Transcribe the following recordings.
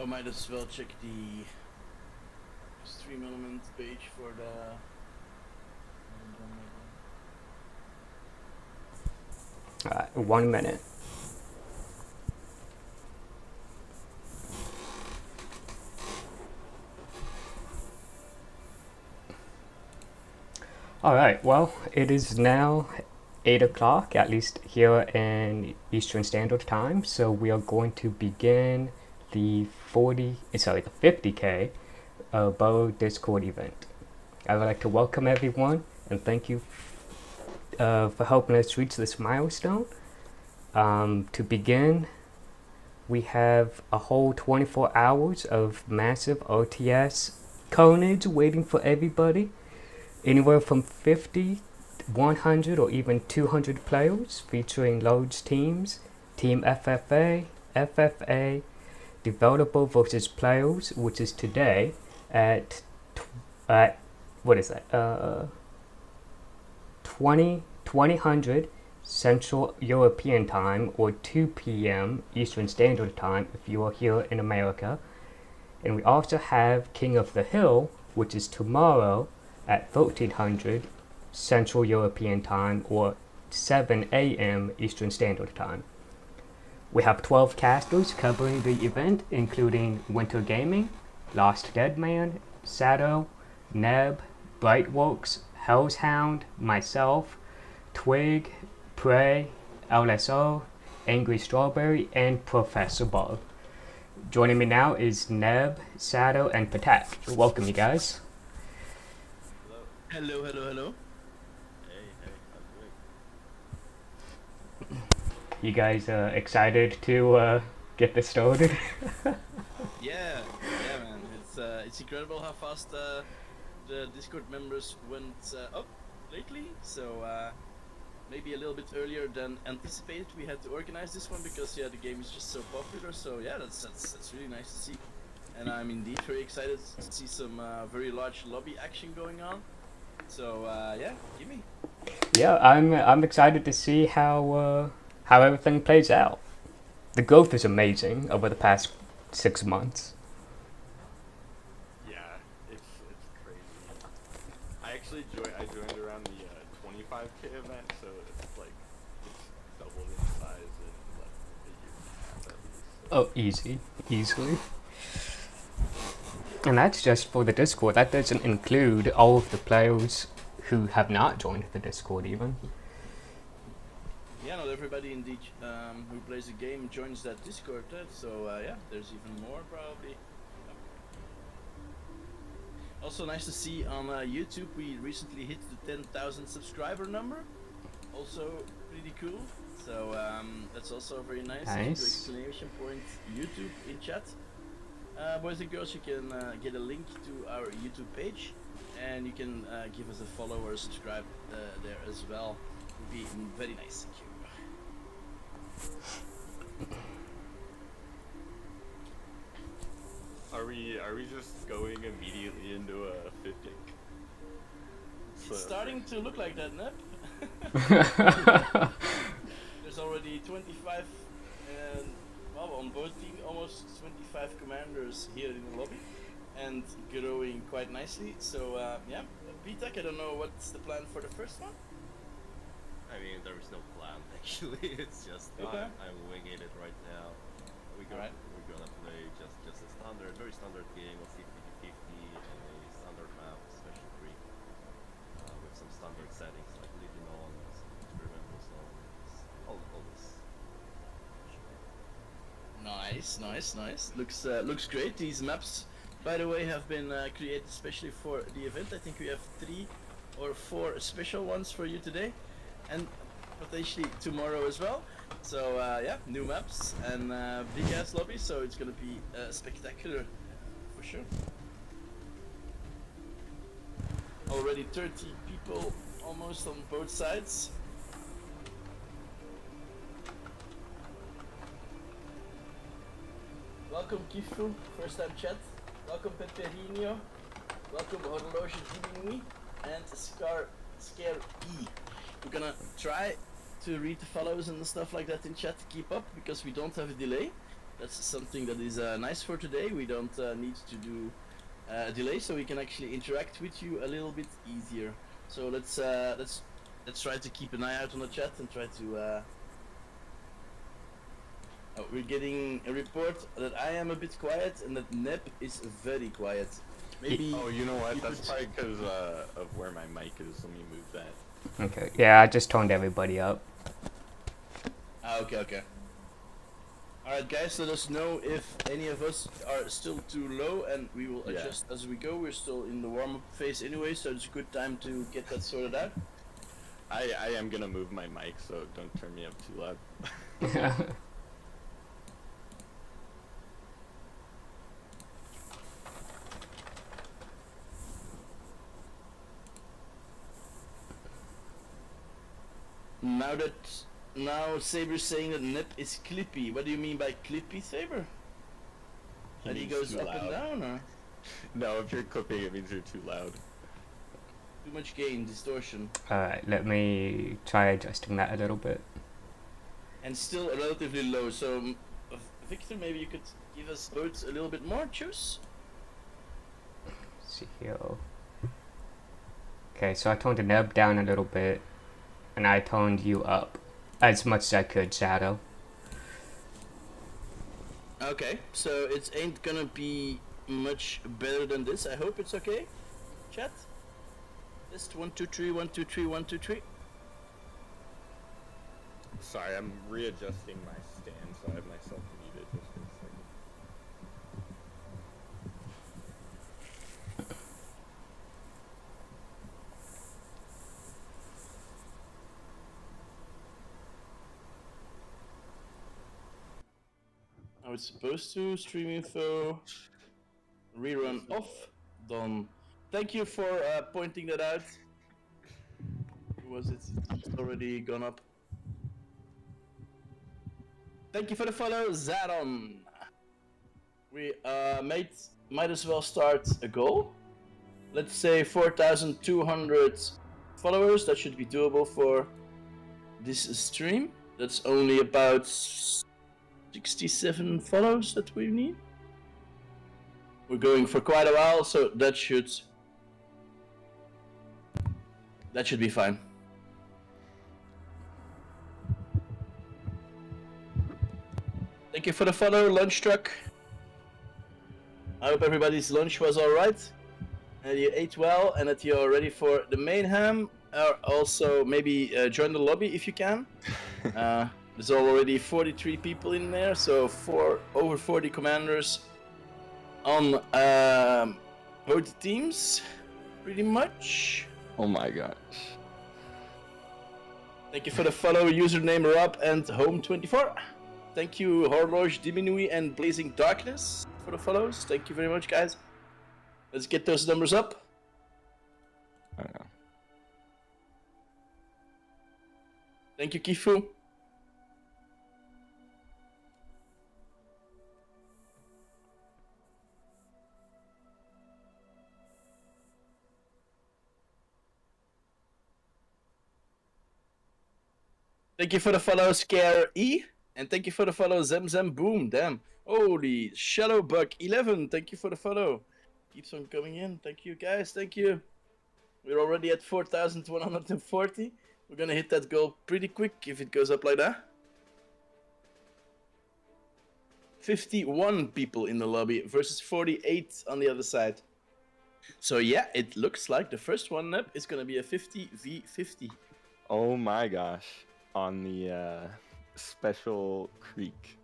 might as well check the stream element page for the. 1 minute. Alright, well, it is now 8 o'clock, at least here in Eastern Standard Time, so we are going to begin the 50K BAR Discord event. I would like to welcome everyone and thank you for helping us reach this milestone. To begin, we have a whole 24 hours of massive RTS carnage waiting for everybody. Anywhere from 50, 100, or even 200 players, featuring large teams, Team FFA, FFA, developer versus players, which is today at what is that? 2000 Central European Time, or 2 p.m. Eastern Standard Time if you are here in America. And we also have King of the Hill, which is tomorrow at 1300 Central European Time, or 7 a.m. Eastern Standard Time. We have 12 casters covering the event, including Wintergaming, Lostdeadman, Shadow, Neb, Brightworks, HellsHound, myself, Twig, Prey, LSO, Angry Strawberry, and ProfessorBAR. Joining me now is Neb, Shadow, and Praedyth. Welcome, you guys. Hello, hello, hello. Hey, how's it going? You guys excited to get this started? Yeah, man. It's incredible how fast the Discord members went up lately. So maybe a little bit earlier than anticipated. We had to organize this one because the game is just so popular. So yeah, that's really nice to see. And I'm indeed very excited to see some very large lobby action going on. So yeah, gimme. Yeah, I'm excited to see how everything plays out. The growth is amazing over the past 6 months. Yeah, it's crazy. I actually joined around the 25K event, so it's like it's doubled in size in like a year and a half at least. Oh, easily. And that's just for the Discord. That doesn't include all of the players who have not joined the Discord even. Yeah, not everybody indeed who plays a game joins that Discord. So yeah, there's even more probably. Also nice to see on YouTube we recently hit the 10,000 subscriber number. Also pretty cool. So that's also very nice. Nice. Exclamation point YouTube in chat. Boys and girls, you can get a link to our YouTube page, and you can give us a follow or subscribe there as well. It would be very nice. Thank you. Are we just going immediately into a 50? It's starting to look like that, Nep. There's already 25 and well, on both teams almost 25 commanders here in the lobby and growing quite nicely. So yeah, Vitak, I don't know what's the plan for the first one. I mean, there is no plan actually. It's just Okay. I'm winging it right now. We're gonna play just a standard, very standard game of 50-50 and a standard map, special free, with some standard settings like living on, some experimental zones, all this. Nice. Looks great. These maps, by the way, have been created especially for the event. I think we have 3 or 4 special ones for you today, and potentially tomorrow as well. So yeah, new maps and big ass lobby. So it's gonna be spectacular for sure. Already 30 people almost on both sides. Welcome Kifu, first time chat. Welcome Peperinho. Welcome Horloge Dibini and Scare E. We're gonna try to read the follows and stuff like that in chat to keep up because we don't have a delay. That's something that is nice for today. We don't need to do a delay, so we can actually interact with you a little bit easier. So let's try to keep an eye out on the chat and try to. Oh, we're getting a report that I am a bit quiet and that Nep is very quiet. Maybe. Oh, you know what? That's probably because of where my mic is. Let me move that. Okay. Yeah, I just toned everybody up. Okay. Alright guys, let us know if any of us are still too low and we will adjust as we go. We're still in the warm-up phase anyway, so it's a good time to get that sorted out. I am gonna move my mic, so don't turn me up too loud. Now Saber's saying that Nip is clippy. What do you mean by clippy, Saber? That he goes up and down, or? No, if you're clipping, it means you're too loud. Too much gain, distortion. Alright, let me try adjusting that a little bit. And still relatively low, so Victor, maybe you could give us both a little bit more juice? Let's see here. Okay, so I toned the nub down a little bit, and I toned you up as much as I could, Shadow. Okay, so it ain't gonna be much better than this. I hope it's okay, chat. Just 1 2 3 1 2 3 1 2 3. Sorry, I'm readjusting my stand, so I have myself muted just for a second. I was supposed to stream info, rerun off, done. Thank you for pointing that out. Who was it? It's already gone up. Thank you for the follow, Zaron. We might as well start a goal. Let's say 4,200 followers. That should be doable for this stream. That's only about 67 follows that we need. We're going for quite a while, so that should be fine. Thank you for the follow, Lunch Truck. I hope everybody's lunch was alright, and you ate well, and that you're ready for the main ham. Also, maybe join the lobby if you can. There's already 43 people in there, so over 40 commanders on both teams, pretty much. Oh my gosh. Thank you for the follow, username Rob and Home24. Thank you, Horloge, Diminui, and Blazing Darkness for the follows. Thank you very much, guys. Let's get those numbers up. I don't know. Thank you, Kifu. Thank you for the follow, Scare E. And thank you for the follow, Zemzem Boom. Damn. Holy, Shadowbuck11. Thank you for the follow. Keeps on coming in. Thank you, guys. Thank you. We're already at 4,140. We're gonna hit that goal pretty quick if it goes up like that. 51 people in the lobby versus 48 on the other side. So yeah, it looks like the first one up is gonna be a 50v50. Oh my gosh. On the special creek.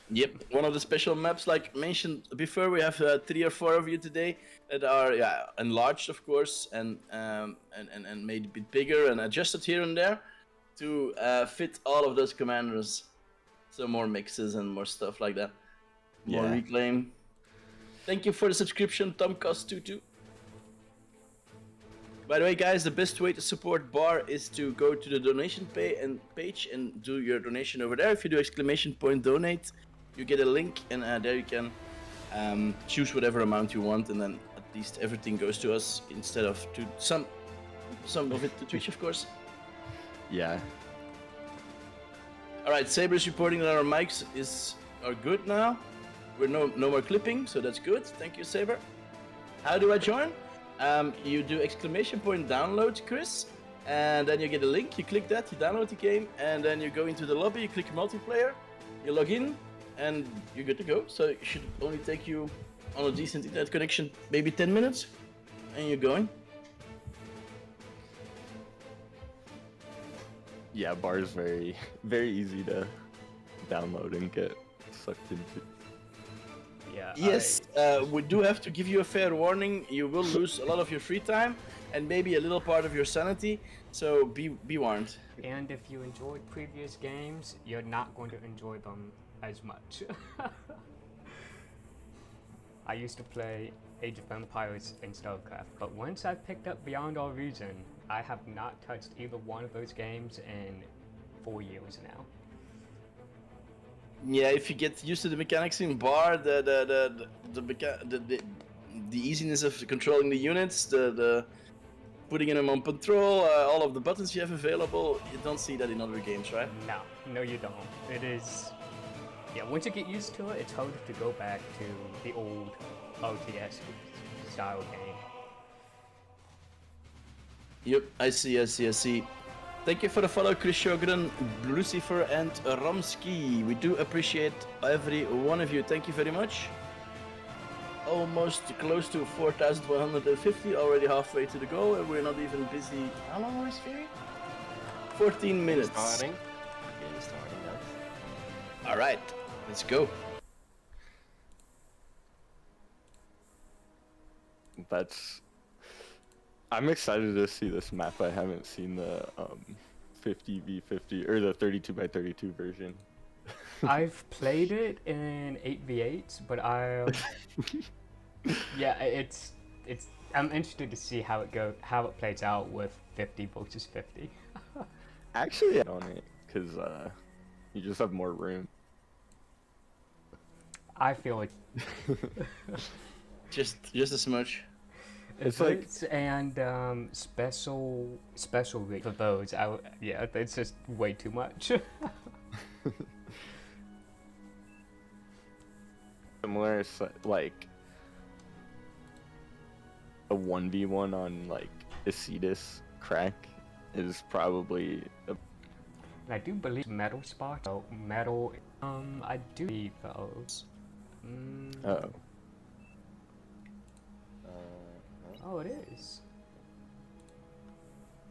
Yep, one of the special maps, like mentioned before. We have 3 or 4 of you today that are enlarged, of course, and made a bit bigger and adjusted here and there to fit all of those commanders. So more mixes and more stuff like that. More reclaim. Thank you for the subscription, TomCost22. By the way, guys, the best way to support BAR is to go to the donation page and do your donation over there. If you do !donate, you get a link, and there you can choose whatever amount you want, and then at least everything goes to us instead of to some of it to Twitch, of course. Yeah. All right, Saber's reporting that our mics is are good now. We're no more clipping, so that's good. Thank you, Saber. How do I join? You do !download, Chris, and then you get a link. You click that, you download the game, and then you go into the lobby. You click multiplayer, you log in, and you're good to go. So it should only take you on a decent internet connection, maybe 10 minutes, and you're going. Yeah, bar is very easy to download and get sucked into. Yeah. Yes, we do have to give you a fair warning. You will lose a lot of your free time and maybe a little part of your sanity. So be warned. And if you enjoyed previous games, you're not going to enjoy them as much. I used to play Age of Empires and StarCraft, but once I picked up Beyond All Reason, I have not touched either one of those games in 4 years now. Yeah, if you get used to the mechanics in bar, the easiness of controlling the units, the putting them on patrol, all of the buttons you have available, you don't see that in other games, right? No, you don't. It is. Yeah, once you get used to it, it's hard to go back to the old RTS style game. Yep, I see. Thank you for the follow, Chris Sjogren, Lucifer, and Romsky. We do appreciate every one of you. Thank you very much. Almost close to 4,150, already halfway to the goal, and we're not even busy. How long are we streaming? 14 minutes. Game starting, yes. Alright, let's go. I'm excited to see this map. I haven't seen the 50v50 or the 32x32 version. I've played it in 8v8, but yeah, it's I'm interested to see how it plays out with 50 versus 50. Actually, I on it because you just have more room. I feel like just as much. It's like and special rate for those. Yeah, it's just way too much. similar. It's like a 1v1 on like Isidis crack is probably And I do believe metal spot. Oh, metal. I do believe those. oh. Oh, it is.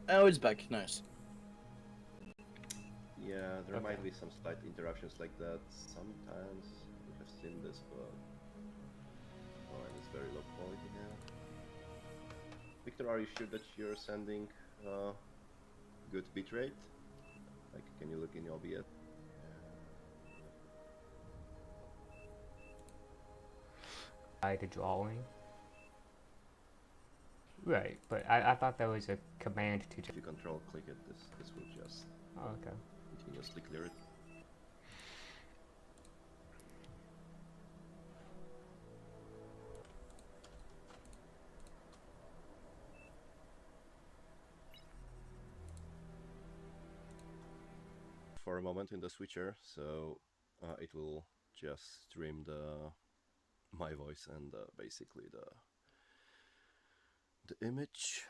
Oh, it's back. Nice. Yeah, there Okay. might be some slight interruptions like that. Sometimes we have seen this, but and it's very low quality now. Victor, are you sure that you're sending good bitrate? Like, can you look in your OBS? The drawing. Right, but I thought there was a command to. If you control click it, this will just Oh, okay. continuously clear it. For a moment in the switcher, so it will just stream my voice and basically the image.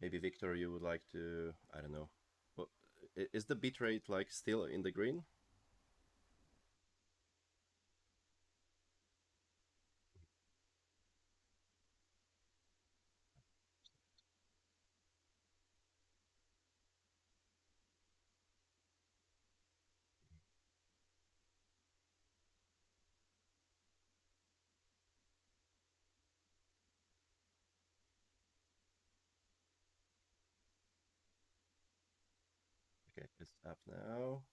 Maybe Victor, you would like to, I don't know. Well, is the bitrate like still in the green? Okay, it's up now.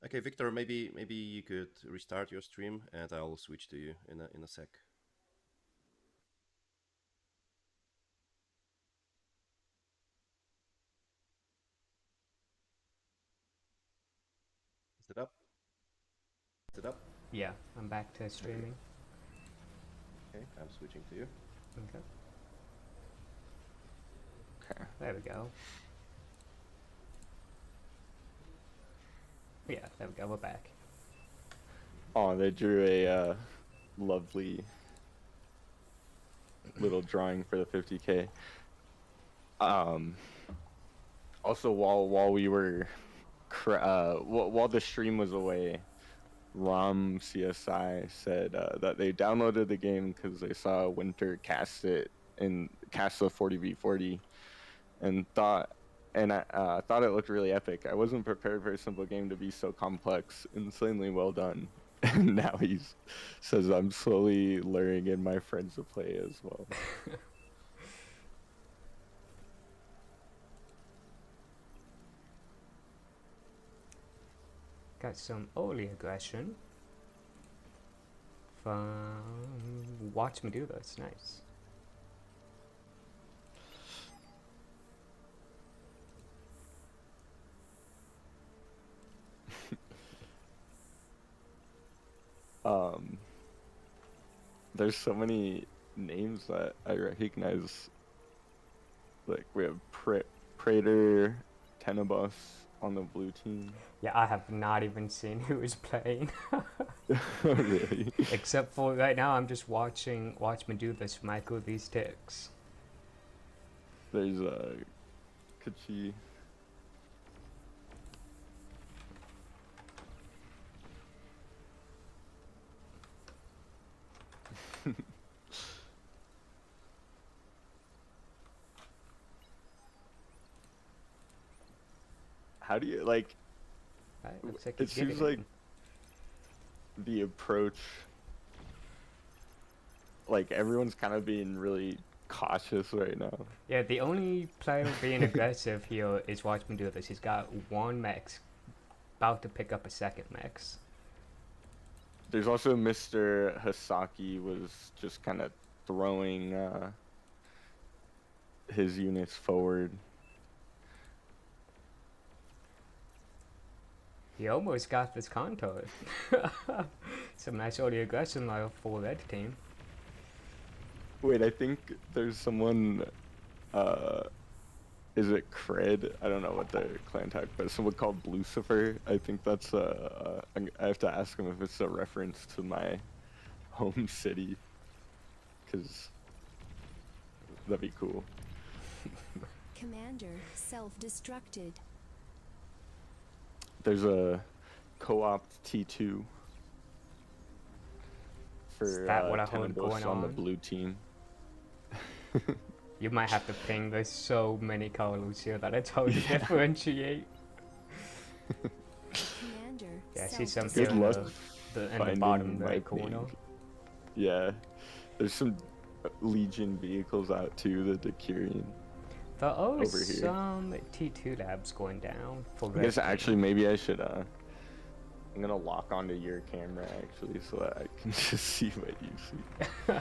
Okay, Victor, maybe you could restart your stream and I'll switch to you in a sec. Is it up? Is it up? Yeah, I'm back to streaming. Okay, I'm switching to you. Okay. Okay. There we go. Yeah, there we go, we're back. Oh, they drew a lovely little drawing for the 50K. Also, while we were, while the stream was away, Rom CSI said that they downloaded the game because they saw Winter cast the 40v40, and I thought it looked really epic. I wasn't prepared for a simple game to be so complex, insanely well done. And now he says I'm slowly luring in my friends to play as well. Got some early aggression from Watch Me Do This. Nice. There's so many names that I recognize. Like we have Praedyth, Tenebus on the blue team. Yeah, I have not even seen who is playing. Really? Except for right now, I'm just watching Watch Me Do This Michael these ticks. There's Kachi. How do you like? Right, looks like It he's getting seems like in. the approach, like everyone's kind of being really cautious right now. Yeah, the only player being aggressive here is Watch Me Do This. He's got one max, about to pick up a second max. There's also Mr. Hasaki was just kind of throwing his units forward. He almost got this contour. Some nice early aggression by for red team. Wait, I think there's someone, is it Cred? I don't know what their clan tag, but someone called Lucifer. I think that's, I have to ask him if it's a reference to my home city, because that'd be cool. Commander self-destructed. There's a co-op T2 for Is that what I heard going on the on? blue team. You might have to ping. There's so many colors here that it's hard to differentiate. Commander Yeah, I see some Good here in luck in the finding bottom my right corner. ping. Yeah, there's some Legion vehicles out too, the Decurion. There are Over here. some T2 labs going down for I guess red actually maybe I should I'm gonna lock onto your camera actually so that I can just see what you see.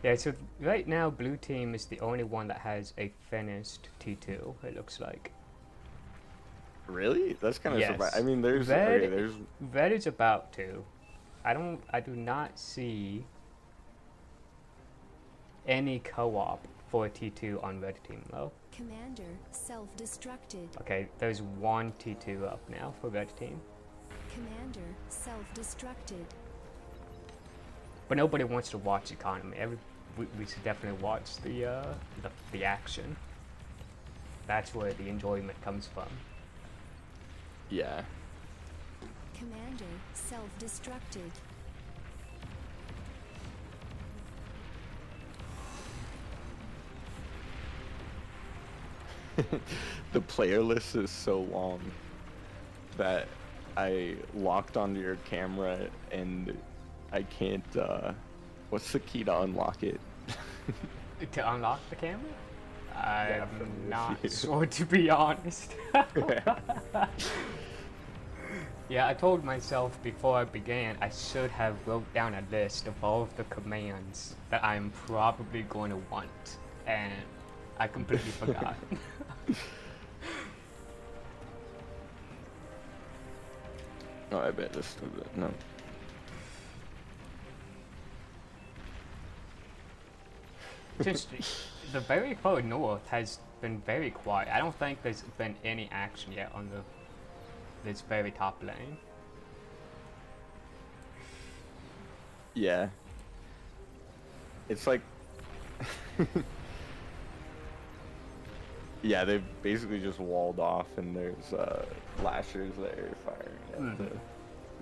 Yeah, so right now blue team is the only one that has a finished T2, it looks like. Really? That's kind of Yes. surprising. I mean, there's Red, okay, there's red is about to. I do not see any co-op for a T2 on red team though. Commander self-destructed. Okay, there's one T2 up now for red team. Commander self-destructed. But nobody wants to watch economy. We should definitely watch the action. That's where the enjoyment comes from. yeah. Commander self-destructed. The player list is so long that I locked onto your camera and I can't what's the key to unlock it? To unlock the camera? Yeah, I'm from not this sure, to be honest. Yeah, I told myself before I began I should have wrote down a list of all of the commands that I'm probably going to want, and I completely forgot. Oh, I bet this does it. No. Just the very far north has been very quiet. I don't think there's been any action yet on this very top lane. Yeah. It's like... yeah, they've basically just walled off, and there's lashers there firing at the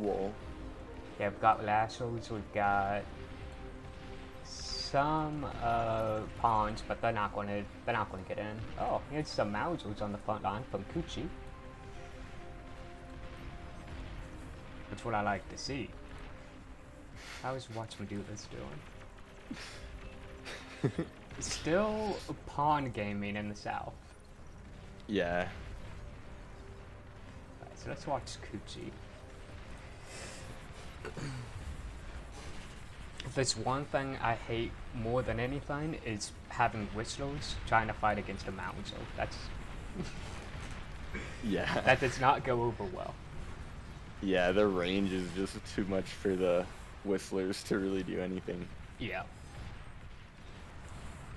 wall. Yeah, we've got lashers, we've got some pawns, but they're not gonna get in. Oh, here's some Mausers on the front line from Kuchi. That's what I like to see. How is Watch Me Do This doing? Still pawn gaming in the south. Yeah. Alright, so let's watch Kuchi. If there's one thing I hate more than anything, is having whistlers trying to fight against a Mauser. That's Yeah. that does not go over well. Yeah, their range is just too much for the whistlers to really do anything. Yeah.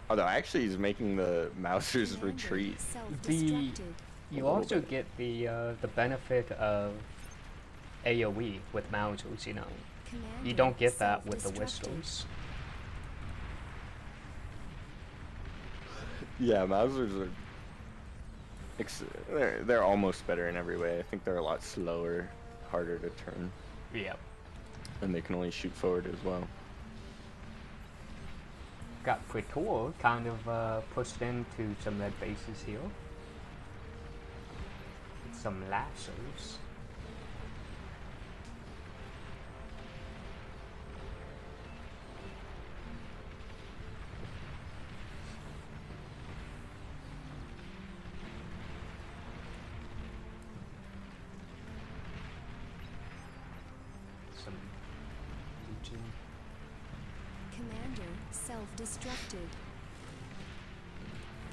Although actually he's making the Mausers Commander retreat. self-destructed. You little also bit. get the benefit of AoE with Mausers, you know. Commander You don't get that with the self-destructed. whistlers. Yeah, Mausers are... they're almost better in every way. I think they're a lot slower, harder to turn, Yep. and they can only shoot forward as well. Got Praedyth kind of pushed into some red bases here. Some lashers. Some Legion. Commander self-destructed.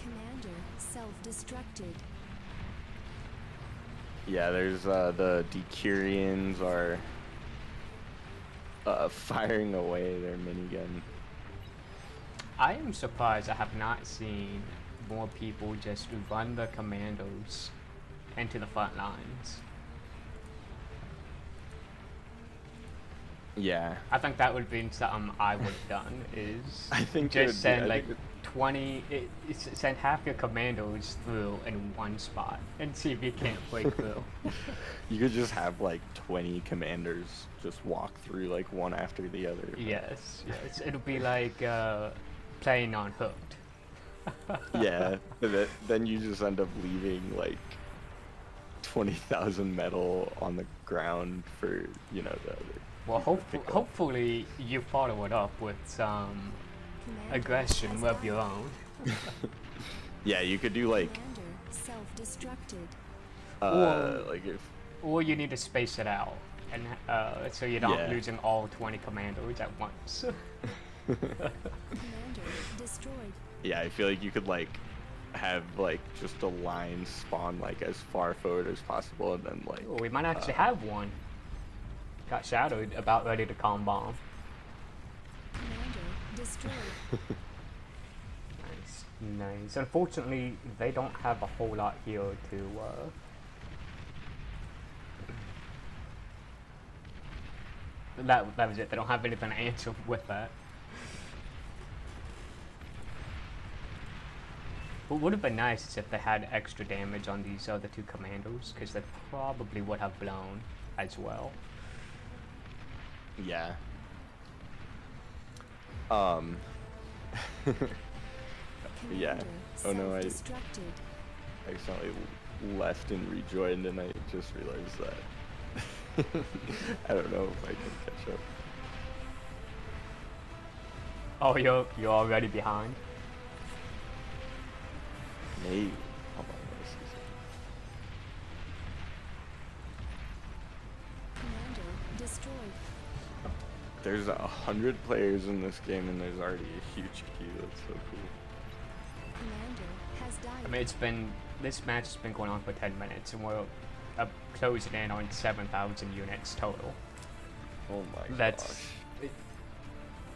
Commander self-destructed. Yeah, there's the Decurions are firing away their minigun. I am surprised I have not seen more people just run the commandos into the front lines. Yeah, I think that would have been something I would have done, is I think it would just be- send I like think 20, send half your commandos through in one spot and see if you can't break through. you could just have like 20 commanders just walk through like one after the other. Yes, yes, it'll be like playing on Hooked. Yeah, then you just end up leaving like 20,000 metal on the ground for, you know, the other. Well, pick up. hopefully you follow it up with some Commander aggression has of your died. own. Yeah, you could do like Commander self-destructed. Or- like if Or you need to space it out, and so you're not Yeah. losing all 20 commandos at once. Commander destroyed. yeah, I feel like you could like have like just a line spawn like as far forward as possible, and then like Oh, we might actually have one. Got shadowed, about ready to calm bomb. Commander destroyed. Nice, nice. Unfortunately, they don't have a whole lot here to. That was it. They don't have anything to answer with that. What would have been nice is if they had extra damage on these other two commandos, because they probably would have blown as well. yeah. Yeah. Commander Oh no, I self-destructed. accidentally left and rejoined, and I just realized that. I don't know if I can catch up. Oh, you're already behind. Maybe. Hold on, let's see. Commander destroyed. There's 100 players in this game, and there's already a huge queue. That's so cool. Commander has died. I mean, this match has been going on for 10 minutes, and we're closing in on 7,000 units total. Oh my That's gosh.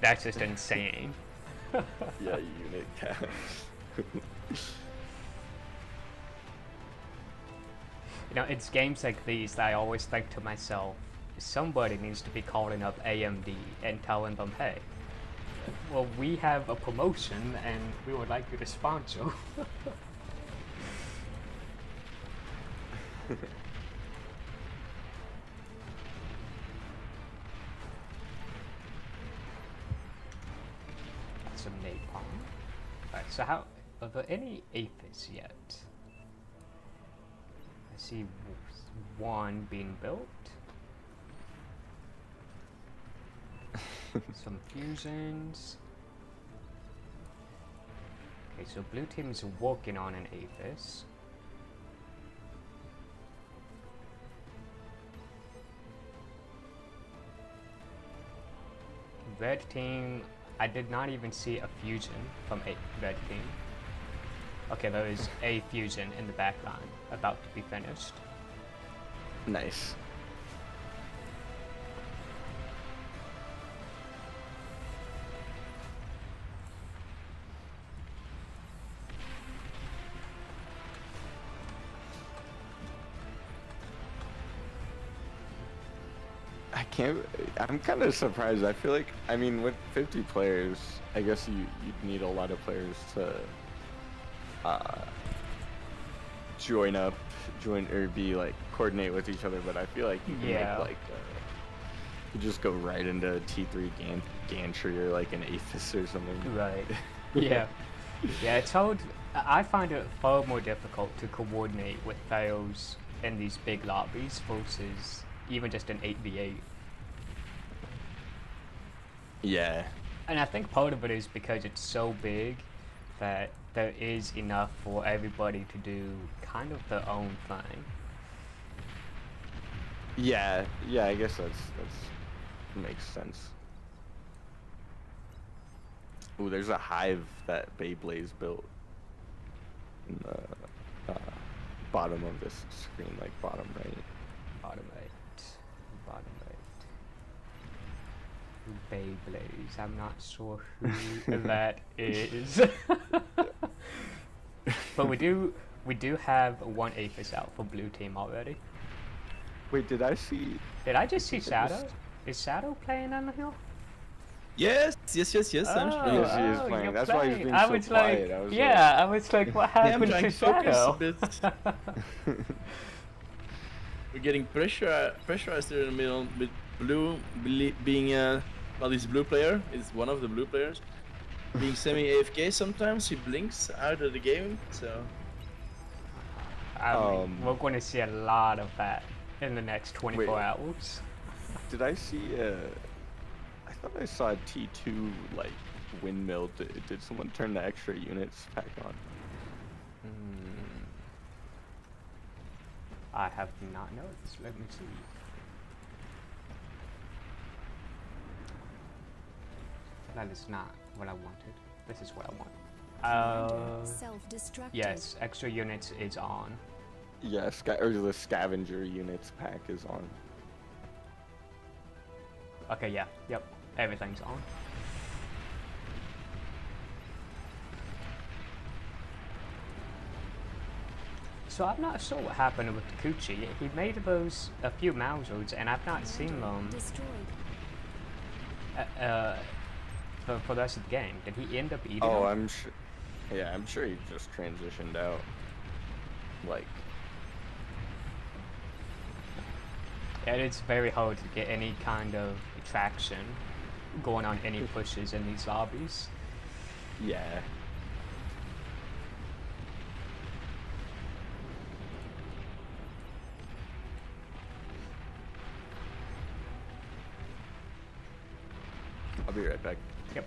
that's just insane. Yeah, unit cap. You know, it's games like these that I always think to myself, somebody needs to be calling up AMD and telling them, hey, well, we have a promotion and we would like you to sponsor. Some napalm. Alright, so how, are there any aphids yet? I see one being built. Some fusions. Okay, so blue team is working on an aphis. Red team, I did not even see a fusion from red team. Okay, there is a fusion in the back line, about to be finished. Nice. I'm kind of surprised. I feel like, I mean, with 50 players, I guess you'd need a lot of players to join or be like coordinate with each other. But I feel like you can Yeah. make like you just go right into T3 gantry or like an Aphis or something. Right. Yeah. Yeah, it's hard. I find it far more difficult to coordinate with fails in these big lobbies versus even just an 8v8. Yeah. And I think part of it is because it's so big that there is enough for everybody to do kind of their own thing. Yeah. Yeah. I guess that's makes sense. Ooh, there's a hive that Beyblaze built in the bottom of this screen, like bottom right. Bottom right. Bottom right. Beyblades. I'm not sure who that is. But we do have one Aphis out for blue team already. Wait, did I see? Did I just see Shadow? Is Shadow playing on the hill? Yes. I'm Yes, he is playing. you're That's why he's being I so was quiet. like, I was yeah, I was like, what Yeah, I'm happened trying to to focus Shadow? a bit. We're getting pressurized there in the middle with blue being well, this blue player is one of the blue players being semi AFK. Sometimes he blinks out of the game, so I mean, we're going to see a lot of that in the next 24 Wait. hours. Did I see? I thought I saw T2 like windmill. Did someone turn the extra units back on? I have not noticed. Let me see. That is not what I wanted. This is what I want. Self-destructed. Yes, extra units is on. Yeah, or the scavenger units pack is on. Okay, yeah, yep, everything's on. So I'm not sure what happened with Takuchi. He made those a few Mausers, and I've not seen them Destroyed. for the rest of the game. Did he end up eating Oh, them? I'm sure. Yeah, I'm sure he just transitioned out. Like, Yeah, it's very hard to get any kind of traction going on any pushes in these lobbies. yeah. I'll be right back. Yep.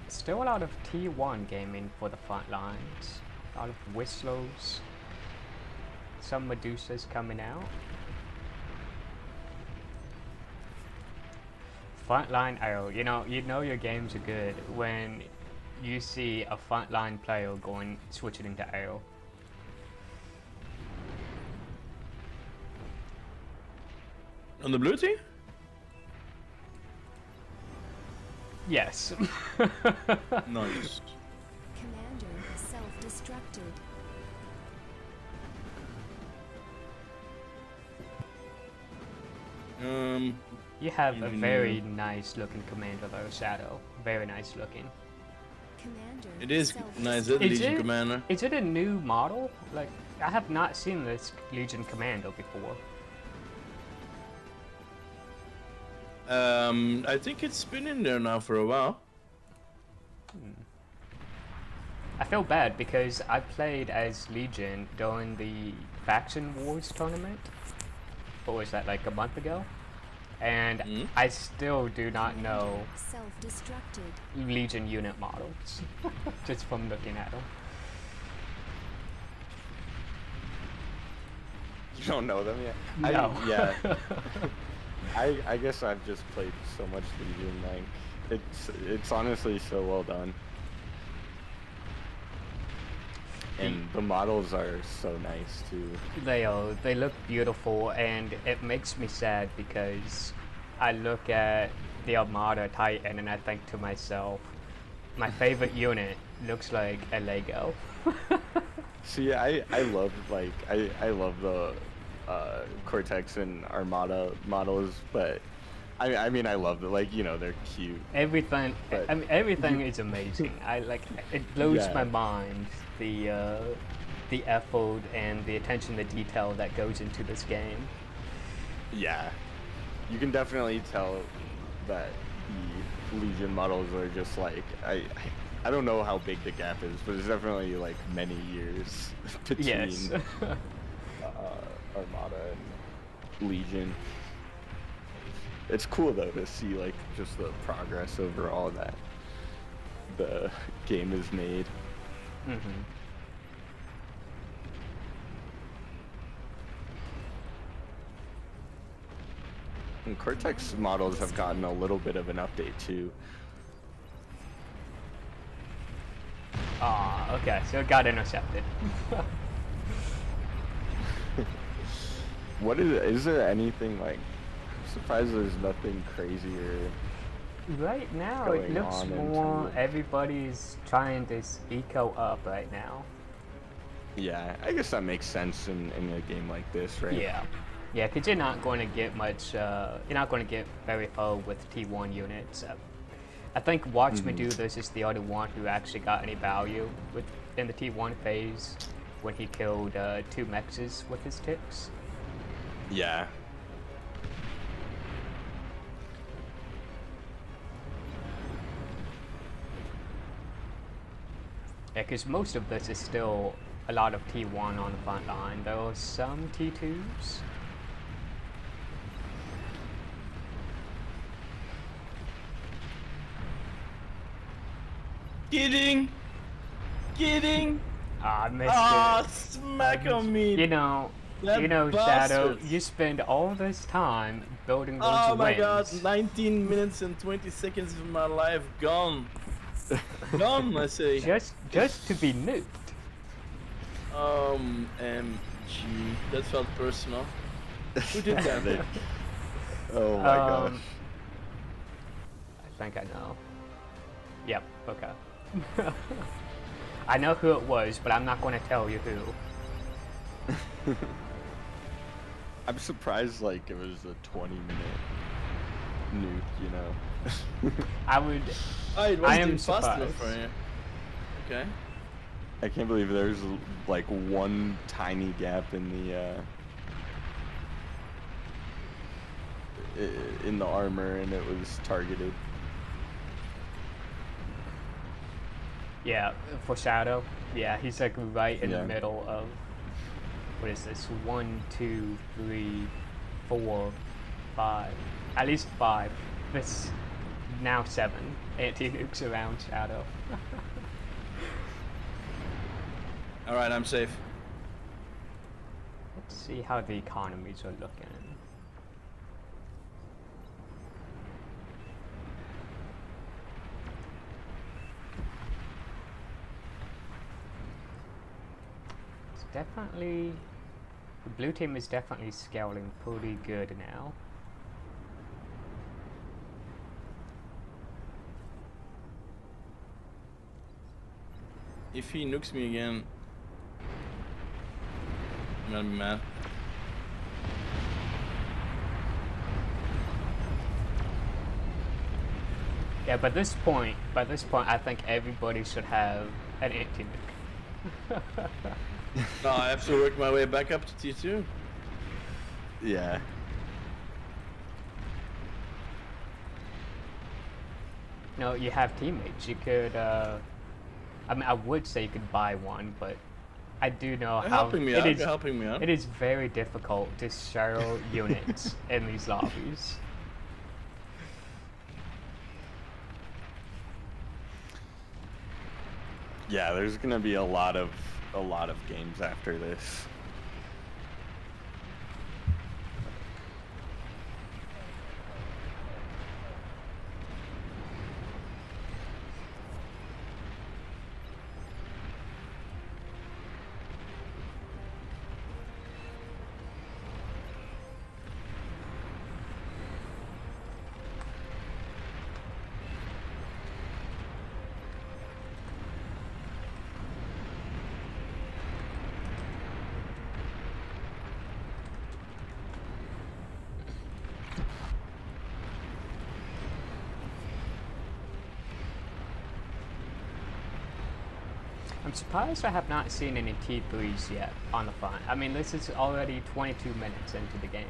Still a lot of T1 gaming for the front lines. A lot of Whistlers. Some Medusas coming out. Frontline arrow. You know your games are good when you see a frontline player switching into arrow. On the blue team? Yes. Nice. Commander self-destructed. You have a Even very nice looking commander though, Shadow. Very nice looking. Commander It is self-destructed. nice, that Is Legion it? Commander. Is it a new model? Like, I have not seen this Legion Commando before. I think it's been in there now for a while. I feel bad because I played as Legion during the Faction Wars tournament. What was that, like a month ago? And I still do not know Self-destructed. Legion unit models, just from looking at them. You don't know them yet? No. I guess I've just played so much Legion, like it's honestly so well done. And the models are so nice too. They are. They look beautiful, and it makes me sad because I look at the Armada Titan and I think to myself, my favorite unit looks like a Lego. See, I love like I love the Cortex and Armada models, but I mean I love it. Like, you know, they're cute. Everything. But I mean, everything is amazing. I like. It blows Yeah. my mind the effort and the attention to detail that goes into this game. Yeah, you can definitely tell that the Legion models are just like I don't know how big the gap is, but it's definitely like many years between Yes. Armada and Legion. It's cool though to see like just the progress overall that the game has made. Mm-hmm. And Cortex models have gotten a little bit of an update too. Ah, okay. So it got intercepted. What is there anything like? I'm surprised there's nothing crazier. Right now, it Going looks on into more it. everybody's trying to eco up right now. Yeah, I guess that makes sense in a game like this, right? Yeah. Yeah, because you're not going to get much, you're not going to get very far with T1 units. I think Watch Me Do This is the only one who actually got any value in the T1 phase when he killed 2 mexes with his ticks. Yeah. Yeah, because most of this is still a lot of T1 on the front line. There are some T2s. Kidding! Kidding! Ah, I missed Ah, it. smack on me! You know, That Shadow, bastard. you spend all this time building those Oh my god, wings. 19 minutes and 20 seconds of my life gone. Gone, I say. Just to be nuked. MG. That felt personal. Who did that? Oh my Um, gosh. I think I know. Yep, okay. I know who it was, but I'm not going to tell you who. I'm surprised like it was a 20-minute nuke, you know. I would. Oh, it I wasn't am even fast enough surprised. for you. Okay. I can't believe there's like one tiny gap in the armor and it was targeted. Yeah, for Shadow. Yeah, he's like right in the Yeah. middle of. What is this? 1, 2, 3, 4, 5. At least 5. This now 7 anti-nukes around Shadow. Alright, I'm safe. Let's see how the economies are looking. It's definitely... The blue team is definitely scaling pretty good now. if he nukes me again, I'm gonna be mad. Yeah, by this point, I think everybody should have an empty nuke. No, I have to work my way back up to T2. Yeah. No, you have teammates. You could, I mean, I would say you could buy one, but I do know They're how helping me out. They're helping me out. It is very difficult to share units in these lobbies. Yeah, there's gonna be a lot of games after this. I'm surprised I have not seen any T3s yet on the front. I mean, this is already 22 minutes into the game.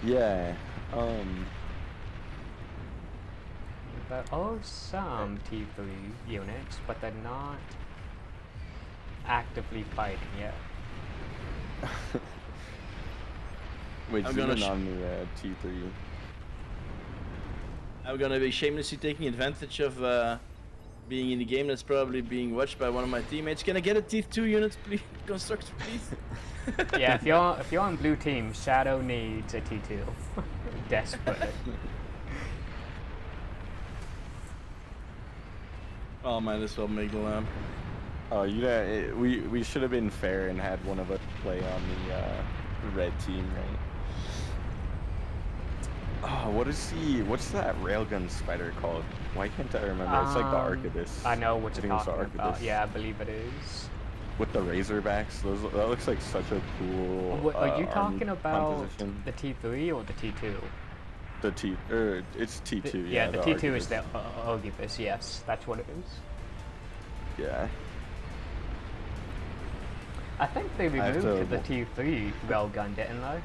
Yeah. There are some T3 units, but they're not actively fighting yet. Wait, I'm zoom gonna in on the T3. I'm gonna be shamelessly taking advantage of being in the game that's probably being watched by one of my teammates. Can I get a T2 unit, please? Constructor, please? Yeah, if you're on blue team, Shadow needs a T2. Desperately. Oh, might as well make the lamp. Oh, we should have been fair and had one of us play on the red team, right? Oh, what's that railgun spider called? Why can't I remember? It's like the Arquebus. I know what you're think it's the talking about. Arquebus. Yeah, I believe it is. With the Razorbacks, that looks like such a cool. Are you army talking about composition. the T3 or the T2? The T, it's T2. Yeah, the T2 Arquebus. is the Arquebus. Yes, that's what it is. Yeah. I think they I have removed to- the T3 railgun, didn't they?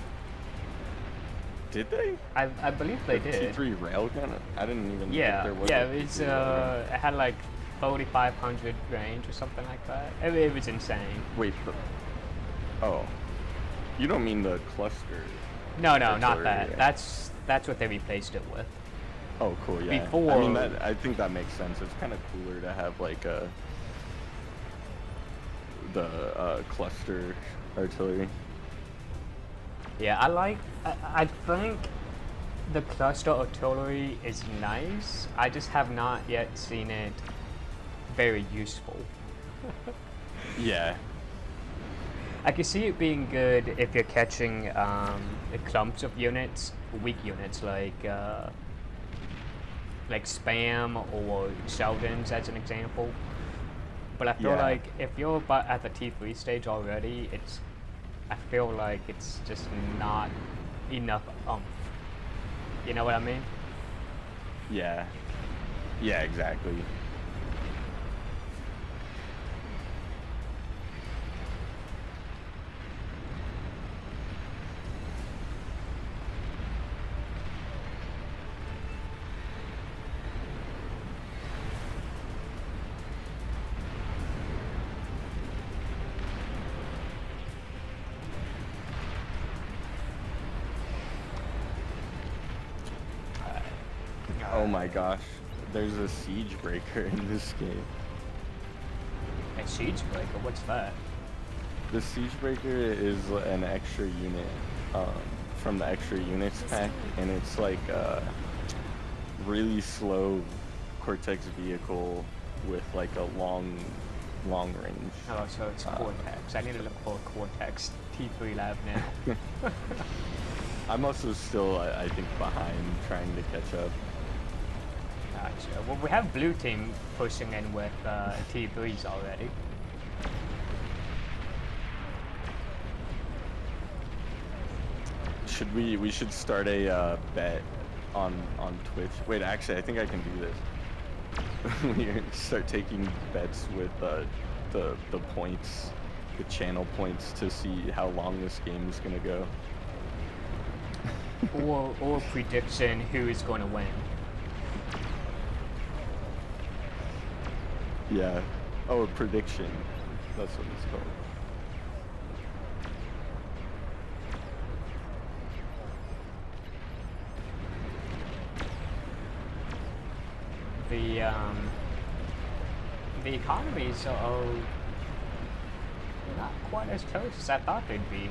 Did they? I believe they the did. T3 railgun? I didn't even Yeah, think there was a it's T3 railgun. it had like 4,500 range or something like that. It was insane. Wait, oh. You don't mean the cluster. No, not artillery, that. yeah. That's what they replaced it with. Oh, cool, yeah. Before- I mean, I think that makes sense. It's kind of cooler to have, like, the cluster artillery. Yeah, I think the cluster artillery is nice. I just have not yet seen it very useful. Yeah. I can see it being good if you're catching the clumps of units, weak units like Spam or Sheldons as an example. But I feel Yeah. like if you're at the T3 stage already, I feel like it's just not enough oomph. You know what I mean? Yeah. Yeah, exactly. Oh my gosh, there's a siege breaker in this game. A siege breaker, what's that? The siege breaker is an extra unit from the extra units pack, and it's like a really slow Cortex vehicle with like a long range. Oh, so it's Cortex. I need to look for a Cortex T3 lab now. I'm also still, I think, behind trying to catch up. Gotcha. Well, we have blue team pushing in with T3s already. Should we should start a bet on Twitch. Wait, actually, I think I can do this. We start taking bets with the points, the channel points, to see how long this game is gonna go. or prediction who is going to win. Yeah. Oh, a prediction. That's what it's called. The economies are not quite as close as I thought they'd be.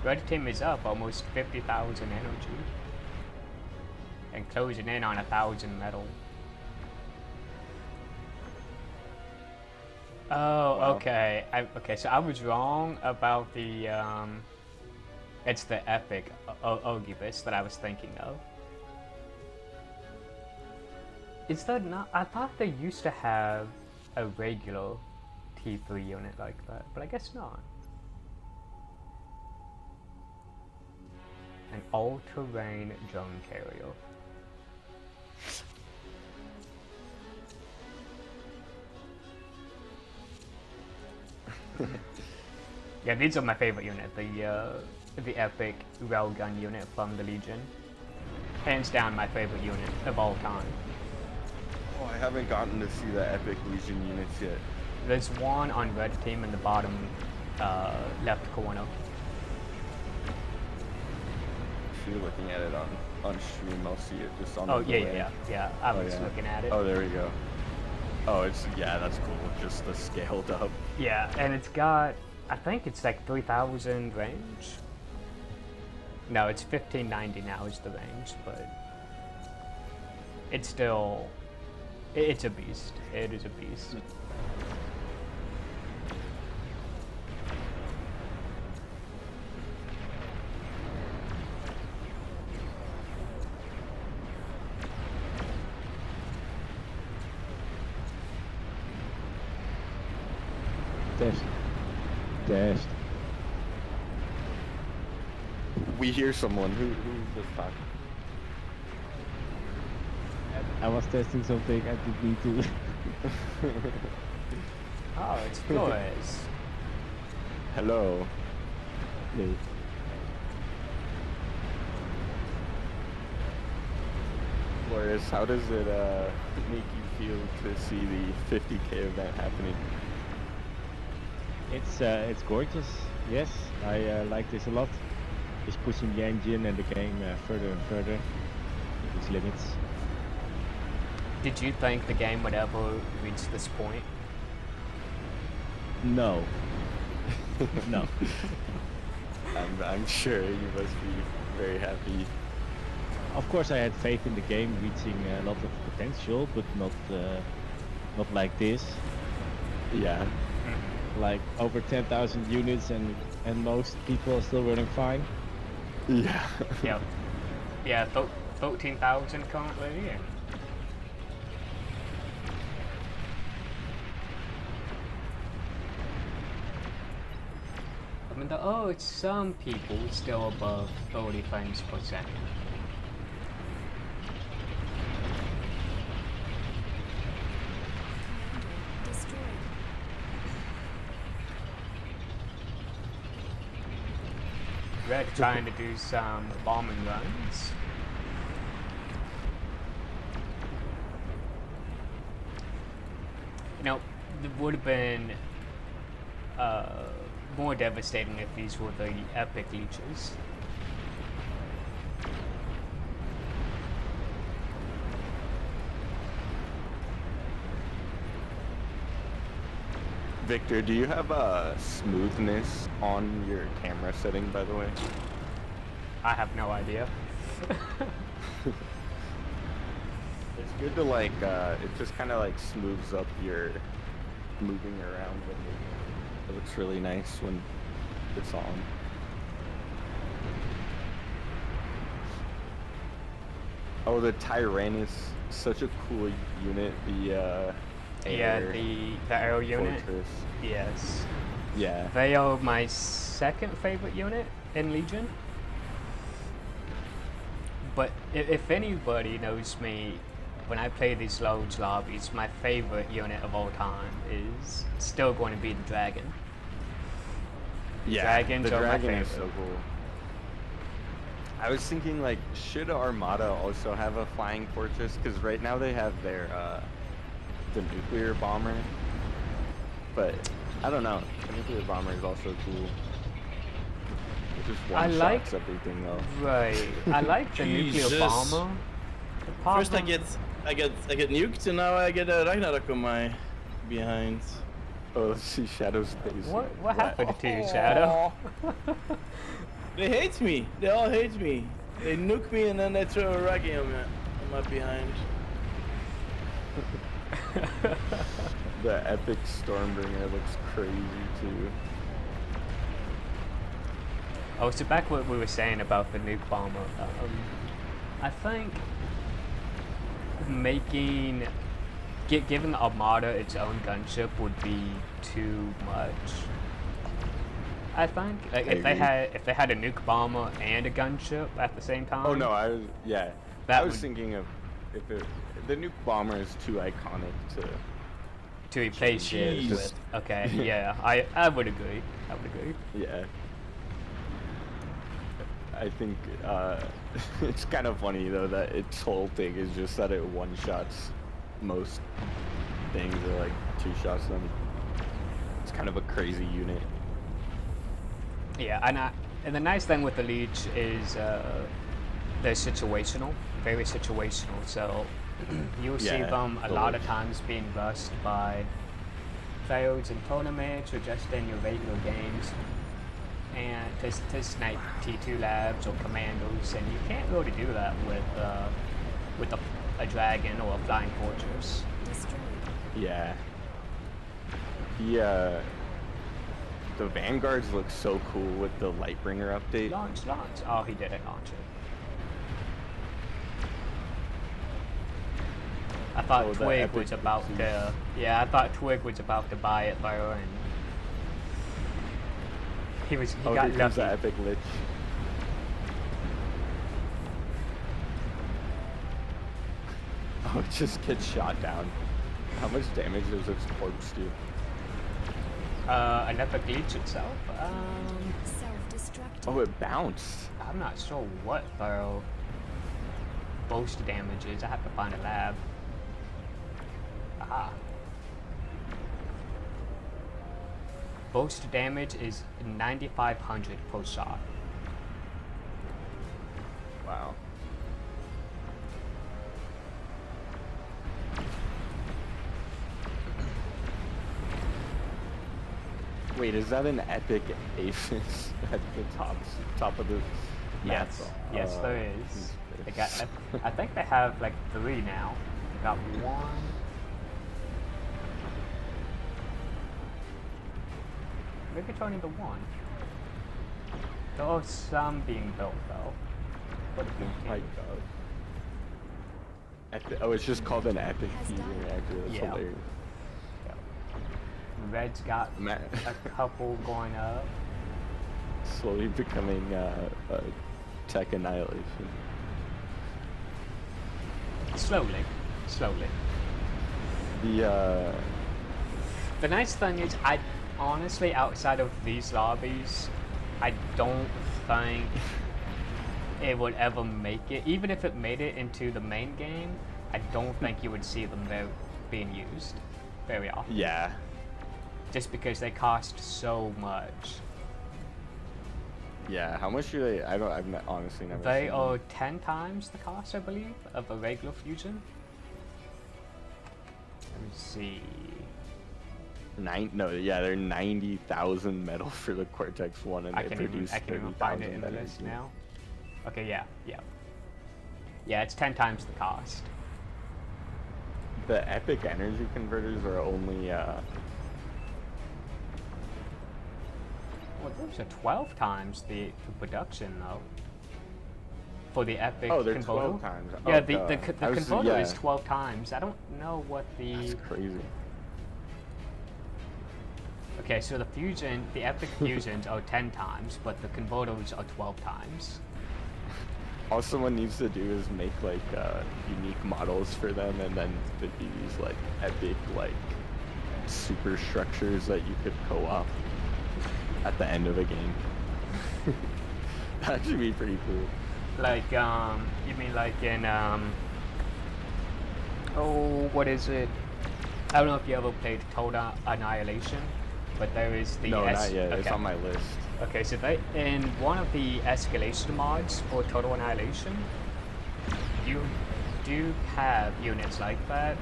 Red team is up almost 50,000 energy and closing in on 1,000 metal. Oh, Wow. okay. Okay, so I was wrong about the it's the epic Ogibus that I was thinking of. Is that not? I thought they used to have a regular T3 unit like that, but I guess not. An all-terrain drone carrier. Yeah, these are my favorite unit. The epic railgun unit from the Legion. Hands down my favorite unit of all time. Oh, I haven't gotten to see the epic Legion units yet. There's one on red team in the bottom left corner. If you're looking at it on stream, I'll see it just on Oh, the yeah. I was yeah. looking at it. Oh, there we go. Oh, yeah, that's cool. Just the scaled up. Yeah, and it's got, I think it's like 3,000 range. No, it's 1590 now is the range, but it's still, it's a beast. It is a beast. Test. We hear someone. Who's just talking? I was testing something. I didn't need to. Oh, it's Flores. Hello. Hey. Flores, how does it make you feel to see the 50k event happening? It's gorgeous. Yes, I like this a lot. It's pushing the engine and the game further and further to its limits. Did you think the game would ever reach this point? No. No. I'm sure you must be very happy. Of course, I had faith in the game reaching a lot of potential, but not like this. Yeah. Like over 10,000 units and most people are still running fine. Yeah. Yep. Yeah, 13,000 currently. And I mean, it's some people still above 30 frames per second. Destroyed. Red trying to do some bombing runs. You know, it would have been more devastating if these were the epic leeches. Victor, do you have smoothness on your camera setting, by the way? I have no idea. It's good to like, it just kind of like smooths up your moving around when it looks really nice when it's on. Oh, the Tyrannus, such a cool unit. The air the arrow unit. fortress. Yes. Yeah. They are my second favorite unit in Legion. But if anybody knows me, when I play these large lobbies, my favorite unit of all time is still going to be the Dragon. Yeah, Dragons the are my dragon is favorite. so cool. I was thinking, like, should Armada also have a flying fortress? Because right now they have their the nuclear bomber, but I don't know. The nuclear bomber is also cool. It just I one like- shots everything though. Right. I like the nuclear Jesus. bomber. The problem, First I get nuked, and now I get a Ragnarok on my behind. Oh, let's see Shadowspace. What happened to you, Shadow? They hate me. They all hate me. They nuke me and then they throw a raggy on my behind. The epic Stormbringer looks crazy too. Oh, so back what we were saying about the nuke bomber. I think giving Armada its own gunship would be too much. I think like if they had a nuke bomber and a gunship at the same time. Oh no, I was That I was would- thinking of if the nuke bomber is too iconic to. to replace it Jeez. with. Okay, yeah, I would agree. I would agree. Yeah. I think it's kind of funny though that its whole thing is just that it one shots most things or like two shots them. It's kind of a crazy unit. Yeah, and the nice thing with the Leech is they're situational, very situational. So you'll see Yeah, them a lot of totally. times being rushed by fails in tournaments or just in your regular games, and to snipe T2 labs or commandos, and you can't really do that with a dragon or a flying fortress. Destroyed. Yeah. The Vanguards look so cool with the Lightbringer update. Launch. Oh, he didn't launch it. I thought Oh, the Twig epic was about pixies. to. Yeah, I thought Twig was about to buy it though, and he Oh, got here comes the lucky. epic Lich. Oh, it just gets shot down. How much damage does its corpse do? An epic leech itself. Self-destructed. Oh, it bounced. I'm not sure what though. Boast damage is. I have to find a lab. Aha. Boast damage is 9,500 per shot. Wow. Wait, is that an epic Aphis at the top of the map? Yes, there is. They got. I think they have like 3 now. They got 1. Maybe turn into 1. There are some being built though. For the blue Oh my team. god. Oh, it's just called an epic fusion reactor. That's Yeah. hilarious. Red's got Ma- a couple going up. Slowly becoming tech annihilation. Slowly. The The nice thing is, I honestly, outside of these lobbies, I don't think it would ever make it. Even if it made it into the main game, I don't think you would see them there being used very often. yeah. Just because they cost so much. Yeah, how much do they? I've honestly never. They seen are them. 10 times the cost, I believe, of a regular fusion. Let me see. They're 90,000 metal for the Cortex one, and I they can produce even find it 30,000 in the energy. list now. Okay, yeah. Yeah, it's 10 times the cost. The epic energy converters are only Well, those are 12 times the production, though. for the epic Oh, they're convoto. 12 times. Yeah, Oh, the I was- convoto is yeah. 12 times. I don't know what the... That's crazy. Okay, so the epic fusions are 10 times, but the convotos are 12 times. All someone needs to do is make like unique models for them, and then there'd be these like epic like superstructures that you could co-op at the end of a game. That should be pretty cool. Like, you mean like in, oh, what is it? I don't know if you ever played Total Annihilation, but there is the... No, not yet. Okay. It's on my list. Okay, so in one of the escalation mods for Total Annihilation, you do have units like that,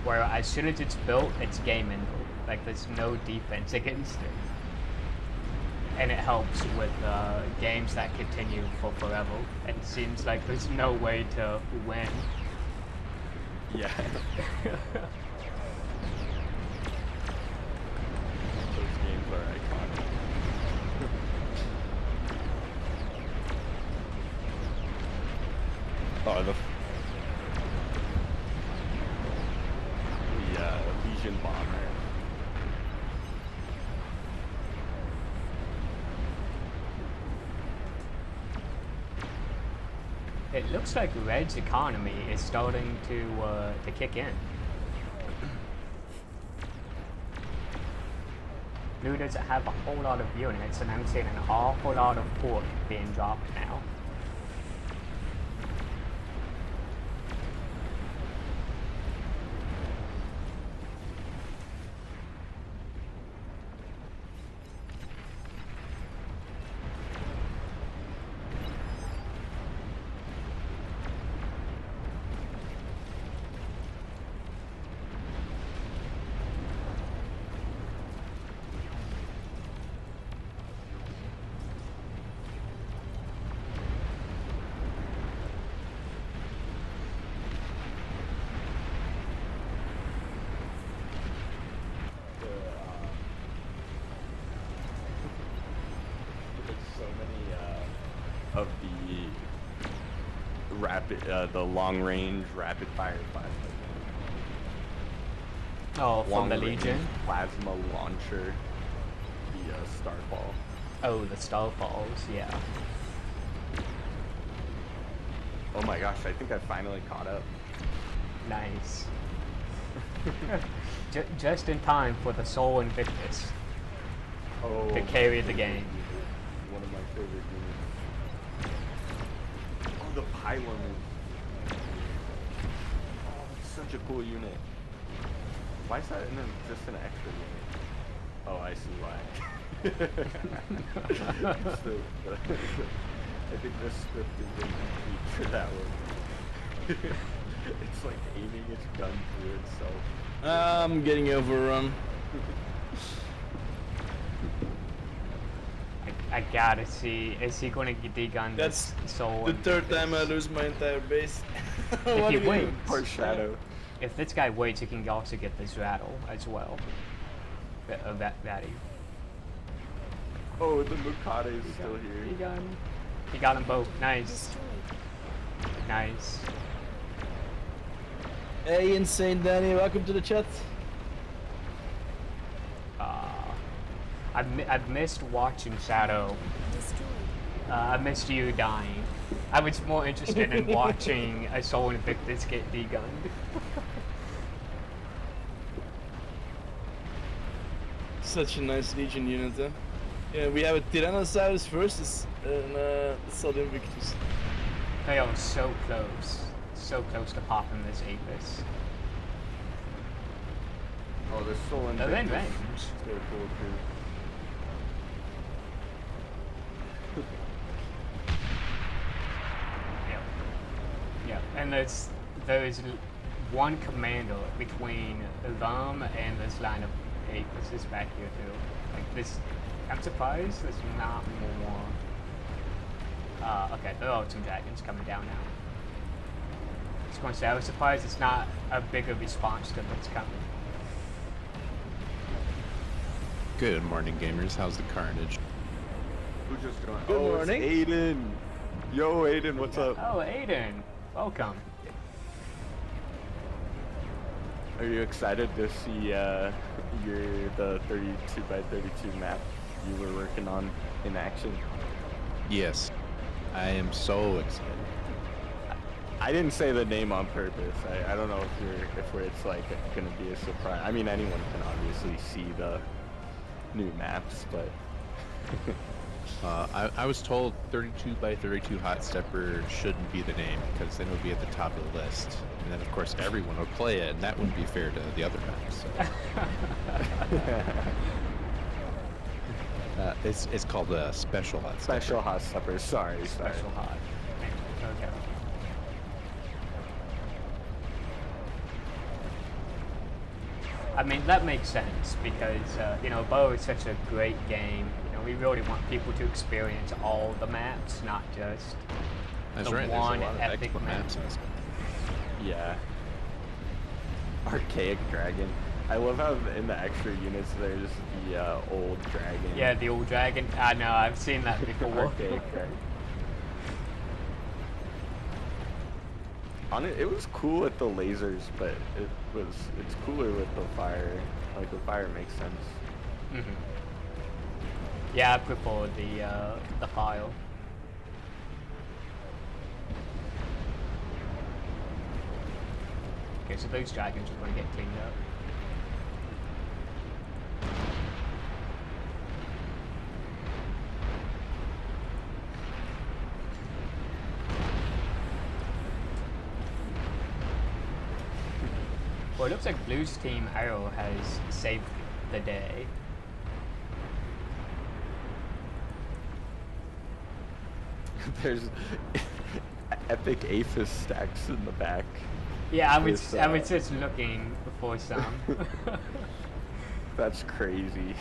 where as soon as it's built, it's game ender. Like, there's no defense against it. And it helps with games that continue for forever. It seems like there's no way to win. Yeah. Those games are iconic. Oh, the Legion bomber. It looks like Red's economy is starting to kick in. Blue doesn't have a whole lot of units, and I'm seeing an awful lot of pork being dropped now. Of the long range rapid fire plasma. Oh, from the Long-range Legion? plasma launcher. The Starfall. Oh, the Starfalls, yeah. Oh my gosh, I think I finally caught up. Nice. Just in time for the Soul Invictus Oh, to carry the game. one of my favorite units. Oh, the pylon is... Oh, it's such a cool unit. Why is that just an extra unit? Oh, I see why. I think the script is incomplete for that one. It's like aiming its gun through itself. I'm getting overrun. I gotta see, is he gonna degun That's this Soul the third time I Invictus? lose my entire base. If he waits, Poor Shadow. if this guy waits, he can also get this rattle as well. Batty. Oh, the Mukade is still here. He got them both. Nice. Destroyed. Nice. Hey, Insane Danny, welcome to the chat. I've missed watching Shadow. Destroyed. I missed you dying. I was more interested in watching a Soul Invictus get degunned. Such a nice Legion unit, huh? Yeah, we have a Tyrannosaurus versus Soul Invictus. They are so close to popping this Apis. Oh, the Soul They're in Invictus. range. They're cool too. Yeah, and there's one commander between them and this line of Apises back here too. Like this, I'm surprised there's not more. Okay, there are some dragons coming down now. I was going to say, I was surprised it's not a bigger response to what's coming. Good morning, gamers. How's the carnage? Who just joined? Good oh, morning. It's Aiden. Yo, Aiden, what's up? Oh, Aiden, welcome. Are you excited to see the 32 by 32 map you were working on in action? Yes, I am so excited. I didn't say the name on purpose. I don't know if it's like gonna be a surprise. I mean, anyone can obviously see the new maps, but I was told 32 by 32 Hot Stepper shouldn't be the name because then it would be at the top of the list, and then of course everyone would play it, and that wouldn't be fair to the other maps. So. It's called a Special Hot Stepper. Special Hot Stepper. Sorry, Special hot. Okay. I mean, that makes sense because, you know, Bo is such a great game. You know, we really want people to experience all the maps, not just That's the right. one There's a lot of epic excellent map. maps in this. Yeah. Archaic Dragon. I love how in the extra units there's the old dragon. Yeah, the old dragon. I know, I've seen that before. Archaic Dragon. It was cool with the lasers, but it's cooler with the fire. Like the fire makes sense. Mm-hmm. Yeah, I prefer the file. Okay, so those dragons are going to get cleaned up. Well, it looks like Blue's team Arrow has saved the day. There's epic Aphis stacks in the back. Yeah, I With, was just looking for some. That's crazy.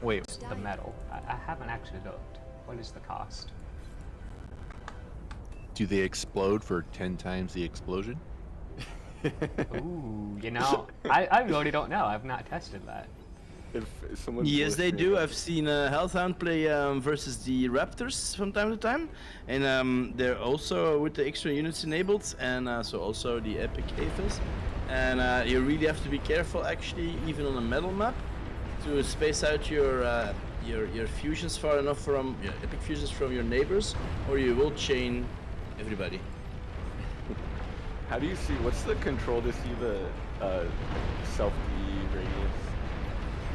Wait, The metal. I haven't actually looked. What is the cost? do they explode for 10 times the explosion? Ooh, you know, I really don't know. I've not tested that. If someone's Yes, they listening- do. I've seen HellsHound play versus the Raptors from time to time, and they're also with the extra units enabled, and so also the Epic Aphis. And you really have to be careful, actually, even on a metal map, to space out your fusions far enough from your epic fusions from your neighbors, or you will chain everybody. How do you see? What's the control to see the self-E radius?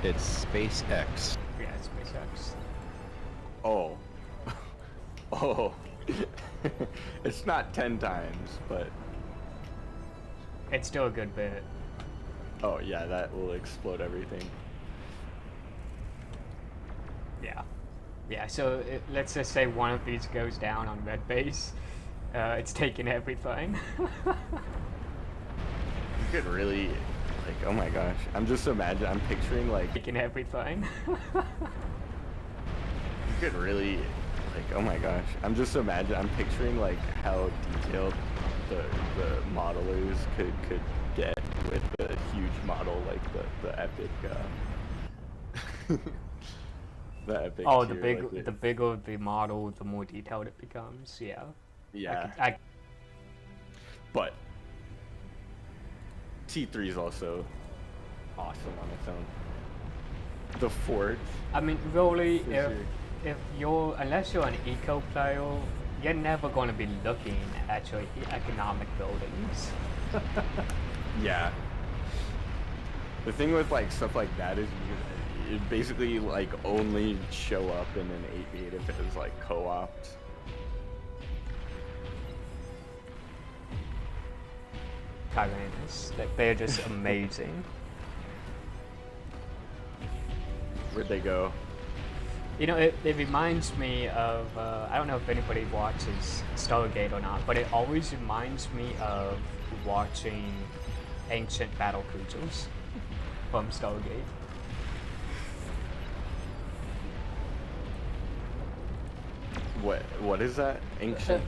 It's Space X. Yeah, it's SpaceX. Oh. Oh. It's not 10 times, but It's still a good bit. oh yeah, that will explode everything. Yeah. Yeah, so let's just say one of these goes down on red base. It's taking everything. You could really, like, oh my gosh, I'm picturing like, Taking everything. you could really, like, oh my gosh, I'm picturing like how detailed the modelers could get with the huge model, like the epic, the epic. Oh, tier, like the bigger the model, the more detailed it becomes. Yeah. yeah. I But T3 is also awesome on its own. The Forge. mean, really, is unless you're an eco player, you're never going to be looking at your economic buildings. Yeah. The thing with like stuff like that is it basically like only show up in an 8-bit if it is like co-opt. Tyrannus, like they're just amazing. Where'd they go? You know, it reminds me of, I don't know if anybody watches Stargate or not, but it always reminds me of watching ancient battle cruisers from Stargate. What is that? Ancient?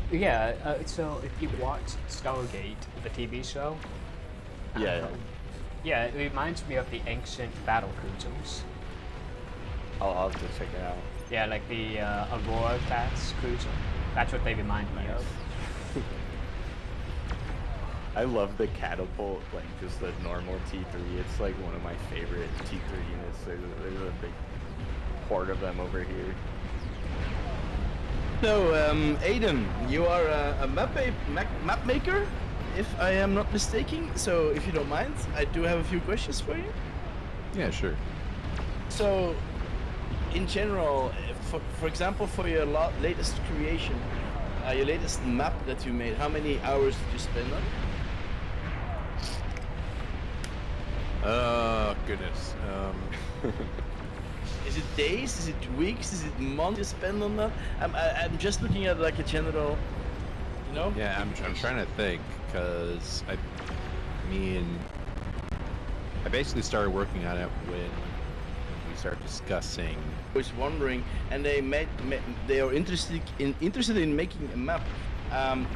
So if you watch Stargate, the TV show, Yeah. yeah, it reminds me of the ancient battle cruisers. I'll have to check it out. Yeah, like the Aurora class cruiser. That's what they remind me of. I love the catapult, like just the normal T3. It's like one of my favorite T3 units. There's a big horde of them over here. So, Aiden, you are a map maker, if I am not mistaken. So, if you don't mind, I do have a few questions for you. Yeah, sure. So, in general, for example, for your latest creation, your latest map that you made, how many hours did you spend on it? Oh, goodness. Is it days? Is it weeks? Is it months you spend on that? I'm just looking at like a general, you know? Yeah, I'm trying to think, because I basically started working on it when we started discussing. I was wondering, and they are interested in making a map.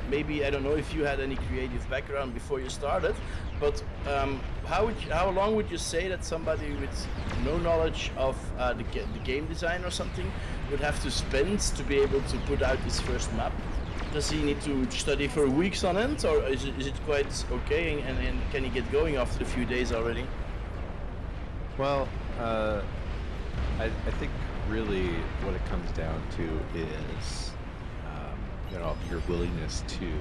Maybe I don't know if you had any creative background before you started, but how long would you say that somebody with no knowledge of the game design or something would have to spend to be able to put out his first map? Does he need to study for weeks on end, or is it quite okay, and can he get going after a few days already? Well, I think really what it comes down to is your willingness to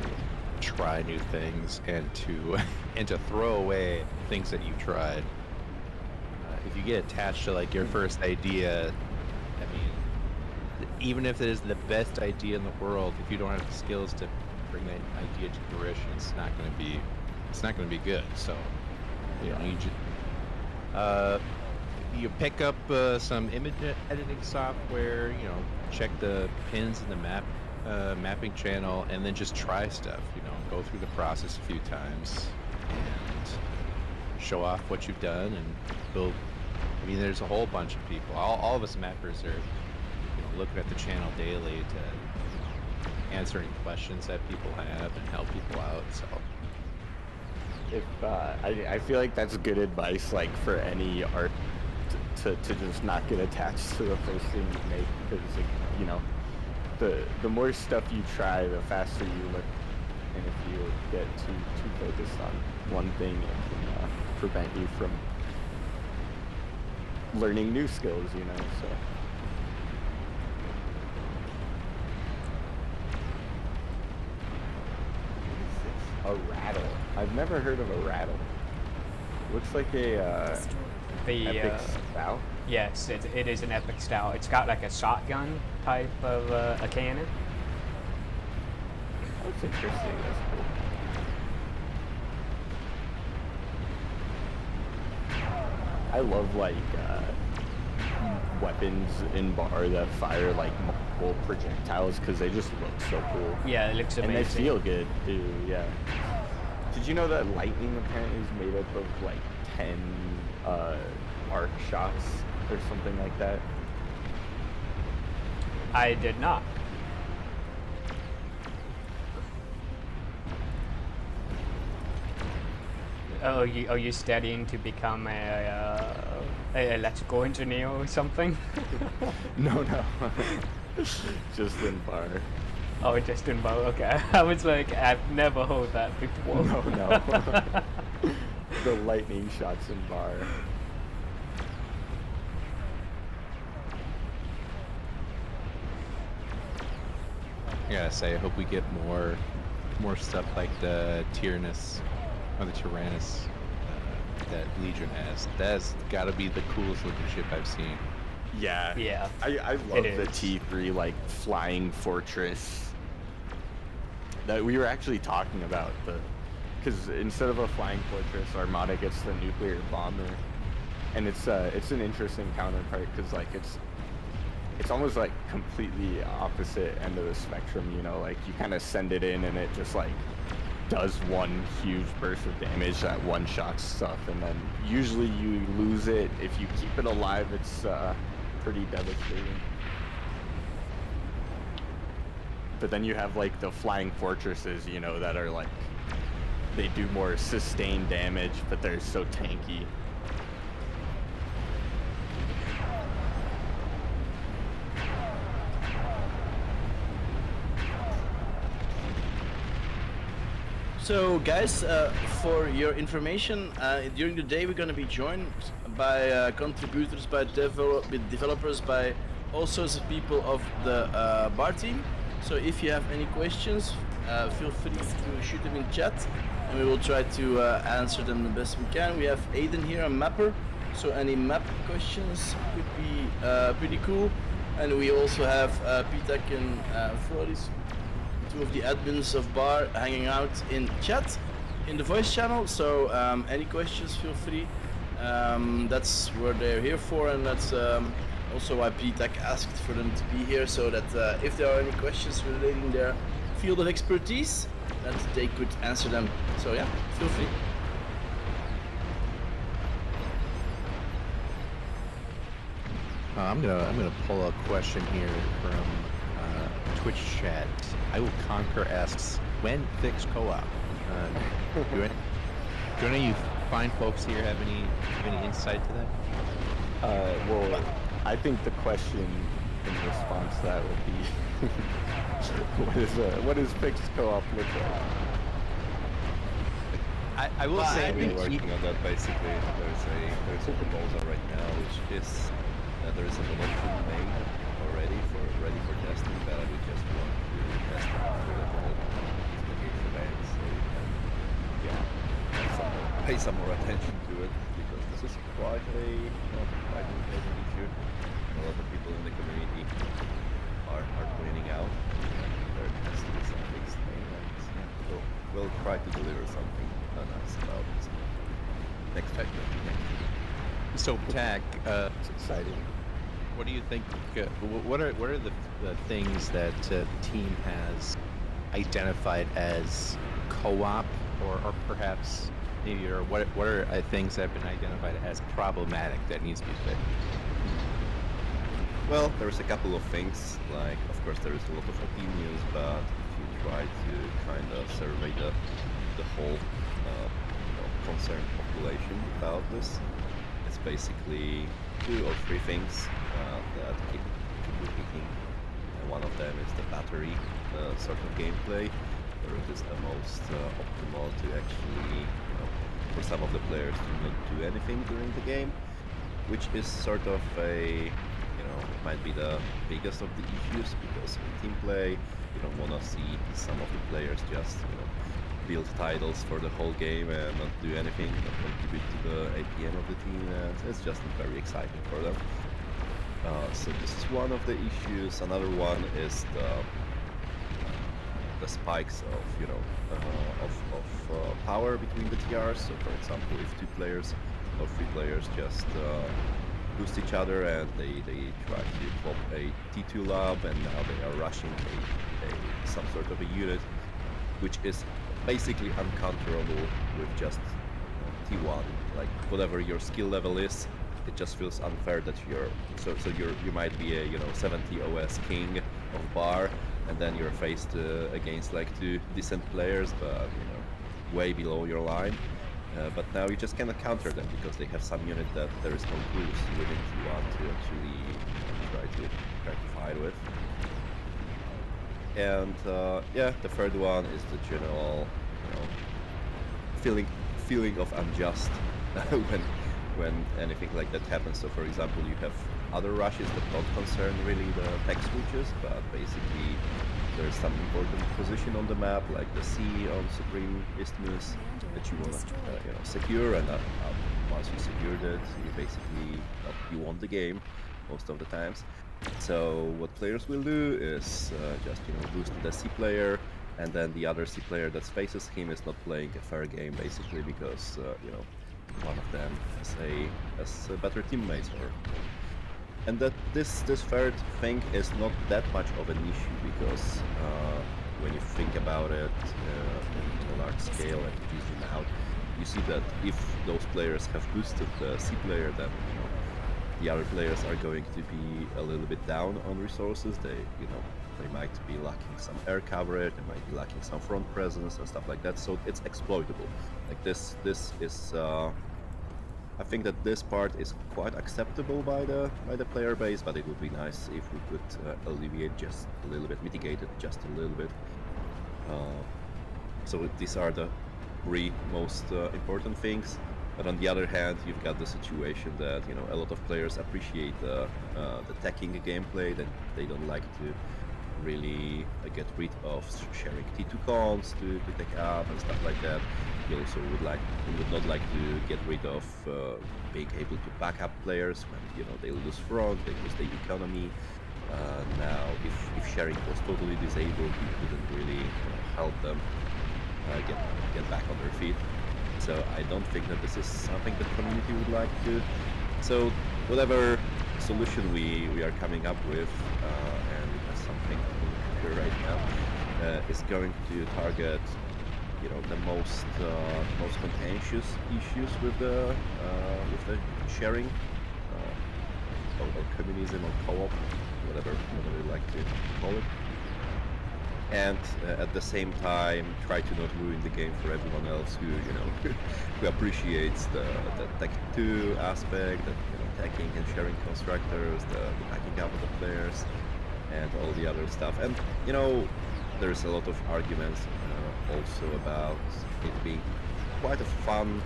try new things and to throw away things that you've tried. If you get attached to like your first idea, I mean, even if it is the best idea in the world, if you don't have the skills to bring that idea to fruition, it's not going to be good. So you pick up some image editing software, check the pins in the mapping channel, and then just try stuff, go through the process a few times and show off what you've done and build. I mean, there's a whole bunch of people. All of us mappers are looking at the channel daily to answer any questions that people have and help people out. So If I feel like that's good advice, like for any art, to just not get attached to the first thing you make, because the more stuff you try, the faster you learn. And if you get too focused on one thing, it can prevent you from learning new skills, so. A rattle. I've never heard of a rattle. Looks like a epic stout. Yes, it is an epic stout. It's got like a shotgun type of a cannon. That's interesting. That's cool. I love like weapons in bar that fire like multiple projectiles because they just look so cool. Yeah, it looks amazing. And they feel good too. Yeah. Did you know that lightning apparently is made up of like 10 arc shots or something like that? I did not. Are you studying to become a electrical engineer or something? No. Just in bar. Oh, just in bar. Okay. I was like, I've never heard that before. No. The lightning shots in bar. I gotta say, I hope we get more stuff like the Tyrannus or the Tyrannus that Legion has. That's gotta be the coolest looking ship I've seen. Yeah. I love the T3 like flying fortress that we were actually talking about, because instead of a flying fortress, Armada gets the nuclear bomber, and it's an interesting counterpart because like it's almost like completely opposite end of the spectrum, like you kind of send it in and it just like does one huge burst of damage that one shot stuff, and then usually you lose it. If you keep it alive, it's pretty devastating. But then you have like the flying fortresses, that are like, they do more sustained damage, but they're so tanky. So guys, for your information, during the day we're going to be joined by contributors, by developers, by all sorts of people of the bar team. So if you have any questions, feel free to shoot them in chat, and we will try to answer them the best we can. We have Aiden here, a mapper, so any map questions could be pretty cool. And we also have Pitak and Frodis, two of the admins of bar, hanging out in chat in the voice channel. So any questions, feel free. That's what they're here for, and that's also why Pitak asked for them to be here, so that if there are any questions relating their field of expertise, that they could answer them. So yeah, feel free. I'm gonna pull a question here from Twitch chat. I Will Conquer asks, when fix co-op? Do any of you fine folks here have any insight to that? Well, I think the question in response to that would be, what does fixed co-op look like? I will say We're working on that basically. There's a proposal right now, which is there is a production made already ready for testing, but we just want to test it out with the events, so we can pay some more attention to it, because this is quite a important issue. A lot of people in the community are pointing out there has to be some fixed thing, and we'll try to deliver something nice about this next factor. so. Tag, It's exciting. what do you think? What are the things that the team has identified as co-op, or perhaps maybe, or what are things that have been identified as problematic that needs to be fixed? Well, there's a couple of things, like, of course there is a lot of opinions, but if you try to kind of survey the whole concerned population about this, it's basically 2 or 3 things that keep repeating. And one of them is the battery sort of gameplay, where it is the most optimal to actually, for some of the players to not do anything during the game, which is sort of a, it might be the biggest of the issues, because in team play you don't want to see some of the players just build titles for the whole game and not do anything, not contribute to the APM of the team, and it's just not very exciting for them. So this is one of the issues. Another one is the spikes of power between the TRs. So for example, if 2 players or 3 players just boost each other and they try to pop a T2 lab, and now they are rushing some sort of a unit, which is basically uncounterable with just T1. Like, whatever your skill level is, it just feels unfair that you might be a 70 OS king of bar, and then you're faced against like 2 decent players, but way below your line. But now you just cannot counter them, because they have some unit that there is no boost within T1 to actually try to fight with. And yeah, the third one is the general feeling of unjust when anything like that happens. So for example, you have other rushes that don't concern really the tech switches, but basically there's some important position on the map, like the sea on Supreme Isthmus, that you want to secure, and once you secured it, you basically you won the game most of the times. So what players will do is just boost the C player, and then the other C player that faces him is not playing a fair game, basically, because one of them has better teammates, and that this third thing is not that much of an issue, because when you think about it in a large scale and you zoom out, you see that if those players have boosted the C player, then the other players are going to be a little bit down on resources. They might be lacking some air coverage, they might be lacking some front presence and stuff like that. So it's exploitable. Like this is I think that this part is quite acceptable by the player base, but it would be nice if we could alleviate just a little bit, mitigate it just a little bit. So these are the three most important things. But on the other hand, you've got the situation that a lot of players appreciate the teching gameplay, that they don't like to really get rid of sharing T2 cons to tech up and stuff like that. You also would not like to get rid of being able to back up players when they lose front, they lose the economy. Now, if sharing was totally disabled, you couldn't really help them get back on their feet. So I don't think that this is something the community would like to. So whatever solution we are coming up with, and that's something here right now, is going to target the most contentious issues with the sharing, or communism, or co-op, whatever you like to call it. And at the same time, try to not ruin the game for everyone else who who appreciates the Tech 2 aspect, the teching and sharing constructors, the backing up of the players, and all the other stuff. And there's a lot of arguments also about it being quite a fun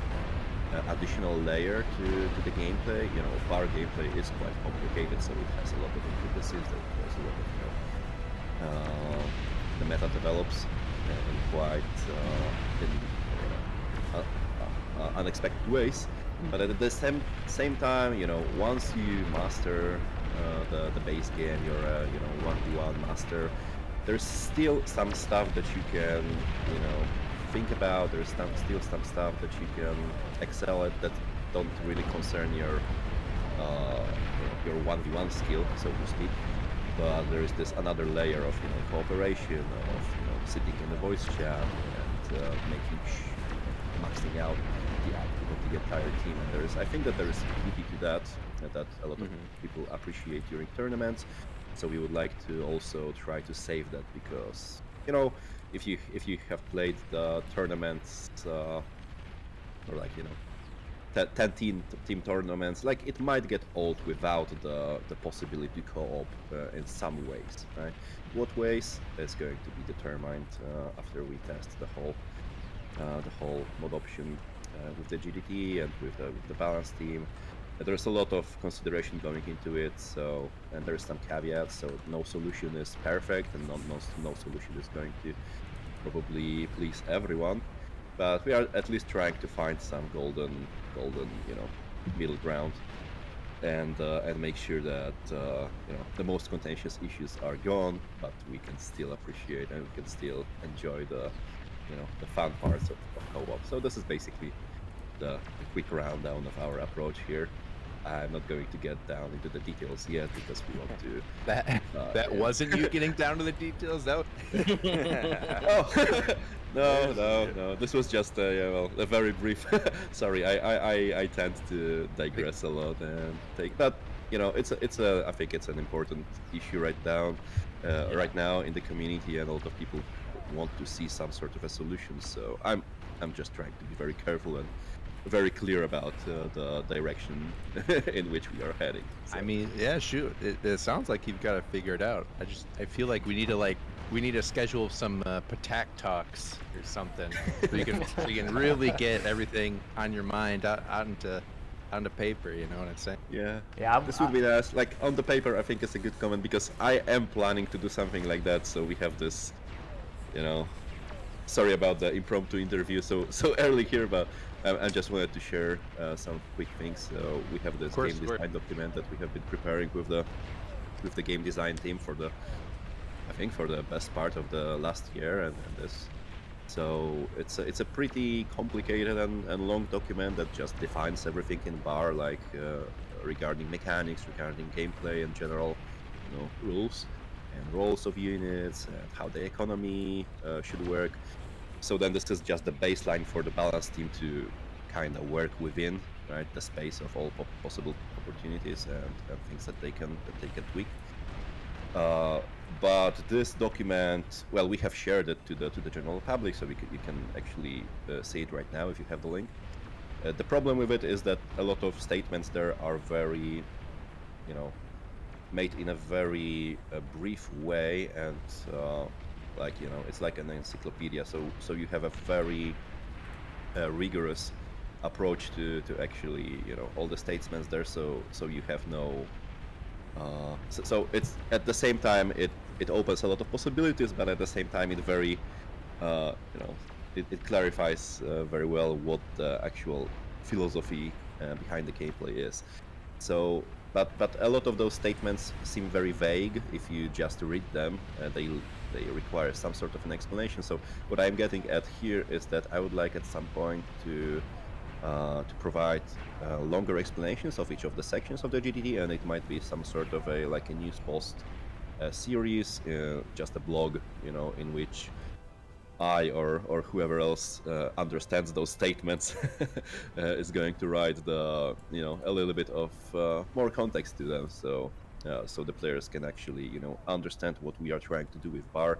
additional layer to the gameplay. Bar gameplay is quite complicated, so it has a lot of intricacies. There's a lot of the meta develops in quite unexpected ways. But at the same time, once you master the base game, you're a 1v1 master. There's still some stuff that you can think about. There's still some stuff that you can excel at that don't really concern your 1v1 skill, so to speak. But there is this another layer of cooperation, of sitting in the voice chat and maxing out the output of the entire team. And I think that there is beauty to that a lot of people appreciate during tournaments. So we would like to also try to save that, because if you have played the tournaments or 10 team tournaments, like, it might get old without the possibility to co-op in some ways, right? What ways is going to be determined after we test the whole mod option with the GDT and with the balance team. There's a lot of consideration going into it, and there's some caveats. So no solution is perfect, and no solution is going to probably please everyone. But we are at least trying to find some golden middle ground, and make sure that the most contentious issues are gone, but we can still appreciate and we can still enjoy the fun parts of co-op. So this is basically the quick rundown of our approach here. I'm not going to get down into the details yet, because we want to. That wasn't you getting down to the details. That. No. This was just a very brief. Sorry, I tend to digress a lot and take. But I think it's an important issue right now in the community, and a lot of people want to see some sort of a solution. So I'm just trying to be very careful and very clear about the direction in which we are heading. So. I mean, yeah, shoot. It sounds like you've got to figure it out. I feel like we need to schedule some Patak talks or something, so you can really get everything on your mind out onto paper. You know what I'm saying? Yeah. Yeah. This would be nice. Like, on the paper, I think it's a good comment, because I am planning to do something like that. So we have this, Sorry about the impromptu interview so early here, but I just wanted to share some quick things. So we have this game design document that we have been preparing with the game design team for the best part of the last year and this. So it's a pretty complicated and long document that just defines everything in BAR, like regarding mechanics, regarding gameplay and general rules and roles of units and how the economy should work. So then this is just the baseline for the balance team to kind of work within, right, the space of all possible opportunities and things that they can tweak. But this document, well, we have shared it to the general public, so you can actually see it right now if you have the link. The problem with it is that a lot of statements there are very, made in a very brief way, and like it's like an encyclopedia. So you have a very rigorous approach to actually all the statements there. So you have no. So it's at the same time it opens a lot of possibilities, but at the same time it very it clarifies very well what the actual philosophy behind the gameplay is. So, but a lot of those statements seem very vague if you just read them. They require some sort of an explanation. So what I'm getting at here is that I would like at some point to provide longer explanations of each of the sections of the GDD, and it might be some sort of a news post series, just a blog, in which I or whoever else understands those statements is going to write the a little bit of more context to them, so the players can actually understand what we are trying to do with bar.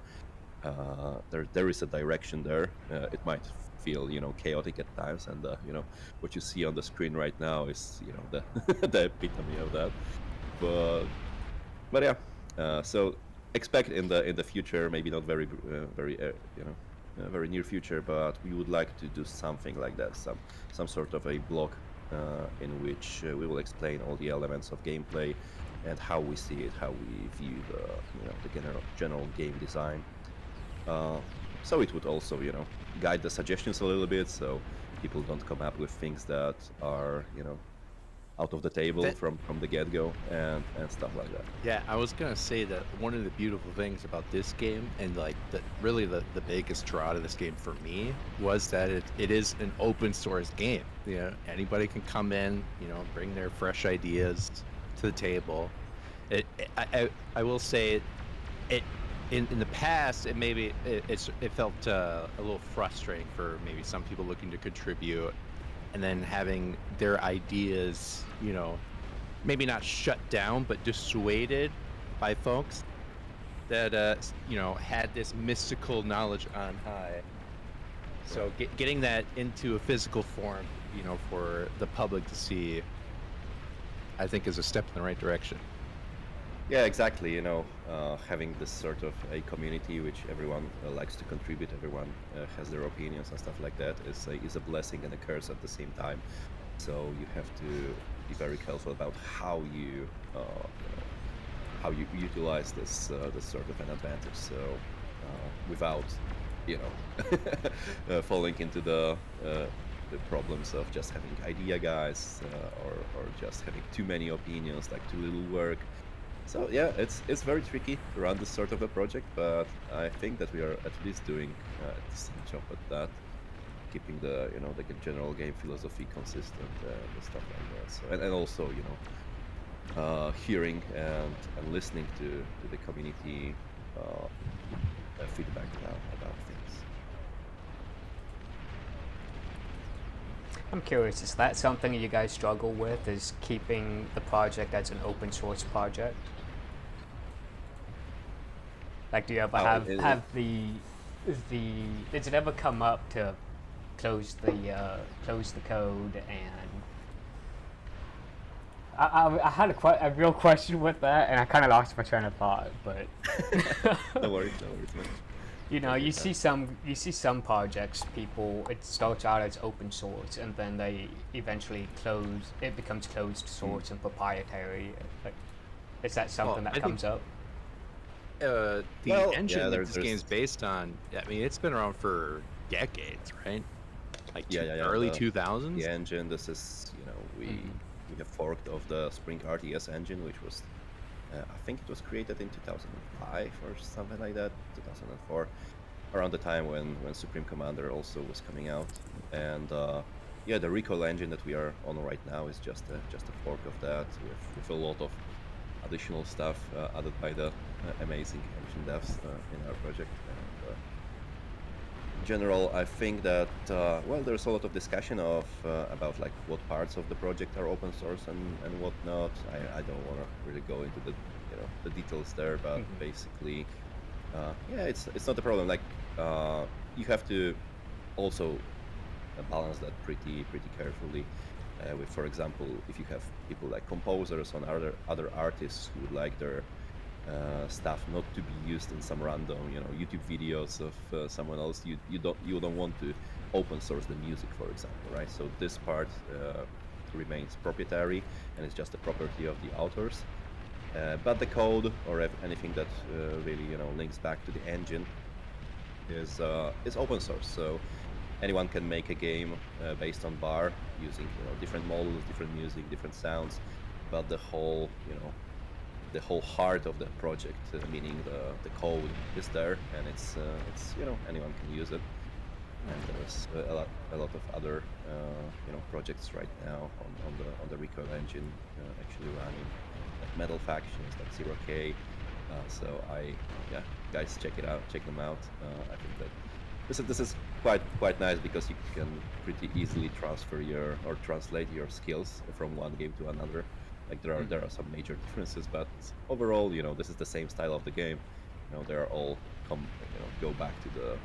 There is a direction there. It might feel chaotic at times, and what you see on the screen right now is the the epitome of that. But yeah, so expect in the future, maybe not very very near future, but we would like to do something like that, some sort of a blog in which we will explain all the elements of gameplay and how we see it, how we view the general game design. So it would also guide the suggestions a little bit, so people don't come up with things that are out of the table from the get-go and stuff like that. Yeah, I was gonna say that one of the beautiful things about this game, and really the biggest draw to this game for me, was that it is an open source game. Anybody can come in, bring their fresh ideas to the table. I will say it in the past, it felt a little frustrating for maybe some people looking to contribute, and then having their ideas, maybe not shut down, but dissuaded by folks that, had this mystical knowledge on high. So getting that into a physical form, for the public to see, I think is a step in the right direction. Yeah, exactly. Having this sort of a community which everyone likes to contribute, everyone has their opinions and stuff like that, is a blessing and a curse at the same time. So you have to be very careful about how you utilize this sort of an advantage. So without falling into the problems of just having idea guys or just having too many opinions, like too little work. So yeah, it's very tricky to run this sort of a project, but I think that we are at least doing a decent job at that, keeping the the general game philosophy consistent and stuff like that. So and also hearing and listening to the community feedback about things. I'm curious, is that something you guys struggle with, is keeping the project as an open source project? Like, do you ever have the does it ever come up to close the code? And I had a real question with that, and I kind of lost my train of thought, but no worries, man. You see some projects, it starts out as open source, and then they eventually it becomes closed source and proprietary. Like, is that something that comes up? The engine that this game's based on, it's been around for decades, right? Like early 2000s. The engine, this is, we have forked of the Spring RTS engine, which was, I think it was created in 2005 or something like that, 2004, around the time when Supreme Commander also was coming out. And the Recoil engine that we are on right now is just a fork of that with a lot of additional stuff added by the amazing engine devs in our project. And, in general, I think that there's a lot of discussion about like what parts of the project are open source and what not. I don't want to really go into the details there, but basically, it's not a problem. Like you have to also balance that pretty carefully. With, for example, if you have people like composers and other artists who would like their stuff not to be used in some random, YouTube videos of someone else. You don't want to open source the music, for example, right? So this part remains proprietary, and it's just the property of the authors. But the code or anything that really links back to the engine is open source. So anyone can make a game based on BAR using different models, different music, different sounds, but the whole heart of the project, meaning the code, is there, and it's anyone can use it. And there's a lot of other projects right now on the Recoil engine actually running, like Metal Factions, like 0K. So guys, check them out. I think that this is quite nice, because you can pretty easily translate your skills from one game to another. Like there are some major differences, but overall, this is the same style of the game. They are all go back to the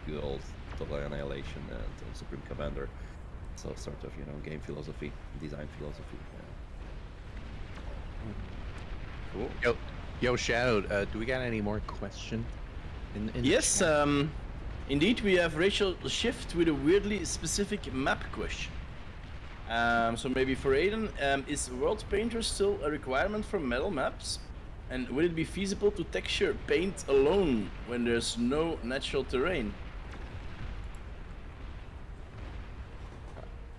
good old Total Annihilation and Supreme Commander. So sort of game philosophy, design philosophy. Yeah. Cool. Yo, Shadow, do we got any more questions? Yes, indeed, we have Rachel Shift with a weirdly specific map question. So maybe for Aiden, is World Painter still a requirement for metal maps? And would it be feasible to texture paint alone when there's no natural terrain?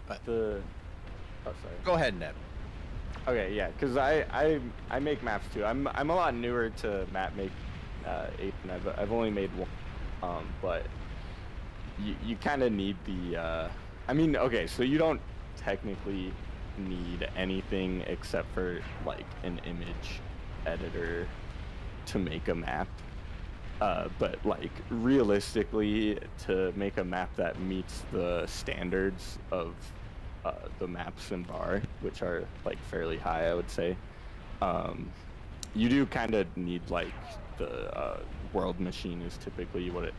Oh, sorry. Go ahead, Neb. Okay, yeah, because I make maps too. I'm a lot newer to map make, Aiden. I've only made one, but you kind of need the. I mean, okay, so you don't technically need anything except for like an image editor to make a map. But like realistically, to make a map that meets the standards of the maps in BAR, which are like fairly high, I would say, you do kind of need like the world machine is typically what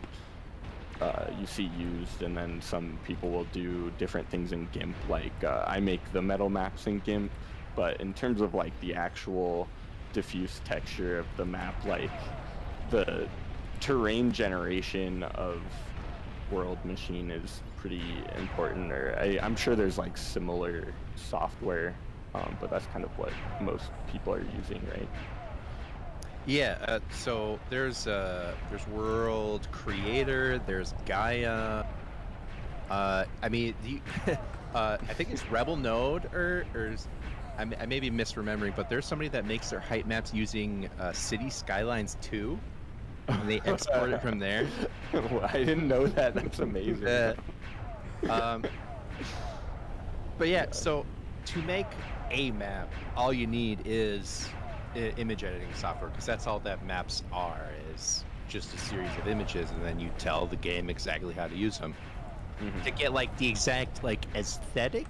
you see used, and then some people will do different things in GIMP. Like I make the metal maps in GIMP, but in terms of like the actual diffuse texture of the map, like the terrain generation of world machine is pretty important. Or I'm sure there's like similar software, but that's kind of what most people are using, right? Yeah, so there's World Creator, there's Gaia. I mean, I think it's Rebel Node, or I may be misremembering, but there's somebody that makes their height maps using City Skylines 2, and they export it from there. Well, I didn't know that. That's amazing. But yeah, so to make a map, all you need is image editing software, because that's all that maps are, is just a series of images, and then you tell the game exactly how to use them. To get like the exact like aesthetic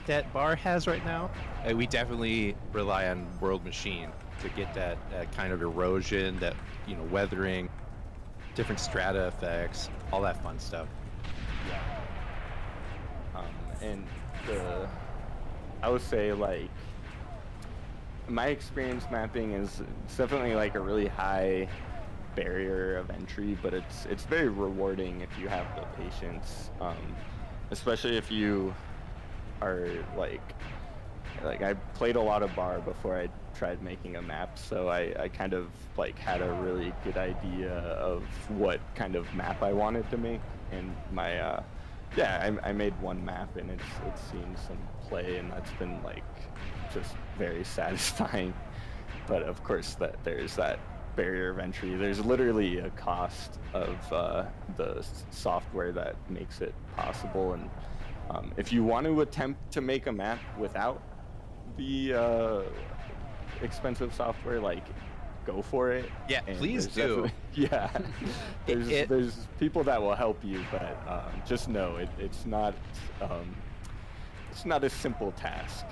that BAR has right now, we definitely rely on World Machine to get that kind of erosion, that weathering, different strata effects, all that fun stuff. Yeah. And I would say like my experience mapping is definitely like a really high barrier of entry, but it's very rewarding if you have the patience, especially if you are like I played a lot of BAR before I tried making a map, so I kind of like had a really good idea of what kind of map I wanted to make, and my I made one map, and it's seen some play, and that's been like just very satisfying. But of course there's that barrier of entry. There's literally a cost of the software that makes it possible, and if you want to attempt to make a map without the expensive software, like go for it. Yeah, and please do. Yeah, there's people that will help you, but just know it's not a simple task.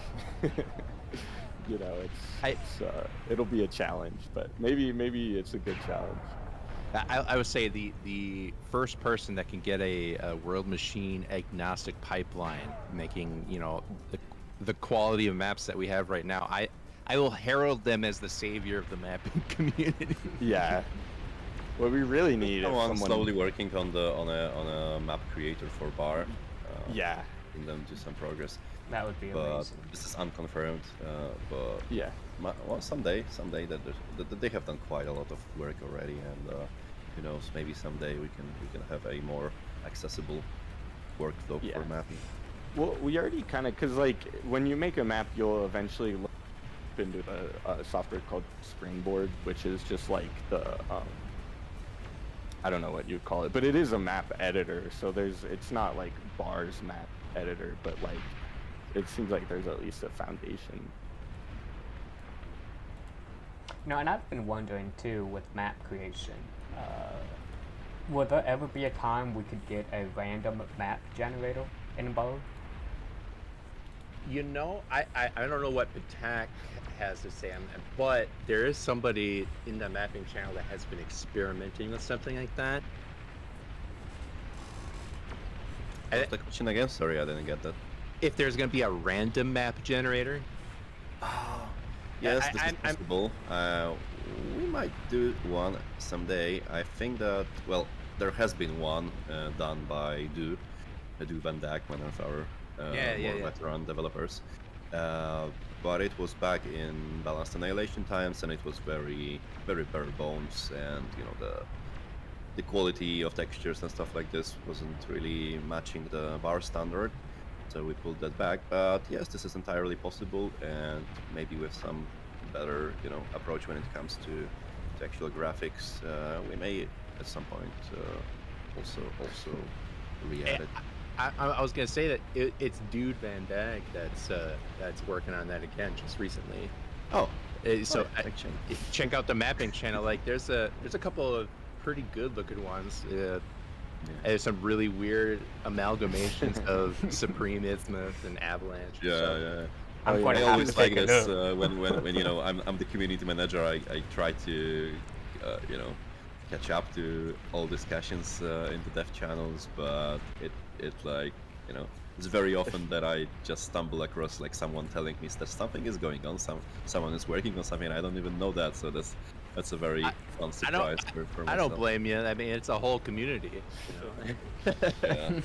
It'll be a challenge, but maybe it's a good challenge. I would say the first person that can get a World Machine agnostic pipeline, making the quality of maps that we have right now, I will herald them as the savior of the mapping community. Yeah. What we really need is I'm someone. slowly working on a map creator for bar. Yeah. In them do some progress. That would be But amazing. this is unconfirmed. But Yeah. well, someday that they have done quite a lot of work already, and who knows, maybe someday we can have a more accessible workflow Yeah. for mapping. Well, we already kind of, because like when you make a map, you'll eventually look into a software called Springboard, which is just like the I don't know what you'd call it, but it is a map editor. So it's not like BAR's map editor, but like it seems like there's at least a foundation. No, and I've been wondering too with map creation. Will there ever be a time we could get a random map generator involved? You know, I don't know what Attack has to say on that, but there is somebody in the mapping channel that has been experimenting with something like that. What's the question again? Sorry, I didn't get that. If there's going to be a random map generator. Yes, this is possible. We might do one someday. I think that, well, there has been one done by Du Van Dijk, one of our more veteran developers. But it was back in balanced annihilation times, and it was very, very bare bones, and you know the quality of textures and stuff like this wasn't really matching the bar standard. So we pulled that back. But yes, this is entirely possible, and maybe with some better, you know, approach when it comes to actual graphics, we may at some point also re-add it. I was gonna say that it's Dude Van Dijk that's working on that again just recently. Oh, so check out the mapping channel. Like there's a couple of pretty good looking ones. There's some really weird amalgamations of Supreme Isthmus and Avalanche. Yeah. I'm quite I happy always to like take this it when you know I'm the community manager. I try to you know, catch up to all discussions in the dev channels, but it like, you know, it's very often that I just stumble across like someone telling me that something is going on, someone is working on something, and I don't even know that. So that's a very fun surprise for myself. I don't blame you. I mean, it's a whole community. You know? Yeah.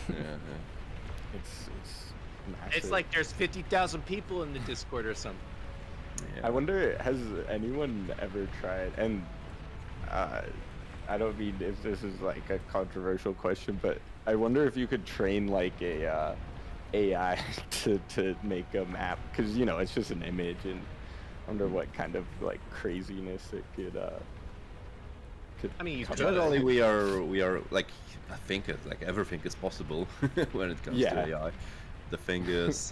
It's massive. It's like there's 50,000 people in the Discord or something. Yeah. I wonder, has anyone ever tried, and I don't mean if this is like a controversial question, but I wonder if you could train like a AI to make a map, because you know it's just an image, and I wonder what kind of like craziness it could I mean, you come could. up with. Generally, we are like, I think like everything is possible when it comes to AI. The thing is,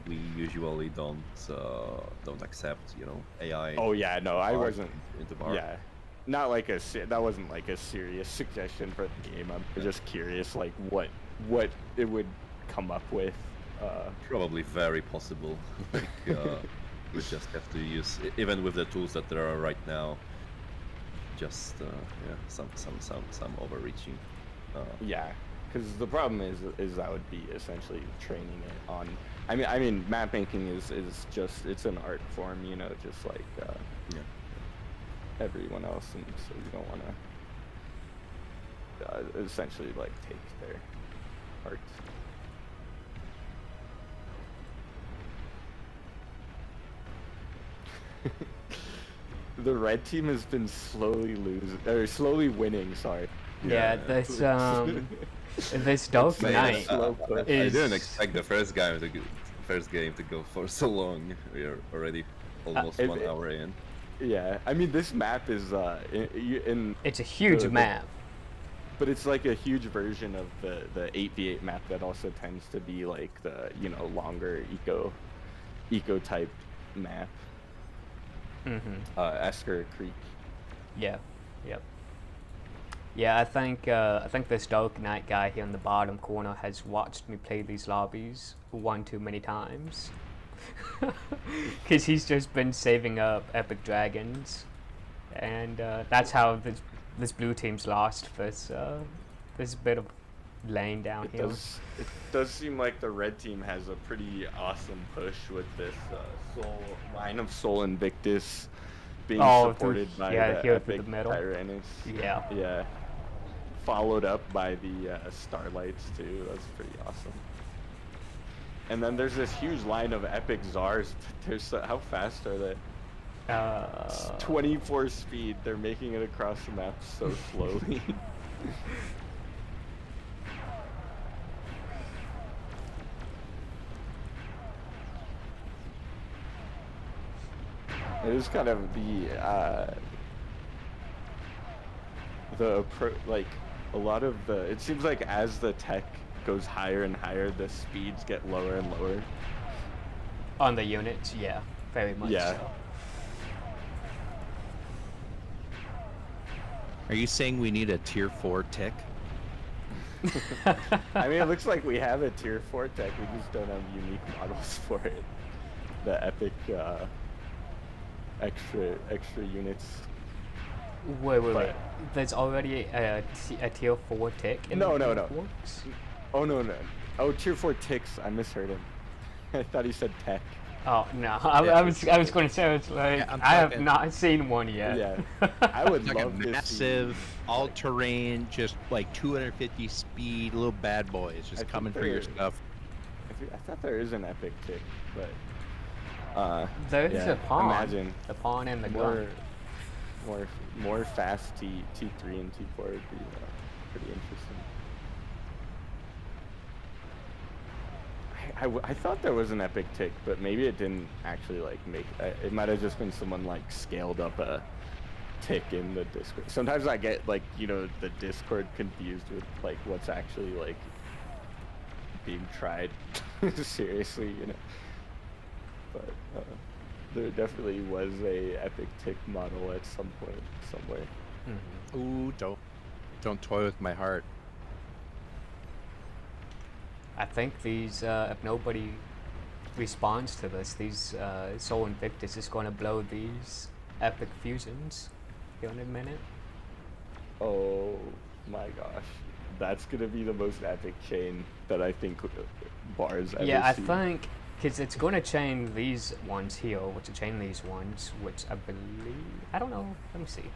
we usually don't accept, you know, AI. Oh yeah, no, I wasn't. Into bar. Yeah, not like that wasn't like a serious suggestion for the game. I'm just curious, like what it would come up with. Probably very possible. Like, we just have to use, even with the tools that there are right now, just some overreaching. Yeah, because the problem is that would be essentially training it on. I mean, map making is just, it's an art form, you know, just like everyone else, and so you don't want to essentially like take their art. The red team has been slowly winning. Sorry. Yeah, this this Dark Knight I is. didn't expect the first game to go for so long. We are already almost 1 hour in. Yeah, I mean this map is in It's a huge map. but it's like a huge version of the 8v8 map that also tends to be like the, you know, longer eco type map. Esker Creek. Yeah. Yep. Yeah, I think this Dark Knight guy here in the bottom corner has watched me play these lobbies one too many times. Because he's just been saving up epic dragons, and that's how this blue team's lost this bit of lane downhill. It does seem like the red team has a pretty awesome push with this line of Soul Invictus being supported by the here Epic through the middle. Tyrannus. Yeah. Yeah. Followed up by the Starlights too. That's pretty awesome. And then there's this huge line of Epic Czars. There's how fast are they? 24 speed. They're making it across the map so slowly. It is kind of like a lot of the. It seems like as the tech goes higher and higher, the speeds get lower and lower. On the units, yeah, very much so. Are you saying we need a tier 4 tick? I mean, it looks like we have a tier 4 tech. We just don't have unique models for it. The Epic extra units. Wait. There's already a tier 4 tick in No. Brightworks? Oh, no. Oh, tier 4 ticks. I misheard him. I thought he said tech. Oh, no. I was going to say, it's like, Yeah, I have not seen one yet. Yeah. I would Like love a to see, massive, all-terrain, just like 250 speed, little bad boys just I coming think for your they're- stuff. I thought there is an Epic tick, but There's yeah, a pawn. imagine The pawn and the more gun. more fast T3 and T4 would be pretty interesting. I thought there was an Epic tick, but maybe it didn't actually like make. It might have just been someone like scaled up a tick in the Discord. Sometimes I get like the Discord confused with like what's actually like being tried seriously, But there definitely was a Epic tick model at some point somewhere. Ooh, don't toy with my heart. I think these, if nobody responds to this, these Soul Invictus is going to blow these Epic Fusions here in a minute. Oh my gosh. That's going to be the most epic chain that I think BAR's ever Yeah, I seen. think, because it's going to chain these ones here, which will chain these ones, which I believe, I don't know, let me see.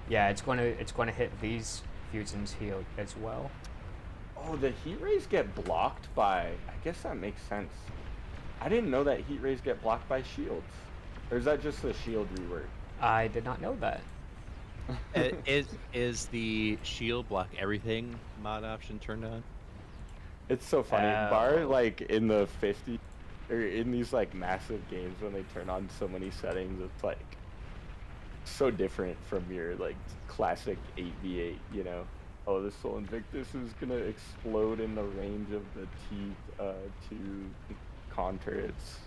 Yeah, it's going to hit these fusions here as well. Oh, the heat rays get blocked by... I guess that makes sense. I didn't know that heat rays get blocked by shields. Or is that just the shield rework? I did not know that. Is the shield block everything mod option turned on? It's so funny. BAR, like, in the 50... Or in these, like, massive games when they turn on so many settings, it's, like, so different from your, like, classic 8v8, Oh, the Soul Invictus is gonna explode in the range of the T2 counter. It's...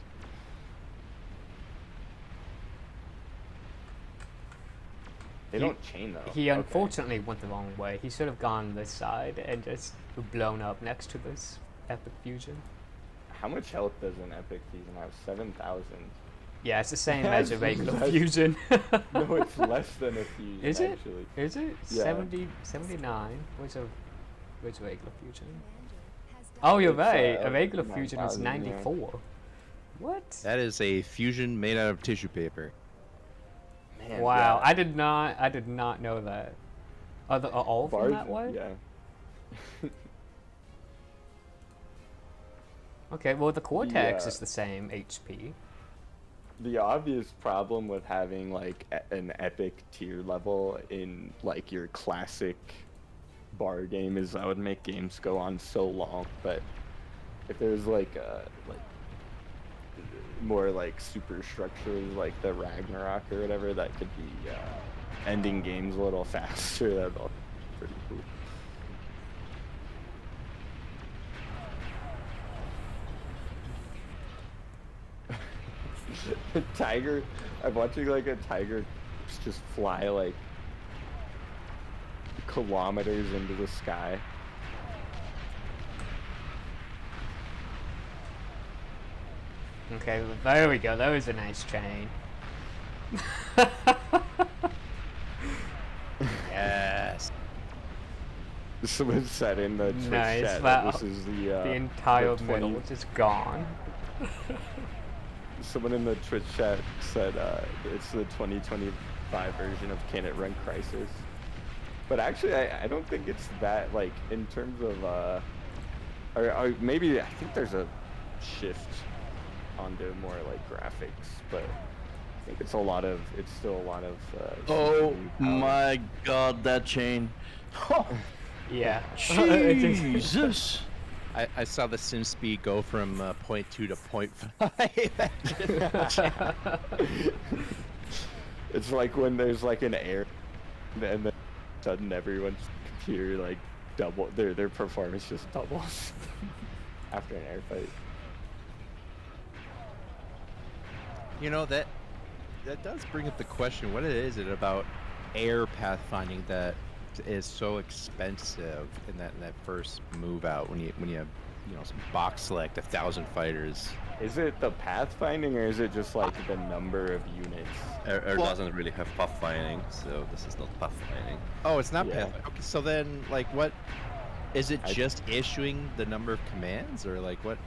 They don't chain though. He unfortunately went the wrong way. He should have gone this side and just blown up next to this Epic Fusion. How much health does an Epic Fusion have? 7,000. Yeah, it's the same as a regular Fusion. No, it's less than a Fusion. Is it? Actually. Is it? Yeah. 79. What's a regular Fusion? Oh, you're right. A regular Fusion is 9,000, yeah. 94. What? That is a fusion made out of tissue paper. Man, Wow, yeah. I did not know that. Are all from BAR's, that way? Yeah. Okay, well the Cortex Yeah. is the same HP. The obvious problem with having like an epic tier level in like your classic BAR game is that would make games go on so long. But if there's like more like super structures like the Ragnarok or whatever that could be ending games a little faster, that'd be pretty cool. Tiger, I'm watching like a tiger just fly like kilometers into the sky. Okay, well, there we go. That was a nice chain. Yes. Someone said in the Twitch Nice, chat wow. that this is The entire the middle is just gone. Someone in the Twitch chat said it's the 2025 version of Can It Run Crisis. But actually, I don't think it's that, like, in terms of, or maybe, I think there's a shift onto more, like, graphics, but I think it's still a lot of, Oh CPU power. my god, that chain. Yeah. Jesus! I saw the sim speed go from 0.2 to 0.5. It's like when there's like an air, and then sudden everyone's computer like their performance just doubles after an air fight. You know, that does bring up the question: what is it about air pathfinding that is so expensive in that first move out when you box select 1,000 fighters? Is it the pathfinding, or is it just like the number of units? Air doesn't really have pathfinding, so this is not pathfinding. Oh, it's not Yeah. pathfinding. Okay, so then like what is it? Just issuing the number of commands, or like what?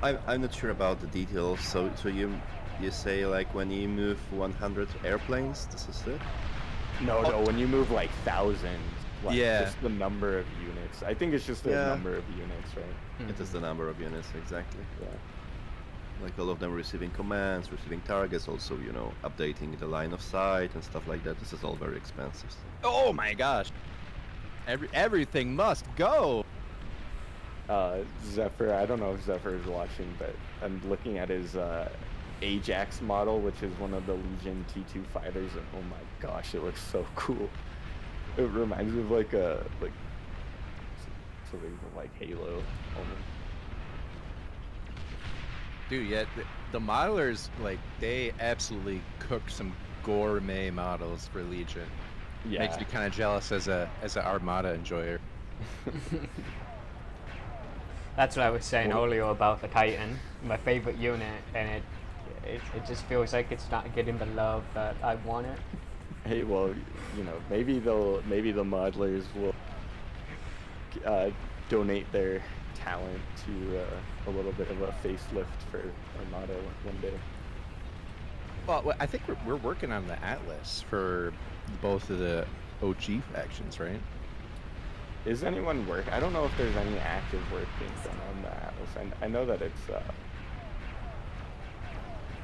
I'm not sure about the details. So you say like when you move 100 airplanes, this is it? No, when you move like thousands, like Yeah. just the number of units. I think it's just the Yeah. number of units, right? It is the number of units, exactly. Yeah. Like all of them receiving commands, receiving targets, also, updating the line of sight and stuff like that. This is all very expensive. Oh my gosh! Everything must go. Zephyr, I don't know if Zephyr is watching, but I'm looking at his Ajax model, which is one of the Legion T2 fighters, and oh my gosh, it looks so cool. It reminds me of like something from like Halo almost. Dude, yeah, the modelers, like, they absolutely cook some gourmet models for Legion. Yeah. Makes me kind of jealous as an Armada enjoyer. That's what I was saying earlier about the Titan, my favorite unit, and it just feels like it's not getting the love that I want it. Hey, well, maybe the modelers will donate their talent to a little bit of a facelift for Armada one day. Well, I think we're working on the Atlas for both of the OG factions, right? Is anyone work? I don't know if there's any active work being done on the Atlas. I know that it's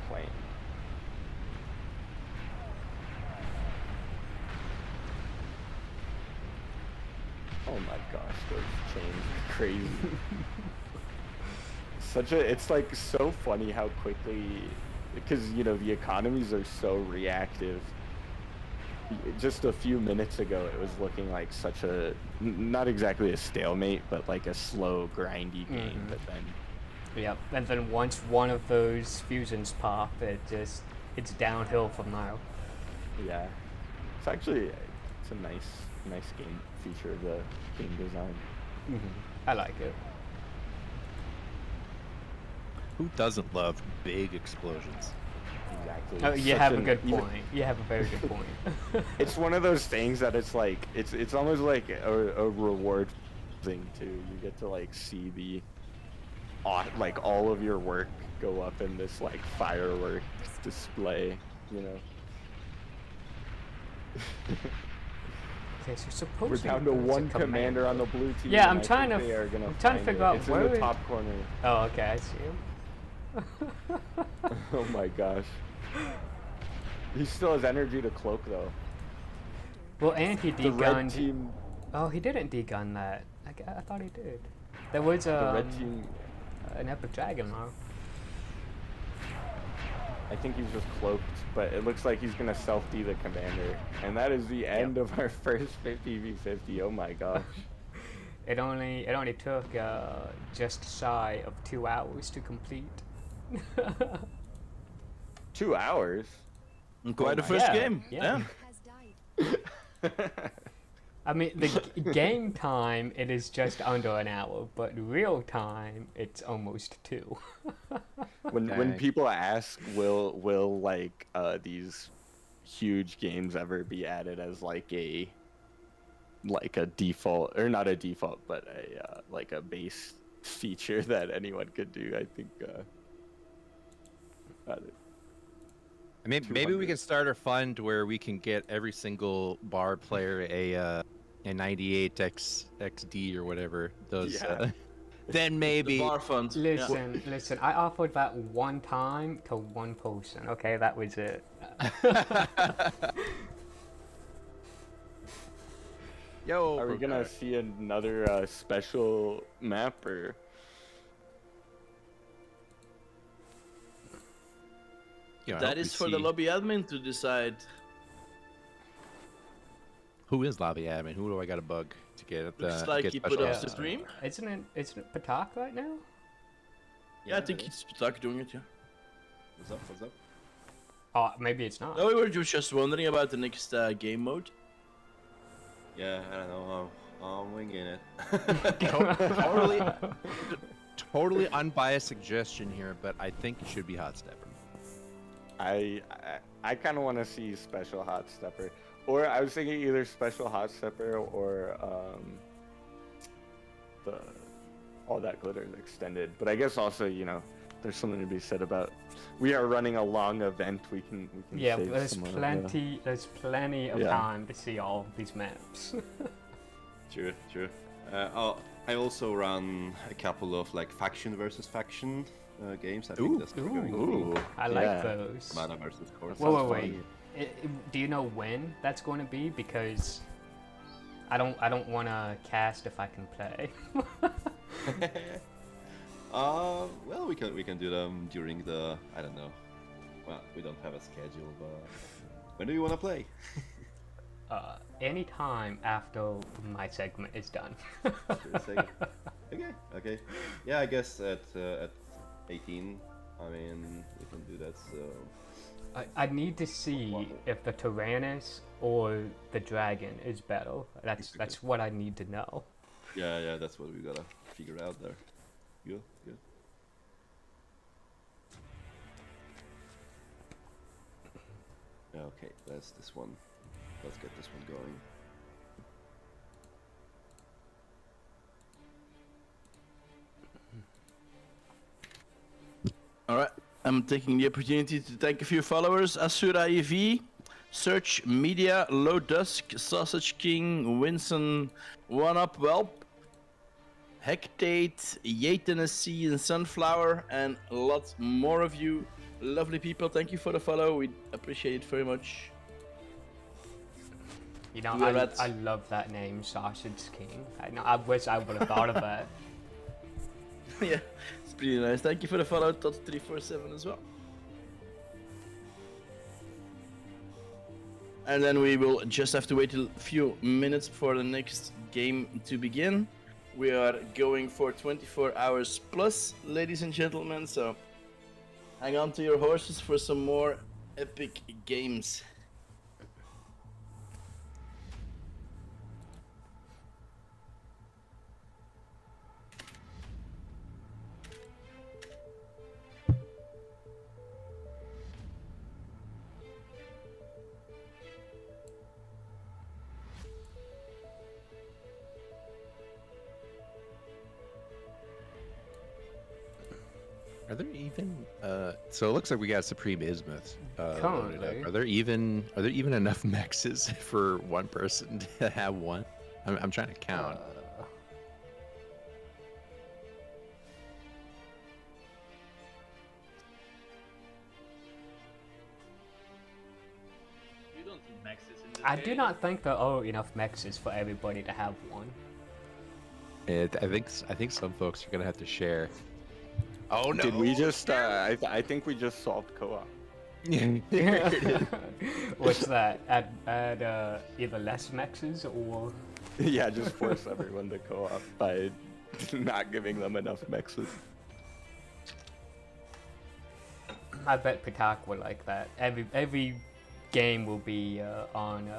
plain. Oh my gosh, those chains are crazy. It's like so funny how quickly, because the economies are so reactive. Just a few minutes ago, it was looking like such not exactly a stalemate, but like a slow, grindy game. But then, Yep, and then once one of those fusions pop, it's downhill from there. yeah, it's a nice game feature of the game design. I like it. Who doesn't love big explosions? Exactly. Oh, It's you such have a an- good even- point. You have a very good point. It's one of those things that it's like it's almost like a reward thing too. You get to like see like all of your work go up in this like fireworks display, Okay, so suppose We're down to one commander on the blue team. Yeah, and I'm trying to think they are gonna I'm trying to find figure it. out It's where in the it- top corner. Oh, okay, I see him. Oh my gosh. He still has energy to cloak though. Well, and he The red degunned. team. Oh, he didn't degun that. I thought he did. There was The red team. an epic dragon though. I think he's just cloaked, but it looks like he's gonna self-D the commander, and that is the end of our first 50v50. Oh my gosh. It only took just shy of 2 hours to complete. 2 hours. Quite a my first God. game. Yeah. Has died. I mean, the game time it is just under an hour, but real time it's almost 2. When Dang. people ask, will like these huge games ever be added as like a like a default, or not a default, but a like a base feature that anyone could do. I think. I mean, maybe we can start a fund where we can get every single bar player a 98XD or whatever. Those. Yeah. Then maybe. The bar fund. Listen. I offered that one time to one person. Okay, that was it. Yo. Are we gonna see another special map or? Yeah, I That hope we is for the see- lobby admin to decide. Who is lobby admin? Who do I got to bug to get? Looks like get he put special up access? Supreme. Isn't it Patak right now? Yeah, I think it's Stuck doing it, yeah. What's up? What's up? Oh, maybe it's not. No, we were just wondering about the next game mode. Yeah, I don't know. I'm winging it. Totally unbiased suggestion here, but I think it should be Hot Stepper. I kind of want to see special hot stepper, or I was thinking either special hot stepper or the all that glitter extended. But I guess also, you know, there's something to be said about we are running a long event. We can Yeah, save there's some of plenty of Yeah. time to see all these maps. True. I also run a couple of like faction versus faction games. I think that's going to Ooh, I like yeah. those. Mana versus Corsa. Wait. Do you know when that's going to be? Because I don't want to cast if I can play. Well, we can do them during the, I don't know. Well, we don't have a schedule, but when do you want to play? Anytime after my segment is done. Okay. Yeah, I guess at 18. I mean, we can do that. So I need to see if the Tyrannus or the Dragon is better. That's what I need to know. yeah, that's what we gotta figure out there. Good. Okay, that's this one. Let's get this one going. Alright, I'm taking the opportunity to thank a few followers. Asura EV, Search Media, Low Dusk, Sausage King, Winston, One Up Whelp, Hectate, Yay Tennessee, and Sunflower, and lots more of you. Lovely people, thank you for the follow. We appreciate it very much. You know, Yeah, that's- I love that name, Sausage King. I wish I would have thought of that. Yeah, it's pretty nice. Thank you for the follow, Tot347 as well. And then we will just have to wait a few minutes for the next game to begin. We are going for 24 hours plus, ladies and gentlemen, so hang on to your horses for some more epic games. Are there even so it looks like we got Supreme Ismuth loaded Currently. up. Are there even enough mexes for one person to have one? I'm trying to count. You don't need maxes in this I do not think there are enough mexes for everybody to have one. I think some folks are gonna have to share. Oh no! Did we just? I think we just solved co-op. What's that? Add either less mexes or... Yeah, just force everyone to co-op by not giving them enough mexes. I bet Patak will like that. Every game will be on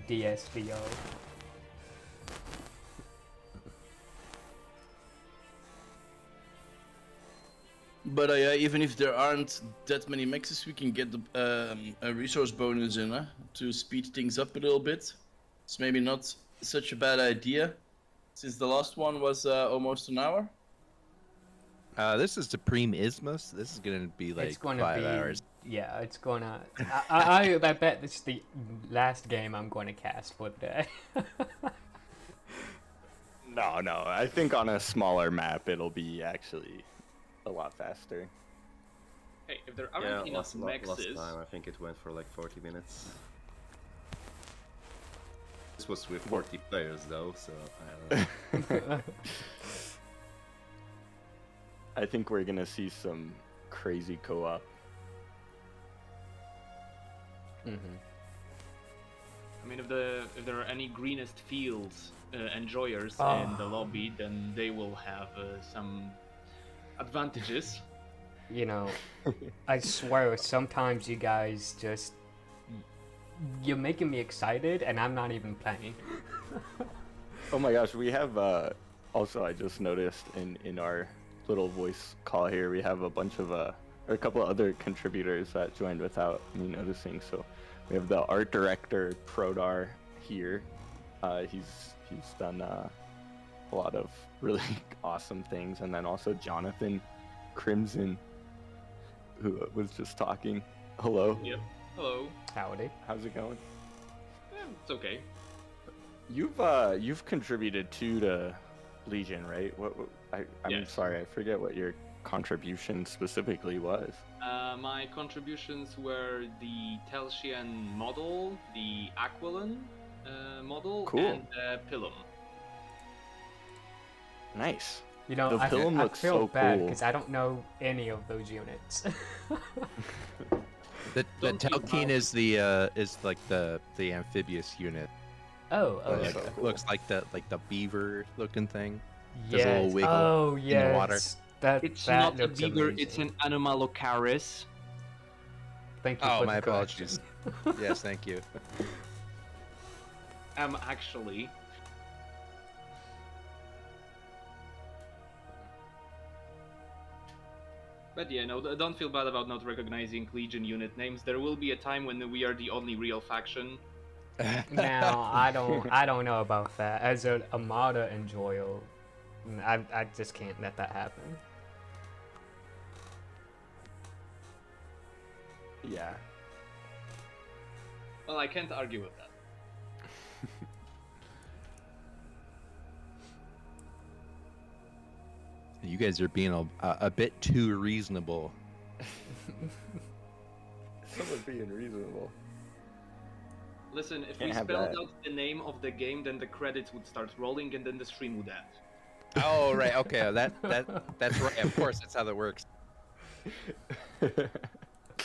DSVO. But even if there aren't that many maxes, we can get a resource bonus in to speed things up a little bit. It's maybe not such a bad idea, since the last one was almost an hour. This is Supreme Isthmus. This is gonna be like It's gonna 5 be, hours. yeah, it's gonna. I bet this is the last game I'm going to cast for the day. No. I think on a smaller map it'll be actually a lot faster. Hey, if there Yeah, aren't enough last mexes, time I think it went for like 40 minutes. This was with 40 players though, so I don't know. I think we're gonna see some crazy co-op. Mm-hmm. I mean, if there are any greenest fields enjoyers Oh. in the lobby, then they will have some advantages. You know, I swear sometimes you guys just you're making me excited, and I'm not even playing. Oh my gosh, we have also I just noticed in our little voice call here we have a bunch of or a couple of other contributors that joined without me noticing. So we have the art director Prodar here. He's done a lot of really awesome things, and then also Jonathan Crimson, who was just talking. Hello. Yep. Hello. Howdy. How's it going? It's okay. You've contributed to Legion, right? I'm Yes. sorry, I forget what your contribution specifically was. My contributions were the Telsian model, the Aquilon model, Cool. and Pilum. Nice. You know, The I Pilum I looks feel so bad cool. because I don't know any of those units. The Don't be Telkeen wild. is like the amphibious unit. Oh, Like, so okay. cool. looks like the beaver looking thing. There's a little Yes. wiggle Oh, in yes. the water. That It's that not a looks beaver, amazing. it's an Anomalocaris. Thank you Oh, for my the correction. apologies. Yes, thank you. Actually. But yeah, no, don't feel bad about not recognizing Legion unit names. There will be a time when we are the only real faction. Now I don't know about that. As an Armada enjoyer, I just can't let that happen. Yeah. Well, I can't argue with that. You guys are being a bit too reasonable. Someone's being reasonable. Listen, if Can't we have spelled that. out the name of the game, then the credits would start rolling and then the stream would end. Oh right, okay, that's right. Of course, that's how that works.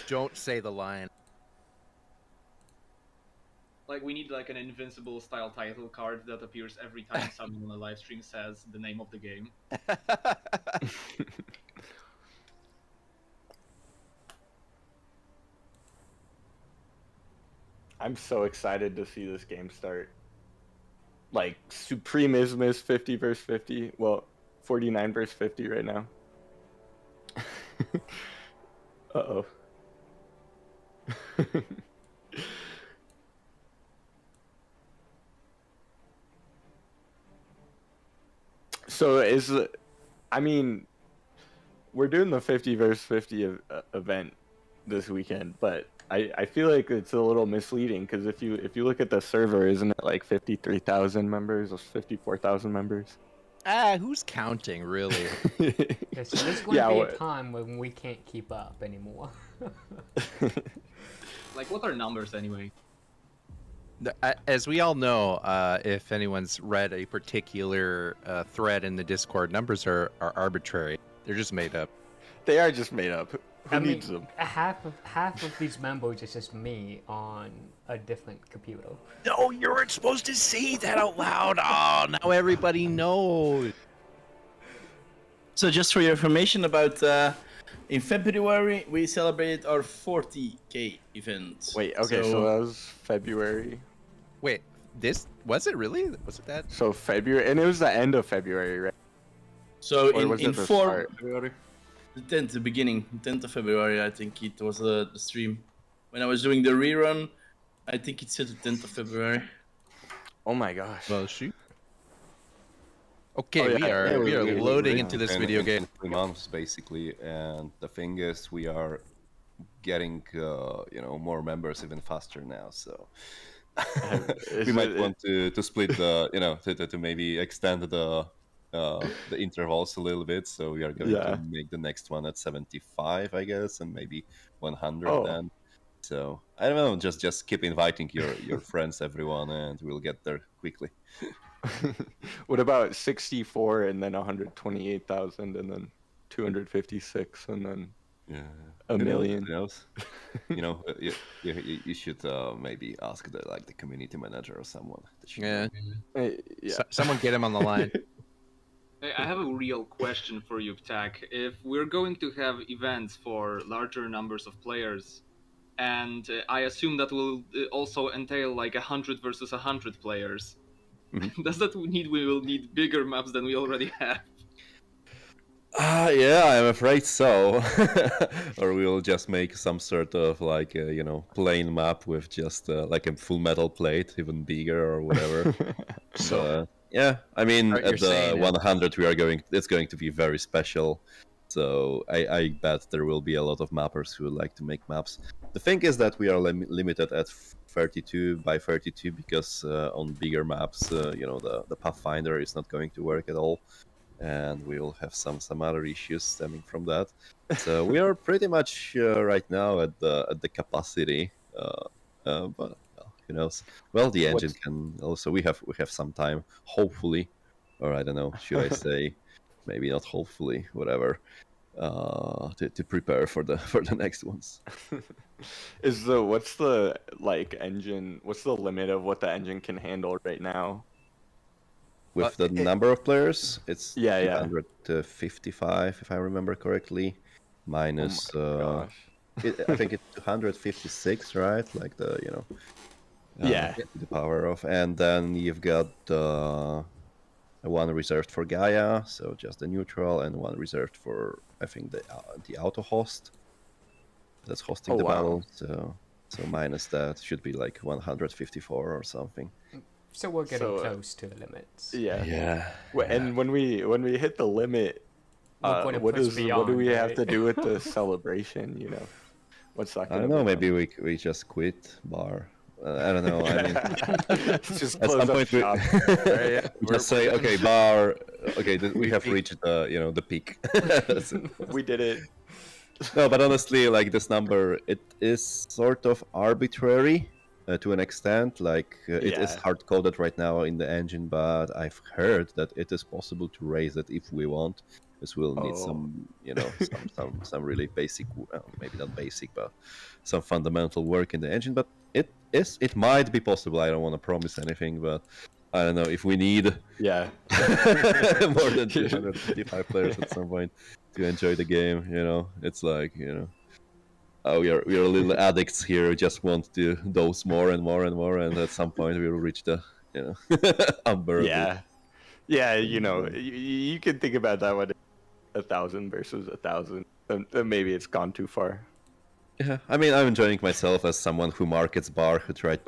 Don't say the line. Like, we need like an invincible style title card that appears every time someone on the live stream says the name of the game. I'm so excited to see this game start. Like Supreme Isthmus 50 versus 50. Well, 49 versus 50 right now. Uh-oh. So I mean, we're doing the 50 versus 50 event this weekend, but I feel like it's a little misleading because if you look at the server, isn't it like 53,000 members or 54,000 members? Who's counting, really? Yeah, so there's going to Yeah, be what- a time when we can't keep up anymore. Like, what are numbers anyway? As we all know, if anyone's read a particular thread in the Discord, numbers are arbitrary. They're just made up. They are just made up. Who I mean, needs them? half of these members is just me on a different computer. No, you weren't supposed to say that out loud. Oh, now everybody knows. So just for your information about in February we celebrated our 40k event. Wait, okay, so that was February. Wait, this was it really? Was it that? So February, and it was the end of February, right? So Or was in it the 4 start? February, the 10th, the beginning, 10th of February, I think it was the stream. When I was doing the rerun, I think it said the 10th of February. Oh my gosh. Well, shoot. Okay, Oh, we yeah, are we are we loading reached into this in- video in- game. in 3 months basically, and the thing is, we are getting more members even faster now. So we might want to split the to maybe extend the intervals a little bit. So we are going to make the next one at 75, I guess, and maybe 100 then. So I don't know. Just keep inviting your friends, everyone, and we'll get there quickly. What about 64 and then 128,000 and then 256 and then a million? Who knows? You should maybe ask the community manager or someone. Yeah. Yeah. Someone get him on the line. I have a real question for you, Ptak. If we're going to have events for larger numbers of players, and I assume that will also entail like 100 versus 100 players, does that mean we will need bigger maps than we already have? Yeah, I'm afraid so. Or we'll just make some sort of like plain map with just like a full metal plate, even bigger or whatever. So yeah, I mean at the 100 it's going to be very special. So I bet there will be a lot of mappers who would like to make maps. The thing is that we are limited at 32 by 32 because on bigger maps, the Pathfinder is not going to work at all, and we will have some other issues stemming from that. So we are pretty much right now at the capacity, but well, who knows? Well, the engine can also. We have some time, hopefully, or I don't know. Should I say? Maybe not hopefully, whatever, to prepare for the next ones. What's the engine? What's the limit of what the engine can handle right now? With the number of players, it's 255 if I remember correctly, minus I think it's 256, right? Like the the power of, and then you've got one reserved for Gaia, so just the neutral, and one reserved for I think the auto host that's hosting the battle. So minus that should be like 154 or something. So we're getting close to the limits. Yeah. And when we hit the limit, what do we have to do with the celebration? What's that? I don't know. Maybe we just quit bar. I don't know. I mean, just at some point we just say, okay, bar. Okay, we have reached the peak. We did it. No, but honestly, like this number, it is sort of arbitrary to an extent. Like it is hard coded right now in the engine, but I've heard that it is possible to raise it if we want. Because we'll need some really basic, well, maybe not basic, but some fundamental work in the engine. But it might be possible. I don't want to promise anything, but I don't know if we need more than 255 players at some point to enjoy the game. It's like we are little addicts here who just want to dose more and more and more, and at some point we will reach the unbearable. Yeah, you can think about that one. 1,000 versus 1,000, and maybe it's gone too far. Yeah, I mean, I'm enjoying myself as someone who markets bar, who tries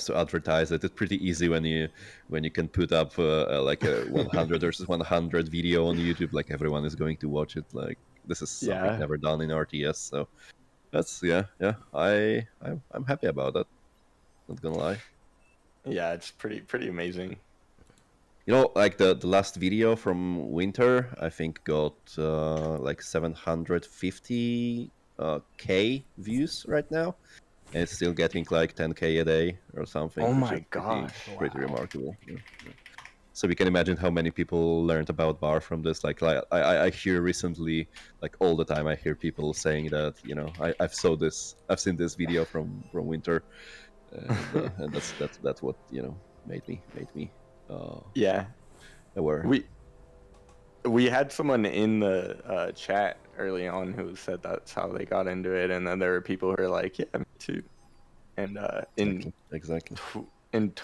to advertise it. It's pretty easy when you can put up like a 100 versus 100 video on YouTube, like everyone is going to watch it. Like this is something never done in RTS, so that's I'm happy about that. Not gonna lie. Yeah, it's pretty amazing. Like the last video from Winter, I think got like 750 K views right now, and it's still getting like 10K a day or something. Oh my gosh, pretty remarkable. Yeah. So we can imagine how many people learned about bar from this. Like I hear recently, like all the time, I hear people saying that I've seen this video from Winter, and that's what made me aware. We had someone in the chat early on who said that's how they got into it, and then there were people who are like, yeah, me too. And exactly in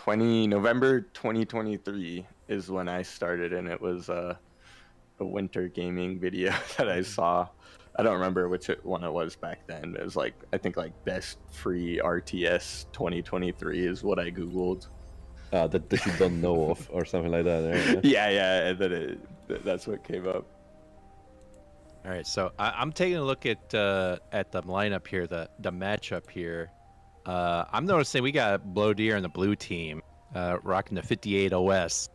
November 2023 is when I started, and it was a Wintergaming video that I saw. I don't remember which one it was back then. It was like, I think like best free RTS 2023 is what I googled. that you don't know of, or something like that. Right? Yeah, and then that's what came up. All right, so I'm taking a look at the lineup here, the matchup here. I'm noticing we got Blow Deer in the blue team, rocking the 58 OS.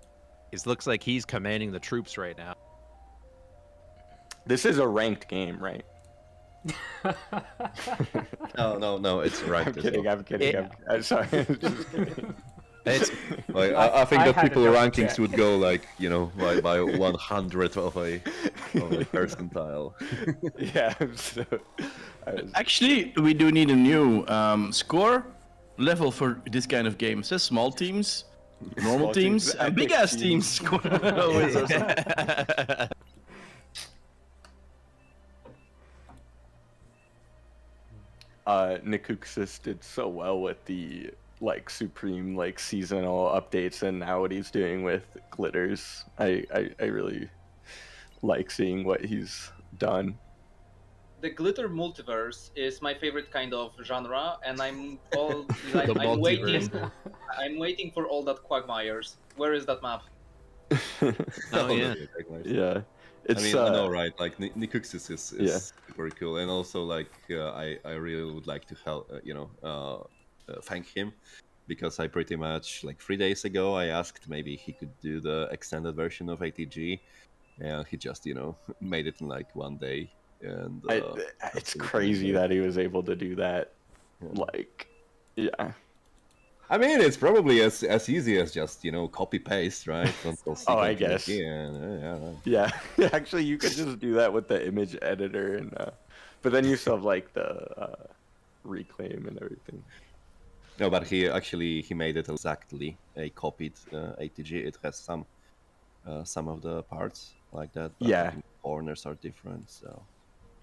It looks like he's commanding the troops right now. This is a ranked game, right? No, it's right. I'm kidding. I'm sorry. Just kidding. It's Like, I think I that had to people double rankings check. would go like, you know, by 100 of a percentile. Yeah. So, Actually, we do need a new score level for this kind of game. It says small teams, normal Small teams, teams, and big epic ass teams. Always are some- Nikuxis did so well with the like supreme like seasonal updates, and now what he's doing with glitters. I really like seeing what he's done. The glitter multiverse is my favorite kind of genre, and I'm multiverse. I'm waiting for all that quagmires. Where is that map? Oh, yeah. Yeah. It's I mean, I know, right? Like Nikuxis is Yeah. super cool, and also like I really would like to help, thank him, because I pretty much like 3 days ago I asked maybe he could do the extended version of ATG, and he just made it in like 1 day, and it's crazy that he was able to do that. Yeah. Like, yeah. I mean, it's probably as easy as just copy paste, right? Oh, I guess. Yeah. Yeah, actually, you could just do that with the image editor, and but then you still have like the reclaim and everything. No, but he made it exactly a copied ATG. It has some of the parts like that. But Yeah. I think corners are different. So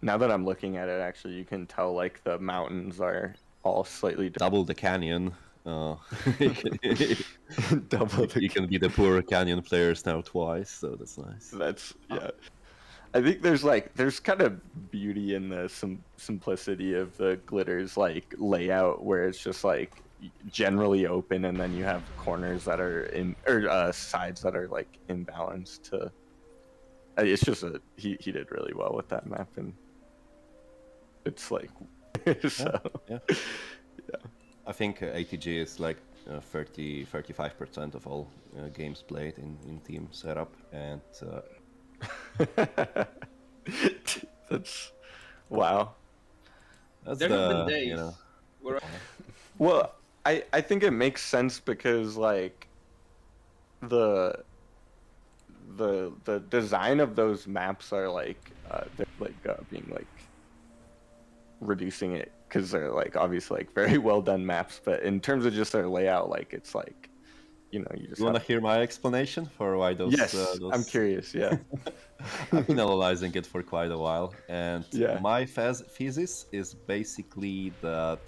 Now that I'm looking at it, actually, you can tell like the mountains are all slightly different. double the canyon. Double the You can be the poor canyon players now twice, so that's nice. That's yeah. I think there's kind of beauty in the simplicity of the glitters like layout, where it's just like generally open, and then you have corners that are sides that are like imbalanced. It's just he did really well with that map, and it's like so. Yeah. I think ATG is like 35% of all games played in team setup, and That's wow. that's There have been days you know. where Well, I think it makes sense because like the design of those maps are like they're like being like reducing it because they're like obviously like very well done maps, but in terms of just their layout, like it's like you just You want to have... hear my explanation for why those? Yes, I'm curious. Yeah. I've been analyzing it for quite a while, and Yeah. my thesis is basically that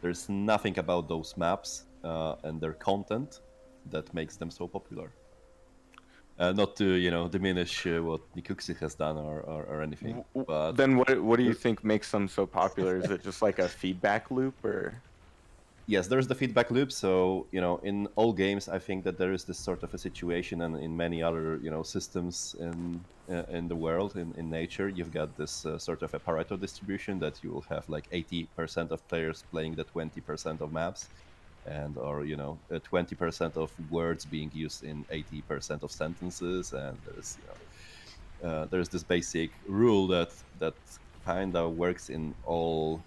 there's nothing about those maps and their content that makes them so popular. Not to diminish what Nikuxis has done or anything, but Then what do you think makes them so popular? Is it just like a feedback loop, or? yes, there's the feedback loop. So in all games, I think that there is this sort of a situation, and in many other systems in the world, in nature, you've got this sort of a Pareto distribution that you will have like 80% of players playing the 20% of maps, and or 20% of words being used in 80% of sentences, and there's this basic rule that kind of works in all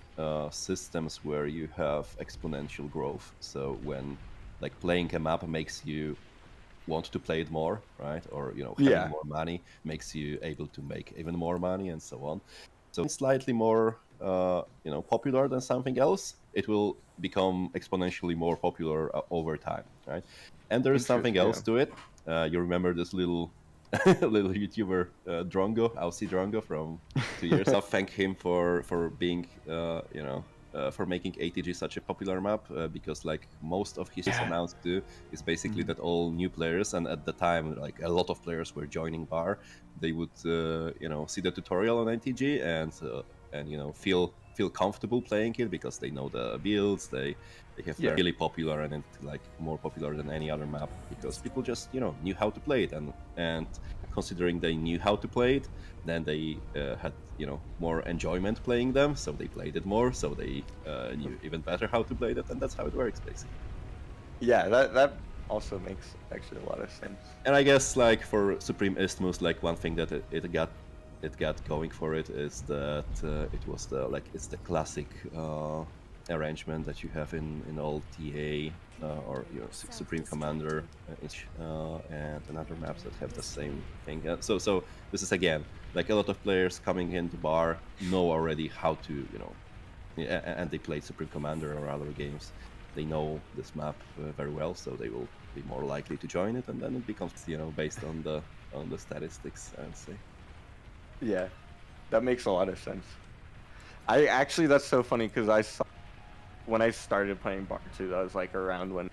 systems where you have exponential growth. So when like playing a map makes you want to play it more, right? Or having more money makes you able to make even more money, and so on. So it's slightly more popular than something else, it will become exponentially more popular over time, right? And there is something else to it. You remember this little YouTuber Drongo, Aussie Drongo from 2 years. I thank him for being for making ATG such a popular map, because like most of his announced do is basically that all new players, and at the time like a lot of players were joining BAR, they would see the tutorial on ATG and feel feel comfortable playing it because they know the builds. They have Yeah. really popular and like more popular than any other map because people just knew how to play it, and considering they knew how to play it, then they had more enjoyment playing them, so they played it more, so they knew even better how to play it, and that's how it works basically. Yeah, that also makes actually a lot of sense. And I guess like for Supreme Isthmus, like one thing that it got going for it is that it's the classic arrangement that you have in all TA or Supreme Commander and other maps that have the same thing. So this is again like a lot of players coming into bar know already how to and they played Supreme Commander or other games. They know this map very well, so they will be more likely to join it, and then it becomes based on the statistics, I would say. Yeah, that makes a lot of sense. That's so funny because I saw when I started playing Bar 2, that was like around when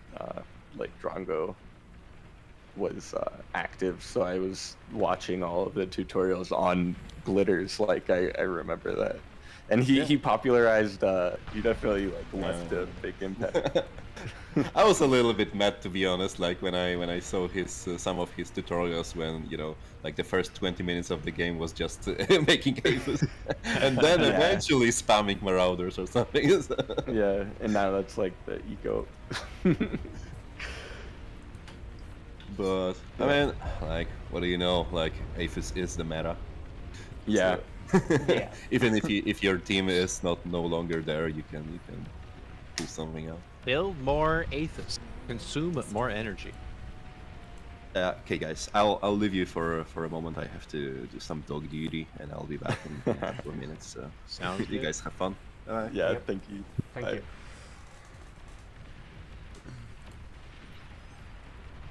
like Drongo was active, so I was watching all of the tutorials on glitters. Like I remember that, and he popularized. He definitely like left a big impact. I was a little bit mad, to be honest, like when I saw his some of his tutorials when like the first 20 minutes of the game was just making cases and then eventually spamming marauders or something. Yeah, and now that's like the eco. But I mean, like, what do you know? Like, Aphis is the meta. Yeah. So, yeah. Even if your team is no longer there, you can do something else. Build more Aethys. Consume more energy. Okay, guys, I'll leave you for a moment. I have to do some dog duty, and I'll be back in 4 minutes. So, sounds good. You guys have fun. Yeah, thank you. Thank you.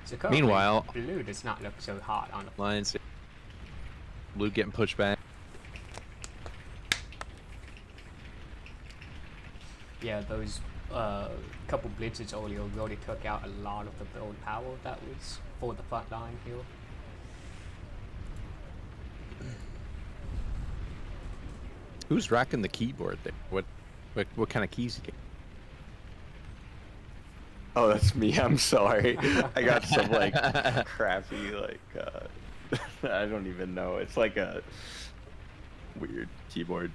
So meanwhile, blue does not look so hot on the lines. Blue getting pushed back. Yeah, those couple blitzes earlier really took out a lot of the build power that was for the front line here. Who's rocking the keyboard there? What kind of keys you get? Oh, that's me. I'm sorry. I got some like crappy like I don't even know. It's like a weird keyboard.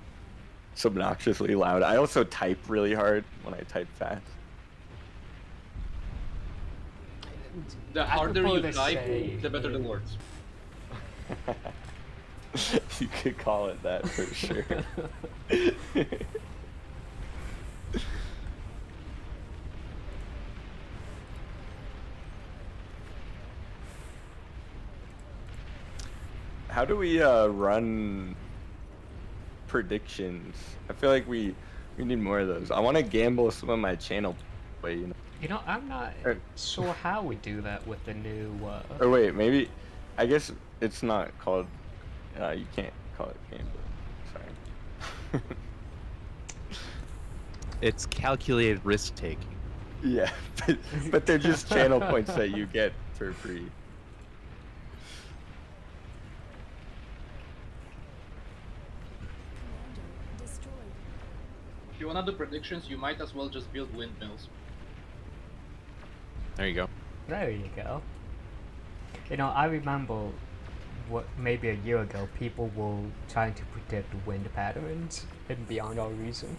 It's obnoxiously loud. I also type really hard when I type fast. The harder you type, the better the words. You could call it that for sure. How do we run predictions? I feel like we need more of those. I want to gamble some of my channel play, You know, I'm not sure how we do that with the new or wait, maybe I guess it's not called you can't call it gambling. Sorry. It's calculated risk taking. Yeah, but they're just channel points that you get for free. If you want to do predictions, you might as well just build windmills. There you go. There you go. You know, I remember maybe a year ago, people were trying to predict wind patterns in Beyond Our Reason.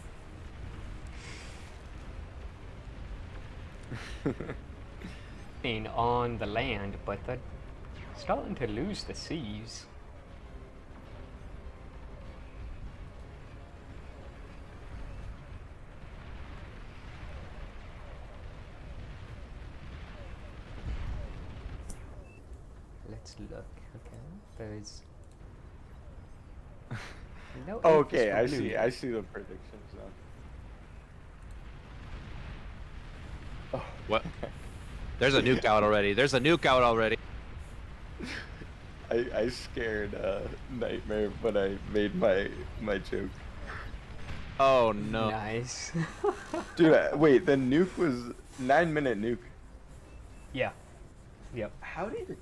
I mean, on the land, but they're starting to lose the seas. Let's look. Okay, there's no. Okay, I see the predictions now. Oh. What? There's a nuke out already. There's a nuke out already. I scared Nightmare when I made my joke. Oh no. Nice. Dude, wait, the nuke was 9-minute nuke. Yeah. Yep. How did it...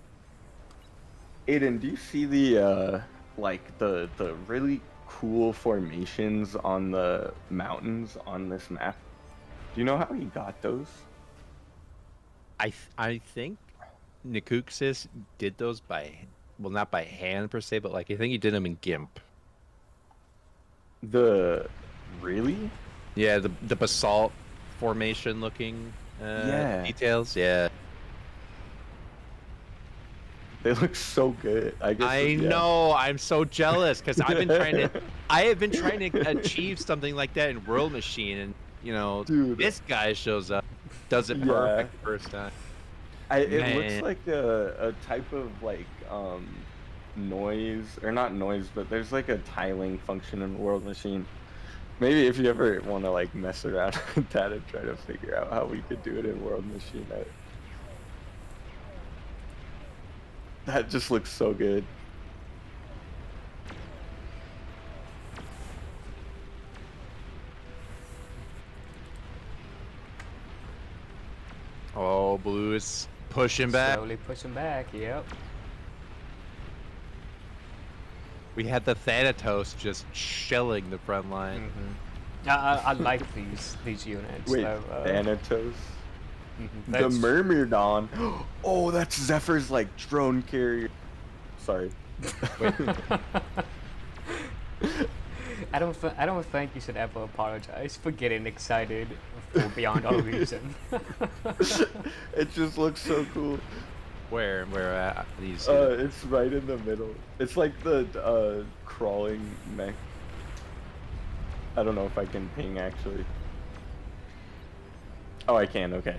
Aiden, do you see the like the really cool formations on the mountains on this map. Do you know how he got those? I think Nikuxis did those well, not by hand per se, but like I think he did them in GIMP. Really? Yeah, the basalt formation looking details. Yeah. They look so good. I know. I'm so jealous because I have been trying to achieve something like that in World Machine, and you know, dude, this guy shows up, does it perfect the first time. It looks like a type of like noise, or not noise, but there's like a tiling function in World Machine. Maybe if you ever want to like mess around with that and try to figure out how we could do it in World Machine, that just looks so good. Oh, Blue is pushing back. Slowly pushing back, yep. We had the Thanatos just shelling the front line. I like these units. Wait, Thanatos? The Myrmidon. Oh, that's Zephyr's like drone carrier. Sorry. I don't think you should ever apologize for getting excited for beyond all reason. It just looks so cool. Where at these? It's right in the middle. It's like the crawling mech. I don't know if I can ping actually. Oh, I can. Okay.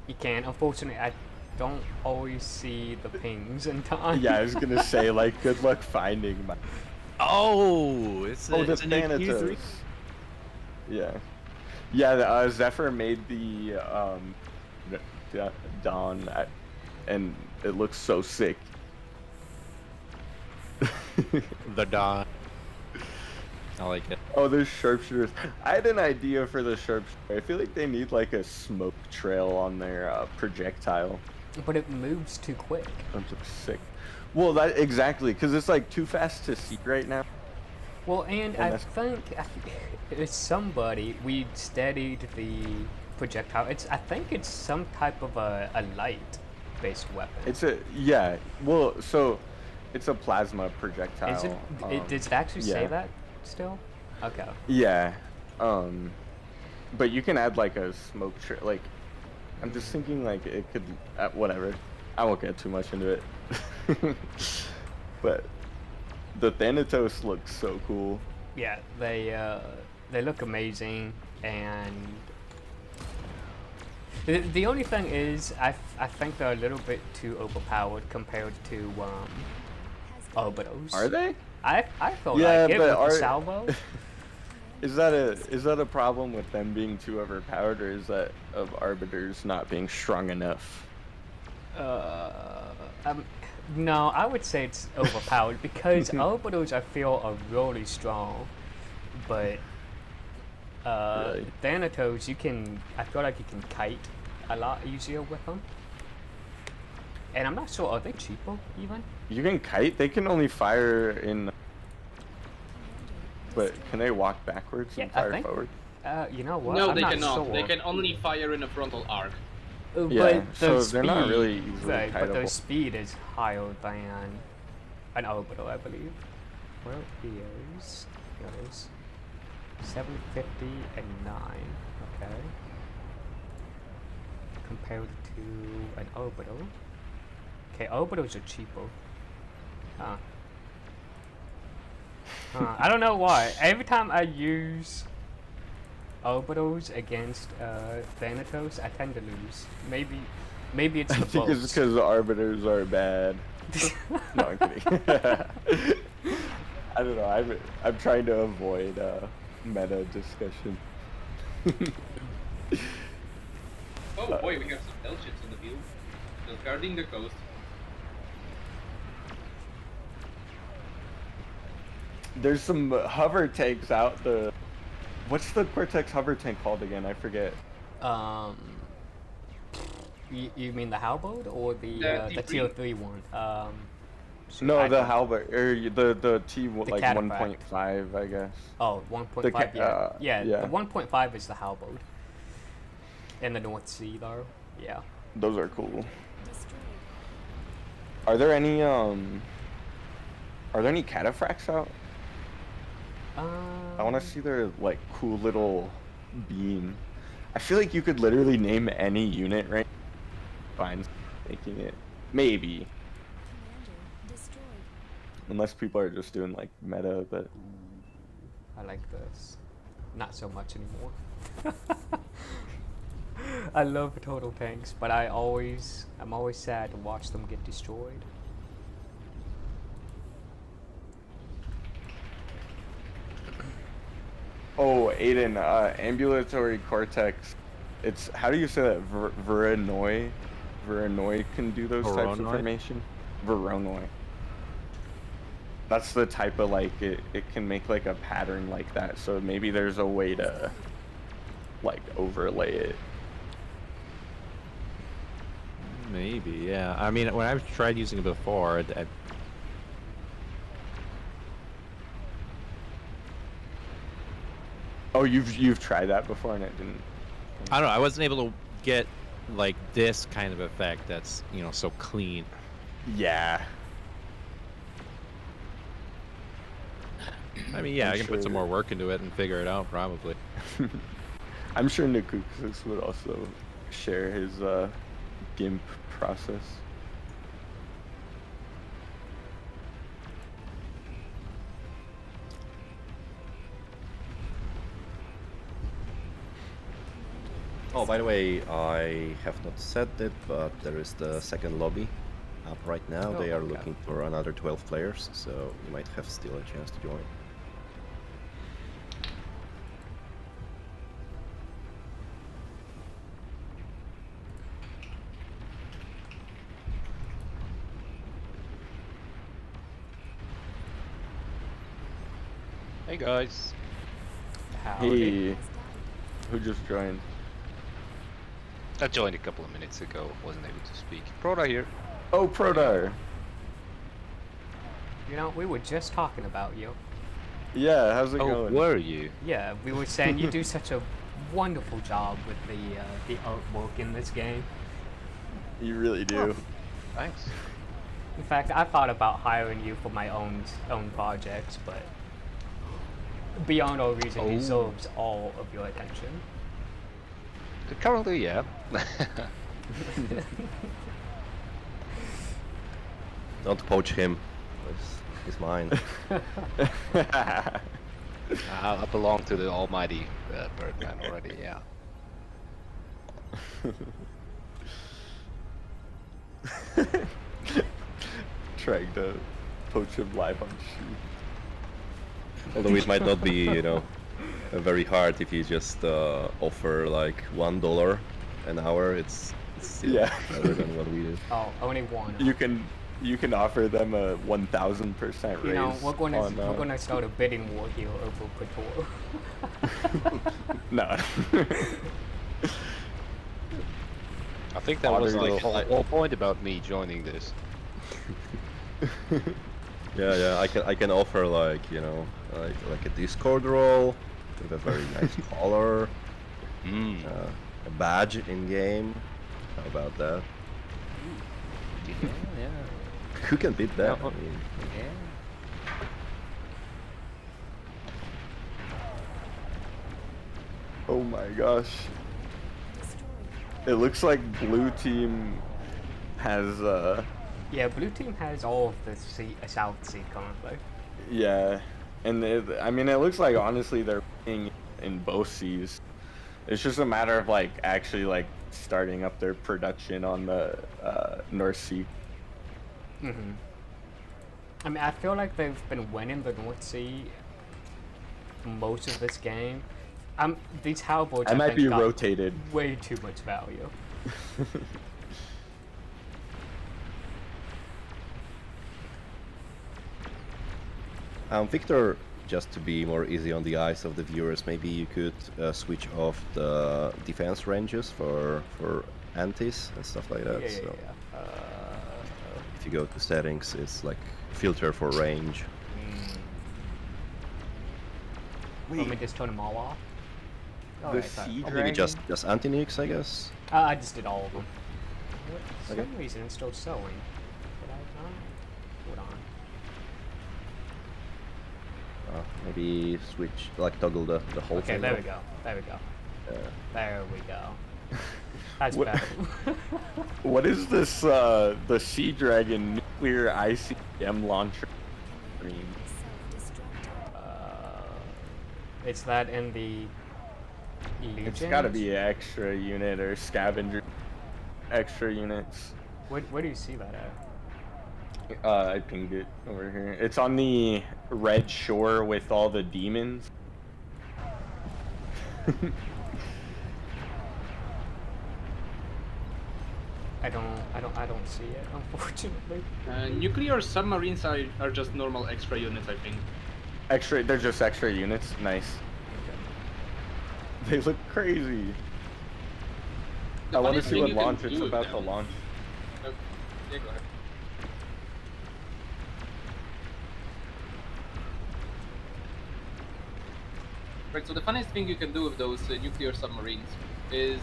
You can. Unfortunately, I don't always see the pings in time. Yeah, I was gonna say like good luck finding my. Oh, it's the it's Thanatos. Yeah, Zephyr made the Dawn, and it looks so sick. The Dawn. I like it. Oh, there's sharpshooters. I had an idea for the sharpshooter. I feel like they need like a smoke trail on their projectile. But it moves too quick. That looks sick. Well, that exactly, because it's like too fast to see right now. Well, and I think it's somebody, we steadied the projectile. I think it's some type of a light-based weapon. Well, so it's a plasma projectile. Is it? Does it actually say that still? Okay. Yeah, but you can add like a smoke trail. Like, I'm just thinking like it could. Whatever. I won't get too much into it. But the Thanatos looks so cool. Yeah, they look amazing, and the only thing is I think they're a little bit too overpowered compared to Orbitals. Are they? I felt like it with the salvo. Is that a problem with them being too overpowered, or is that of Arbiters not being strong enough? No, I would say it's overpowered because Orbitals I feel are really strong, but Really? Thanatos I feel like you can kite a lot easier with them. And I'm not sure, are they cheaper even? You can kite? They can only fire in... But can they walk backwards and fire forward? You know what? No, I'm they not cannot. sure. They can only fire in a frontal arc. Yeah, But so the they're not speed- really easily right, but their kiteable. speed is higher than an orbital, I believe. Where is 750 and 9, okay. Compared to an orbital. Okay, orbitals are cheaper. I don't know why. Every time I use orbitals against Thanatos, I tend to lose. Maybe it's the I think it's bolts. because the Arbiters are bad. No, I'm kidding. I don't know. I'm trying to avoid meta discussion. Oh boy, we have some Hellships in the field. Just guarding the coast. There's some hover tanks out. What's the Cortex hover tank called again? I forget. You mean the Halberd or the tier 3 one? So No, I the don't- halberd or the T like cataphract. 1.5, I guess. Oh, 1.5, yeah. yeah. The 1.5 is the halberd. In the North Sea, though. Yeah. Those are cool. Destroyed. Are there any cataphracts out? I want to see their like cool little beam. I feel like you could literally name any unit right. Fine, making it maybe. Commander destroyed. Unless people are just doing like meta, but I like this. Not so much anymore. I love total tanks, but I'm always sad to watch them get destroyed. oh, Aiden, ambulatory cortex. It's how do you say that? Voronoi. Voronoi can do those types of Voronoi? formation. Voronoi. That's the type of like it can make like a pattern like that. So maybe there's a way to like overlay it. Maybe, yeah. I mean, when I've tried using it before, Oh, you've tried that before and it didn't. I don't know. I wasn't able to get like this kind of effect that's, you know, so clean. Yeah. I mean, yeah, I'm I can put some sure- more work into it and figure it out, probably. I'm sure Nakukus would also share his GIMP process. Oh, by the way, I have not said it, but there is the second lobby up right now. Oh, They are okay. looking for another 12 players, so you might have still a chance to join. Hey guys. Howdy. Hey, Has died. who just joined? I joined a couple of minutes ago, wasn't able to speak. Proda here. Oh, Prodar. You know, we were just talking about you. Yeah, how's it Oh, going? were you? Yeah, we were saying you do such a wonderful job with the artwork in this game. You really do. Thanks. In fact, I thought about hiring you for my own projects, but beyond all reason, Oh. deserves all of your attention. Currently, yeah. Don't poach him. He's mine. I belong to the almighty Birdman already, yeah. Trying to poach him live on stream. Although it might not be, you know, very hard if you just offer like $1 an hour. It's still Yeah. better than what we do. Oh, only one. You can offer them a 1000% raise. You know, we're on, gonna start a bidding war here over Couture. No. I think that was Oddly the little- whole point about me joining this. Yeah, I can offer like, you know, like a Discord role with a very nice collar, Mm. a badge in game. How about that? Yeah. Who can beat that? No, I mean, Yeah. Oh my gosh. Destroyed. It looks like blue team has Yeah, blue team has all of the South Sea currently. yeah, and I mean it looks like honestly they're playing in both seas. It's just a matter of like actually like starting up their production on the North Sea. Mm-hmm. I mean, I feel like they've been winning the North Sea most of this game. These halberds I might think, be got rotated. way too much value. Victor, just to be more easy on the eyes of the viewers, maybe you could switch off the defense ranges for antis and stuff like that. Yeah. So. If you go to settings, it's like filter for range. Let me just turn them all off. Oh, The right, sorry. sea Or maybe dragon. just anti-nukes, I guess. I just did all of them. For Okay. some reason it's still showing. Did I not? Hold on. Maybe switch, like toggle the whole Okay, thing. there off. we go. There we go. Uh, There we go. That's What- better. What is this? The sea dragon nuclear ICM launcher. Green. Self-destructed. It's that in the Legion? It's got to be an extra unit or scavenger extra units. Where do you see that at? I pinged it over here. It's on the red shore with all the demons. I don't see it, unfortunately. Nuclear submarines are just normal extra units, I think. Extra, they're just extra units. Nice. They look crazy. The I want to funniest see thing what you can launch it's do with about to them- launch. Yeah, go ahead. Right, so the funniest thing you can do with those nuclear submarines is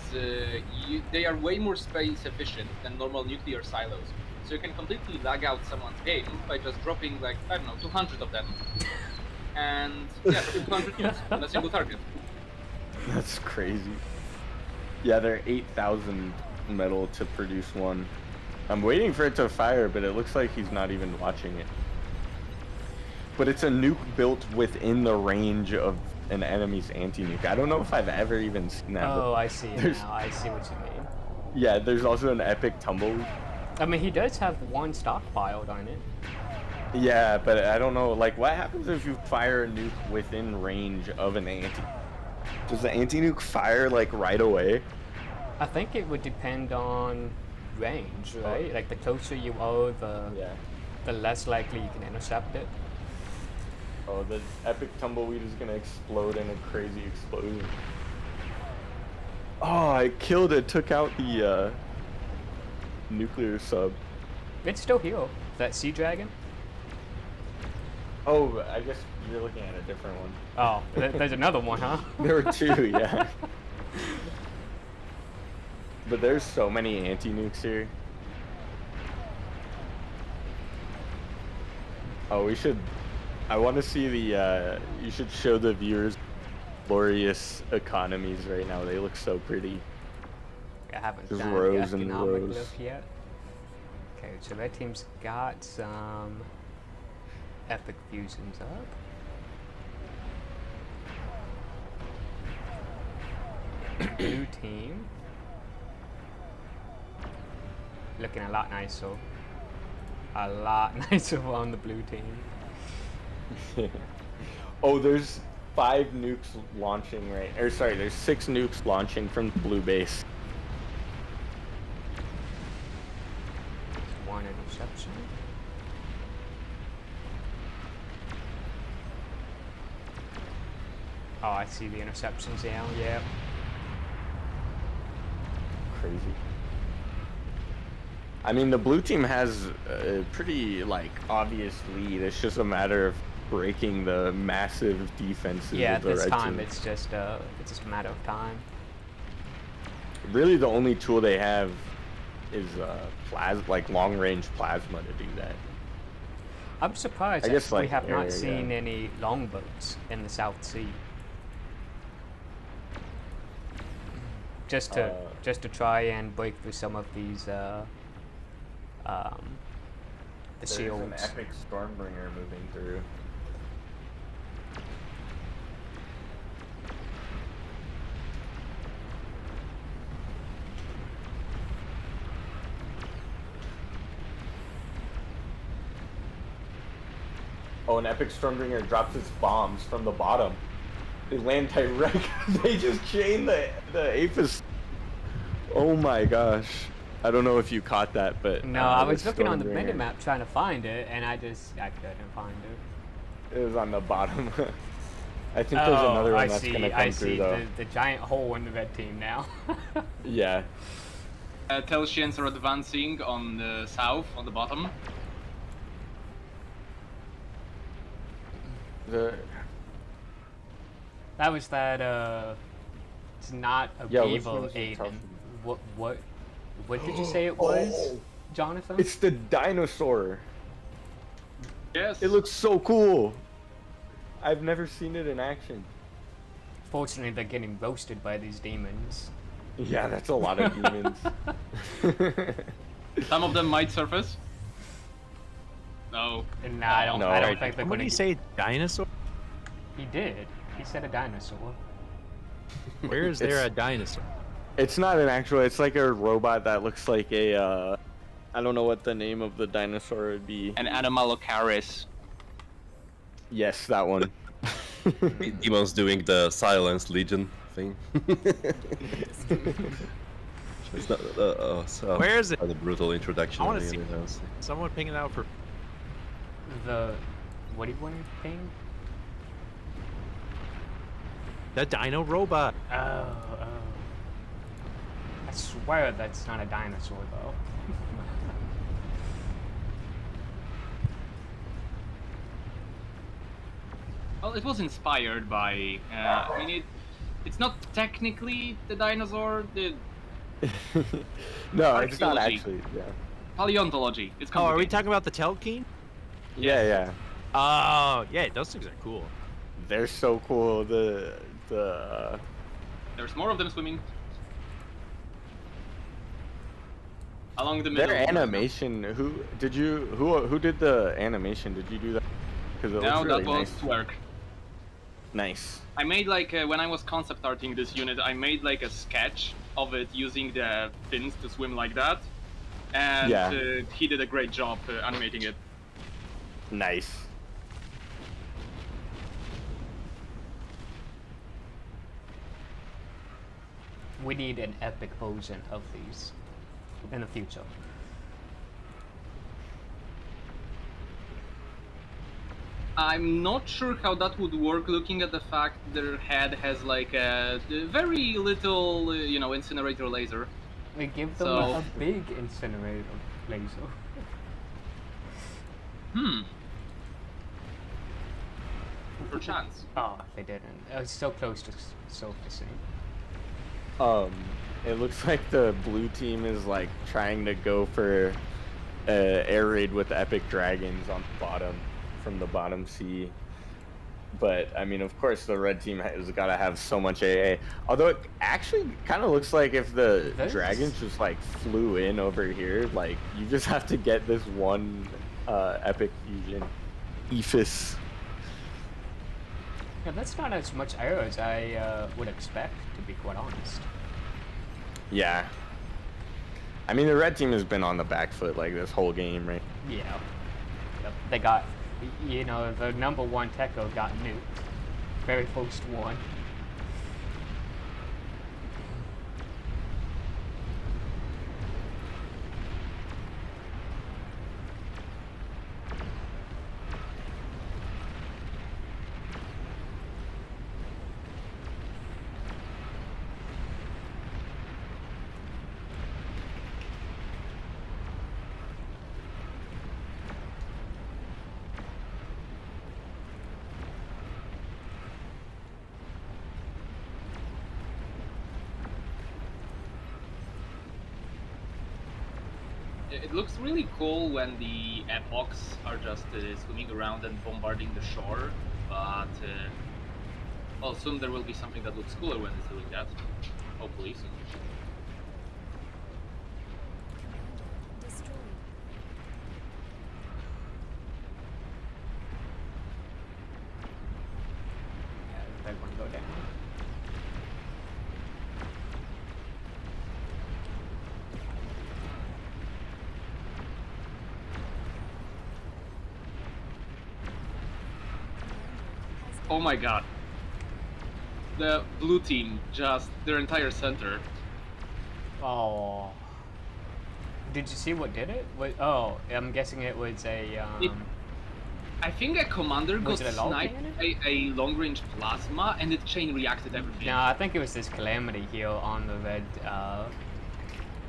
they are way more space efficient than normal nuclear silos. So you can completely lag out someone's game by just dropping, like, I don't know, 200 of them. And, yeah, dropping 200 nukes on a single target. That's crazy. Yeah, they're 8,000 metal to produce one. I'm waiting for it to fire, but it looks like he's not even watching it. But it's a nuke built within the range of an enemy's anti-nuke. I don't know if I've ever even seen that. Oh, I see it There's- now. I see what you mean. Yeah, there's also an epic tumbleweed. I mean, he does have one stockpiled on it. Yeah, but I don't know, like, what happens if you fire a nuke within range of an anti? Does the anti-nuke fire, like, right away? I think it would depend on range, right? Like the closer you are, the less likely you can intercept it. Oh, the epic tumbleweed is gonna explode in a crazy explosion. Oh, I killed it, took out the, nuclear sub. It's still here. That sea dragon. Oh, I guess you're looking at a different one. Oh, there's another one, huh? There were two, yeah. But there's so many anti-nukes here. Oh, we should... I want to see the, you should show the viewers glorious economies right now. They look so pretty. I haven't Just done rows the and economic rows. look yet. Okay, so that team's got some epic fusions up. Blue team looking a lot nicer. A lot nicer on the blue team. Oh, there's 5 nukes launching right... Or sorry, there's 6 nukes launching from the blue base. One interception. Oh, I see the interceptions now, yeah. Crazy. I mean, the blue team has a pretty, like, obvious lead. It's just a matter of breaking the massive defenses Yeah, of at the this red time team. it's just a matter of time. Really, the only tool they have is like long-range plasma to do that. I'm surprised I guess, that we like, have not area, seen yeah. any longboats in the South Sea. Just to try and break through some of these the There's shields. an epic Stormbringer moving through. Oh, an epic Stormbringer drops its bombs from the bottom. They land direct. They just chain the Apis. Oh my gosh. I don't know if you caught that, but No, I was the looking on the Stormbringer, minimap trying to find it, and I couldn't find it. It was on the bottom. I think there's another one that's gonna come I through see though. the giant hole in the red team now. Yeah. Telsians are advancing on the south, on the bottom. The That was that, it's not a Yeah, which beaver, one's the Aiden. tough What did you say it was, Oh, Jonathan? it's the dinosaur. Yes. It looks so cool. I've never seen it in action. Fortunately, they're getting roasted by these demons. Yeah, that's a lot of demons. Some of them might surface. No. Nah, I don't think they're When gonna. did you say dinosaur? He did. He said a dinosaur. Where is there a dinosaur? It's not an actual. It's like a robot that looks like a. I don't know what the name of the dinosaur would be. An Anomalocaris. Yes, that one. Demon's doing the Silence Legion thing. It's not, so Where is it? quite a brutal introduction. I wanna of the see- enemy, honestly. Someone ping it out for. What do you want to ping? The dino robot. Oh. I swear that's not a dinosaur, though. Well, it was inspired by. I mean, it's not technically the dinosaur. The No, it's not Archaeology. actually. Yeah. paleontology. It's Oh, are we complicated. talking about the Telkeen? Yeah. Oh, yeah, those things are cool. They're so cool. The There's more of them swimming along the middle. their animation. Who did the animation? Did you do that? Because it No, looks really that was nice. work. Nice. I made like when I was concept arting this unit, I made like a sketch of it using the fins to swim like that, and Yeah. he did a great job animating it. Nice. We need an epic version of these in the future. I'm not sure how that would work, looking at the fact their head has like a very little, incinerator laser. We give them So- a big incinerator laser. Perchance. Oh, they didn't. It was so close to surfacing. It looks like the blue team is like trying to go for air raid with epic dragons on the bottom, from the bottom sea. But I mean, of course, the red team has got to have so much AA. Although it actually kind of looks like if the This- dragons just like flew in over here, like you just have to get this one epic fusion, Ephus. Yeah, that's not as much air as I would expect, to be quite honest. Yeah. I mean, the red team has been on the back foot like this whole game, right? Yeah. Yep. They got, the number one Techo got nuked. Very first one. It looks really cool when the epochs are just swimming around and bombarding the shore, but well, soon there will be something that looks cooler when it's doing that. Hopefully soon. Destroyed. Yeah, they're gonna go down. Oh my god. The blue team, just their entire center. Oh. Did you see what did it? Oh, I'm guessing it was a, I think a commander got Was it a long sniped cannon? by a long-range plasma and it chain reacted everything. No, I think it was this calamity here on the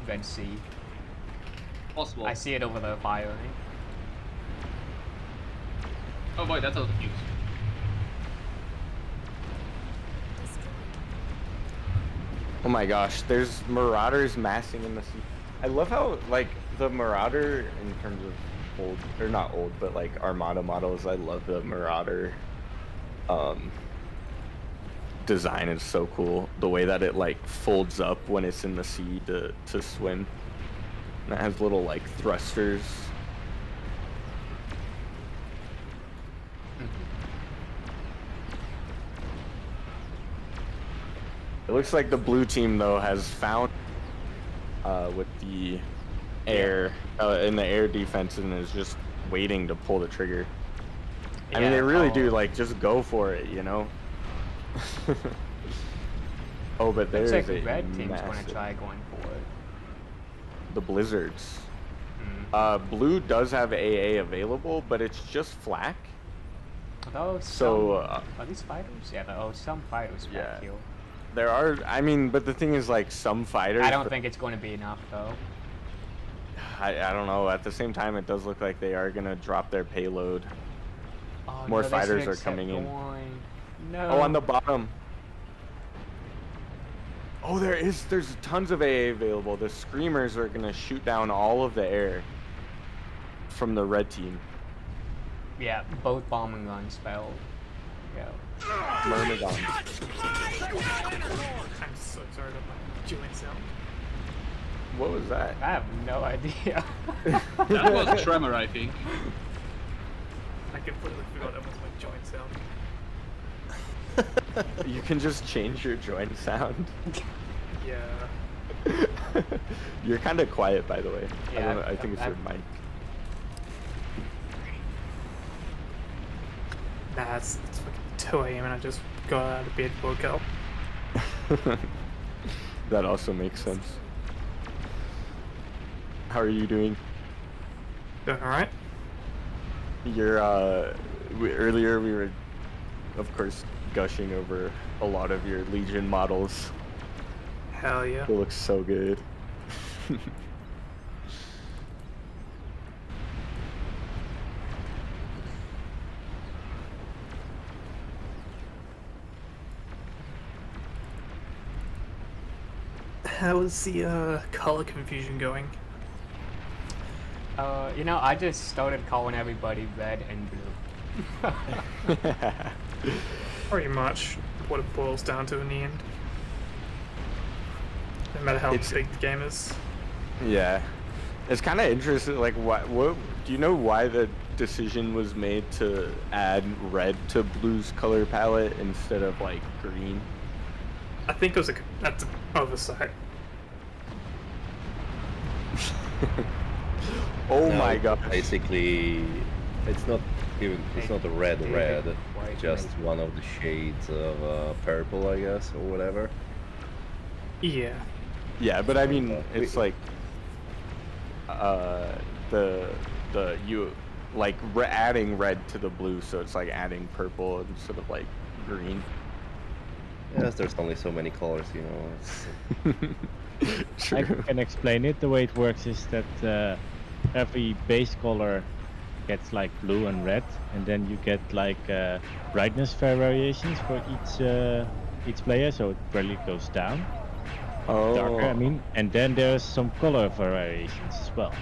Red Sea. Possible. I see it over there firing. Oh boy, that's out of use. Oh my gosh, there's Marauders massing in the sea. I love how, like, the Marauder, in terms of old, or not old, but like Armada models, I love the Marauder design is so cool. The way that it like folds up when it's in the sea to swim. And it has little like thrusters. It looks like the blue team though has found with the air in the air defense and is just waiting to pull the trigger. I mean, they really do like just go for it, you know. Oh, but there's looks like a red team's massive... going to try going for it. The Blizzards. Blue does have AA available, but it's just flak. Oh, so are these fighters? Yeah, some fighters back here. There are, I mean, but the thing is, like, some fighters... I don't think it's going to be enough, though. I don't know. At the same time, it does look like they are going to drop their payload. Oh, More no, fighters are coming in. No. Oh, on the bottom. Oh, there's tons of AA available. The Screamers are going to shoot down all of the air from the red team. Yeah, both bombing runs failed. Yeah. Myrmidons. I'm so sorry about my joint sound. What was that? I have no idea. That was Tremor, I think. I completely forgot that was my joint sound. You can just change your joint sound. Yeah. You're kind of quiet, by the way. Yeah, I don't know, I think it's your mic. Nah, it's fucking 2 AM and I just got out of bed, woke up. That also makes sense. How are you doing? Doing alright? You're, earlier we were, of course, gushing over a lot of your Legion models. Hell yeah. It looks so good. How is the color confusion going? You know, I just started calling everybody red and blue. Pretty much what it boils down to in the end. No matter how big the game is. Yeah. It's kind of interesting, like, what do you know why the decision was made to add red to blue's color palette instead of, like, green? I think it was that's an oversight. Oh No, my god. Basically, it's not a red, just one of the shades of purple, I guess, or whatever. Yeah. Yeah, but I mean, it's like adding red to the blue, so it's like adding purple instead of like green. Yes, there's only so many colors, you know. It's... I can explain it. The way it works is that every base color gets like blue and red, and then you get like brightness variations for each player, so it really goes down. Darker, I mean, and then there's some color variations as well,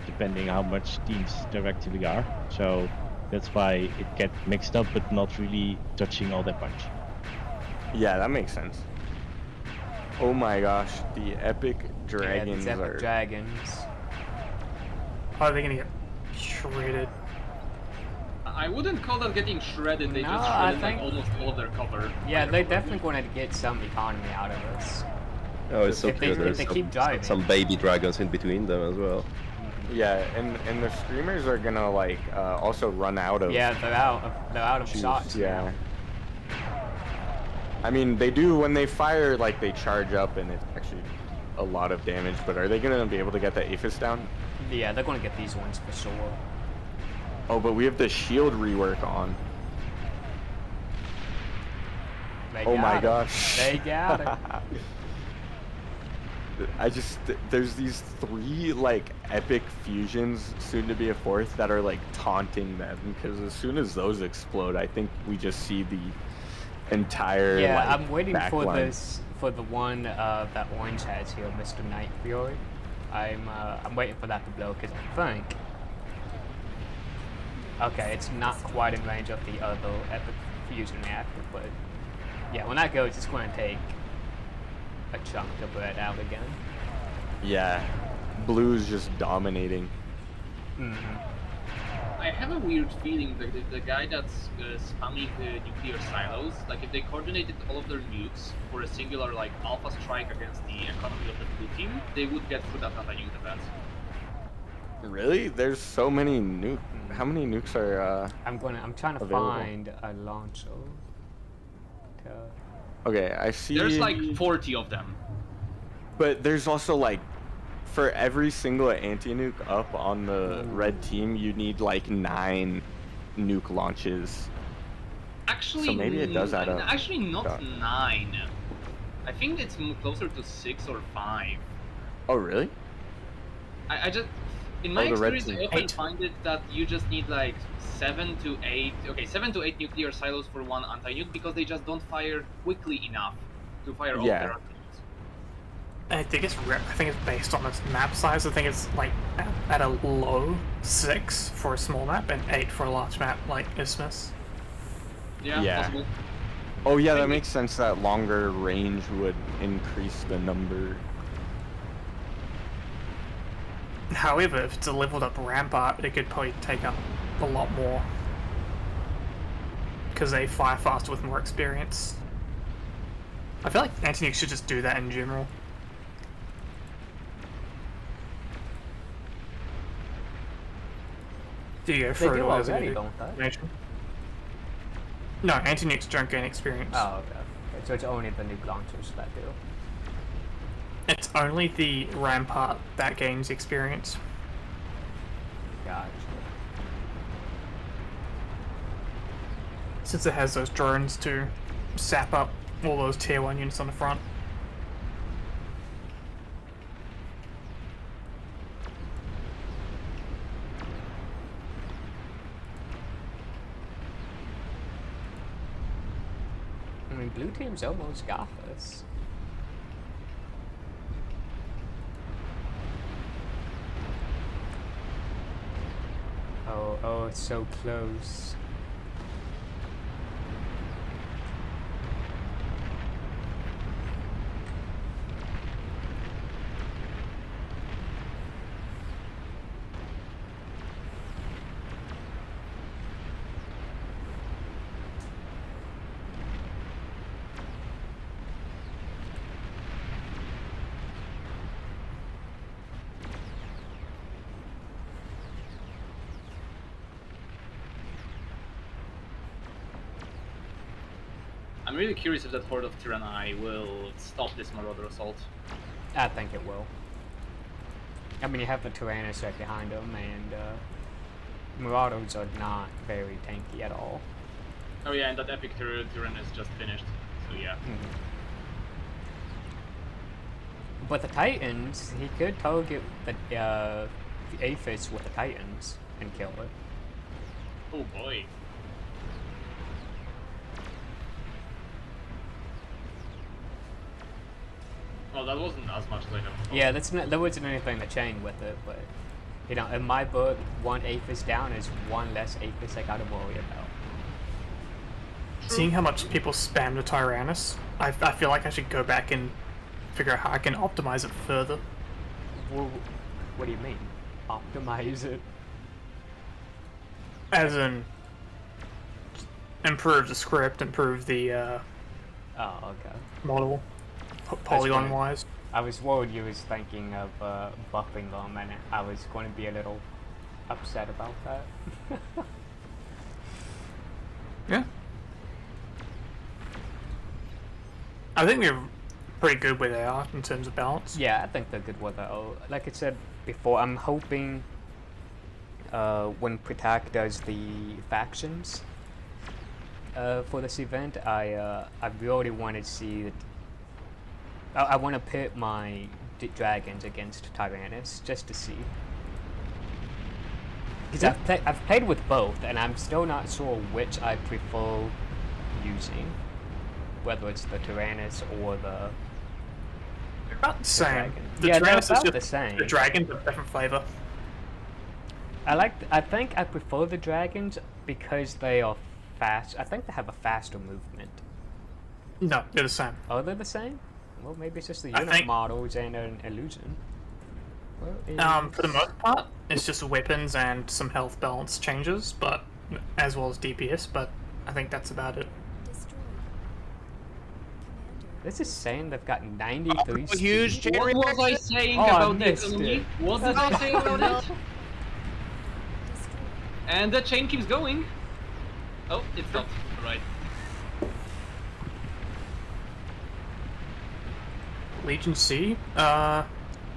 depending how much teams there actually are. So that's why it gets mixed up, but not really touching all that much. Yeah, that makes sense. Oh my gosh, the epic dragons yeah, these epic dragons. Are they gonna get shredded? I wouldn't call that getting shredded, they No, just I shredded think... like almost all of their cover. Yeah, they're definitely going to get some economy out of this. Oh, it's so if good. There's they keep driving. some baby dragons in between them as well. Yeah, and the Screamers are gonna like also run out of... Yeah, they're out of shots. Yeah. I mean, they do, when they fire, like, they charge up, and it's actually a lot of damage, but are they going to be able to get the Aphis down? Yeah, they're going to get these ones for sure. Oh, but we have the shield rework on. They oh my got it. gosh. They got it. there's these 3 like epic fusions, soon to be a 4th, that are like taunting them, because as soon as those explode, I think we just see the entire Yeah, like, I'm waiting for backline. this for the one that Orange has here, Mr. Night Fury. I'm waiting for that to blow because I think. Okay, it's not quite in range of the other epic fusion reactor, but yeah, when that goes, it's going to take a chunk of bread out again. Yeah, blue's just dominating. I have a weird feeling that the guy that's spamming the nuclear silos, like if they coordinated all of their nukes for a singular like alpha strike against the economy of the blue team, they would get through that anti-nuke defense. Really? There's so many nukes. How many nukes are? I'm trying to available? find a launcher. Okay, I see. There's like 40 of them. But there's also like, for every single anti-nuke up on the red team, you need like 9 nuke launches. Actually, So maybe it does add up. Actually, not Yeah. 9. I think it's closer to 6 or 5. Oh really? I just, in my Oh, the red experience, I team. often find it that you just need like 7 to 8. Okay, 7 to 8 nuclear silos for one anti-nuke because they just don't fire quickly enough to fire all Yeah. their anti-nukes. I think it's based on its map size. I think it's like at a low 6 for a small map and 8 for a large map like Isthmus. Yeah, Yeah. possible. Oh yeah, that makes sense. That longer range would increase the number. However, if it's a leveled up Rampart, it could probably take up a lot more. Because they fire faster with more experience. I feel like anti-nukes should just do that in general. Do you go They through it do all as already, a don't they? nation? No, anti-nukes don't gain experience. Oh, okay. So it's only the nuke launchers that do. It's only the Rampart that gains experience. Gotcha. Since it has those drones to sap up all those tier 1 units on the front. I mean, blue team's almost got this. Oh, it's so close. I'm really curious if that horde of Tyranni will stop this Marauder assault. I think it will. I mean, you have the Tyrannus right behind them, and Marauders are not very tanky at all. Oh yeah, and that epic Tyrannus just finished, so yeah. But the Titans, he could target the Aphis with the Titans and kill it. Oh boy. Well, that wasn't as much as I have. Yeah, there wasn't anything to chain with it, but you know, in my book, one Aphis down is one less Aphis I gotta worry about. Seeing how much people spam the Tyrannus, I feel like I should go back and figure out how I can optimize it further. Well, what do you mean? Optimize it? As in, improve the script, improve the Oh, okay. model, polygon-wise. I was worried you was thinking of buffing them, and I was going to be a little upset about that. Yeah. I think they're pretty good where they are in terms of balance. Yeah, I think they're good with it. Like I said before, I'm hoping when Praedyth does the factions for this event, I really want to see that. I want to pit my dragons against Tyrannus, just to see. Because I've played with both, and I'm still not sure which I prefer using. Whether it's the Tyrannus or the... They're about the same. dragon. The Yeah, they're Tyrannus is about just the same. the dragon, but different flavor. I think I prefer the dragons because they are fast. I think they have a faster movement. No, they're the same. Oh, they're the same? Well, maybe it's just the I unit think- models and an illusion. For the most part, it's just weapons and some health balance changes, but as well as DPS. But I think that's about it. Destroyed. Commander. This is saying they've got 93 huge speed. What was I saying Oh, I about the missed economy? it. What did I say about it? Destroyed. And the chain keeps going. Oh, it stopped. Right. Legion C?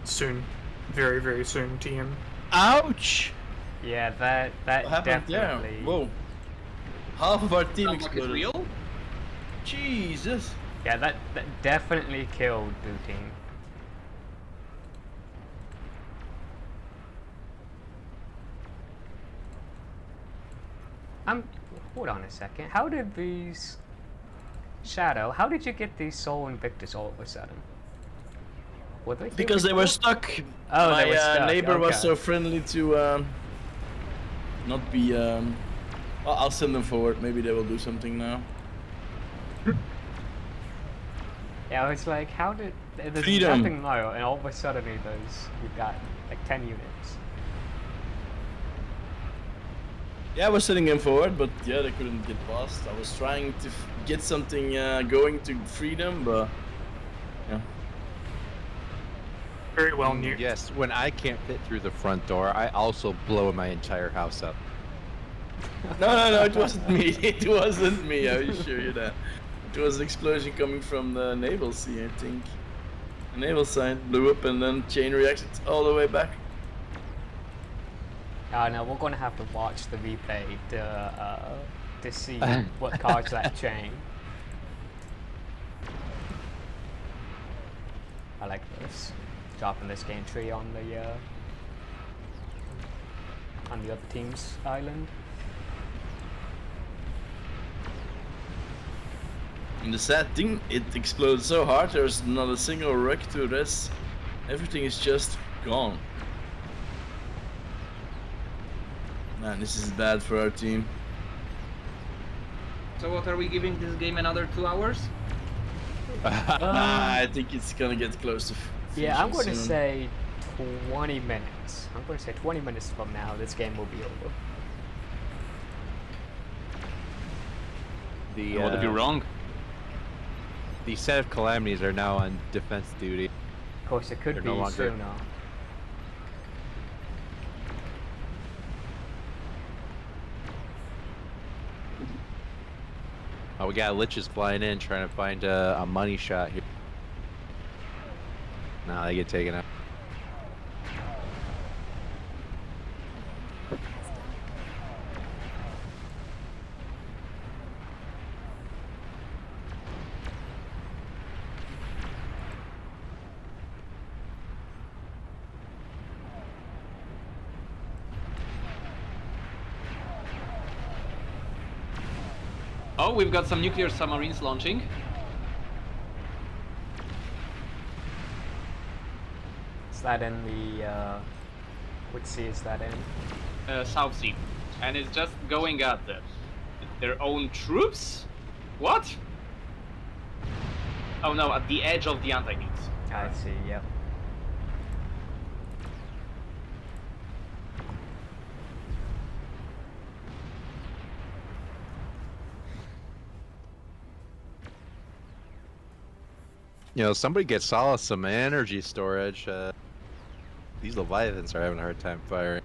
Soon. Very, very soon, TM. Ouch! Yeah, that What happened there? definitely... Whoa. Half of our team Sounds like it's exploded. real. Jesus. Yeah, that definitely killed blue team. Hold on a second. How did these... Shadow, how did you get these Soul Invictus all of a sudden? Were they here Because they were before? stuck. Oh, My they were stuck. neighbor was okay. so friendly to not be. Well, I'll send them forward. Maybe they will do something now. Yeah, I was like, how did... There's Freedom. nothing low, and all of a sudden we've got like 10 units. Yeah, I was sending them forward, but yeah, they couldn't get past. I was trying to get something going to freedom, but yeah. Very well nuked. Yes, when I can't fit through the front door, I also blow my entire house up. No, it wasn't me. It wasn't me. I assure you that. It was an explosion coming from the naval sea, I think. The naval side blew up and then chain reacted all the way back. No, we're gonna have to watch the replay to see what caused that chain. I like this. Dropping this gantry on the other team's island. And the sad thing, it exploded so hard, there's not a single wreck to rest. Everything is just gone. Man, this is bad for our team. So what are we giving this game another 2 hours? I think it's gonna get close to Yeah, I'm going to soon. say 20 minutes. I'm going to say 20 minutes from now, this game will be over. The I want to be wrong. The set of calamities are now on defense duty. Of course, it could They're be no longer- sooner. Oh, we got liches flying in, trying to find a money shot here. Nah, they get taken out. Oh, we've got some nuclear submarines launching. Is that in the, which sea is that in? South Sea. And it's just going at their own troops? What? Oh no, at the edge of the anti-nukes. I see, yep. You know, somebody get Solace some energy storage. These Leviathans are having a hard time firing.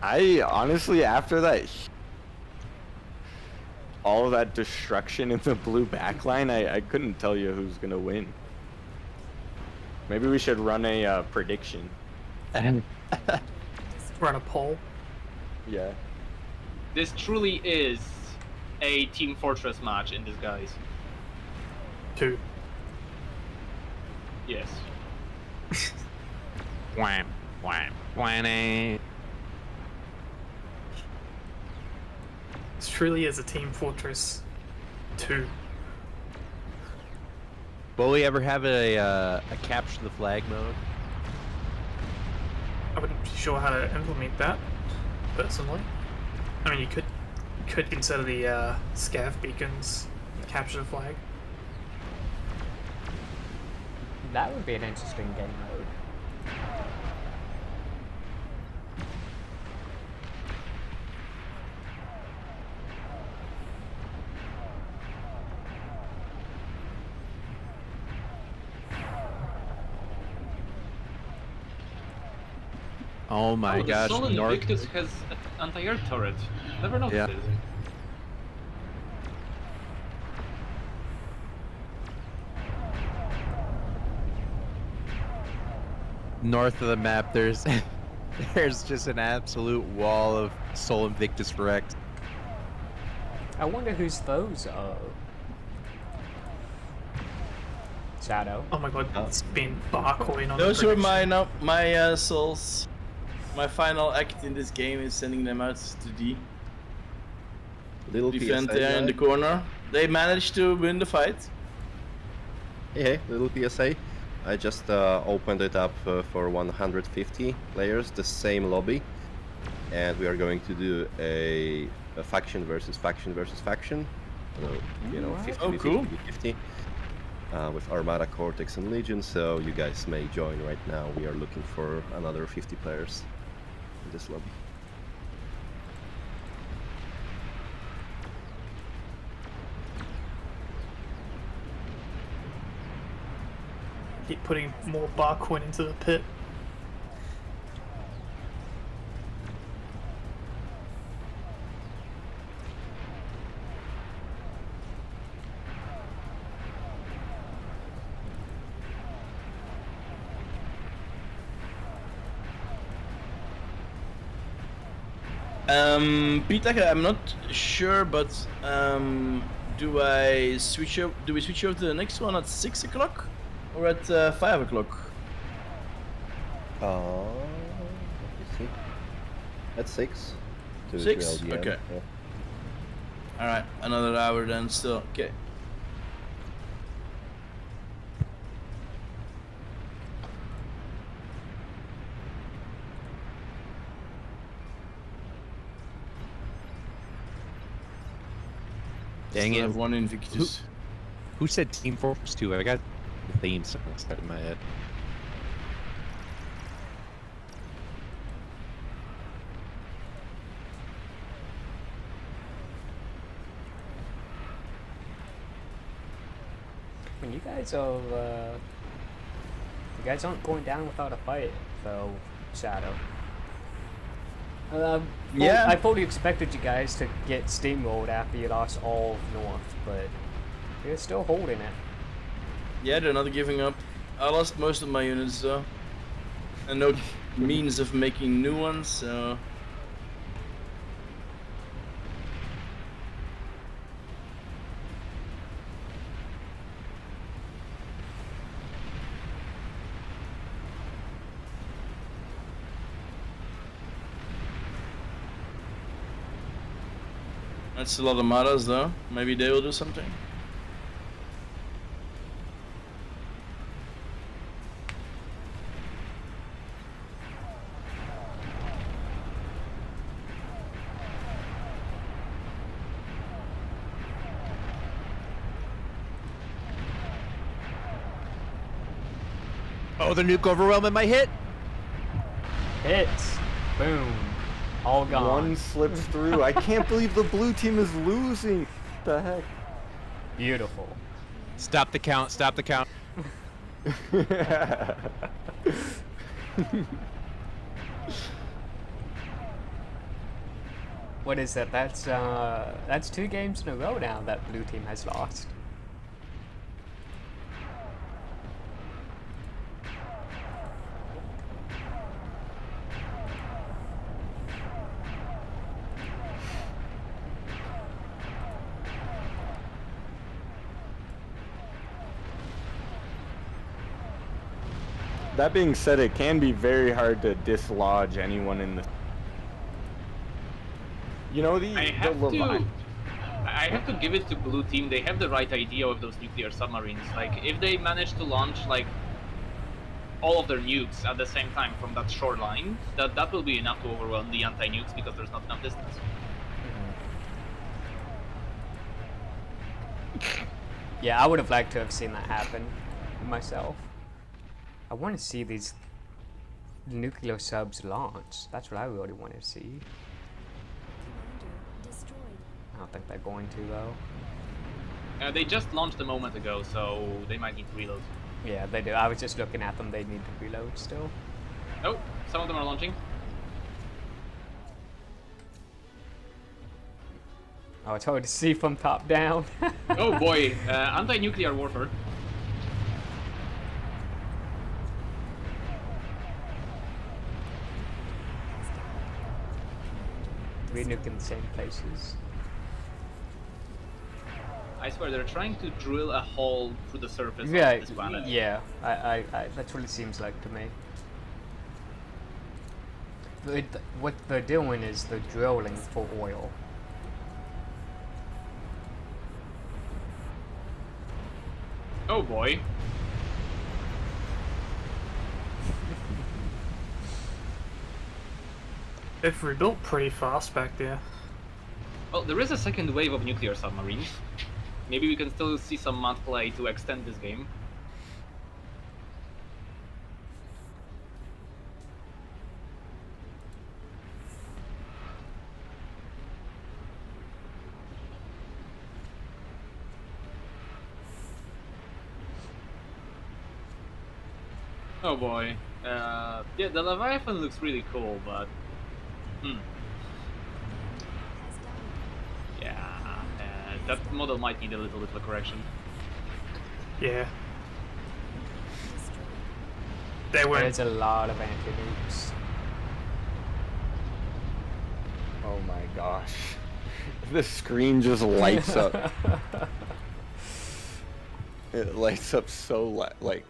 I honestly, after that, all of that destruction in the blue backline, I couldn't tell you who's gonna win. Maybe we should run a prediction. Run a poll. Yeah. This truly is a Team Fortress match in disguise? 2. Yes. Wham, wham, wham. This truly is a Team Fortress 2. Will we ever have a capture the flag mode? I wouldn't be sure how to implement that, personally. I mean, you could consider the scav beacons capture the flag. That would be an interesting game mode. Oh my gosh, The Sullen North. Victus has an anti-air turret. Never noticed Yeah. it. North of the map, there's there's just an absolute wall of Sol Invictus wrecks. I wonder whose those are. Shadow. Oh my god, it's been barcoin on Those the were prediction. my souls. My final act in this game is sending them out to D. Little Defend PSA there in the guy. corner. They managed to win the fight. Hey, little PSA. I just opened it up for 150 players, the same lobby, and we are going to do a faction versus faction versus faction. You know, 50, Oh, cool. 50, with Armada, Cortex, and Legion. So you guys may join right now. We are looking for another 50 players in this lobby. Keep putting more barcoin into the pit. Peter, I'm not sure, but do we switch over to the next one at 6 o'clock or at 5 o'clock? Let me see. At 6. To 6? LDM, Okay. yeah. Alright, another hour then still. Okay. Dang Still it. have one Invictus. Who said Team Fortress 2? I got the theme song stuck in my head. When you guys are, you guys aren't going down without a fight, though, Shadow. Yeah. I fully expected you guys to get steamrolled after you lost all of North, but you're still holding it. Yeah, they're not giving up. I lost most of my units though. And no means of making new ones, so... That's a lot of Maras though. Maybe they will do something. Oh, the nuke overwhelming my hit! Hits! Boom! All gone. One slips through. I can't believe the blue team is losing. What the heck? Beautiful. Stop the count, stop the count. What is that? That's 2 games in a row now that blue team has lost. That being said, it can be very hard to dislodge anyone in the. You know I have to give it to blue team. They have the right idea of those nuclear submarines. Like, if they manage to launch like all of their nukes at the same time from that shoreline, that will be enough to overwhelm the anti-nukes because there's not enough distance. Yeah, I would have liked to have seen that happen myself. I want to see these nuclear subs launch. That's what I really want to see. Commander destroyed. I don't think they're going to though. They just launched a moment ago, so they might need to reload. Yeah, they do. I was just looking at them. They need to reload still. Oh, some of them are launching. Oh, it's hard to see from top down. Oh boy, anti-nuclear warfare. We're nuking the same places. I swear they're trying to drill a hole through the surface Yeah, of this planet. yeah. That's what it seems like to me. What they're doing is they're drilling for oil. Oh boy. They've rebuilt pretty fast back there. Well, there is a second wave of nuclear submarines. Maybe we can still see some mod play to extend this game. Oh boy. Yeah, the Leviathan looks really cool, but... Yeah, that model might need a little bit of a correction. Yeah. They went. There's a lot of anti-nukes. Oh my gosh. The screen just lights up. It lights up so like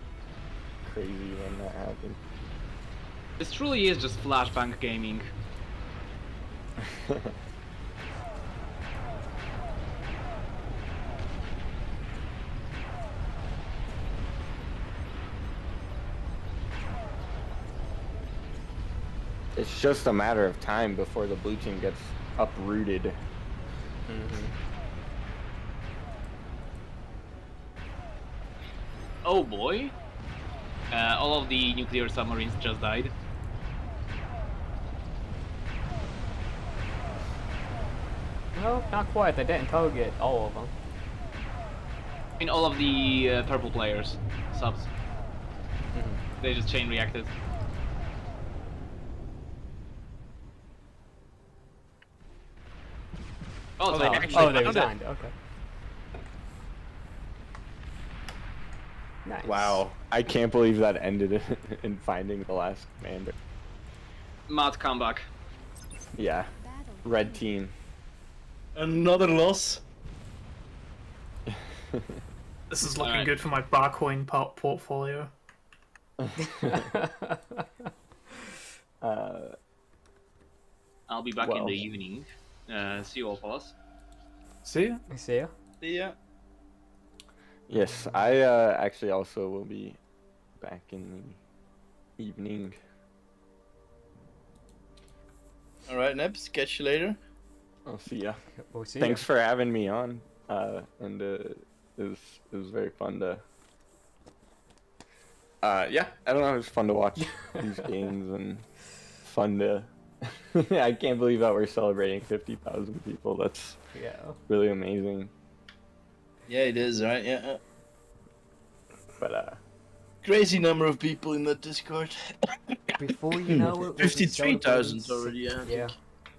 crazy when that happens. This truly is just flashbang gaming. It's just a matter of time before the blue team gets uprooted. Oh boy. All of the nuclear submarines just died. No, not quite. They didn't target all of them. I mean, all of the purple players, subs. They just chain reacted. Oh, they it's actually Oh, they found it. resigned. Okay. Nice. Wow, I can't believe that ended in finding the last commander. Mad comeback. Yeah, red team. Another loss. This is looking Alright. good for my Barcoin portfolio. I'll be back in Well. the evening. See you all, fellas. See ya. See ya. Yeah. Yes, I actually also will be back in the evening. All right, Nebs. Catch you later. I'll see ya. We'll see Thanks ya. for having me on, and it was very fun to. Yeah, I don't know. It was fun to watch these games and fun to. I can't believe that we're celebrating 50,000 people. That's Yeah. really amazing. Yeah, it is, right? Yeah. But Crazy number of people in the Discord. Before you know it, we'll be 53,000 celebrating already, yeah. Yeah.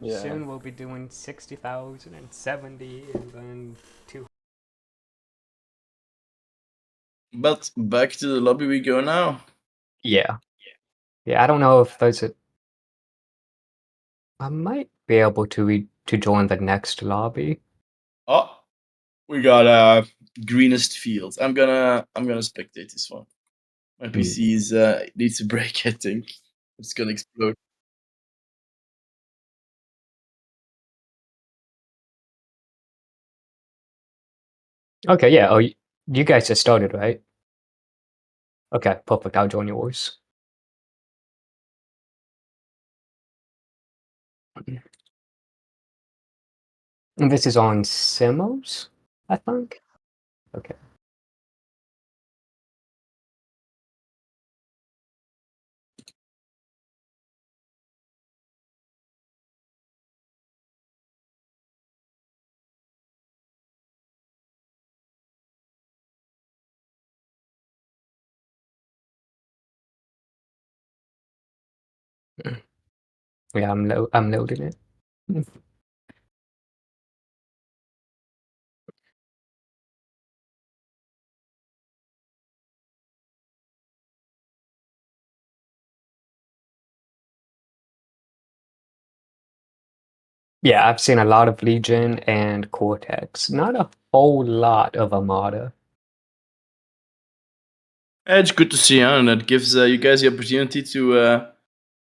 yeah, Soon we'll be doing 60,000 and 70 and then 200. But back to the lobby we go now. Yeah. Yeah, I don't know if there's a... I might be able to join the next lobby. Oh, we got greenest field. I'm gonna spectate this one. My PC is needs a break. I think it's gonna explode. Okay, yeah. Oh, you guys just started, right? Okay, perfect. I'll join yours. And this is on Simos, I think. Okay. Yeah, I'm loading it. Yeah, I've seen a lot of Legion and Cortex. Not a whole lot of Armada. It's good to see, and it gives you guys the opportunity to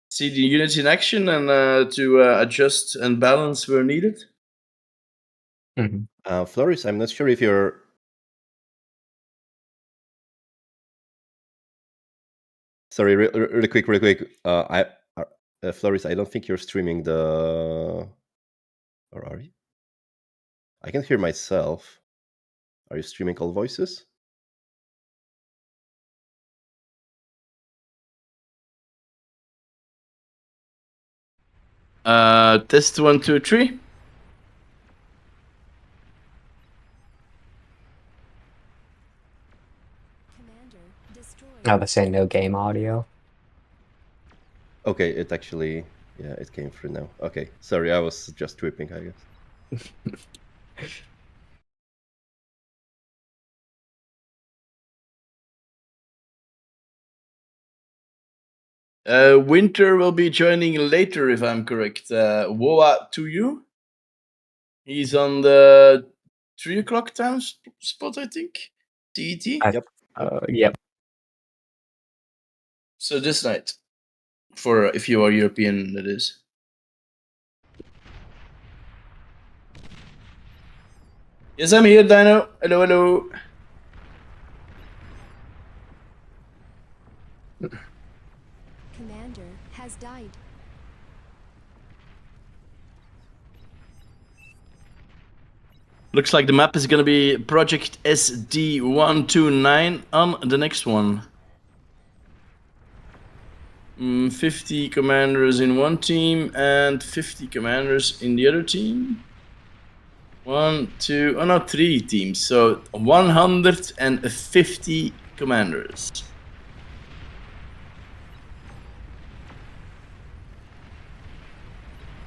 see the units in action and to adjust and balance where needed. Floris, I'm not sure if you're. Sorry, really quick. Floris, I don't think you're streaming the. Or are you? I can hear myself. Are you streaming all voices? Test 1, 2, 3. Oh, they're saying no game audio. Okay, it actually, yeah, it came through now. Okay, sorry, I was just tripping, I guess. Winter will be joining later, if I'm correct. Woa to you. He's on the 3 o'clock time spot, I think. CET. Yep. Yep. So this night, for if you are European, that is. Yes, I'm here, Dino. Hello, hello. Commander has died. Looks like the map is gonna be Project SD129 on the next one. 50 commanders in one team and 50 commanders in the other team. 1, 2, oh no, 3 teams. So 150 commanders.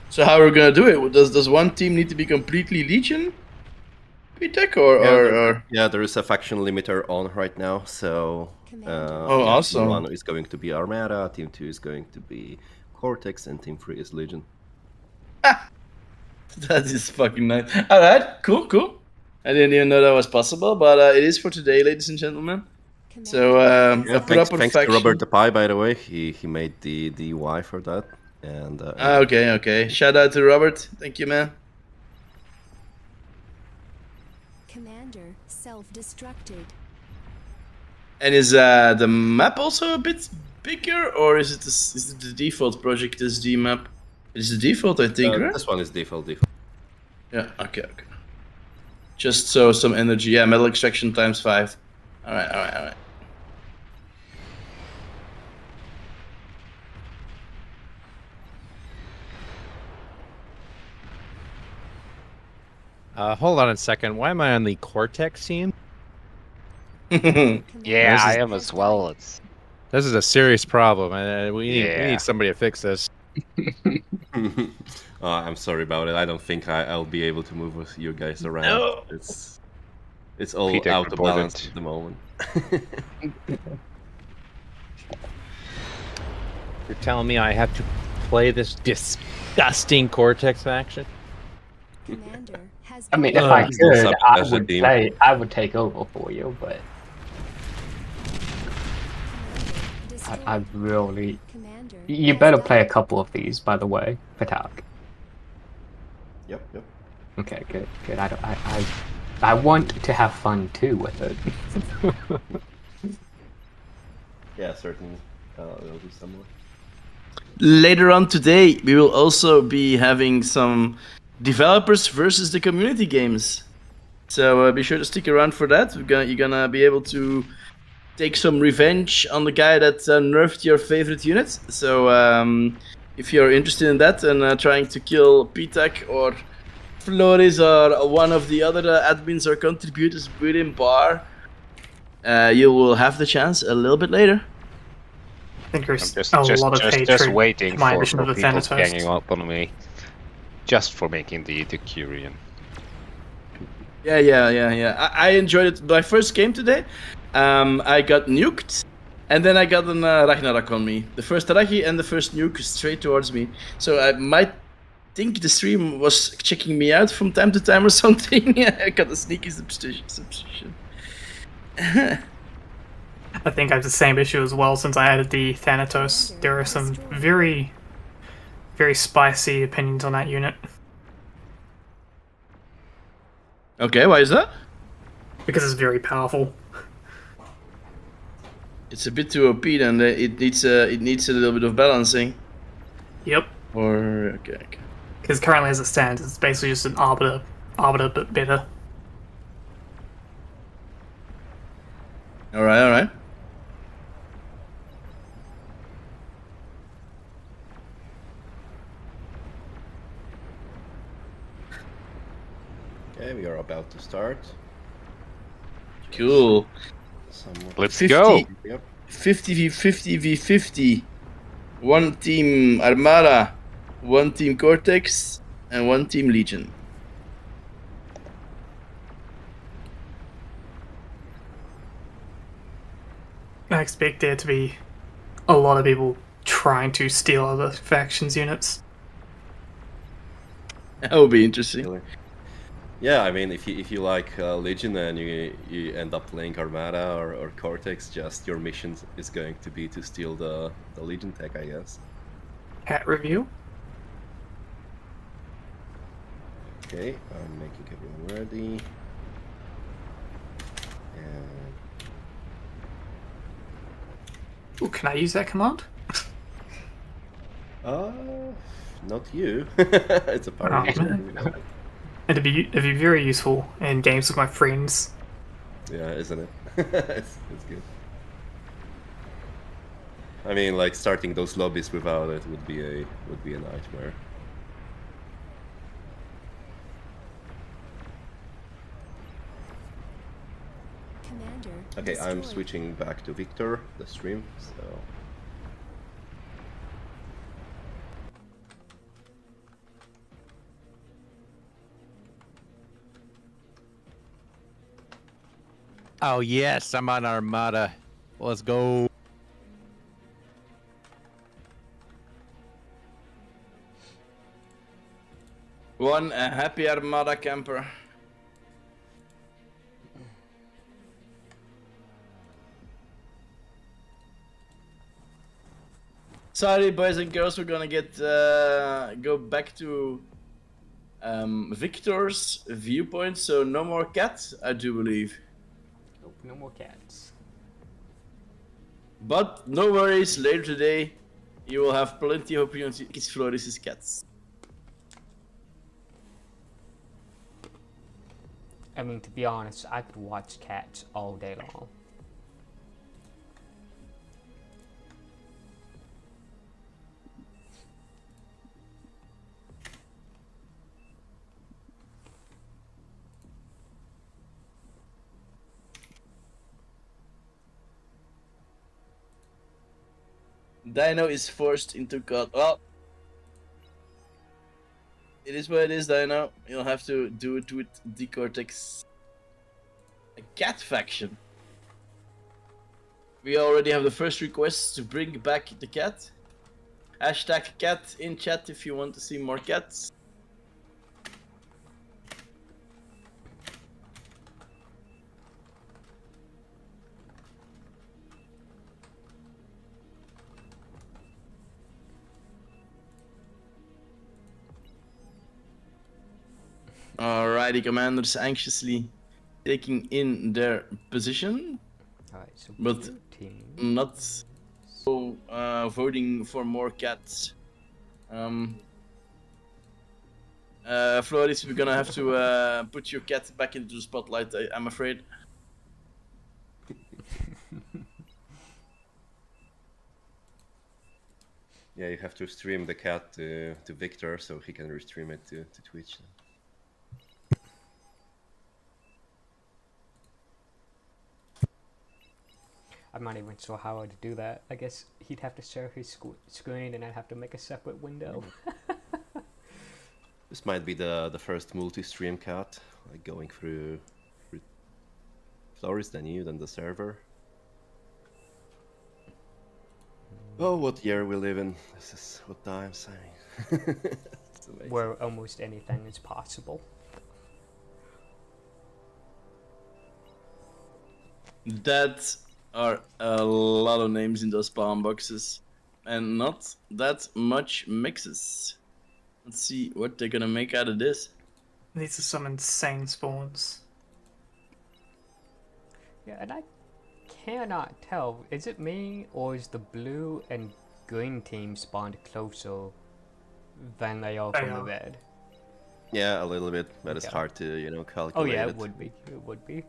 So how are we gonna do it? Does one team need to be completely Legion? Tech or yeah, there is a faction limiter on right now, so awesome. Team 1 is going to be Armada, Team 2 is going to be Cortex, and Team 3 is Legion. That is fucking nice. Alright, cool. I didn't even know that was possible, but it is for today, ladies and gentlemen. So thanks to Robert the Pie, by the way. He made the UI for that. And okay. Shout out to Robert. Thank you, man. Commander self-destructed. And is the map also a bit bigger, or is it the default Project SD map? It's the default, I think, right? This one is default. Yeah, okay. Just so some energy. Yeah, metal extraction times 5. Alright. Hold on a second. Why am I on the Cortex team? Yeah, I am as well. This is a serious problem, and we need somebody to fix this. I'm sorry about it. I don't think I'll be able to move with you guys around. No. It's all Peter out of reported. balance at the moment. You're telling me I have to play this disgusting Cortex faction? Commander has I mean, if I could, I would take over for you, but I really... Commander You has better play a died. couple of these, by the way, Patak. Yep. Okay, good. I want to have fun too with it. Yeah, certainly. There'll be some more. Later on today, we will also be having some developers versus the community games. So be sure to stick around for that. You're gonna be able to take some revenge on the guy that nerfed your favorite unit. So if you're interested in that and trying to kill Pitak or Flores or one of the other admins or contributors within BAR, you will have the chance a little bit later. I think there's I'm a lot of hatred just waiting to my for edition of the people Thanatos. ganging up on me, just for making the Curian. Yeah. I enjoyed it. My first game today, I got nuked, and then I got an Ragnarok on me. The first Ragi and the first nuke straight towards me. So I might think the stream was checking me out from time to time or something. I got a sneaky suspicion. I think I have the same issue as well since I added the Thanatos. There are some very, very spicy opinions on that unit. Okay, why is that? Because it's very powerful. It's a bit too OP, and it needs a little bit of balancing. Yep. Or okay. Because currently as it stands, it's basically just an arbiter but better. All right. Okay, we are about to start. Cool. Let's go. Yep. 50v50. One team Armada, one team Cortex, and one team Legion. I expect there to be a lot of people trying to steal other factions' units. That would be interesting. Really. Yeah, I mean, if you like Legion and you end up playing Armada or Cortex, just your mission is going to be to steal the Legion tech, I guess. Hat review. Okay, I'm making everyone ready. And Ooh, can I use that command? not you. It's a power Oh, user. man. It'd be very useful in games with my friends. Yeah, isn't it? it's good. I mean, like starting those lobbies without it would be a nightmare. Commander Okay, I'm destroyed. switching back to Victor, the stream. So Oh yes, I'm on Armada. Let's go. One happy Armada camper. Sorry, boys and girls, we're gonna go back to Victor's viewpoint. So no more cats, I do believe. Nope, no more cats. But no worries, later today you will have plenty of opportunity to kiss Floris's cats. I mean, to be honest, I could watch cats all day long. Dino is forced into God. Well, it is what it is, Dino. You'll have to do it with the Cortex. A cat faction. We already have the first request to bring back the cat. Hashtag cat in chat if you want to see more cats. Alrighty, commanders anxiously taking in their position, Alright, so but blue team. not so voting for more cats. Floris, we're gonna have to put your cat back into the spotlight, I'm afraid. Yeah, you have to stream the cat to Victor so he can restream it to Twitch. I'm not even sure how I'd do that. I guess he'd have to share his screen and I'd have to make a separate window. This might be the first multi-stream cat, like going through Floris, then you, then the server. Oh, what year we live in. This is what times, I mean. It's amazing. Where almost anything is possible. That are a lot of names in those spawn boxes, and not that much mixes. Let's see what they're gonna make out of this. These are some insane spawns. Yeah, and I cannot tell. Is it me or is the blue and green team spawned closer than they are from the red? Yeah, a little bit, but it's Okay. hard to, you know, calculate. Oh yeah, it would be. It would be.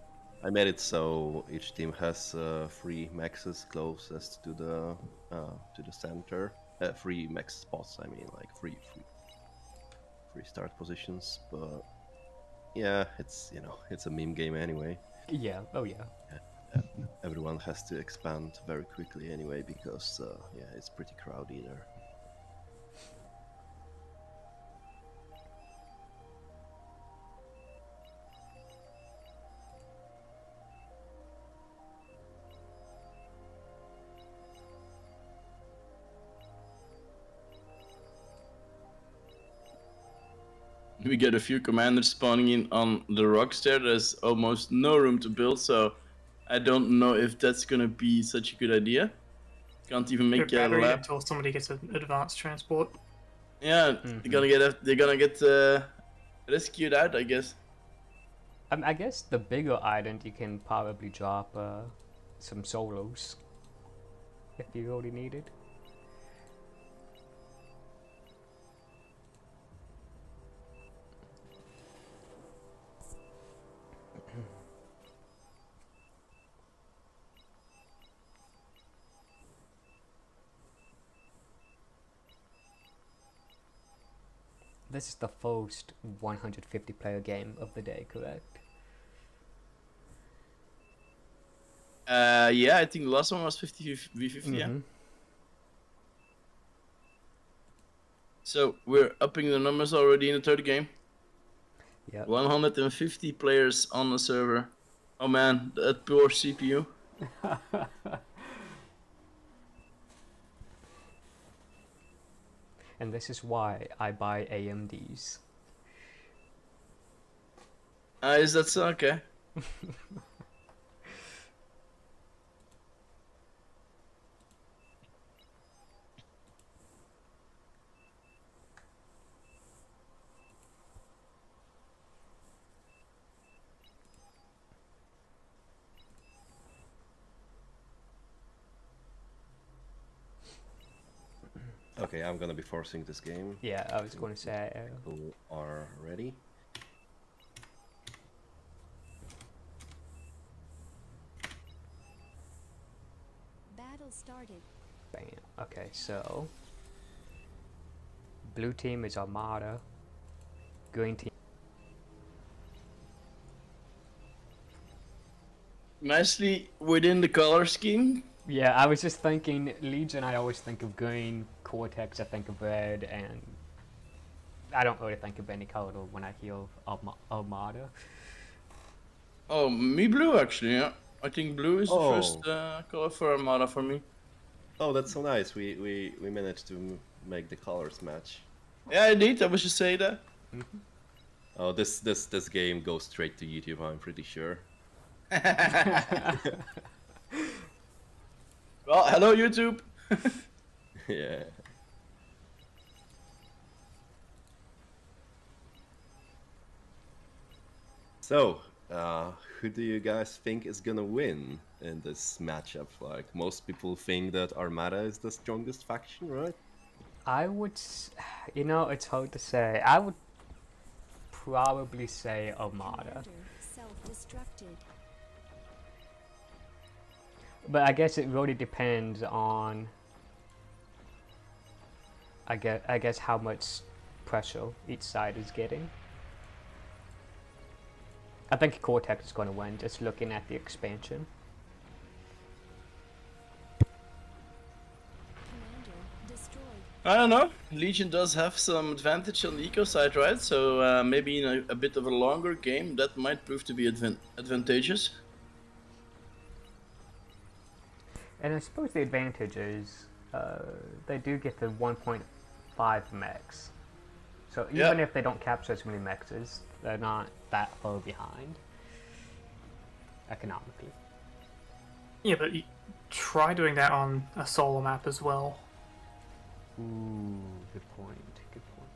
I made it so each team has 3 maxes closest to the center. 3 max spots. I mean, like free start positions. But yeah, it's, you know, it's a meme game anyway. Yeah. Oh yeah. Everyone has to expand very quickly anyway because yeah, it's pretty crowded there. We get a few commanders spawning in on the rocks there. There's almost no room to build, so I don't know if that's gonna be such a good idea. Can't even make a lab. Until somebody gets an advanced transport. Yeah, they're gonna get rescued out, I guess. I guess the bigger island you can probably drop some solos if you really needed. This is the first 150 player game of the day, correct? Yeah, I think the last one was 50v50, yeah. So we're upping the numbers already in the third game. Yeah. 150 players on the server. Oh man, that poor CPU. And this is why I buy AMDs. Is that so? Okay. Okay, I'm gonna be forcing this game. Yeah, I was going to say. Who are ready? Battle started. Bam. Okay, so blue team is Armada. Green team. Nicely within the color scheme. Yeah, I was just thinking Legion. I always think of green. Cortex, I think of red, and I don't really think of any color when I hear Armada. Oh, me blue actually. Yeah, I think blue is the Oh. first color for Armada for me. Oh, that's so nice. We managed to make the colors match. Yeah, I did. I was just saying that. Oh, this game goes straight to YouTube. I'm pretty sure. Well, hello YouTube. Yeah. So, who do you guys think is gonna win in this matchup? Like, most people think that Armada is the strongest faction, right? I would, you know, it's hard to say. I would probably say Armada. Commander self-destructed. But I guess it really depends on, I guess how much pressure each side is getting. I think Cortex is going to win, just looking at the expansion. Commander destroyed. I don't know. Legion does have some advantage on the eco side, right? So maybe in a bit of a longer game, that might prove to be advantageous. And I suppose the advantage is they do get the 1.5 mechs. So even if they don't capture as many mechs, they're not that far behind economically. Yeah, but you try doing that on a solo map as well. Ooh, good point. Good point.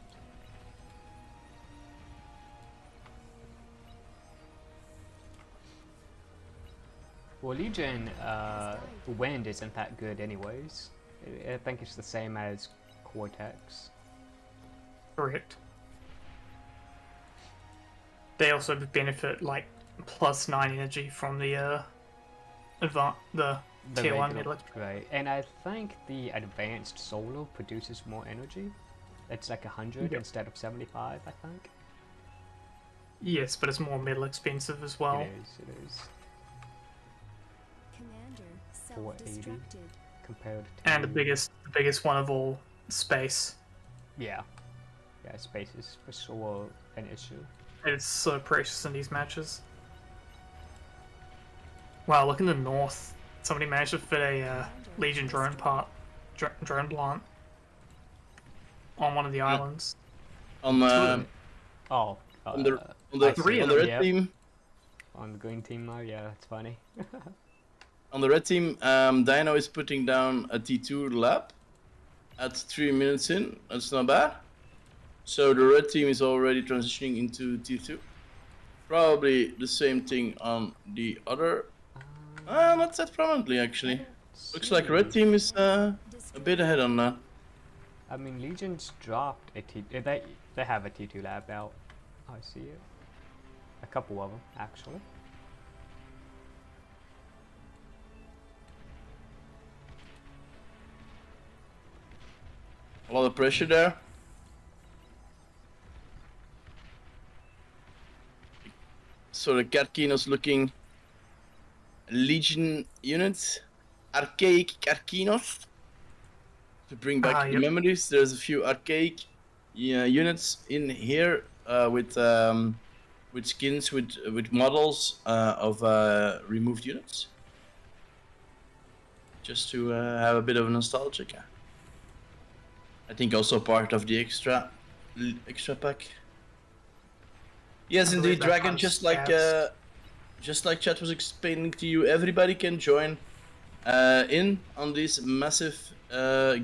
Well, Legion wind isn't that good anyways. I think it's the same as Cortex. Correct. They also benefit like +9 energy from the tier 1 regular, mid. right, and I think the advanced solo produces more energy. It's like 100 instead of 75, I think. Yes, but it's more middle expensive as well. It is. Commander 480 self-destructed. compared to... And the biggest one of all, space. Yeah, space is for sure an issue. It's so precious in these matches. Wow, look in the north. Somebody managed to fit a Legion drone plant on one of the islands. On the red team. On the green team, yeah, that's funny. On the red team, Dino is putting down a T2 lap at 3 minutes in. That's not bad. So the red team is already transitioning into T2. Probably the same thing on the other. Not that prominently actually. Looks like red team is a bit ahead on that. I mean, Legion's dropped a T2. They have a T2 lab out. I see it. A couple of them actually. A lot of pressure there. So the Karkinos looking Legion units, archaic Karkinos. To bring back the memories, there's a few archaic units in here with skins, with models of removed units. Just to have a bit of nostalgia. I think also part of the extra pack. Yes, indeed, Dragon. Just like Chat was explaining to you, everybody can join in on these massive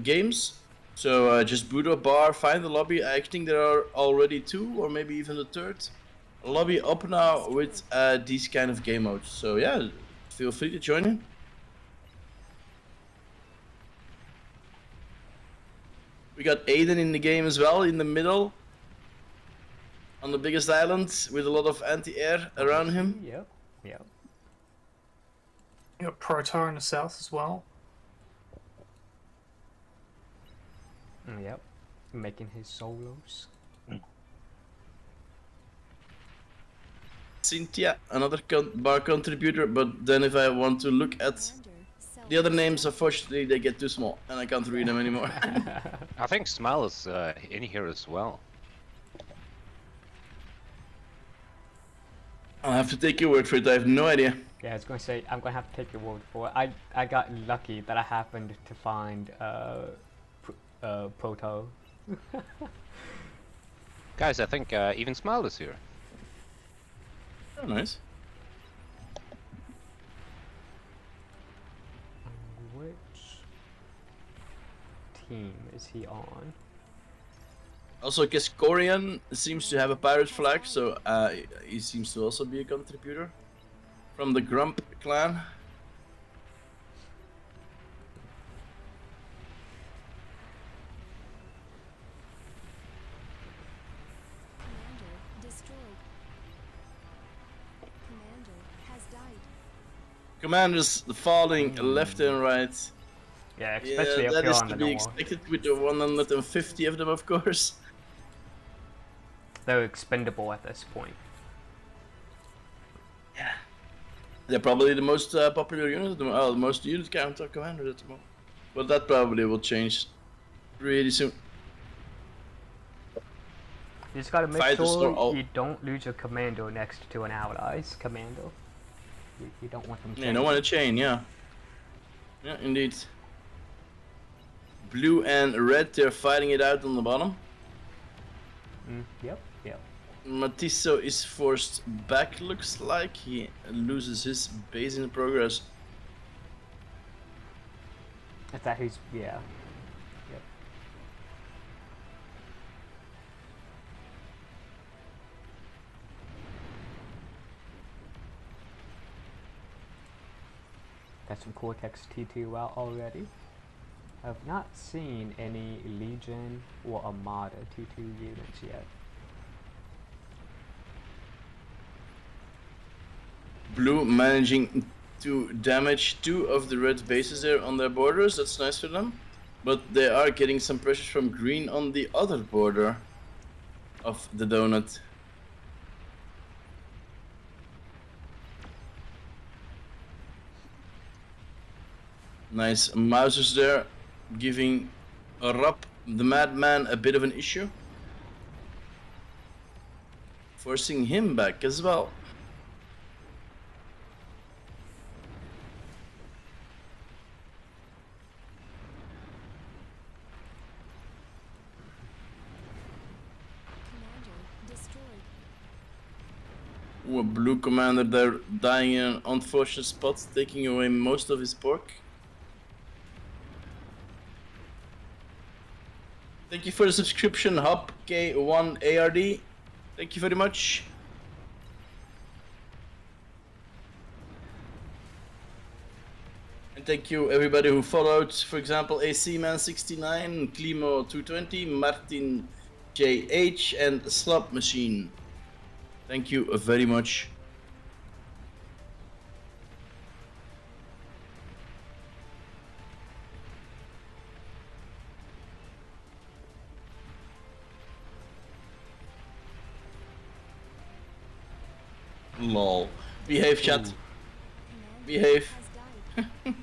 games. So just boot a bar, find the lobby. I think there are already 2 or maybe even the 3rd lobby up now with these kind of game modes. So yeah, feel free to join in. We got Aiden in the game as well, in the middle. On the biggest island, with a lot of anti-air around him. Yep. You got Protar in the south as well. Yep. Making his solos. Cynthia, another bar contributor, but then if I want to look at the other names, unfortunately they get too small and I can't read them anymore. I think Smile is in here as well. I'll have to take your word for it, I have no idea. Yeah, I was going to say, I'm going to have to take your word for it. I got lucky that I happened to find Proto. Guys, I think even Smile is here. Oh, nice. Which team is he on? Also, Kaskorian seems to have a pirate flag, so he seems to also be a contributor from the Grump clan. Commander destroyed. Commander has died. Commanders falling left and right. Yeah, especially Yeah, up that here is on to the be north. expected with the 150 of them, of course. They're expendable at this point. Yeah. They're probably the most popular unit, the most unit count of commanders at the moment. But that probably will change really soon. You just gotta make Fighters sure are all- you don't lose your commando next to an ally's commando. You don't want them Yeah, no one a chain, yeah. Yeah, indeed. Blue and red, they're fighting it out on the bottom. Yep, yep. Matiso is forced back, looks like. He loses his base in progress. Is that who's... yeah. Yep. Got some Cortex T2 out already. I've not seen any Legion or Armada T2 units yet. Blue managing to damage 2 of the red bases there on their borders. That's nice for them. But they are getting some pressure from green on the other border of the donut. Nice Mousers there, giving Rupp, the madman, a bit of an issue. Forcing him back as well. Commander destroyed. Ooh, a blue commander there dying in an unfortunate spot, taking away most of his pork. Thank you for the subscription, Hop K1 ARD. Thank you very much. And thank you everybody who followed, for example, AC Man 69, Climo 220, Martin JH, and Slop Machine. Thank you very much. Lol. Behave, chat. Commander Behave. has died.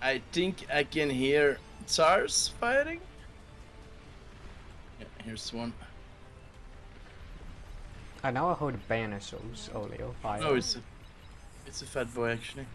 I think I can hear Tsars fighting. Yeah, here's one. I know I heard Banishers earlier. No, it's a fat boy actually.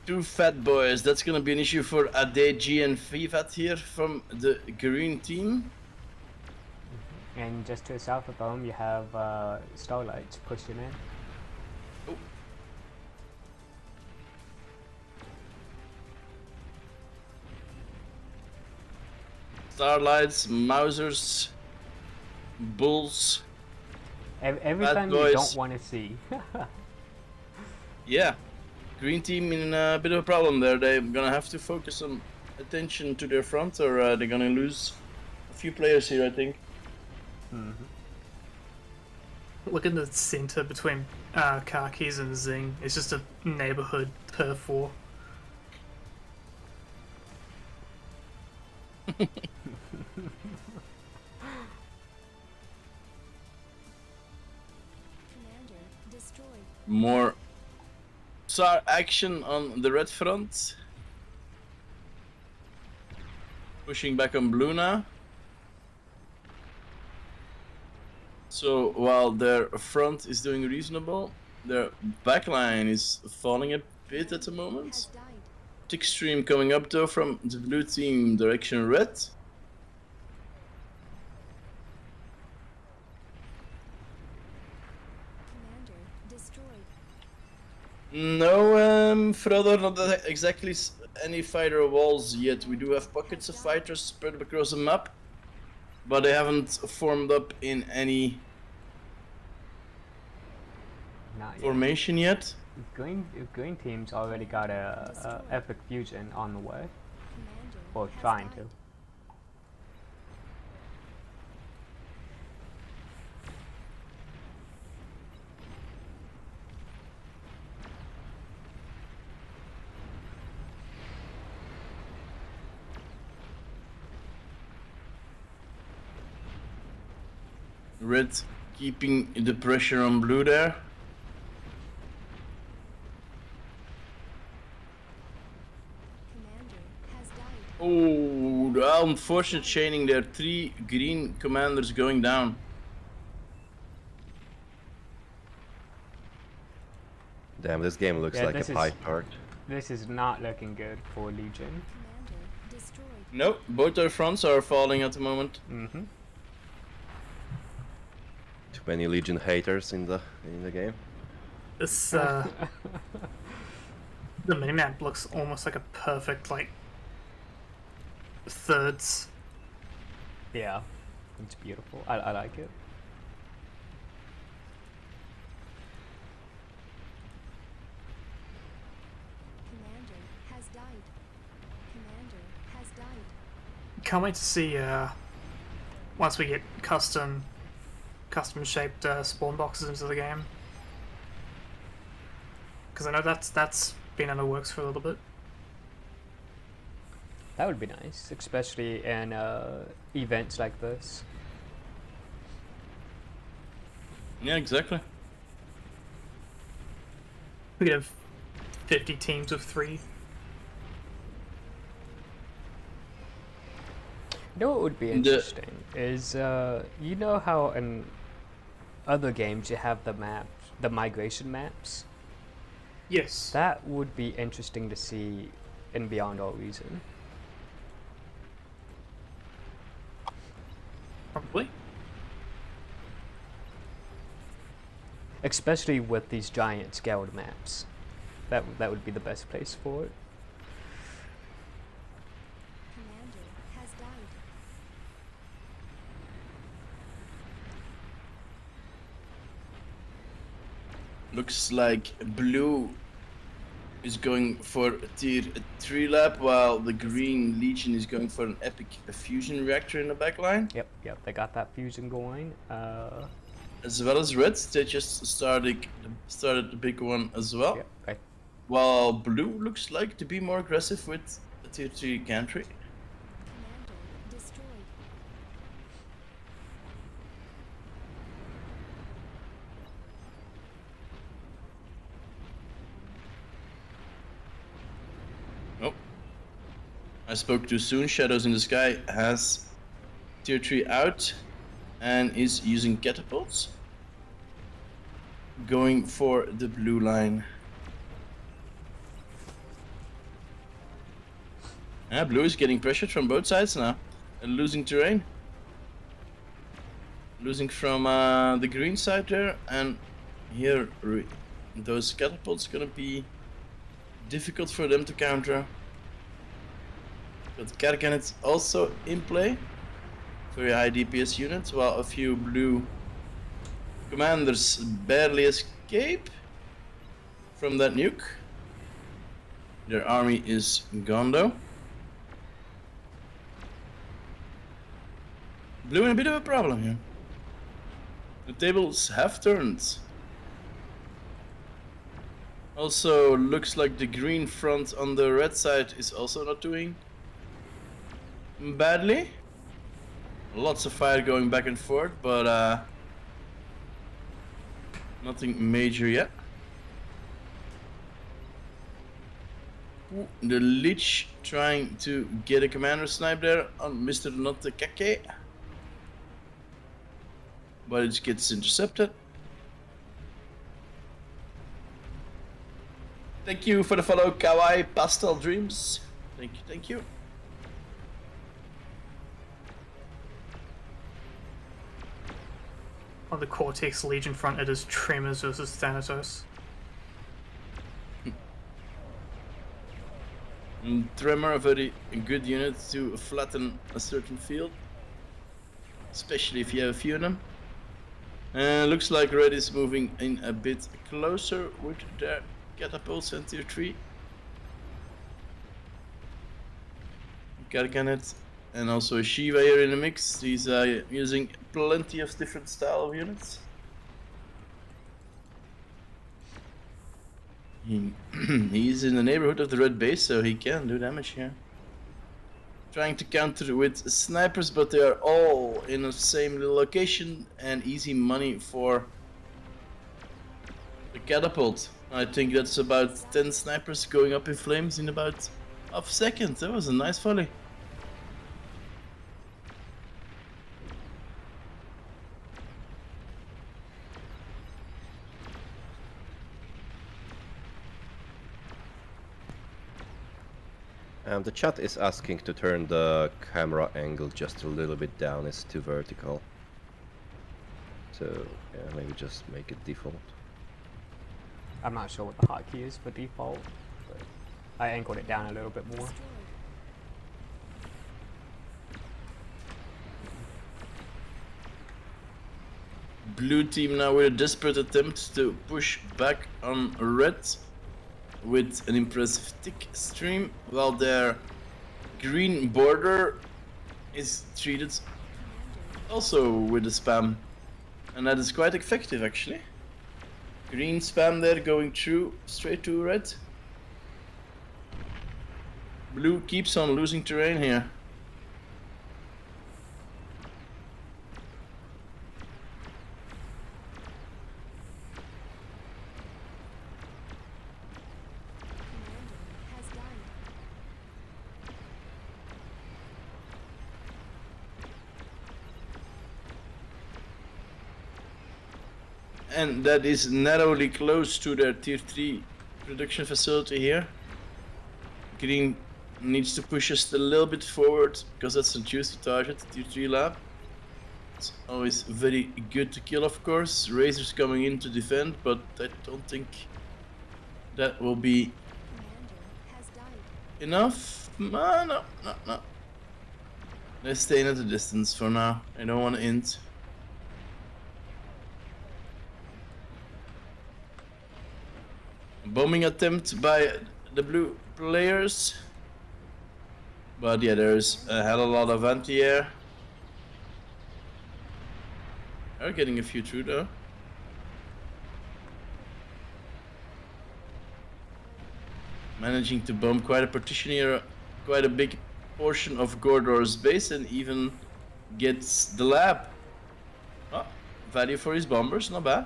Two fat boys, that's gonna be an issue for ADG and Vivat here from the green team. And just to the south of them, you have Starlights pushing in. Oh. Starlights, Mousers, Bulls. Everything you boys. don't want to see. Yeah, green team in a bit of a problem there. They're gonna have to focus some attention to their front, or they're gonna lose a few players here, I think. Look in the center between Khakis and Zing. It's just a neighborhood turf war. Commander destroyed. More SAR action on the red front. pushing back on blue now. So while their front is doing reasonable, their backline is falling a bit at the moment. Has died. Tick stream coming up though from the blue team direction red. Commander destroyed. No, further not that exactly any fighter walls yet. We do have pockets of fighters spread across the map, but they haven't formed up in any Not yet. formation yet. Green team's already got a epic fusion on the way, Commander or has trying died. to. Red keeping the pressure on blue there. Commander has died. Oh, the unfortunate chaining there. 3 green commanders going down. Damn, this game looks Yeah, like this a is- pie tart. This is not looking good for Legion. Commander destroyed. No, both our fronts are falling at the moment. Mm-hmm. Too many Legion haters in the game. This the minimap looks almost like a perfect like thirds. Yeah, it's beautiful. I like it. Commander has died. Commander has died. Can't wait to see once we get custom shaped spawn boxes into the game. Because I know that's been in the works for a little bit. That would be nice, especially in events like this. Yeah, exactly. We could have 50 teams of 3. You know what would be interesting is you know how in other games you have the maps, the migration maps. Yes. That would be interesting to see in Beyond All Reason. Probably. Especially with these giant scaled maps. That would be the best place for it. Commander has died. Looks like blue is going for a tier 3 lap, while the green Legion is going for an epic fusion reactor in the backline. Yep, they got that fusion going. As well as red, they just started the big one as well. Yep, right. While blue looks like to be more aggressive with a tier 3 gantry. Commander destroyed. Oh, I spoke too soon. Shadows in the Sky has tier 3 out and is using catapults. Going for the blue line. Yeah, blue is getting pressured from both sides now and losing terrain. Losing from the green side there, and here those catapults gonna be difficult for them to counter. But Karkan is also in play. Very high DPS units, while a few blue commanders barely escape from that nuke. Their army is gone though. Blue in a bit of a problem here. The tables have turned. Also looks like the green front on the red side is also not doing badly. Lots of fire going back and forth, but nothing major yet. Ooh, the Lich trying to get a commander snipe there on Mr. Not the Kake. But it gets intercepted. Thank you for the follow, Kawaii Pastel Dreams. Thank you, thank you. On the Cortex Legion front, it is Tremors versus Thanatos. Tremor, a very good unit to flatten a certain field, especially if you have a few of them. Looks like Red is moving in a bit closer with their catapults and tier 3. Garganet and also a Shiva here in the mix. He's using plenty of different style of units. He's in the neighborhood of the red base, so he can do damage here. Trying to counter with snipers, but they are all in the same little location and easy money for the catapult. I think that's about 10 snipers going up in flames in about half a second. That was a nice volley. The chat is asking to turn the camera angle just a little bit down, it's too vertical. So, yeah, maybe just make it default. I'm not sure what the hotkey is for default, but I angled it down a little bit more. Blue team now with a desperate attempt to push back on red with an impressive tick stream, while their green border is treated also with a spam, and that is quite effective actually. Green spam there going through straight to red. Blue keeps on losing terrain here. And that is narrowly close to their tier 3 production facility here. Green needs to push us a little bit forward because that's a juicy target, tier 3 lab. It's always very good to kill, of course. Razor's coming in to defend, but I don't think that will be enough. No. Let's stay at a distance for now. I don't want to int. Bombing attempt by the blue players, but yeah, there's a hell of a lot of anti-air. They're getting a few through though. Managing to bomb quite a partition here, quite a big portion of Gordor's base, and even gets the lab. Oh, value for his bombers, not bad.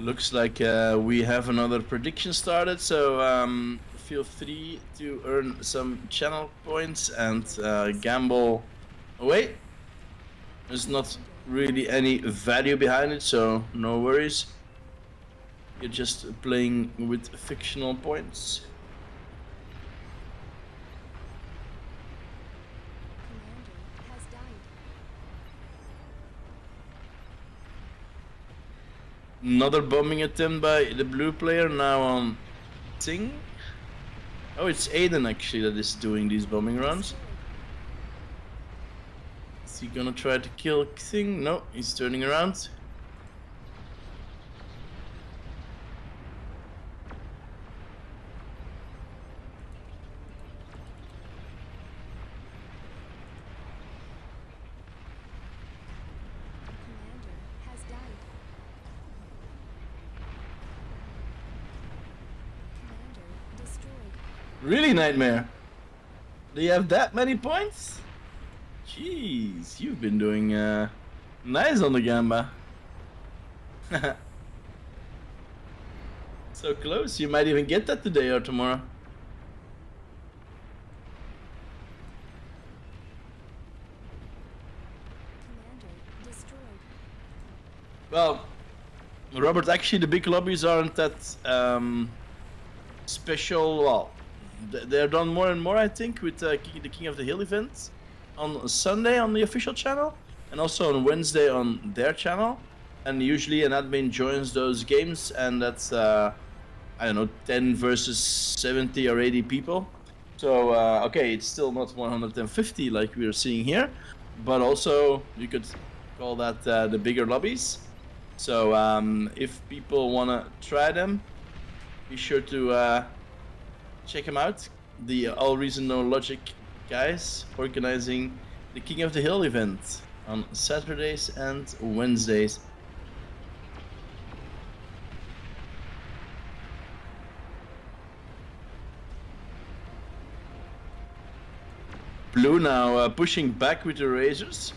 Looks like we have another prediction started, so feel free to earn some channel points and gamble away. There's not really any value behind it, so no worries. You're just playing with fictional points. Another bombing attempt by the blue player now on Ting. Oh, it's Aiden actually that is doing these bombing runs. Is he gonna try to kill Ting? No, he's turning around. Really, Nightmare? Do you have that many points? Jeez, you've been doing nice on the Gamba. So close, you might even get that today or tomorrow. Commander destroyed. Well, Robert, actually the big lobbies aren't that special. Well, they're done more and more, I think, with the King of the Hill event on Sunday on the official channel, and also on Wednesday on their channel. And usually an admin joins those games, and that's I don't know, 10 versus 70 or 80 people. So okay, it's still not 150 like we are seeing here, but also you could call that the bigger lobbies. So if people wanna try them, be sure to check them out. The All Reason No Logic guys organizing the King of the Hill event on Saturdays and Wednesdays. Blue now pushing back with the razors.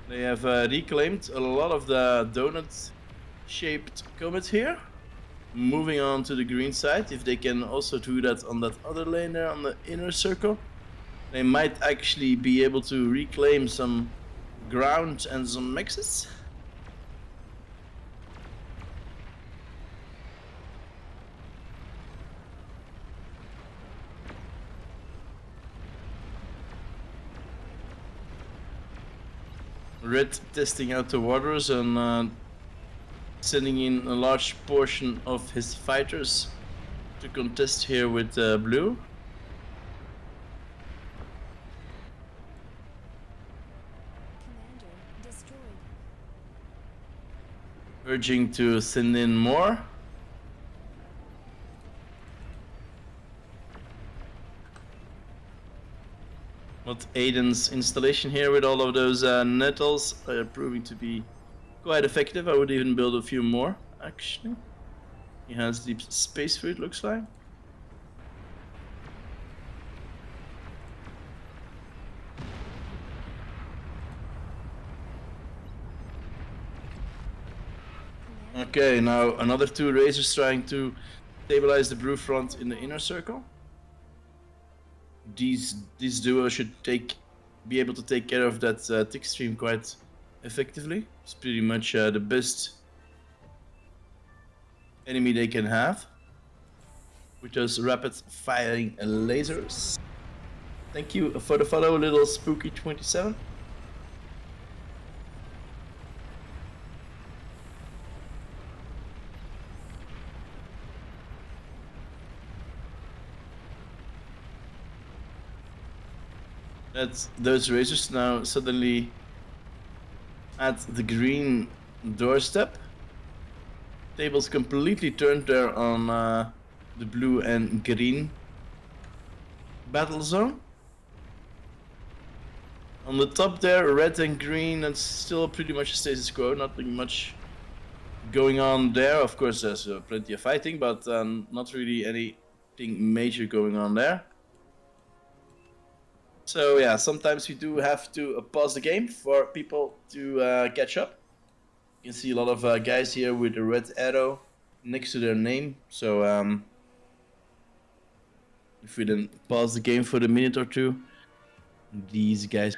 They have reclaimed a lot of the donut-shaped comets here. Moving on to the green side. If they can also do that on that other lane there on the inner circle, they might actually be able to reclaim some ground and some mexes. Red testing out the waters and sending in a large portion of his fighters to contest here with Blue. Commander destroyed. Urging to send in more. But Aiden's installation here with all of those nettles are proving to be quite effective. I would even build a few more, actually. He has deep space for it, looks like. Okay, now another two razors trying to stabilize the brew front in the inner circle. This duo should be able to take care of that tick stream quite effectively. It's pretty much the best enemy they can have with those rapid firing lasers. Thank you for the follow, little Spooky27. That's those razors now suddenly at the green doorstep. Tables completely turned there on the blue and green battle zone. On the top there, red and green, that's still pretty much a status quo. Nothing much going on there. Of course, there's plenty of fighting, but not really anything major going on there. So yeah, sometimes we do have to pause the game for people to catch up. You can see a lot of guys here with a red arrow next to their name. So if we then pause the game for a minute or two, these guys.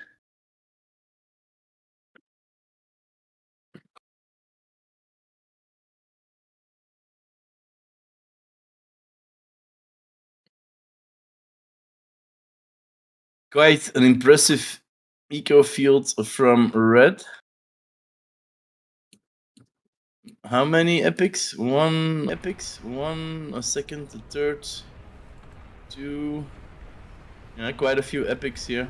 Quite an impressive eco field from red. How many epics? One, a second, a third, two. Yeah, quite a few epics here.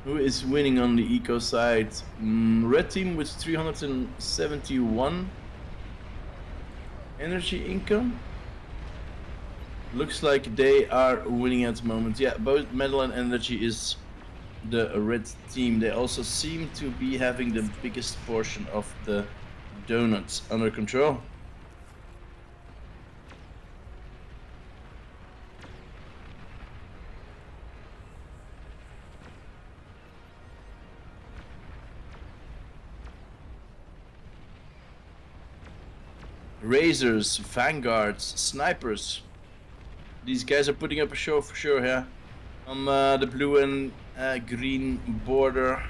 Who is winning on the eco side? Red team with 371 energy income. Looks like they are winning at the moment. Yeah, both metal and energy is the red team. They also seem to be having the biggest portion of the donuts under control. razors, vanguards, snipers. These guys are putting up a show for sure here on the blue and green border.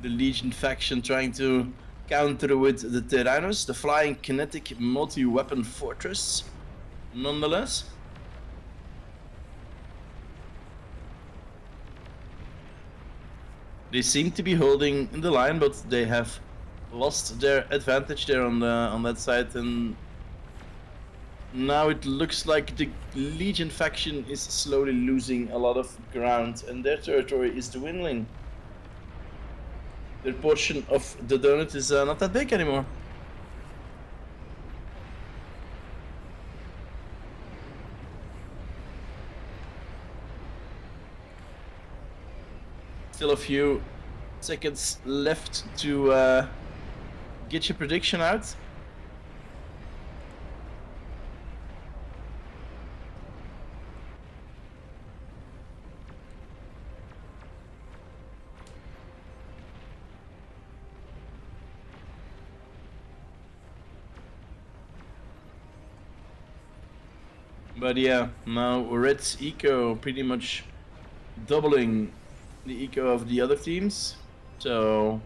The Legion faction trying to counter with the Tyrannus, the flying kinetic multi-weapon fortress, nonetheless. They seem to be holding the line, but they have lost their advantage there on that side, and now it looks like the Legion faction is slowly losing a lot of ground, and their territory is dwindling. Their portion of the donut is not that big anymore. Still a few seconds left to get your prediction out. But yeah, now Red's eco pretty much doubling the eco of the other teams, so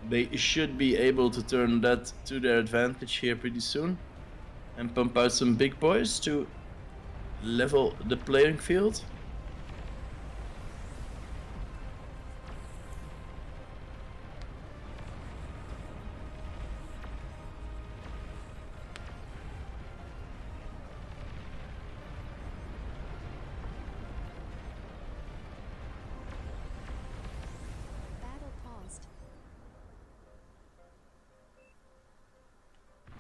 they should be able to turn that to their advantage here pretty soon and pump out some big boys to level the playing field. Battle paused.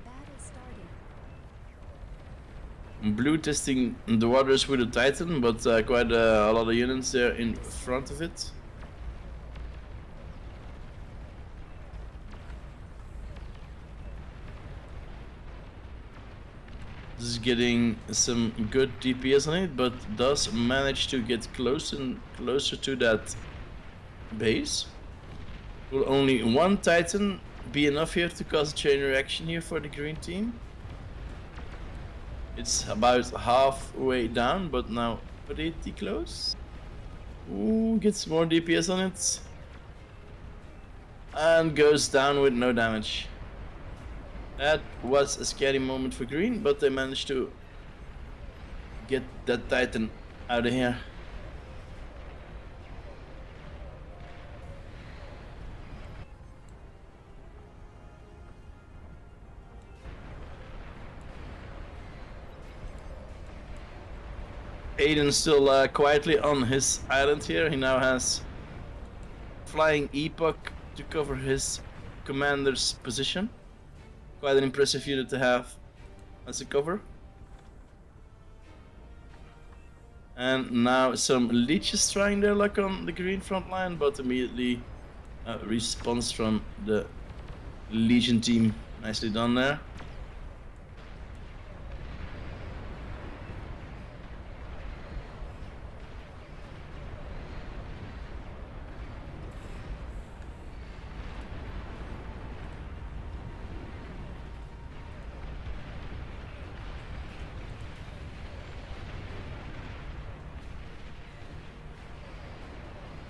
Battle started. Blue testing the waters with a Titan, but quite a lot of units there in front of it. This is getting some good DPS on it, but does manage to get close and closer to that base. Will only one Titan be enough here to cause a chain reaction here for the green team? It's about halfway down, but now pretty close. Ooh, gets more DPS on it. And goes down with no damage. That was a scary moment for green, but they managed to get that Titan out of here. Aiden's still quietly on his island here. He now has flying epoch to cover his commander's position. Quite an impressive unit to have as a cover. And now some leeches trying their luck on the green front line, but immediately response from the Legion team. Nicely done there.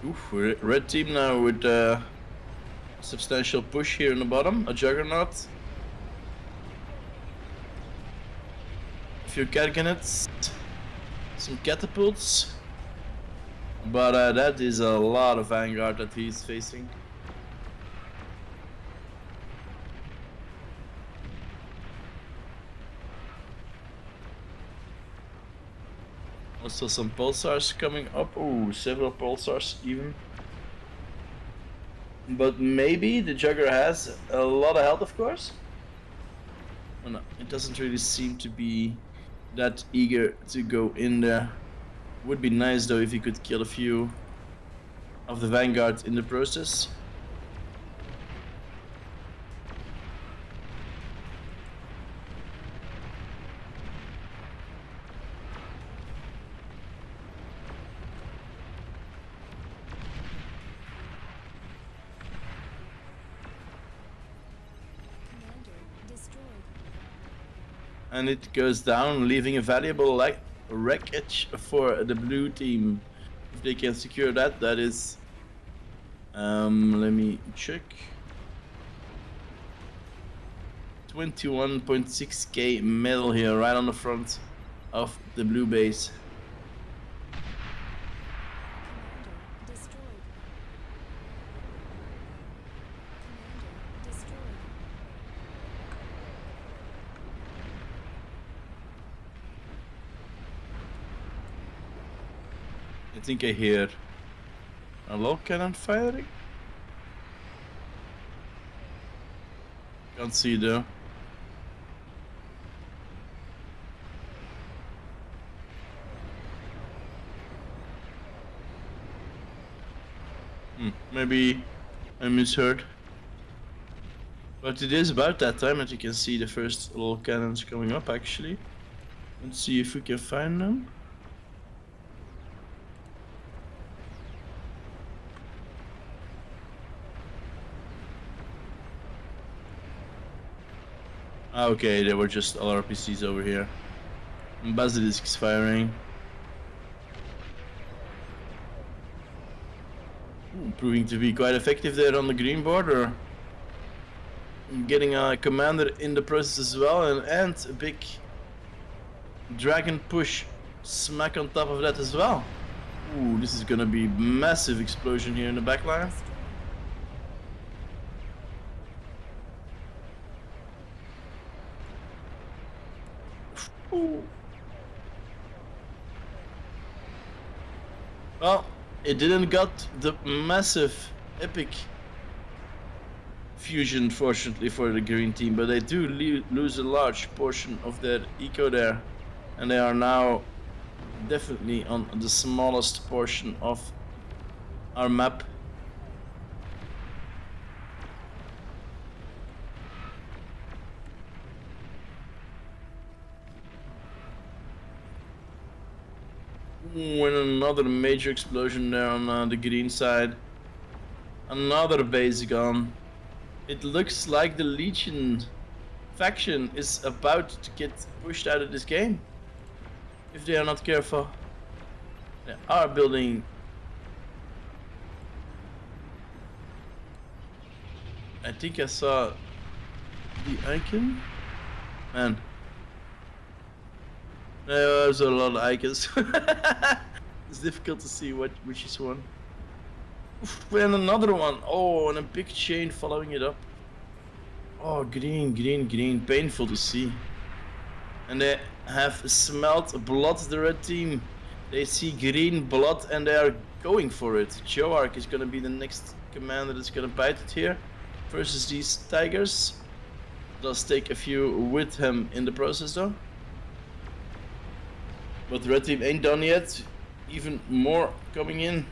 Oof, red team now with a substantial push here in the bottom, a juggernaut. A few cargannets, some catapults. But that is a lot of vanguard that he's facing. Also some pulsars coming up. Oh, several pulsars even. But maybe the Jugger has a lot of health, of course. Oh, no, it doesn't really seem to be that eager to go in there. Would be nice though if he could kill a few of the Vanguard in the process. and it goes down, leaving a valuable wreckage for the blue team. If they can secure that, that is. Let me check. 21.6k metal here, right on the front of the blue base. Commander destroyed. Commander destroyed. I think I hear a log cannon firing. Can't see though. Maybe I misheard. But it is about that time that you can see the first little cannons coming up actually. Let's see if we can find them. Okay, they were just LRPCs over here. Basilisk's firing. Proving to be quite effective there on the green border. Getting a commander in the process as well, and a big dragon push smack on top of that as well. Ooh, this is gonna be massive explosion here in the backline. Ooh. Well, it didn't got the massive epic fusion, fortunately, for the green team, but they do lose a large portion of their eco there, and they are now definitely on the smallest portion of our map. Ooh, and another major explosion there on the green side. Another base gone. It looks like the Legion faction is about to get pushed out of this game. If they are not careful. They are building. I think I saw the icon. Man. There's a lot of icons. It's difficult to see which is one. Oof, and another one. Oh, and a big chain following it up. Oh, green, green, green. Painful to see. And they have smelt blood, the red team. They see green blood and they are going for it. Joark is gonna be the next commander that's gonna bite it here. Versus these tigers. Does take a few with him in the process though. But the red team ain't done yet. Even more coming in.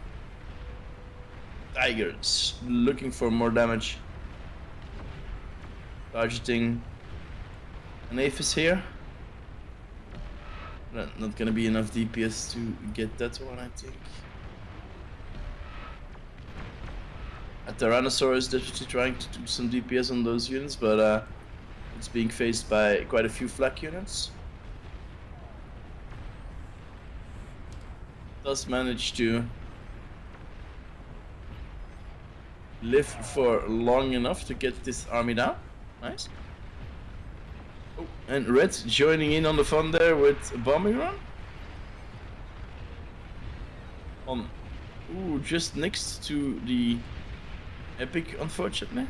Tigers looking for more damage. Targeting an Aphis here. Not gonna be enough DPS to get that one, I think. A Tyrannosaurus is definitely trying to do some DPS on those units, but it's being faced by quite a few flak units. Does manage to live for long enough to get this army down. Nice. Oh, and Red joining in on the fun there with a bombing run. Ooh, just next to the epic, unfortunately.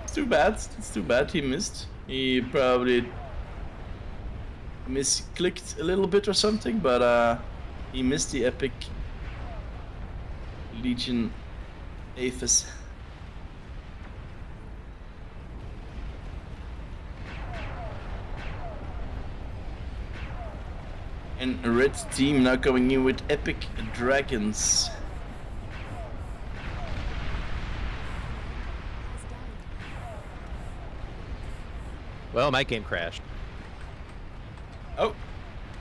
It's too bad. It's too bad he missed. He probably misclicked a little bit or something, but he missed the epic Legion Aphis. And a red team now coming in with epic dragons. Well, my game crashed. Oh,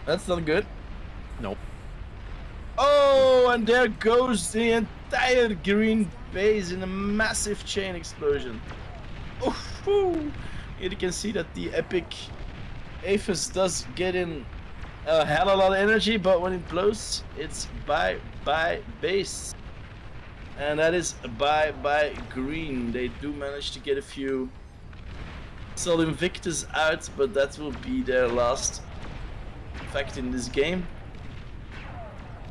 that's not good. Nope. Oh, and there goes the entire green base in a massive chain explosion. Ooh, here you can see that the epic Aphis does get in a hell of a lot of energy, but when it blows, it's bye base. And that is bye green. They do manage to get a few Sol Invictus out, but that will be their last fact in this game.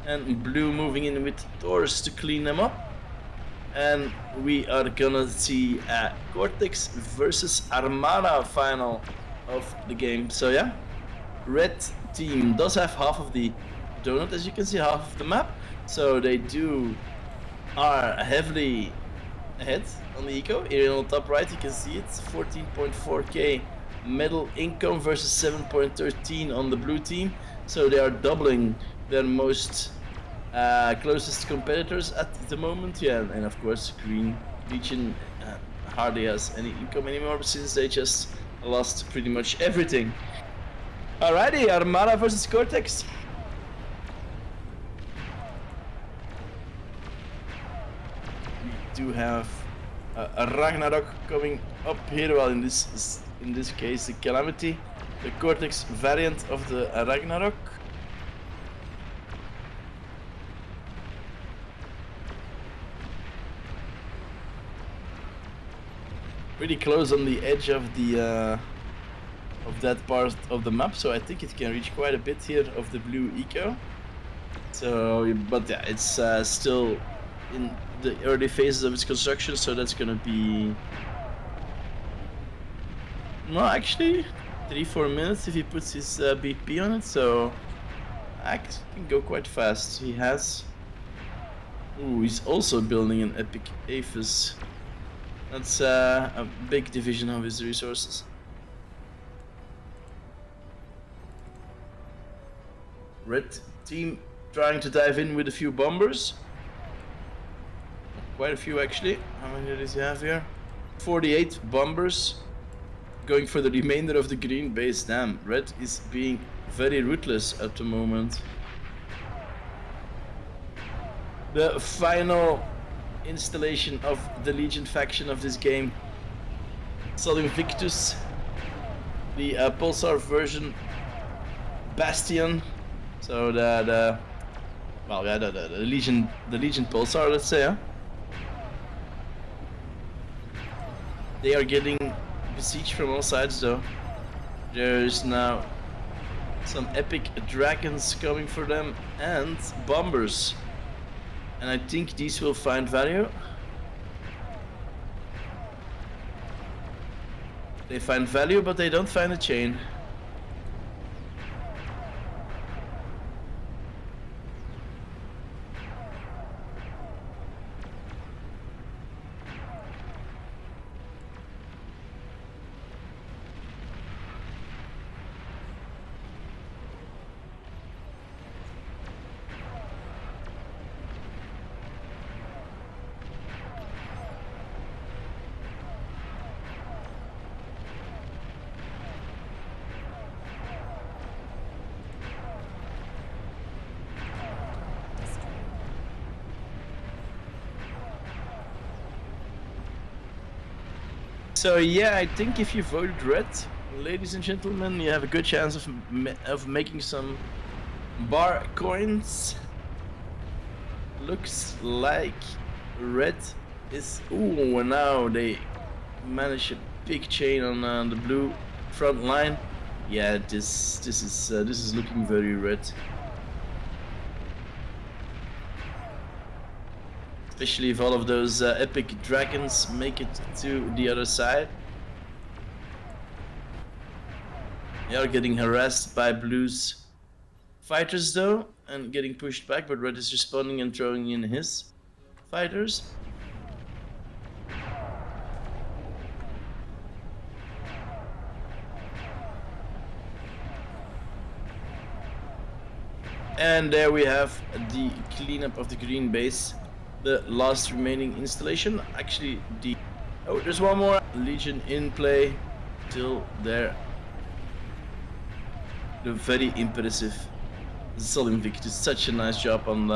And blue moving in with Taurus to clean them up. And we are gonna see a Cortex versus Armada final of the game. So yeah, red team does have half of the donut, as you can see, half of the map. So they are heavily ahead on the eco. Here on the top right you can see it, 14.4k medal income versus 7.13 on the blue team. So they are doubling their most closest competitors at the moment. Yeah, and of course Green Legion hardly has any income anymore since they just lost pretty much everything. Alrighty, Armada versus Cortex. We do have a Ragnarok coming up here. Well, in this case, the Calamity, the Cortex variant of the Ragnarok. Pretty close on the edge of the of that part of the map, so I think it can reach quite a bit here of the blue eco. So, but yeah, it's still in the early phases of its construction, so that's gonna be actually 3-4 minutes if he puts his BP on it. So I can go quite fast. He has. Ooh, he's also building an epic Aphis. That's a big division of his resources. Red team trying to dive in with a few bombers. Quite a few actually. How many does he have here? 48 bombers. Going for the remainder of the green base. Damn, red is being very ruthless at the moment. The final installation of the Legion faction of this game. Sol Invictus, the Pulsar version Bastion. So the Legion Pulsar, let's say. Huh? They are getting besieged from all sides though. There's now some epic dragons coming for them and bombers. And I think these will find value. They find value, but they don't find a chain. So yeah, I think if you voted red, ladies and gentlemen, you have a good chance of making some bar coins. Looks like red is. Ooh, and now they manage a big chain on the blue front line. Yeah, this is looking very red. Especially if all of those epic dragons make it to the other side. They are getting harassed by blue's fighters though, and getting pushed back, but red is responding and throwing in his fighters. And there we have the cleanup of the green base. The last remaining installation. Actually, there's one more Legion in play. Still there. The very impressive Sol Invictus. Such a nice job on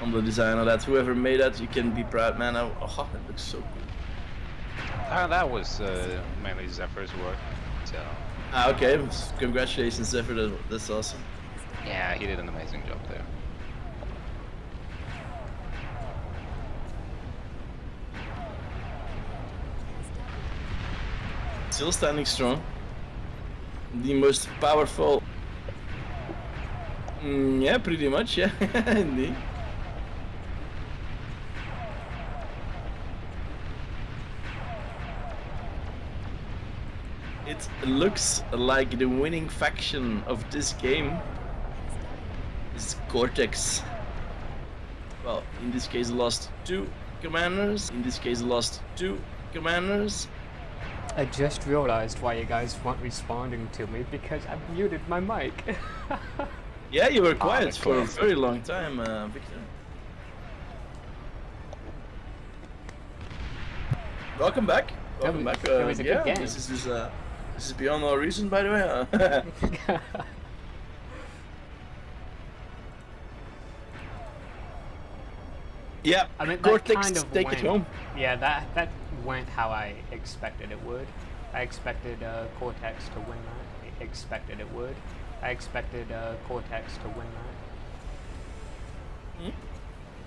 on the design of that. Whoever made that, you can be proud, man. Oh, it looks so cool. That was mainly Zephyr's work. So Okay. Congratulations, Zephyr. That's awesome. yeah, he did an amazing job there. Still standing strong. The most powerful. Yeah, pretty much. Yeah, indeed. It looks like the winning faction of this game is Cortex. Well, in this case, lost 2 commanders. In this case, lost 2 commanders. I just realized why you guys weren't responding to me because I muted my mic. Yeah, you were quiet that's for a classic. very long time, Victor. Welcome back. Welcome back. it was a good yeah, game. this is beyond all reason, by the way. Yeah, I mean, that Cortex, kind of take it went- home. Yeah, that went how I expected it would. I expected Cortex to win that. I expected it would. I expected Cortex to win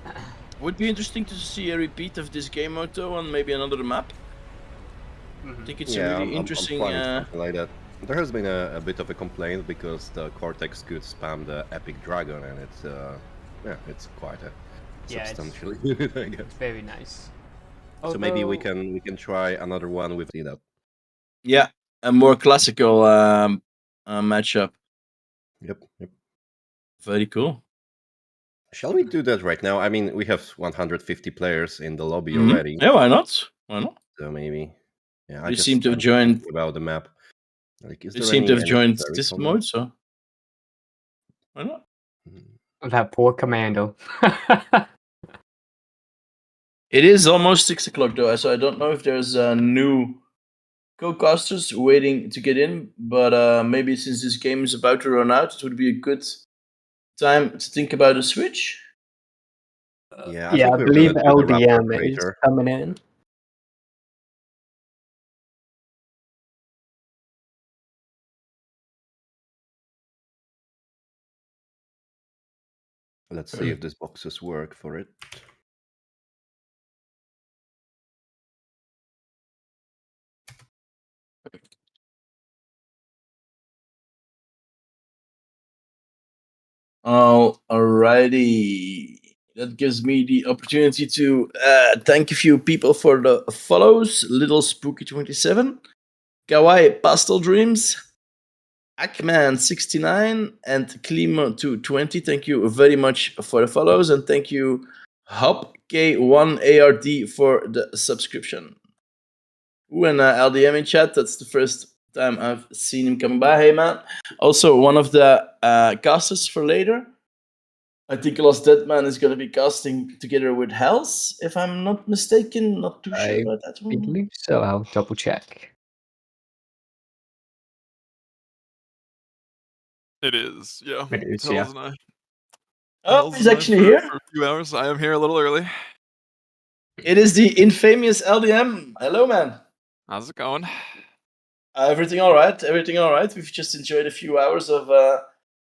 that. Would be interesting to see a repeat of this game mode though on maybe another map. I think it's a really interesting. I'm planning something like that. There has been a bit of a complaint because the Cortex could spam the Epic Dragon, and it's yeah, it's quite a Yeah, it's- substantial unit, I guess. It's very nice. So maybe we Although- can try another one with that. Yeah, a more classical matchup. Yep. Very cool. Shall we do that right now? I mean, we have 150 players in the lobby Mhm. already. Yeah, why not? Why not? So maybe. Yeah, You seem to have joined. about the map. Like, is You there seem to any have joined queries this on mode, so why not? That poor commando. It is almost 6 o'clock though, so I don't know if there's new co-casters waiting to get in. But maybe since this game is about to run out, it would be a good time to think about a switch. Yeah, Yeah, I think we're believe gonna do the Raptor LDM is Crater. coming in. Let's see if these boxes work for it. Alrighty. That gives me the opportunity to thank a few people for the follows. Little Spooky 27, Kawaii Pastel Dreams, Ackman69, and Klimo220. Thank you very much for the follows, and thank you Hop K1ARD for the subscription. Ooh, and LDM in chat. That's the first time I've seen him come by. Hey man. Also, one of the casters for later. I think Lostdeadman is going to be casting together with Hells, if I'm not mistaken. Not too sure I about that one. believe so. I'll double check. It is, yeah. It is, Hells yeah. and I. Oh, Hells he's and I actually for- here. For a few hours. I am here a little early. It is the infamous LDM. Hello, man. How's it going? Everything all right? Everything all right? We've just enjoyed a few hours of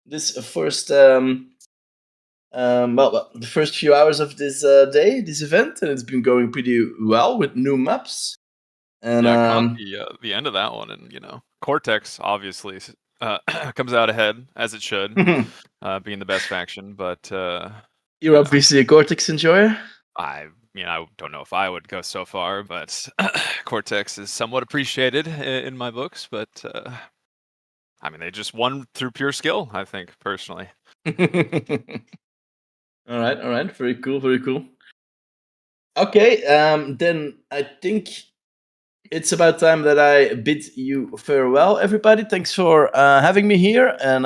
this first, well, the first few hours of this day, this event, and it's been going pretty well with new maps. And Yeah, I caught the end of that one, and Cortex obviously comes out ahead as it should, being the best faction. But you're obviously a Cortex enjoyer. I don't know if I would go so far, but Cortex is somewhat appreciated in my books. But I mean, they just won through pure skill, I think, personally. All right, very cool. Okay, then I think it's about time that I bid you farewell, everybody. Thanks for having me here, and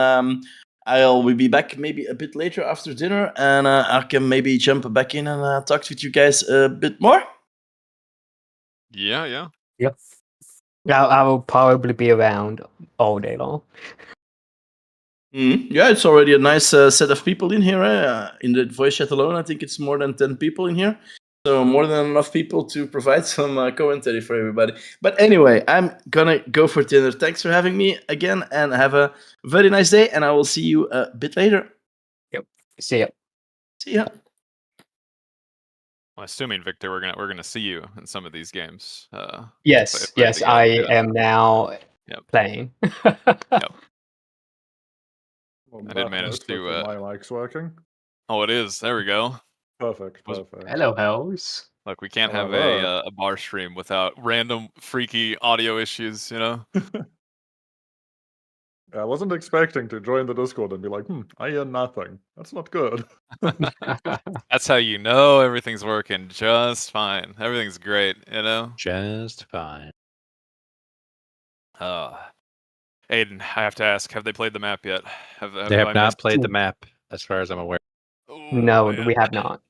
I'll be back maybe a bit later after dinner, and I can maybe jump back in and talk with you guys a bit more. Yeah. Yep. I will probably be around all day long. Yeah, it's already a nice set of people in here. In the voice chat alone, I think it's more than 10 people in here. So more than enough people to provide some commentary for everybody. But anyway, I'm gonna go for dinner. Thanks for having me again, and have a very nice day. And I will see you a bit later. Yep. See ya. See ya. Well, assuming Victor, we're gonna see you in some of these games. Yes, play yes, the game, I yeah. am now Yep. playing. Yep. On I that did manage note, to. hopefully my mic's working. Oh, it is. There we go. Perfect, perfect. Hello, Hells. Look, we can't have Hello. a bar stream without random freaky audio issues, you know? I wasn't expecting to join the Discord and be like, I hear nothing. That's not good. That's how you know everything's working just fine. Everything's great, you know? Just fine. Aiden, I have to ask, have they played the map yet? They have I not missed- played the map, as far as I'm aware. No, man. we have not.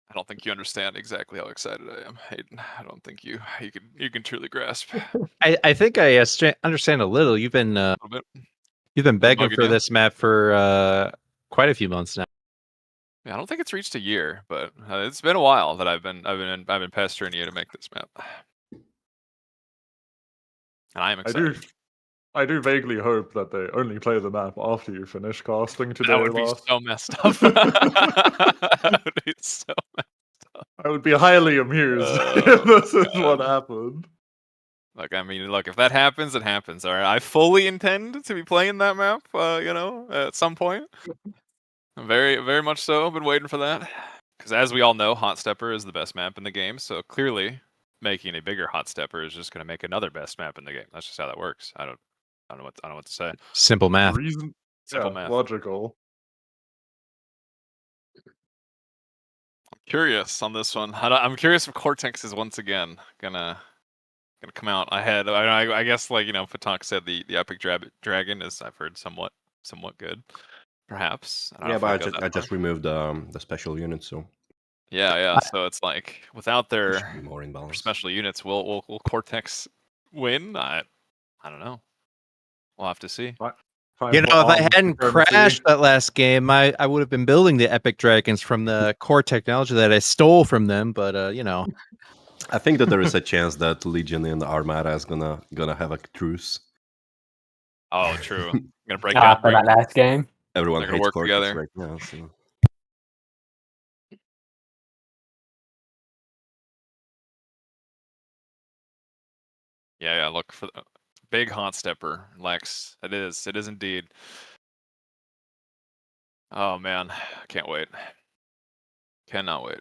I don't think you understand exactly how excited I am, Aiden. I don't think you can truly grasp. I think I understand a little. You've been A little bit. you've been begging bugging for you? this map for quite a few months now. Yeah, I don't think it's reached a year, but it's been a while that I've been pestering you to make this map. And I am excited. I do vaguely hope that they only play the map after you finish casting today. That would be Lars. so messed up. That would be so messed up. I would be highly amused if this is what happened. Look, I mean, look, if that happens, it happens. All right, I fully intend to be playing that map. You know, at some point. Very, very much so. I've been waiting for that. Because as we all know, Hot Stepper is the best map in the game. So clearly, making a bigger Hot Stepper is just going to make another best map in the game. That's just how that works. I don't know what to say. Simple math. Simple math. Logical. I'm curious on this one. I'm curious if Cortex is once again gonna come out ahead. I guess, like, you know, Fatak said the Epic Dragon is, I've heard, somewhat good. Perhaps. Yeah, but I just removed the special units, so Yeah. So it's like, without it their should be more in balance. special units, will Cortex win? I don't know. We'll have to see. You know, if I hadn't crashed that last game, I would have been building the Epic Dragons from the core technology that I stole from them. But you know, I think that there is a chance that Legion and Armada is gonna have a truce. Oh, true. Gonna break Ah, out for that last game. Everyone They're gonna hates work Cortex together. right now. So. Yeah. Look for the big Hot Stepper, Lex. It is indeed. Oh man, can't wait. Cannot wait.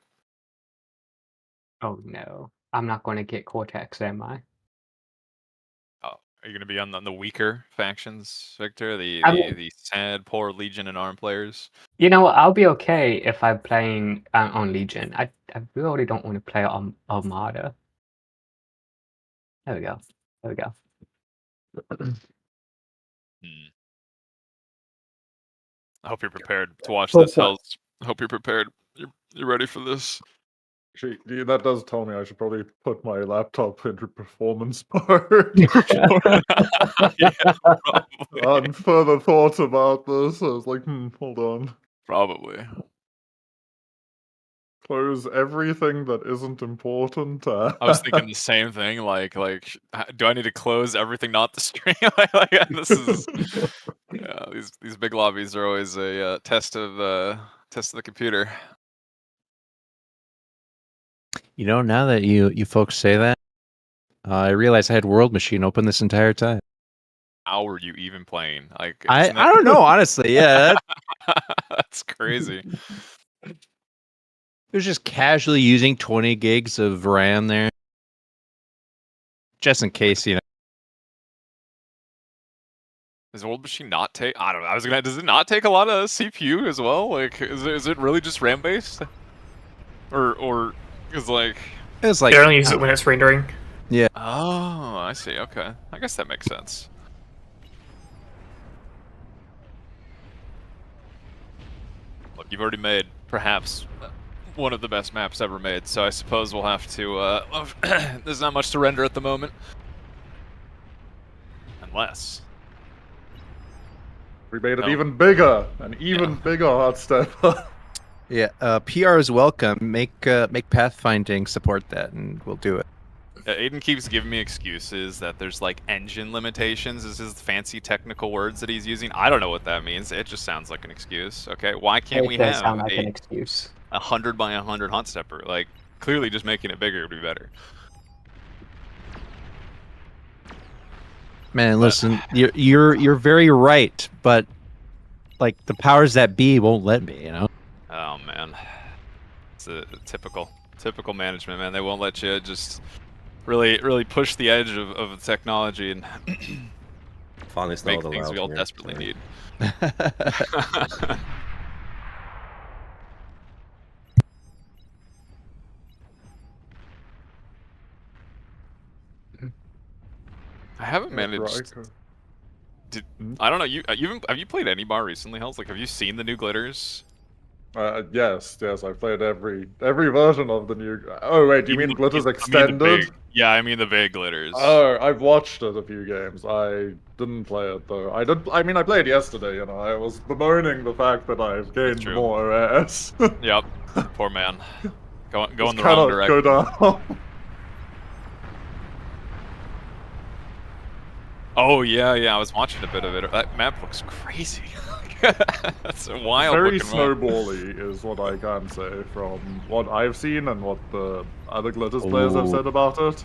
Oh no, I'm not going to get Cortex, am I? Oh, are you going to be on the weaker factions, Victor? The sad, poor Legion and ARM players? You know what? I'll be okay if I'm playing on Legion. I really don't want to play on Armada. There we go. I hope you're prepared to watch this, Hells. I hope you're prepared. You're ready for this. Actually, that does tell me I should probably put my laptop into performance mode. On further thoughts about this, I was like, hold on. Probably. Close everything that isn't important. I was thinking the same thing. Like, do I need to close everything not the stream? This is, yeah. These big lobbies are always a test of the computer. you know, now that you folks say that, I realize I had World Machine open this entire time. How were you even playing? Like, I don't know, honestly. Yeah, that's crazy. It was just casually using 20 gigs of RAM there, just in case, you know. Does World Machine not take? I don't know. Does it not take a lot of CPU as well? Like, is it really just RAM based, or is like? It's like You only use it when it's rendering. Yeah. Oh, I see. Okay, I guess that makes sense. Look, you've already made perhaps one of the best maps ever made, so I suppose we'll have to. There's not much to render at the moment, unless We made it even bigger, an even bigger hot stepper. Yeah, PR is welcome. Make pathfinding support that, and we'll do it. Aiden keeps giving me excuses that there's like engine limitations. Is his fancy technical words that he's using? I don't know what that means. It just sounds like an excuse. Okay, why can't we have sound like an excuse? 100 by 100 hot stepper? Like, clearly just making it bigger would be better. Man, listen, you're very right, but like the powers that be won't let me, you know. Oh man, it's a typical management, man. They won't let you just really push the edge of the technology and Fun is make not things allowed we all here, desperately right? need. I haven't managed. I don't know. Have you played any bar recently, Hells? Like, have you seen the new glitters? Yes, I've played every version of the new. Oh wait, do you mean Glitters Extended? Yeah, I mean the big glitters. Oh, I've watched it a few games. I didn't play it though. I mean, I played yesterday. You know, I was bemoaning the fact that I've gained more ass. Yep. Poor man. Going Just the wrong cannot direction. go down. Oh yeah. I was watching a bit of it. That map looks crazy. That's a wild. Very looking snowbally is what I can say from what I've seen and what the other Glitters players have said about it.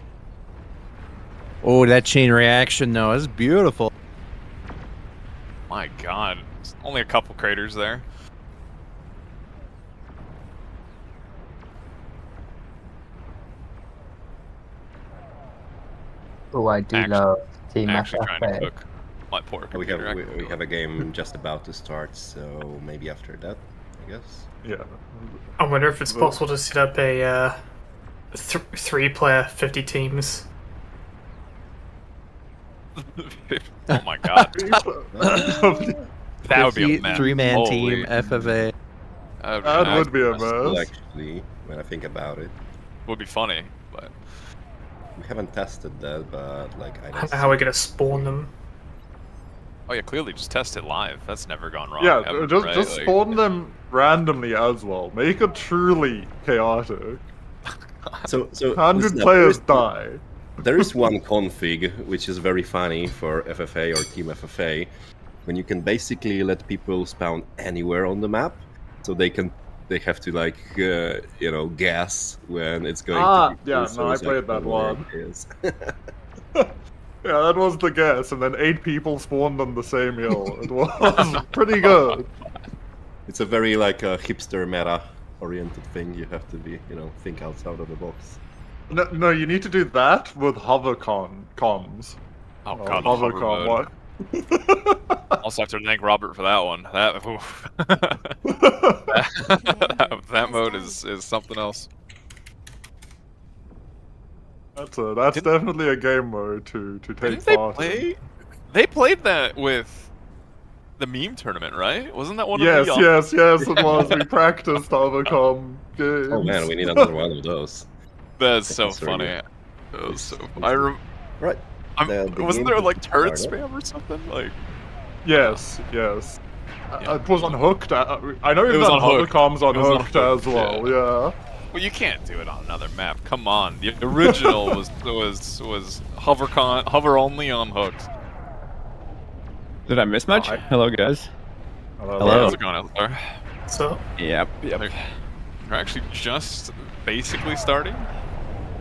Oh, that chain reaction though is beautiful. My God, there's only a couple craters there. Oh, I do love Team Actually trying to FFA. cook my poor We computer. we have a game just about to start, so maybe after that, I guess. Yeah. I wonder if it's possible to set up a 3-player 50 teams. Oh my God. That would be a mess. 3-man team FFA. That would be a Well, mess. actually, when I think about it, Would be funny, but we haven't tested that. But like, I don't know how we're gonna spawn them. oh yeah, clearly just test it live. That's never gone wrong. Yeah, ever, just right? just Like, spawn them randomly as well. Make it truly chaotic. so 100 listen up, players die. There is one config which is very funny for FFA or Team FFA, when you can basically let people spawn anywhere on the map, so they have to like you know, guess when it's going to be. Yeah, so no, I it's like played that one. Yes. Yeah, that was the guess, and then 8 people spawned on the same hill. It was pretty good. It's a very like a hipster meta oriented thing. You have to be, you know, think outside of the box. No, you need to do that with comms. Oh God, the hover hovercon. mode. What? Also have to thank Robert for that one. That that mode is something else. That's definitely a game mode to take part in. They played that with the meme tournament, right? Wasn't that one Yes, of the yes, it was. We practiced hovercom games. Oh man, we need another one of those. That's so That's really funny. good. That was so Right. Wasn't there like turret spam or something? Like, Yes. It was Unhooked. I know It you've was done Unhooked. hovercoms It was Unhooked as Unhooked, well, yeah. well, you can't do it on another map. Come on, the original was hover only on hooked. Did I miss much? Hello, guys. Hello. How's it going out there? So Yep. They're actually just basically starting.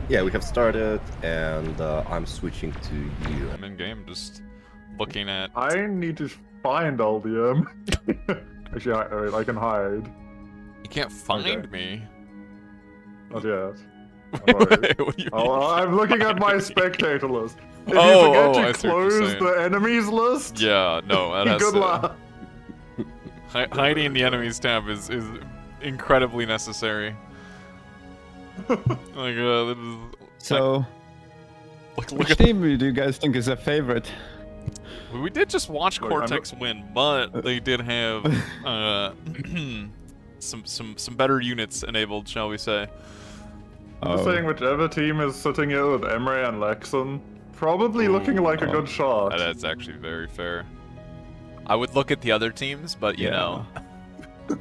Yeah, we have started, and I'm switching to you. I'm in game, just looking at. I need to find LDM. Actually, I can hide. You can't find me. Not yet. Don't worry. What do you I'm looking at my spectator list. If Oh, you I forget see to what you're close saying. the enemies list, Yeah, no, that has good to. luck. Hiding the enemies tab is incredibly necessary. Like, this is, So, look which at team do you guys think is a favorite? we did just watch Look, Cortex win, but they did have some better units enabled, shall we say? I'm just saying whichever team is sitting here with Emre and Lexon, probably looking like a good shot. That's actually very fair. I would look at the other teams, but you know. Is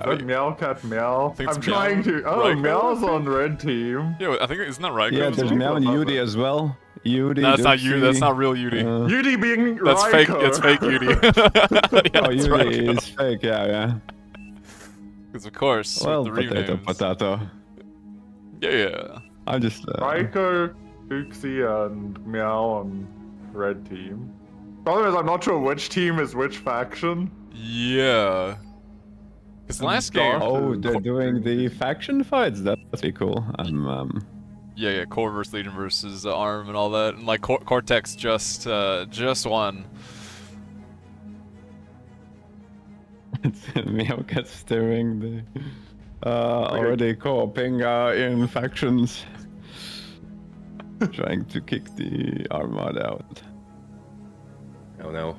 that Meowcat Meow? think it's I'm trying Meow. to. Oh, Raiko, Meow's on red team. Yeah, I think isn't that Raiko? Yeah, as there's well? Meow and Yudi as well. Yudi. No, that's not you. That's Duxie, not real Yudi. Yudi being That's Raiko. fake. It's fake Yudi. Yeah, Oh, it's Yudi Raiko. is fake. Yeah. Because of course, Well, with the potato, renames. potato. Yeah. I'm just. Raiko, Duxie, and Meow on red team. Problem is, I'm not sure which team is which faction. Yeah. Because last game. Oh, they're doing the faction fights. That's pretty cool. Yeah, Core versus Legion versus Arm and all that, and like Cortex just won. Meowcat's doing the already co-oping in factions, trying to kick the Armada out. Oh no.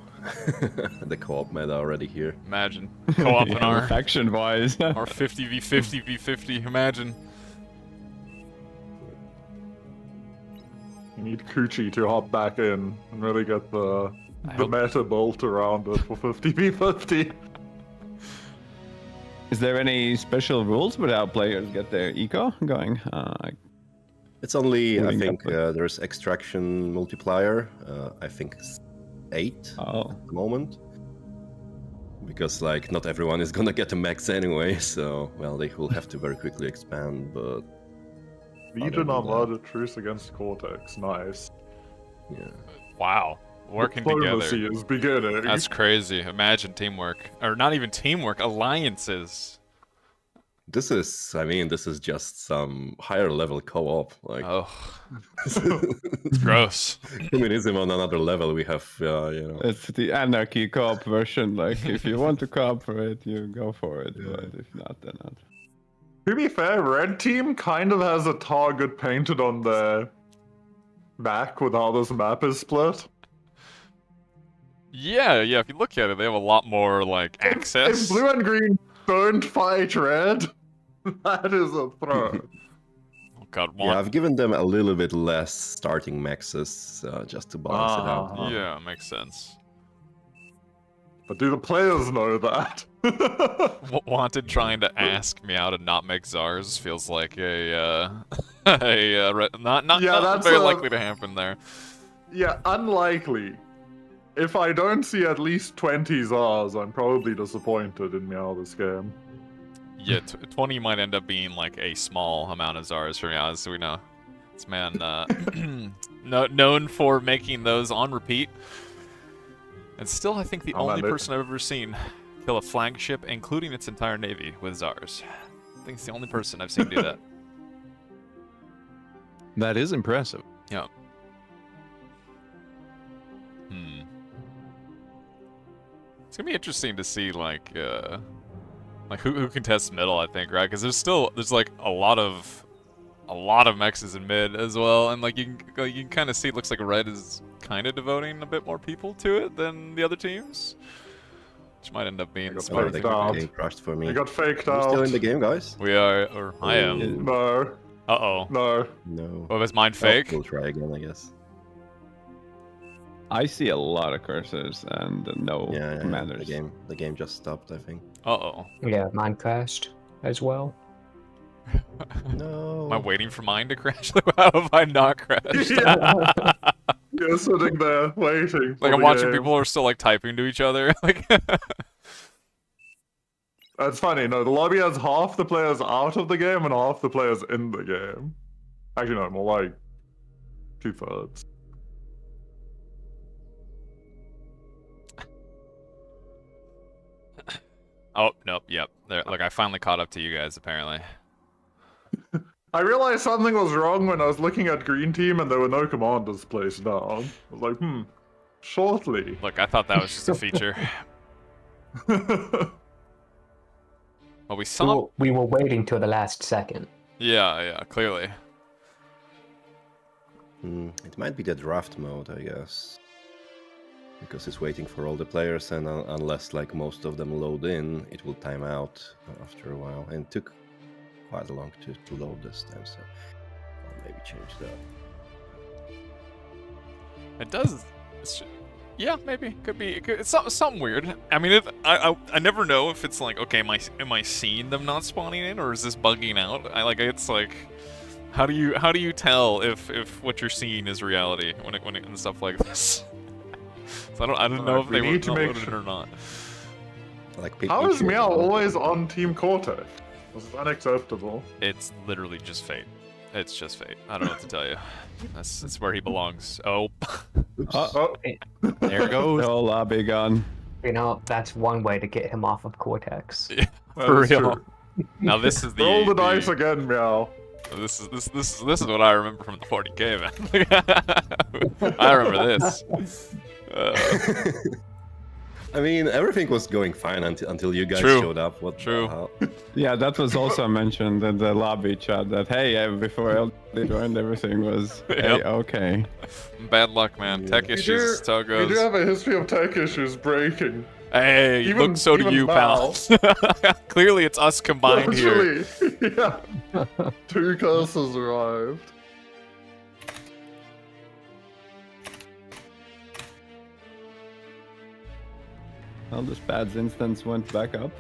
The co-op meta already here. Imagine co-op in our faction-wise. Our 50v50 v50. Imagine. You need Coochie to hop back in and really get the meta built around it for 50v50. Is there any special rules with how players get their eco going? It's only, I moving think, up there's extraction multiplier. I think 8 at the moment. Because, like, not everyone is gonna get a max anyway, so, well, they will have to very quickly expand, but... Legion Armada truce against Cortex, nice. Yeah. Wow. Working Diplomacy together. is beginning. That's crazy. Imagine teamwork. Or not even teamwork, alliances. This is, I mean, this is just some higher level co-op. Like, oh, it's gross. Communism on another level. We have, you know. It's the anarchy co-op version. Like, if you want to cooperate, you go for it. Yeah. But if not, then not. To be fair, red team kind of has a target painted on their back with how this map is split. Yeah. If you look at it, they have a lot more like access. If blue and green don't fight red, that is a throw. Oh god, Yeah, I've given them a little bit less starting maxes just to balance it out. Yeah, makes sense. But do the players know that? Wanted trying to ask me how to not make czars feels like not that's very likely to happen there. Yeah, unlikely. If I don't see at least 20 czars, I'm probably disappointed in Meow this game. Yeah, 20 might end up being like a small amount of czars for Meow, as we know. This man known for making those on repeat. And still, I think the only person I've ever seen kill a flagship, including its entire navy, with czars. I think it's the only person I've seen do that. That is impressive. Yeah. It's gonna be interesting to see like who contests middle. I think, right? Because there's like a lot of mexes in mid as well, and like you can kind of see it looks like red is kind of devoting a bit more people to it than the other teams, which might end up being the smart thing. Game crashed for me. You got faked Are we out. still in the game, guys? We are, or I am. No. Uh-oh. No. No. Oh, is mine fake? We'll try again, I guess. I see a lot of cursors and no commanders. The game just stopped, I think. Uh-oh. Yeah, mine crashed as well. No. Am I waiting for mine to crash? How have I not crashed? You're sitting there waiting. Like I'm watching people are still like typing to each other. Like That's funny. No, the lobby has half the players out of the game and half the players in the game. Actually, no, more like 2/3. Oh, nope, yep. There, look, I finally caught up to you guys, apparently. I realized something was wrong when I was looking at green team and there were no commanders placed down. I was like, shortly. Look, I thought that was just a feature. Well, we saw... We were waiting till the last second. Yeah, clearly. It might be the draft mode, I guess. Because it's waiting for all the players, and unless like most of them load in, it will time out after a while. And it took quite long to load this time, so I'll maybe change that. It does... Yeah, maybe. Could be. It's something weird. I mean, I never know if it's like, okay, am I seeing them not spawning in, or is this bugging out? It's like, how do you tell if what you're seeing is reality when and stuff like this? So I don't know if they were uploaded or not. How is Meow always on Team Cortex? This is unacceptable. It's literally just fate. It's just fate. I don't know what to tell you. That's where he belongs. Oh. There goes. The whole lobby gone. You know, that's one way to get him off of Cortex. Yeah, for real. Now this is the roll the dice again, Meow. This is what I remember from the 40K, man. I remember this. I mean, everything was going fine until you guys showed up. What the hell? Yeah, that was also mentioned in the lobby chat that, hey, before LD joined, everything was okay. Bad luck, man. Tech issues, that's how it goes. We do have a history of tech issues breaking. Hey, look, so do you, pal. Clearly, it's us combined here. Yeah. 2 curses arrived. Well, the Spad's instance went back up.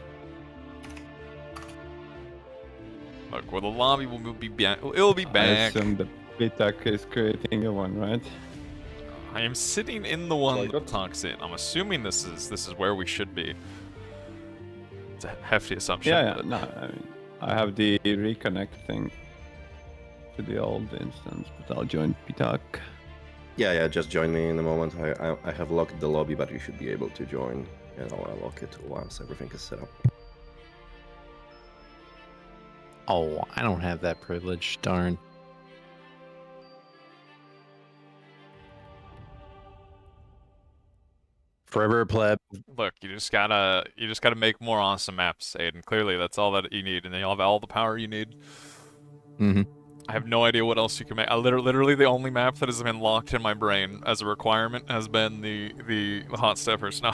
Look, well, the lobby will be back. It'll be back. I assume the Bitak is creating a one, right? I am sitting in the one that talks in. I'm assuming this is where we should be. It's a hefty assumption. Yeah, no, I mean, I have the reconnect thing to the old instance, but I'll join Bitak. Yeah, just join me in a moment. I have locked the lobby, but you should be able to join, and I'll unlock it once everything is set up. Oh, I don't have that privilege. Darn. Forever pleb. Look, you just gotta make more awesome maps, Aiden. Clearly, that's all that you need, and then you'll have all the power you need. Mm-hmm. I have no idea what else you can make. Literally, the only map that has been locked in my brain as a requirement has been the Hot Steppers. Now,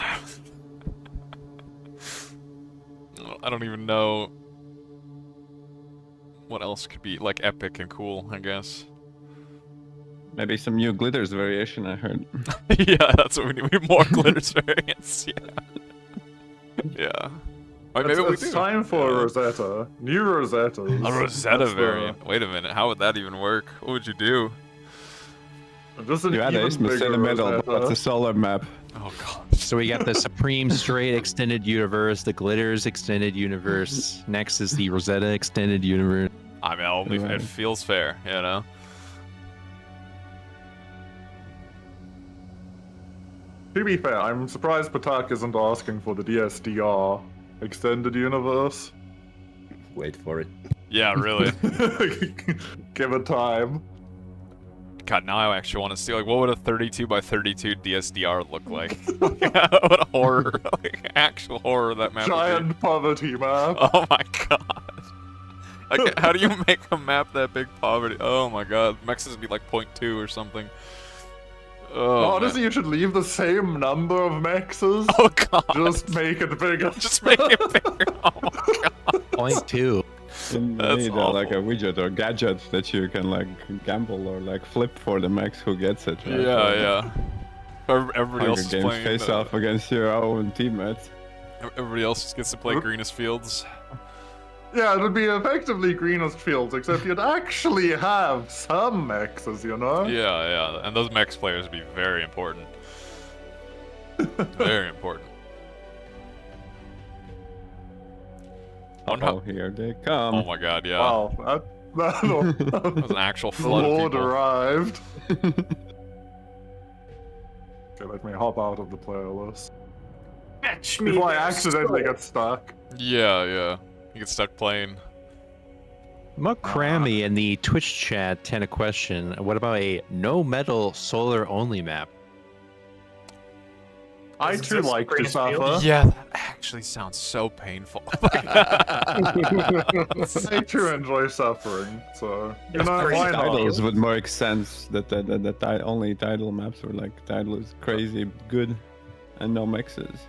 I don't even know what else could be like epic and cool, I guess. Maybe some new glitters variation, I heard. Yeah, that's what we need. We need more glitters variants. Yeah. Right, maybe it's time for a Rosetta. New Rosettas. A Rosetta variant. Wait a minute. How would that even work? What would you do? Just an you had Isthmus in the middle. That's a solar map. Oh god. So we got the Supreme Straight Extended Universe, the Glitters Extended Universe. Next is the Rosetta Extended Universe. I mean, it feels fair, you know? To be fair, I'm surprised Patak isn't asking for the DSDR Extended Universe. Wait for it. Yeah, really. Give it time. God, now I actually want to see, like, what would a 32 by 32 DSDR look like? What a horror. Like, actual horror that map Giant would be. poverty map. Oh my god. Like, how do you make a map that big poverty? Oh my god. Mexes would be like 0.2 or something. Oh, honestly, you should leave the same number of mexes. Oh god. Just make it bigger. Just make it bigger. Oh my god. 0.2. You need like a widget or gadget that you can like gamble or like flip for the max who gets it. Right? Yeah. Everybody else is playing face off against your own teammates. Everybody else just gets to play greenest fields. Yeah, it would be effectively greenest fields, except you'd actually have some mexes, you know? Yeah, and those mex players would be very important. Very important. Oh, here they come. Oh my god, yeah. Wow, that was an actual flood the of Lord people. arrived. Okay, let me hop out of the player list. Catch me before I there, accidentally get stuck. Yeah. You get stuck playing. Muckrami in the Twitch chat had a question. What about a no metal solar only map? I too like to suffer. Yeah, that actually sounds so painful. I too enjoy suffering, so you know why not? Titles would make sense. That only title maps were like title is crazy good, and no mixes.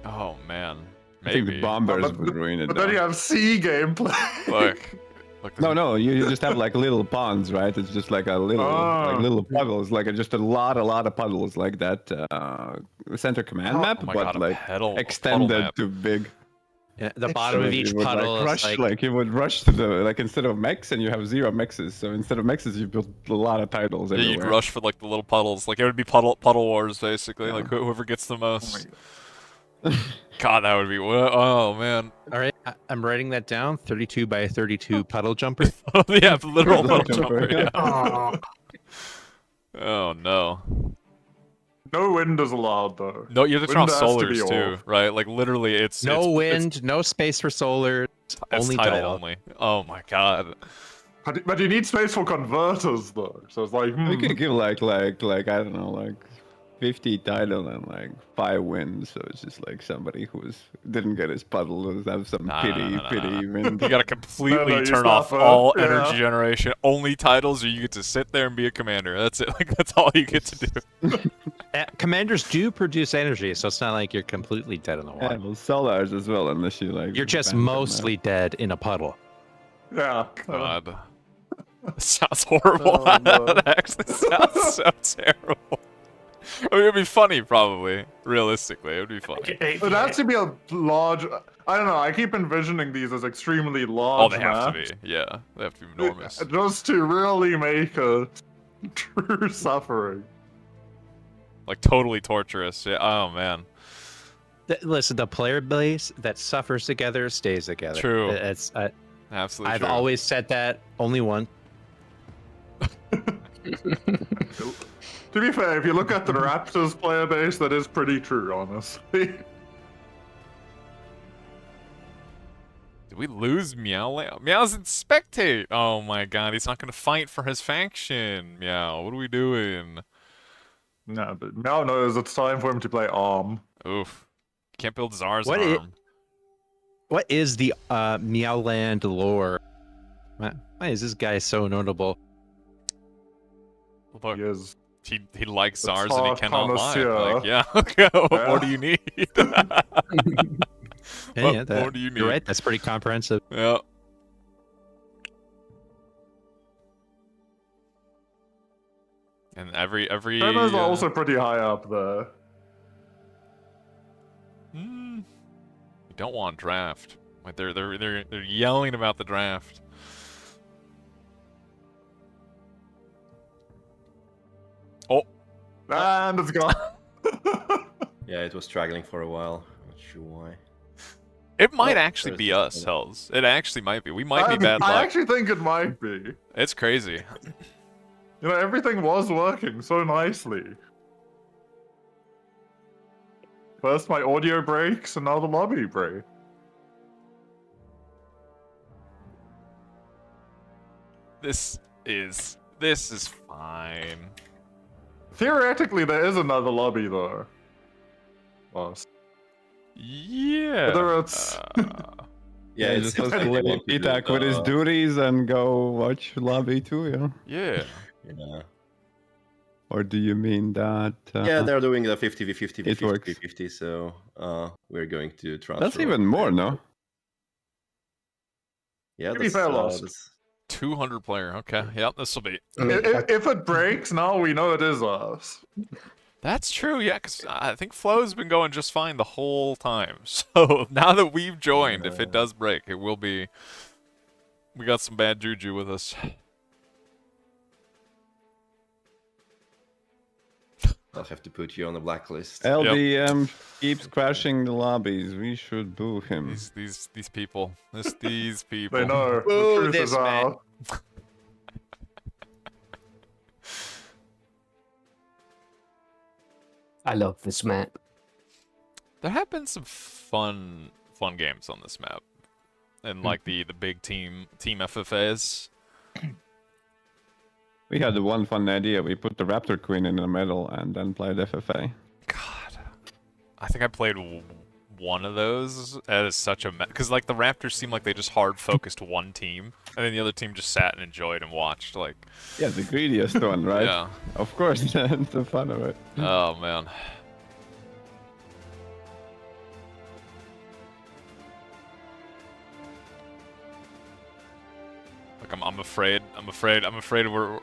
Oh man, I think maybe the bombers would ruin it. But then you have C gameplay. Like No, you just have like little ponds, right? It's just like a little, like little puddles, like just a lot of puddles, like that center command map, my but God, like a puddle extended map. to big. Yeah, the bottom So of you each would, puddle like, is rush, like like you would rush to the like instead of mechs, and you have 0 mexes. So instead of mexes, you build a lot of titles Yeah, everywhere. you'd rush for like the little puddles. Like it would be puddle wars basically. Like whoever gets the most. God, that would be. Oh man. All right, I'm writing that down. 32 by 32 puddle jumper. Yeah, literal puddle jumper, jumper. Yeah. Oh. Oh no. No wind is allowed though. No, you have to turn Wind off has to be solars too, off. right? Like literally, it's No it's, wind, no space for solar. It's Only tidal tidal. only. Oh my god. But you need space for converters though. So it's like, We could give like I don't know, like 50 tidal and like 5 wind. So it's just like somebody didn't get his puddle have some pity wind. You gotta completely you turn stop off it. all Yeah. energy generation. Only titles, or you get to sit there and be a commander. That's it. Like that's all you get to do. Commanders do produce energy, so it's not like you're completely dead in the water. Yeah, well, solars as well, unless you like. You're just ban them, mostly dead in a puddle. Yeah. God. That sounds horrible. Oh, no. That actually sounds so terrible. I mean, it'd be funny, probably. Realistically, it would be funny. It has to be a large. I don't know. I keep envisioning these as extremely large. Oh, they have maps. to be. Yeah, they have to be enormous. Just to really make a true suffering. Like totally torturous. Yeah. Oh man. Listen, the player base that suffers together stays together. True. It's Absolutely I've true. always said that. Only one. To be fair, if you look at the Raptors player base, that is pretty true, honestly. Did we lose Meow? Meow's in spectate. Oh my god, he's not gonna fight for his faction. Meow, what are we doing? No, but Meow knows it's time for him to play Arm. Oof. Can't build Czar's What arm. What is the Meowland lore? Why is this guy so notable? Look, He is. he likes a Czars and he Tsar cannot lie. connoisseur. Like, yeah. What more do you need? What more do you need? You're right. That's pretty comprehensive. Yeah. And every China's also pretty high up there. You don't want draft. Like they're yelling about the draft. Oh. And it's gone. Yeah, it was struggling for a while. Not sure why. It might actually be us, Hells. It actually might be. We might be bad luck. I actually think it might be. It's crazy. You know, everything was working so nicely. First my audio breaks, and now the lobby breaks. This is fine. Theoretically, there is another lobby, though. Lost. Yeah. Whether it's... Yeah, you're it's supposed to let Itak with his duties and go watch lobby too, yeah? Yeah. Yeah. Or do you mean that? Yeah, they're doing the 50v50 It works. 50v50, so we're going to transfer. That's even more, no? Yeah, To be fair, Lost. 200 player. Okay. Yep. This will be. If it breaks, now we know it is us. That's true. Yeah, because I think Flow's been going just fine the whole time. So now that we've joined, if it does break, it will be. We got some bad juju with us. I'll have to put you on the blacklist. LDM keeps crashing the lobbies. We should boo him. These people. These people. They know. Boo The truth this is man. out. I love this map. There have been some fun games on this map, and like the big team FFAs. We had the one fun idea. We put the Raptor Queen in the middle and then played FFA. God, I think I played one of those as such a because like the Raptors seem like they just hard focused one team, and then the other team just sat and enjoyed and watched. Like, Yeah, the greediest one, right? Yeah. Of course, that's the fun of it. oh man. Like I'm afraid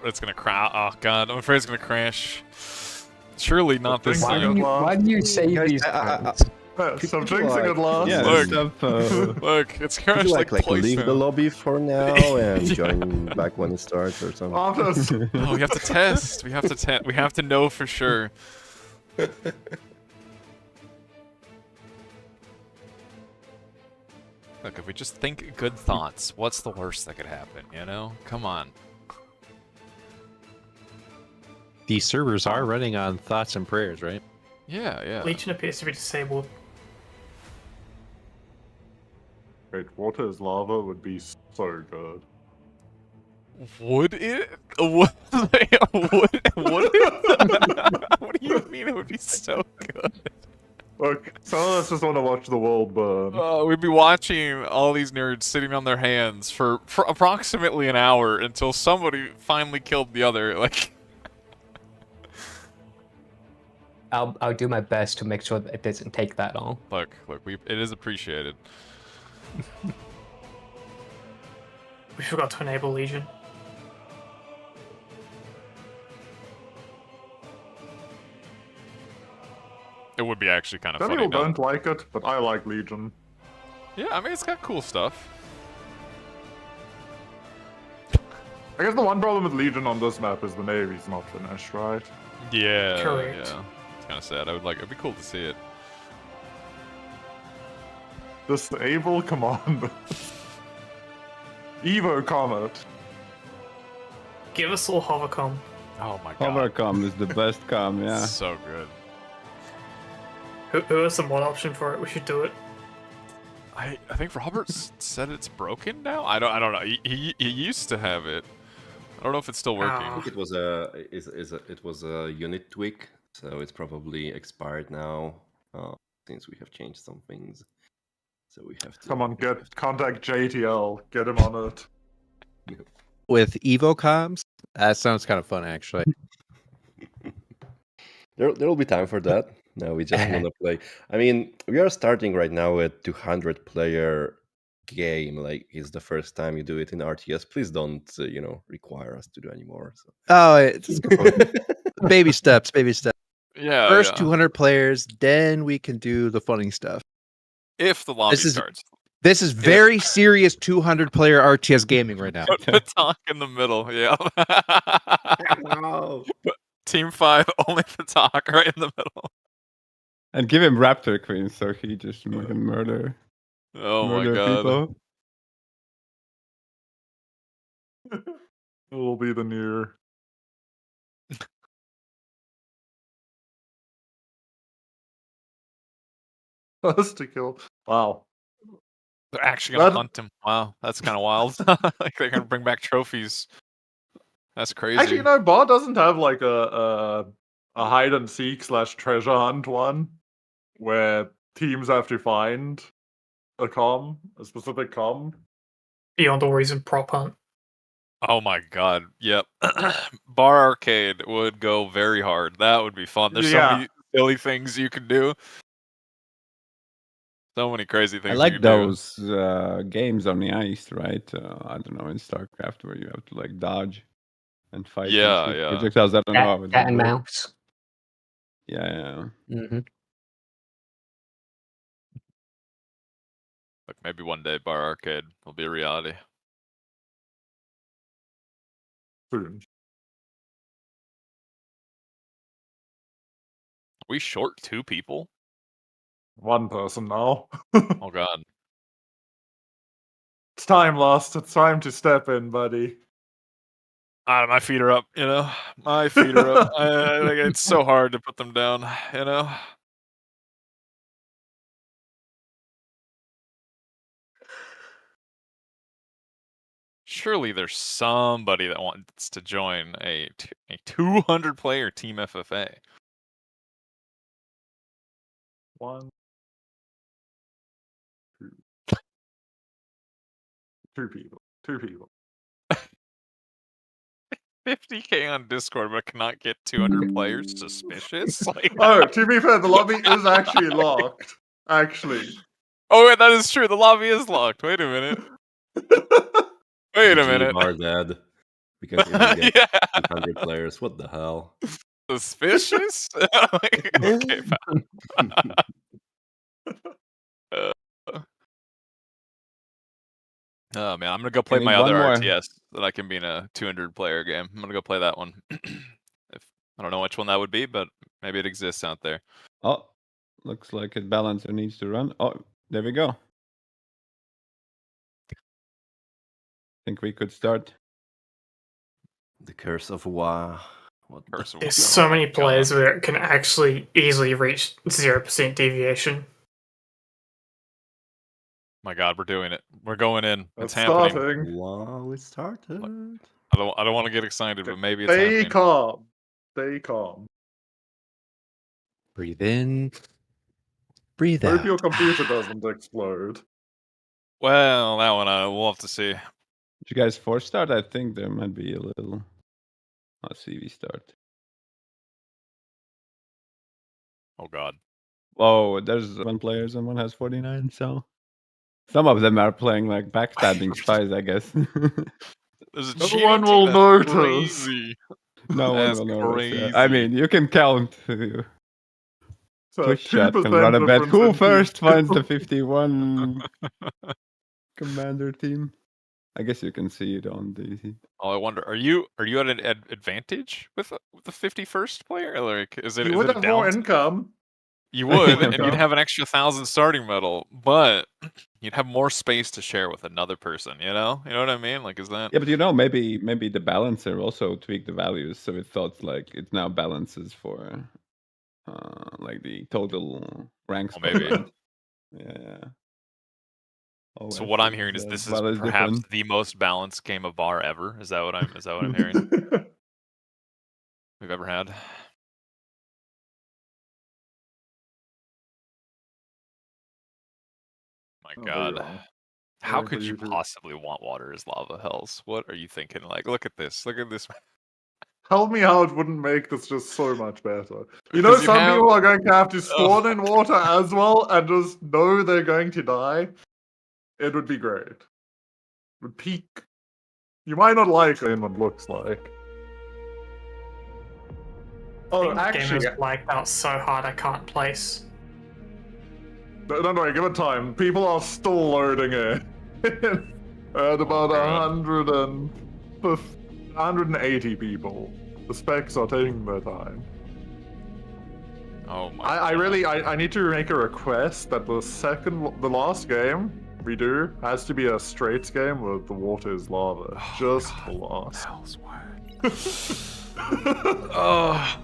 it's gonna crash. Oh god, I'm afraid it's gonna crash. Surely not this soon. Why do you say these things? Stop jinxing it, Lars. Yeah, Look, it's crashed like poison. leave the lobby for now and join back when it starts or something. Oh, we have to test. We have to know for sure. Look, if we just think good thoughts, what's the worst that could happen, you know? Come on. These servers are running on thoughts and prayers, right? Yeah, yeah. Legion appears to be disabled. Wait, water is lava would be so good. Would it? Would it? What do you mean it would be so good? Look, some of us just want to watch the world burn. We'd be watching all these nerds sitting on their hands for approximately an hour until somebody finally killed the other. Like, I'll do my best to make sure that it doesn't take that long. Look, it is appreciated. We forgot to enable Legion. It would be actually kind of Some funny. people don't like it, but I like Legion. Yeah, I mean, it's got cool stuff. I guess the one problem with Legion on this map is the Navy's not finished, right? Yeah, Correct. yeah. It's kind of sad. It'd be cool to see it. Disable command. Evo Comet. Give us all hovercom. Oh my god. Hovercom is the best com, yeah. So good. Who has the mod option for it? We should do it. I think Roberts said it's broken now. I don't know. He used to have it. I don't know if it's still working. I think it was a unit tweak, so it's probably expired now since we have changed some things. So we have to. Come on, contact JTL. Get him on it. With Evo comms? That sounds kind of fun, actually. There'll be time for that. No, we just want to play. I mean, we are starting right now with 200 player game. Like, it's the first time you do it in RTS. Please don't, require us to do anymore. So. Oh, it's baby steps, baby steps. Yeah. First 200 players, then we can do the funny stuff. If the lobby starts. This is very serious 200 player RTS gaming right now. Put talk in the middle, yeah. Wow. Team 5, only the talk right in the middle. And give him Raptor Queen so he just can murder. Oh murder my god. People. It will be the new. First to kill. Wow. They're actually gonna hunt him. Wow, that's kind of wild. Like they're gonna bring back trophies. That's crazy. Actually, Bar doesn't have like a hide and seek / treasure hunt one where teams have to find a specific com. Beyond all reason, prop hunt. Oh my god, yep. Bar Arcade would go very hard. That would be fun. There's so many silly things you can do. So many crazy things. I like those games on the ice, right? I don't know, in StarCraft where you have to like dodge and fight. Yeah. Projectiles. I don't know. Cat and mouse. Yeah. Mm-hmm. Like maybe one day Bar Arcade will be a reality. Soon. Are we short 2 people? One person now. Oh god. It's time, Lost. It's time to step in, buddy. My feet are up, My feet are up. Like, it's so hard to put them down, Surely there's somebody that wants to join a 200-player Team FFA. 1, 2 people. 2 people. 50k on Discord, but cannot get 200 players. Suspicious. Like... Oh, to be fair, the lobby is actually locked. Actually. Oh, wait, that is true. The lobby is locked. Wait a minute. Wait a GG minute. bar dead. Because we only get Yeah. 200 players. What the hell? Suspicious? Okay, pal. Oh man, I'm gonna go play need my one other more. RTS that I can be in a 200 player game. I'm gonna go play that one. If I don't know which one that would be, but maybe it exists out there. Oh, looks like his balancer needs to run. Oh, there we go. Think we could start. The curse of Wa. What the Curse of There's Wa- so many God. players where it can actually easily reach 0% deviation. My God, we're doing it. We're going in. It's It's happening. starting. Wow, it started. I don't want to get excited, but maybe it's Stay happening. calm. Stay calm. Breathe in. Breathe Hope out. your computer doesn't explode. Well, that one we'll have to see. Did you guys force start? I think there might be a little. Let's see, we start. Oh God. Whoa, there's 1 player, someone has 49, so some of them are playing like backstabbing spies, I guess. There's a No cheating one team will that's notice. Crazy. No one That's will notice. Yeah. I crazy. mean, you can count. So Push chat can 2% run a bet. difference Who in first people. finds the 51 commander team? I guess you can see it on the. Oh, I wonder. Are you at an advantage with the 51st player? Like, is it You is would it a have more down? income. You would, and you'd Income. have an extra 1,000 starting metal, but you'd have more space to share with another person. You know what I mean? Like, is that? Yeah, but maybe the balancer also tweaked the values, so it thought like it now balances for like the total ranks. Well, maybe. Yeah. So what I'm hearing is this is perhaps different. the most balanced game of bar ever. Is that what I'm hearing? We've ever had. My Oh, God. there you are. How Waiting could for you you to- possibly want water as lava, Hells? What are you thinking? Like, look at this. Look at this. Tell me how it wouldn't make this just so much better. You know, Because you some have- people are going to have to spawn in water as well and just know they're going to die. It would be great. It would peak. You might not like what it looks like. Oh, actually, Gamers blacked out so hard I can't place. don't worry, give it time. People are still loading in. At about 180 people. The specs are taking their time. Oh my! I need to make a request that the last game we do has to be a straight game where the water is lava. Just the last. Oh,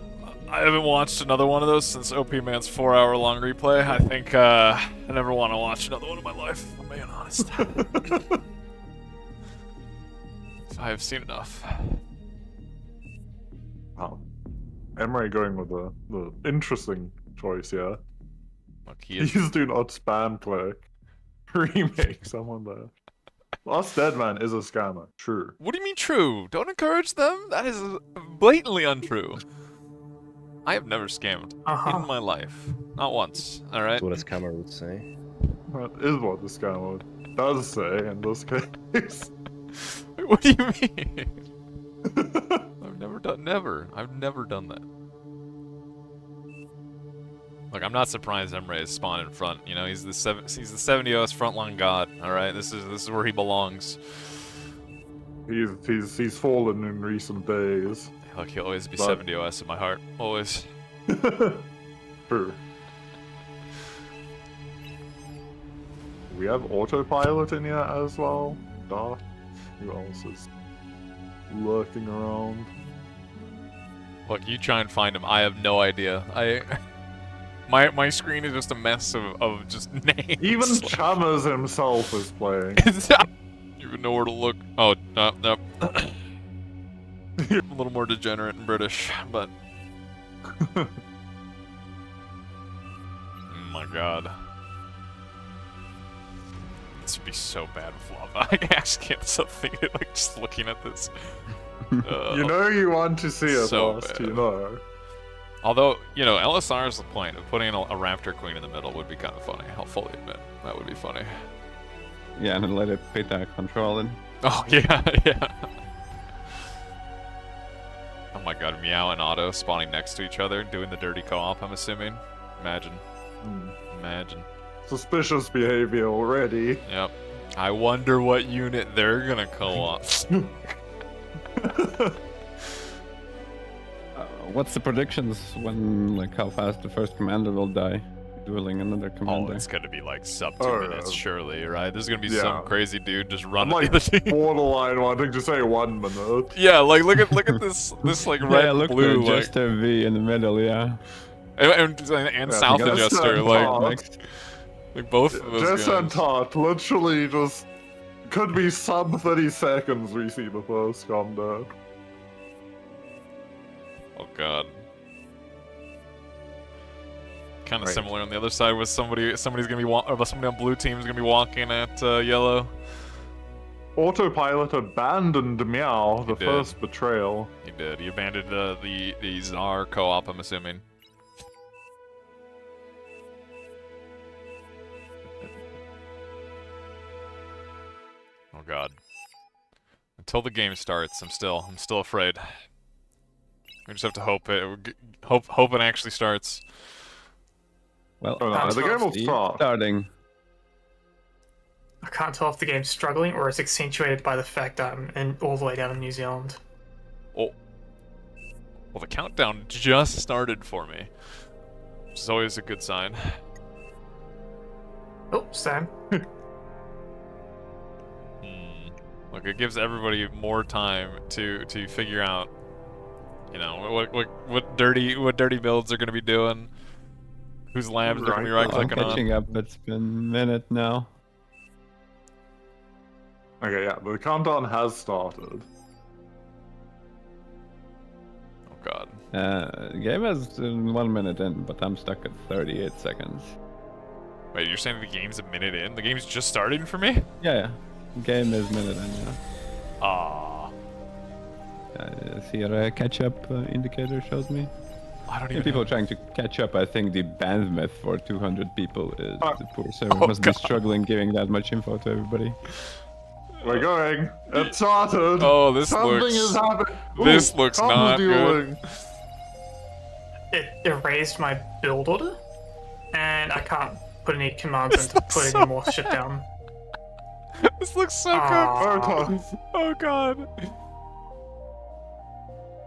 I haven't watched another one of those since OP Man's 4-hour-long replay. I think I never want to watch another one in my life, if I'm being honest. I have seen enough. Wow. Emery going with the interesting choice here. Please do not spam click. Remake someone there. Lostdeadman is a scammer. True. What do you mean true? Don't encourage them? That is blatantly untrue. I have never scammed in my life. Not once, alright? That's what a scammer would say. That is what the scammer does say in this case. What do you mean? I've never done that. Look, I'm not surprised Emre is spawned in front. You know, he's the 70 OS frontline god. All right, this is where he belongs. He's fallen in recent days. Look, he'll always be 70 OS in my heart. Always. True. We have autopilot in here as well. Dark. Who else is lurking around? Look, you try and find him. I have no idea. My screen is just a mess of just names. Even Chummers himself is playing. You even know where to look. Oh, no. A little more degenerate and British, but... Oh my God. This would be so bad with lava. I actually can't stop thinking, like, just looking at this. You know you want to see it, so Lost, bad. you know. Although, you know, LSR's the point of putting a Raptor Queen in the middle would be kind of funny. I'll fully admit. That would be funny. Yeah, and then let it Peter control it. Oh yeah, yeah. Oh my god, Meow and Otto spawning next to each other, doing the dirty co-op, I'm assuming. Imagine. Imagine. Suspicious behavior already. Yep. I wonder what unit they're gonna co-op. What's the predictions when, like, how fast the first commander will die? Dueling another commander. Oh, it's gonna be like sub 2 minutes, surely, right? There's gonna be Yeah. some crazy dude just running I'm the other team. borderline wanting to say 1 minute. Yeah, like look at this like red yeah, look, blue the like adjuster V in the middle, yeah. and Yeah, south just adjuster like both of those Jess and guys. Tot, literally just could be sub 30 seconds we see the first combat. Oh god. Kind of Right. similar on the other side with somebody's gonna be or somebody on blue team is gonna be walking at yellow. Autopilot abandoned Meow, the did. first betrayal. He did. He abandoned the Czar co-op, I'm assuming. Oh god. Until the game starts, I'm still afraid. We just have to hope it actually starts. Well, the game will start. Starting. I can't tell if the game's struggling or it's accentuated by the fact that I'm all the way down in New Zealand. Oh. Well, the countdown just started for me, which is always a good sign. Oh, Sam. Look, it gives everybody more time to figure out, you know, what dirty builds they're gonna be doing, whose labs they're gonna be right clicking on. Catching up. It's been a minute now. Okay, yeah, the countdown has started. Oh god. The game is 1 minute in, but I'm stuck at 38 seconds. Wait, you're saying the game's a minute in? The game's just starting for me? Yeah. Game is minute in, yeah. Ah. See your catch-up indicator shows me. I don't even. People trying to catch up. I think the bandwidth for 200 people is the poor server Oh, must be struggling giving that much info to everybody. We're going. It started. Oh, this Something looks. is happening. This Ooh, looks combo not dueling. good. It erased my build order, and I can't put any commands in to put any more shit down. This looks so Aw. good. Oh god.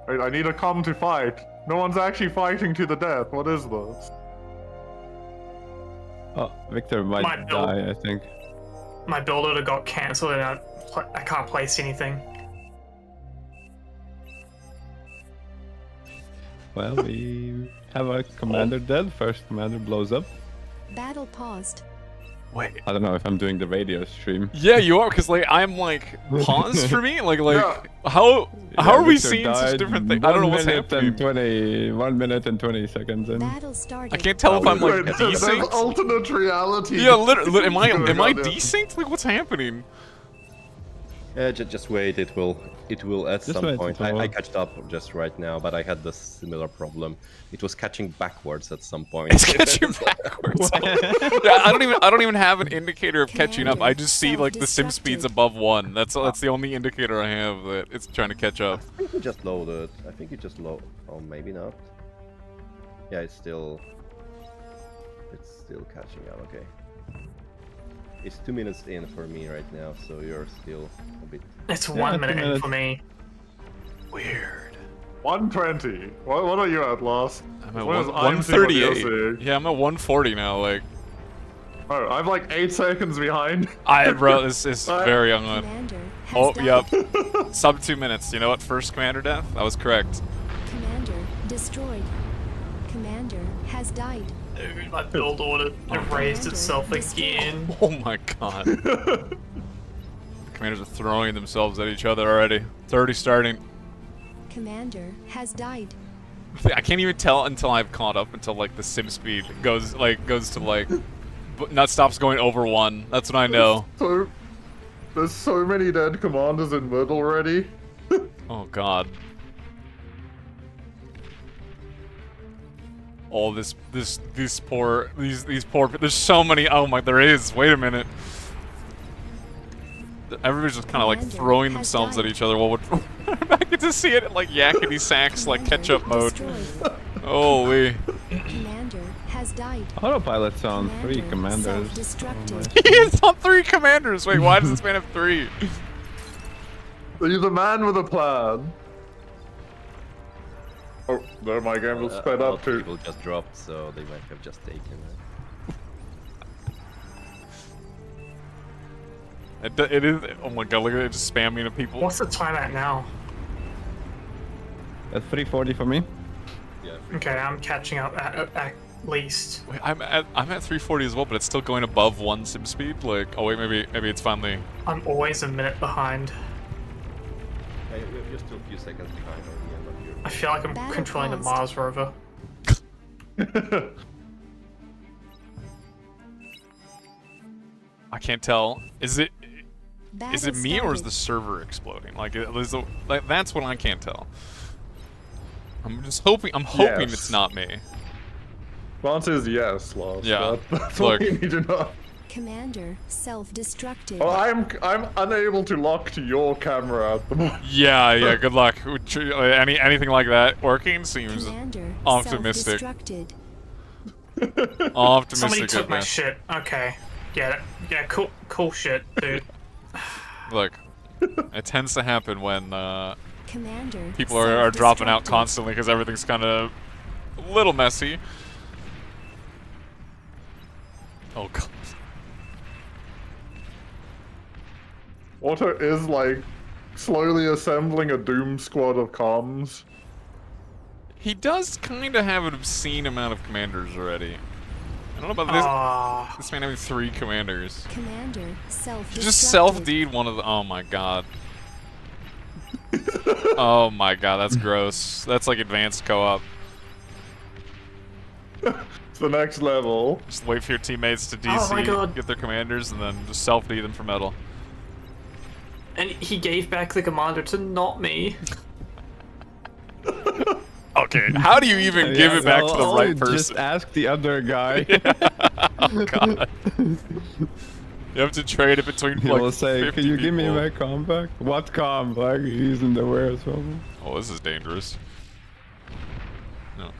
Wait, I need a com to fight. No one's actually fighting to the death. What is this? Oh, Victor might My build- die, I think. My build order got cancelled and I can't place anything. Well, we have a commander dead. First commander blows up. Battle paused. Wait. I don't know if I'm doing the radio stream. Yeah, you are, because like I'm like paused for me. Like Yeah. how are we Victor seeing such died different things? I don't know what's 1 minute and 20 seconds in. Battle started. I can't tell if I'm like Wait, there's desynced. alternate reality. Yeah, literally. Am I going on there. desynced? Like what's happening? Yeah, just wait. It will at Just some wait, point. it I will. catched up just right now, but I had the similar problem. It was catching backwards at some point. It's catching backwards. Yeah, I don't even have an indicator of catching up. I just see like the sim speeds above 1. That's the only indicator I have that it's trying to catch up. I think you just loaded. I think you just load. Oh, maybe not. Yeah, it's still catching up. Okay. It's 2 minutes in for me right now, so you're still a bit. It's Yeah, 1 2 minute in minutes. for me. Weird. 120. What are you at, Lost? I'm at What is- I'm seeing what you're 138. seeing. Yeah, I'm at 140 now. Like, Oh, I'm like 8 seconds behind. bro, this is very young. Commander has Oh, died. yep. Sub 2 minutes. You know what? First commander death. That was correct. Commander destroyed. Commander has died. Dude, my build order erased itself again. Oh my god. The commanders are throwing themselves at each other already. It's already starting. Commander has died. I can't even tell until I've caught up until like the sim speed goes to like not stops going over 1. That's when I know. So, there's so many dead commanders in mid already. Oh god. Oh, these poor, there's so many. Oh my, there is. Wait a minute. everybody's just kind of like throwing themselves at each other while we're I get to see it in like yakety sacks, like ketchup mode. Holy. Commander has died. Autopilot's on 3 commanders. He's on 3 commanders. Wait, why does this man have 3? He's a man with a plan. Oh, there my game will sped up too. People just dropped, so they might have just taken it. It is. Oh my god! Look at it, just spamming at people. What's the time at now? At 3:40 for me. Yeah. Okay, I'm catching up at least. Wait, I'm at 3:40 as well, but it's still going above 1 sim speed. Like, oh wait, maybe it's finally. I'm always a minute behind. Yeah, you're still a few seconds behind on the end of your. I feel like I'm controlling the Mars rover. I can't tell. Is it me or is started. the server exploding? Like, that's what I can't tell. I'm just hoping. I'm hoping Yes. it's not me. The answer is yes, Lost. Yeah. That's Look. all you need to know. Commander self-destructed. Oh, I'm unable to lock to your camera at the moment. Yeah. Good luck. Anything like that working seems Commander optimistic. self-destructed. Optimistic. Somebody took at my best. shit. Okay. Yeah, cool shit, dude. Look, it tends to happen when Commander people are dropping out self-destructed. constantly because everything's kind of a little messy. Oh god. Otto is like slowly assembling a doom squad of comms. He does kind of have an obscene amount of commanders already. I don't know about this. This man having 3 commanders. Commander self-destructed. He just self-D'd one of the. Oh my god. Oh my god, that's gross. That's like advanced co-op. It's the next level. Just wait for your teammates to Oh my God. DC, get their commanders, and then just self-D them for metal. And he gave back the commander to not me. Okay, how do you even give it back to the right person? Just ask the other guy. Oh god. You have to trade it between He like will say, 50 "Can you give me people." my compact?" What compact? He's in the warehouse. Oh, this is dangerous. No.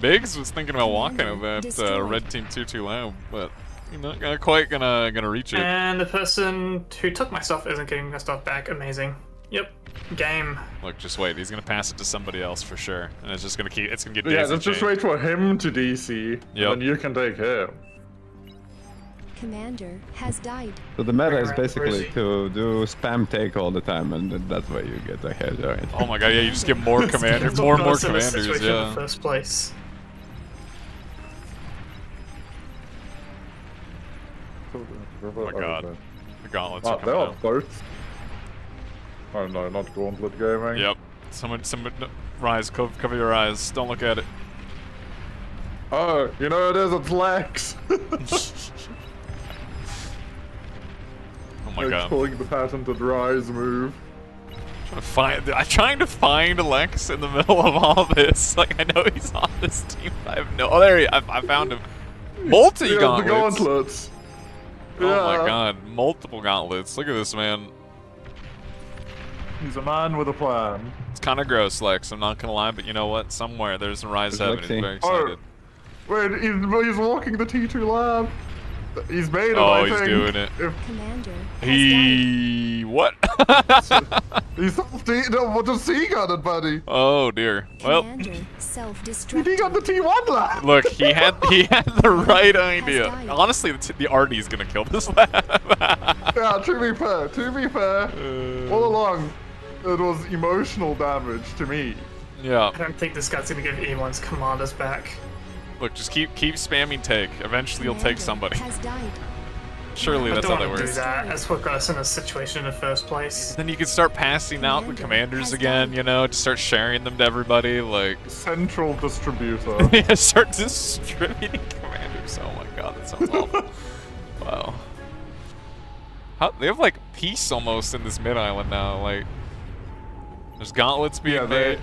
Biggs was thinking about walking at that Destroyed. red team 2-2 low, but you're not quite gonna reach it. And the person who took my stuff isn't getting their stuff back. Amazing. Yep. Game. Look, just wait. He's gonna pass it to somebody else for sure, and it's just gonna keep. It's gonna get. Yeah, daisy let's just chained. wait for him to DC, Yep. and then you can take him. Commander has died. So the meta is Where is basically he? to do spam take all the time, and then that's why you get ahead, right? Oh my god! Yeah, you just get more commanders, It's more and more almost in this commanders. situation in the Yeah. first place. Oh my god. The gauntlets Ah, are they coming are out. both. Oh no, not Gauntlet Gaming. Yep. Someone, no, Rise, cover your eyes. Don't look at it. Oh, you know it is, it's Lex! Oh my Like god. pulling the patented Rise move. I'm trying to find Lex in the middle of all this. Like, I know he's on this team. I have no. Oh, there he. I found him. Multi Yeah, gauntlets. the gauntlets. Oh my Yeah. god, multiple gauntlets. Look at this man. He's a man with a plan. It's kind of gross, Lex. I'm not gonna lie, but you know what? Somewhere there's a Rise There's Heaven. He's Lexi. very excited. Wait, he's walking the T2 lab. He's made it, Oh, I he's think. doing it. Commander He what? He's no, what does he got it, buddy? Oh dear. Well, Commander He self-destructed. got the T1 lab. look, he had the right idea. died. Honestly, the RD is gonna kill this lab. Yeah, to be fair, all along, it was emotional damage to me. Yeah. I don't think this guy's gonna give anyone's commanders back. Look, just keep spamming take. Eventually, you'll take somebody. Has died. Surely I that's don't how they want to work. do that. That's what got us in this situation in the first place. Then you can start passing out the commanders again, you know, just start sharing them to everybody, like... Central distributor. Yeah, start distributing commanders. Oh my god, that sounds awful. Wow. They have, like, peace almost in this mid-island now, like... There's gauntlets being made.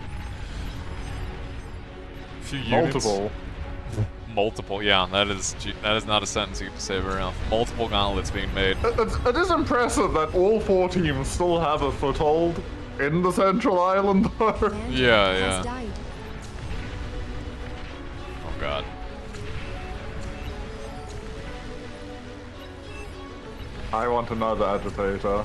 A few units. Multiple. multiple. Yeah, that is not a sentence you can say very often. Multiple gauntlets being made. It is impressive that all 4 teams still have a foothold in the Central Island, though. Yeah. Oh god. I want another agitator.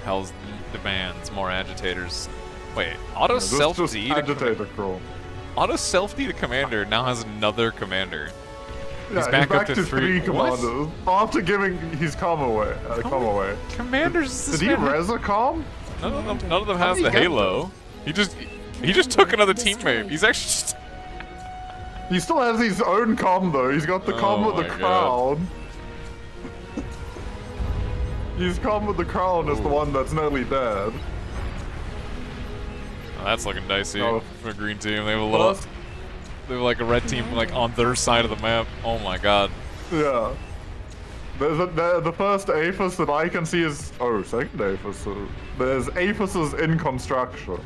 Hell's demands more agitators. Wait, auto Just self-D to agitator crawl. auto self-D to commander now has another commander. Yeah, He's back up to 3 commanders after giving his calm away. Commanders. Did he res a calm? None of them have the halo. He just took another teammate. He's actually just... He still has his own calm though. He's got the calm with the crown. His calm with the crown is the one that's nearly dead. Oh, that's looking dicey for a green team. They have a little... They have like a red team like on their side of the map. Oh my god. Yeah. The first Aphis that I can see is... Oh, second Aphis. There's Aphises in construction.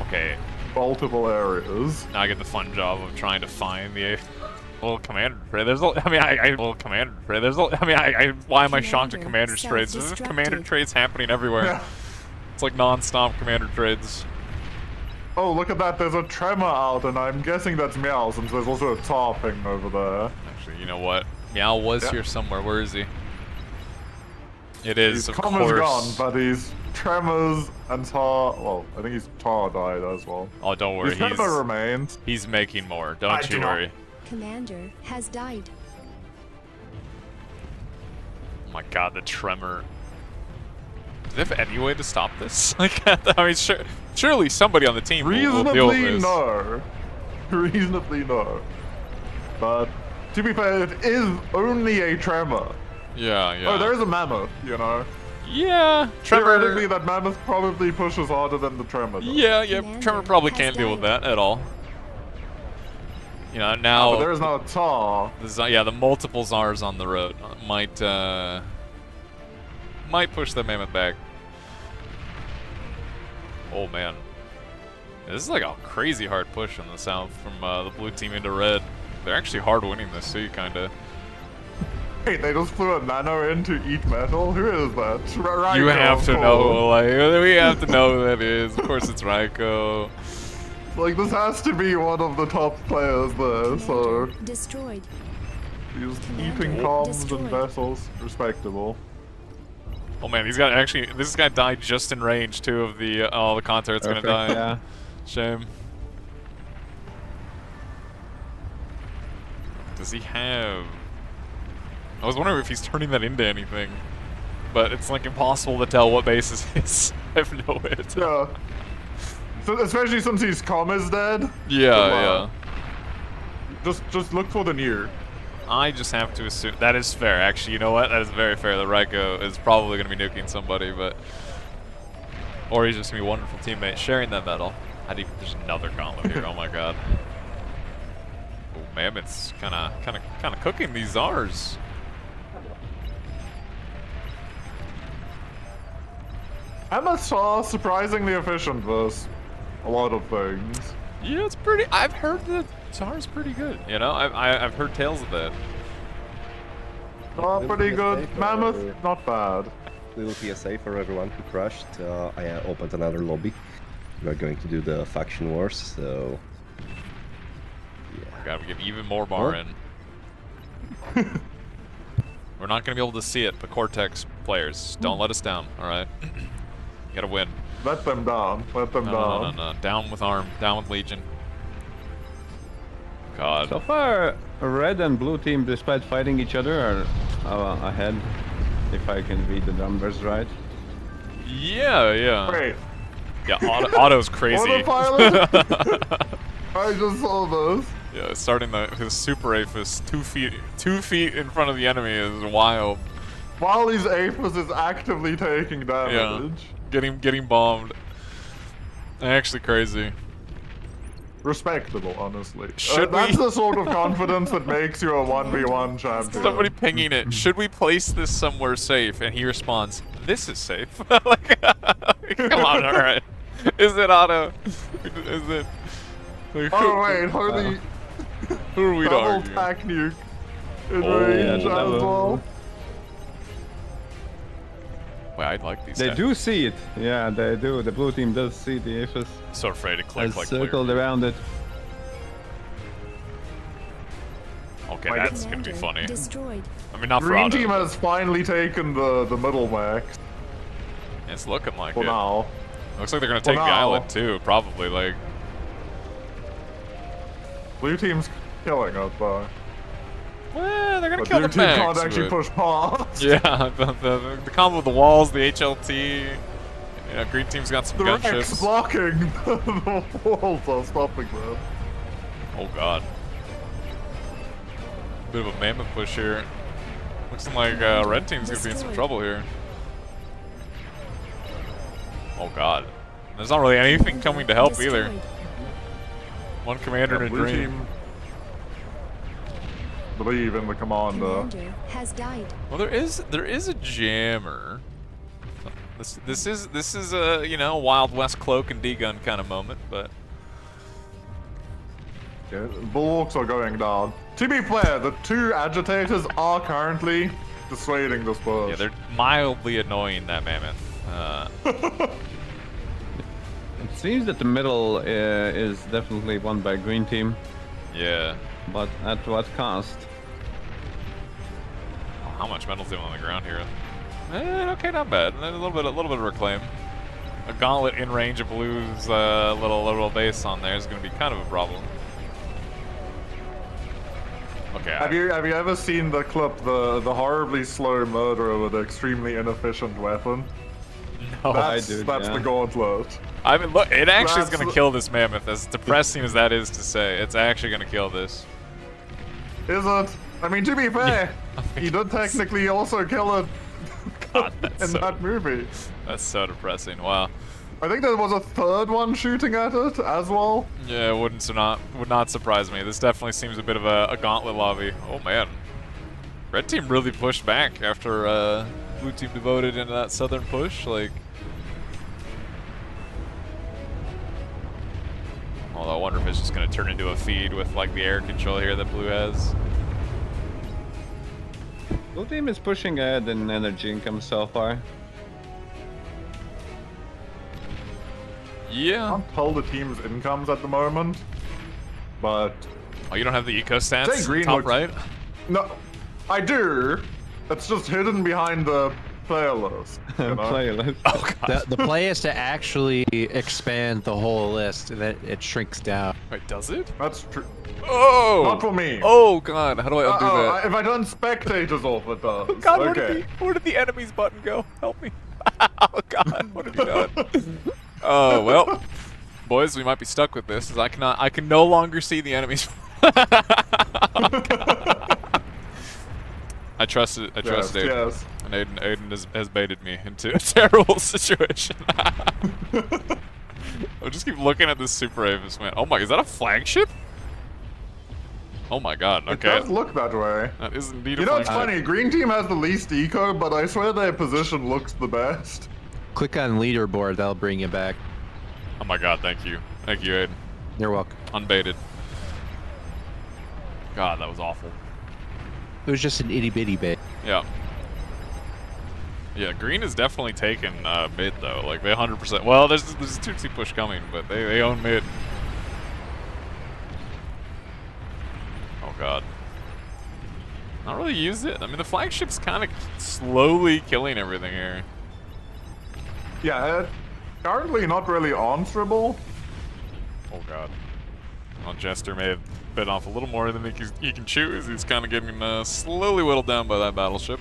Okay. Multiple areas. Now I get the fun job of trying to find the... Well, commander trade. Why am I shocked at commander trades? There's commander trades happening everywhere. Yeah. It's like non-stop commander trades. Oh, look at that. There's a tremor out, and I'm guessing that's Meow, since there's also a tar ping over there. Actually, you know what? Meow was here somewhere. Where is he? It is, of course. His gone, but he's tremors and tar. Well, I think his tar died as well. Oh, don't worry. His tremor remains. He's making more. Don't you worry. Commander has died. Oh my god, the tremor. Do they have any way to stop this? Like, I mean, surely somebody on the team will deal with this. Reasonably no. But to be fair, it is only a tremor. Yeah. Oh, there is a mammoth, you know. Yeah, tremor. Theoretically, that mammoth probably pushes harder than the tremor. Though. Yeah. Tremor probably can't deal with that at all. You know, now... but there is no tar. Yeah, the multiple Zars on the road might push the mammoth back. Oh, man. This is like a crazy hard push in the south from the blue team into red. They're actually hard winning this too, kinda. Wait, they just flew a nano in to eat metal? Who is that? Raiko, you have to know, like, we have to know who that is. Of course it's Raiko. Like, this has to be one of the top players there, so... Destroyed. He's eating comms and vessels. Respectable. Oh man, he's got actually... This guy died just in range, too, of the... Oh, the concert's gonna die. Yeah. Shame. Does he have... I was wondering if he's turning that into anything. But it's, like, impossible to tell what base is his. I have no way to tell. Yeah. So, especially since his comm is dead. Yeah. Just look for the near. I just have to assume that is fair. Actually, you know what? That is very fair. The Raiko is probably going to be nuking somebody, but or he's just going to be a wonderful teammate sharing that medal. There's another gauntlet here. Oh my god. Oh, Mammoth's kind of cooking these Zars. Mammoths are surprisingly efficient versus a lot of things. Yeah, it's pretty. I've heard that Zar's pretty good. You know, I've heard tales of that. Pretty good. Mammoth, not bad. Little PSA for everyone who crashed. I opened another lobby. We're going to do the faction wars, so... Yeah. Gotta give even more bar in. We're not gonna be able to see it, but Cortex players, don't let us down, alright? You gotta win. Let them down. Let them down. No. Down with Arm. Down with Legion. God. So far, red and blue team, despite fighting each other, are ahead. If I can read the numbers right. Yeah. Wait. Yeah, Otto's crazy. Autopilot? I just saw this. Yeah, starting his super Aphis 2 feet in front of the enemy is wild. While his Aphis is actively taking damage. Yeah, getting bombed. Actually crazy. Respectable, honestly. That's the sort of confidence that makes you a 1v1 champion. Somebody pinging it. Should we place this somewhere safe? And he responds, "This is safe." Like, come on, all right. Is it Otto? Is it? Like, oh wait, Who are we to Double argue? tack nuke in Oh, range yeah, as well. Wait, I like these They guys. do see it. Yeah, they do. The blue team does see the Aphis. So afraid to click Has like circled clear. around it. Okay, My that's gonna be Commander funny. destroyed. I mean, not for Green auto. team has finally taken the middle max. It's looking like For it. now. Looks like they're gonna take the now. island too, probably. Like, Blue team's killing us though. well, they're gonna But kill blue the team max. can't actually but- push past. Yeah, the combo with the walls, the HLT. You know, green team's got some The Rex gunships. blocking the walls are stopping them. Oh god. Bit of a mammoth push here. Looks like red team's gonna be in some trouble here. Oh god. There's not really anything coming to help either. One commander and a Blue dream. team believe in the commander. Commander has died. Well, there is a jammer. This is a, you know, Wild West cloak and D-gun kind of moment, but Yeah, bulwarks are going down. To be fair, the two agitators are currently dissuading this push. yeah, they're mildly annoying, that mammoth. It seems that the middle is definitely won by green team, Yeah. but at what cost? Oh, how much metal's doing on the ground here? Okay, not bad. A little bit of reclaim. A gauntlet in range of blue's little base on there is going to be kind of a problem. Okay. Have you ever seen the clip, the horribly slow murderer with an extremely inefficient weapon? No, That's I did, the yeah. gauntlet. I mean, look, it actually is That's going to kill this mammoth. As depressing as that is to say, it's actually going to kill this. Is it? I mean, to be fair, he did technically also kill it God, in that movie. That's so depressing. Wow. I think there was a third one shooting at it as well. Yeah, it would not surprise me. This definitely seems a bit of a gauntlet lobby. Oh man, red team really pushed back after blue team devoted into that southern push. Like, although I wonder if it's just going to turn into a feed with like the air control here that blue has. Blue team is pushing ahead in energy income so far. Yeah. I can't tell the team's incomes at the moment, but... Oh, you don't have the eco stats? Say green Top looks- right? No, I do. It's just hidden behind the player list. You know? Playlist. Oh god. The play is to actually expand the whole list, and then it shrinks down. Wait, does it? That's true. Oh! Not for me. Oh god, how do I undo that? If I turn spectators off, it does. Oh god, okay. where did the enemies button go? Help me. Oh god, what have you done? Oh well, boys, we might be stuck with this, as I can no longer see the enemies. I trust it. I trust Aiden. Yes. And Aiden has baited me into a terrible situation. I'll just keep looking at this Super Avis, man. Oh my, is that a flagship? Oh my god, It okay. does look that way. That is indeed a You know, it's flagship. funny. Green team has the least eco, but I swear their position looks the best. Click on leaderboard, that'll bring you back. Oh my god, thank you. Thank you, Aiden. You're welcome. Unbaited. God, that was awful. It was just an itty bitty bit. Yeah. Yeah, green is definitely taking mid though. Like they 100%. Well, there's a 2-2 push coming, but they own mid. Oh god. Not really used it. I mean, the flagship's kind of slowly killing everything here. Yeah, currently not really answerable. Oh god. Well, Jester may have bit off a little more than he can chew, as he's kind of getting slowly whittled down by that battleship.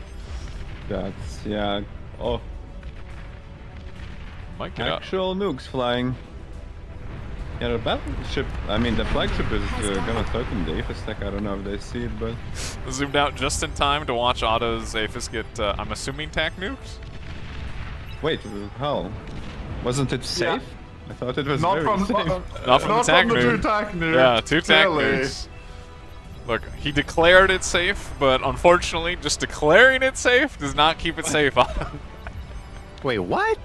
That's, yeah. Oh. Might get out. Actual nukes flying. Yeah, the battleship, I mean, the flagship is gonna threaten the Aphis tech. I don't know if they see it, but... Zoomed out just in time to watch Otto's Aphis get, I'm assuming, tac nuked? Wait, how? Wasn't it safe? I thought it was Not very from- safe. Not from the tac the nuke. two tac nukes. Yeah, 2 tac clearly. nukes. Look, he declared it safe, but unfortunately, just declaring it safe does not keep it safe. Wait, what?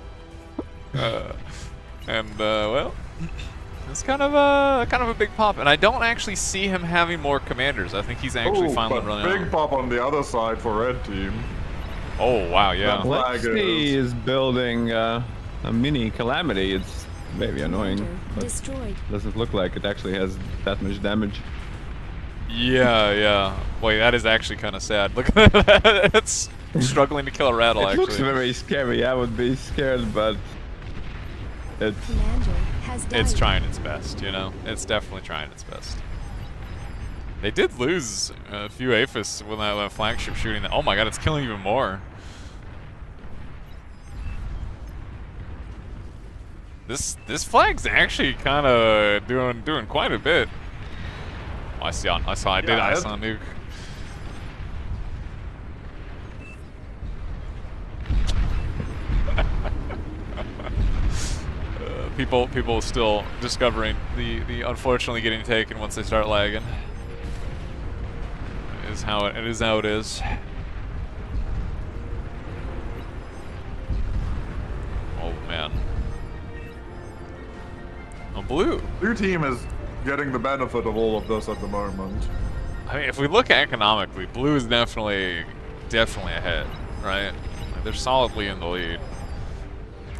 Well, It's kind of a big pop, and I don't actually see him having more commanders. I think he's actually finally but running big out. pop on the other side for red team. Oh wow, yeah. Lexi is building a mini calamity. It's maybe annoying, but doesn't look like it actually has that much damage. Yeah, yeah. Wait, that is actually kind of sad. Look at that. It's struggling to kill a rattle, It actually. looks very scary. I would be scared, but it's trying its best, you know? It's definitely trying its best. They did lose a few Aphis with that flagship shooting. Oh my god, it's killing even more. This flag's actually kind of doing quite a bit. Oh, I saw a nuke. People still discovering the unfortunately getting taken once they start lagging. It is how it is. Oh man. Oh, blue team is getting the benefit of all of this at the moment. I mean, if we look economically, blue is definitely ahead, right? Like, they're solidly in the lead.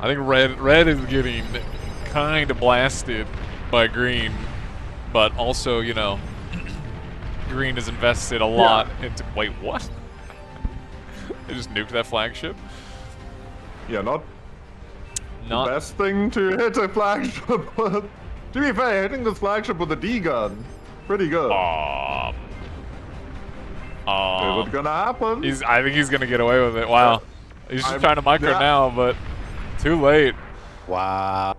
I think red is getting kind of blasted by green, but also, you know, green has invested a lot into. Wait, what? They just nuked that flagship? Yeah, not the best thing to hit a flagship, but to be fair, hitting this flagship with a D gun, pretty good. Is it gonna happen? I think he's gonna get away with it. Wow. He's just trying to micro now, but too late. Wow.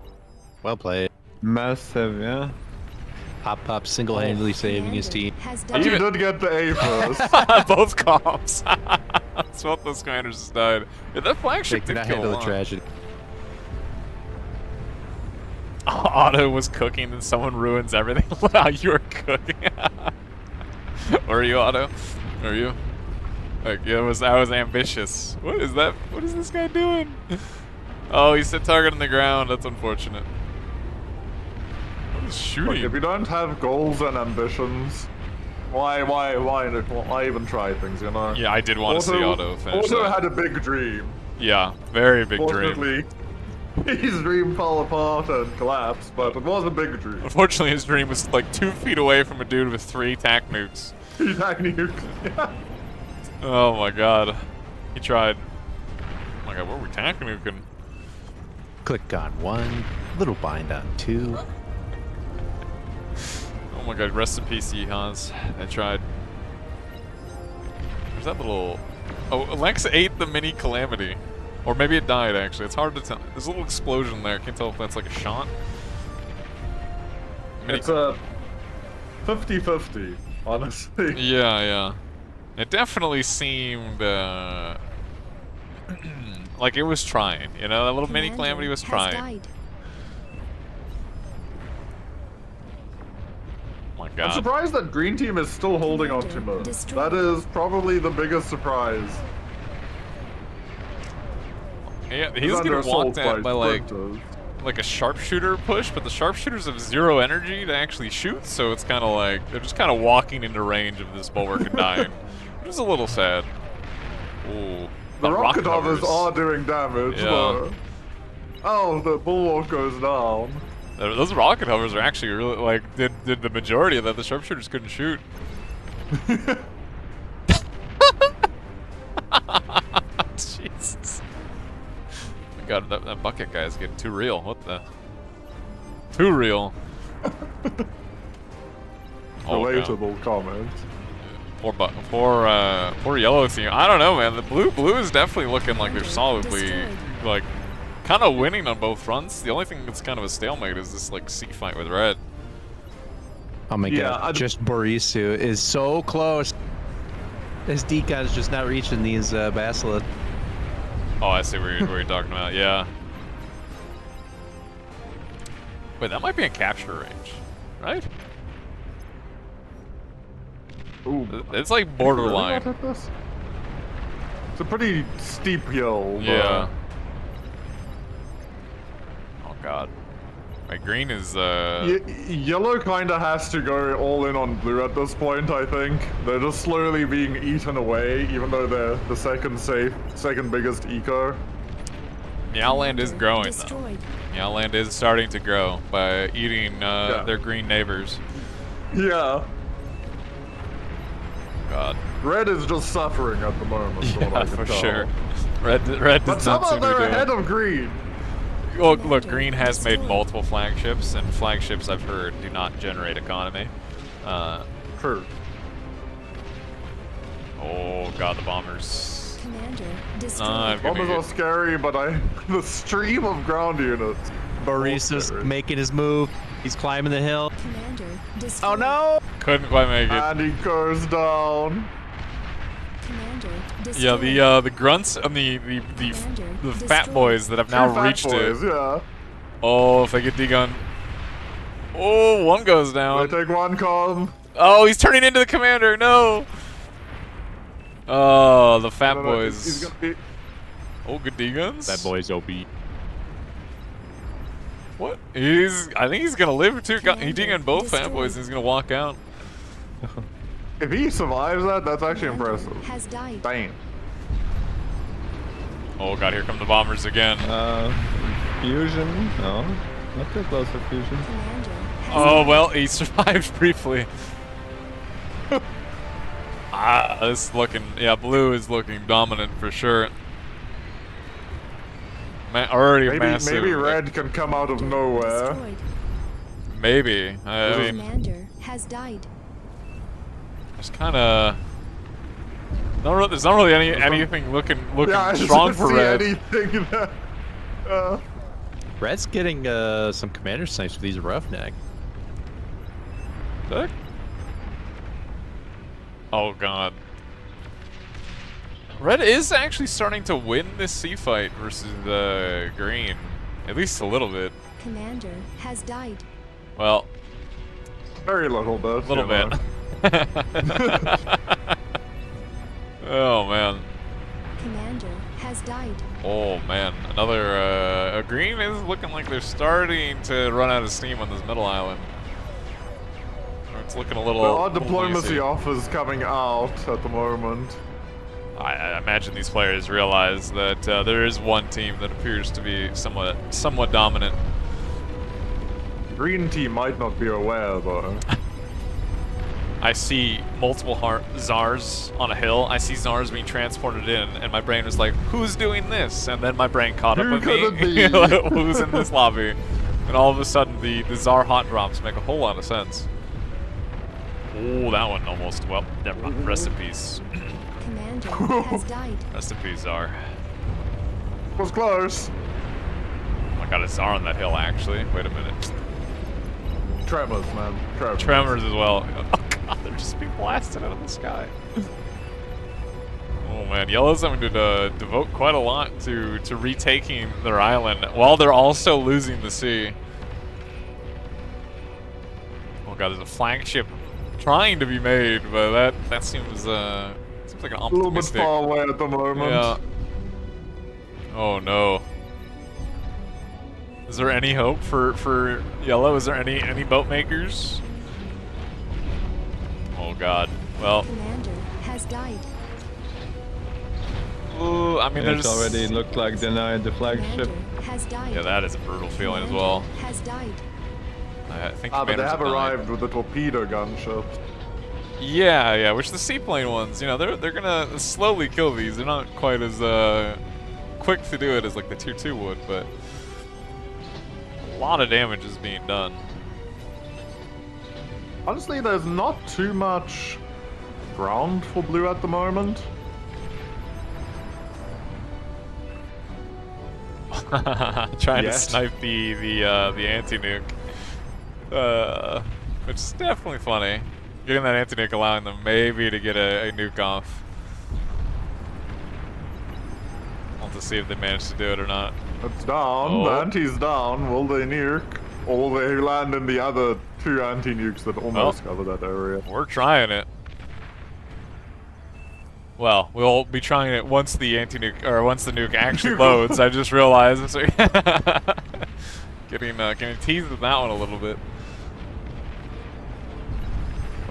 Well played. Massive, yeah. Pop single-handedly saving his team. He did get the A first. Both comps. Both those commanders just died. Yeah, that flagship did kill handle the one. tragedy. Otto was cooking and someone ruins everything while you were cooking. Where are you, Otto? Where are you? Like, I was ambitious. What is that? What is this guy doing? Oh, he said target on the ground. That's unfortunate. What is shooting? Look, if you don't have goals and ambitions, why even try things, you know? Yeah, I did want to see Otto finish Otto that. had a big dream. Yeah, very big dream. Fortunately, his dream fell apart and collapsed, but it was a big dream. Unfortunately, his dream was like 2 feet away from a dude with 3 tac nukes. 3 tac nukes, yeah. Oh my god. He tried. Oh my god, where were we tac nuking? Click on 1, little bind on 2. Oh my god, rest in peace, Yehans. I tried. There's that little... Oh, Alexa ate the mini calamity. Or maybe it died, actually. It's hard to tell. There's a little explosion there. I can't tell if that's like a shot. It's a 50-50, honestly. Yeah, yeah. It definitely seemed like it was trying. You know, that little mini calamity was trying. Oh my god. I'm surprised that green team is still holding on to Moon. That is probably the biggest surprise. Yeah, he's getting walked at by like a sharpshooter push, but the sharpshooters have 0 energy to actually shoot, so it's kind of like they're just kind of walking into range of this bulwark and dying, which is a little sad. Ooh, the rocket hovers are doing damage, but oh, the bulwark goes down. Those rocket hovers are actually really like did the majority of that. The sharpshooters couldn't shoot. Jesus. God, that bucket guy is getting too real. What the? Too real. Relatable comment. Poor yellow team. I don't know, man. The blue is definitely looking like they're solidly like kind of winning on both fronts. The only thing that's kind of a stalemate is this like C fight with red. Oh my god! Just Borisu is so close. His decal is just not reaching these basilisks. Oh, I see where you're talking about. Yeah. Wait, that might be in capture range, right? Ooh, it's like borderline. It's a pretty steep hill. Yeah. Oh god. My green is Yellow kind of has to go all in on blue at this point, I think. They're just slowly being eaten away, even though they're the second biggest eco. Meowland is growing though. Meowland is starting to grow by eating their green neighbors. Yeah. God. Red is just suffering at the moment. Yeah, for sure. Red but does not seem to be they're doing. ahead of green. Well, look, green has made multiple flagships, and flagships I've heard do not generate economy. True. Oh god, the bombers. Commander, bombers are scary, but the stream of ground units. Barista's making his move. He's climbing the hill. Commander, Oh no! Couldn't quite make it. And he goes down. Commander, Yeah, the grunts and the fat boys that have now reached it. Yeah. Oh, if they get D-gun. Oh, one goes down. They take one column. Oh, he's turning into the commander. No. Oh, the fat boys. He's gonna be... Oh, good D-guns. That boy's OP. What? I think he's gonna live too. He D-gunned both fat boys and he's gonna walk out. If he survives that, that's actually impressive. has died. Bam. Oh god, here come the bombers again. Fusion? No, not too close to fusion. Oh well, he survived briefly. This is looking, yeah, blue is looking dominant for sure. Already massive. Maybe red can come out of nowhere. Maybe. I mean, Commander has died. there's kind of. There's not really anything looking Yeah, strong for red. Anything that, Red's getting some commander snipes with these roughneck. What? Oh god. Red is actually starting to win this sea fight versus the green, at least a little bit. Commander has died. Well, very little bit. A little bit. Oh man. Commander has died. Oh man, another green is looking like they're starting to run out of steam on this middle island. It's looking a little. There are diplomacy offers coming out at the moment. I imagine these players realize that there is one team that appears to be somewhat dominant. Green team might not be aware though. I see multiple Zars on a hill. I see Zars being transported in, and my brain was like, "Who's doing this?" And then my brain caught up with me. Who's in this lobby? And all of a sudden, the Zar hot drops make a whole lot of sense. Oh, that one almost. Well, never mind. Rest in peace. Commander has died. Rest in peace, Zar. Was close. Oh, I got a Zar on that hill, actually. Wait a minute. Tremors, man. Tremors as well. Oh god, they're just being blasted out of the sky. Oh man, Yellow's having to devote quite a lot to retaking their island while they're also losing the sea. Oh god, there's a flagship trying to be made, but that seems like an optimistic. A little bit far away at the moment. Yeah. Oh no. Is there any hope for Yellow? Is there any boat makers? Oh god. Well. Commander has died. Ooh, I mean, It's already looked like denied the flagship. Has died. Yeah, that is a brutal feeling as well. Has died. I think. But they commanders have died. arrived with the torpedo gunships. Yeah, which the seaplane ones, they're gonna slowly kill these. They're not quite as quick to do it as like the tier 2 would, but a lot of damage is being done. Honestly, there's not too much ground for blue at the moment. Trying to snipe the anti-nuke, which is definitely funny. Getting that anti-nuke allowing them maybe to get a nuke off. I'll have to see if they manage to do it or not. It's down. The anti's down. Will they nuke? Or will they land in the other 2 anti-nukes that almost cover that area? We're trying it. Well, we'll be trying it once the anti-nuke, or once the nuke actually loads. I just realized. Getting teased with that one a little bit.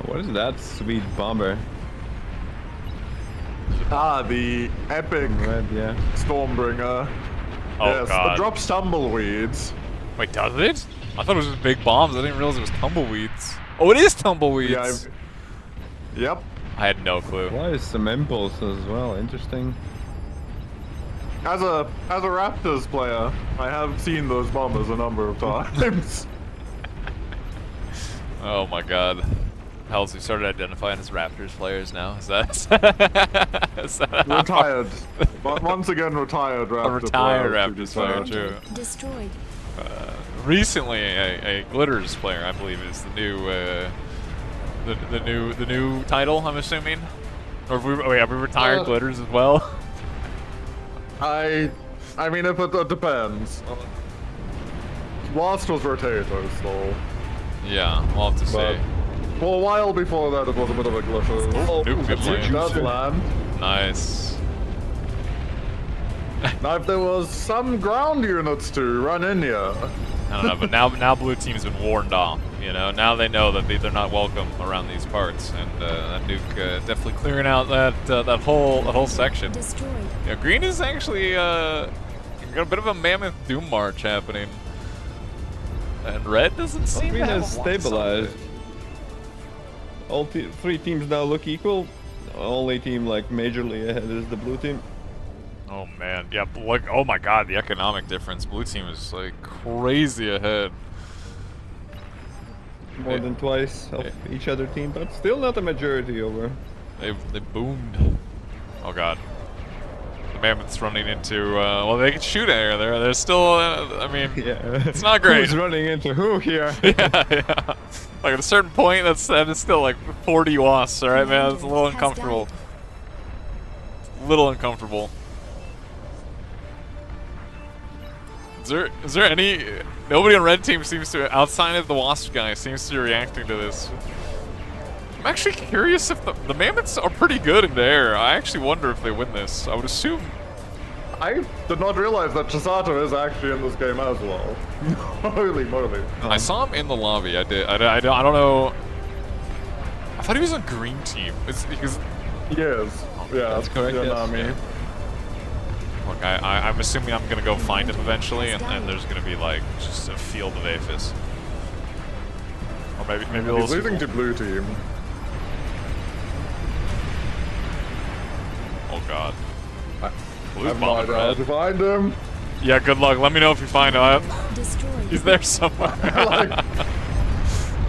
What is that sweet bomber? Ah, the epic Red, yeah. Stormbringer. Oh yes, god. it drops tumbleweeds. Wait, does it? I thought it was just big bombs. I didn't realize it was tumbleweeds. Oh, it is tumbleweeds. Yeah, yep. I had no clue. Why is some impulse as well? Interesting. As a Raptors player, I have seen those bombers a number of times. Oh my god. Hells, we started identifying as Raptors players now. Is that? Is that retired. But once again, retired Raptor a retired player, Raptors player, true. Destroyed. Recently, a Glitters player, I believe, is the new the new title. I'm assuming, or have we retired Glitters as well? I mean, if it depends. Lost was Rotators, so. Yeah, we'll have to see. For a while before that, it was a bit of a glitter. Oh, Nuke does land. Nice. Now, if there was some ground units to run in here. I don't know, but now blue team's been warned off. You know, now they know that they're not welcome around these parts, and that nuke definitely clearing out that whole section. Destroyed. Yeah, green is actually got a bit of a mammoth doom march happening, and red doesn't seem Green to have has a lot of stabilized. solid. All three teams now look equal. The only team like majorly ahead is the blue team. Oh man, yeah, like, oh my god, the economic difference. Blue team is like crazy ahead. More than twice of each other team, but still not a majority over. They boomed. Oh god. The mammoth's running into, well, they can shoot air there. They're still, I mean, yeah. It's not great. Who's running into who here? yeah. Like at a certain point, that is still like 40 wasps, alright, man? It's a little uncomfortable. Uncomfortable. Is there any... Nobody on red team seems to, outside of the wasp guy, seems to be reacting to this. I'm actually curious if the mammoths are pretty good in the air. I actually wonder if they win this. I would assume... I did not realize that Chisato is actually in this game as well. Holy moly. I saw him in the lobby. I did. I don't know. I thought he was on green team. It's because... Yes. Yeah, that's correct. Yeah, Yes. me. Look, I'm assuming I'm gonna go find him eventually, and there's gonna be like just a field of Aphis. Or maybe He's losing to blue team. Oh god. Blue's I've no bombing idea how red. to find him. Yeah, good luck. Let me know if you find him. Destroyed. He's there somewhere. Like,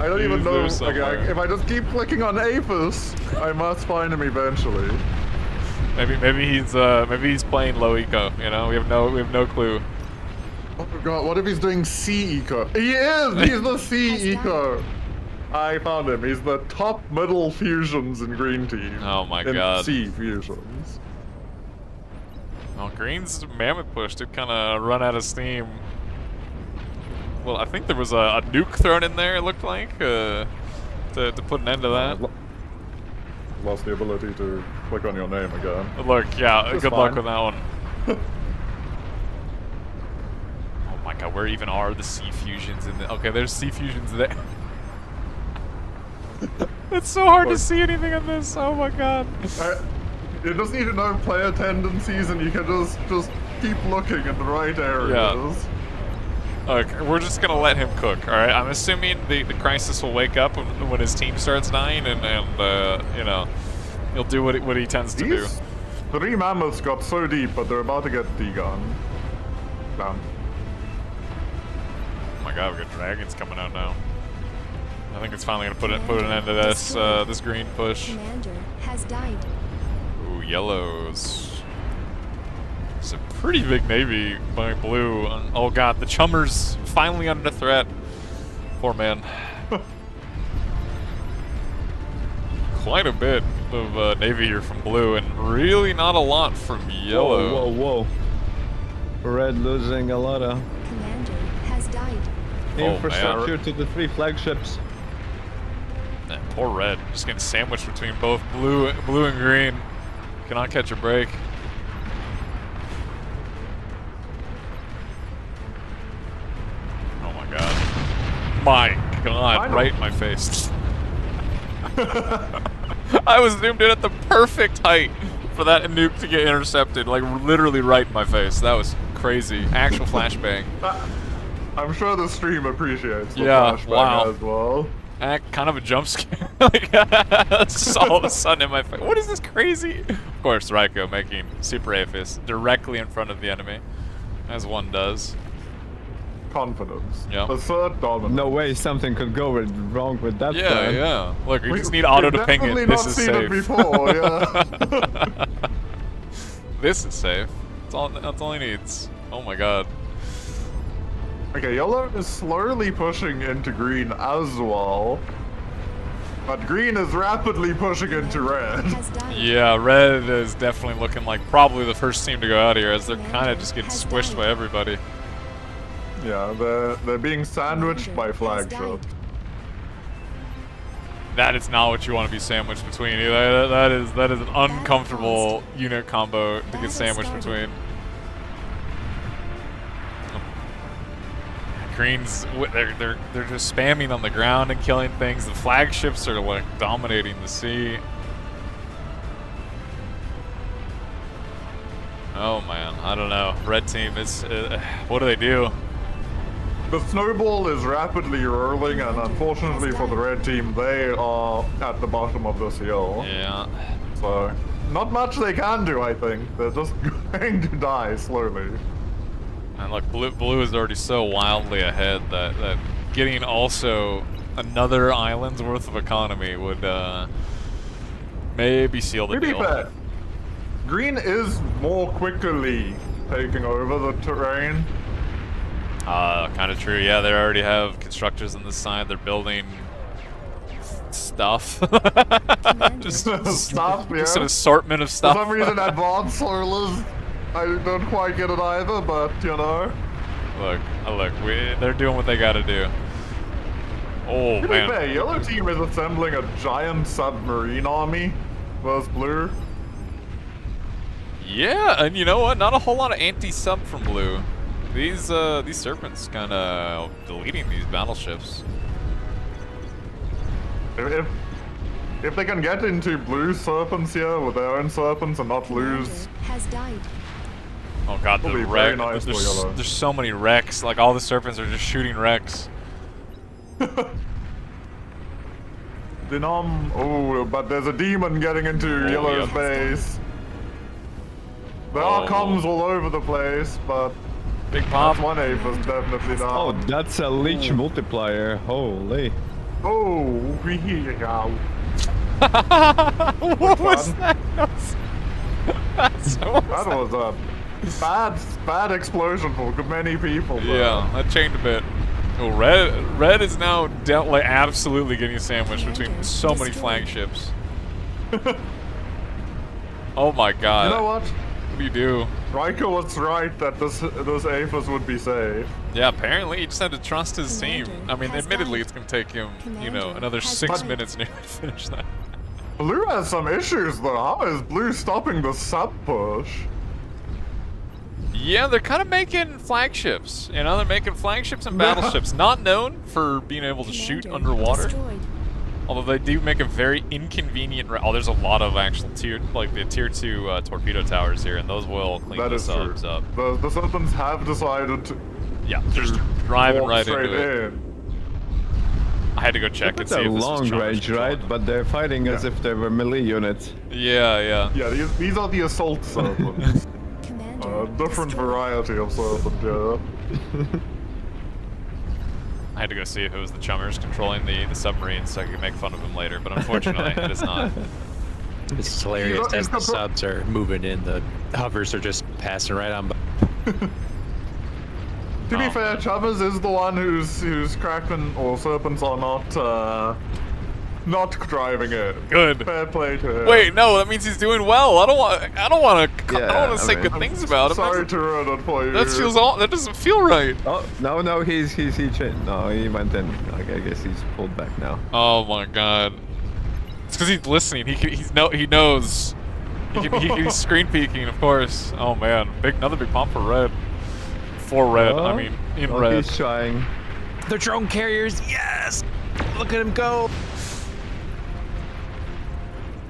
I don't even He's know. there Like, somewhere. if I just keep clicking on Aphis, I must find him eventually. maybe he's playing low eco. You know, we have no clue. Oh my god, what if he's doing C eco? He is! He's the C eco! I found him. He's the top middle fusions in green team. Oh my in god. C fusions. Well, green's mammoth push did kind of run out of steam. Well, I think there was a nuke thrown in there, it looked like, to put an end to that. Lost the ability to click on your name again. Look, yeah, It's good luck fine. with that one. Oh my god, where even are the C fusions in the... Okay, there's C fusions there. It's so hard to see anything in this, oh my god. You just need to know player tendencies and you can just keep looking in the right areas. Look, we're just gonna let him cook, alright? I'm assuming the Crisis will wake up when his team starts dying and you know, he'll do what he tends to do. These 3 mammoths got so deep, but they're about to get D-gun. Down. Oh my god, we got dragons coming out now. I think it's finally gonna put an end to this this green push. Commander has died. Ooh, yellows. It's a pretty big navy by blue. Oh god, the Chummers finally under threat. Poor man. Quite a bit of navy here from blue, and really not a lot from yellow. Whoa. Red losing a lot of Commander has died. infrastructure to the 3 flagships. Man, poor red, just getting sandwiched between both blue and green. Cannot catch a break. my god, right in my face. I was zoomed in at the perfect height for that nuke to get intercepted, like literally right in my face. That was crazy. Actual flashbang. I'm sure the stream appreciates the Yeah, flashbang wow. as well. Kind of a jump scare. Like, just all of a sudden in my face. What is this crazy? Of course, Raiko making Super Aphis directly in front of the enemy, as one does. Confidence. Yeah. Assert dominance. No way something could go wrong with that Yeah, plan. yeah. Look, we just need auto to ping it. This is safe. We've definitely not seen it before, yeah. This is safe. That's all he needs. Oh my god. Okay, yellow is slowly pushing into green as well. But green is rapidly pushing into red. Yeah, red is definitely looking like probably the first team to go out here, as they're kind of just getting squished by everybody. Yeah, they're being sandwiched by flagships. That is not what you want to be sandwiched between either. That is an uncomfortable unit combo to get sandwiched between. Greens, they're just spamming on the ground and killing things. The flagships are like dominating the sea. Oh man, I don't know. Red team is, what do they do? The snowball is rapidly rolling, and unfortunately for the red team, they are at the bottom of this hill. Yeah. So, not much they can do, I think. They're just going to die slowly. And look, blue is already so wildly ahead that getting also another island's worth of economy would maybe seal the deal. Fair, green is more quickly taking over the terrain. Kind of true. Yeah, they already have constructors on this side. They're building stuff. just stuff, yeah. Just an assortment of stuff. For some reason, advanced solarless, I don't quite get it either, but you know. Look, they're doing what they gotta do. Oh, To be man. fair, yellow team is assembling a giant submarine army versus blue. Yeah, and you know what? Not a whole lot of anti-sub from blue. These serpents kind of deleting these battleships. If they can get into blue serpents here with their own serpents and not lose. Has died. Oh god, the Will be wreck. very nice for yellow. There's so many wrecks. Like all the serpents are just shooting wrecks. Denom. Oh, but there's a demon getting into yellow's base. There are comms all over the place, but big pop. That's one ape is definitely down. Oh, that's a leech multiplier. Holy. Oh, we hear you now. What was that? That was a bad explosion for many people. Bro. Yeah, that changed a bit. Oh, red is now like absolutely getting sandwiched between so many flagships. Oh my god. You know what? What do you do? Raiko was right that those Aphis would be safe. Yeah, apparently he just had to trust his team. I mean, admittedly, it's going to take him, you know, another 6 minutes nearly to finish that. Blue has some issues though. How is blue stopping the sub push? Yeah, they're kind of making flagships. You know, they're making flagships and battleships. Not known for being able to shoot underwater. Although they do make a very inconvenient. Oh, there's a lot of actual tier 2 torpedo towers here, and those will clean the subs up. The Serpents have decided to. Yeah, just driving right straight into it. I had to go check and It's see a if this long was range, right? But they're fighting as if they were melee units. Yeah. Yeah, these are the assault serpents. Different variety of serpent, yeah. I had to go see if it was the chummers controlling the submarines so I could make fun of them later, but unfortunately it is not. It's hilarious as the subs are moving in, the hovers are just passing right on by. To be fair, Chavez is the one who's Kraken or Serpents are not driving it. Good. Fair play to him. Wait, no, that means he's doing well. I don't want to say good things about him. Sorry to ruin it for you. That doesn't feel right. Oh no, he changed. No, he went in. Okay, I guess he's pulled back now. Oh my god. It's because he's listening. He knows. He's screen peeking, of course. Oh man, another big pump for red. For red, I mean in red. He's trying. The drone carriers, yes! Look at him go!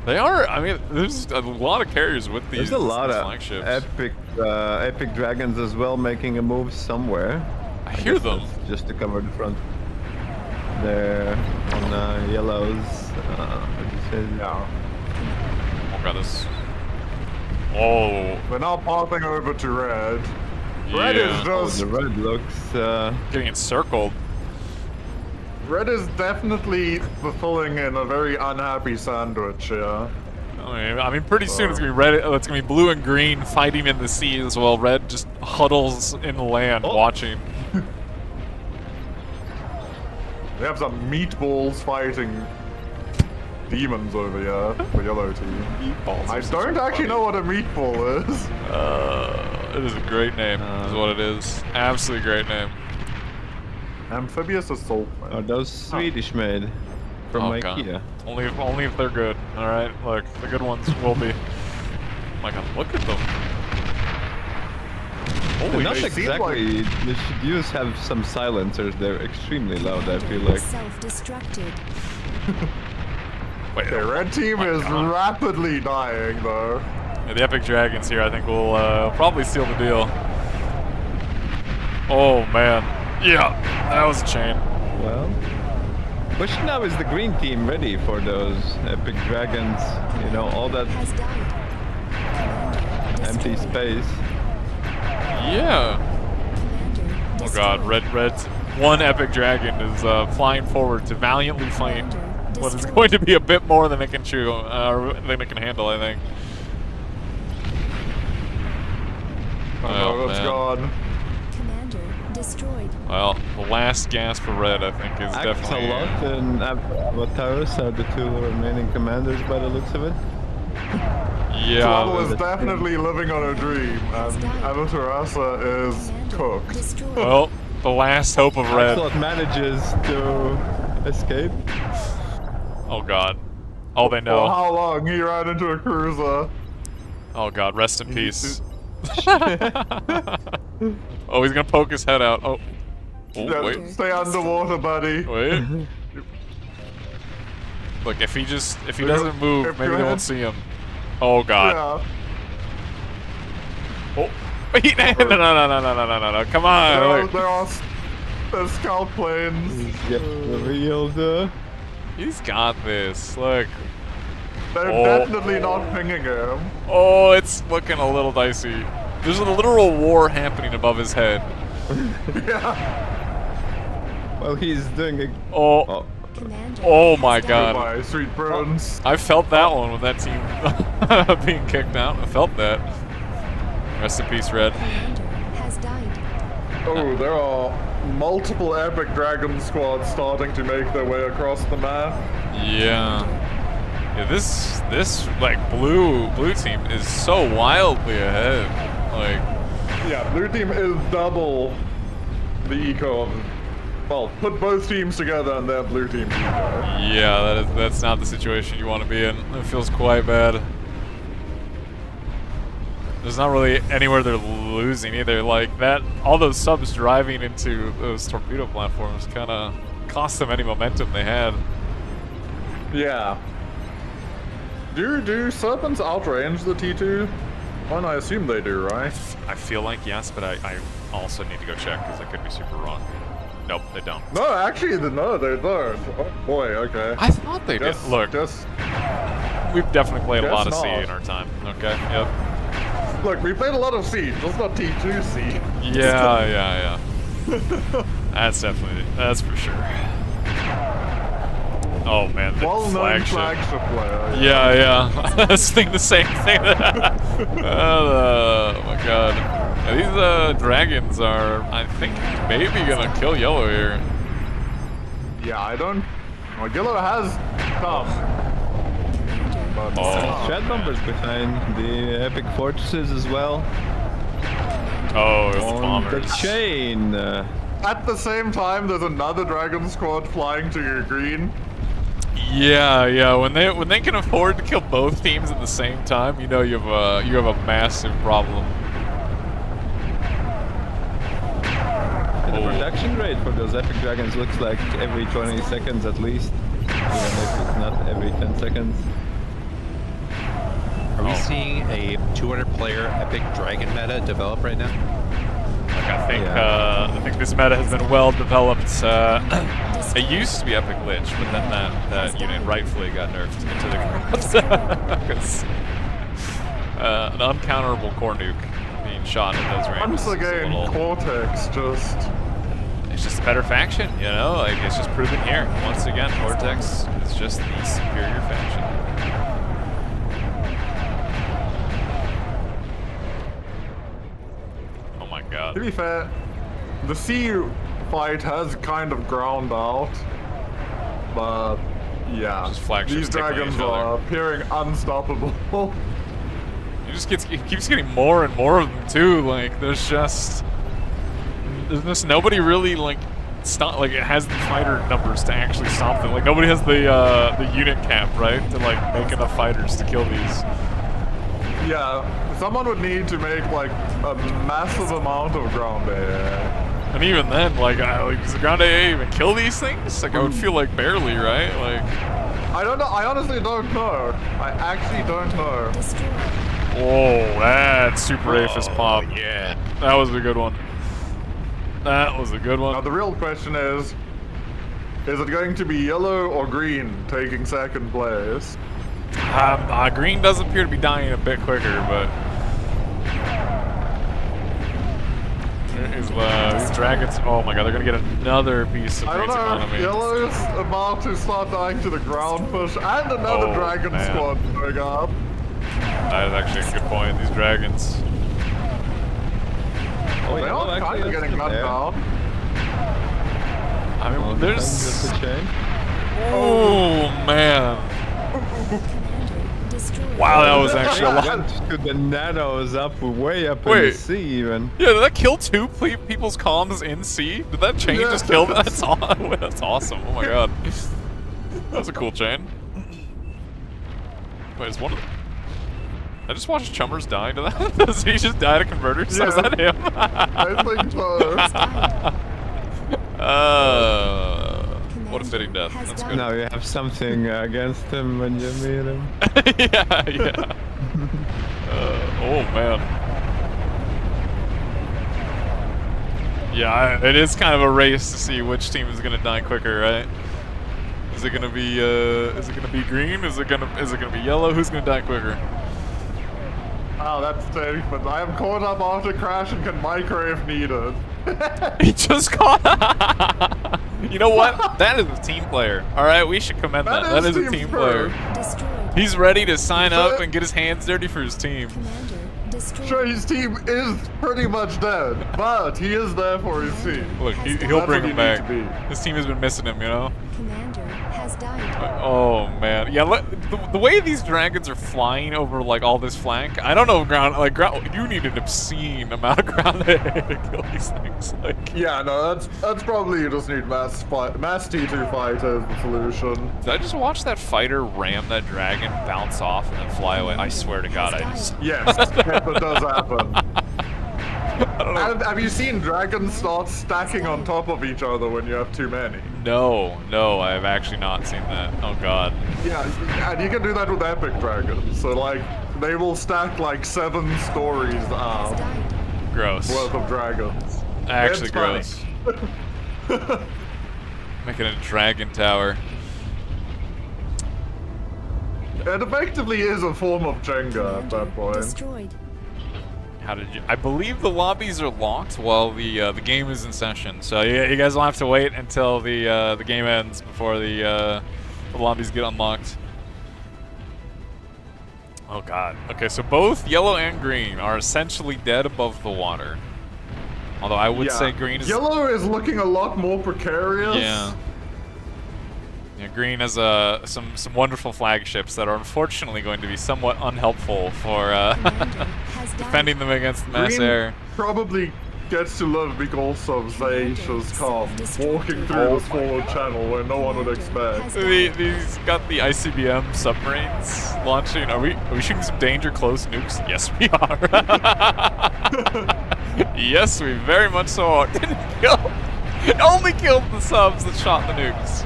They are. I mean, there's a lot of carriers with these. There's a lot of flagships. epic dragons as well making a move somewhere. I hear them. Just to cover the front. There on yellows. What you say? Yeah. Oh god, this. Oh. We're now popping over to red. Red Yeah. is just. The red looks getting encircled. Red is definitely fulfilling in a very unhappy sandwich, yeah. I mean, pretty soon it's gonna be red. It's gonna be blue and green fighting in the seas, while red just huddles in the land watching. We have some meatballs fighting demons over here for yellow team. Meatballs. I don't actually know what a meatball is. It is a great name. Is what it is. Absolutely great name. Amphibious assault. Are those Swedish made from IKEA? Only if they're good. All right, look, the good ones will be. Oh my god, look at them. Holy, not exactly. They should have some silencers. They're extremely loud. I feel like. Self-destructed. Wait, the red team is rapidly dying, though. Yeah, the epic dragons here, I think, will probably seal the deal. Oh man, yeah, that was a chain. Well, question now, is the green team ready for those epic dragons? You know, all that empty space. Yeah. Oh god, red's one epic dragon is flying forward to valiantly fight what is going to be a bit more than it can chew, than it can handle, I think. Oh, it's gone. Commander destroyed. Well, the last gasp for red, I think, is definitely. Axolot and Avatarus are the two remaining commanders by the looks of it. Yeah. Trouble is definitely living on a dream, and Avatarasa is cooked. Well, the last hope of red. Axolot manages to escape. Oh god. Oh, they know. For how long? He ran into a cruiser. Oh god, rest in peace. Oh, he's gonna poke his head out. Oh. Yeah, wait. stay underwater, buddy. Wait. Look, if he doesn't move, maybe they won't see him. Oh god. Yeah. Oh. Wait, no, come on. There's scout planes. He's got this. Look. They're definitely not pinging him. Oh, it's looking a little dicey. There's a literal war happening above his head. Yeah. Well, he's doing a... Oh. Oh my god. Goodbye, sweet Bruins. I felt that one with that team being kicked out. I felt that. Rest in peace, Red. Oh, there are multiple epic dragon squads starting to make their way across the map. Yeah. Yeah, this like blue team is so wildly ahead. Like, yeah, blue team is double the eco of. Well, put both teams together and they're blue team eco. Yeah, that's not the situation you want to be in. It feels quite bad. There's not really anywhere they're losing either. Like that, all those subs driving into those torpedo platforms kind of cost them any momentum they had. Yeah. Do serpents outrange the T2? One, I assume they do, right? I feel like yes, but I also need to go check because I could be super wrong. Nope, they don't. No, actually, no, they don't. Oh boy, okay. I thought they did. Look, we've definitely played a lot of C in our time. Okay, yep. Look, we played a lot of C, just not T2 C. Yeah. That's for sure. Oh man, the flagship player. Yeah. I was thinking the same thing. Oh my god. Yeah, these dragons are, I think, maybe gonna kill yellow here. Yeah, I don't. Well, yellow has come. Shed numbers behind the epic fortresses as well. Oh, it's on bombers. the chain. At the same time, there's another dragon squad flying to your green. Yeah. When they can afford to kill both teams at the same time, you know you have a massive problem. the production rate for those epic dragons looks like every 20 seconds at least, even if it's not every 10 seconds. Are we seeing a 200-player epic dragon meta develop right now? I think this meta has been well developed. It used to be Epic Lich, but then that unit rightfully got nerfed into the ground. Because an uncounterable core nuke being shot in those ranges. Once again, Cortex just... It's just a better faction, you know? Like, it's just proven here. Once again, Cortex is just the superior faction. God. To be fair, the sea fight has kind of ground out, but yeah, these dragons are appearing unstoppable. It keeps getting more and more of them too. Like there's just nobody really like it has the fighter numbers to actually stop them. Like nobody has the unit cap, right, to like make enough fighters to kill these. Yeah, someone would need to make like a massive amount of ground AA. And even then, does the ground AA even kill these things? Like, I would feel like barely, right? Like, I don't know. I honestly don't know. I actually don't know. Whoa, that super Aphis pop. Yeah, that was a good one. That was a good one. Now the real question is it going to be yellow or green taking second place? Green does appear to be dying a bit quicker, but these dragons. Oh my god, they're gonna get another piece of great economy. Yellow's about to start dying to the ground push, and another dragon squad going up. That is actually a good point. These dragons. They are kind of getting gunned down. I mean, there's. Oh man. Wow, that was actually a lot. Went to the nanos up, way up in the sea even. Yeah, did that kill two people's comms in sea? Did that chain just kill them? That's awesome. Oh my god. That was a cool chain. Wait, is one of them... I just watched Chummers die to that. Does he just die to converters? Yeah. Is that him? I think so. What a fitting death. That's good. Now you have something against him when you meet him. yeah. Oh man. Yeah, it is kind of a race to see which team is gonna die quicker, right? Is it gonna be green? Is it gonna be yellow? Who's gonna die quicker? Oh, that's safe, but I am caught up after crash and can micro if needed. He just caught. You know what? That is a team player. All right, we should commend that. That is a team player. He's ready to sign up and get his hands dirty for his team. Sure, his team is pretty much dead, but he is there for his team. Look, he'll bring him back. His team has been missing him, you know? Oh man, yeah. The way these dragons are flying over like all this flank, I don't know if ground. You need an obscene amount of ground to kill these things. Like, yeah, no, that's probably you just need mass T2 fight as the solution. Did I just watch that fighter ram that dragon, bounce off, and then fly away? I swear to God, I just. Yes, that does happen. Have you seen dragons start stacking on top of each other when you have too many? No, I have actually not seen that. Oh god. Yeah, and you can do that with epic dragons. So like, they will stack like 7 stories gross. worth of dragons. Actually gross. Making a dragon tower. It effectively is a form of Jenga at that point. Destroyed. How did you? I believe the lobbies are locked while the game is in session. So you guys will have to wait until the game ends before the lobbies get unlocked. Oh god. Okay, so both yellow and green are essentially dead above the water. Although I would say green is... Yellow is looking a lot more precarious. Yeah. Yeah, green has some wonderful flagships that are unfortunately going to be somewhat unhelpful for defending them against the mass air. Probably gets to live because of Zaish's calm, walking through this forward channel where no one would expect. He's got the ICBM submarines launching. Are we shooting some danger close nukes? Yes, we are. Yes, we very much so are. Didn't kill. Only killed the subs that shot the nukes.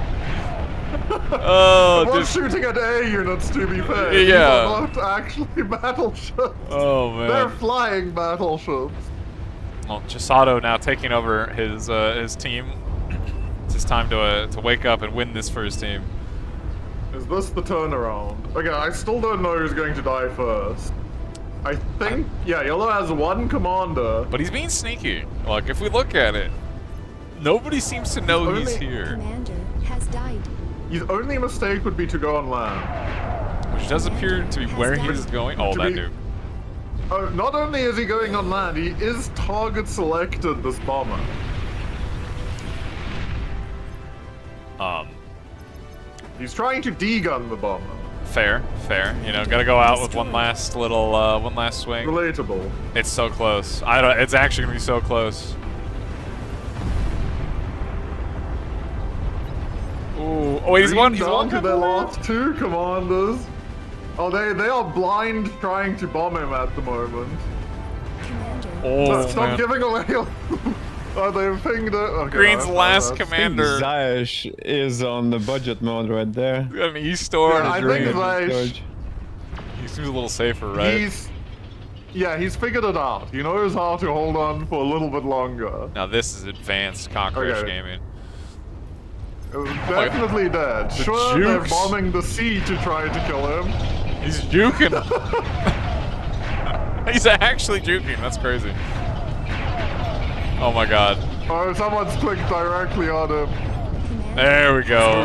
Oh, We're shooting at air units, to be fair. Yeah. These are not actually battleships. Oh man. They're flying battleships. Well, Chisato now taking over his team. It's his time to wake up and win this for his team. Is this the turnaround? Okay, I still don't know who's going to die first. I think, yeah, Yellow has one commander. But he's being sneaky. Like, if we look at it, nobody seems to know he's here. Commander has died. His only mistake would be to go on land. Which does appear to be where he is going. Oh, that dude. Oh, not only is he going on land, he is target selected this bomber. He's trying to de-gun the bomber. Fair. You know, gotta go out with one last little, one last swing. Relatable. It's so close. It's actually gonna be so close. Ooh. Oh, wait, he's one to their last two commanders. Oh, they are blind trying to bomb him at the moment. Oh, Stop giving away. Oh, they pinged it. Okay, Green's last commander. Zayash is on the budget mode right there. Got an E-store. Yeah, I think Zayash. He seems a little safer, right? He's figured it out. He knows how to hold on for a little bit longer. Now this is advanced cockroach gaming. Definitely dead. Sure, they're bombing the sea to try to kill him. He's juking. He's actually juking. That's crazy. Oh my god. Oh, someone's clicked directly on him. There we go.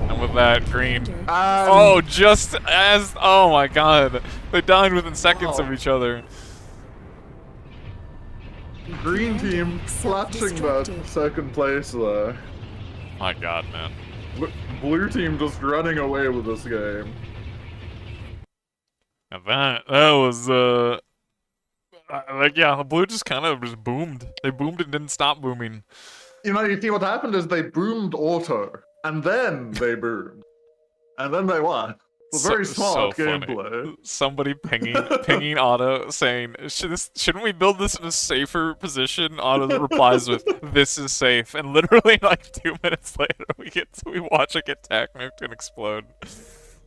And with that, Green. Oh, just as. Oh my god. They died within seconds of each other. Green team clutching that second place there. My god, man. Blue team just running away with this game. Now that was, like, yeah, the blue just kind of just boomed. They boomed and didn't stop booming. You see what happened is they boomed auto, and then they boomed. And then they won. It's very smart gameplay. Funny. Somebody pinging Otto saying, shouldn't we build this in a safer position? Otto replies with, "This is safe." And literally like 2 minutes later, we watch it get tac nuked and explode.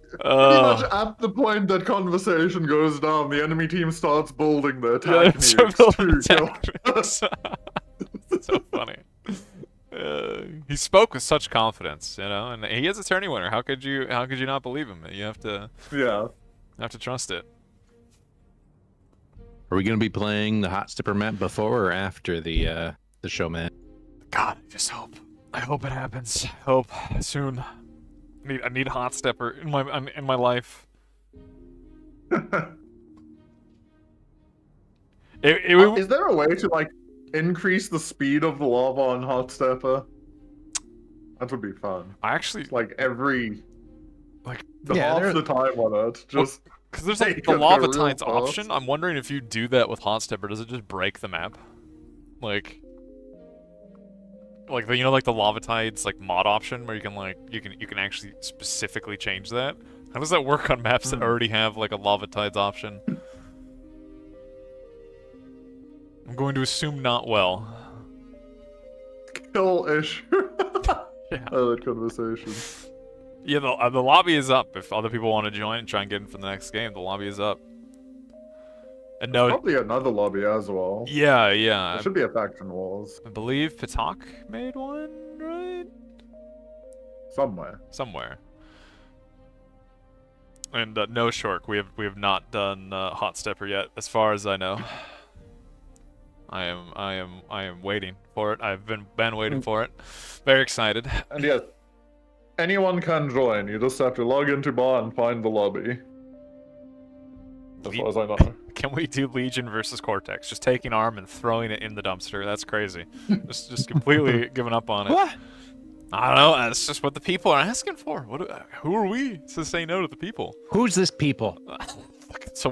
Pretty much at the point that conversation goes down, the enemy team starts building their tac nukes. So funny. He spoke with such confidence, you know, and he is a tourney winner. How could you not believe him? You have to, trust it. Are we going to be playing the Hot Stepper map before or after the show, man? God, I just hope. I hope it happens. I hope soon. I need Hot Stepper in my life. Is there a way to like increase the speed of the lava on Hot Stepper? That would be fun. I actually like every half the time on it. Just because there's like the lava tides option. I'm wondering if you do that with Hot Stepper, does it just break the map? Like the, you know, like the lava tides like mod option where you can actually specifically change that. How does that work on maps that already have like a lava tides option? I'm going to assume not well. Kill-ish. That conversation. Yeah, the lobby is up. If other people want to join and try and get in for the next game, the lobby is up. And no, probably another lobby as well. Yeah. There should be a faction wars. I believe Patak made one, right? Somewhere. And no Shork, we have not done Hot Stepper yet, as far as I know. I am waiting for it. I've been waiting for it. Very excited. And yes, anyone can join. You just have to log into bar and find the lobby. As far as I know. Can we do Legion versus Cortex? Just taking arm and throwing it in the dumpster. That's crazy. just completely giving up on it. What? I don't know. That's just what the people are asking for. Who are we to say no to the people? Who's this people? It's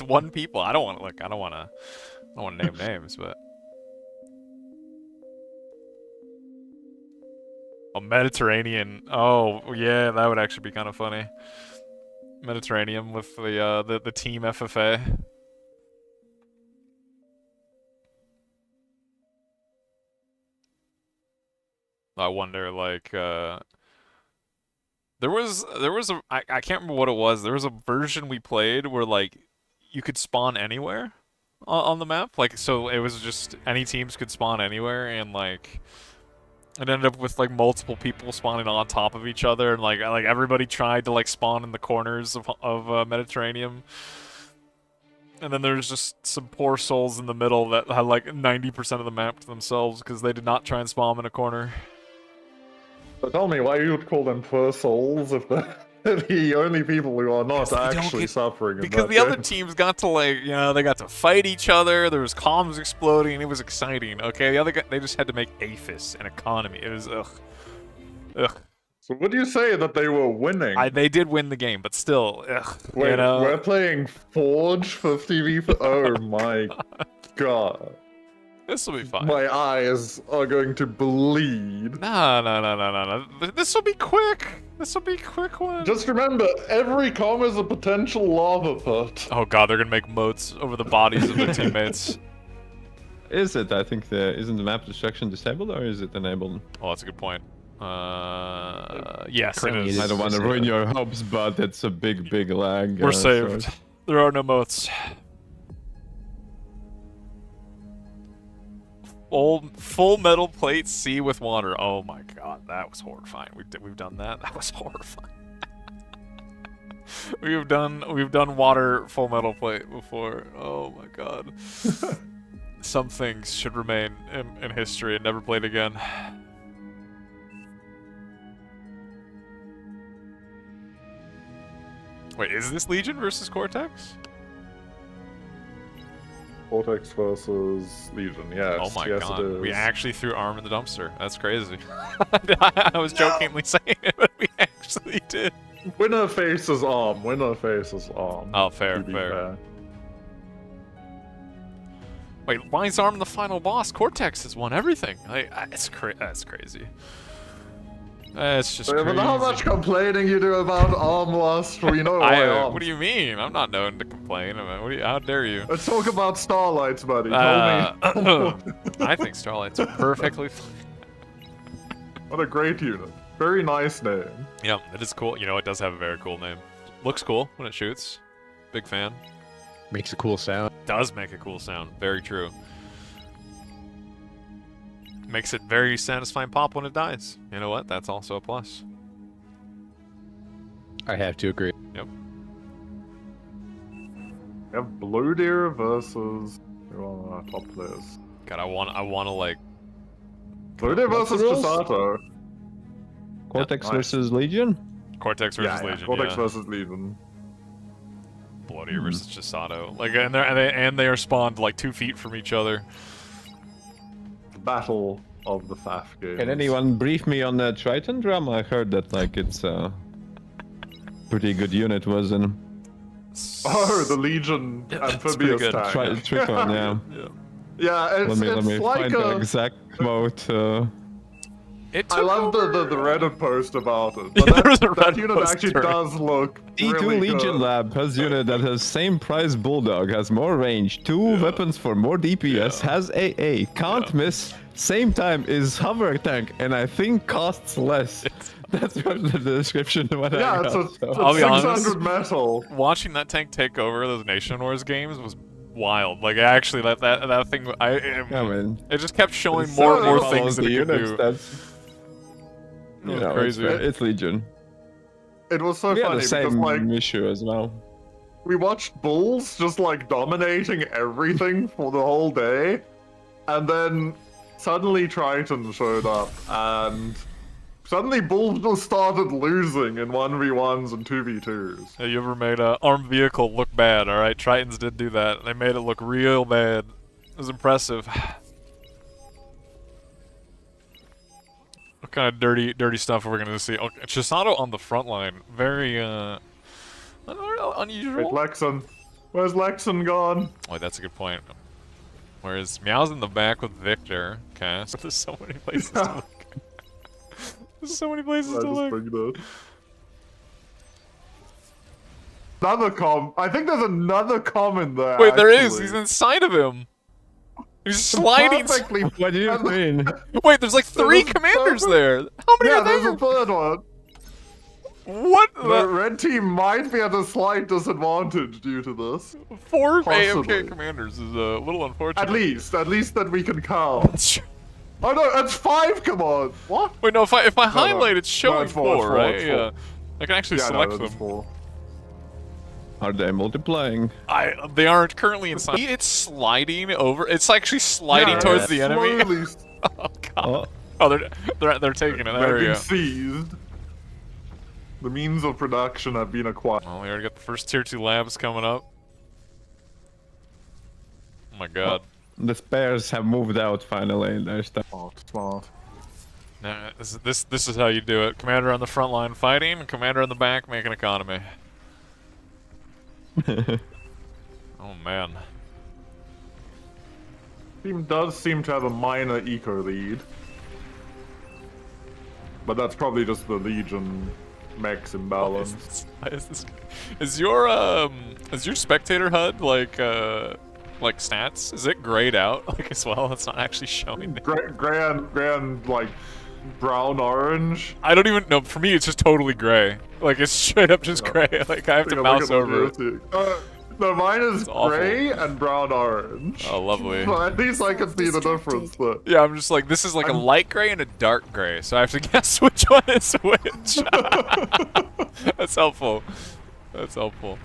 one people. I don't want to name names, but a Mediterranean. Oh yeah, that would actually be kind of funny. Mediterranean with the team FFA. I wonder, like, there was a I can't remember what it was. There was a version we played where like you could spawn anywhere on the map. Like, so it was just any teams could spawn anywhere, and like it ended up with like multiple people spawning on top of each other, and like everybody tried to like spawn in the corners of Mediterranean. And then there's just some poor souls in the middle that had like 90% of the map to themselves because they did not try and spawn in a corner. So tell me why you would call them poor souls if they're the only people who are not actually suffering. Because the other teams got to, like, you know, they got to fight each other. There was comms exploding. It was exciting. Okay, the other guy, they just had to make APHIS and economy. It was ugh. So would you say that they were winning? They did win the game, but still, ugh. Wait, you know? we're playing Forge 50v. Oh my god. This will be fine. My eyes are going to bleed. No. This will be quick. This will be a quick one. Just remember, every com is a potential lava pit. Oh god, they're gonna make moats over the bodies of their teammates. Is it? I think isn't the map destruction disabled or is it enabled? Oh, that's a good point. Yes, it is. I don't want to ruin your hopes, but it's a big lag. We're saved. So there are no moats. Full metal plate C with water. Oh my god, that was horrifying. We've done that. That was horrifying. we've done water full metal plate before. Oh my god. Some things should remain in history and never played again. Wait, is this Legion versus Cortex? Cortex versus Legion, yes. Oh my yes, god, it is. we actually threw Arm in the dumpster. That's crazy. I was jokingly saying it, but we actually did. Winner faces Arm. Winner faces Arm. Oh, fair. Wait, why is Arm the final boss? Cortex has won everything. That's crazy. It's just crazy. But how much complaining you do about Arm Lust, we know why Arm. What do you mean? I'm not known to complain. How dare you? Let's talk about Starlights, buddy. I think Starlights are perfectly fine. What a great unit. Very nice name. Yeah, it is cool. You know, it does have a very cool name. Looks cool when it shoots. Big fan. Makes a cool sound. Does make a cool sound. Very true. Makes it very satisfying pop when it dies. You know what? That's also a plus. I have to agree. Yep. We have Blue Deer versus our top players. God, I want to like. Blue Deer versus Chisato. Cortex versus Legion? Cortex versus Legion. Cortex versus Legion. Bloodier versus Chisato. Like, and they are spawned like 2 feet from each other. Battle of the FAF games. Can anyone brief me on that Triton drum? I heard that like it's a pretty good unit, wasn't? Oh, the Legion amphibious tank. Triton, yeah. Yeah, it's let me like find the exact quote. I love the Reddit post about it. But that unit actually does look D2 really Legion good. Lab has unit that has same price Bulldog, has more range, 2 weapons for more DPS, has AA, can't miss, same time is hover tank, and I think costs less. That's what the description of what I got. It's I'll be 600 honest, metal. Watching that tank take over those Nation Wars games was wild. Like, actually, that thing, it just kept showing more and more things that it could do. That's, you know, crazy. It's Legion. It was so We had funny the same because like issue as well. we watched Bulls just like dominating everything for the whole day, and then suddenly Triton showed up, and suddenly Bulls just started losing in 1v1s and 2v2s. Have you ever made an armed vehicle look bad? Alright, Tritons did do that. They made it look real bad. It was impressive. What kind of dirty stuff are we gonna see? Okay, Chisato on the front line. Very, unusual. Wait, Lexon. Where's Lexon gone? Oh, that's a good point. Whereas Meow's in the back with Victor. Okay, so there's so many places to look. There's so many places to look. Another com. I think there's another com in there. Wait, there is. actually. He's inside of him. He's sliding. Perfectly. What do you mean? Wait, there's like 3 commanders there. How many Yeah, are there? there's a third one. What? The red team might be at a slight disadvantage due to this. 4 Possibly. AFK commanders is a little unfortunate. At least that we can count. Oh no, that's 5. Come on. What? Wait, no. If I No, highlight, it's showing it's 4, 4, it's right? 4. Yeah. I can actually Yeah, select no, that's them. 4. Are they multiplying? They aren't currently inside. It's sliding over. It's actually sliding towards the enemy. Slowly. Oh god. Oh, they're taking it. There They've we been go. seized. The means of production have been acquired. Well, we already got the first tier 2 labs coming up. Oh my god. The spares have moved out finally. They're Smart. Nah, this is how you do it. Commander on the front line fighting, and commander on the back making economy. Oh man. Team does seem to have a minor eco lead. But that's probably just the Legion mechs imbalance. Is your spectator HUD like stats? Is it grayed out like as well? It's not actually showing. Gray and like brown orange. I don't even know. For me, it's just totally gray. Like it's straight up just gray. Like I have to mouse over it. No, mine is It's awful. gray and brown orange. Oh, lovely. So at least I can see the difference. But Yeah, I'm just like, this is like a light gray and a dark gray, so I have to guess which one is which. That's helpful. That's helpful.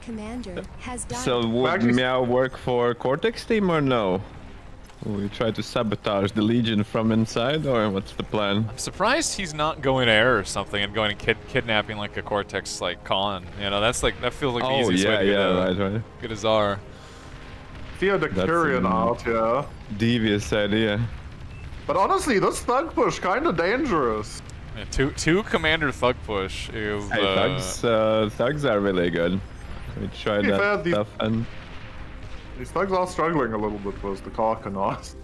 Commander has died. So would Meow work for Cortex team or no? We try to sabotage the Legion from inside, or what's the plan? I'm surprised he's not going air or something and going and kidnapping like a Cortex like con. You know, that's like that feels like the easiest way to right. get a Tsar. Theo the Curian out here. Devious idea. But honestly, this thug push kinda dangerous. Yeah, two commander thug push is Hey, thugs are really good. We tried To be that fair, these- stuff and These thugs are struggling a little bit with the Karkanos.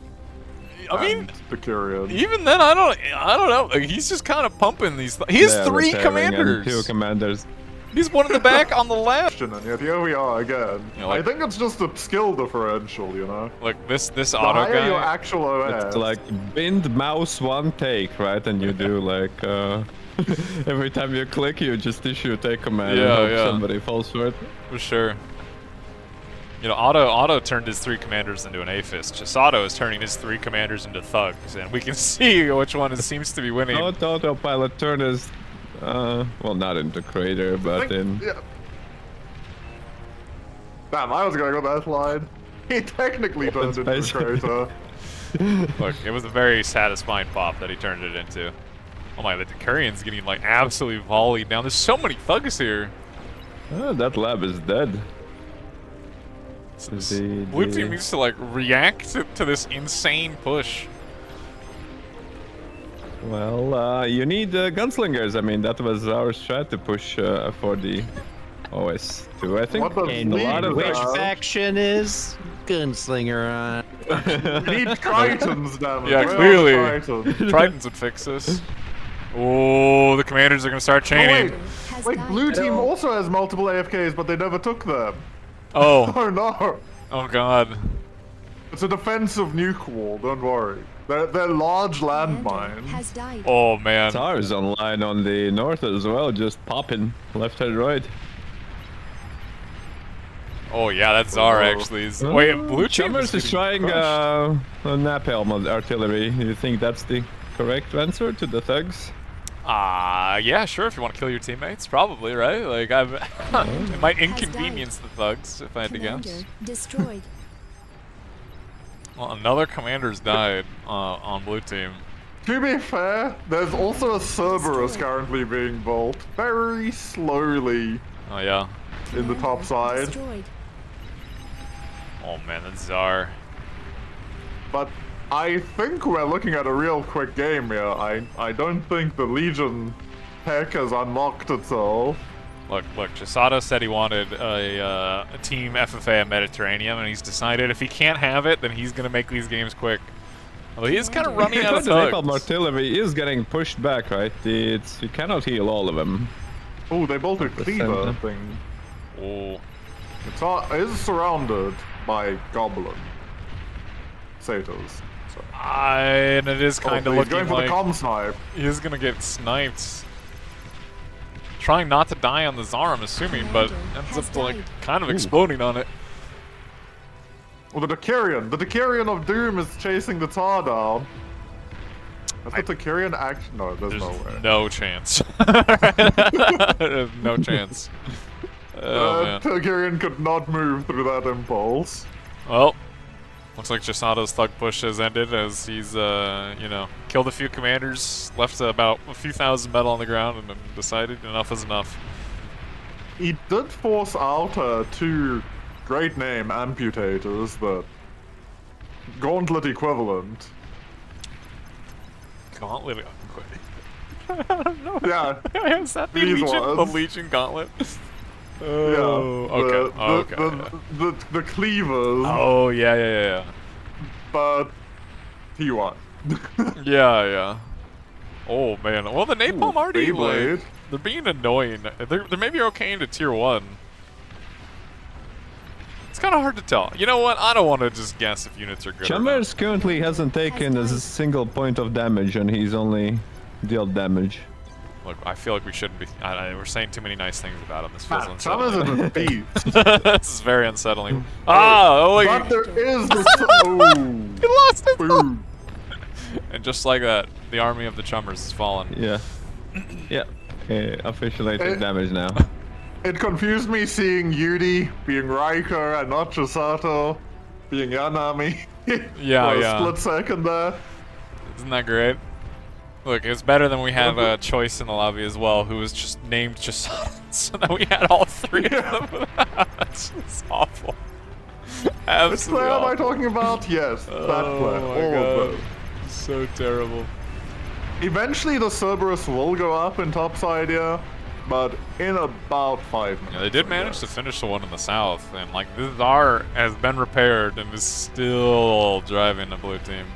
I mean, the Curian. even then, I don't know. Like, he's just kind of pumping these. He has they're 3 repairing and commanders. 2 commanders. He's one in the back on the left. And yet here we are again. Yeah, like- I think it's just a skill differential, you know? Like this The auto higher your guy. actual OS. It's like bind mouse 1 take, right? And you do like every time you click, you just issue a take command and hope somebody falls for it. For sure. You know, Auto turned his 3 commanders into an A-fist. Just Auto is turning his 3 commanders into thugs, and we can see which one seems to be winning. Autopilot turn is, well, not into crater, but in. Yeah. Damn, I was gonna go that line. He technically turned into a crater. Look, it was a very satisfying pop that he turned it into. Oh my, the Decurian's getting like absolutely volleyed down. There's so many thugs here. Oh, that lab is dead. Blue team needs to like react to this insane push. Well, you need gunslingers. I mean, that was our strat to push for the OS2, I think. And a lot of which faction is Gunslinger on? We need Tritons, damn it. Yeah, Where are clearly. the Tritons? Tritons would fix this. Oh, the commanders are gonna start chaining. Wait, blue team also has multiple AFKs, but they never took them. Oh. Oh no. Oh god. It's a defensive nuke wall, don't worry. They're large landmines. Oh man. Tsar's online on the north as well, just popping left and right. Oh yeah, that's Tsar actually. Wait, blue team Chummers is trying a napalm artillery. Do you think that's the correct answer to the thugs? Yeah, sure. If you want to kill your teammates, probably, right? Like it might inconvenience the thugs if I had to guess. Destroyed. Well, another commander's died on blue team. To be fair, there's also a Cerberus currently being built very slowly. Oh yeah. In the top side. Oh man, that's Tsar. But I think we're looking at a real quick game here. I don't think the Legion tech has unlocked itself. Look, Chisato said he wanted a team FFA at Mediterranean, and he's decided if he can't have it, then he's gonna make these games quick. Well, he is kind of running out of The thugs. napalm artillery is getting pushed back, right? You cannot heal all of them. Oh, they built a cleaver thing. Oh. It is surrounded by goblins. Satos. So. And it is kind of he's looking going for like the comm snipe. He's gonna get sniped. Trying not to die on the Tsar, I'm assuming, but ends up like kind of exploding on it. Well, the Decarion of Doom is chasing the Tsar down. That's the Decarion action. No, there's no way. No chance. There's no chance. Oh, man. Decarion could not move through that impulse. Well, looks like Jasato's thug push has ended as he's, you know, killed a few commanders, left about a few thousand metal on the ground, and then decided enough is enough. He did force out 2 great name amputators, the Gauntlet equivalent. Gauntlet? I don't know. Yeah. Is that the Legion? The Legion Gauntlet? Oh, yeah. okay. The cleavers. Oh, yeah. But he won. yeah. Oh man. Well, the napalm already like, they're being annoying. They're maybe okay into tier 1. It's kind of hard to tell. You know what? I don't want to just guess if units are good. Chambers currently hasn't taken a single point of damage, and he's only dealt damage. Look, I feel like we shouldn't be. We're saying too many nice things about him. This feels Chambers unsettling. is a beast. This is very unsettling. Oh, but there is the. He lost his food. And just like that, the army of the Chummers has fallen. Yeah. Yeah. Officially took damage now. It confused me seeing Yudi being Riker and not Chisato being Yanami. Yeah. For a split second there. Isn't that great? Look, it's better than we had a choice in the lobby as well, who was just named Chisato. So now we had all 3 of them. That's awful. Absolutely Which player am I talking about? Yes, that player. All of them. So terrible. Eventually the Cerberus will go up in topside here, but in about 5 minutes. Yeah, they did manage to finish the one in the south, and like this Tsar has been repaired and is still driving the blue team.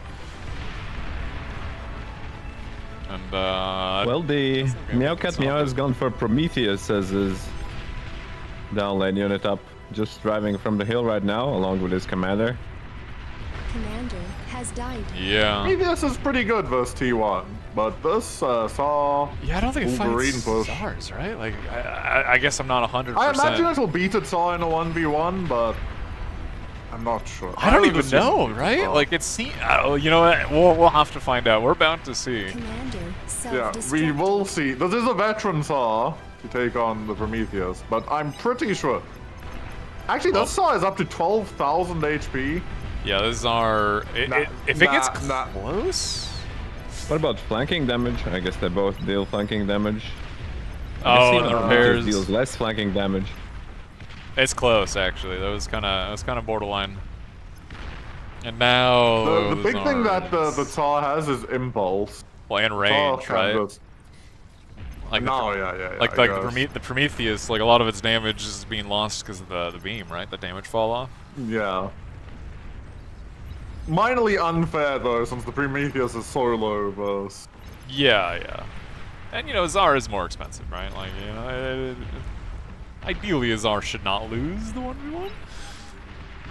And well, the Meowcat Meow has gone for Prometheus as his down lane unit up, just driving from the hill right now along with his commander. Commander has died. Yeah. Prometheus is pretty good versus T1, but this saw. Yeah, I don't think it Wolverine fights push. Tsars, right? Like, I guess I'm not 100%. I imagine it'll beat its Saw in a 1v1, but I'm not sure. I don't even know, right? Like, it's you know what? We'll have to find out. We're bound to see. Commander, yeah, we will see. This is a veteran Saw to take on the Prometheus, but I'm pretty sure. Actually, this Saw is up to 12,000 HP. Yeah, this is our. If it gets close. What about flanking damage? I guess they both deal flanking damage. Oh, and the repairs deals less flanking damage. It's close, actually. That was kind of borderline. And now the big thing that the Tsar has is impulse. Well, and range, right? Like yeah. Like the Prometheus, like a lot of its damage is being lost because of the beam, right? The damage fall off. Yeah. Minorly unfair though, since the Prometheus is so low versus. Yeah. And you know, Tsar is more expensive, right? Like, you know, ideally a Tsar should not lose the 1v1.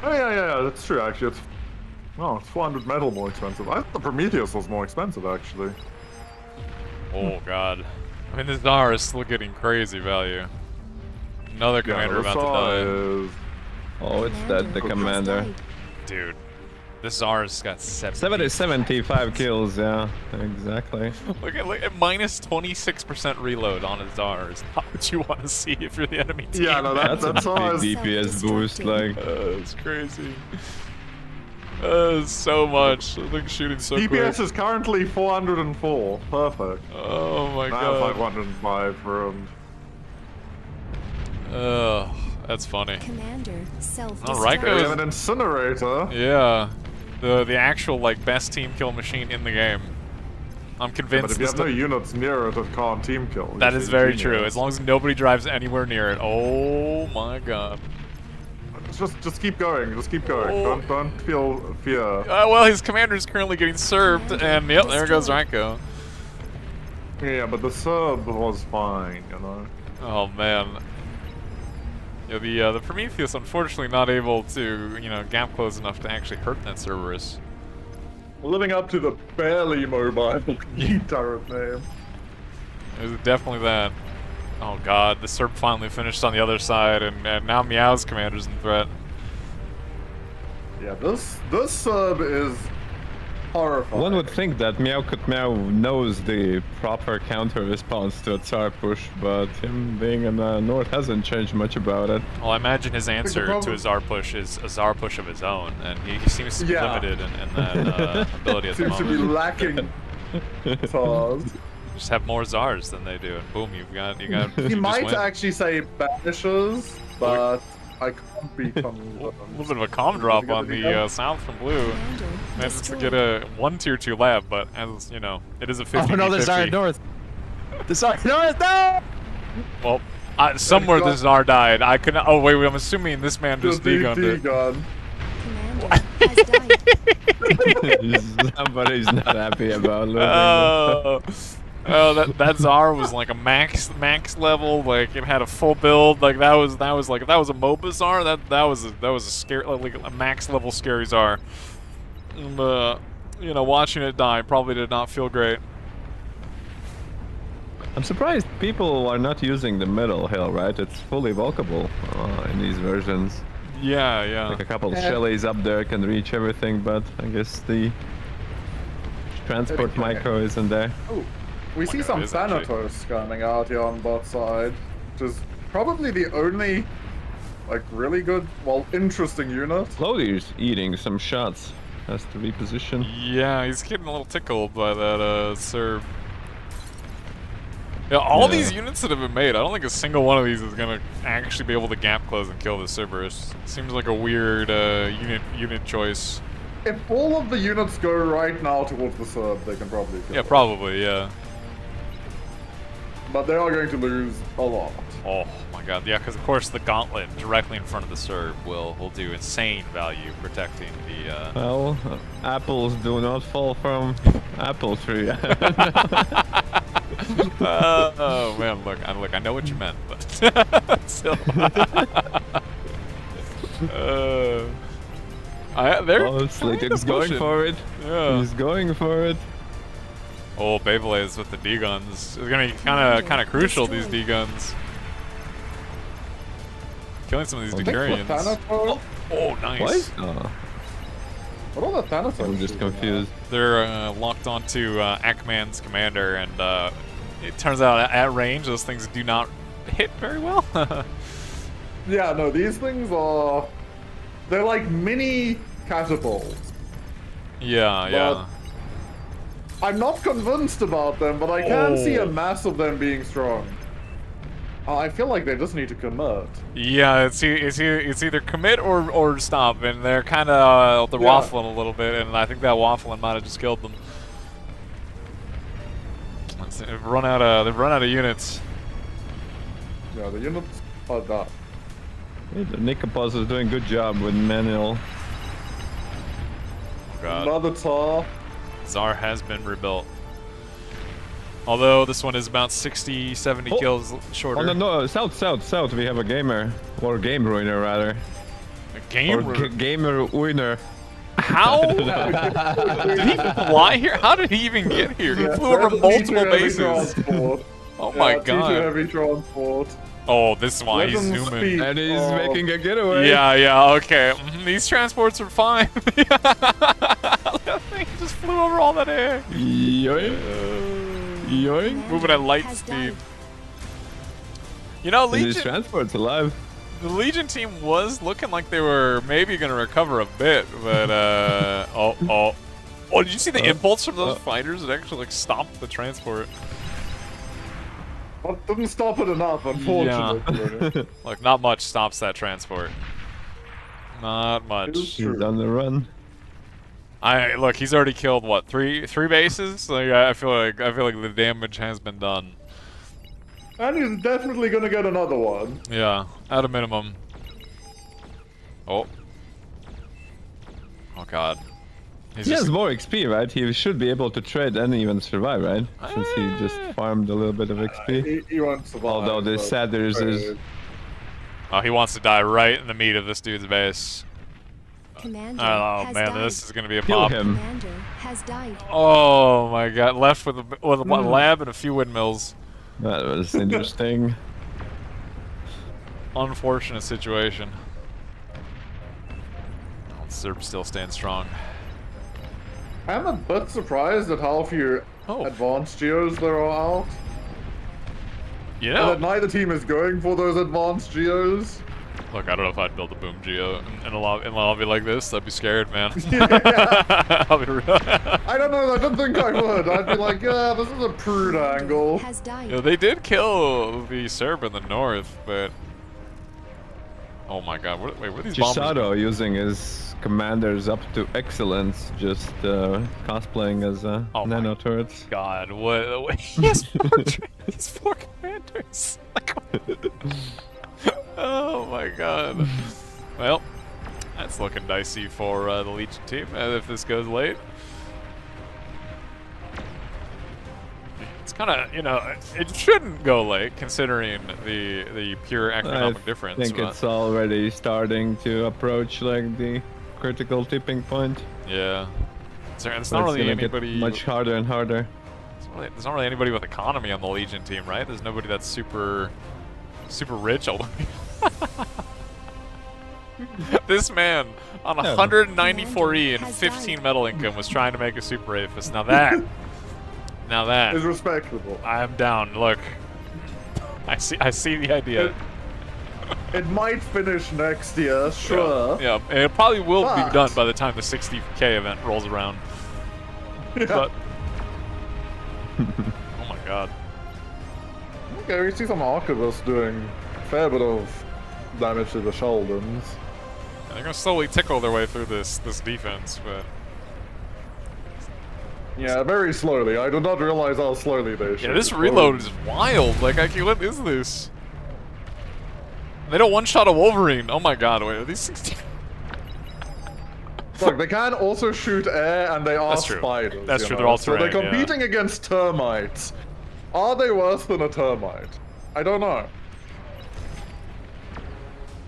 Oh yeah, that's true actually. It's 400 metal more expensive. I thought the Prometheus was more expensive actually. Oh god. I mean, the Tsar is still getting crazy value. Another commander about to die. Oh, it's dead, the commander. Dude. This Tsar's got 75 kills, yeah, exactly. Look at minus 26% reload on his Tsar. Is not what you want to see if you're the enemy team. Yeah, no, that's a big DPS boost, like. It's crazy. So much. I think shooting so quick. DPS is currently 404. Perfect. Oh my god. 505 round. That's funny. Commander, Alright, we have an incinerator. Yeah. The actual like best team kill machine in the game. I'm convinced. Yeah, but if you have no units near it, it can't team kill. That is very true. As long as nobody drives anywhere near it. Oh my god. Just keep going. Just keep going. Oh. Don't feel fear. Well, his commander is currently getting served, and yep, there goes Ranko. Yeah, but the sub was fine, you know. Oh man. Yeah, the Prometheus unfortunately not able to, you know, gap close enough to actually hurt that Cerberus. Living up to the barely mobile turret name. It was definitely that. Oh god, the Serb finally finished on the other side, and now Meow's commander's in threat. Yeah, this sub is horrifying. One would think that Meow knows the proper counter response to a Tsar push, but him being in the north hasn't changed much about it. Well, I imagine his answer to a Tsar push is a Tsar push of his own, and he seems to be limited in that ability at the moment. Seems to be lacking Tsars. Just have more Tsars than they do, and boom, you got. He might actually say banishes, but I can't beat him. A little bit of a comm drop on the south from blue. Manages to get a 1 tier 2 lab, but as you know, it is a 50. Oh no, the Tsar north. The Tsar north. No. Well, somewhere the Tsar died. I couldn't. Oh wait, I'm assuming this man just degunned it. Somebody's not happy about losing. Oh, that Tsar was like a max level. Like it had a full build. Like that was like if that was a MOBA Tsar. That was a scary, like a max level scary Tsar. And you know, watching it die probably did not feel great. I'm surprised people are not using the middle hill, right? It's fully bulkable in these versions. Yeah. Like a couple Shellys up there can reach everything, but I guess the transport micro isn't there. Oh, we see some Thanatos coming out here on both sides, which is probably the only, like, really good, well, interesting unit. Lodi's eating some shots. Has to reposition. Yeah, he's getting a little tickled by that Serb. Yeah, all these units that have been made, I don't think a single one of these is gonna actually be able to gap close and kill the Cerberus. Seems like a weird unit choice. If all of the units go right now towards the Serb, they can probably kill them. Probably, yeah. But they are going to lose a lot. Oh my god, yeah, because of course the gauntlet directly in front of the Serb will do insane value protecting the... Well, apples do not fall from apple tree. Oh man, look, I know what you meant, but still. Slick's going for it. Yeah. He's going for it. Oh, Beyblaze with the D-guns. It's gonna be kind of crucial, these D-guns. Killing some of these Decurions. Oh, nice. What? What are the Thanatos? I'm just confused. They're locked onto Ackman's commander, and it turns out at range, those things do not hit very well. Yeah, no, these things are... They're like mini catapults. Yeah. I'm not convinced about them, but I can see a mass of them being strong. I feel like they just need to commit. Yeah, it's either commit or stop, and they're kind of waffling a little bit, and I think that waffling might have just killed them. They've run out of units. Yeah, the units are done. The Nikopos is doing a good job with manual. Oh god. Another Tsar. Tsar has been rebuilt. Although this one is about 60, 70 kills shorter. Oh no, south, we have a gamer. Or game ruiner, rather. A game ruiner? Gamer winner. How? Did he fly here? How did he even get here? He flew over multiple bases. Oh my god. T2 heavy transport. Oh, this is why he's zooming. And he's making a getaway. Yeah, okay. These transports are fine. He just flew over all that air. Yoink. Moving at light speed. You know, Legion... These transports alive. The Legion team was looking like they were maybe going to recover a bit, but oh, did you see the impulse from those fighters that actually like stopped the transport? Well, didn't stop it enough, unfortunately. Yeah. Like, not much stops that transport. Not much. He's on the run. Look, he's already killed what, three bases? Like I feel like the damage has been done. And he's definitely gonna get another one. Yeah, at a minimum. Oh god. He has more XP, right? He should be able to trade and even survive, right? Since he just farmed a little bit of XP. He won't survive. Although the Satyrs is... Oh, he wants to die right in the meat of this dude's base. Commander Oh has man, died. this is gonna be a Kill pop. him. Commander has died. Oh my god, left with a lab and a few windmills. That was interesting. Unfortunate situation. Zerb still stands strong. I'm a bit surprised at how few advanced geos there are out. You And know, that neither team is going for those advanced geos. look, I don't know if I'd build a boom geo in a lobby like this. I'd be scared, man. I'll be real. I don't know, I don't think I would. I'd be like, yeah, this is a prude angle. Yeah, they did kill the Serb in the north, but... Oh my god, wait, what are these bombers? Chisado using his commanders up to excellence, just cosplaying as nano turrets. God, what? He has he's 4 commanders. Oh my god. Well, that's looking dicey for the Legion team if this goes late. It's kind of, you know, it shouldn't go late considering the pure economic difference. I think it's already starting to approach like the critical tipping point. Yeah. It's So not it's really gonna get anybody much harder and harder. There's not really anybody with economy on the Legion team, right? There's nobody that's super rich. This man on 194E and 15 metal income was trying to make a super Aphis. Now that is respectable. I'm down. Look, I see the idea. It might finish next year, sure. Yeah, and it probably will But- be done by the time the 60K event rolls around. Yeah. But oh my god. Okay, we see some archivists doing a fair bit of damage to the Sheldons. They're gonna slowly tickle their way through this defense, but Yeah, very slowly. I did not realize how slowly they should. yeah, this reload is wild. Like, what is this? They don't one-shot a Wolverine. Oh my god, wait, are these 16? Look, they can also shoot air, and they are That's true. spiders. That's you true, know? they're all So they're terrain, yeah. competing against termites. Are they worse than a termite? I don't know.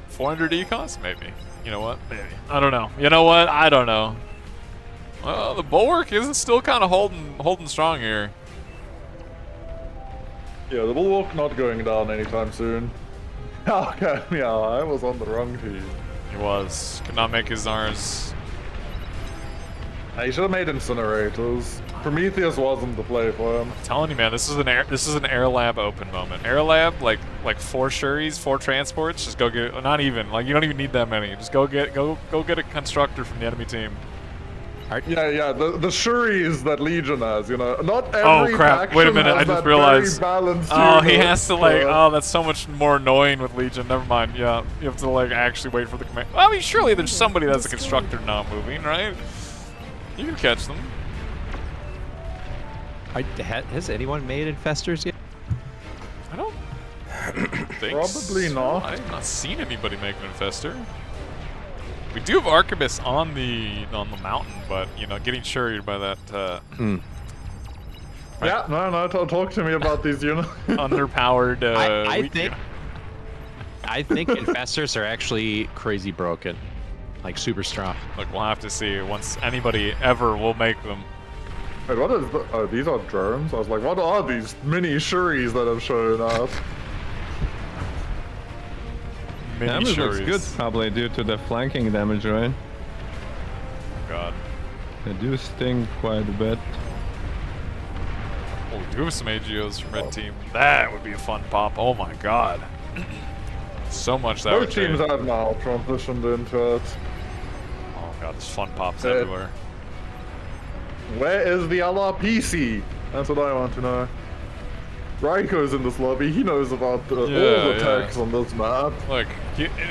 400 econs? Maybe. You know what? Maybe. I don't know. You know what? I don't know. Well, the bulwark is still kind of holding strong here. Yeah, the bulwark not going down anytime soon. Okay, yeah, I was on the wrong team. He was. Could not make his Zars. He should have made incinerators. Prometheus wasn't the play for him. I'm telling you, man, this is an air lab open moment. Air lab, like 4 Shuris, 4 transports. Just go get. Not even. Like, you don't even need that many. Just go get a constructor from the enemy team. Yeah, the Shuris that Legion has, you know, not every Oh crap! Wait a minute! I just realized. Oh, he has to like. Oh, that's so much more annoying with Legion. Never mind. Yeah, you have to like actually wait for the command. Well, I mean, surely there's somebody that's a constructor not moving, right? You can catch them. Has anyone made infestors yet? I don't think Probably so. not. I have not seen anybody make an infestor. We do have Archibus on the mountain, but you know, getting shuried by that. Yeah, no, talk to me about these units. Underpowered. I think infestors are actually crazy broken, like super strong. Look, we'll have to see once anybody ever will make them. Wait, what is the, oh, these are drones? I was like, what are these mini Shuris that have shown up? Damage looks good, probably due to the flanking damage, right? God. They do sting quite a bit. Oh, we do have some AGOs from Red Team. That would be a fun pop. Oh my god. So much that Both would teams change. have now transitioned into it. Oh god, there's fun pops everywhere. Where is the LRPC? That's what I want to know. Raiko's in this lobby. He knows about all the techs on this map. Look,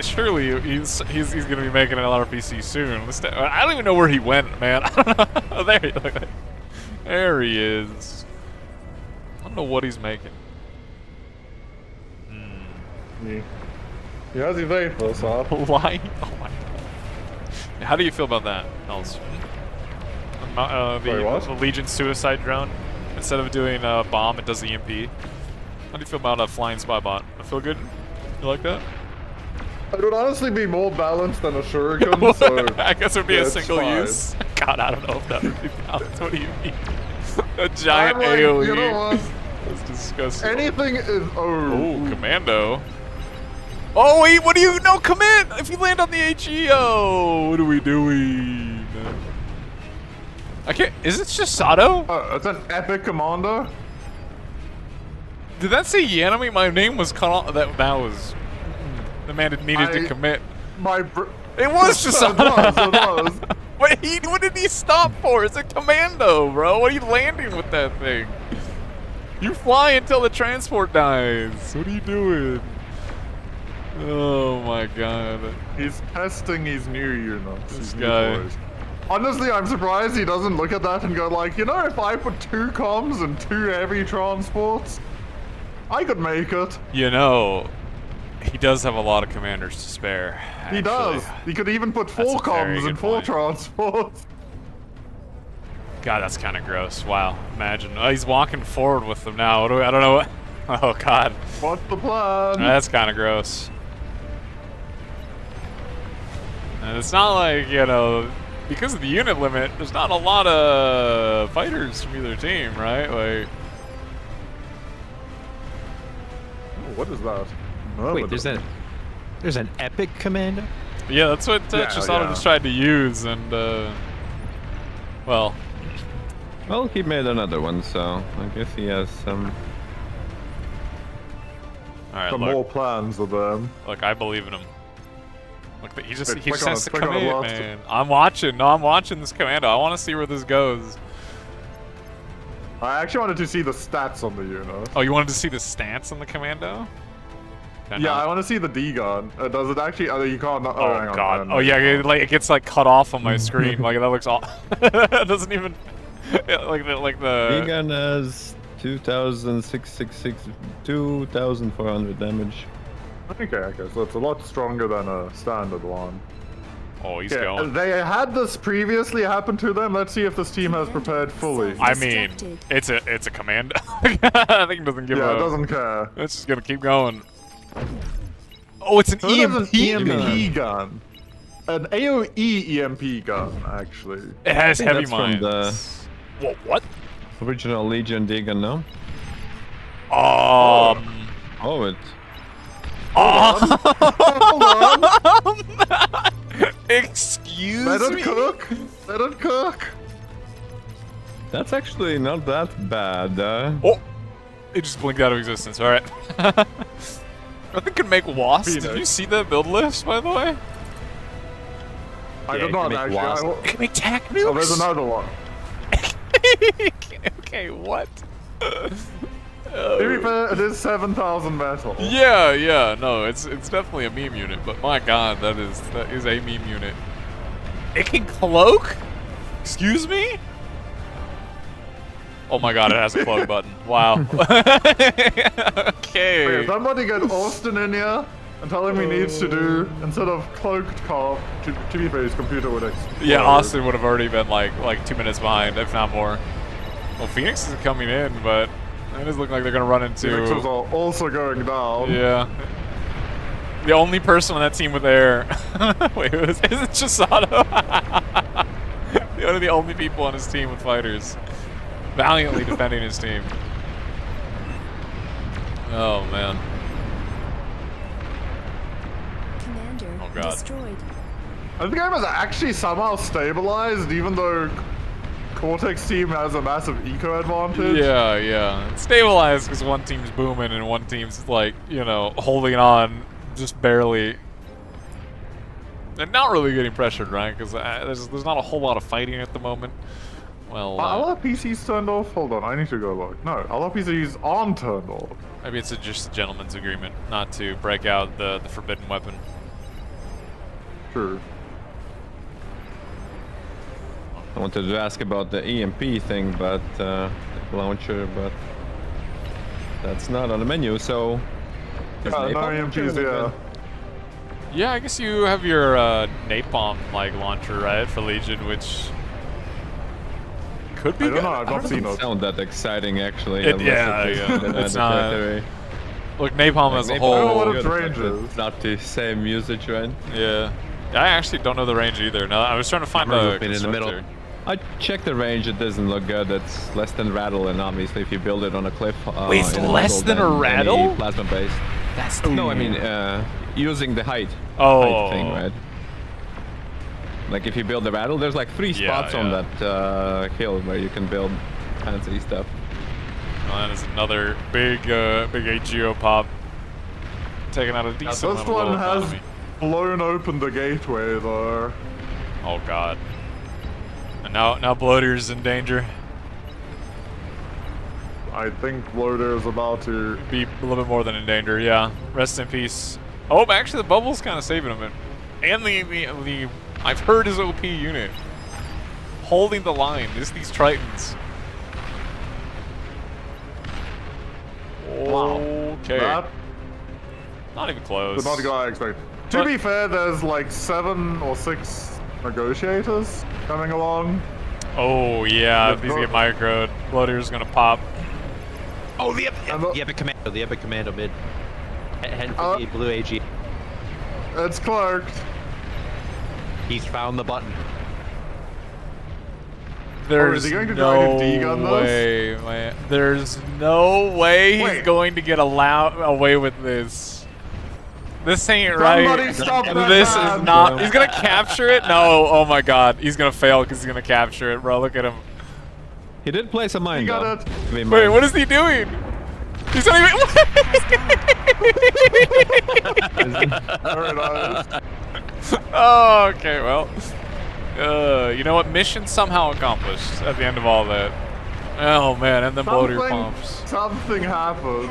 surely he's gonna be making an LRPC soon. I don't even know where he went, man. I don't know. Oh, there he is. I don't know what he's making. He has evaded huh? Why? Oh my god. How do you feel about that, Hells? The Legion suicide drone. Instead of doing a bomb, it does the EMP. How do you feel about a flying spy bot? I feel good? You like that? It would honestly be more balanced than a shuriken, so... I guess it would be yeah, a it's single fine. use. God, I don't know if that would be balanced. What do you mean? A giant I'm like, AoE. you know what? That's disgusting. Anything is... Oh, commando. Oh, wait, what do you... No, commit! If you land on the HE, oh, what are we doing? I can't... Is it Shisato? It's an epic commander. Did that say Yanami? My name was cut off. That was... The man needed to commit. It was Shisato! It was. Wait, what did he stop for? It's a commando, bro. What are you landing with that thing? You fly until the transport dies. What are you doing? Oh my god. He's testing his new units. This his new guy. toys. Honestly, I'm surprised he doesn't look at that and go like, you know, if I put 2 comms and 2 heavy transports, I could make it. You know, he does have a lot of commanders to spare. He does. He could even put 4 That's a very comms good and 4 point. transports. God, that's kind of gross. Wow, imagine. Oh, he's walking forward with them now. What do I don't know what. Oh god. What's the plan? That's kind of gross. And it's not like, you know, because of the unit limit, there's not a lot of fighters from either team, right? Like, What is that? Wait, there's an epic commando? yeah, that's what Chisato just tried to use, and well, Well, he made another one, so I guess he has some. all right, Some look, more plans of them. look, I believe in him. Look, he just Wait, he just click on has to it, click on it, commit, Lost. man. I'm watching. No, I'm watching this commando. I want to see where this goes. I actually wanted to see the stats on the unit. Oh, you wanted to see the stance on the commando? Can Yeah, not? I want to see the D gun. Does it actually? Oh, you can't. Oh, hang on, god. Oh yeah, it gets like cut off on my screen. Like that looks all. It doesn't even. Like the. Vegan has 2,666, 2,400 damage. Okay, so it's a lot stronger than a standard one. Oh, he's Yeah, going. They had this previously happen to them. Let's see if this team has prepared fully. I mean, it's a commando. I think it doesn't give a. Yeah, it doesn't care. It's just gonna keep going. Oh, it's an So it has EMP, an EMP gun. An AoE EMP gun, actually. It has I think heavy that's from mines. What? Original Legion D-gun, no? Oh, it. Hold on. Excuse Let me? it cook. Let it cook. That's actually not that bad. Oh, it just blinked out of existence. All right. Nothing can make wasps. Did you see the build list, by the way? I did not actually. It can make tac nukes. Oh, there's another one. Okay, what? To be fair, it is 7,000 metal. Yeah, no, it's definitely a meme unit, but my god, that is a meme unit. It can cloak? Excuse me? Oh my god, it has a cloak button. Wow. Okay. Okay, somebody get Austin in here and tell him he needs to do, instead of cloaked cop, to be fair, his computer would explode. Yeah, Austin would have already been like 2 minutes behind, if not more. Well, Phoenix is coming in, but it does look like they're gonna run into. Phoenix is also going down. Yeah. The only person on that team with air. Wait, is it Chisato? One of the only people on his team with fighters. Valiantly defending his team. Oh, man. Commander Oh, God. destroyed. The game is actually somehow stabilized, even though Cortex team has a massive eco advantage. Yeah. It's stabilized because one team's booming and one team's, like, you know, holding on just barely. And not really getting pressured, right? Because there's not a whole lot of fighting at the moment. Well, Are our PCs turned off? Hold on, I need to go look. No, our PCs aren't turned off. maybe it's just a gentleman's agreement not to break out the forbidden weapon. Sure. I wanted to ask about the EMP thing, but the launcher, but that's not on the menu, so... No EMPs, yeah. Yeah, I guess you have your napalm like launcher, right, for Legion, which could be. I don't know. I've not seen it. Sound that exciting, actually. Yeah, it's not. Look, Napalm Like, as a Napalm whole. I don't know what is its good, range but is. it's not the same usage, right? Yeah. I actually don't know the range either. No, I was trying to find the in the middle. I checked the range, it doesn't look good. It's less than rattle, and obviously if you build it on a cliff... Wait, it's in the less middle, than a then rattle? any plasma base. That's No, I mean, using the height. Oh. Height thing, right? Like if you build the rattle, there's like 3 spots on that hill where you can build fancy stuff. Well, that is another big AGO pop. Taking out a decent This amount of one low has economy. blown open the gateway though. Oh god. And now Bloater's in danger. I think Bloater is about to be a little bit more than in danger, yeah. Rest in peace. Oh, but actually the bubble's kind of saving him. And the I've heard his OP unit. Holding the line. These Tritons. Okay. That Not even close. did not go I expect. To be fair, there's like 7 or 6 negotiators coming along. Oh yeah, if these get microed, Bloater's gonna pop. Oh, the epic commando, the epic commando mid. Head for the blue AG. It's clerked. He's found the button. There's is he going to no try to de-gun way, man. There's no way he's going to get away with this. This ain't right. Stop that This man. is not. He's gonna capture it. No. Oh my God. He's gonna fail because he's gonna capture it, bro. Look at him. He did place a mine, He got it. Wait, what is he doing? He's not even. Very nice. Oh, okay. Well, you know what? Mission somehow accomplished at the end of all that. Oh man, and then Bloater pumps. Something happened.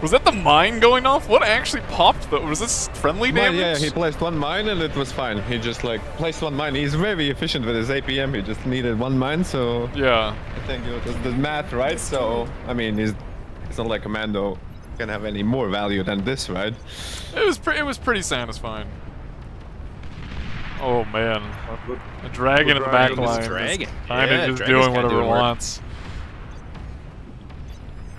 Was that the mine going off? What actually popped though? Was this friendly Mine, damage? yeah, he placed 1 mine and it was fine. He just like placed 1 mine. He's very efficient with his APM. He just needed 1 mine, so yeah. I think it was the math, right? So I mean, it's not like Commando can have any more value than this, right? It was pretty satisfying. Oh man, a dragon in the back line. Kind of just doing whatever it wants.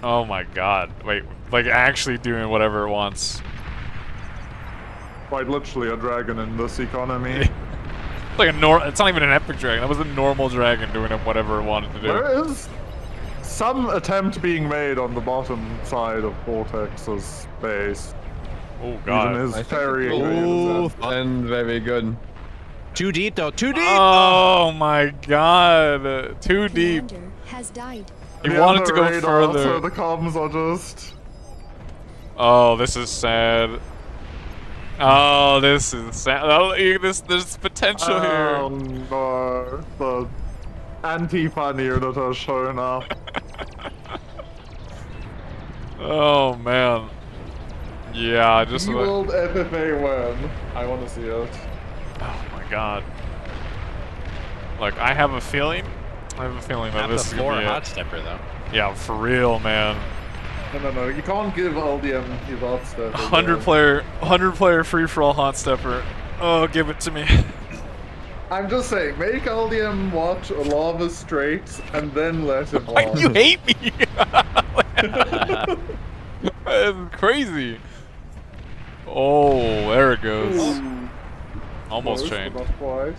Oh my God! Wait, like actually doing whatever it wants. Quite literally a dragon in this economy. It's like it's not even an epic dragon. That was a normal dragon doing whatever it wanted to do. There is some attempt being made on the bottom side of Vortex's base. Oh God! Even his ferrying and very good. Too deep though. Too deep. Oh my God! Too deep. Has died. He wanted to go further. So the comms are just. Oh, this is sad. Oh, this is sad. Oh, there's potential here. Oh no, the anti-fun unit has shown up. Oh man. Yeah, just World FFA win. I want to see it. Oh my God. Look, I have a feeling that this is gonna be hot stepper though. Yeah, for real, man. No, you can't give LDM his hot stepper. 100 player free for all hot stepper. Oh, give it to me. I'm just saying, make LDM watch a Lava Straits and then let him Why watch. you hate me? That's crazy. Oh, there it goes. Ooh. Almost Close, chained. but not quite.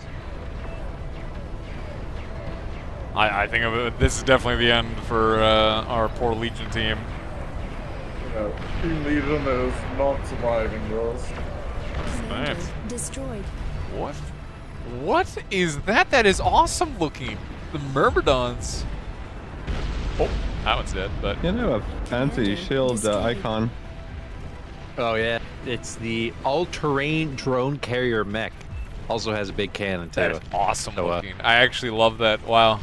I think this is definitely the end for our poor Legion team. Yeah, Team Legion is not surviving this. Nice. Destroyed. What is that? That is awesome looking. The Myrmidons. Oh, that one's dead, but... You know, a fancy shield icon. Oh yeah, it's the all-terrain drone carrier mech. Also has a big cannon too. That is awesome looking. I actually love that. Wow.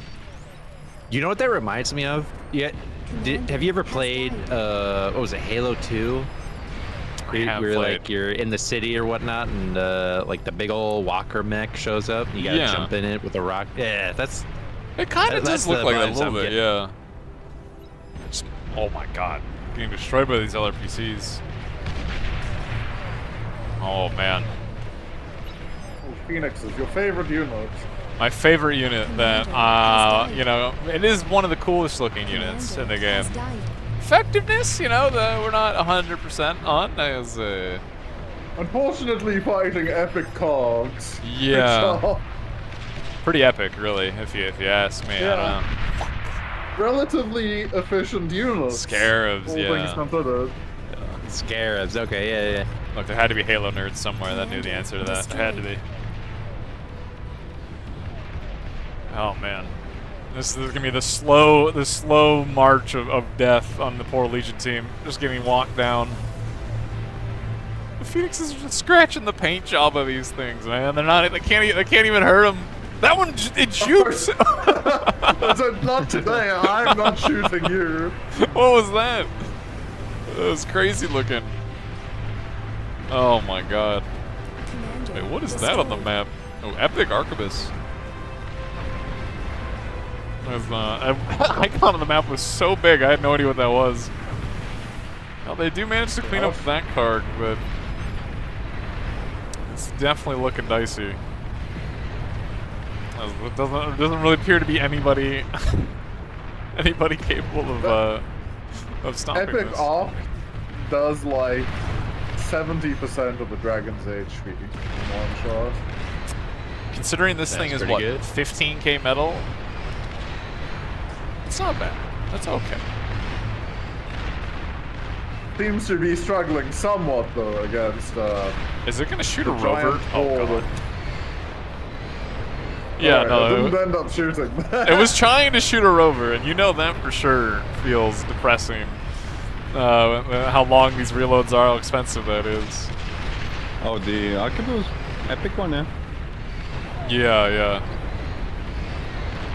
You know what that reminds me of? Yeah. Have you ever played, what was it, Halo 2? Where like you're in the city or whatnot, and like the big old Walker mech shows up, and you gotta jump in it with a rock. Yeah, that's. It kind of does look like that a little bit, getting. yeah. Oh my God, getting destroyed by these LRPCs. Oh man. Oh, Phoenix is your favorite unit. My favorite unit that, you know, it is one of the coolest looking units in the game. effectiveness, you know, we're not 100% on. As Unfortunately, fighting epic cogs. yeah, pretty epic, really, if you ask me. Yeah. I don't know. Relatively efficient units. Scarabs, all yeah. things considered. Scarabs, okay, yeah. Look, there had to be Halo nerds somewhere that knew the answer to that. There had to be. Oh man, this is gonna be the slow march of death on the poor Legion team. Just getting walked down. The Phoenix is just scratching the paint job of these things, man. They're not. They can't even hurt them. That one, it shoots. Not today. I'm not shooting you. What was that? That was crazy looking. Oh my god. Wait, what is that on the map? Oh, Epic Arquebus. The icon on the map was so big, I had no idea what that was. Well, they do manage to clean up that card, but it's definitely looking dicey. It doesn't really appear to be anybody capable of stopping Epic this. Arc does like 70% of the Dragon's HP in one shot. Considering this thing is what, good. 15k metal? It's not bad. That's okay. Seems to be struggling somewhat though against. Is it gonna shoot a the rover? giant Oh horde. god. Yeah, Alright, no. it didn't end up shooting. It was trying to shoot a rover, and you know that for sure feels depressing. How long these reloads are, how expensive that is. Oh, the Arquebus Epic one, yeah. Yeah.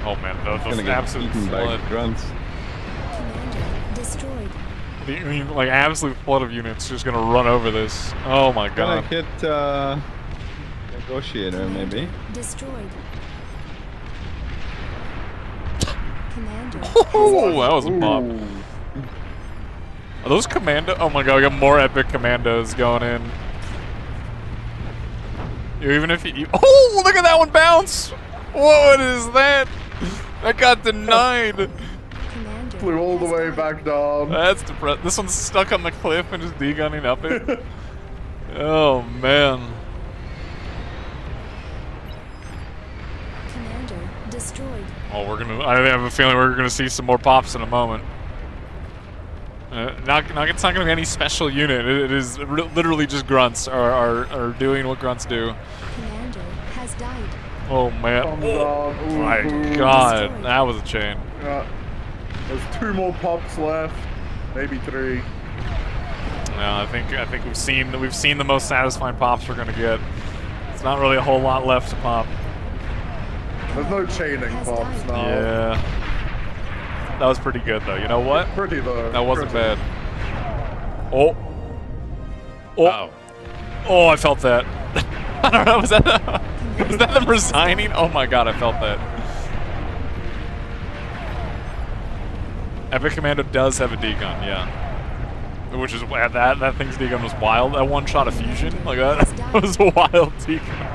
Oh man, those Gonna get absolute eaten by flood. grunts. Destroyed. I mean, like absolute flood of units just gonna run over this. Oh my Gonna god. hit Negotiator, maybe. Destroyed. Commander. Oh, that was a pop. Are those commando? Oh my god, we got more epic commandos going in. Even if you... Oh, look at that one bounce! What is that? That got denied. Flew all the way back down. That's depressing. This one's stuck on the cliff and just degunning up it. Oh man. Commander destroyed. Oh, I have a feeling we're gonna see some more pops in a moment. It's not gonna be any special unit. It is literally just grunts are doing what grunts do. Commander has died. Oh man! Oh my god, that was a chain. Yeah. There's 2 more pops left, maybe 3. No, I think we've seen the most satisfying pops we're gonna get. It's not really a whole lot left to pop. There's no chaining pops now. Yeah. That was pretty good though. You know what? Pretty though. That wasn't pretty. bad. Oh. Oh, I felt that. I don't know, was that them resigning? Oh my god, I felt that. Epic Commando does have a degun, yeah. Which is that thing's degun was wild. That one shot of fusion, like that was a wild degun.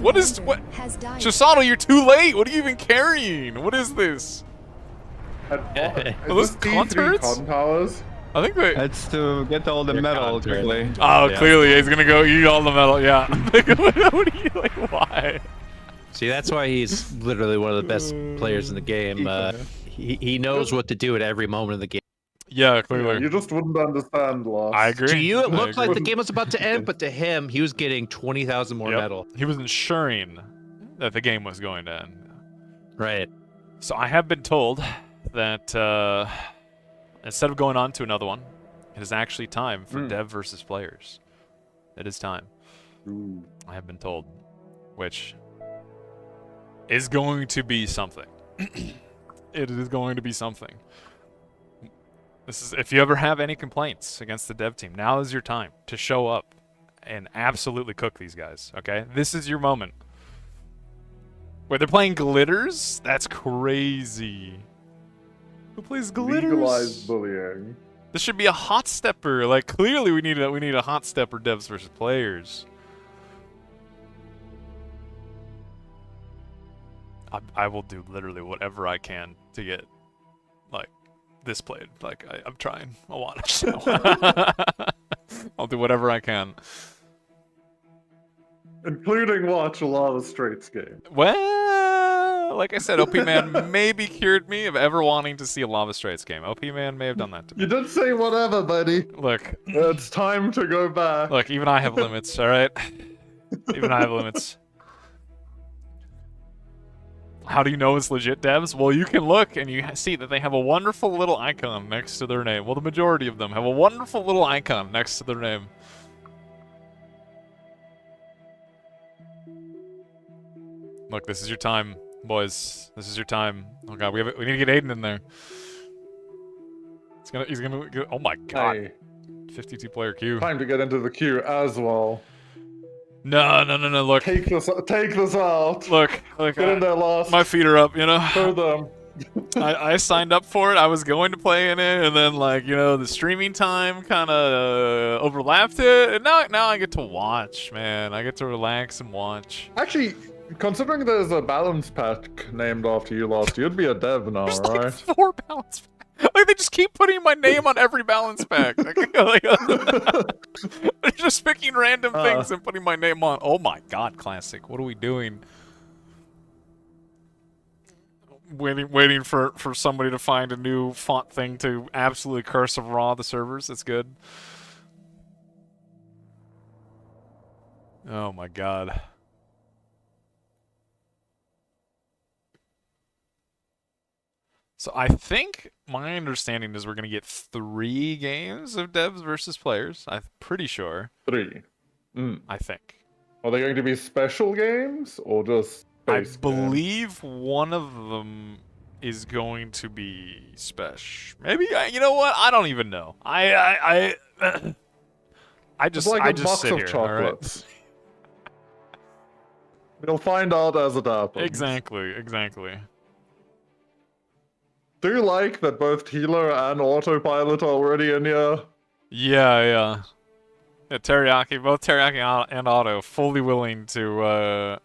What? Chisato, you're too late. What are you even carrying? What is this? Are those con turrets? Con towers? I think they. That's to get all the metal quickly. Oh, yeah. Clearly he's gonna go eat all the metal. Yeah. What are you like? Why? See, that's why he's literally one of the best players in the game. He knows what to do at every moment of the game. Yeah, clearly. Yeah, you just wouldn't understand, Lost. I agree. To you, it looked like the game was about to end, but to him, he was getting 20,000 more metal. He was ensuring that the game was going to end. Right. So I have been told that instead of going on to another one, it is actually time for dev versus players. It is time. Ooh. I have been told, which is going to be something. It is going to be something. This is, if you ever have any complaints against the dev team, now is your time to show up and absolutely cook these guys, okay? This is your moment. Where they're playing glitters? That's crazy. Who plays glitters? Legalized bullying. This should be a hot stepper. Like, clearly we need a hot stepper devs versus players. I will do literally whatever I can to get, like, this played. Like I'm trying. I want to. I'll do whatever I can. Including watch a Lava Straits game. Well, like I said, OP Man maybe cured me of ever wanting to see a Lava Straits game. OP Man may have done that to me. You did say whatever, buddy. Look. It's time to go back. Look, even I have limits, alright? Even I have limits. How do you know it's legit, devs? Well, you can look and you see that they have a wonderful little icon next to their name. Well, the majority of them have a wonderful little icon next to their name. Look, this is your time, boys. This is your time. Oh god, we need to get Aiden in there. He's gonna go, oh my god. Hey. 52 player queue. Time to get into the queue as well. No, look. Take this out. Look, get in there, Lost. My feet are up, you know. Show them. I signed up for it. I was going to play in it, and then like the streaming time kind of overlapped it, and now I get to watch, man. I get to relax and watch. Actually, considering there's a balance pack named after you, Lost, you'd be a dev now, There's right? like 4 balance packs. Like they just keep putting my name on every balance pack. They're just picking random things and putting my name on. Oh my god, classic. What are we doing? Waiting for somebody to find a new font thing to absolutely curse of raw the servers. That's good. Oh my god. So I think my understanding is we're going to get 3 games of devs versus players. I'm pretty sure. 3. I think. Are they going to be special games or just base I believe one of them is going to be special. Maybe you know what? I don't even know. I just it's like I a just box sit of here, chocolates. We'll find out as it happens. Exactly. Do you like that both healer and autopilot are already in here? Yeah, Teriyaki, both Teriyaki and Auto, fully willing to,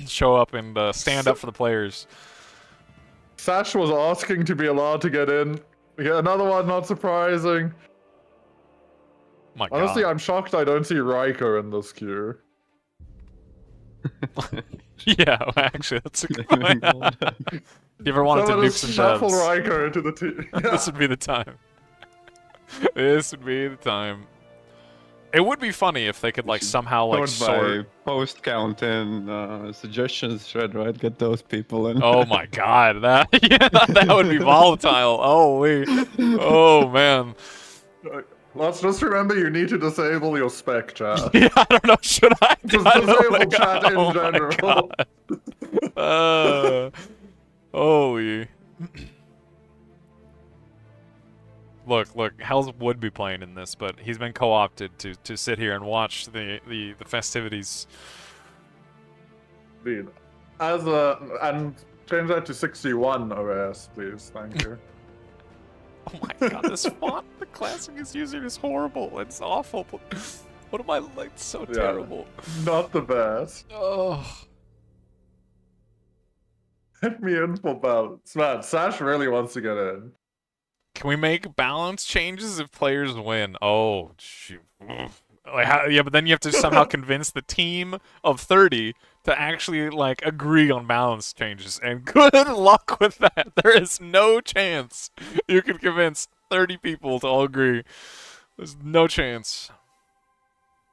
show up and stand up for the players. Sash was asking to be allowed to get in. Yeah, another one, not surprising. My god. Honestly, I'm shocked I don't see Riker in this queue. Yeah, actually, that's a good point. If you ever wanted to nuke some shuffle devs, Riker into the team. this would be the time. This would be the time. It would be funny if they could somehow sort post count and suggestions thread, right? Get those people in. Oh my god, that would be volatile. Holy, oh man. Let's just remember you need to disable your spec chat. Yeah, I don't know. Should I? Just disable chat in general. Holy. Look, Hells would be playing in this, but he's been co-opted to sit here and watch the festivities. Indeed. And change that to 61 OS, please. Thank you. Oh my god, this font the classic is using is horrible. It's awful. What am I like? So terrible. Not the best. Oh. Hit me in for balance. Man, Sash really wants to get in. Can we make balance changes if players win? Oh, shoot. Yeah, but then you have to somehow convince the team of 30 to actually, agree on balance changes. And good luck with that. There is no chance you can convince 30 people to all agree. There's no chance.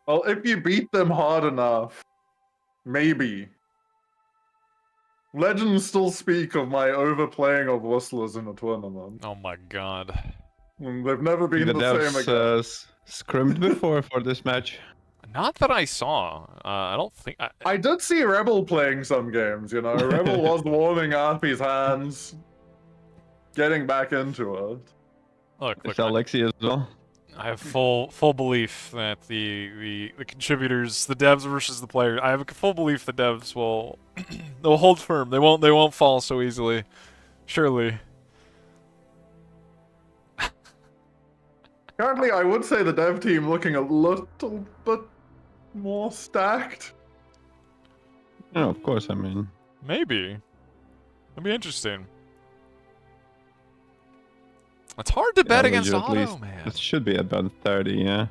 Well, if you beat them hard enough, maybe. Legends still speak of my overplaying of whistlers in a tournament. Oh my god. They've never been the same again. Scrimmed before for this match. Not that I saw. I don't think... I did see Rebel playing some games, you know. Rebel was warming up his hands, getting back into it. Look, It's Alexi as well. I have full belief that the contributors, the devs versus the players, I have a full belief the devs will they'll hold firm. They won't fall so easily. Surely. Currently, I would say the dev team looking a little bit more stacked. Yeah, of course, I mean. Maybe. That'd be interesting. It's hard to bet we against should at auto, least, man. It should be about 30, yeah.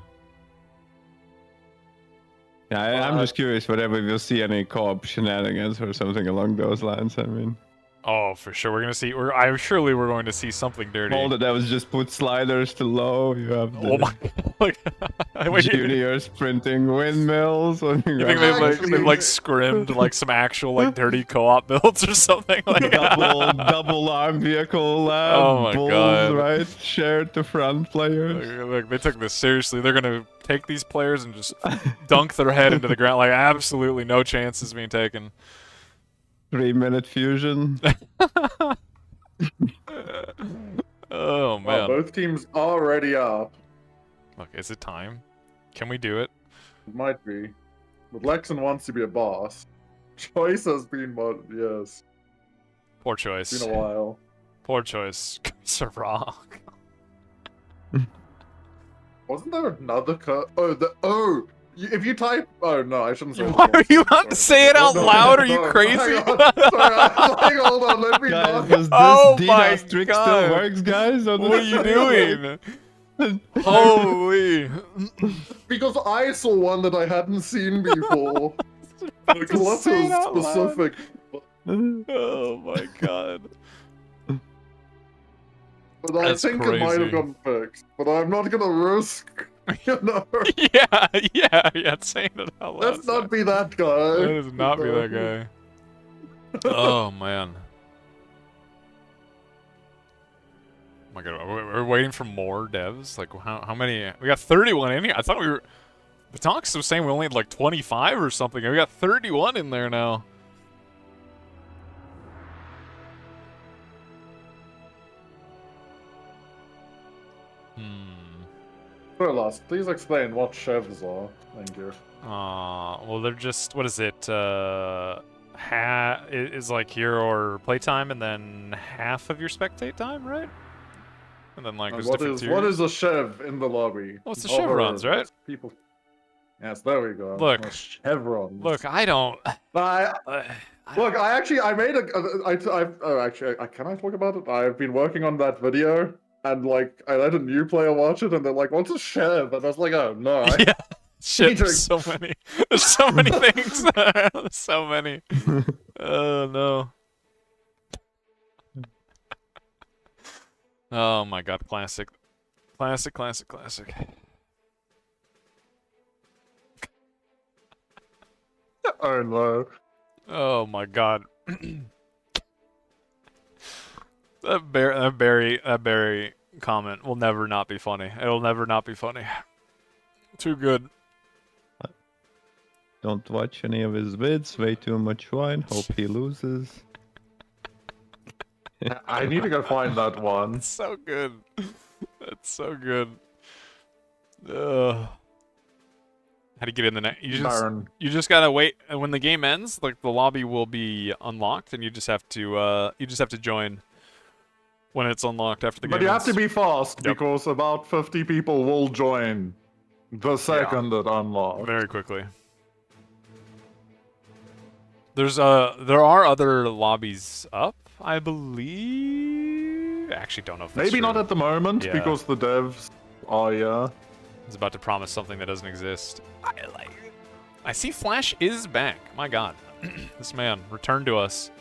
Yeah, I'm just curious whether we'll see any co-op shenanigans or something along those lines. I mean, Oh, for sure. We're gonna see. I'm surely we're going to see something dirty. all that was just put sliders to low. You have the Oh my! Wait, juniors printing windmills. You think they've like scrimmed like some actual like dirty co-op builds or something like double arm vehicle lab? Oh my bulls, god! Right, shared to front players. Look, they took this seriously. They're gonna take these players and just dunk their head into the ground. Like absolutely no chances being taken. 3-minute fusion. Oh man! Well, both teams already up. Look, is it time? Can we do it? It might be. But Lexan wants to be a boss. Choice has been what? Yes. Poor choice. It's been a while. Poor choice. Sir Rock. Wasn't there another cut? If you type, oh no, I shouldn't say. Why are you about to say it out loud? Are you crazy? Hang on. Sorry, I was like, hold on, let me Guys, not. does this DDoS trick still works, guys? What are you doing? Holy! Because I saw one that I hadn't seen before. Like lots of specific. Oh my god. But I think it might have gotten fixed. But I'm not gonna risk. You know. Yeah. Saying it out loud. Let's not be that guy. Let's not be that guy. Oh man. Oh my god, we're waiting for more devs. Like how many? We got 31 in here. I thought we were. Batonx was saying we only had like 25 or something. We got 31 in there now. Lost. Please explain what chefs are. Thank you. Well, they're just, what is it? Is like your playtime and then half of your spectate time, right? And then like there's different tiers. What is a chev in the lobby? Well, it's the chevrons, right? People. Yes, there we go. Look, chevrons. Look, I don't. Look, I made can I talk about it? I've been working on that video. And like, I let a new player watch it, and they're like, "What's a chev?" And I was like, "Oh no!" Yeah, shit. There's so many. There's so many things. There's so many. Oh no. Oh my god, classic, classic. Oh no. Oh my god. That Barry comment will never not be funny. It'll never not be funny. Too good. Don't watch any of his vids. Way too much wine. Hope he loses. I need to go find that one. It's so good. That's so good. How do you get in the net? You just gotta wait, and when the game ends, like the lobby will be unlocked, and you just have to join when it's unlocked after the game. But you have ends. to be fast because about 50 people will join the second it unlocks. Very quickly. There are other lobbies up, I believe. I actually don't know if that's Maybe true. not at the moment because the devs are It's about to promise something that doesn't exist. I see Flash is back. My god. This man returned to us.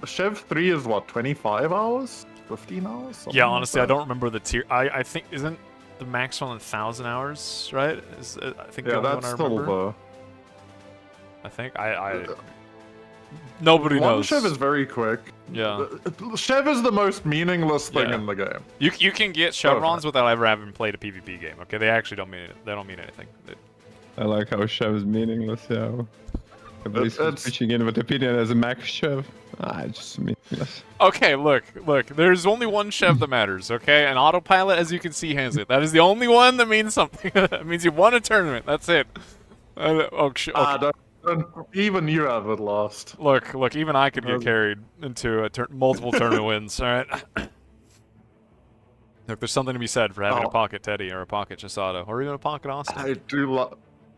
Chev 3 is what, 25 hours? 15 hours? Something Yeah, honestly, like I don't remember the tier. I think, isn't the max one 1,000 hours, right? I think the only that's one I still remember. I think nobody knows. One Chev is very quick. Yeah. Chev is the most meaningless thing in the game. You can get chevrons without ever having played a PvP game. Okay, they actually don't mean it. They don't mean anything. I like how Chev is meaningless. Yeah. Everybody's pitching in with opinion as a max Chev. Just meaningless. Okay, look. There's only one Chev that matters. Okay, an autopilot, as you can see, has it. That is the only one that means something. That means you won a tournament. That's it. Okay. Even you have it lost. Look. Even I could get carried into multiple tournament wins. All right. Look, there's something to be said for having a pocket Teddy or a pocket Chisato or even a pocket Austin.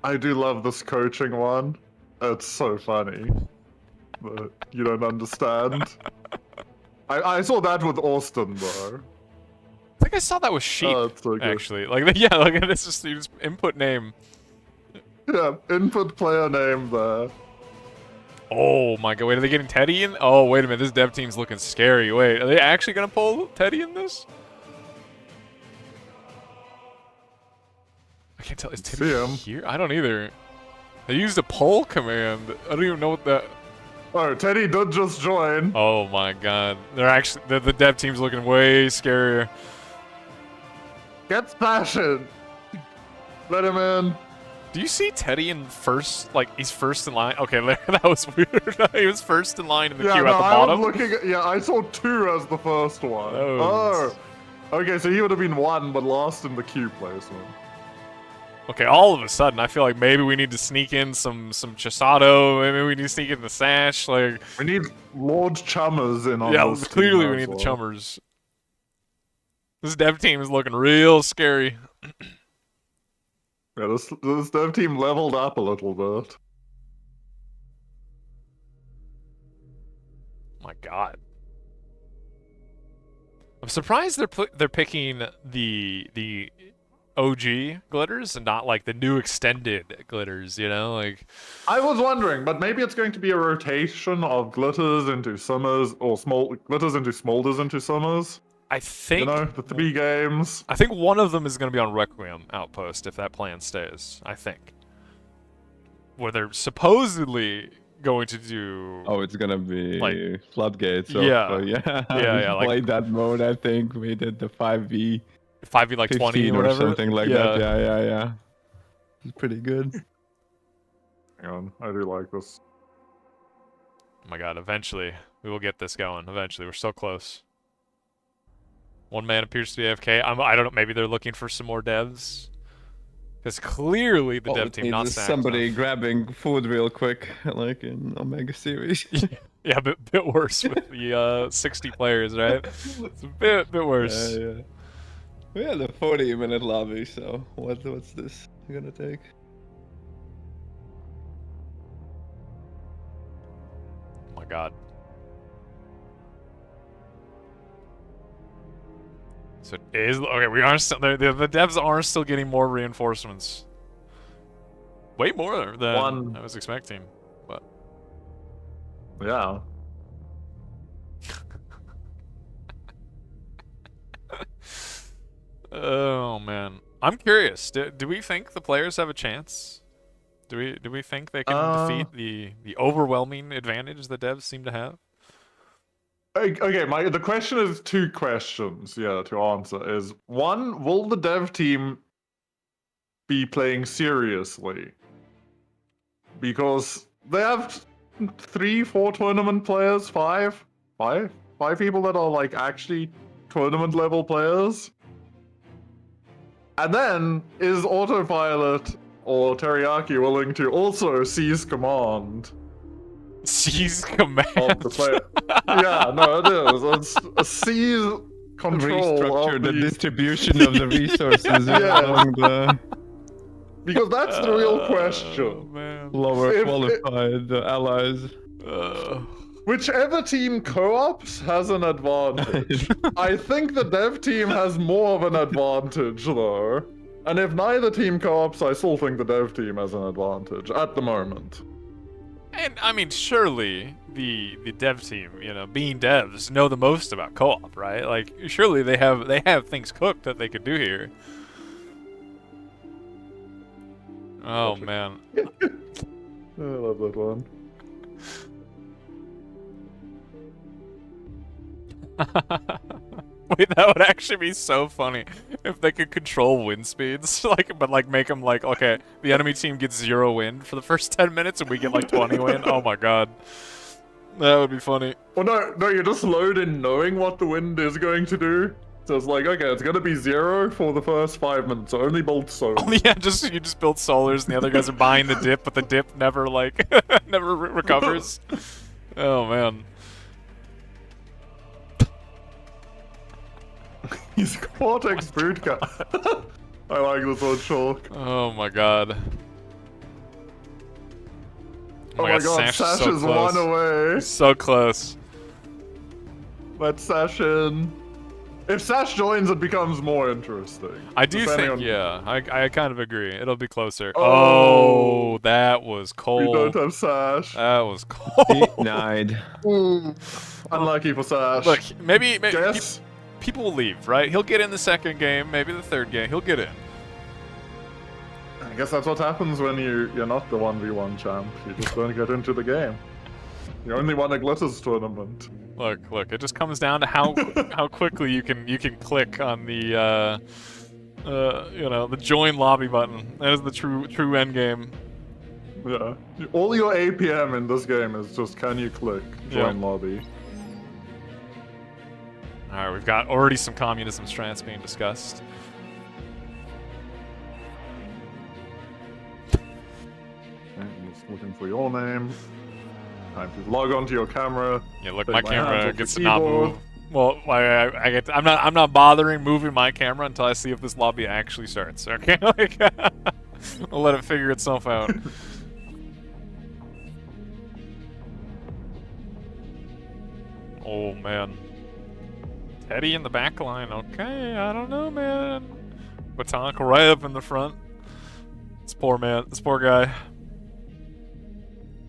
I do love this coaching one. It's so funny. But you don't understand. I saw that with Austin though. think I saw that with sheep. Oh, that's so good. Actually, like yeah, like it's just you just input name. Yeah, input player name there. Oh my god, wait, are they getting Teddy in? Oh, wait a minute, this dev team's looking scary. Wait, are they actually gonna pull Teddy in this? I can't tell, is Teddy here? I don't either. They used a pull command. I don't even know what that... Oh, Teddy did just join. Oh my god. They're actually, the dev team's looking way scarier. Get smashing. Let him in. Do you see Teddy in first, like, he's first in line? Okay, that was weird. He was first in line in the queue at the bottom. I was looking at, yeah, I saw 2 as the first one. Oh. Okay, so he would have been 1, but lost in the queue placement. Okay, all of a sudden, I feel like maybe we need to sneak in some Chisato, maybe we need to sneak in the Sash, like... We need Lord Chummers in on yeah, this clearly team we need well. the Chummers. This dev team is looking real scary. Yeah, this dev team leveled up a little bit. My god. I'm surprised they're picking the OG glitters and not like the new extended glitters, you know? Like I was wondering, but maybe it's going to be a rotation of glitters into summers or glitters into smolders into summers. I think, you know, the 3 games. I think one of them is going to be on Requiem Outpost if that plan stays. I think. Where they're supposedly going to do. Oh, it's gonna be like, floodgates. Yeah, yeah. Like, played that mode. I think we did the 5v like 20 or whatever, something like that. Yeah. It's pretty good. Hang on, I do like this. Oh my god! Eventually, we will get this going. Eventually, we're so close. One man appears to be AFK. I don't know. Maybe they're looking for some more devs. Because clearly the dev team not somebody grabbing food real quick, like in Omega Series. Yeah, a bit worse with the 60 players, right? It's a bit worse. Yeah. We had a 40-minute lobby, so what's this gonna take? Oh my god. So it is okay. We are still the devs are still getting more reinforcements. Way more than I was expecting, but yeah. Oh man, I'm curious. Do we think the players have a chance? Do we think they can defeat the overwhelming advantage the devs seem to have? Okay, the question is 2 questions, to answer. Is 1, will the dev team be playing seriously? Because they have 3, 4 tournament players, 5 people that are like actually tournament level players. And then, is Autopilot or Teriyaki willing to also seize command? Seize command? Of the player. Yeah, no, it is. It's a seize control Restructure of the distribution of the resources among the... Because that's the real question. Lower qualified allies. Whichever team co-ops has an advantage. I think the dev team has more of an advantage, though. And if neither team co-ops, I still think the dev team has an advantage at the moment. And I mean, surely the dev team, you know, being devs, know the most about co-op, right? Like, surely they have things cooked that they could do here. Oh man. I love that one. Wait, that would actually be so funny if they could control wind speeds, but make them like, okay, the enemy team gets 0 wind for the first 10 minutes and we get like 20 wind. Oh my god, that would be funny. Well, no, you just load in knowing what the wind is going to do. So it's like, okay, it's gonna be 0 for the first 5 minutes. So only build solars. Oh, yeah, you just build solars, and the other guys are buying the dip, but the dip never never recovers. Oh man. He's Cortex Bootcamp. I like this one, Shulk. Oh my god. Oh my god, Sash is 1 away. So close. Let Sash in. If Sash joins, it becomes more interesting. I do Depending think, on- yeah, I kind of agree. It'll be closer. Oh. Oh, that was We cold. don't have Sash. That was cold. Denied. Unlucky for Sash. Look, maybe Guess? people will leave, right? He'll get in the second game, maybe the third game. He'll get in. I guess that's what happens when you're not the 1v1 champ. You just don't get into the game. You only won a Glitters tournament. Look, it just comes down to how quickly you can click on the the join lobby button. That is the true end game. Yeah. All your APM in this game is just can you click join lobby. Alright, we've got already some communism strats being discussed. Okay, I'm just looking for your name. Time to log onto your camera. Yeah, look, take my hands camera off gets the to not keyboard. move. Well, I'm not bothering moving my camera until I see if this lobby actually starts. Okay, like, I'll let it figure itself out. Oh man, Teddy in the back line. Okay, I don't know, man. Batonk right up in the front. This poor man, this poor guy.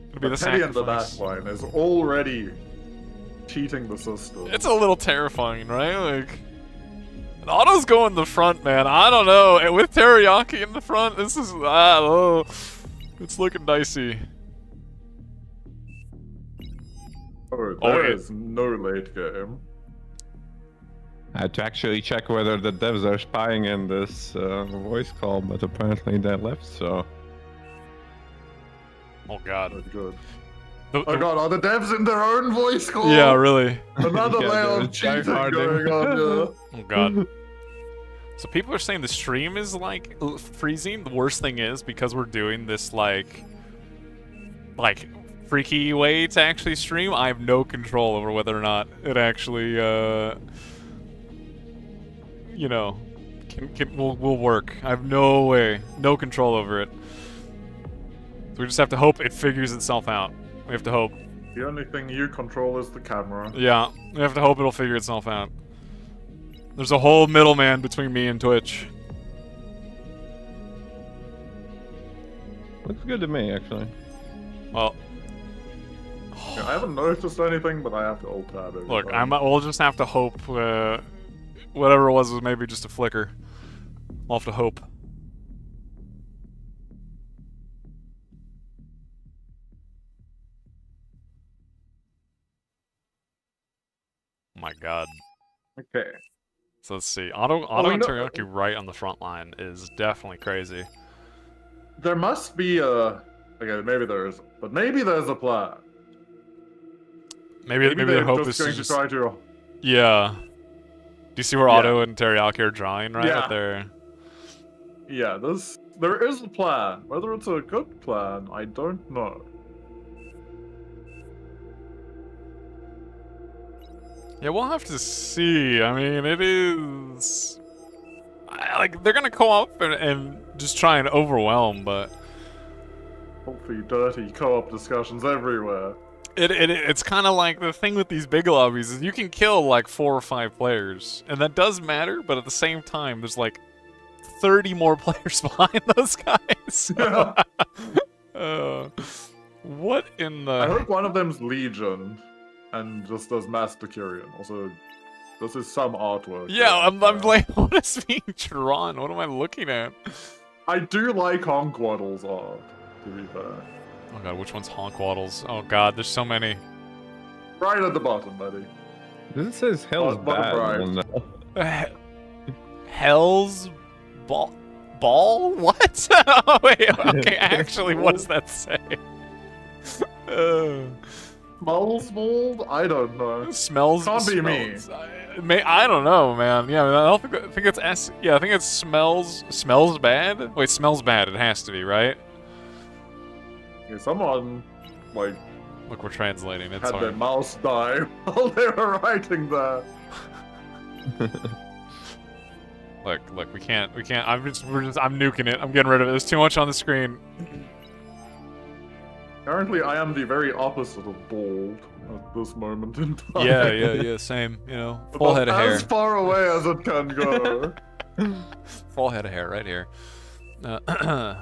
It'll be the Teddy in the sacrifice. back line is already cheating the system. It's a little terrifying, right? Like, and Otto's going the front, man. I don't know. And with Teriyaki in the front, this is it's looking dicey. Oh, there is no late game. I had to actually check whether the devs are spying in this voice call, but apparently they left, so... Oh god. Good. Oh god, are the devs in their own voice call? Yeah, really. Another Yeah, layer they're of cheating tryharding. going on here. Oh god. So people are saying the stream is like freezing. The worst thing is because we're doing this like freaky way to actually stream, I have no control over whether or not it actually will work. I have no control over it. So we just have to hope it figures itself out. We have to hope. The only thing you control is the camera. Yeah, we have to hope it'll figure itself out. There's a whole middleman between me and Twitch. Looks good to me, actually. Well, Yeah, I haven't noticed anything, but I have to alt tab it. look, we'll just have to hope. Whatever it was maybe just a flicker. We'll have to hope. Oh my god. Okay. So let's see. Otto we and know- Teriyaki right on the front line is definitely crazy. There must be a... Okay, maybe there is. But maybe there's a plan. Maybe they're their hope is just going to try to... Yeah. Do you see where Yeah. Otto and Teriyaki are drawing right Yeah. up there? Yeah, there is a plan. Whether it's a good plan, I don't know. Yeah, we'll have to see. I mean, it is... like, they're gonna co-op and just try and overwhelm, but... Hopefully dirty co-op discussions everywhere. It's kind of like the thing with these big lobbies is you can kill like 4 or 5 players, and that does matter, but at the same time, there's like 30 more players behind those guys. Yeah. What in the... I hope one of them's Legion and just does Master Curian. Also, this is some artwork. Yeah, I'm like, what is being drawn? What am I looking at? I do like Honkwaddle's art, to be fair. Oh god, which one's Honk Waddles? Oh god, there's so many. Right at the bottom, buddy. This says Hell's Bottom bad. right. Hell's ball? What? Oh, wait, okay, actually, what does that say? Smells mold? I don't know. Smells. Can't be me. I don't know, man. Yeah, I think it's S. Yeah, I think it's smells bad. Wait, smells bad. It has to be, right? Yeah, someone, like, Look, we're translating. It's had hard. their mouse die while they were writing that. Look, we can't. I'm nuking it. I'm getting rid of it. There's too much on the screen. Apparently, I am the very opposite of bald at this moment in time. Yeah, same. You know, full head of hair. As far away as it can go. Full head of hair right here. Oh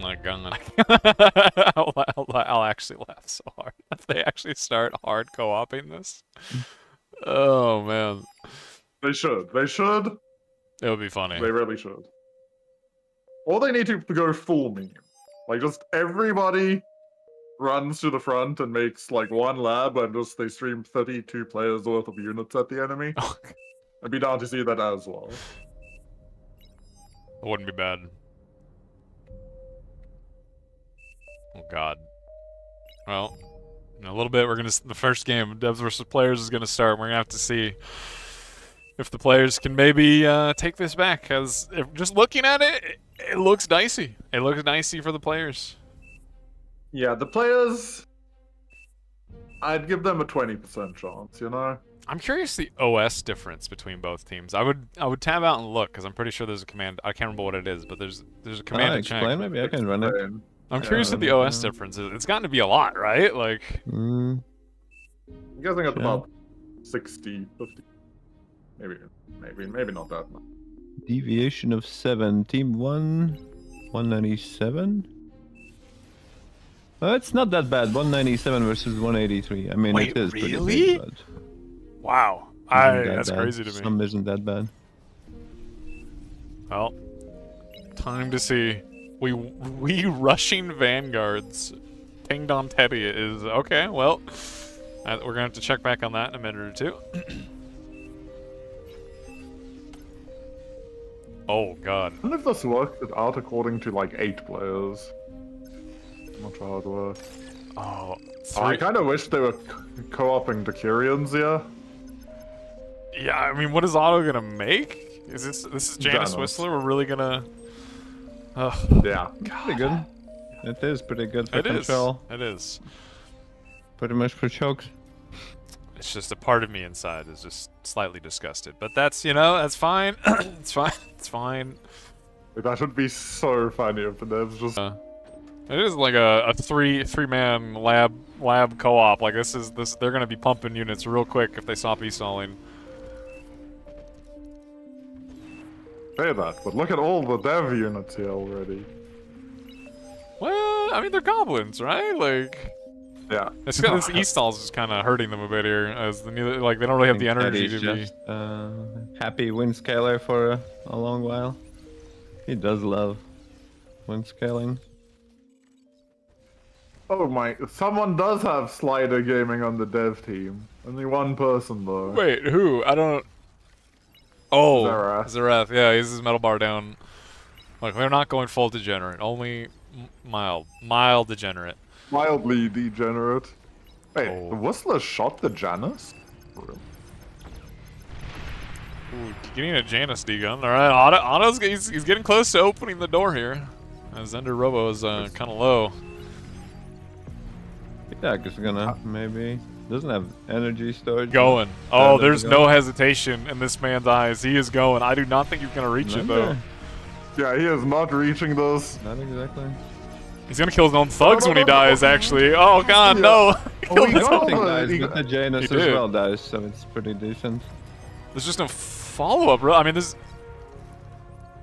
my god. I'll actually laugh so hard if they actually start hard co-oping this. Oh man. They should. They should. It would be funny. They really should. Or they need to go full meme. Like, just everybody runs to the front and makes, like, one lab and just they stream 32 players worth of units at the enemy. I'd be down to see that as well. It wouldn't be bad. Oh god. Well, in a little bit the first game, Devs vs Players, is gonna start. We're gonna have to see if the players can maybe take this back, because just looking at it, it looks dicey. It looks dicey for the players. Yeah, the players, I'd give them a 20% chance, you know? I'm curious the OS difference between both teams. I would tab out and look, because I'm pretty sure there's a command. I can't remember what it is, but there's a command to check. Explain, maybe I can run it. I'm curious what the OS difference is. It's gotten to be a lot, right? Like, I'm guessing it's about 60, 50. Maybe not that much. Deviation of 7. Team 1, 197. It's not that bad. 197 versus 183. I mean, wait, it is really? pretty bad. Wow. That's bad. crazy to me. Some isn't that bad. Well, time to see. We rushing vanguards. Pinged on Teddy is okay. Well, we're gonna have to check back on that in a minute or two. Oh god. I wonder if this worked out according to like 8 players. I'm not sure how it works. Oh, I kind of wish they were co-oping the Kyrians here. Yeah, I mean, what is Otto gonna make? This is Janice Whistler? We're really gonna... Yeah. Pretty good. It is pretty good for control. It is. Pretty much for chokes. It's just a part of me inside is just slightly disgusted. But that's, you know, that's fine. It's fine. It's fine. That would be so funny if the devs just... It is like a three-man lab co-op. Like this they're gonna be pumping units real quick if they stop e-stalling. Say that, but look at all the dev units here already. Well, I mean they're goblins, right? Like, yeah. This e-stall's just kind of hurting them a bit here, as they don't really have the energy to be. Just happy win scaler for a long while. He does love win scaling. Oh my, someone does have Slider Gaming on the dev team. Only one person though. Wait, who? I don't... Oh, Zareth. Yeah, he's his metal bar down. Like, they're not going full degenerate, only mild degenerate. Mildly degenerate. Wait, the Whistler shot the Janus? Ooh, getting a Janus D-gun. Alright, Otto's he's getting close to opening the door here. Zender Robo is kind of low. Attack is gonna maybe doesn't have energy storage. Going. Oh, there's no hesitation in this man's eyes. He is going. I do not think he's gonna reach it though. Yeah, he is not reaching those. Not exactly. He's gonna kill his own thugs when he dies. Actually. Oh god, no. Killed his own guys, but the Janus as well dies, so it's pretty decent. There's just no follow-up. I mean, this.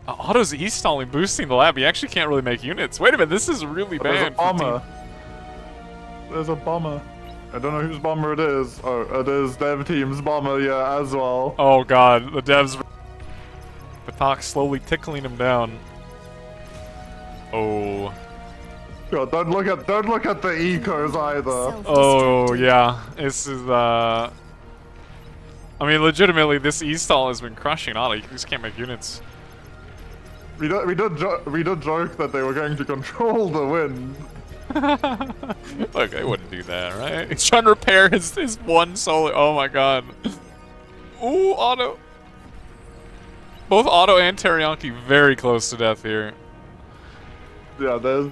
Otto's e-stalling, boosting the lab. He actually can't really make units. Wait a minute, this is really bad. There's a bomber. There's a bomber. I don't know whose bomber it is. Oh, it is dev team's bomber, yeah, as well. Oh god, the devs. Patak slowly tickling him down. Oh. God, don't look at the ecos either. Oh yeah, this is I mean, legitimately, this e-stall has been crushing Otto. You just can't make units. We did joke that they were going to control the wind. Look, they wouldn't do that, right? He's trying to repair his one solar. Oh my god. Ooh, Otto. Both Otto and Teriyaki very close to death here. Yeah, there's...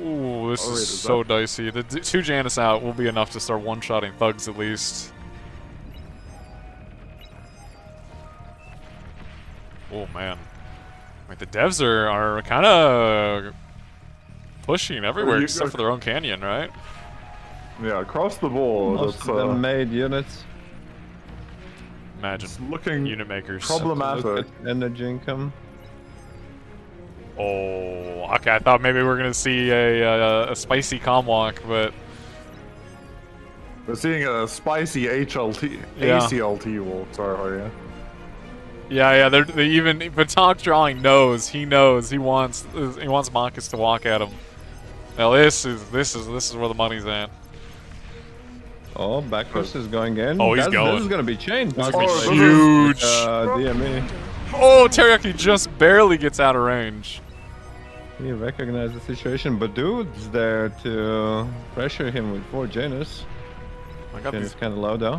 Ooh, this is so dicey. The 2 Janus out will be enough to start one-shotting thugs at least. Oh man. Like, the devs are kind of pushing everywhere You- except for their own canyon, right? Yeah, across the board, Most it's of them made units. Imagine. it's looking Unit makers. problematic. Look at energy income. Oh, okay. I thought maybe we were gonna see a spicy comm walk, but We're seeing a spicy HLT, Yeah. ACLT walk, sorry. yeah. They even but Talk Drawing knows. He knows. He wants Marcus to walk at him. Now this is where the money's at. Oh, Backrush is going in. Oh, he's going. This is gonna be chained. This is gonna be huge. DME. Oh, Teriyaki just barely gets out of range. He recognized the situation, but dude's there to pressure him with 4 Janus. I got Janus these. kind of low though.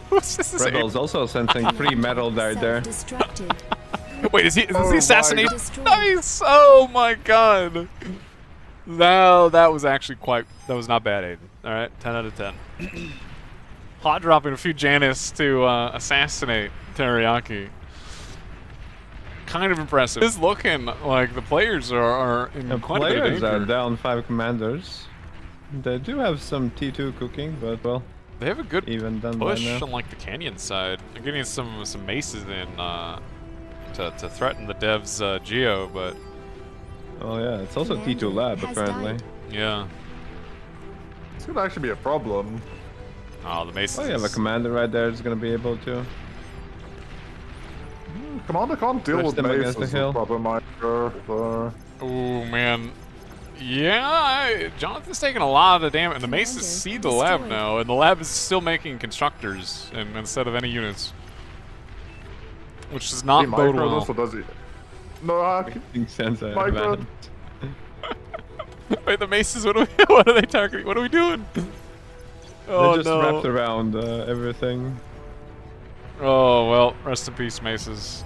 What's this? Rebel's also sensing free metal right there. Wait, is he Oh assassinated? my God. Nice! Oh my god! No, that was actually that was not bad, Aiden. Alright, 10 out of 10. Hot dropping a few Janus to assassinate Teriyaki. Kind of impressive. It's looking like the players are in The quite a bit of players danger. are down 5 commanders. They do have some T2 cooking, but well, They have a good even done push by now. on like the canyon side. They're getting some maces in to threaten the devs geo, but Oh yeah, it's also T2 lab has apparently. died. yeah. This could actually be a problem. Oh, the maces. Oh, you have a commander right there that's gonna be able to. Commander can't deal Push with them against maces the hill. with proper micro. Oh man. Yeah, Jonathan's taking a lot of the damage, and the maces see the lab destroyed. now, and the lab is still making constructors instead of any units. Which does not He bode micro well. this, or does he? No, Makes sense. Micro. Man. Wait, the maces, what are they targeting? What are we doing? Oh They're just no. wrapped around everything. Oh well, rest in peace, maces.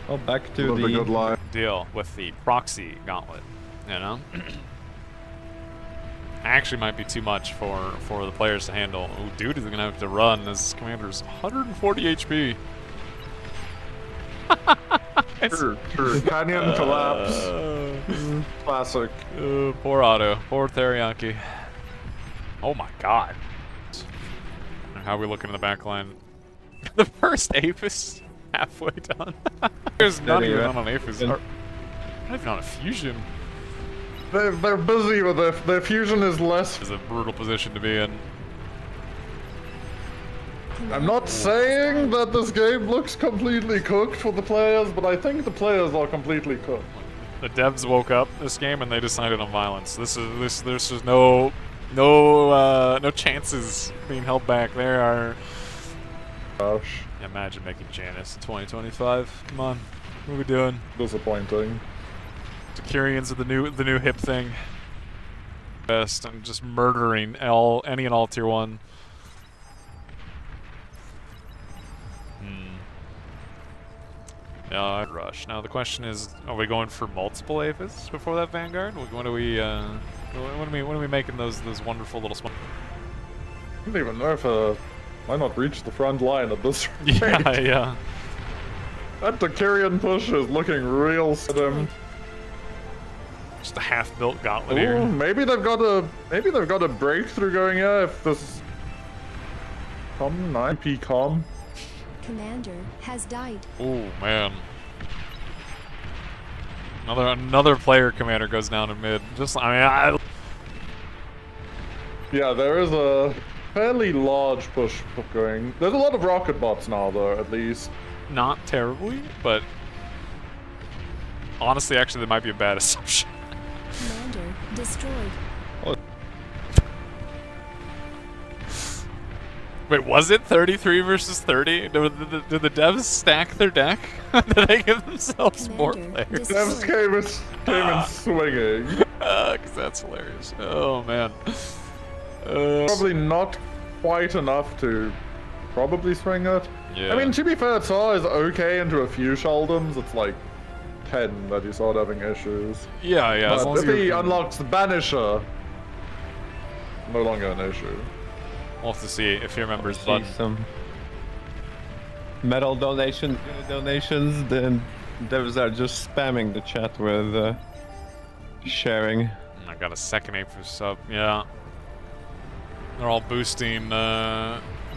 Oh, back to Love a good the. line. Deal with the proxy gauntlet, you know? Actually might be too much for the players to handle. Oh, dude is gonna have to run as commander's 140 HP. True. Canyon collapse. Classic. Poor Otto. Poor Teriyaki. Oh my god. How are we looking in the back line? The first ape is halfway done. There's not even on an aphis. Not even on a fusion. They're busy with their fusion is less. It's a brutal position to be in. I'm not saying that this game looks completely cooked for the players, but I think the players are completely cooked. The devs woke up this game and they decided on violence. There's no chances being held back. There are. Gosh. Imagine making Janus in 2025. Come on, what are we doing? Disappointing. Securians are the new hip thing. Best. I'm just murdering any and all tier 1. Yeah, I'd rush. Now the question is, are we going for multiple Aphis before that Vanguard? When are we making those wonderful little small? I don't even know if might not reach the front line at this rate. Yeah. That Decarian push is looking real slim. Just a half-built gauntlet Ooh, here. maybe they've got a breakthrough going here if this com 9p com. Commander has died. Oh man. Another player commander goes down in mid. Yeah, there is a fairly large push going. There's a lot of rocket bots now, though, at least. Not terribly, but honestly, actually, that might be a bad assumption. Commander destroyed. Wait, was it 33 versus 30? Did the devs stack their deck? Did they give themselves more players? Devs came in swinging. Because that's hilarious. Oh, man. Probably not quite enough to probably swing it. Yeah. I mean, to be fair, Tsar is okay into a few Sheldons. It's like 10 that you start having issues. Yeah. As long But as if he you're- unlocks the Banisher, no longer an issue. We'll have to see if he remembers See Bud. some metal donations, unit donations. Then devs are just spamming the chat with sharing. I got a second ape for sub. Yeah. They're all boosting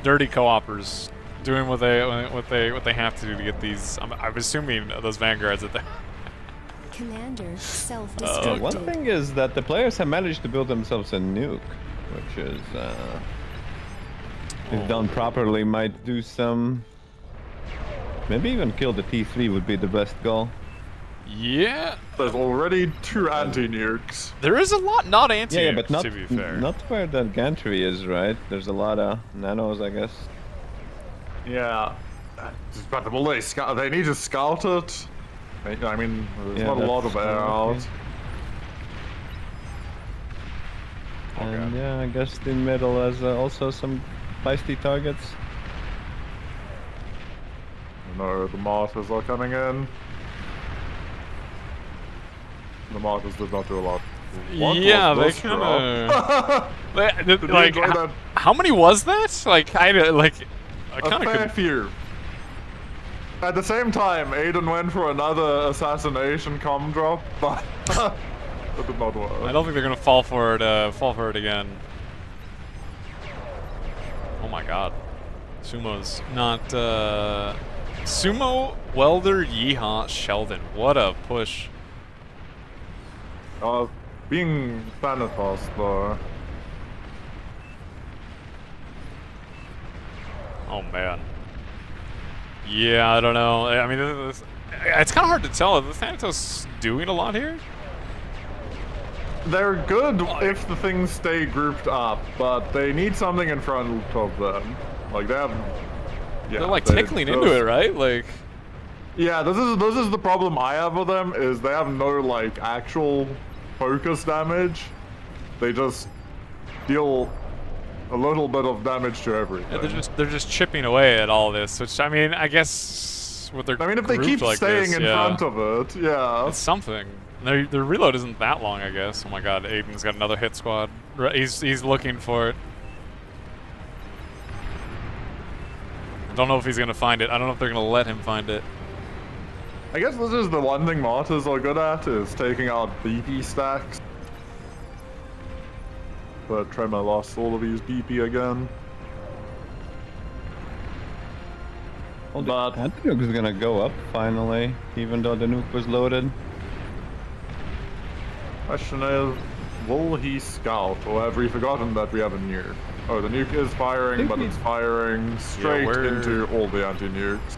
dirty co-opers, doing what they have to do to get these. I'm assuming those vanguards that they. Commander self-destructed. One thing is that the players have managed to build themselves a nuke, which is, if done properly, might do some. Maybe even kill the T3 would be the best goal. Yeah. There's already 2 anti-nukes. There is a lot not anti-nukes, yeah, but not, to be fair. Not where that gantry is, right? There's a lot of nanos, I guess. Yeah. But will they scout? They need to scout it. I mean, there's not a lot of air out. And yeah, I guess the middle has also some feisty targets. No, the martyrs are coming in. The martyrs did not do a lot. Yeah, they kind of. Like, how many was that? Like, I kind of. A fair few. At the same time, Aiden went for another assassination comm drop, but it did not work. I don't think they're gonna fall for it again. Oh my god, Sumo's not. Sumo, Welder, Yeehaw, Sheldon. What a push. Being Thanatos, though. Oh man. Yeah, I don't know. I mean, it's kind of hard to tell. Are the Thanatos doing a lot here? They're good if the things stay grouped up, but they need something in front of them. Like, they have... Yeah, they're like tickling into it, right? Like... Yeah, this is the problem I have with them, is they have no, like, actual focus damage. They just deal a little bit of damage to everything. Yeah, they're just chipping away at all this, which, I mean, I guess with their if they keep like staying this, in front of it, yeah. It's something. Their reload isn't that long, I guess. Oh my god, Aiden's got another hit squad. He's looking for it. I don't know if he's gonna find it. I don't know if they're gonna let him find it. I guess this is the one thing martyrs are good at, is taking out BP stacks. But Tremor lost all of his BP again. Well, but the nuke is gonna go up finally, even though the nuke was loaded. Question is, will he scout, or have we forgotten that we have a nuke? Oh, the nuke is firing, but it's firing straight into all the anti-nukes.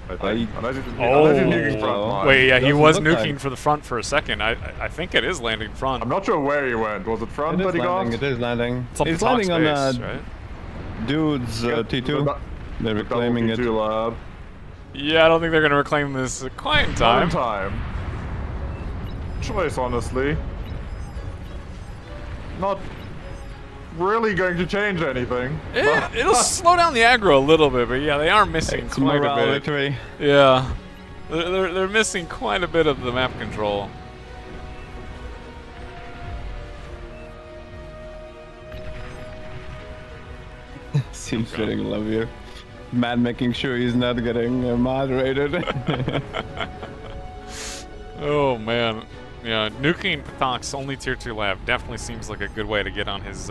I think. Unless he's nuking front line. Wait, yeah, he was nuking for the front for a second. I think it is landing front. I'm not sure where he went. Was it front that he got? It is landing. It's up He's the top landing on space, right? Dude's T2. They're reclaiming it. Lab. Yeah, I don't think they're gonna reclaim this quite in time. Choice, honestly. Not really going to change anything. It'll slow down the aggro a little bit, but yeah, they are missing quite a bit. Victory. Yeah, they're missing quite a bit of the map control. Seems getting lovelier. Man making sure he's not getting moderated. Oh man. Yeah, nuking Patok's only tier 2 lab definitely seems like a good way to get on his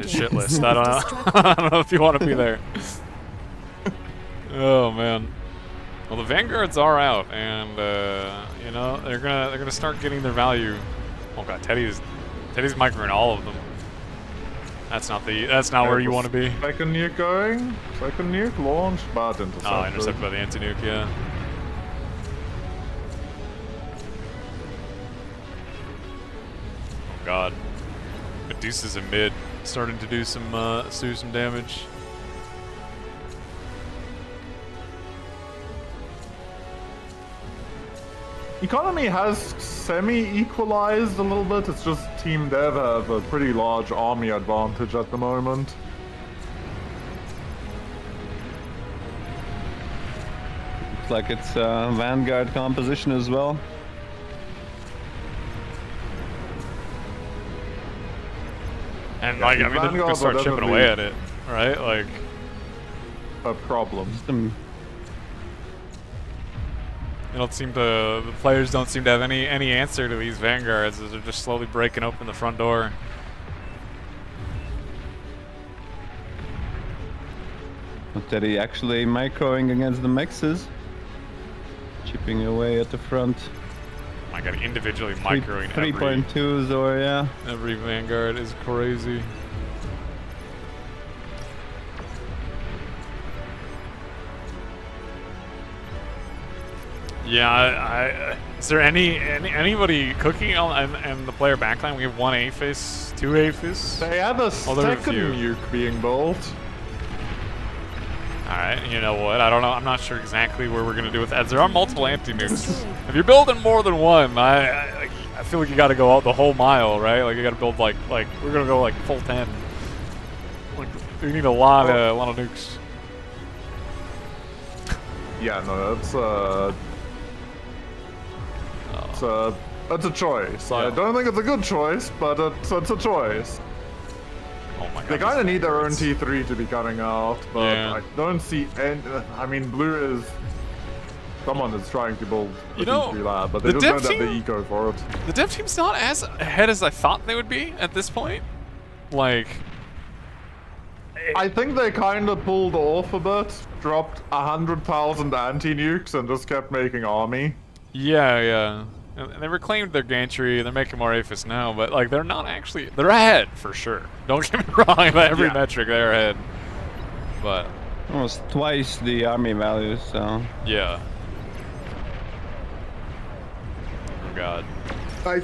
shit list. I don't know. I don't know if you want to be there. Oh man. Well, the vanguards are out, and you know they're gonna start getting their value. Oh god, Teddy's microing all of them. That's not where you want to be. Second nuke going. Second nuke launched, but intercepted. Oh, intercepted by the anti-nuke, yeah. Oh god. Medusa's in mid, starting to do some damage. Economy has semi-equalized a little bit. It's just Team Dev have a pretty large army advantage at the moment. Looks like it's Vanguard composition as well. And like, I mean, they're gonna start chipping away at it, right? Like, a problem. the players don't seem to have any answer to these vanguards as they're just slowly breaking open the front door. Teddy actually microing against the mexes, chipping away at the front. Oh my god, individually microing 3.2s or yeah. Every vanguard is crazy. Yeah, is there anybody cooking on the player backline? We have one Aphis, two Aphis. They have a second nuke being built. Alright, you know what? I don't know. I'm not sure exactly where we're gonna do with that. There are multiple anti-nukes. If you're building more than one, I feel like you gotta go out the whole mile, right? Like you gotta build like we're gonna go like full 10. Like we need a lot of nukes. Yeah, no, that's a choice. Yeah. I don't think it's a good choice, but it's a choice. Oh my god. They kind of need their own T3 to be coming out, but I don't see any. I mean, Blue is. Someone is trying to build a T3 lab, but they just don't have the eco for it. The dev team's not as ahead as I thought they would be at this point. Like. I think they kind of pulled off a bit, dropped 100,000 anti-nukes, and just kept making army. Yeah. And they reclaimed their gantry, they're making more Aphis now, but like they're not actually, they're ahead for sure. Don't get me wrong, by every metric they're ahead. But almost twice the army values, so yeah. Oh god. I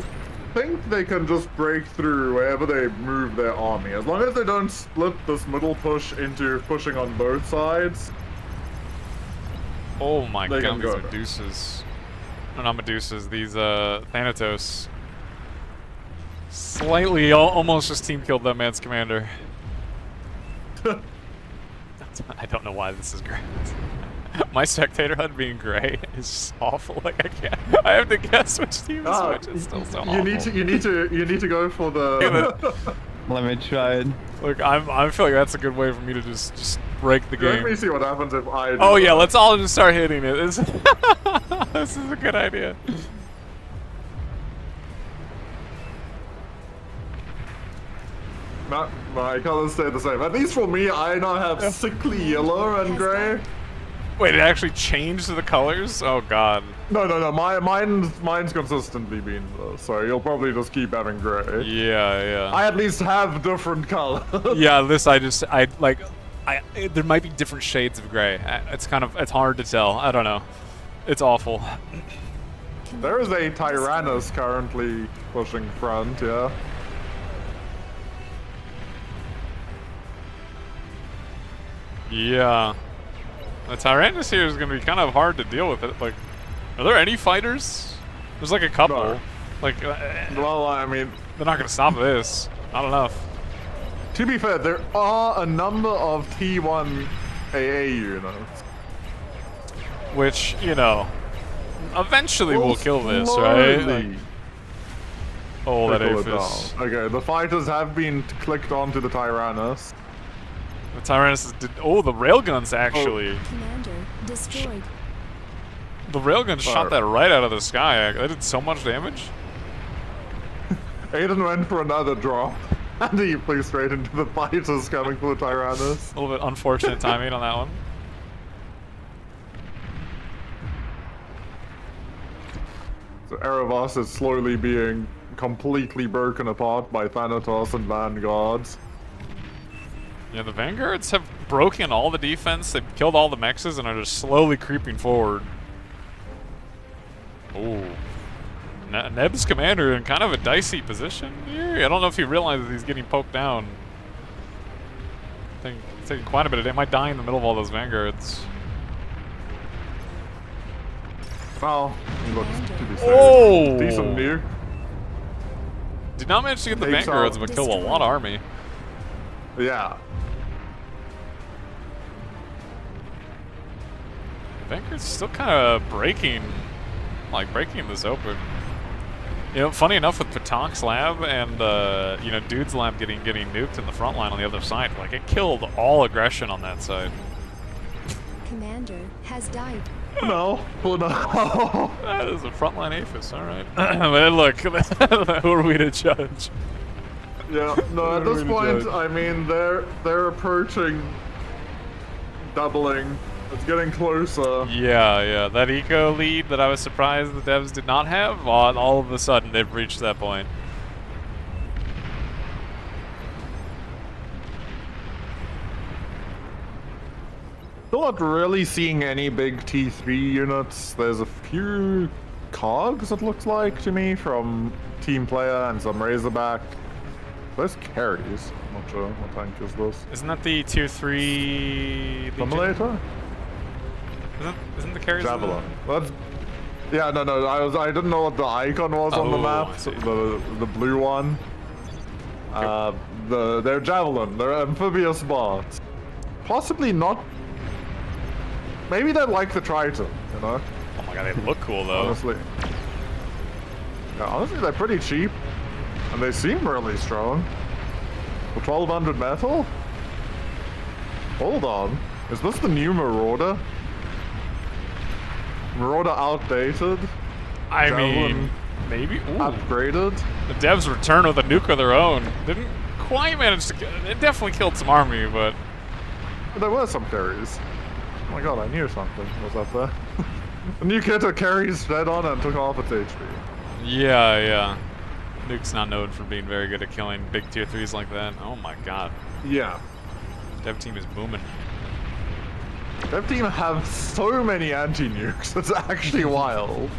think they can just break through wherever they move their army, as long as they don't split this middle push into pushing on both sides. Oh my god, these Medusas. No, not Medusas, these Thanatos. Slightly, almost just team killed that man's commander. I don't know why this is great. My spectator HUD being gray is just awful. Like I can't. I have to guess which team is which. It's still so awful. You need to go for the. Let me try it. Look, I feel like that's a good way for me to just break the game. Let me see what happens if I do. Oh yeah, let's all just start hitting it. This is a good idea. My colors stay the same. At least for me, I now have sickly yellow and gray. Wait, it actually changed the colors? Oh god. No. Mine's consistently been so you'll probably just keep having gray. Yeah. I at least have different colors. Yeah, this there might be different shades of gray. It's hard to tell. I don't know. It's awful. There is a Tyrannus currently pushing front, yeah. Yeah. The Tyrannus here is going to be kind of hard to deal with it. Like, are there any fighters? There's like a couple. No. Like, well, I mean, they're not going to stop this. Not enough. To be fair, there are a number of T1 AA units. Which, you know, eventually we'll kill this, right? Like, oh, that Aphis. Okay, the fighters have been clicked onto the Tyrannus. The Tyrannus did. Oh, the railguns actually. Commander destroyed. The railgun shot that right out of the sky. That did so much damage. Aiden went for another drop, and he flew straight into the fighters coming for the Tyrannus. A little bit unfortunate timing on that one. So Erebos is slowly being completely broken apart by Thanatos and Vanguards. Yeah, the Vanguards have broken all the defense, they've killed all the mexes, and are just slowly creeping forward. Ooh. Neb's commander in kind of a dicey position here. I don't know if he realizes he's getting poked down. I think it's taking quite a bit of damage. Might die in the middle of all those Vanguards. Well, he looks to be safe. Oh! Decent nuke. Did not manage to get the Vanguards, but kill a lot of army. Yeah. Vanguard's still kind of breaking this open. You know, funny enough with Patak's lab and, you know, Dude's lab getting nuked in the front line on the other side, like, it killed all aggression on that side. Commander has died. No. Oh no. That is a frontline Aphis, alright. But look, who are we to judge? Yeah, no, at this point, I mean, they're approaching doubling. It's getting closer. Yeah, that eco lead that I was surprised the devs did not have, all of a sudden they've reached that point. Still not really seeing any big T3 units. There's a few cogs, it looks like to me, from Team Player and some Razorback. There's carries. I'm not sure what tank is this. Isn't that the Tier 3 Simulator? Isn't the carries Javelin. That's yeah, no. I didn't know what the icon was on the map. The blue one. They're Javelin. They're amphibious bots. Possibly not. Maybe they like the Triton, you know? Oh my god, they look cool though. Honestly. Yeah, honestly, they're pretty cheap. And they seem really strong. For 1200 metal? Hold on. Is this the new Marauder? Marauder outdated? I Javelin mean, maybe. Ooh. Upgraded? The devs return with a nuke of their own. Didn't quite manage to kill. It definitely killed some army, but there were some carries. Oh my god, I knew something was up there. The nuke hit a carries dead on and took off its HP. yeah. Nuke's not known for being very good at killing big tier 3s like that. Oh my god. Yeah. Dev team is booming. Dev team have so many anti-nukes, it's actually wild.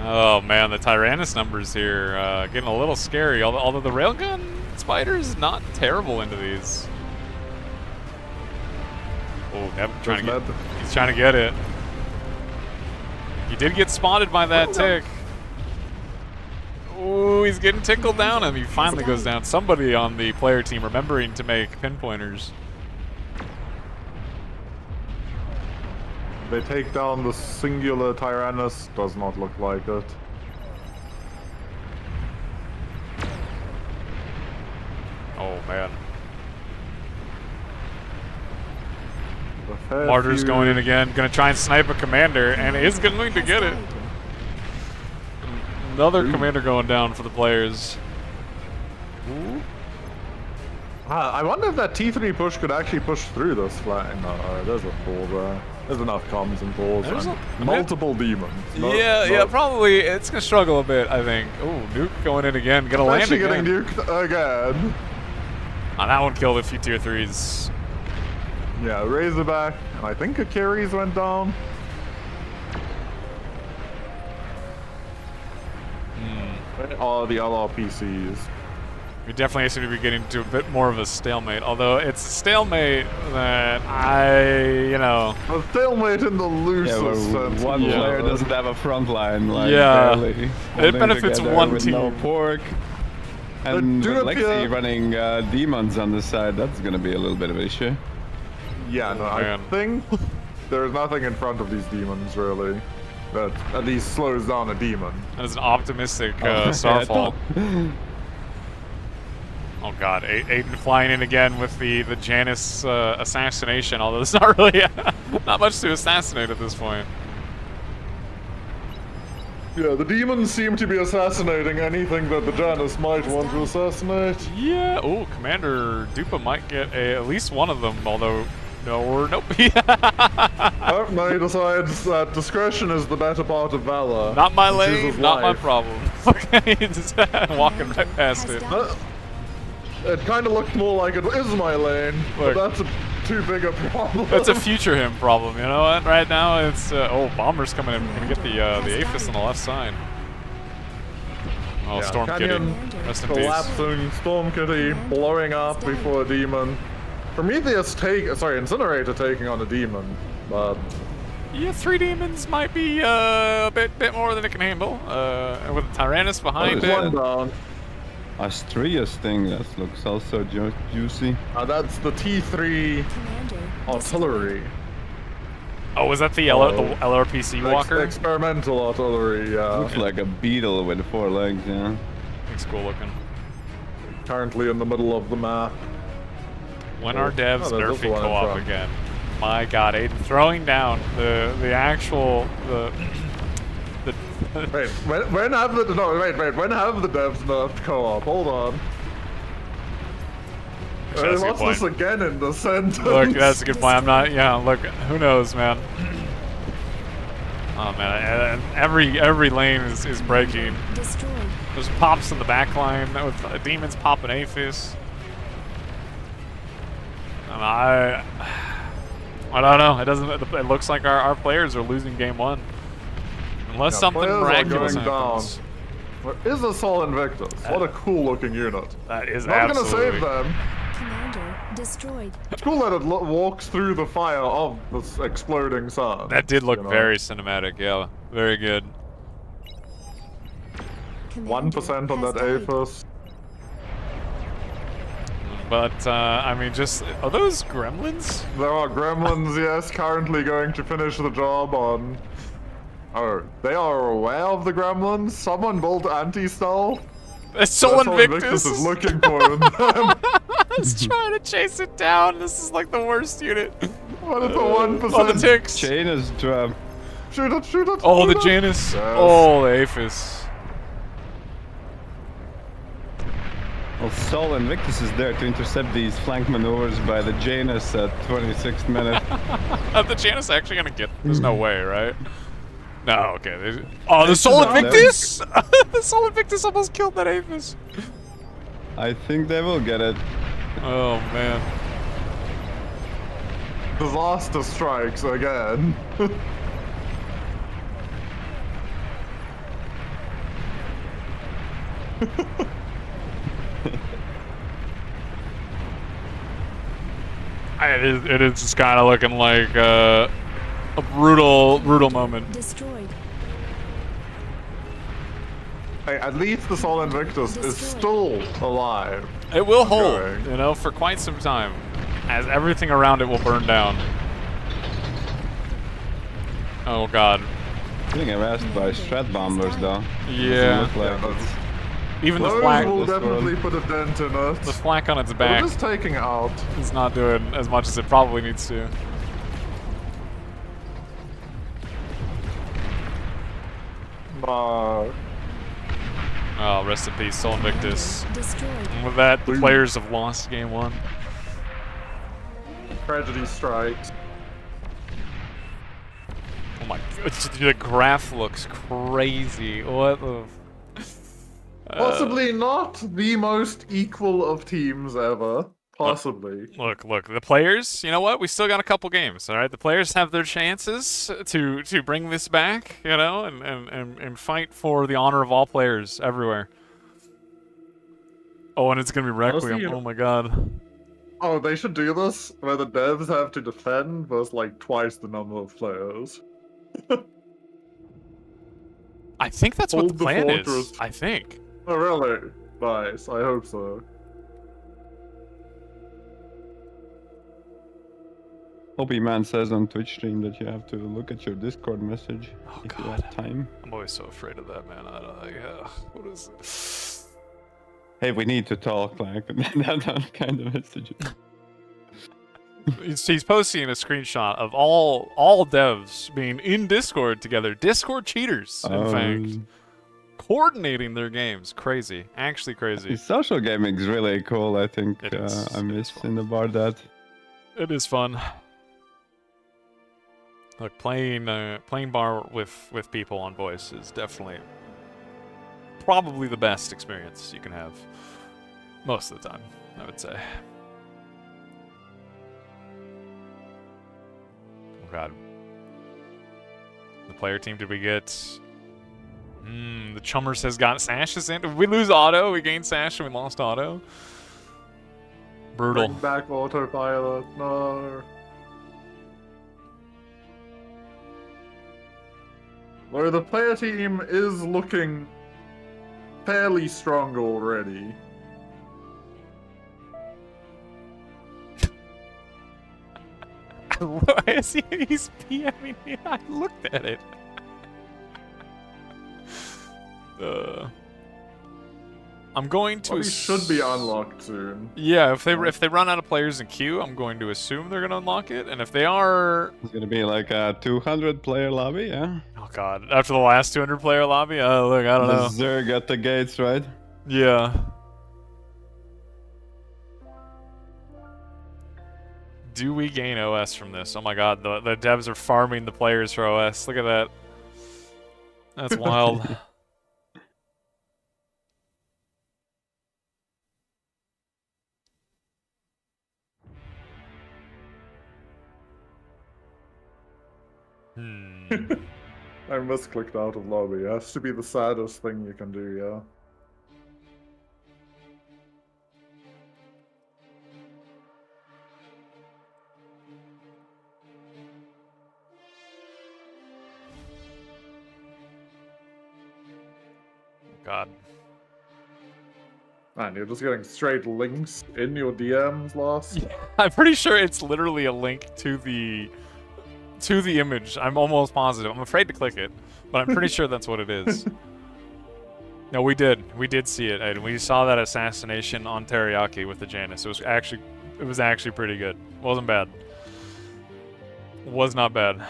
Oh man, the Tyrannus numbers here getting a little scary. Although the railgun spider's not terrible into these. Oh, he's trying to get it. He did get spotted by that tick. Oh, he's getting tickled down, and he finally goes down. Somebody on the player team remembering to make pinpointers. They take down the singular Tyrannus. Does not look like it. Oh man. Martyr's going in again, gonna try and snipe a commander, and is going to get it. Another commander going down for the players. Ooh. I wonder if that T3 push could actually push through this flank. No, there's a four there. There's enough comms and balls. Multiple demons. Yeah, probably. It's gonna struggle a bit, I think. Oh, nuke going in again. Gonna land again. Getting nuked again. Oh, that one killed a few tier 3s. Yeah, Razorback. I think Achilles went down. All the LRPCs. We definitely seem to be getting to a bit more of a stalemate, although it's a stalemate that a stalemate in the loosest sense. One player doesn't have a front line, like barely. It benefits one with team. No pork. And with Lexi running demons on the side, that's gonna be a little bit of an issue. Yeah, no, I think there's nothing in front of these demons, really, that at least slows down a demon. That is an optimistic starfall. Oh god, Aiden flying in again with the Janus assassination, although there's not really not much to assassinate at this point. Yeah, the demons seem to be assassinating anything that the Janus might want to assassinate. Yeah, oh, Commander Dupa might get at least one of them, although nope. No, he decides that discretion is the better part of valor. Not my lane, not my problem. Okay, just walking right past it. It kind of looked more like it is my lane, but that's too big a problem. That's a future him problem, you know what? Right now it's Bomber's coming in, gonna get the Aphis on the left side. Oh, yeah, Storm Canyon Kitty, rest in peace. collapsing, Storm Kitty blowing up before a demon. Prometheus Incinerator taking on a demon, but yeah, 3 demons might be a bit more than it can handle. With Tyrannus behind it. One down. Astria's thing, that looks also juicy. That's the T3 artillery. Oh, was that the LRPC walker? Experimental artillery, yeah. Looks like a beetle with 4 legs, yeah. Looks cool looking. Currently in the middle of the map. When are devs nerfing co-op again? my god, Aiden throwing down the actual Wait, when have the when have the devs nerfed co-op? Hold on. What's this again in the sentence? Look, that's a good point. I'm not. Yeah, look, who knows, man. Oh man, every lane is breaking. There's pops in the back line with demons popping Aphis. And I don't know. It doesn't. It looks like our players are losing game 1, unless something miraculous happens. Where is Assault Invictus? What a cool looking unit. That is not absolutely. gonna save them. Commander destroyed. It's cool that it walks through the fire of this exploding sun. That did look very cinematic. Yeah, very good. 1% on that Aphis. But, I mean, are those gremlins? There are gremlins, yes, currently going to finish the job on... Oh, they are aware of the gremlins? Someone built anti-stealth? Assault Invictus is looking for them. It's trying to chase it down. This is like the worst unit. What is the 1%? Oh, the ticks. Janus drop. Shoot it, shoot it. Oh, shoot the it. Janus. Yes. Oh, the Aphis. Well, Sol Invictus is there to intercept these flank maneuvers by the Janus at 26th minute. The Janus actually gonna get? There's no way, right? No, okay. Oh, the Sol Invictus! The Sol Invictus almost killed that Aphis. I think they will get it. Oh, man. Disaster strikes again. It is just kind of looking like a brutal moment. Destroyed. Hey, at least the Sol Invictus is still alive. It will hold, you know, for quite some time, as everything around it will burn down. Oh god. I think I'm asked by Strat Bombers though. Yeah. Look like it's... Even the Those flak will definitely put a dent in it. The flak on its back. We're just taking it out. It's not doing as much as it probably needs to. No. Oh, rest in peace, Sol Invictus. And with that, the players have lost game 1. Tragedy strikes. Oh my god, the graph looks crazy. What the... Possibly not the most equal of teams ever. Possibly. Look, the players, you know what? We still got a couple games, alright? The players have their chances to bring this back, you know, and fight for the honor of all players everywhere. Oh, and it's gonna be Requiem. Honestly, oh my god. Oh, they should do this where the devs have to defend versus like twice the number of players. I think that's what Hold the plan is. fortress. I think. Oh, really? Nice. I hope so. Hobby Man says on Twitch stream that you have to look at your Discord message if you have time. I'm always so afraid of that, man. I don't know. What is it? Hey, we need to talk, like, that kind of message. He's posting a screenshot of all devs being in Discord together. Discord cheaters, in fact. Coordinating their games. Crazy. Actually crazy. Social gaming is really cool, I think. I miss in the bar that. It is fun. Look, playing bar with people on voice is definitely probably the best experience you can have most of the time, I would say. Oh god. The player team, did we get... the Chummers has got Sashes in. Did we lose Auto? We gained Sash and we lost Auto. Brutal. Bring back autopilot. No. Though the player team is looking fairly strong already. Why is he's PMing me? I looked at it. I'm going to. Lobby should be unlocked soon. Yeah, if they run out of players in queue, I'm going to assume they're gonna unlock it, and if they are, It's gonna be like a 200-player lobby, yeah. oh god, after the last 200-player lobby, look, I don't know. Zerg at the gates, right? Yeah. Do we gain OS from this? Oh my god, the devs are farming the players for OS. Look at that. That's wild. I misclicked out of lobby. It has to be the saddest thing you can do, yeah. God. Man, you're just getting straight links in your DMs, Lost. Yeah, I'm pretty sure it's literally a link to the image. I'm almost positive. I'm afraid to click it, but I'm pretty sure that's what it is. No, we did see it, and we saw that assassination on Teriyaki with the Janus. It was actually pretty good. Wasn't bad. Was not bad.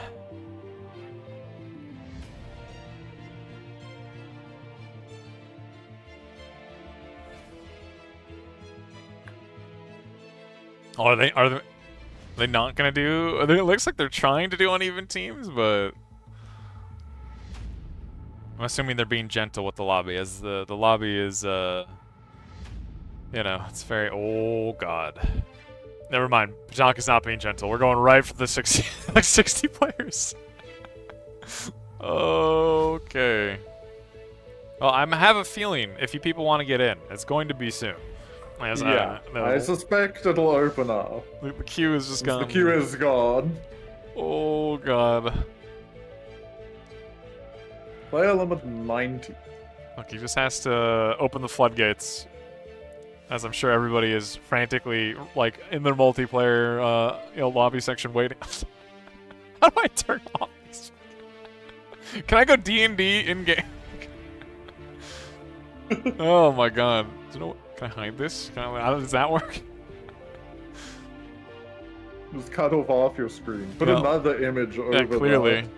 Oh, are they not gonna do? It looks like they're trying to do uneven teams, but I'm assuming they're being gentle with the lobby, as the lobby is, you know, it's very. Oh god. Never mind. Pajanka's not being gentle. We're going right for the 60, like 60 players. Okay. Well, I have a feeling if you people want to get in, it's going to be soon. As, yeah, I suspect it'll open up. The queue is just gone. The queue is gone. Oh god. Player limit 90. Look, he just has to open the floodgates. As I'm sure everybody is frantically, like, in their multiplayer, you know, lobby section waiting. How do I turn off this? Can I go D&D in-game? Oh my god. Do you know what? Can I hide this? How does that work? Just cut off your screen. Put another image over yeah, clearly. that.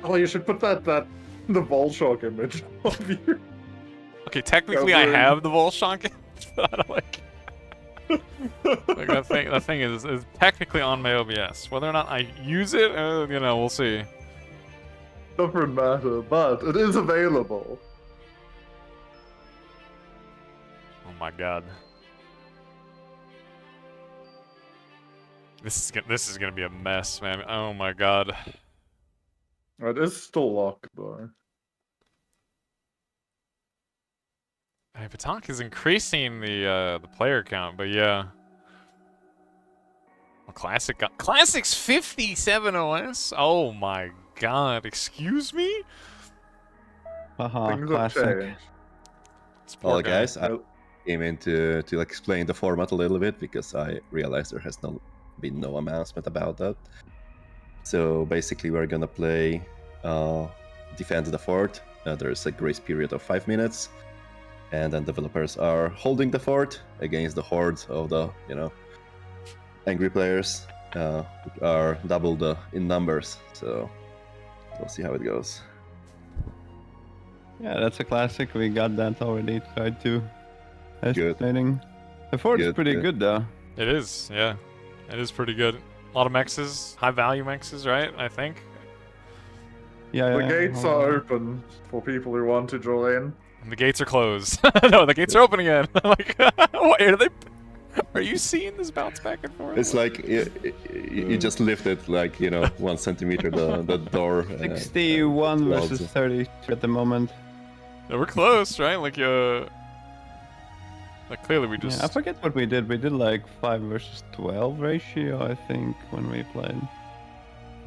Oh, you should put the Volshock image of you. Okay, technically I have the Volshock image, but I don't like that thing is technically on my OBS. Whether or not I use it, you know, we'll see. Doesn't matter, but it is available. Oh my god. This is gonna be a mess, man. Oh my god. It is still locked though. Hey, Patank is increasing the player count, but yeah. Well, Classic's 57 OS. Oh my god! Excuse me. Classic. Well, guys, I came in to explain the format a little bit because I realized there has been no announcement about that. So basically, we're gonna play Defend the Fort. There's a grace period of 5 minutes. And then developers are holding the fort against the hordes of the, you know, angry players, which are doubled in numbers. So we'll see how it goes. Yeah, that's a classic. We got that already. Tried to. Estimating. The fort is pretty good though. It is, yeah. It is pretty good. A lot of mexes, high value mexes, right? I think. Yeah. The gates are open for people who want to join. And the gates are closed. No, the gates are open again. Like, what are they? Are you seeing this bounce back and forth? It's like you just lifted, like, you know, 1 centimeter the door. 61 versus 30 at the moment. Yeah, we're close, right? Like clearly we just. Yeah, I forget what we did. We did like 5 versus 12 ratio, I think, when we played.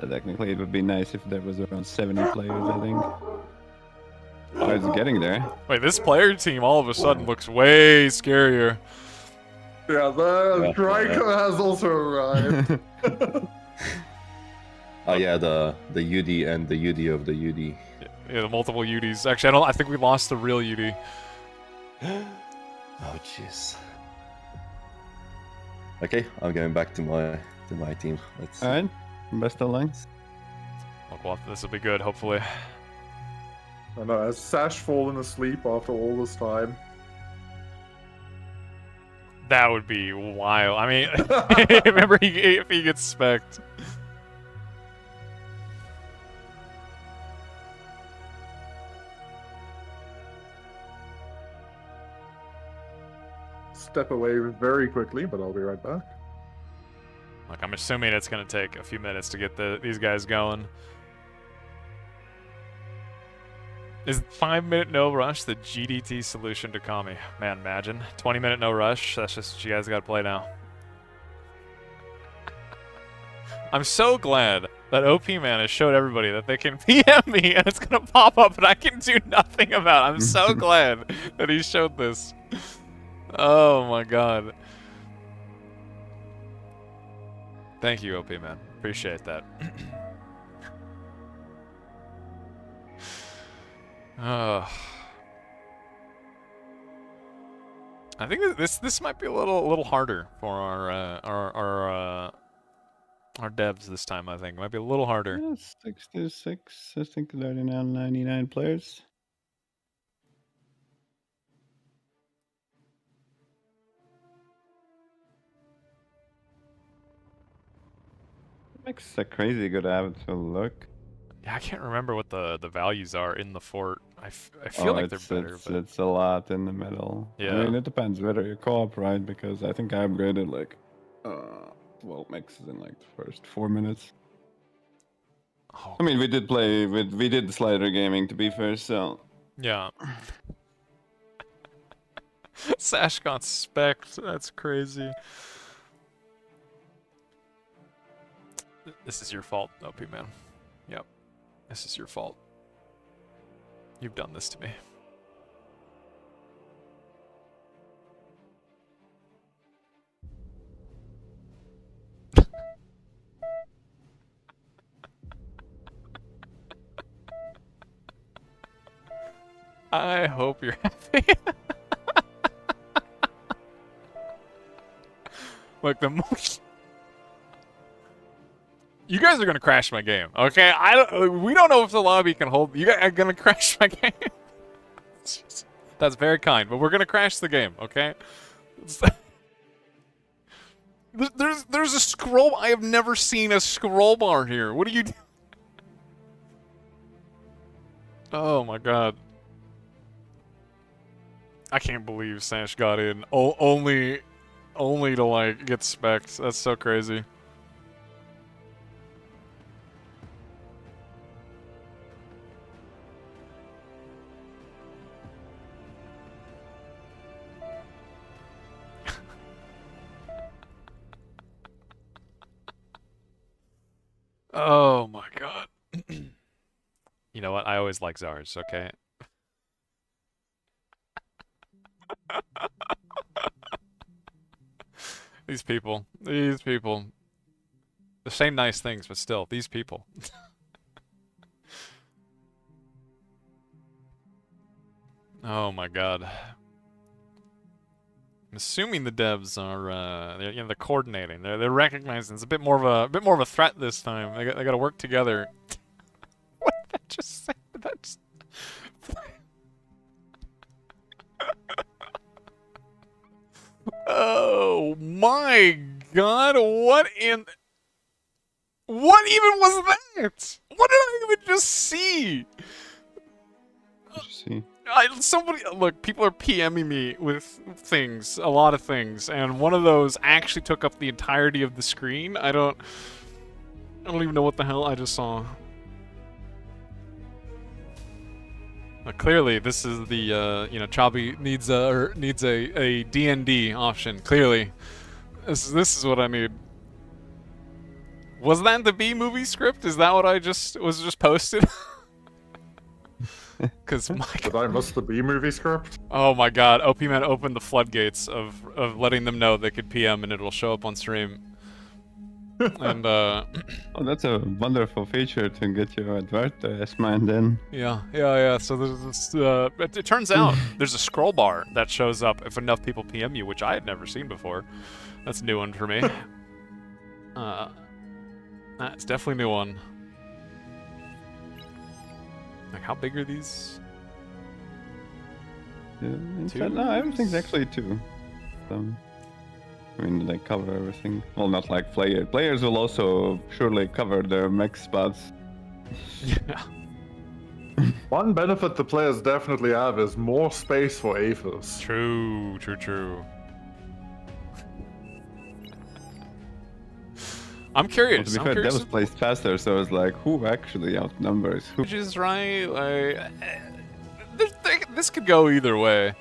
So technically, it would be nice if there was around 70 players, I think. Oh, it's getting there. Wait, this player team all of a sudden looks way scarier. Yeah, the Striker has also arrived. Oh yeah, the UD and the UD of the UD. Yeah, the multiple UDs. Actually, I think we lost the real UD. Oh jeez. Okay, I'm going back to my team. Let's see. Alright, best of luck. Look, well, this will be good, hopefully. I know, has Sash fallen asleep after all this time? That would be wild. I mean, remember if he gets specced. Step away very quickly, but I'll be right back. Look, I'm assuming it's going to take a few minutes to get these guys going. Is 5-minute no rush the GDT solution to Kami? Man, imagine. 20-minute no rush, that's just what you guys gotta play now. I'm so glad that OP Man has showed everybody that they can PM me and it's gonna pop up and I can do nothing about it. I'm so glad that he showed this. Oh my god. Thank you, OP Man. Appreciate that. I think this might be a little harder for our devs this time. I think it might be a little harder. Yeah, 66. I think 99 players. Makes a crazy good app to look. Yeah, I can't remember what the values are in the fort. I feel like they're better. But It's a lot in the middle. Yeah. I mean, it depends whether you co-op, right? Because I think I upgraded like 12 mixes in like the first 4 minutes. Oh, I mean, we did the slider gaming to be fair, so. Yeah. Sash got specced. That's crazy. This is your fault, OP Man. Yep. This is your fault. You've done this to me. I hope you're happy. Look, the most... You guys are gonna crash my game, okay? We don't know if the lobby can hold. You guys are gonna crash my game. That's very kind, but we're gonna crash the game, okay? There's a scroll. I have never seen a scroll bar here. What are you? Oh my god! I can't believe Sash got in. Only to like get specced. That's so crazy. Oh my god. You know what? I always like Zars, okay? These people. They say nice things, but still, these people. Oh my god. I'm assuming the devs are, they're coordinating. They're recognizing it's a bit more of a threat this time. They got to work together. What did that just say? That's. Oh my god! What even was that? What did I even just see? What did you see? Look, people are PMing me with things, a lot of things, and one of those actually took up the entirety of the screen. I don't even know what the hell I just saw. Clearly, this is the Chabi needs a D&D option. Clearly, this is what I need. Was that the B movie script? Is that what I was just posted? Because Did I miss the B movie script? Oh my god, OP Man opened the floodgates of letting them know they could PM and it'll show up on stream. And oh, that's a wonderful feature to get your advertisement in. Yeah. So there's this, it turns out there's a scroll bar that shows up if enough people PM you, which I had never seen before. That's a new one for me. That's definitely a new one. Like, how big are these? Yeah, no, everything's actually 2. I mean, they cover everything. Well, not like players. Players will also surely cover their mech spots. Yeah. One benefit the players definitely have is more space for Aphis. True. I'm curious. Well, to be fair, Devils plays faster, so it's like, who actually outnumbers who? Which is right. Like, this could go either way.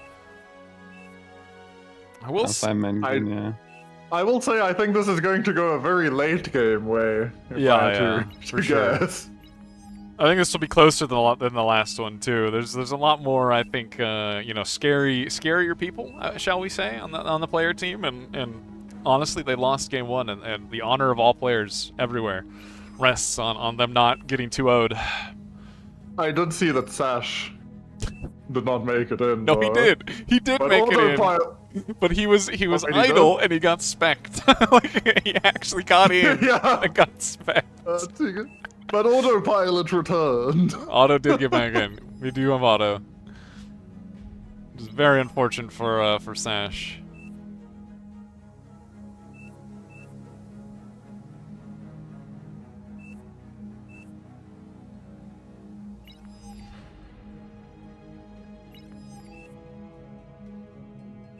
I will I will say I think this is going to go a very late game way. For sure. Guess. I think this will be closer than the last one too. There's a lot more, I think, scarier people, shall we say, on the player team, and honestly, they lost game 1, and the honor of all players everywhere rests on them not getting 2-0'd. I did see that Sash did not make it in. No, he did. He did make it in. But he was idle and he got specced. Like, he actually got in and got specced. But autopilot returned. Auto did get back in. We do have Auto. Which is very unfortunate for Sash.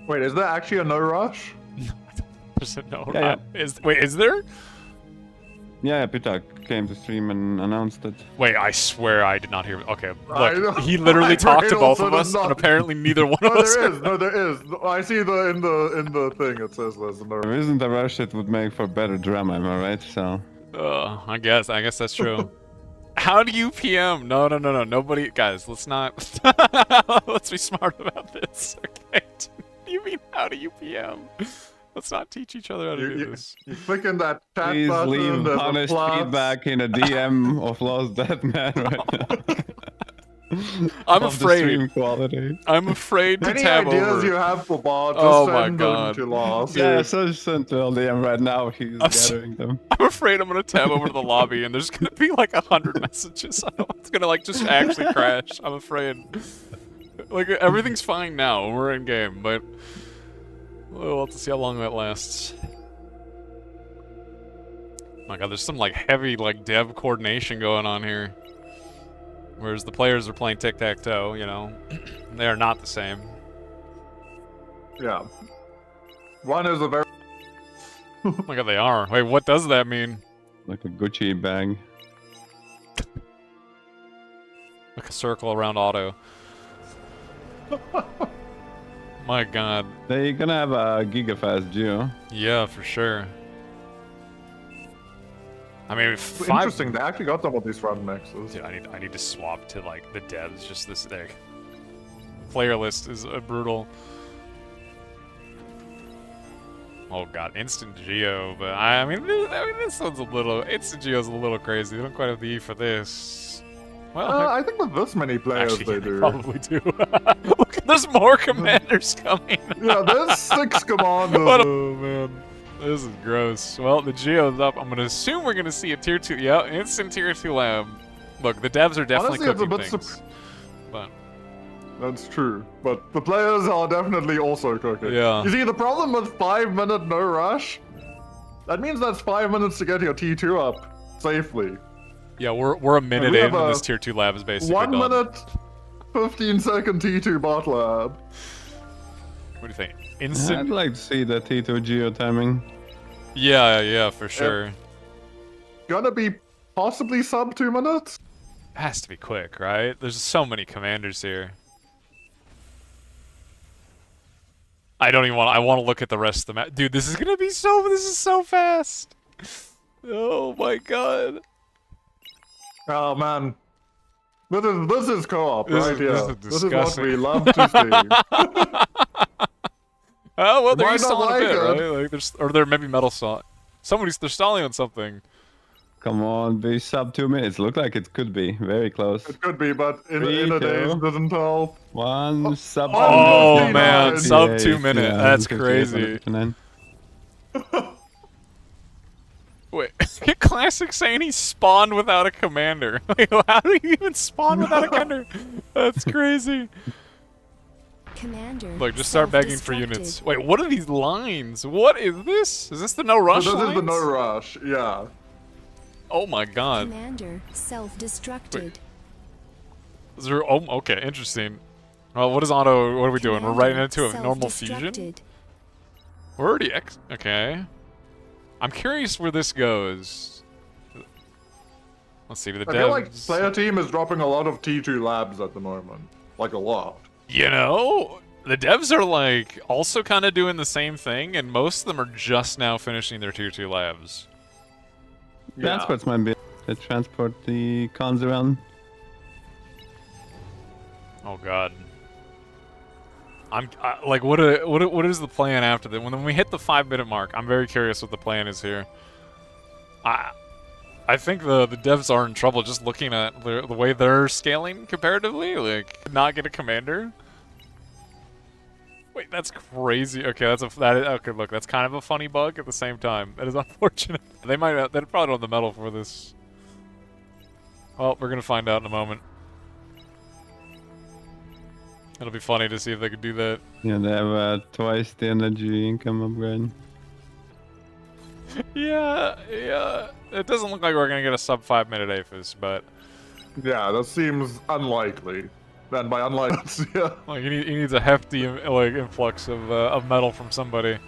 Wait, is there actually a no rush? There's a no rush. Is there? Yeah, Pitak came to stream and announced it. Wait, I swear I did not hear. Okay, look, he literally talked to both of us, and apparently neither one of us. There is. I see in the thing it says there's no. If there isn't a rush, it would make for better drama, am I right? So. I guess that's true. How do you PM? No. Nobody, guys. Let's not. Let's be smart about this. Okay. You mean how do you PM? Let's not teach each other how to do this. You click in that chat Please button. Leave honest feedback in a DM of Lostdeadman right now. I'm afraid. I'm afraid to tab over. Any ideas you have for Bart? Oh my god. To Lost. Yeah, so send to LDM right now. He's gathering them. I'm afraid I'm gonna tab over to the lobby and there's gonna be like 100 messages. I don't, it's gonna like just actually crash. I'm afraid. Like everything's fine now. We're in game, but we'll have to see how long that lasts. Oh my god, there's some like heavy like dev coordination going on here. Whereas the players are playing tic-tac-toe, you know. They are not the same. Yeah. One is a very oh my god, they are. Wait, what does that mean? Like a Gucci bag. Like a circle around Auto. My god. They're gonna have a gigafast Geo. Yeah, for sure. I mean, interesting. They actually got some of these run mixes. Dude, I need to swap to like the devs. Just this thick. Player list is brutal. Oh god, instant Geo, but I mean this one's a little. Instant Geo's a little crazy. They don't quite have the E for this. Well, I think with this many players actually, they do. Probably do. Look, there's more commanders coming. Yeah, there's 6 commanders. Oh man, this is gross. Well, the Geo's up. I'm gonna assume we're gonna see a tier 2. Yeah, instant tier 2 lab. Look, the devs are definitely honestly, cooking things. But that's true. But the players are definitely also cooking. Yeah. You see, the problem with 5-minute no rush, that means that's 5 minutes to get your T2 up safely. Yeah, we're a minute in, and this tier 2 lab is basically 1 done. minute, 15-second T2 bot lab. What do you think? Instant? I'd like to see the T2 Geo timing. Yeah, for sure. Gonna be possibly sub 2 minutes? It has to be quick, right? There's so many commanders here. I don't even want. I want to look at the rest of the map, dude. This is gonna be so. This is so fast. Oh my god. Oh man, this is co-op right here. This is what we love to see. Oh well, they're Why used not on a bit, like right? Like there's, or there maybe metal saw. They're stalling on something. Come on, be sub 2 minutes. Look like it could be very close. It could be, but in Three, a days two, doesn't help. One sub. Oh 59. man, sub 2 minute. Yeah, That's 58, crazy. 59. Wait, Classic saying he spawned without a commander. Like, how do you even spawn without a commander? That's crazy. Commander. Look, just start begging for units. Wait, what are these lines? What is this? Is this the no rush So this lines? is the no rush, yeah. Oh my god. Commander self-destructed. Is there, oh, okay, interesting. Well, what is auto? What are we doing? We're writing it into a normal fusion? We're already okay. I'm curious where this goes. Let's see, the devs... I feel like player team is dropping a lot of T2 labs at the moment. Like a lot. You know, the devs are like also kind of doing the same thing, and most of them are just now finishing their tier 2 labs. Transports might be. They transport the cons around. Oh god. Like, what is the plan after that? When we hit the 5-minute mark, I'm very curious what the plan is here. I think the devs are in trouble just looking at the way they're scaling comparatively. Like, not get a commander. Wait, that's crazy. Okay, okay. Look, that's kind of a funny bug at the same time. That is unfortunate. They probably don't have the metal for this. Well, we're gonna find out in a moment. It'll be funny to see if they could do that. Yeah, they have twice the energy income upgrade. Yeah. It doesn't look like we're gonna get a sub 5-minute Aphis, but yeah, that seems unlikely. And by unlikely, yeah. Like he needs a hefty like influx of metal from somebody.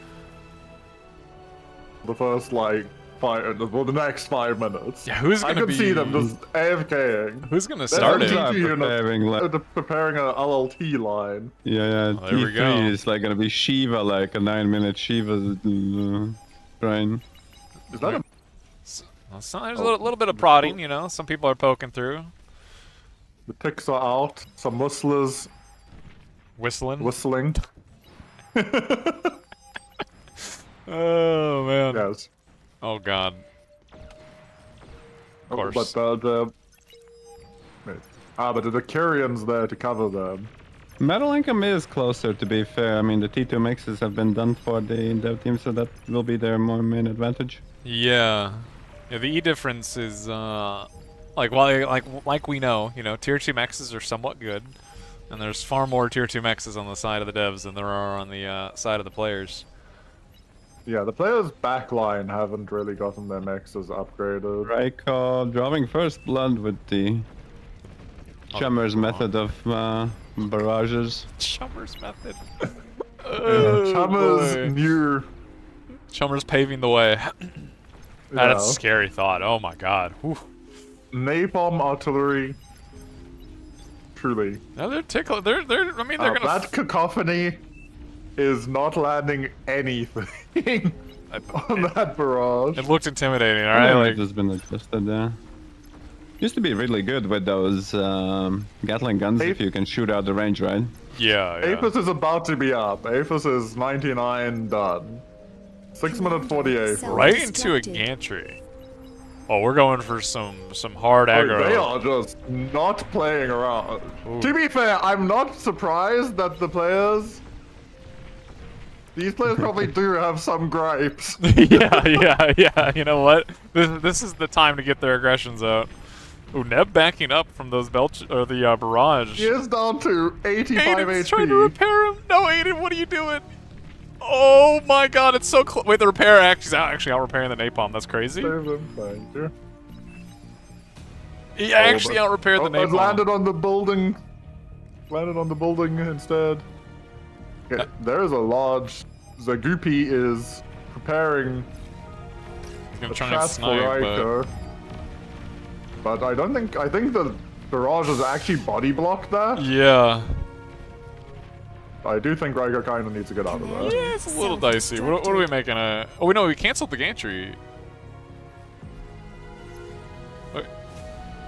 The first the next 5 minutes. Yeah, who's gonna I can see them just AFKing. Who's gonna start it? Preparing a LLT line. Yeah. Oh, there we go. T3 is like gonna be Shiva, like a 9-minute Shiva train. Is that a... There's a little bit of prodding, you know. Some people are poking through. The ticks are out. Some whistlers. Whistling. Oh man. Yes. Oh god. Of course. But the Kyrian's there to cover them. Metal income is closer, to be fair. I mean, the T2 mixes have been done for the dev team, so that will be their more main advantage. Yeah. The E difference is like we know, you know, tier 2 mexes are somewhat good, and there's far more tier 2 mexes on the side of the devs than there are on the side of the players. Yeah, the players' backline haven't really gotten their mexes upgraded. Raiko drawing first blood with the Chummer's method of barrages. Chummer's method. Chummer's paving the way. That's a scary thought. Oh my god. Whew. Napalm artillery. Truly. No, they're tickling. They're gonna. That cacophony is not landing anything on that barrage. It looked intimidating, alright? It has been adjusted there. Used to be really good with those Gatling guns if you can shoot out the range, right? Yeah. Aphis is about to be up. Aphis is 99 done. 6 minute 48. Right into a gantry. Oh, we're going for some hard aggro. They are just not playing around. Ooh. To be fair, I'm not surprised that these players probably do have some gripes. yeah. You know what? This is the time to get their aggressions out. Ooh, Neb backing up from those the barrage. He is down to 85 Aiden's HP. Trying to repair him. No, Aiden, what are you doing? Oh my god, it's so close. Wait, the repair actually out repairing the napalm. That's crazy. Save him, thank you. He actually out repaired the napalm. It landed on the building. Landed on the building instead. Okay, there is a large. Zagupi is preparing. He's gonna a try trap and snipe, but I don't think. I think the barrage is actually body blocked there. Yeah. I do think Riker kind of needs to get out of there. Yeah, it's a little dicey. What are we making a... Oh, we know we canceled the gantry. Wait.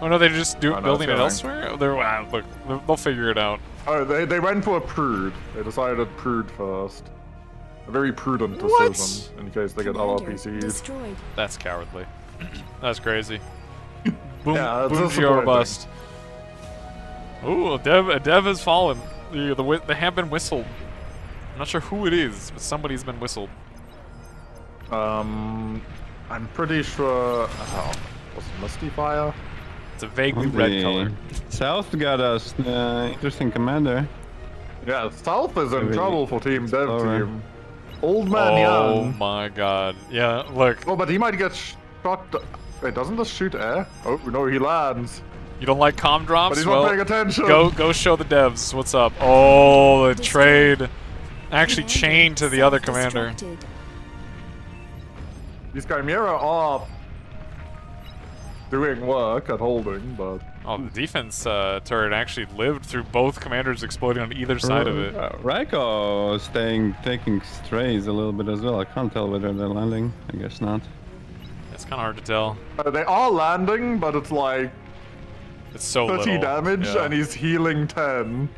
Oh no, they're just building it elsewhere? Oh, look, they'll figure it out. Oh, they went for a Prude. They decided Prude first. A very prudent What? decision in case they get Commander RPC'd. destroyed. That's cowardly. That's crazy. Boom, Yeah, it's boom, disappointing. bust. Ooh, a dev has fallen. They have been whistled. I'm not sure who it is, but somebody's been whistled. I'm pretty sure. Oh, was it Misty Fire? It's a vaguely red color. South got us interesting commander. Yeah, South is in Maybe trouble for Team Dev slower. Team. Old Man Oh Yan. my god. Yeah, look. Oh, but he might get shot. Wait, doesn't this shoot air? Oh no, he lands. You don't like comm drops? But he's well, not paying attention. Go show the devs what's up. Oh, the trade actually chained to the other commander. These Chimera are doing work at holding, but... Oh, the defense turret actually lived through both commanders exploding on either side of it. Raiko taking strays a little bit as well. I can't tell whether they're landing. I guess not. It's kind of hard to tell. They are landing, but it's like... It's so 30 little. damage, Yeah. and he's healing 10.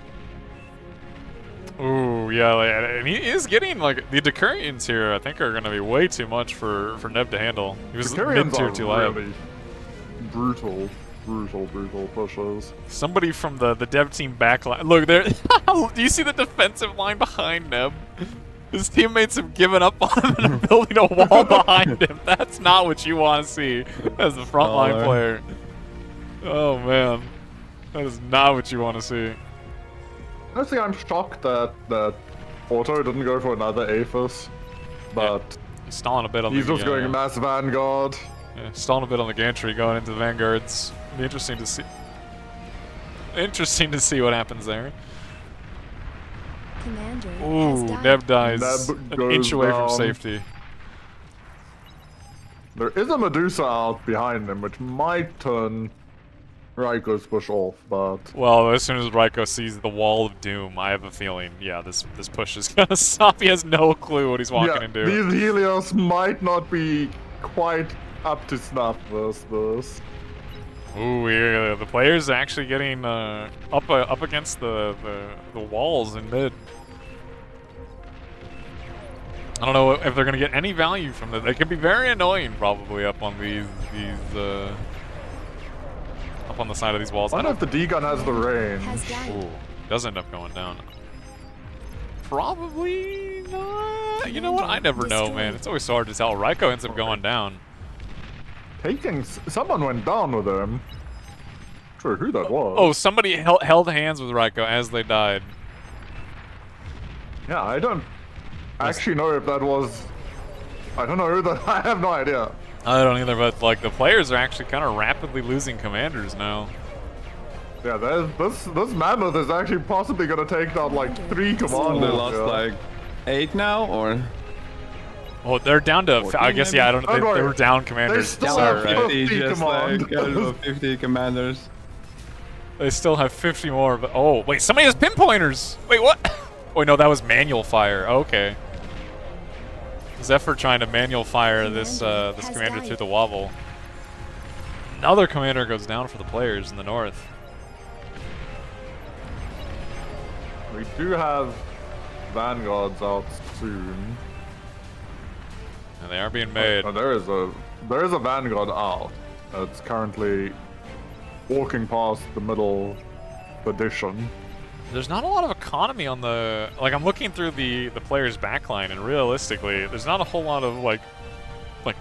Ooh, yeah, like, and he is getting, like, the Decurions here, I think, are going to be way too much for Neb to handle. He was mid-tier too low. Really brutal pushes. Somebody from the dev team backline. Look, there. Do you see the defensive line behind Neb? His teammates have given up on him and are building a wall behind him. That's not what you want to see as a frontline player. Oh, man. That is not what you want to see. Honestly, I'm shocked that Otto didn't go for another Aphis, but he's stalling a bit on he's the. just going mass Vanguard. Yeah, stalling a bit on the gantry, going into the Vanguards. Be interesting to see. Interesting to see what happens there. Commander Ooh, has Neb dies Neb an goes inch away from down. safety. There is a Medusa out behind him, which might turn Raiko's push off, but... Well, as soon as Raiko sees the wall of doom, I have a feeling, yeah, this push is gonna stop. He has no clue what he's walking into. These Helios might not be quite up to snuff versus this. Ooh, yeah, the players are actually getting up against the walls in mid. I don't know if they're gonna get any value from that. They could be very annoying, probably, up on these up on the side of these walls. I don't know if the D-gun has the range. Ooh, does end up going down. Probably not. You know what? I never know, man. It's always so hard to tell. Raiko ends up going down. Someone went down with him. Not sure who that was. Oh, somebody held hands with Raiko as they died. Yeah, I don't actually know if that was... I don't know who that... I have no idea. I don't either, but like the players are actually kind of rapidly losing commanders now. Yeah, this mammoth is actually possibly gonna take down like 3 commanders. They lost like 8 now, or? Oh, they're down to. 14 I guess yeah. I don't. They worry. were down commanders. They still have Sorry. 50 just like, commanders. 50 commanders. They still have 50 more. But oh wait, somebody has pinpointers. Wait, what? Wait, no, that was manual fire. Okay. Zephyr trying to manual fire this this commander through the wobble. Another commander goes down for the players in the north. We do have Vanguards out soon. And they are being made. Oh, there is a Vanguard out. It's currently walking past the middle edition. There's not a lot of economy on the... Like, I'm looking through the player's backline, and realistically, there's not a whole lot of, like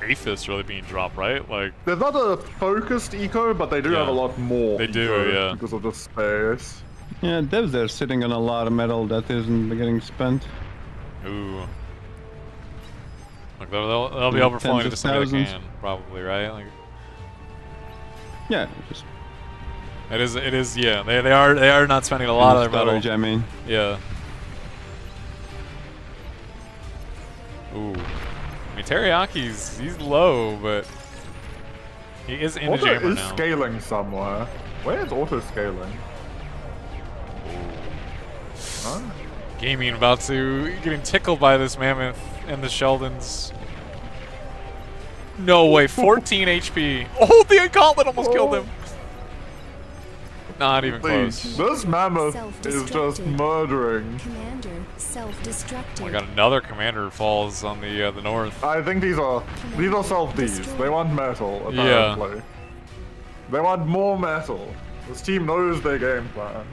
Aphis really being dropped, right? Like, There's not a focused eco, but they do have a lot more. They do, eco yeah. Because of the space. Yeah, devs are sitting on a lot of metal that isn't getting spent. ooh. Like, they'll be overflowing Tens into of somebody that thousands. can, probably, right? Like, Yeah, just it is, yeah. They are not spending a lot of their metal. storage, I mean. Yeah. Ooh. I mean, Teriyaki's, he's low, but he is in a Auto jammer is now. scaling somewhere. Where is auto scaling? Huh? Gaming about to getting tickled by this mammoth and the Sheldons. No way, 14 HP. Oh, the gauntlet almost killed him. Not even close. This mammoth is just murdering. Commander Oh self-destructed. my god, another commander falls on the north. I think these are self-Ds. They want metal, apparently. They want more metal. This team knows their game plan.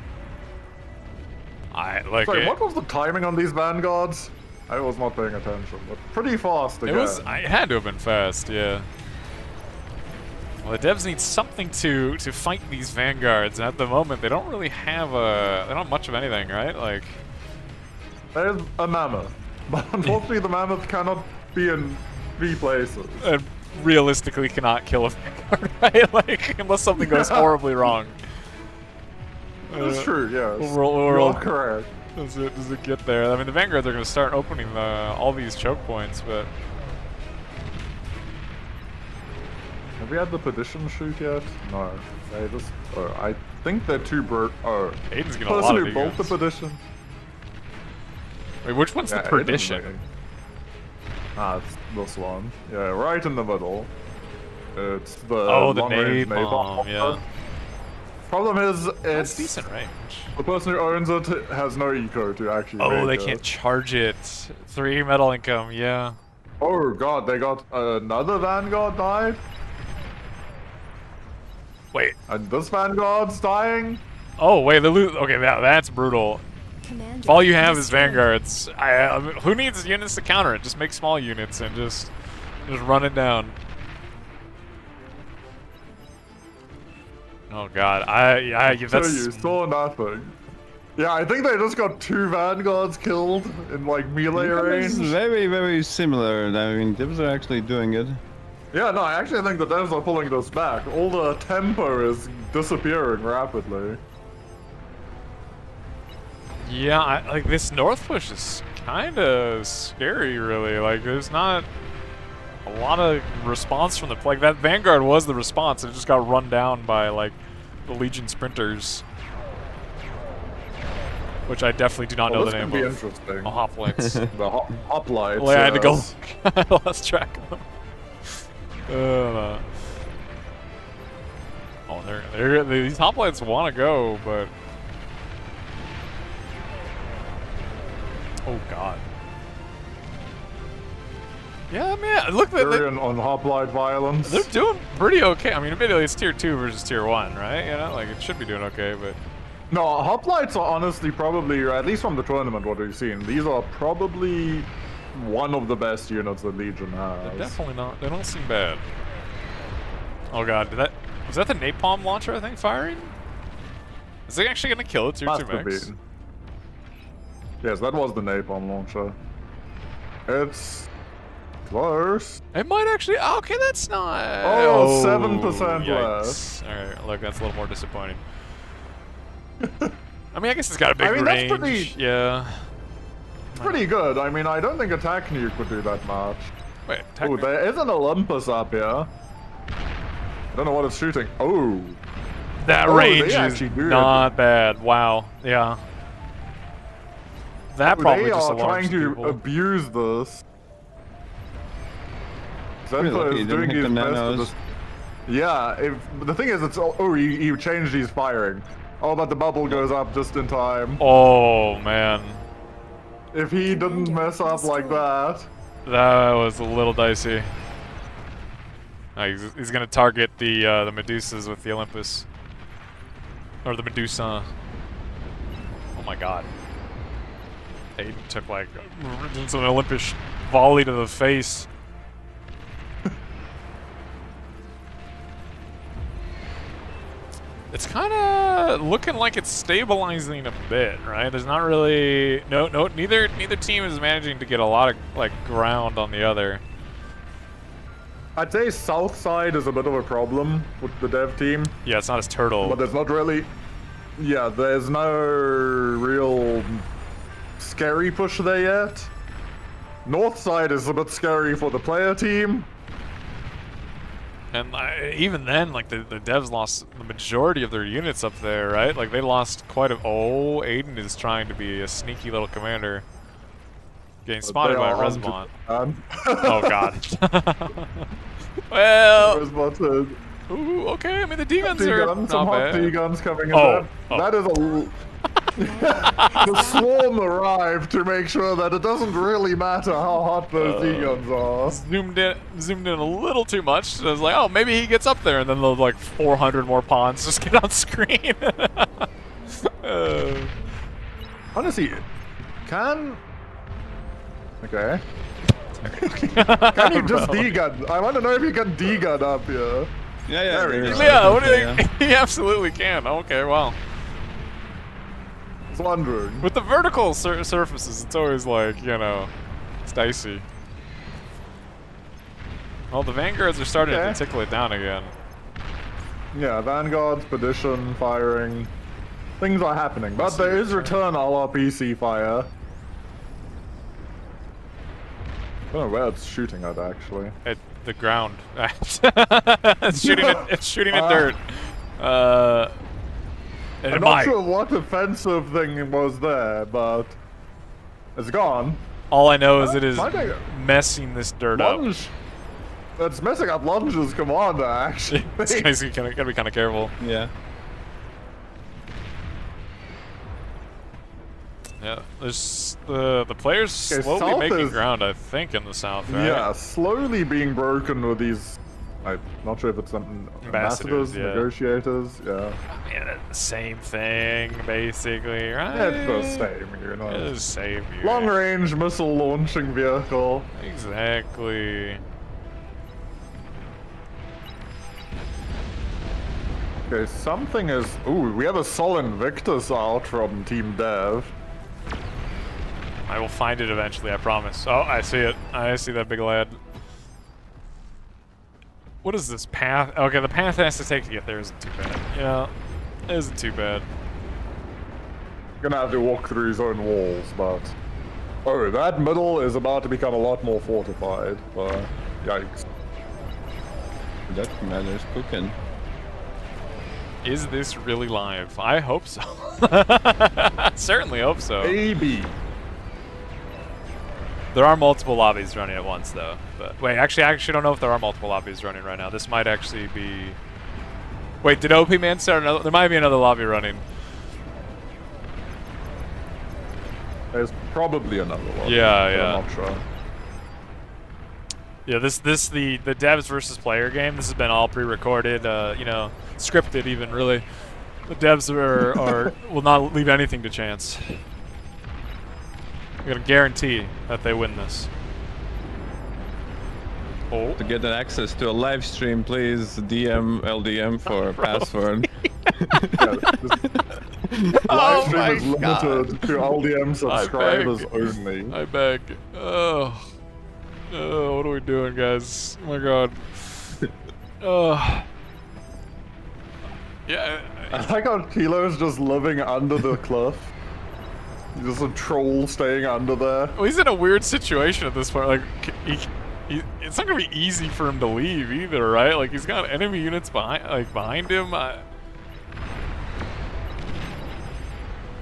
Sorry, what was the timing on these vanguards? I was not paying attention, but pretty fast again. It had to have been fast, yeah. Well, the devs need something to fight these vanguards, and at the moment they don't really have they don't have much of anything, right? Like, there's a mammoth, but unfortunately the mammoth cannot be in 3 places. And realistically cannot kill a vanguard, right? Like, unless something goes horribly wrong. That's true, yes. You're correct. Does it get there? I mean, the vanguards are going to start opening all these choke points, but... Have we had the Perdition shoot yet? No. They just... I think they're too Aiden's getting a lot of who built the Perdition. Wait, which one's the Perdition? It's this one. Yeah, right in the middle. It's the the long-range napalm, yeah. Problem is, That's decent range. The person who owns it has no eco to actually they can't charge it. 3 metal income, yeah. Oh god, they got another Vanguard died? Wait. And this Vanguard's dying? Oh, wait, okay, that's brutal. If all you have is Vanguards, I mean, who needs units to counter it? Just make small units and just run it down. Oh god, that's... You saw nothing. Yeah, I think they just got 2 Vanguards killed in like melee range. It's very, very similar. I mean, devs are actually doing it. Yeah, no, I actually think the devs are pulling this back. All the tempo is disappearing rapidly. Yeah, like this north push is kind of scary, really. Like, there's not a lot of response from like that Vanguard was the response. It just got run down by like the Legion sprinters, which I definitely do not know the name of. Interesting. Hoplites. The hoplites. Well, I had to go. I lost track of them. These hoplites want to go, but oh god. Yeah, man, look, they're on hoplite violence. They're doing pretty okay. I mean, admittedly, it's tier 2 versus tier 1, right? You know, like it should be doing okay, but no, hoplites are honestly probably, at least from the tournament, what we've seen, these are probably one of the best units that Legion has. They're definitely not. They don't seem bad. Oh god, was that the napalm launcher? I think firing. Is it actually gonna kill it? Tier 2 max? Yes, that was the napalm launcher. It's close. It might actually. Okay, that's not. 7% less. All right, look, that's a little more disappointing. I mean, I guess it's got a big range. That's pretty, yeah. It's pretty good. I mean, I don't think attack nuke would do that much. Wait, oh, there is an Olympus up here. I don't know what it's shooting. Oh. That range is not bad. Wow. Yeah. That probably just trying to abuse this. Zenfo is doing his best to just... Yeah, the thing is, it's... Oh, he changed his firing. Oh, but the bubble goes up just in time. Oh, man. If he didn't mess up like that... That was a little dicey. He's gonna target the Medusas with the Olympus. Or the Medusa. Oh my god. Aiden took like an Olympus volley to the face. It's kind of looking like it's stabilizing a bit, right? There's not really neither team is managing to get a lot of like ground on the other. I'd say south side is a bit of a problem with the dev team. Yeah, it's not as turtle. But there's not really... Yeah, there's no real scary push there yet. North side is a bit scary for the player team. And even then, like, the devs lost the majority of their units up there, right? Like, they lost quite a... Oh, Aiden is trying to be a sneaky little commander. Getting spotted by Resmont. Oh, God. Well, Ooh, okay. I mean, the D-guns Some are hot not bad. D-guns coming in. Oh, That is a... The swarm arrived to make sure that it doesn't really matter how hot those D-guns are. Zoomed in a little too much. So I was like, oh, maybe he gets up there, and then those like 400 more pawns just get on screen. Honestly, can... Okay. Can you just D-gun? I want to know if you can D-gun up here. Yeah, Yeah, what do you think? He absolutely can. Okay, well. I was wondering. With the vertical surfaces, it's always like, you know, it's dicey. Well, the Vanguards are starting to tickle it down again. Yeah, Vanguards, Perdition, firing. Things are happening, but there is return LRPC fire. I don't know where it's shooting at, actually. At the ground. It's shooting at dirt. I'm not sure what offensive thing was there, but it's gone. All I know is it is messing this dirt up. It's messing up Lunge's commander, actually. This guy's gotta be kind of careful. Yeah. Yeah, there's the players slowly making ground, I think, in the south, right? Yeah, slowly being broken with these. I'm not sure if it's ambassadors, negotiators, yeah. Yeah, the same thing, basically, right? It's the same, you know. It's the same. Long-range missile launching vehicle. Exactly. Okay, something is. Ooh, we have a Sullen Victus out from Team Dev. I will find it eventually, I promise. Oh, I see it. I see that big lad. What is this path? Okay, the path has to take to get there isn't too bad. Yeah, it isn't too bad. Gonna have to walk through his own walls, but... Oh, that middle is about to become a lot more fortified. Yikes. That commander's cooking. Is this really live? I hope so. I certainly hope so. Maybe. There are multiple lobbies running at once, though. But wait, actually, I actually don't know if there are multiple lobbies running right now. This might actually be... Wait, did OP Man start another? There might be another lobby running. There's probably another lobby. Yeah, yeah. I'm not sure. Yeah, the devs versus player game. This has been all pre-recorded, you know, scripted even, really. The devs will not leave anything to chance. I'm gonna guarantee that they win this. Oh. To get access to a live stream, please DM LDM for password. Live stream is limited to LDM subscribers only. I beg. Oh, what are we doing, guys? Oh my god. Yeah. I like how Kilo's just living under the cliff. Just a troll staying under there. Well, he's in a weird situation at this point. Like, it's not gonna be easy for him to leave either, right? Like, he's got enemy units behind him. I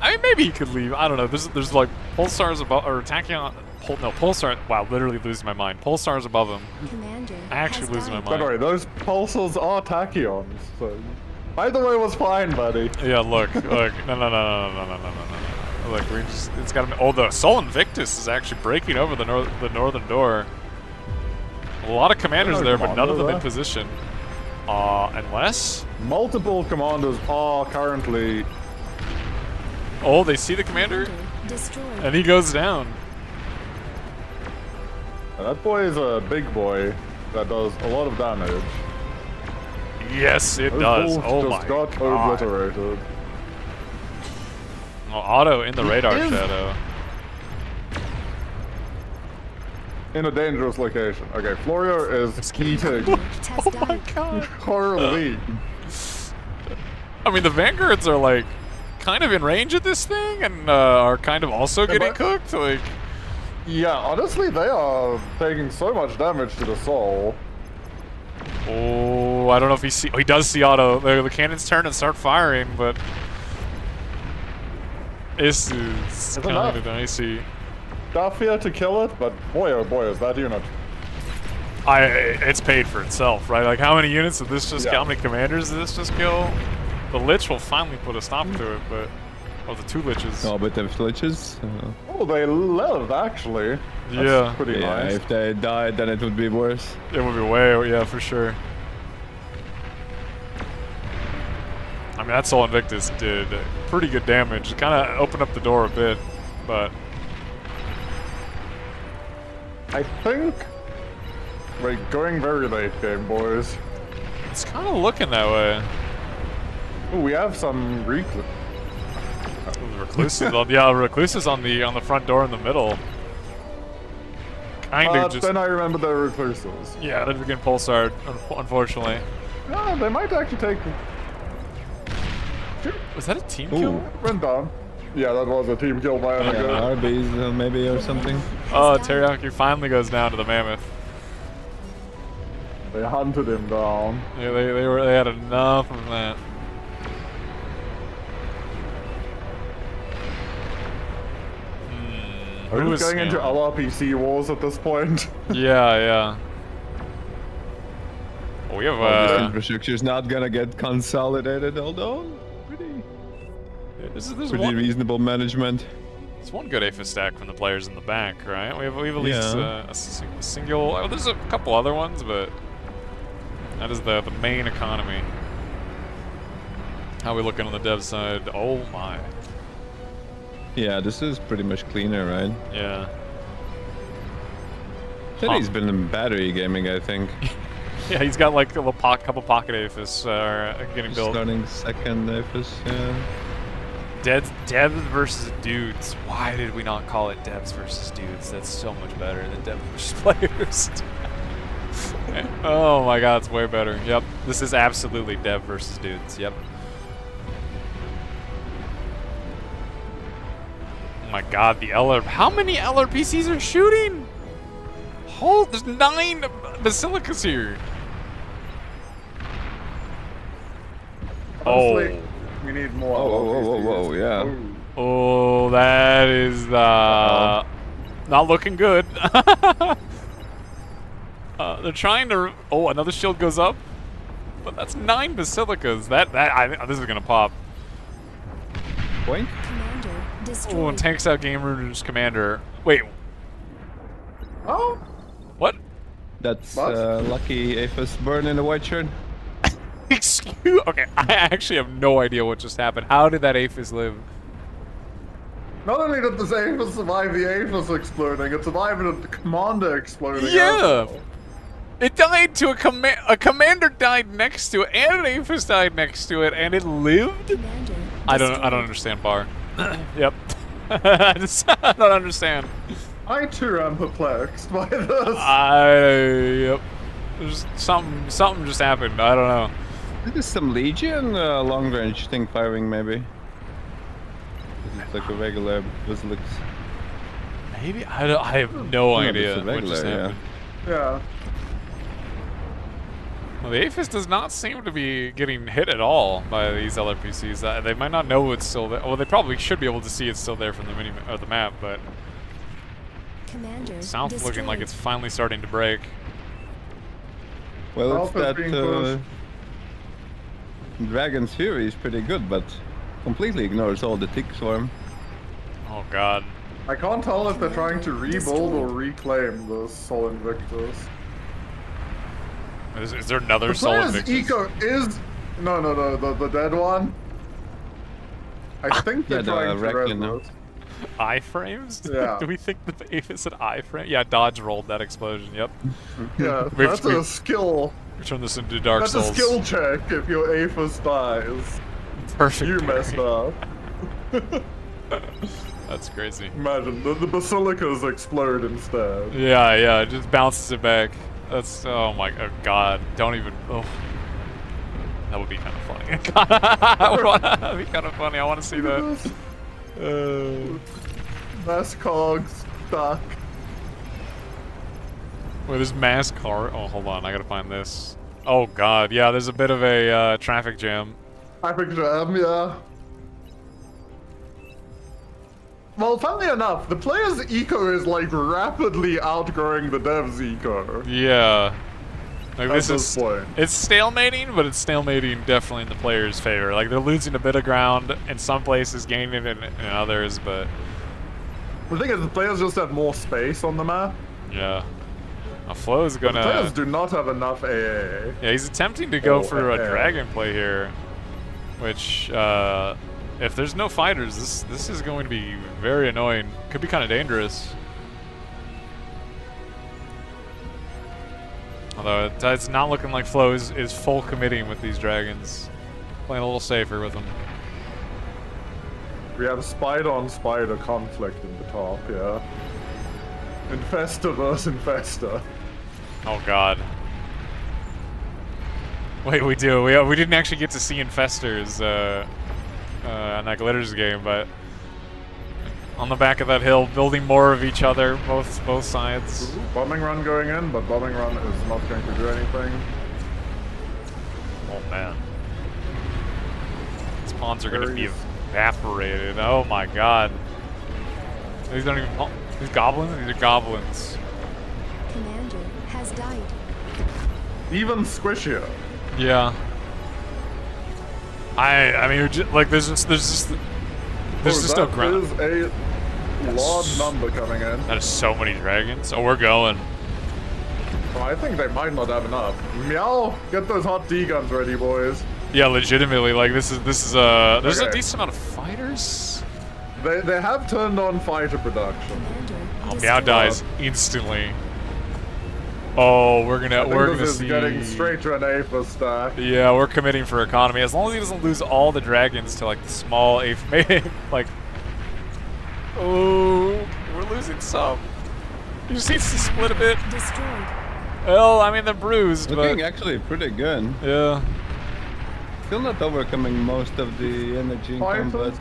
mean, maybe he could leave. I don't know. There's like pulsars above, or Tachyon. Pulsar. Wow, literally losing my mind. Pulsars above him. Commander Actually losing my mind. Don't worry, those pulsars are tachyons. So either way was fine, buddy. Yeah, look. No. Look, it's got to. Oh, the Sullen Victus is actually breaking over the northern door. A lot of commanders there, but none of them in position. Unless multiple commanders are currently. Oh, they see the commander, and he goes down. And that boy is a big boy that does a lot of damage. Yes, it does. Oh my god. Just got obliterated. Oh, Otto in the radar shadow. In a dangerous location. Okay, Florio is eating. Oh my god. Holy. I mean, the Vanguards are like kind of in range at this thing and are kind of also getting cooked. Like, yeah, honestly, they are taking so much damage to the soul. Oh, I don't know if he does see Otto. The cannons turn and start firing, but this is kind of dicey. Enough here to kill it, but boy oh boy is that unit It's paid for itself, right? Like, how many units did this just kill? How many commanders did this just kill? The Lich will finally put a stop to it, but... Oh, the 2 Liches. Oh, but the Liches? Oh, they live, actually. That's Yeah. pretty nice. If they died, then it would be worse. It would be way, yeah, for sure. I mean, that Sol Invictus did pretty good damage. It kind of opened up the door a bit, but... I think we're going very late game, boys. It's kind of looking that way. Oh, we have some Recluses, Recluses on the front door in the middle. Kind of just. Then I remember the Recluses. Yeah, they're getting pulsar, unfortunately. No, they might actually take. Was that a team kill? Went down. Yeah, that was a team kill by RBs maybe or something. Oh, Teriyaki finally goes down to the mammoth. They hunted him down. Yeah, they had enough of that. Are we going into LRPC wars at this point? Yeah. Oh, we have this infrastructure is not gonna get consolidated, although there's pretty one reasonable management. It's one good APHIS stack from the players in the back, right? We have at least a single. Oh, there's a couple other ones, but that is the main economy. How are we looking on the dev side? Oh my. Yeah, this is pretty much cleaner, right? Yeah. He's been in battery gaming, I think. Yeah, he's got like a couple pocket APHIS getting built. Starting second APHIS, yeah. Devs versus dudes. Why did we not call it devs versus dudes? That's so much better than devs versus players. Oh my god, it's way better. Yep, this is absolutely dev versus dudes. Yep. Oh my god, the LR. How many LRPCs are shooting? Oh, there's 9 basilicas here. Honestly, we need more. Whoa, yeah. Oh, that is not looking good. They're trying to. Oh, another shield goes up, but that's 9 basilicas. This is gonna pop. Boink. Oh, and tanks out Game Runer's commander. Wait. Oh. What? That's lucky APHIS burn in the white shirt. Excuse. Okay, I actually have no idea what just happened. How did that APHIS live? Not only did this APHIS survive the APHIS exploding, it survived the commander exploding. Yeah. It died to a commander died next to it, and an APHIS died next to it, and it lived. I don't understand, Bar. Yep. I don't understand. I too am perplexed by this. Yep. There's something just happened. I don't know. This is some Legion long range thing firing, maybe. This is like a regular basilisk. Maybe I have no idea what just happened. Yeah. Well, the APHIS does not seem to be getting hit at all by these LRPCs. They might not know it's still there. Well, they probably should be able to see it's still there from the map, but South looking like it's finally starting to break. Well, it's that Dragon's Fury is pretty good, but completely ignores all the tick swarm. Oh god. I can't tell if they're trying to rebuild or reclaim the Sol Invictus. Is there another Sol Invictus? Eco is no the dead one. I think they're trying to rebuild. I-frames? Yeah. Do we think the APHIS had I-frame? Yeah, Dodge rolled that explosion. Yep. Yeah, that's a skill. We turn this into Dark Souls. That's a skill check if your APHIS dies. Perfect. You messed up. That's crazy. Imagine the basilicas explode instead. Yeah, it just bounces it back. That's oh my god! Don't even. Oh, that would be kind of funny. That'd be kind of funny. I want to see that. Mass cogs stuck. Wait, there's mass car. Oh, hold on. I gotta find this. Oh god, yeah. There's a bit of a traffic jam. Traffic jam, yeah. Well, funnily enough, the player's eco is like rapidly outgrowing the dev's eco. Yeah. Like At this is point. it's stalemating, but it's stalemating definitely in the player's favor. Like they're losing a bit of ground in some places, gaining it in others, but The thing is, the players just have more space on the map. yeah. Flo is But gonna. the players do not have enough AA. Yeah, he's attempting to go Oh, for a yeah. dragon play here, which if there's no fighters, this is going to be very annoying. Could be kind of dangerous. Although it's not looking like Flo is full committing with these dragons. Playing a little safer with them. We have spider on spider conflict in the top, yeah. Infesta versus Infesta. Oh god. Wait, we do. We didn't actually get to see Infestors on that Glitters game, but on the back of that hill, building more of each other, both sides. Ooh, bombing run going in, but bombing run is not going to do anything. Oh man. These pawns are going to be evaporated. Oh my god. These don't even... These goblins? These are goblins. Commander has died. Even squishier. Yeah. I mean, like there's just no ground. That is a large number coming in. That is so many dragons. Oh, we're going. Oh, I think they might not have enough. Meow, get those hot D guns ready, boys. Yeah, legitimately, like this is there's a Okay. decent amount of fighters. They have turned on fighter production. Oh, Meow dies instantly. Oh, we're gonna this is see. getting straight to an Aether stack. Yeah, we're committing for economy. As long as he doesn't lose all the dragons to like the small Aether, like. Oh, we're losing some. He just needs to split a bit. Destroyed. Well, I mean they're bruised, Looking but actually pretty good. yeah. Still not overcoming most of the energy in combat.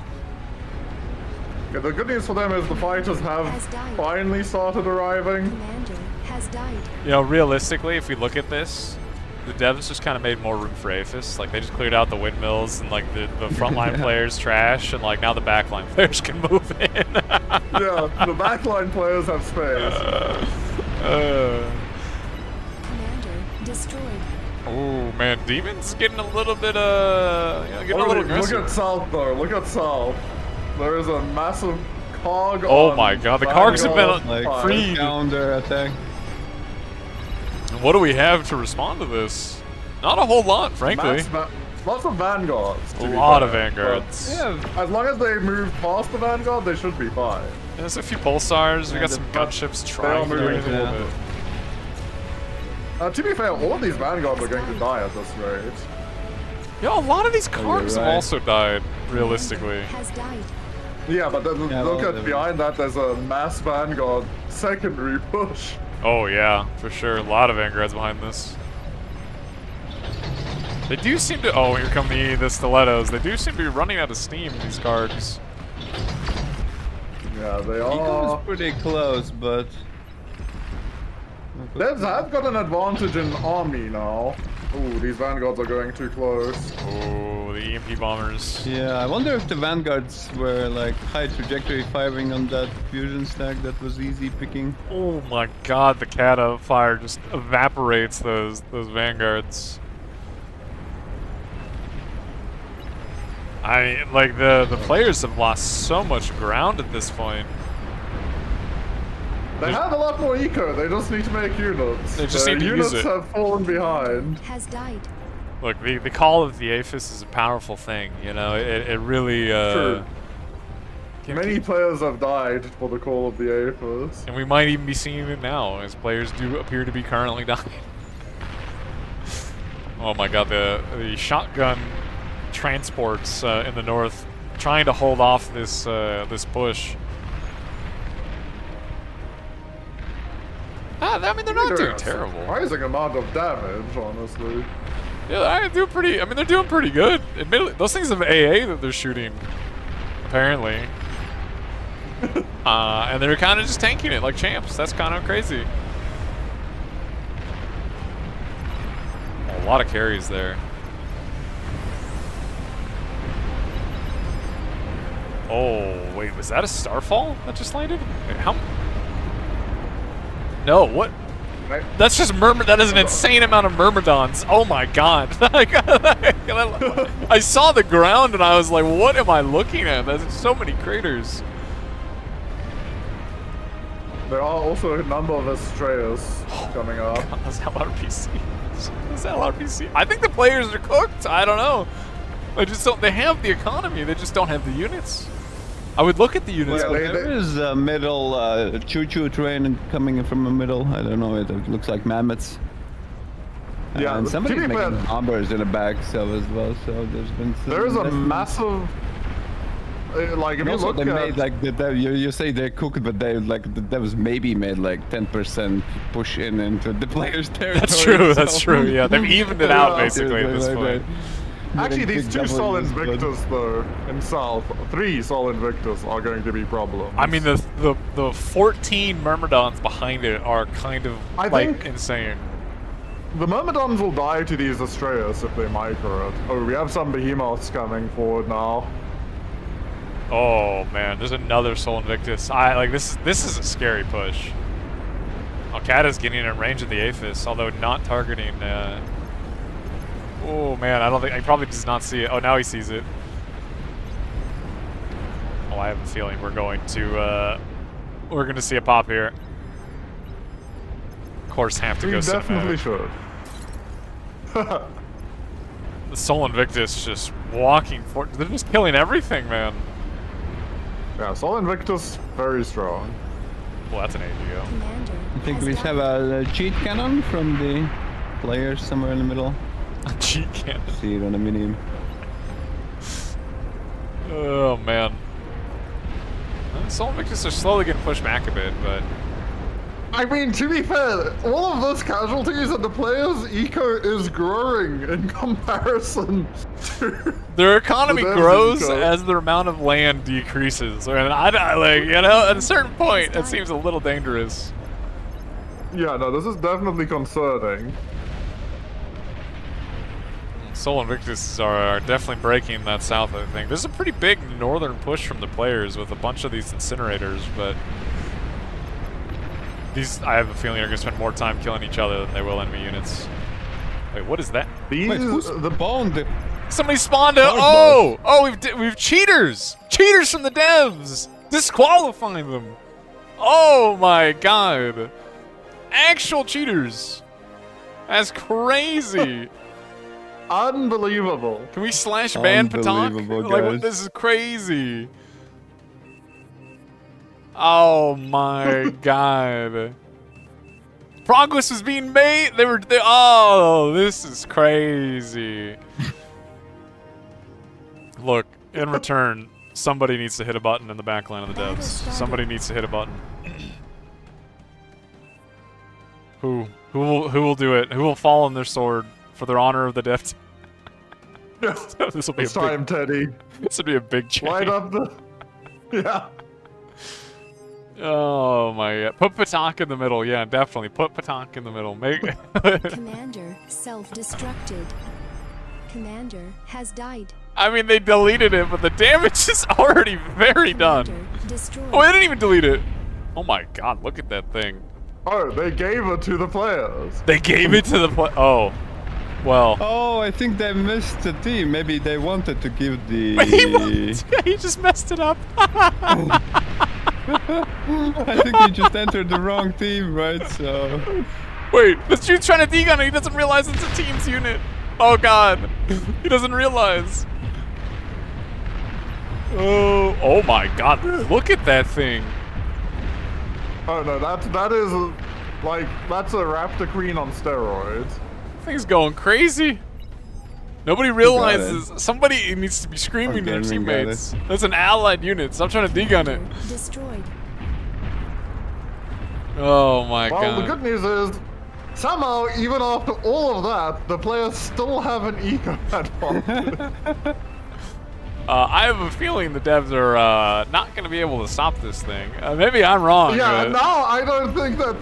Yeah, the good news for them is the fighters have finally started arriving. Commander has died. You know, realistically, if we look at this, the devs just kind of made more room for Aphis. Like, they just cleared out the windmills and, like, the frontline players trash, and, like, now the backline players can move in. Yeah, the backline players have space. Commander destroyed. Oh, man, Demon's getting a little bit, you know, getting a little aggressive. Look at South, though. Look at South. There is a massive cog Oh on my god, the cogs have been like freed. Counter attack. What do we have to respond to this? Not a whole lot, frankly. Lots of vanguards. A lot of vanguards. Yeah, as long as they move past the vanguard, they should be fine. There's a few pulsars. We got some gunships trying to do anything a little bit. To be fair, all of these vanguards are going to die at this rate. Yeah, a lot of these cogs have right. also died, realistically. Has died. Yeah, but then look at behind that, there's a mass vanguard secondary push. Oh yeah, for sure. A lot of vanguards behind this. They do seem to. Oh, here come the stilettos. They do seem to be running out of steam. These cards. Yeah, they Eco's are. pretty close, but Devs have got an advantage in army now. Ooh, these vanguards are going too close. Oh, the EMP bombers. yeah, I wonder if the vanguards were like high trajectory firing on that fusion stack that was easy picking. Oh my god, the cata fire just evaporates those vanguards. I mean, like the players have lost so much ground at this point. They have a lot more eco, they just need to make units. They just The need to units use it. have fallen behind. Has died. Look, the call of the Aphis is a powerful thing, you know, it really, True. Many players have died for the call of the Aphis. and we might even be seeing it now, as players do appear to be currently dying. Oh my god, the shotgun transports in the north trying to hold off this this push. I mean, they're not doing terrible. Surprising amount of damage, honestly. Yeah, they're doing pretty good. Admittedly, those things have AA that they're shooting, apparently. And they're kind of just tanking it like champs. That's kind of crazy. A lot of carries there. Oh, wait, was that a Starfall that just landed? Wait, how? No, what? That's just that is an insane amount of Myrmidons. Oh my god. I saw the ground and I was like, what am I looking at? There's so many craters. There are also a number of Astraeus coming up. God, that's LRPC. That's LRPC. I think the players are cooked. I don't know. They just don't. They have the economy. They just don't have the units. I would look at the units. Well, there is a middle choo-choo train coming in from the middle. I don't know. It looks like mammoths. Yeah, and somebody's making bombers in the back so as well. So there's been. There is a massive. Like if you look they at, made like you say they're cooked, but they like that was maybe made like 10% push into the players' territory. That's true. So. That's true. Yeah, they've evened it out basically at this point. Actually, these 2 Sol Invictus though in South, 3 Sol Invictus are going to be problems. I mean, the 14 Myrmidons behind it are kind of like insane. The Myrmidons will die to these Astraeus if they micro it. Oh, we have some Behemoths coming forward now. Oh man, there's another Sol Invictus. This is a scary push. Alcata's getting in range of the Aphis, although not targeting. Oh man, I don't think he probably does not see it. Oh, now he sees it. Oh, I have a feeling we're going to see a pop here. Of course, have to go cinematic. Definitely should. The Sol Invictus just walking forward. They're just killing everything, man. Yeah, Sol Invictus very strong. Well, that's an AGO. I think we have a cheat cannon from the players somewhere in the middle. A cheat cannon. See it on the mini. Oh man. Sol Invictus are slowly getting pushed back a bit, but I mean, to be fair, all of those casualties and the players' eco is growing in comparison to their economy grows as their amount of land decreases. And I like, you know, at a certain point, it seems a little dangerous. Yeah, no, this is definitely concerning. Sol Invictus are definitely breaking that south, I think. There's a pretty big northern push from the players with a bunch of these incinerators, but these, I have a feeling, are going to spend more time killing each other than they will enemy units. Wait, what is that? Wait, who's the bond? Somebody spawned a... Oh, we've cheaters! Cheaters from the devs! Disqualifying them! Oh my god! Actual cheaters! That's crazy! Unbelievable. Can we slash ban Patak? Like, this is crazy. Oh my god. Progress was being made. Oh, this is crazy. Look, in return, somebody needs to hit a button in the back line of the devs. Somebody needs to hit a button. Who will do it? Who will fall on their sword for their honor of the dev team? This will be it's time, Teddy. This would be a big change. Light up the... Yeah. Oh my god. Put Patak in the middle. Yeah, definitely. Put Patak in the middle. Make Commander self-destructed. Commander has died. I mean, they deleted it, but the damage is already very done. Oh, they didn't even delete it. Oh my god, look at that thing. Oh, they gave it to the players. They gave it to the Oh. Well. Oh, I think they missed the team. Maybe they wanted to give the... He just messed it up. I think he just entered the wrong team, right? So... Wait, this dude's trying to degun it. He doesn't realize it's a team's unit. Oh god. He doesn't realize. Oh my god. Look at that thing. Oh no, that is like, that's a Raptor Queen on steroids. Thing's going crazy. Nobody realizes. Somebody needs to be screaming to their teammates. That's an allied unit. Stop trying to degun it. Destroyed. Oh my god. Well, the good news is, somehow, even after all of that, the players still have an eco advantage. I have a feeling the devs are not going to be able to stop this thing. Maybe I'm wrong. Yeah, but... now I don't think that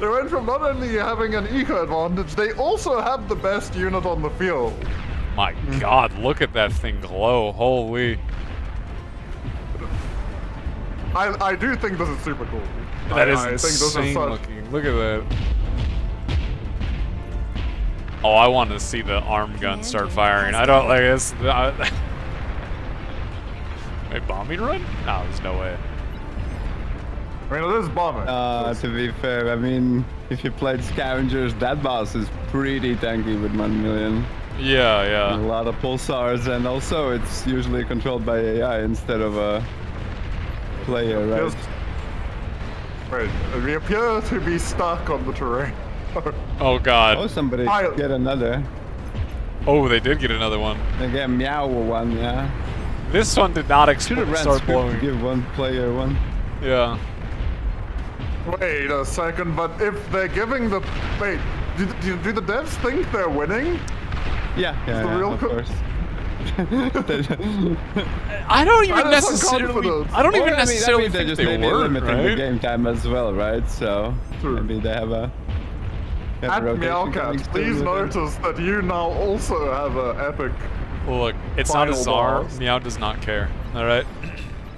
they went from not only having an eco advantage, they also have the best unit on the field. My god, look at that thing glow. Holy. I do think this is super cool. That is I think this is insane such... looking. Look at that. Oh, I want to see the arm gun start firing. I don't like this. Wait, bombing run? No, there's no way. I mean, it is bombing. To be fair, I mean, if you played Scavengers, that boss is pretty tanky with 1 million. Yeah, yeah. A lot of pulsars, and also it's usually controlled by AI instead of a player, right? Right, we appear to be stuck on the terrain. Oh god. Oh, somebody get another. Oh, they did get another one. They get meow one, yeah. This one did not Should have start blowing. Give one player one. Yeah. Wait a second, but if they're giving the... Wait, do the devs think they're winning? Yeah, the real of course. I don't even necessarily. I don't even necessarily they think just they maybe were, limiting the right? game time as well, right? So maybe they have a. At Meowcat, please notice that you now also have an epic. Look, it's not a final czar. boss. Meow does not care. All right.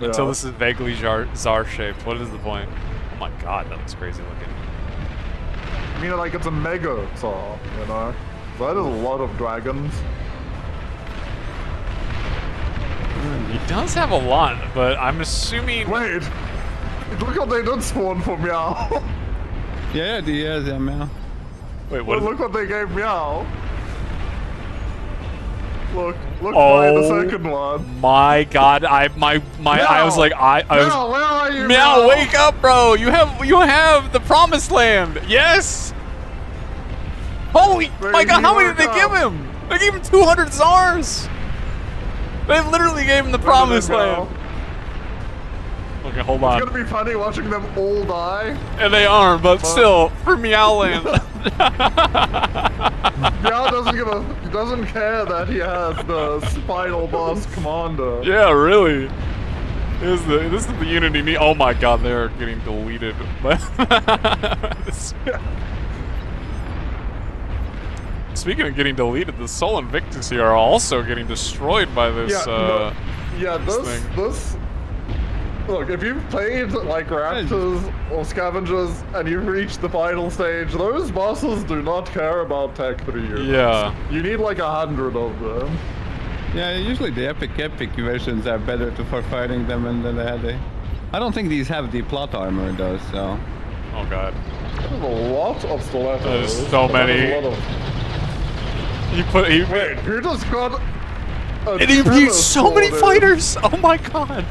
Until this is vaguely czar shaped. What is the point? Oh my god, that looks crazy looking. I mean, like it's a mega saw, you know. That is a lot of dragons. He does have a lot, but I'm assuming. Wait, look what they did spawn for Meow. Yeah, he has a Meow. Wait, what? Look what they gave Meow. Look by the second one. My god, I was like, I was. Meow, where are you, Meow, wake up, bro! You have the promised land. Yes. Holy my god, how many did they give him? They gave him 200 czars. They literally gave him the promised land. Okay, hold on. It's gonna be funny watching them all die. And they are, but still, for Meowland. Meow doesn't care that he has the final boss commander. Yeah, really. This is the Unity need. Oh my god, they're getting deleted. Speaking of getting deleted, the Sol and Victus here are also getting destroyed by this. This. Look, if you've played like Raptors or Scavengers and you've reached the final stage, those bosses do not care about Tech 3 units. Yeah. You need like 100 of them. Yeah, usually the epic versions are better for fighting them, and then I don't think these have the plot armor though, so. Oh god. There's a lot of stilettos. There's so many. Wait, who just got? It EMP'd so many fighters! Oh my god!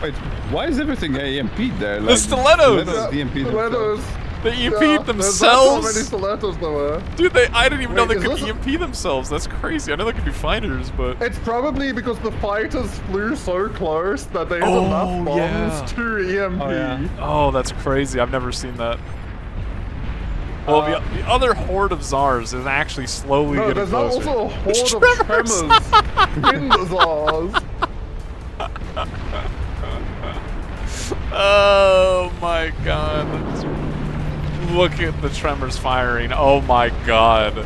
Wait, why is everything EMP'd there? The stilettos! Stilettos. They EMP'd themselves! There's so many stilettos there were. Dude, I didn't even know they could EMP themselves. That's crazy. I know they could be fighters, but... It's probably because the fighters flew so close that they had enough bombs to EMP. Oh, yeah. Oh, that's crazy. I've never seen that. Well, the other horde of czars is actually slowly getting closer. There's also a horde of tremors in the czars. Oh my god. Look at the tremors firing. Oh my god.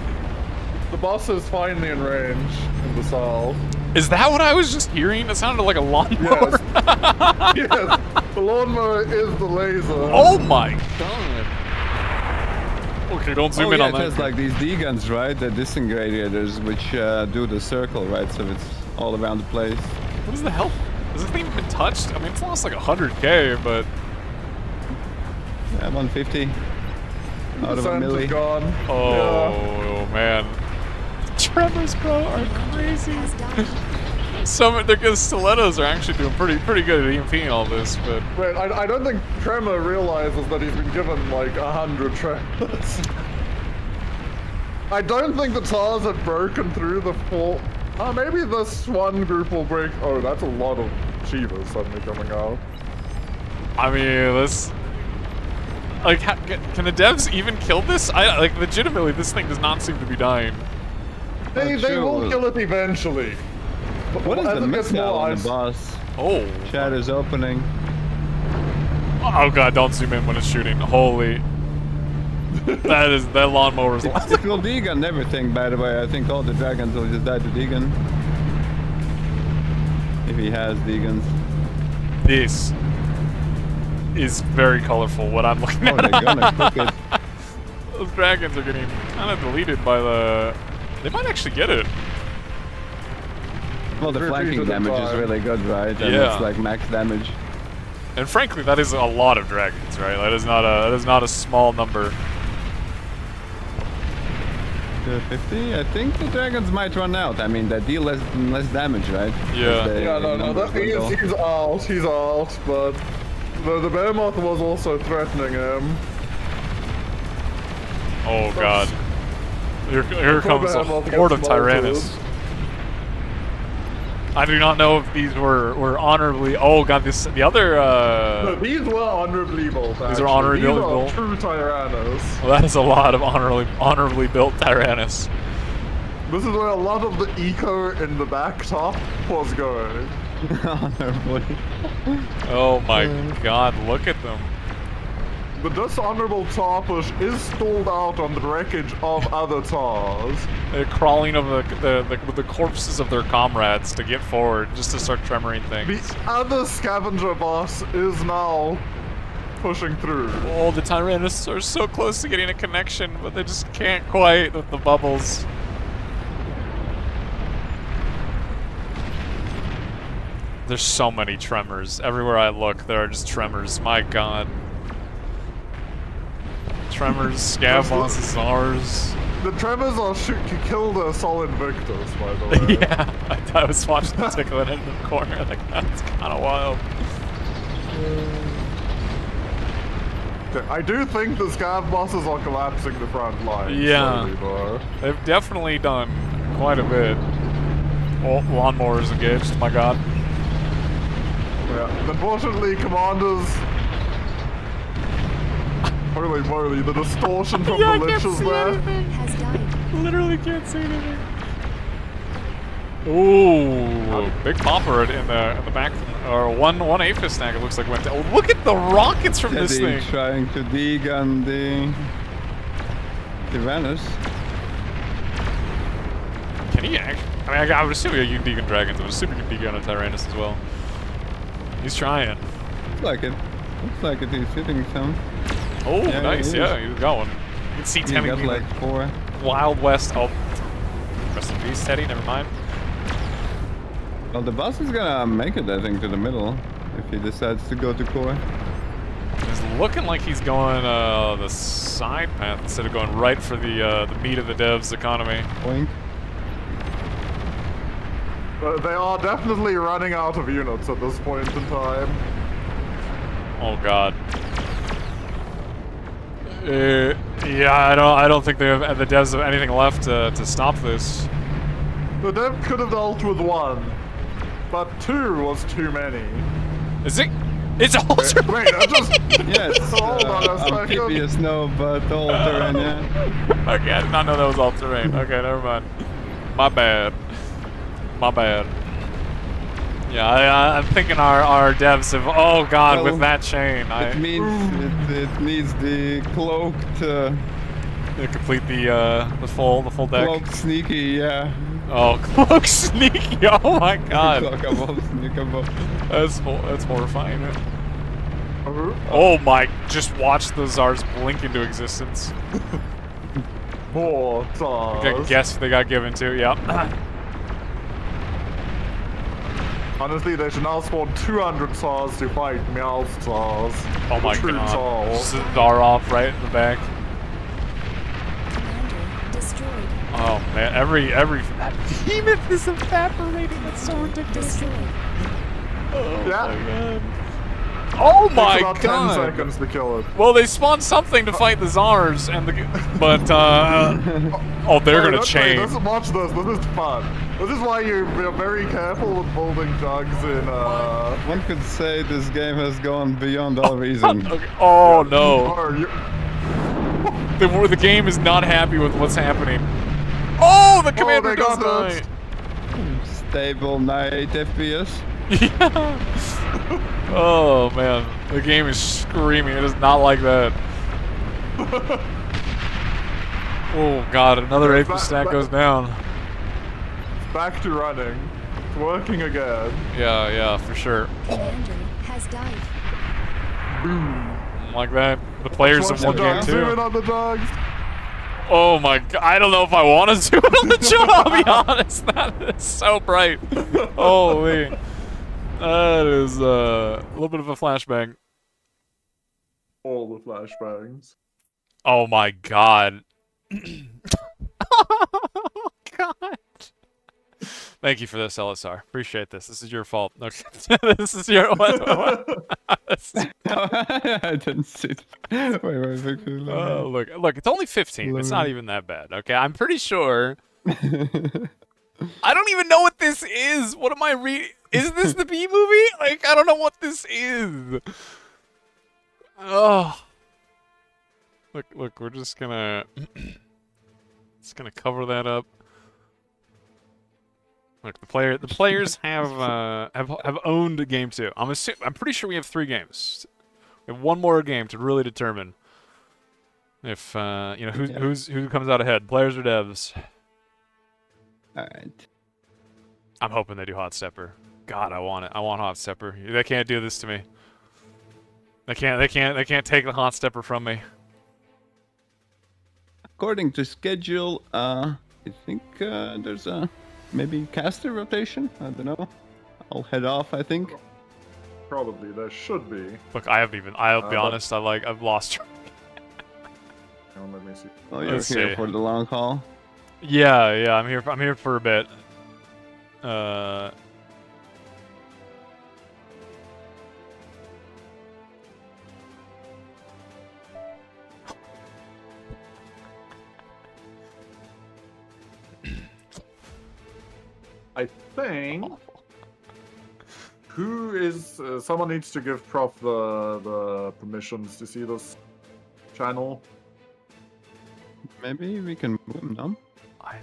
The boss is finally in range in the south. Is that what I was just hearing? It sounded like a lawnmower. Yes. Yes. The lawnmower is the laser. Oh my god. Okay, don't zoom in on that. It has like these D-guns, right? The disengrators, which do the circle, right? So it's all around the place. What is the hell? Has this thing been touched? I mean, it's lost like 100k, but... Yeah, 150. Out of a Sun is milli. gone. Oh, man. Tremors, bro, are crazy. The stilettos are actually doing pretty good at EMPing all this, but... Wait, I don't think Tremor realizes that he's been given like 100 tremors. I don't think the TARs have broken through the full... maybe this one group will break... Oh, that's a lot of Chivas suddenly coming out. I mean, this... Like, can the devs even kill this? Like, legitimately, this thing does not seem to be dying. They will kill it eventually. What is the missile on the boss? Oh. Chat is opening. Oh god, don't zoom in when it's shooting. Holy. That lawnmower's loud. It will D-gun everything, by the way. I think all the dragons will just die to D-gun. If he has D-guns. This. is very colorful. What I'm looking at. they're gonna cook it. Those dragons are getting kind of deleted by the. They might actually get it. Well, the flanking damage is really good, right? And Yeah. it's like max damage. And frankly, that is a lot of dragons, right? That is not a small number. 50. I think the dragons might run out. I mean, they deal less damage, right? Yeah. Yeah, no, that thing is, he's out, but the behemoth was also threatening him. Oh god. Here comes a horde of Tyrannus. I do not know if these were honorably. Oh god, the other. No, these were honorably built. These are honorably built. True Tyrannus. Well, that is a lot of honorably built Tyrannus. This is where a lot of the eco in the back top was going. Honorably. Oh my god, look at them. The dishonorable tar push is stalled out on the wreckage of other tars. They're crawling over the corpses of their comrades to get forward, just to start tremoring things. The other scavenger boss is now pushing through. Oh, the Tyrannus are so close to getting a connection, but they just can't quite with the bubbles. There's so many tremors. Everywhere I look, there are just tremors. My god. Tremors, scav bosses, Zars. The tremors are kill the solid victors, by the way. Yeah, I was watching the tickling in the corner. Like, that's kind of wild. Okay, I do think the scav bosses are collapsing the front line. Yeah, slowly, they've definitely done quite a bit. Oh, lawnmowers engaged. My god. Yeah, unfortunately, commanders. Holy moly, the distortion from the liches there. Has died. Literally can't see anything. Ooh, big popper in the back, or one Aphis snag. It looks like went. Oh, look at the rockets from this Teddy thing. trying to dig on the Tyrannus. Can he actually? I mean, I would assume you can dig on dragons. I would assume you can dig on a Tyrannus as well. He's trying. Looks like it. Looks like it. He's hitting some. Oh, yeah, nice. Yeah, he's going. You can see Teddy got like 4. Wild West. Oh, rest in peace, Teddy. Never mind. Well, the boss is gonna make it, I think, to the middle if he decides to go to core. It's looking like he's going the side path instead of going right for the meat of the devs economy. Boink. They are definitely running out of units at this point in time. Oh god. Yeah, I don't think they have the devs have anything left to stop this. The dev could have dealt with 1, but 2 was too many. Is it? It's all terrain. Wait, I just Yes, hold on a second. amphibious no, but all terrain, yeah. Okay, I did not know that was all terrain. Okay, never mind. My bad. My bad. Yeah, I'm thinking our devs have. Oh god, Well, with that chain, It means it needs the cloak to complete the full deck. cloak sneaky, yeah. Oh, cloak sneaky! Oh my god. Cloak above, sneak above. That's horrifying. Oh my! Just watch the Zars blink into existence. More stars. I guess they got given to. Yep. Honestly, they should now spawn 200 stars to fight Meowth stars. Oh my True god. stars. Just a Zar off right in the back. Commander destroyed. Oh man, every behemoth is evaporating. That's so ridiculous. Destroyed. Oh Yeah. my god. Oh my Takes about god. 10 seconds to kill it. Well, they spawned something to fight the Zars, and but oh, they're gonna chain. Watch this. This is fun. This is why you're very careful with building jugs in. One could say this game has gone beyond all reason. Okay. Oh no. The game is not happy with what's happening. Oh, the commander does die. Stable 98 FPS. Yeah. Oh man, the game is screaming. It is not like that. Oh god, another Aphis stack goes down. Back to running. It's working again. Yeah, for sure. Commander has died. Boom. Like that. The players in one game Zoom too. in on the dogs. Oh my god, I don't know if I want to zoom in on the jump, I'll be honest. That is so bright. Holy. That is a little bit of a flashbang. All the flashbangs. Oh my god. Oh god. Thank you for this, LSR. Appreciate this. This is your fault. Okay. This is your what? I didn't see it. Wait, Victor. Oh, look, it's only 15. It's not even that bad. Okay, I'm pretty sure. I don't even know what this is. What am I reading? Is this the B movie? Like, I don't know what this is. Oh. Look, we're just gonna cover that up. Look, the players have owned game 2. I'm pretty sure we have 3 games. We have one more game to really determine if you know who comes out ahead, players or devs. All right. I'm hoping they do Hot Stepper. God, I want it. I want Hot Stepper. They can't do this to me. They can't take the Hot Stepper from me. According to schedule, I think there's a maybe caster rotation. I don't know. I'll head off, I think. Probably there should be. Look, I'll be honest. I've lost track. Let me see. Oh, you're here for the long haul. Yeah, I'm here for a bit. I think. Who is? Someone needs to give Prof the permissions to see this channel. Maybe we can move him now. I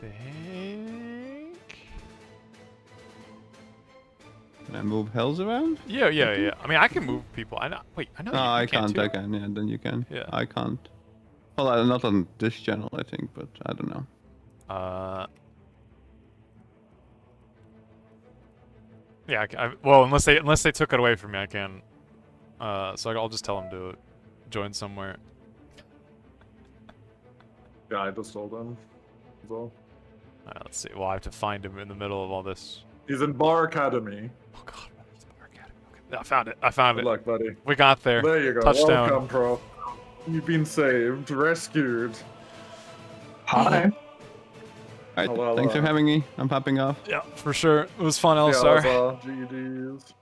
think. Can I move Hells around? Yeah. I mean, I can move people. I know. Wait, I know. No, I can't. Too. I can. Yeah, then you can. Yeah. I can't. Well, not on this channel, I think, but I don't know. Yeah. Well, unless they took it away from me, I can. So I'll just tell them to join somewhere. Yeah, I just told them. So. Let's see. Well, I have to find him in the middle of all this. He's in Bar Academy. Oh God, he's in Bar Academy. Okay. I found it. Good luck, buddy. We got there. There you go. Touchdown. Welcome, Pro. You've been saved, rescued. Hi. Alright, Hello, thanks for having me. I'm popping off. Yeah, for sure. It was fun, LSR. GDs.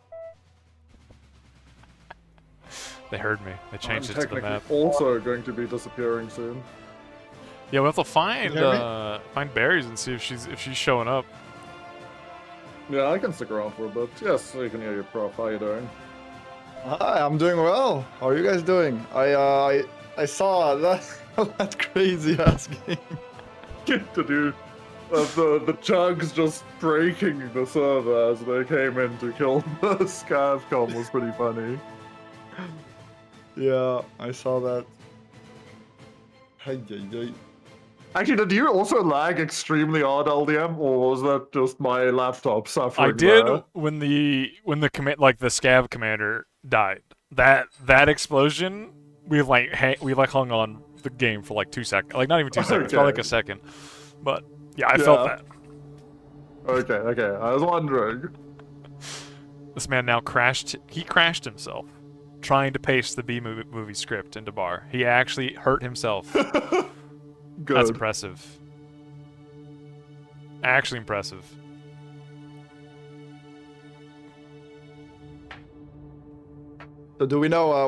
They heard me. They changed it to the map. Also going to be disappearing soon. Yeah, we'll have to find berries and see if she's showing up. Yeah, I can stick around for a bit. Yes, so you can hear your Prof. How you doing? Hi, I'm doing well. How are you guys doing? I saw that crazy ass game. Get to do the chugs just breaking the server as they came in to kill the Scavcom was pretty funny. Yeah, I saw that. Actually, did you also lag extremely hard, LDM, or was that just my laptop suffering? I did there? when the scav commander died. That explosion, we hung on the game for like 2 seconds. Like not even 2 seconds, felt like a second. But yeah, I felt that. Okay. I was wondering. This man now crashed. He crashed himself trying to paste the B movie script into bar. He actually hurt himself. Good. That's impressive. Actually impressive. So do we know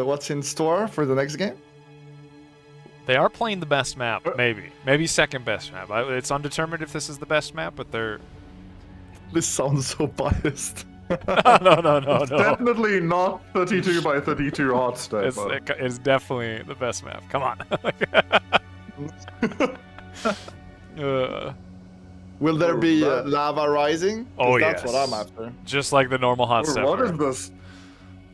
what's in store for the next game? They are playing the best map, maybe second best map. It's undetermined if this is the best map, but they're. This sounds so biased. No. It's definitely not 32 by 32 hot step. It's definitely the best map. Come on. Will there be lava rising? Oh yeah, that's yes. what I'm after. Just like the normal hot step. What is this?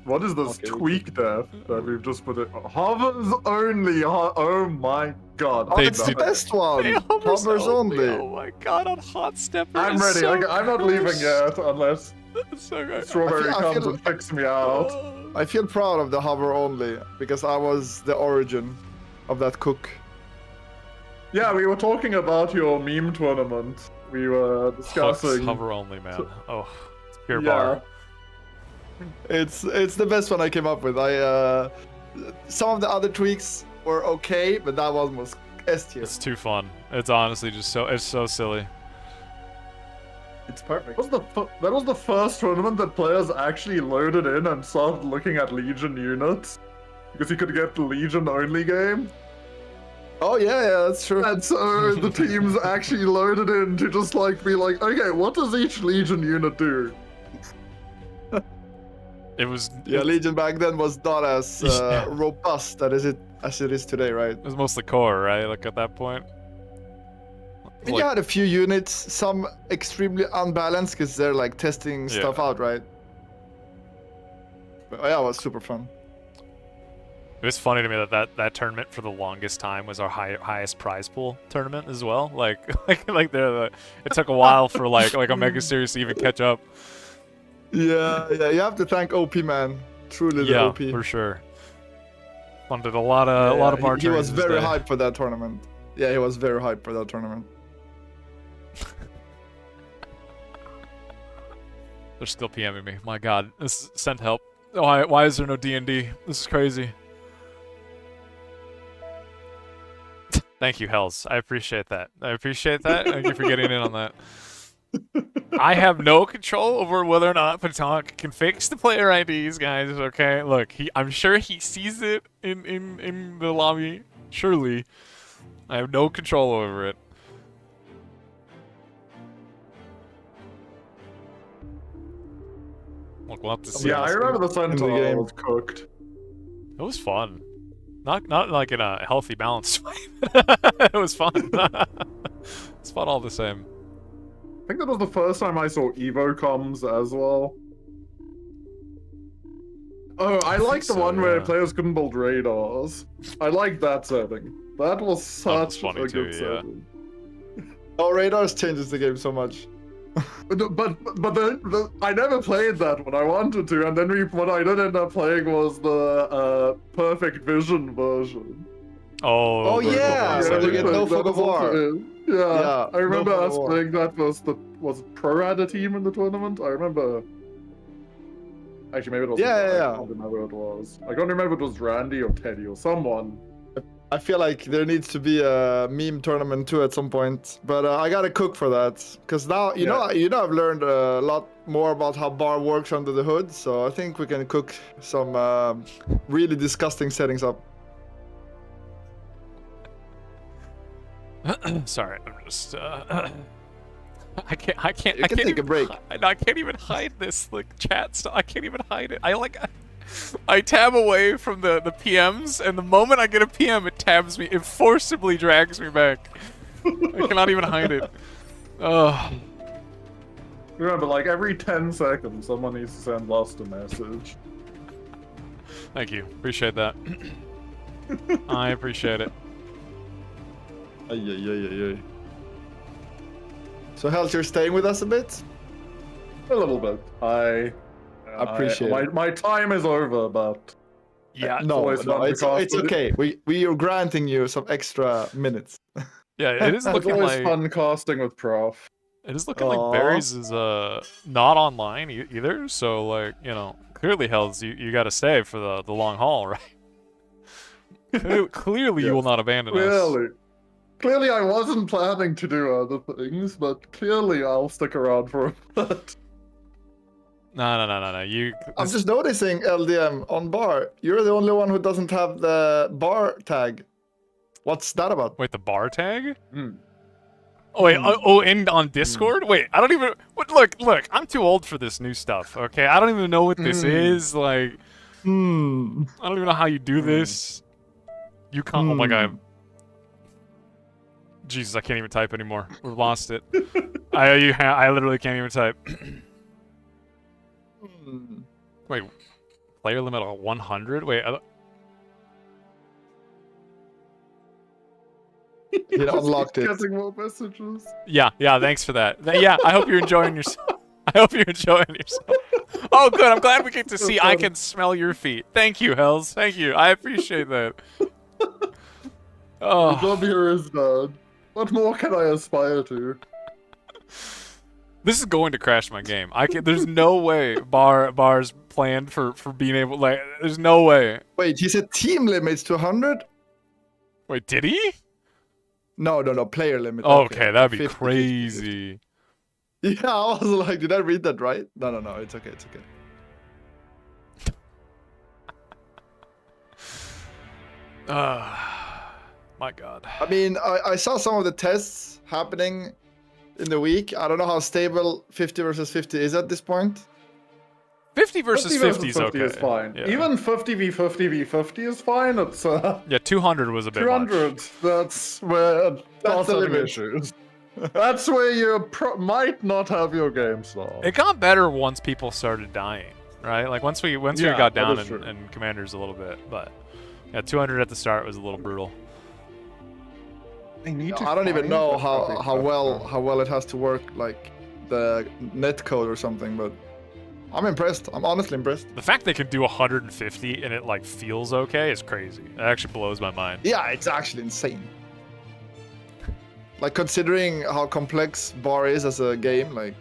What is this tweak death that we've just put it? Hovers only. Oh my god! Oh, it's the best one. Hovers only. Oh my god! On hot step. I'm ready. So I'm not leaving yet unless so Strawberry comes and picks me out. feel proud of the hover only because I was the origin of that cook. Yeah, we were talking about your meme tournament. We were discussing hover only, man. Oh, it's pure yeah. bar. It's the best one I came up with. Some of the other tweaks were okay, but that one was S tier. It's too fun. It's honestly just it's so silly. It's perfect. That was the first tournament that players actually loaded in and started looking at Legion units. Because you could get the Legion only game. Oh yeah, that's true. And so the teams actually loaded in to just like be like, okay, what does each Legion unit do? It was Legion back then was not as robust as it is today, right? It was mostly core, right? Like at that point. I think you had a few units, some extremely unbalanced because they're like testing stuff out, right? But yeah, it was super fun. It was funny to me that tournament for the longest time was our highest prize pool tournament as well. It took a while for like a mega series to even catch up. Yeah, you have to thank OP man, truly the OP. For sure. Funded a lot of bar. He was very hyped for that tournament. Yeah, he was very hyped for that tournament. They're still PMing me. My God, send help. Why is there no D&D? This is crazy. Thank you, Hells. I appreciate that. Thank you for getting in on that. I have no control over whether or not Patonk can fix the player IDs, guys. Okay, look, I'm sure he sees it in the lobby. Surely, I have no control over it. Look, we'll have to see. Yeah, I remember the Centaur was cooked. It was fun. Not like in a healthy, balanced way. It was fun. It's fun all the same. I think that was the first time I saw Evo comms as well. Oh, I like the one where players couldn't build radars. I like that setting. That was such a good setting. Oh, radars changes the game so much. But I never played that one. I wanted to, and then what I did end up playing was the perfect vision version. Oh yeah, so you get no fog of war. Yeah, I remember us playing that was Praedyth team in the tournament. I remember. Actually, maybe it was. Yeah. I don't remember who it was. I can't remember if it was Randy or Teddy or someone. I feel like there needs to be a meme tournament too at some point, but I gotta cook for that because now you know I've learned a lot more about how bar works under the hood, so I think we can cook some really disgusting settings up. Sorry, I'm just I can't. You can take a break. I can't even hide this chat stuff. I can't even hide it. I tab away from the PMs, and the moment I get a PM, it tabs me. It forcibly drags me back. I cannot even hide it. Oh. Remember, like every 10 seconds, someone needs to send Lost a message. Thank you. Appreciate that. I appreciate it. So, Hells, you're staying with us a bit? A little bit. I appreciate my time is over, but yeah, it's okay. We are granting you some extra minutes. Yeah, it is looking like fun casting with Prof. It is looking like Barry's is not online either. So clearly, Hells, you got to stay for the long haul, right? Clearly, you will not abandon us. Clearly, I wasn't planning to do other things, but clearly I'll stick around for a bit. No. I'm just noticing, LDM, on bar, you're the only one who doesn't have the bar tag. What's that about? Wait, the bar tag? Oh, wait, and on Discord? Wait, I don't even... Look, I'm too old for this new stuff, okay? I don't even know what this is, I don't even know how you do this. You can't... Oh my god. Jesus, I can't even type anymore. We've lost it. I literally can't even type. Wait, player limit of 100? Wait, you unlocked it. Getting more messages. Yeah, thanks for that. Yeah, I hope you're enjoying yourself. I hope you're enjoying yourself. Oh, good. I'm glad we get to see. I can smell your feet. Thank you, Hells. Thank you. I appreciate that. The job here is done. What more can I aspire to? This is going to crash my game. There's no way Bar's planned for being able. Like, there's no way. Wait, he said team limits to 100? Wait, did he? No, player limit. Okay, that'd be 50, crazy. 50. Yeah, I was like, did I read that right? No, it's okay, it's okay. My God. I mean, I saw some of the tests happening in the week. I don't know how stable 50 versus 50 is at this point. 50 versus 50 is okay. Is fine. Yeah. Even 50 v 50 v 50 is fine. It's yeah, 200 was a bit 200. Much. That's where that's the limit. Issues. That's where you might not have your game stalled. It got better once people started dying, right? Like once we got down in commanders a little bit, but yeah, 200 at the start was a little brutal. I don't even know how well it has to work, like the net code or something, but I'm impressed. I'm honestly impressed. The fact they can do 150 and it like feels okay is crazy. It actually blows my mind. Yeah, it's actually insane. Like considering how complex Bar is as a game, like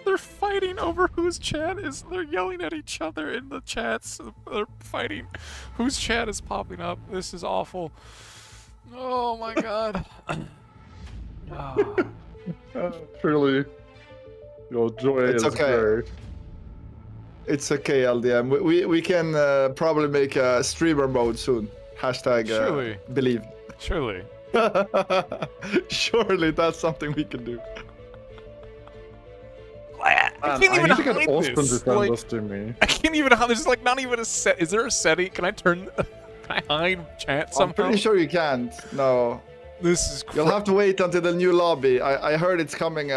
they're fighting over whose chat is. They're yelling at each other in the chats. They're fighting whose chat is popping up. This is awful. Oh my God. Truly, your joy is great. It's okay, LDM. We can probably make a streamer mode soon. Hashtag Surely. Believe. Surely. Surely that's something we can do. I can't even hide this. Like, this to me. I can't even hide. There's like not even a set. Is there a setting? Can I turn? Can I hide chat somehow? I'm pretty sure you can't. No. This is. You'll have to wait until the new lobby. I heard it's coming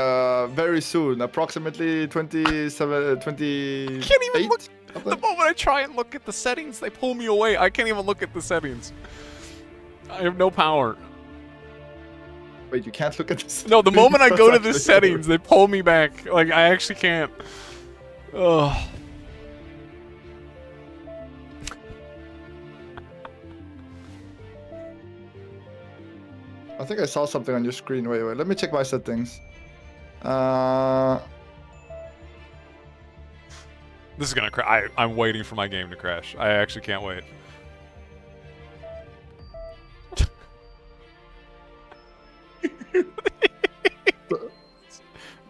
very soon, approximately 27, 28. I can't even look. The moment I try and look at the settings, they pull me away. I can't even look at the settings. I have no power. Wait, you can't look at this? No, the moment I go to the settings, they pull me back. Like, I actually can't. Ugh. I think I saw something on your screen. Wait, let me check my settings. This is gonna crash. I'm waiting for my game to crash. I actually can't wait.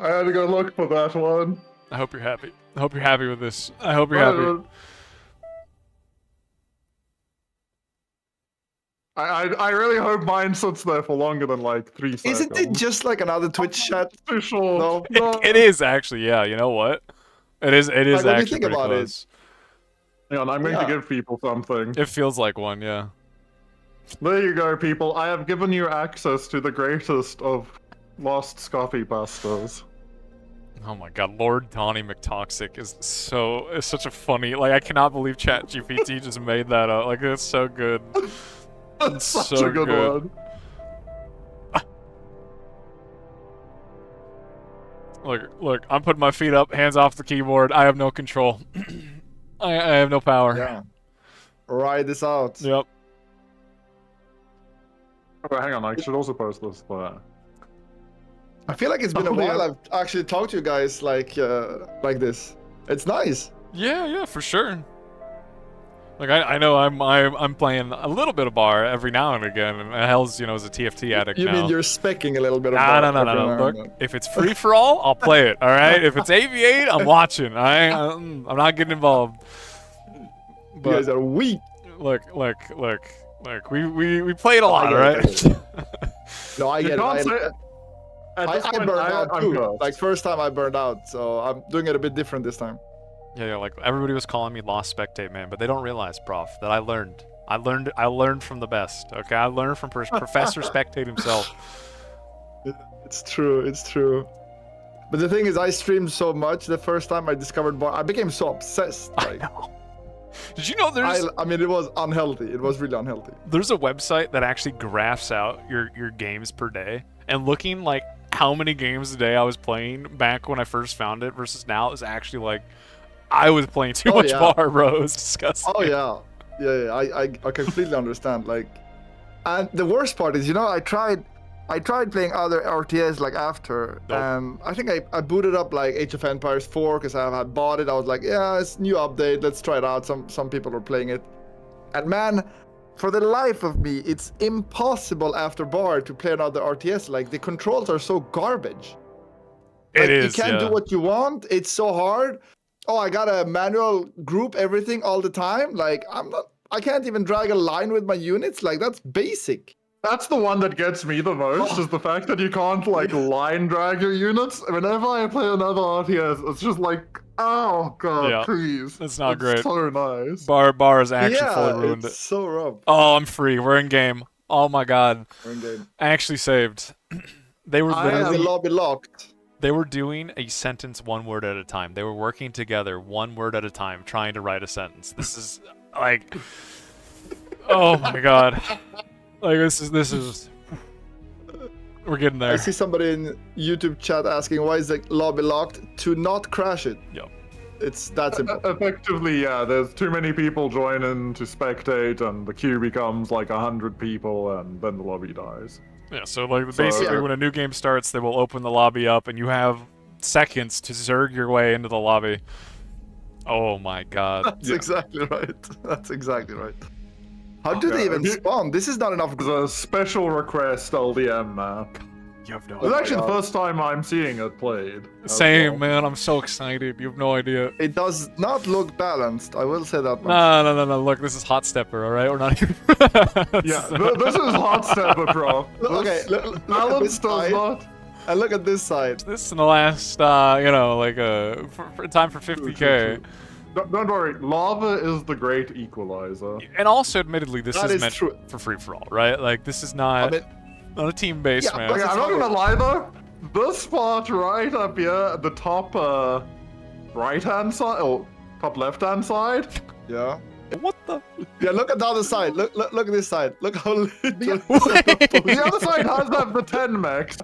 I had to go look for that one. I hope you're happy. I hope you're happy with this. I hope you're happy. I really hope mine sits there for longer than like 3 seconds. Isn't it just like another Twitch chat? Too short. No. It is actually, yeah. You know what? It is like, actually pretty close. Hang on, I'm going to give people something. It feels like one, yeah. There you go, people. I have given you access to the greatest of lost Scoffy pastas. Oh my God, Lord Tawny McToxic is such a funny. Like, I cannot believe ChatGPT just made that up. Like, it's so good. That's such a good one. Look, I'm putting my feet up, hands off the keyboard. I have no control. I have no power. Yeah. Ride this out. Yep. Oh, hang on, I should also post this there. I feel like it's been a while I've actually talked to you guys like this. It's nice. Yeah, for sure. Like I know I'm playing a little bit of bar every now and again, and Hells, is a TFT addict now. You mean you're specking a little bit of bar? No. Look, if it's free for all, I'll play it. All right. If it's AV8, I'm watching. I'm not getting involved. But you guys are weak. Look. We played a lot, right? No, I get it. I burned out too. Like first time I burned out, so I'm doing it a bit different this time. Yeah, like everybody was calling me Lost Spectate Man, but they don't realize, Prof, that I learned from the best. Okay, I learned from Professor Spectate himself. It's true. But the thing is, I streamed so much the first time I discovered bar. I became so obsessed. Like, I know. Did you know there's? I mean, it was unhealthy. It was really unhealthy. There's a website that actually graphs out your games per day, and looking like how many games a day I was playing back when I first found it versus now, it was actually like I was playing too much bar, bro. It was disgusting. Oh yeah. I completely understand. Like, and the worst part is, you know, I tried playing other RTS like after, and I think I booted up like Age of Empires 4 because I had bought it. I was like, yeah, it's new update. Let's try it out. Some people are playing it, and man, for the life of me, it's impossible after bar to play another RTS. Like the controls are so garbage. Like, you can't do what you want. It's so hard. Oh, I got a manual group everything all the time. Like I can't even drag a line with my units. Like that's basic. That's the one that gets me the most, is the fact that you can't like line drag your units. Whenever I play another RTS, it's just like, oh god, please. That's not great. So nice. Bar has actually fully ruined it. So rough. Oh, I'm free. We're in game. Oh my god. We're in game. I actually saved. They were literally the lobby locked. They were doing a sentence one word at a time. They were working together one word at a time, trying to write a sentence. This is like, oh my god. Like this is. We're getting there. I see somebody in YouTube chat asking why is the lobby locked? To not crash it. Yep. It's that simple. Effectively, yeah. There's too many people joining to spectate, and the queue becomes like 100 people, and then the lobby dies. Yeah, so like basically when a new game starts, they will open the lobby up and you have seconds to zerg your way into the lobby. Oh my god. That's exactly right. That's exactly right. How do they even spawn? This is not enough. There's a special request LDM map. You have no It's actually the first time I'm seeing it played. Same, man. I'm so excited. You have no idea. It does not look balanced. I will say that much. No. Look, this is Hot Stepper, all right? We're not even... Yeah, this is Hot Stepper, bro. Okay, look at this side. And look at this side. This is in the last, you know, like, time for 50k. Don't worry, lava is the great equalizer. And also, admittedly, this is meant true. for free-for-all, right? Like, this is not... Not a team-based, man. Okay, I'm not gonna lie though. This spot right up here at the top right-hand side, or top left-hand side. Yeah. What the? Yeah, look at the other side. Look at this side. Look how little. The other side has that the 10 max.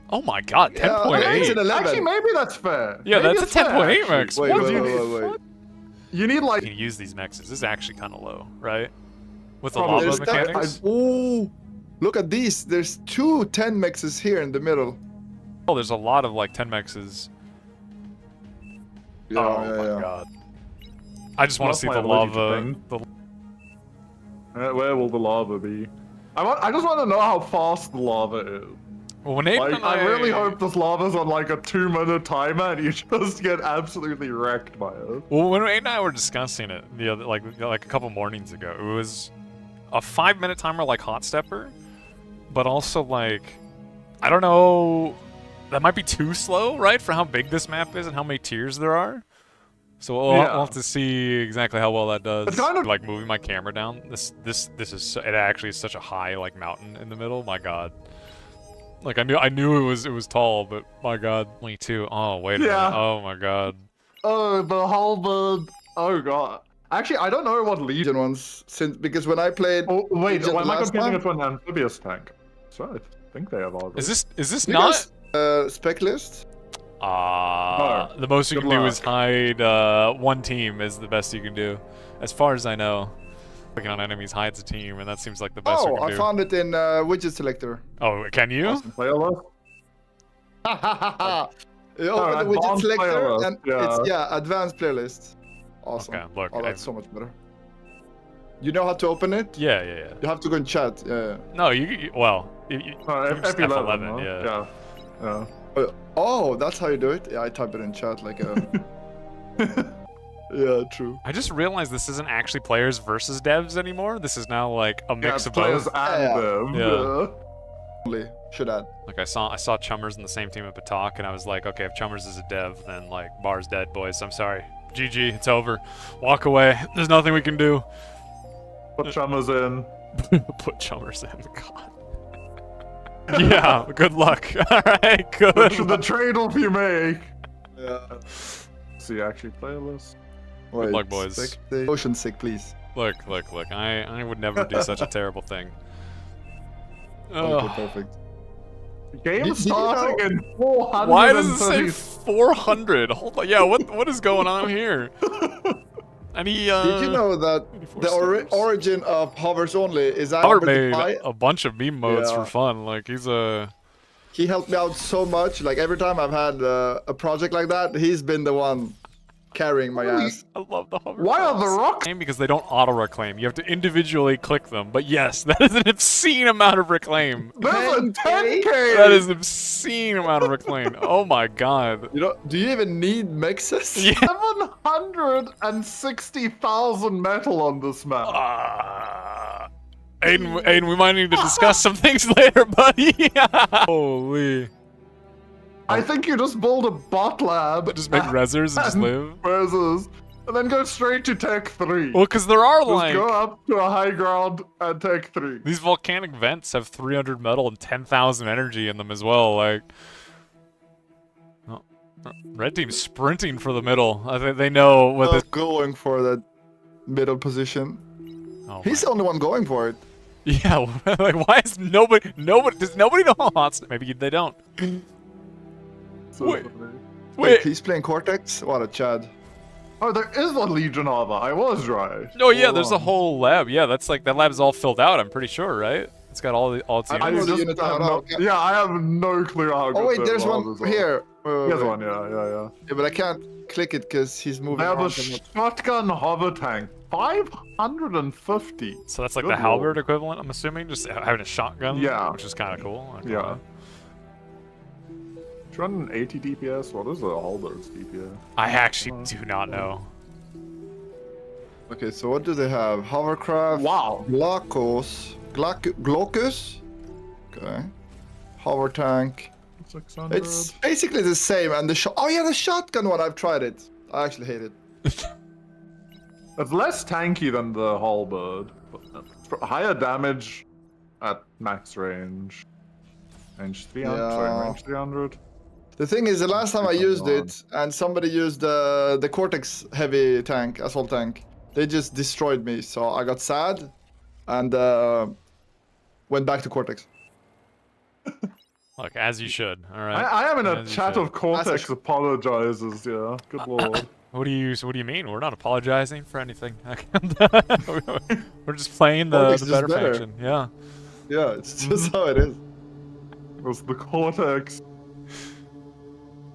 Oh my god, 10.8. Actually, maybe that's fair. Yeah, maybe that's a 10.8 max. Wait. You need like... You can use these mexes. This is actually kind of low, right? With the lava mechanics. Ooh. Look at these. There's 2 10 mexes here in the middle. Oh, there's a lot of like 10 mexes. Yeah, oh my god. I just want to see the lava. Where will the lava be? I just want to know how fast the lava is. Well, when Aiden and I really hope this lava's on like a 2-minute timer and you just get absolutely wrecked by it. Well, when Aiden and I were discussing it the other, like a couple mornings ago, it was a 5-minute timer like Hot Stepper. But also, like, I don't know, that might be too slow, right, for how big this map is and how many tiers there are. So we'll have to see exactly how well that does. It's kind of like moving my camera down. This is it actually is such a high like mountain in the middle. My god. Like I knew it was tall, but my god, 22. Oh wait a minute. Oh my god. Oh, the whole bird. Oh god. Actually, I don't know what Legion ones because when I played. Oh wait, why am I comparing it to an amphibious tank? So I think they have all. Is this not spec list? The most you can do is hide one team is the best you can do, as far as I know. Looking on enemies hides a team, and that seems like the best we can do. I found it in widget selector. Oh, can you? You open the widget selector and it's advanced playlist. Awesome. Okay, look. Oh, that's so much better. You know how to open it? Yeah. You have to go in chat. Yeah. No, you F11, yeah. Oh, that's how you do it? Yeah, I type it in chat like a... Yeah, true. I just realized this isn't actually players versus devs anymore. This is now like a mix of players both. And them. Yeah. Should add. Like I saw Chummers in the same team at Batak, and I was like, okay, if Chummers is a dev, then like Bar's dead, boys. I'm sorry. GG, it's over. Walk away. There's nothing we can do. Put Chummers in. Put Chummers in. God. Yeah. Good luck. All right. Good. The trade-off you make. Yeah. See, actually playlist. Good luck, boys. Motion sick, please. Look. I would never do such a terrible thing. Okay, perfect. Game starting in 400. Why does it say 400? Hold on. Yeah, what is going on here? Any, Did you know that the origin of hovers only is Howard actually made a bunch of meme modes for fun. Like he's a. He helped me out so much. Like every time I've had a project like that, he's been the one carrying my ass. I love the hover. Why are the rocks? Because they don't auto reclaim. You have to individually click them. But yes, that is an obscene amount of reclaim. There's a 10K. That is an obscene amount of reclaim. Oh my god. You know, do you even need mexes? Yeah. 760,000 metal on this map. Aiden, we might need to discuss some things later, buddy. Holy. I think you just build a bot lab. Just make resers and just live. Resers. And then go straight to Tech 3. Well, because there are just like... go up to a high ground and Tech 3. These volcanic vents have 300 metal and 10,000 energy in them as well, like... Oh. Red team's sprinting for the middle. I think they know what this... Going for that middle position. Oh, he's the only one going for it. Yeah, like why is nobody does nobody know Hots? Maybe they don't. Wait, he's playing Cortex? What a Chad. Oh, there is one Legion Harbor. I was right. Oh yeah, there's a whole lab. Yeah, that's like that lab is all filled out. I'm pretty sure, right? It's got all its units. Yeah, I have no clue how. Oh wait, there's one here. There's one. Yeah. Yeah, but I can't click it because he's moving. I have a shotgun hover tank. 550. So that's like the halberd equivalent, I'm assuming, just having a shotgun. Yeah, which is kind of cool. Okay. Yeah. It's running 80 DPS. What is the halberd's DPS? I actually do not know. Okay, so what do they have? Hovercraft. Wow. Glaucus. Okay. Hover tank. 600. It's basically the same, and the shot. Oh yeah, the shotgun one. I've tried it. I actually hate it. It's less tanky than the halberd. Higher damage at max range. Range 300. Yeah. Sorry, range 300. The thing is, the last time I used it, and somebody used the Cortex heavy tank, assault tank, they just destroyed me. So I got sad, and went back to Cortex. Look, as you should. All right. I am in a chat of Cortex apologizes. Yeah. Good lord. What do you mean? We're not apologizing for anything. We're just playing the better faction. Yeah. Yeah, it's just how it is. It was the Cortex.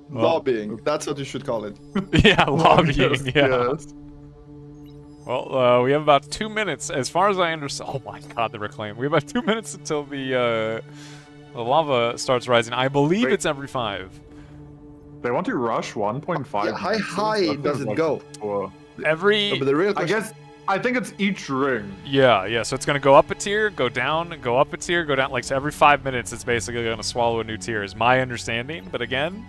Lobbying. That's what you should call it. Yeah, lobbying. Yeah. Yes. Well, we have about 2 minutes, as far as I understand. Oh my god, the reclaim. We have about 2 minutes until the lava starts rising. I believe it's every 5. They want to rush 1.5. Yeah, how high does it go? Every. No, but the real I think it's each ring. Yeah. So it's gonna go up a tier, go down, go up a tier, go down. Like so every 5 minutes, it's basically gonna swallow a new tier. Is my understanding. But again,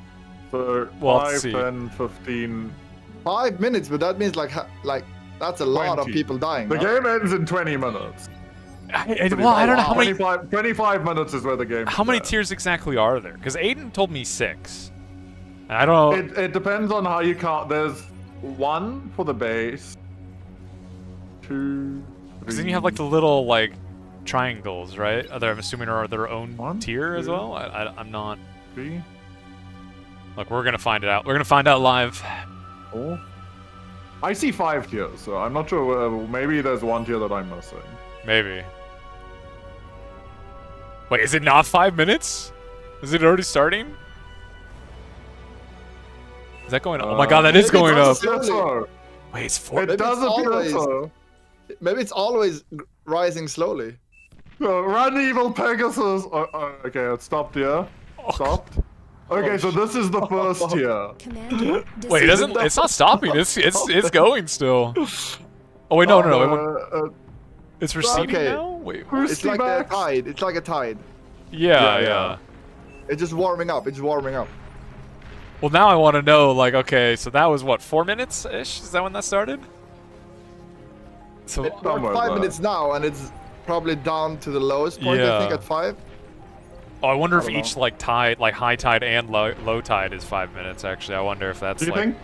so we'll 5, 10, 15. 5 minutes, but that means like that's a lot of 20. people dying. The game ends in 20 minutes. Well, I don't know how many. 25 minutes is where the game. How many tiers exactly are there? Because Aiden told me 6. And I don't know. It depends on how you count. There's 1 for the base. 2. Because then you have like the little like triangles, right? I'm assuming are their own tier as well. I'm not. 3. Look, we're gonna find it out. We're gonna find out live. 4. I see 5 tiers, so I'm not sure. Maybe there's 1 tier that I'm missing. Maybe. Wait, is it not 5 minutes? Is it already starting? Is that going up? Oh my god, that is going up. Wait, it's 4. It does appear so. Maybe it's always rising slowly. Run, evil Pegasus! Okay, it stopped here. Stopped. Okay, so this is the first tier. Wait, it's not stopping. It's going still. Oh wait, no. It's receding now? Wait, it's like a tide. It's like a tide. Yeah. It's just warming up. It's warming up. Well, now I want to know, like, okay, so that was what, 4 minutes-ish? Is that when that started? So it's 5 minutes now, and it's probably down to the lowest point, I think, at 5. Oh, I wonder if each, like, tide, like, high tide and low tide is 5 minutes, actually. I wonder if that's, Do you think?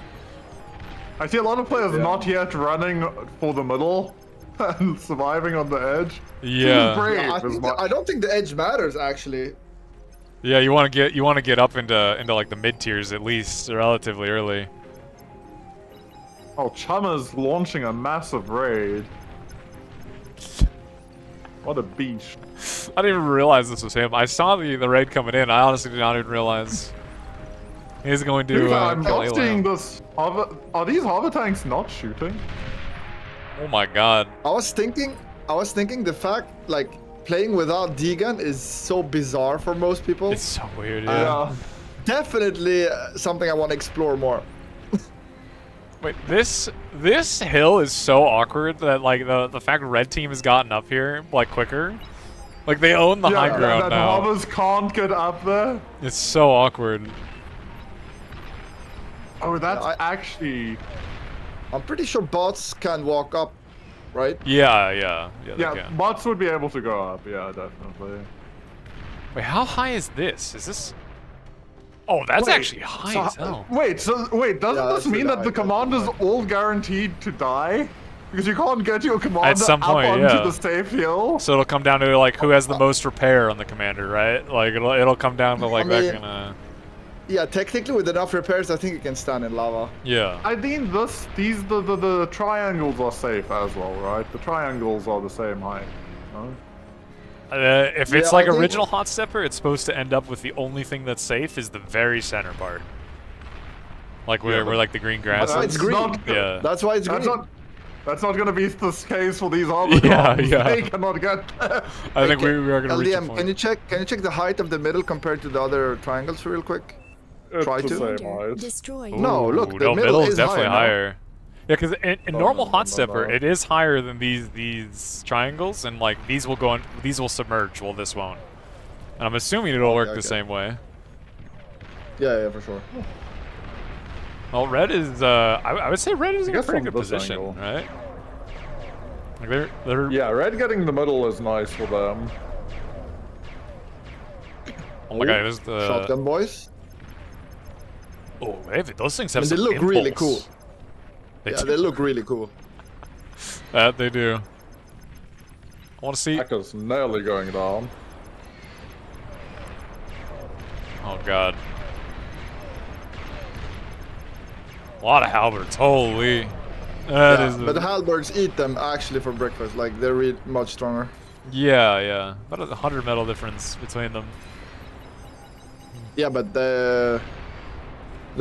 I see a lot of players not yet running for the middle and surviving on the edge. Yeah. I don't think the edge matters, actually. Yeah, you want to get up into like the mid tiers at least relatively early. Oh, Chama's launching a massive raid. What a beast. I didn't even realize this was him. I saw the raid coming in. I honestly did not even realize he's going to. I'm not seeing this. Are these hover tanks not shooting? Oh my god. I was thinking the fact like playing without D-gun is so bizarre for most people. It's so weird. Yeah. Definitely something I want to explore more. Wait, this hill is so awkward that like the fact red team has gotten up here like quicker, like they own the high ground now. Hovers can't get up there. It's so awkward. Oh, that's actually. I'm pretty sure bots can walk up, right? Yeah, they Yeah, can. bots would be able to go up. Yeah, definitely. Wait, how high is this? Is this? Oh, that's actually high as hell. Wait, doesn't this mean that the commander's all guaranteed to die? Because you can't get your commander At some point, up onto the safe hill? So it'll come down to like who has the most repair on the commander, right? Like it'll come down to like I mean, that kind of. Yeah, technically with enough repairs, I think you can stand in lava. Yeah. I think the triangles are safe as well, right? The triangles are the same height. No? If it's like original hot stepper, it's supposed to end up with the only thing that's safe is the very center part. Like where like the green grass. That's why it's green. Yeah. That's why it's green. That's not going to be the case for these other ones. They cannot get. I think we are going to reach a LDM, point. can you check the height of the middle compared to the other triangles real quick? Try to. Destroyed. No, look, the middle is definitely higher. Yeah, because in normal hot stepper, it is higher than these triangles, and like these will submerge, while this won't. And I'm assuming it'll work the same way. Yeah, for sure. Well, red is I would say red is in a pretty good position, right? Like they're yeah, red getting the middle is nice for them. Oh my god, there's the shotgun boys. Oh, those things have they some look impulse. really cool. They look really cool. That they do. I want to see. Echo's nearly going down. Oh god. A lot of halberds, holy. But the halberds eat them actually for breakfast, like they're really much stronger. Yeah. About 100 metal difference between them. Yeah, but the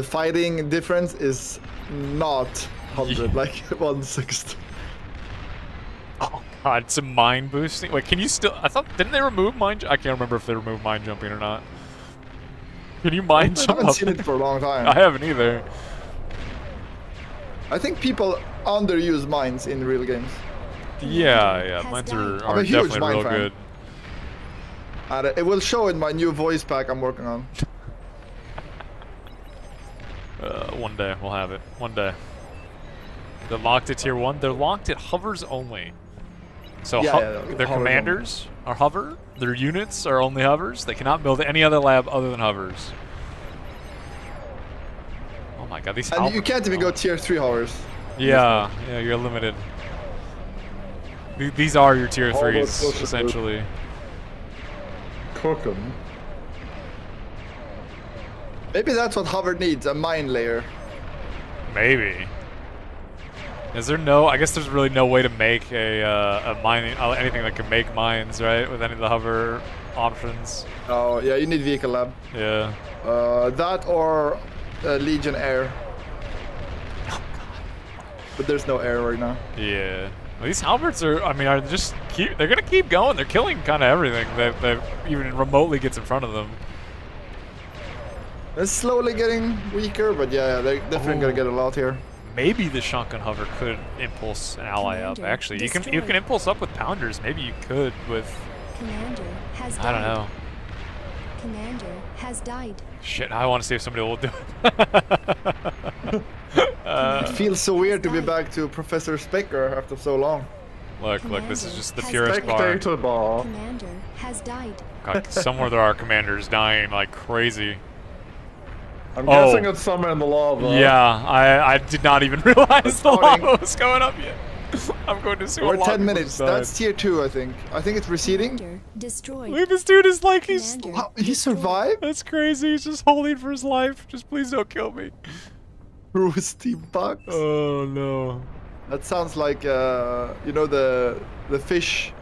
fighting difference is not 100, like 1/6. Oh god, some mine boosting. Wait, can you still? I thought didn't they remove mine? I can't remember if they removed mine jumping or not. Can you mine jump? I haven't seen it for a long time. I haven't either. I think people underuse mines in real games. Yeah, mines are definitely real good. And it will show in my new voice pack I'm working on. One day we'll have it. One day. They're locked at tier 1. They're locked at hovers only. So their commanders are hover. Their units are only hovers. They cannot build any other lab other than hovers. Oh my god, these. And you can't even go tier 3 hovers. Yeah, you're limited. These are your tier 3s essentially. Cook them. Maybe that's what hover needs, a mine layer. Maybe. Is there no? I guess there's really no way to make a mining anything that can make mines, right? With any of the hover options. Oh yeah, you need vehicle lab. Yeah. That or Legion air. But there's no air right now. Yeah. Well, these halberds are. I mean, they're gonna keep going. They're killing kind of everything that even remotely gets in front of them. It's slowly getting weaker, but yeah, they're definitely gonna get a lot here. Maybe the shotgun hover could impulse an ally up. Actually, you can impulse up with pounders. Maybe you could with. Commander has died. I don't know. Commander has died. Shit, I want to see if somebody will do it. It feels so weird to be back to ProfessorBAR after so long. Look, this is just the purest bar. Spectator bar. Commander has died. God, somewhere there are commanders dying like crazy. I'm guessing it's somewhere in the lava. Yeah, I did not even realize the lava was going up yet. I'm going to see Or what 10 minutes. died. That's tier 2, I think. I think it's receding. Commander destroyed. Look, this dude is like he's. Commander He survived? That's crazy. He's just holding for his life. Just please don't kill me. Rusty bucks. Oh no. That sounds like you know the fish,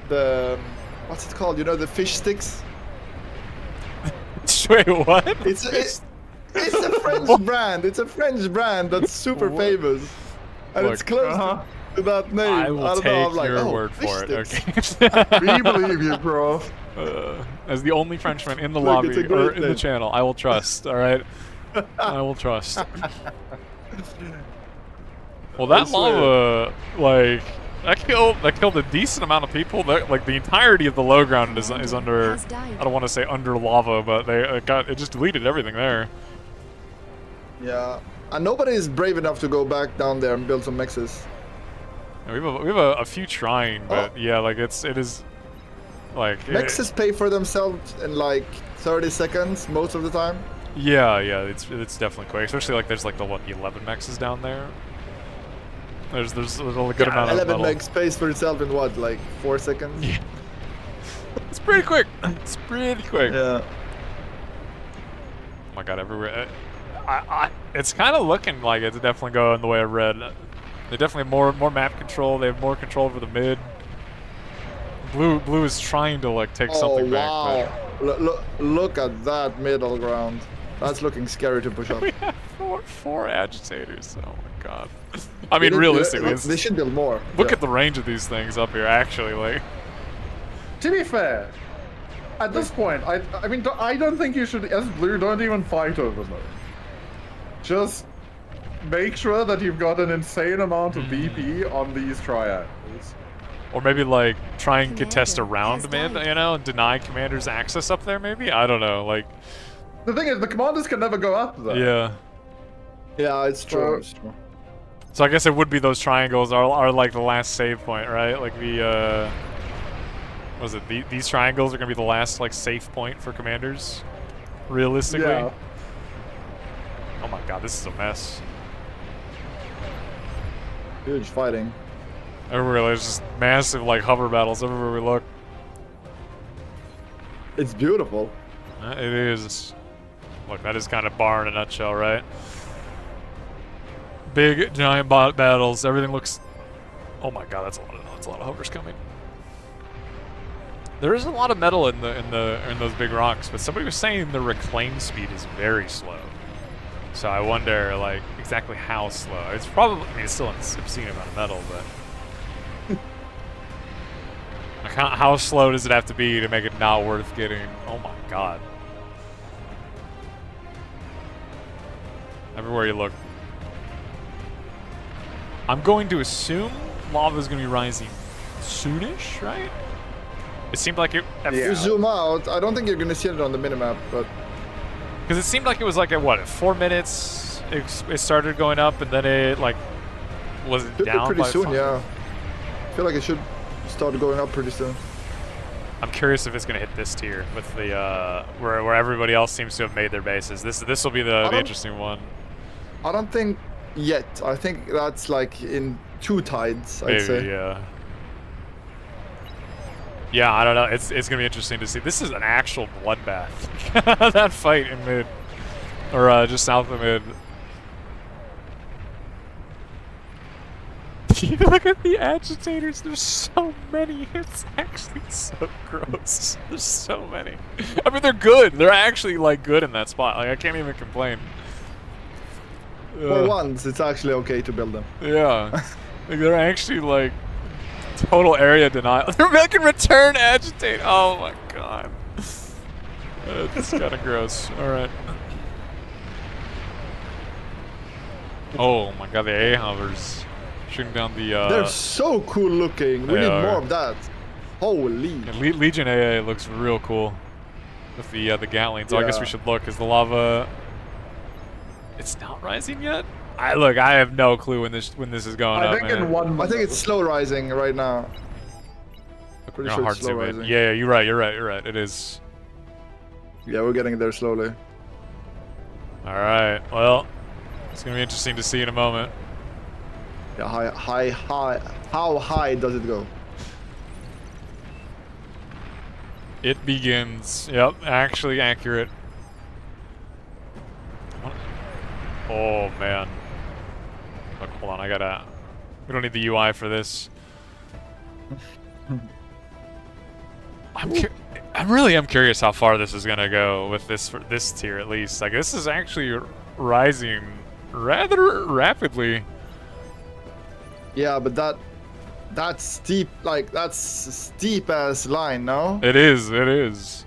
what's it called? You know the fish sticks. Wait, what? It's a French brand. It's a French brand that's super famous, and Look, it's close to that name. I will don't take know. I'm like, your oh, word fish for it. sticks. Okay. We believe you, bro. As the only Frenchman in the Look, lobby it's a or great in the name. channel, I will trust. All right. I will trust. Well, that lava, like, that killed a decent amount of people. Like the entirety of the low ground is under. I don't want to say under lava, but it just deleted everything there. Yeah, and nobody is brave enough to go back down there and build some mexes. Yeah, we have a few trying, but yeah, like it is, like Mexes pay for themselves in like 30 seconds most of the time. Yeah, it's definitely quick. Especially like there's like the 11 mexes down there. There's a good amount of 11 metal. megs pays for itself in what, like 4 seconds? Yeah. It's pretty quick. It's pretty quick. Yeah. Oh my god, everywhere. It's kind of looking like it's definitely going the way of red. They definitely have more map control. They have more control over the mid. Blue is trying to like take something back. Look at that middle ground. That's looking scary to push up. We have four agitators. Oh my god. I mean, realistically, they should build more. Look at the range of these things up here. Actually, like. To be fair, at this point, I mean, I don't think you should, as blue, don't even fight over them. Just make sure that you've got an insane amount of BP on these triangles. Or maybe like try and contest around mid, you know, and deny commanders access up there. Maybe, I don't know. Like. The thing is, the commanders can never go up there. Yeah. Yeah, it's true. It's true. So I guess it would be those triangles are like the last save point, right? Like the what was it? These triangles are gonna be the last like safe point for commanders, realistically. Yeah. Oh my god, this is a mess. Huge fighting. Everywhere there's just massive like hover battles everywhere we look. It's beautiful. It is. Look, that is kind of bar in a nutshell, right? Big giant bot battles. Everything looks. Oh my god, that's a lot of hovers coming. There is a lot of metal in those big rocks, but somebody was saying the reclaim speed is very slow. So I wonder, like, exactly how slow. It's probably. I mean, it's still an obscene amount of metal, but. Like, how slow does it have to be to make it not worth getting? Oh my god. Everywhere you look. I'm going to assume lava is going to be rising soonish, right? It seemed like it. If you zoom out, I don't think you're going to see it on the minimap, but. Because it seemed like it was like at what, 4 minutes it started going up, and then it like was it down pretty by soon, 5? yeah. I feel like it should start going up pretty soon. I'm curious if it's going to hit this tier with the where everybody else seems to have made their bases. This will be the interesting one. I don't think yet. I think that's like in 2 tides, I'd say. Yeah. Yeah, I don't know. It's gonna be interesting to see. This is an actual bloodbath. That fight in mid, or just south of mid. Look at the agitators. There's so many. It's actually so gross. There's so many. I mean, they're good. They're actually like good in that spot. Like I can't even complain. For once, it's actually okay to build them. Yeah, like, they're actually like. Total area denial. They're making return agitate. Oh my god. It's kind of gross. Alright. Oh my god, the A hovers. Shooting down the. They're so cool looking. We need more of that. Holy. Yeah, Legion AA looks real cool. With the Gatling. So I guess we should look. Is the lava. It's not rising yet? Look, I have no clue when this is going up. I think it's slow rising right now. I'm pretty sure it's slow rising. Yeah, you're right. It is. Yeah, we're getting there slowly. All right. Well, it's gonna be interesting to see in a moment. Yeah, high. How high does it go? It begins. Yep, actually accurate. Oh man. Look, hold on, we don't need the UI for this. I really am curious how far this is gonna go with this tier at least. Like this is actually rising rather rapidly. Yeah, but that's steep. Like that's a steep ass line, no? It is. It is.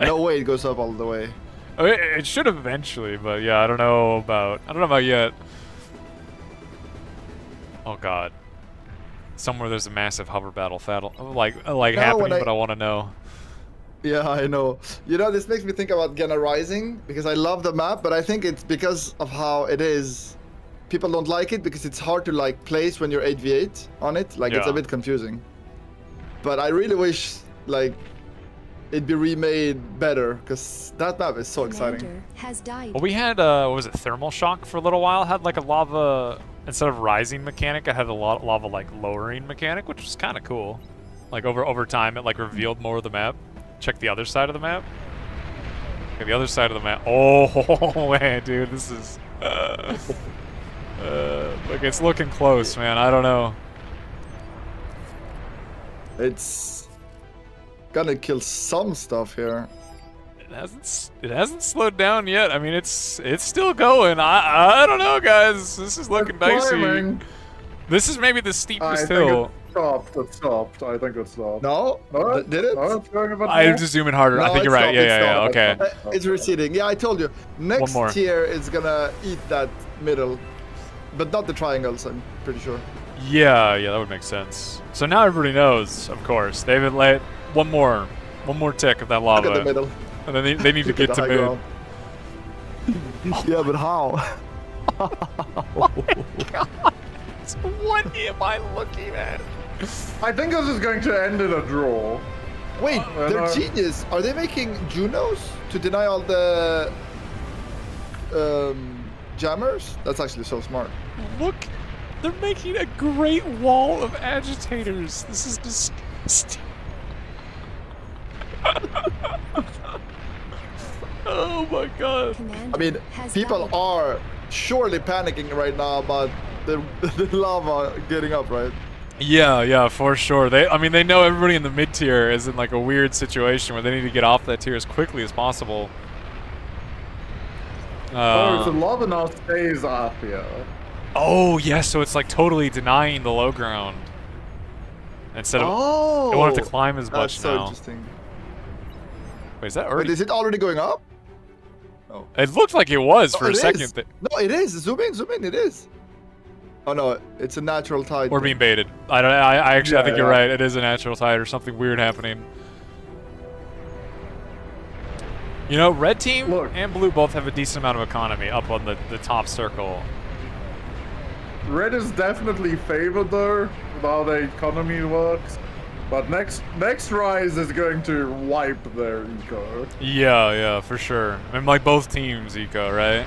No way it goes up all the way. It should eventually, but yeah, I don't know about yet. Oh god. Somewhere there's a massive hover battle like happening, but I want to know. Yeah, I know. You know, this makes me think about Genna Rising because I love the map, but I think it's because of how it is. People don't like it because it's hard to like place when you're 8v8 on it. Like it's a bit confusing. But I really wish like it'd be remade better because that map is so exciting. Has died. Well, we had what was it, thermal shock for a little while. Had like a lava instead of rising mechanic. I had a lava like lowering mechanic, which was kind of cool. Like over time, it like revealed more of the map. Check the other side of the map. Okay, the other side of the map. Oh man, dude, this is. Look, it's looking close, man. I don't know. It's gonna kill some stuff here. It hasn't slowed down yet. I mean, it's still going. I don't know, guys. This is looking dicey. This is maybe the steepest hill. It stopped. I think it stopped. No? Did it? No, it's going a bit I more. have to zoom in harder. No, I think you're right. Yeah, okay. It's receding. Yeah, I told you. Next more. tier is gonna eat that middle, but not the triangles. I'm pretty sure. Yeah, that would make sense. So now everybody knows, of course. They've let one more tick of that lava. Look at the middle. And then they need to get to mid. Yeah, but how? Oh my god. What am I looking at? I think this is going to end in a draw. Wait, they're genius. Are they making Junos to deny all the jammers? That's actually so smart. Look, they're making a great wall of agitators. This is disgusting. Oh my god. I mean, people are surely panicking right now about the lava getting up, right? Yeah, for sure. They know everybody in the mid tier is in like a weird situation where they need to get off that tier as quickly as possible. So lava now stays up here. Oh, yeah, so it's like totally denying the low ground. Instead of they won't have to climb as much that's so now. Interesting. Wait, is that already? Wait, is it already going up? Oh. It looked like it was for a second. No, it is. Zoom in. It is. Oh no, it's a natural tide. We're being baited. I think you're right. It is a natural tide or something weird happening. You know, red team and blue both have a decent amount of economy up on the top circle. Red is definitely favored though, with how the economy works. But next rise is going to wipe their eco. Yeah, for sure. I mean, like both teams eco, right?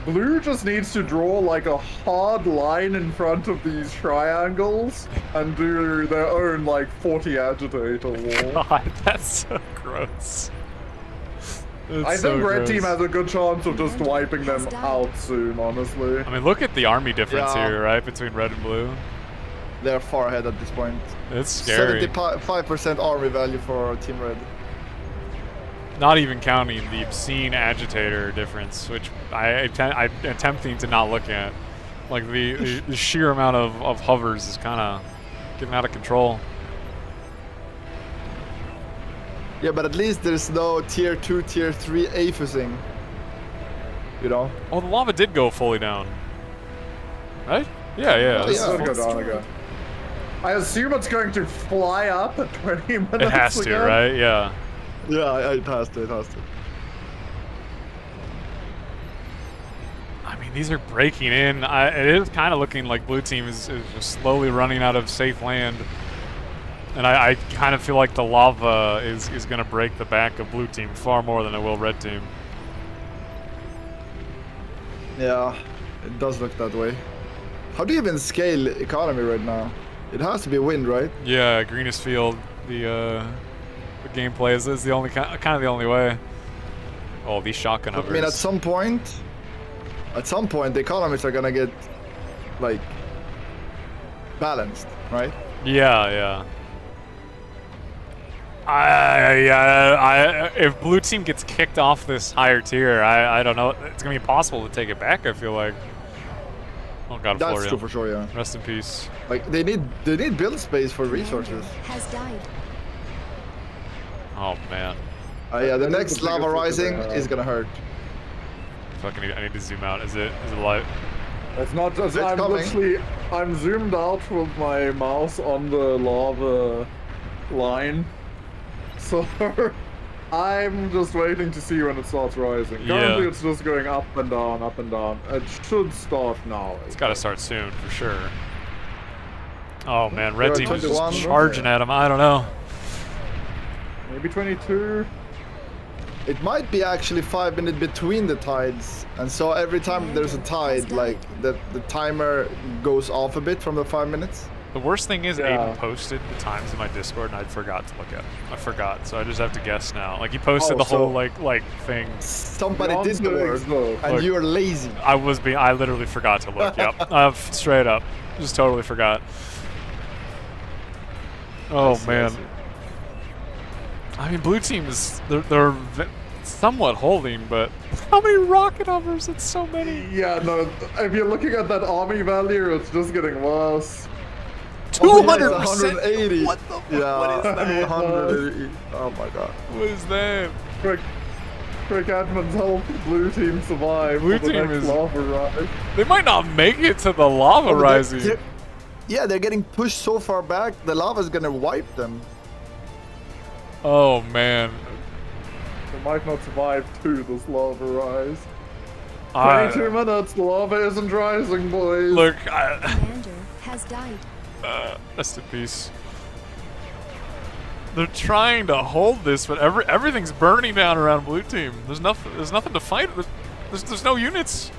Blue just needs to draw like a hard line in front of these triangles and do their own like 40 agitator wall. God, that's so gross. I think red team has a good chance of just wiping them out soon, honestly. I mean, look at the army difference here, right, between red and blue. They're far ahead at this point. It's scary. 75% army value for Team Red. Not even counting the obscene agitator difference, which I'm attempting to not look at. Like the sheer amount of hovers is kind of getting out of control. Yeah, but at least there's no tier 2, tier 3 aphusing. You know? Oh, the lava did go fully down. Right? Yeah. It's going to go down again. I assume it's going to fly up at 20 minutes. It has to, again. right? Yeah. Yeah, it has to. I mean, these are breaking in. It is kind of looking like blue team is just slowly running out of safe land. And I kind of feel like the lava is going to break the back of blue team far more than it will red team. Yeah. It does look that way. How do you even scale economy right now? It has to be wind, right? Yeah, greenest field. The gameplay is the only kind of the only way. Oh, these shotgun hovers. I mean, at some point, the economies are gonna get like balanced, right? Yeah. If blue team gets kicked off this higher tier, I don't know. It's gonna be impossible to take it back. I feel like. Oh God, That's Florian. true for sure. Yeah. Rest in peace. Like they need build space for resources. Has died. Oh man. Yeah, the next lava rising is gonna hurt. Fuck, I need to zoom out. Is it light? It's not just. It's coming. I'm zoomed out with my mouse on the lava line, so I'm just waiting to see when it starts rising. Currently, it's just going up and down, up and down. It should start now. It's got to start soon for sure. Oh man, red team is 21. just charging at him. I don't know. Maybe 22. It might be actually 5 minutes between the tides, and so every time there's a tide, like the timer goes off a bit from the 5 minutes. The worst thing is Aiden posted the times in my Discord and I forgot to look at it. I forgot, so I just have to guess now. Like he posted the whole like thing. Somebody did the work, and Look, you're lazy. I literally forgot to look. Yep, straight up, just totally forgot. Oh man. I mean, blue team is they're somewhat holding, but how many rocket hovers? It's so many. Yeah, no. If you're looking at that army value, it's just getting worse. 200%. 180. What the fuck? Yeah, What is that? 180. Oh my god. What is that? Quick admins help blue team survive. Blue for the team next is. lava rise. They might not make it to the lava rising. Yeah, they're getting pushed so far back. The lava's gonna wipe them. Oh man. They might not survive to this lava rise. 22 minutes, the lava isn't rising, boys. Look, Commander has died. rest in peace. They're trying to hold this, but everything's burning down around blue team. There's nothing to fight. There's no units.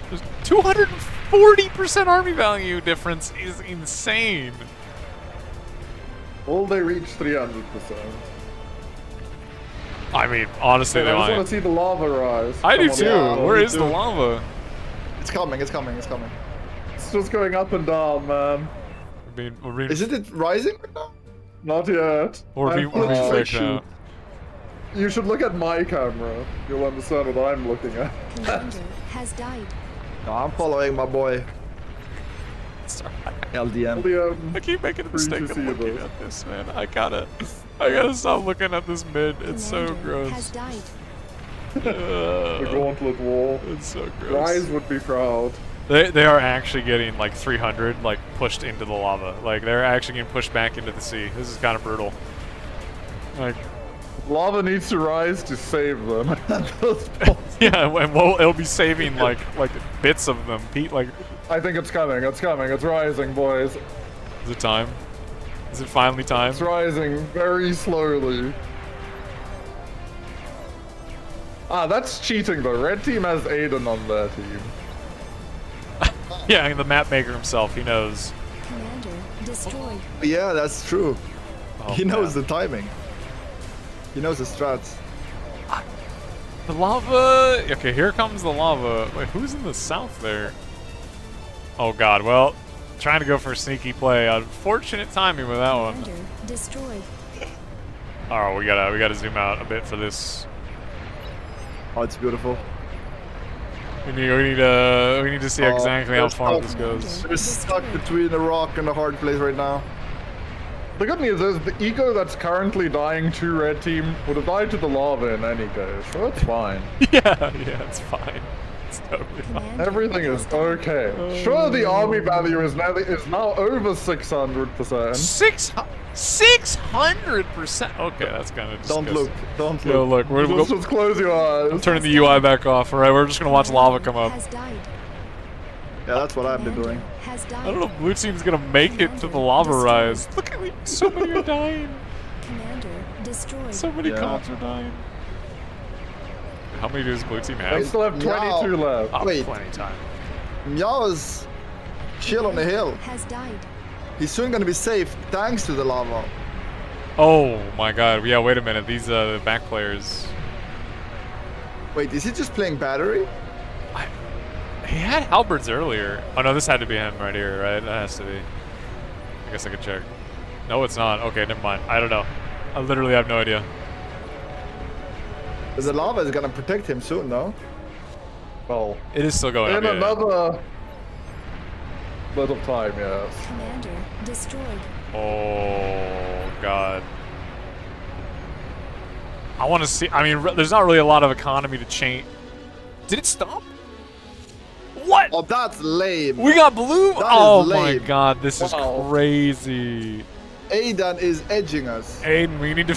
There's 240% army value difference is insane. Will they reach 300%? I mean, honestly, they I just might. want to see the lava rise. I do Come on, too. lava. Where is the lava? It's coming. It's coming. It's coming. It's just going up and down, man. Isn't it rising right now? Not yet. Or I'm we fake out. You should look at my camera. You'll understand what I'm looking at. Commander has died. No, I'm following my boy. Sorry. LDM. I keep making a mistake of looking this. at this, man. I gotta stop looking at this mid. It's so Commander gross. has died. The gauntlet wall. It's so gross. Rise would be proud. They are actually getting like 300 like pushed into the lava. Like they're actually getting pushed back into the sea. This is kind of brutal. Like lava needs to rise to save them. yeah, and it'll be saving like bits of them. Pete, like I think it's coming. It's coming. It's rising, boys. Is it time? Is it finally time? It's rising very slowly. Ah, that's cheating though. Red team has Aiden on their team. Yeah, the map maker himself, he knows. Commander destroyed. Yeah, that's true. Oh, He knows man. the timing. He knows the strats. The lava. Okay, here comes the lava. Wait, who's in the south there? Oh god. Well, trying to go for a sneaky play. Unfortunate timing with that one. Commander destroyed. Oh, we gotta zoom out a bit for this. Oh, it's beautiful. We need to see exactly how they're far stuck- this goes. They're stuck between a rock and a hard place right now. The good news is the eco that's currently dying to red team would have died to the lava in any case, so it's fine. yeah, it's fine. It's totally fine. Everything is okay. Sure, the army value is now over 600%. 600%. Okay, that's kind of disgusting. Don't look. Don't Yo, look. look. Just close your eyes. I'm turning the UI back off. All right, we're just gonna watch lava come up. Has died. Yeah, that's what I've been doing. Has died. I don't know if blue team's gonna make it to the lava rise. Look at me, so many are dying. Commander destroyed. So many comps are dying. How many does blue team We have? still have 22 left. Oh, Wait. plenty of time. Meow is chill on the hill. Has died. He's soon gonna be safe thanks to the lava. Oh my god, yeah, wait a minute. These back players. Wait, is he just playing battery? He had halberds earlier. Oh no, this had to be him right here, right? That has to be. I guess I could check. No, it's not. Okay, never mind. I don't know. I literally have no idea. The lava is gonna protect him soon, though. Well, it is still going in on. another bit of time, yes. Commander destroyed. Oh god. I want to see. I mean, there's not really a lot of economy to change. Did it stop? What? Oh, that's lame. We got blue? That Oh is my lame. god, this is Wow. crazy. Aidan is edging us. Aiden, we need to.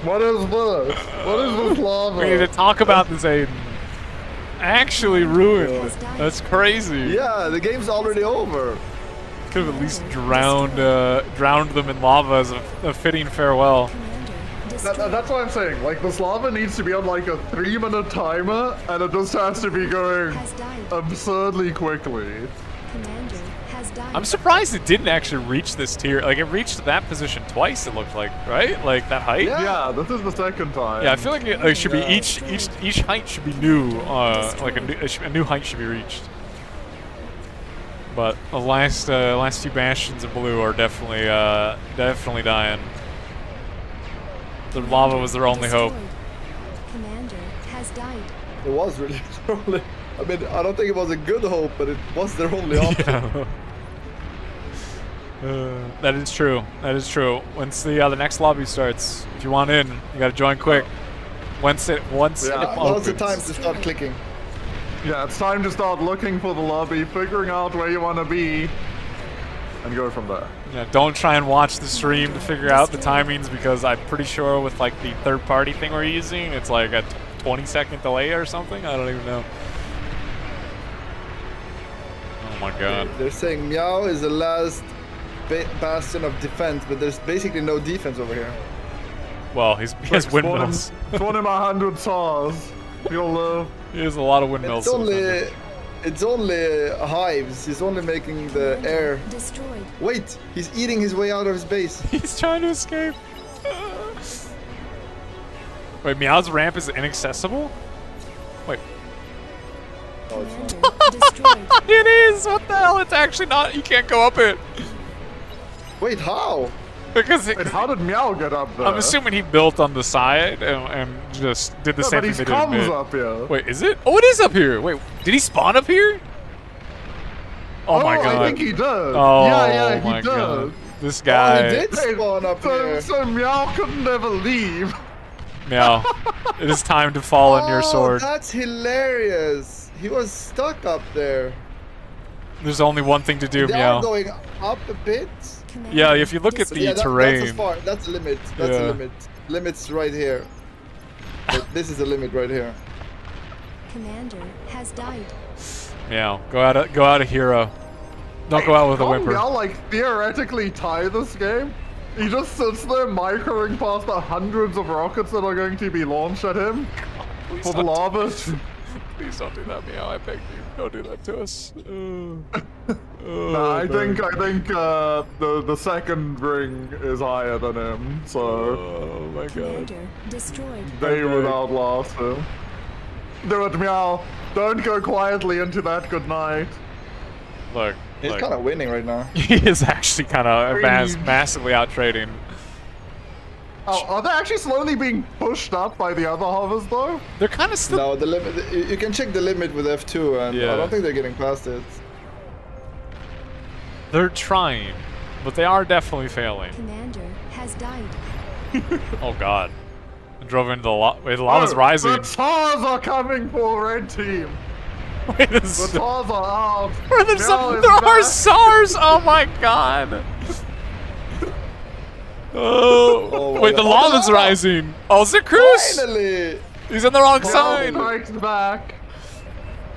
What is this? What is this lava? We need to talk about this, Aiden. Actually ruined. That's crazy. Yeah, the game's already over. Could have at least drowned them in lava as a fitting farewell. That's what I'm saying. Like, this lava needs to be on like a 3-minute timer, and it just has to be going absurdly quickly. Commander has died. I'm surprised it didn't actually reach this tier. Like, it reached that position twice, it looked like, right? Like, that height? Yeah, this is the second time. Yeah, I feel like it should be each height should be new. Like a new height should be reached. But the last two bastions of blue are definitely dying. The lava was their only hope. Commander has died. It was really their only. I mean, I don't think it was a good hope, but it was their only option. That is true. That is true. Once the next lobby starts, if you want in, you gotta join quick. Once it opens. Now's the time to start clicking. Yeah, it's time to start looking for the lobby, figuring out where you want to be, and go from there. Yeah, don't try and watch the stream to figure out the timings, because I'm pretty sure with like the third-party thing we're using, it's like a 20-second delay or something. I don't even know. Oh my god. They're saying Meow is the last bastion of defense, but there's basically no defense over here. Well, he has windmills. 100 saws. You'll live. He has a lot of windmills. It's only hives. He's only making the air. Destroyed. Wait, he's eating his way out of his base. He's trying to escape. Wait, Meow's ramp is inaccessible? Wait. Oh, it's destroyed. It is! What the hell? It's actually not. You can't go up it. Wait, how? Because and how did Meow get up there? I'm assuming he built on the side and just did the same thing they did in mid. Up here. Wait, is it? Oh, it is up here. Wait, did he spawn up here? Oh my god. I think he does. Oh yeah, my he does. god. This guy. Oh, he did spawn up here. So Meow couldn't ever leave. Meow, it is time to fall on your sword. That's hilarious. He was stuck up there. There's only one thing to do, They Meow. are going up a bit. Yeah, if you look at the terrain. That's as far. That's a limit. That's a limit. Limit's right here. This is a limit right here. Commander has died. Meow, go out a hero. Don't go out with a whimper. Meow like theoretically tie this game? He just sits there microing past the hundreds of rockets that are going to be launched at him for the lava. Please don't do that, Meow. I beg you. Don't do that to us. I think the second ring is higher than him, so oh my god. Commander destroyed. They would outlast him. Do it, Meow. Don't go quietly into that good night. Look. He's kind of winning right now. He is actually kind of massively out trading. Oh, are they actually slowly being pushed up by the other hovers though? They're kind of still. No, the limit. You can check the limit with F2, and I don't think they're getting past it. They're trying, but they are definitely failing. Commander has died. Oh god. I drove into the lava. Wait, the lava's rising. The TARs are coming for red team. Wait, the TARs are out. There are SARs! Oh my god. Oh, wait, the lava's rising. Oh, is it Cruz? Finally! He's on the wrong side. Strikes back.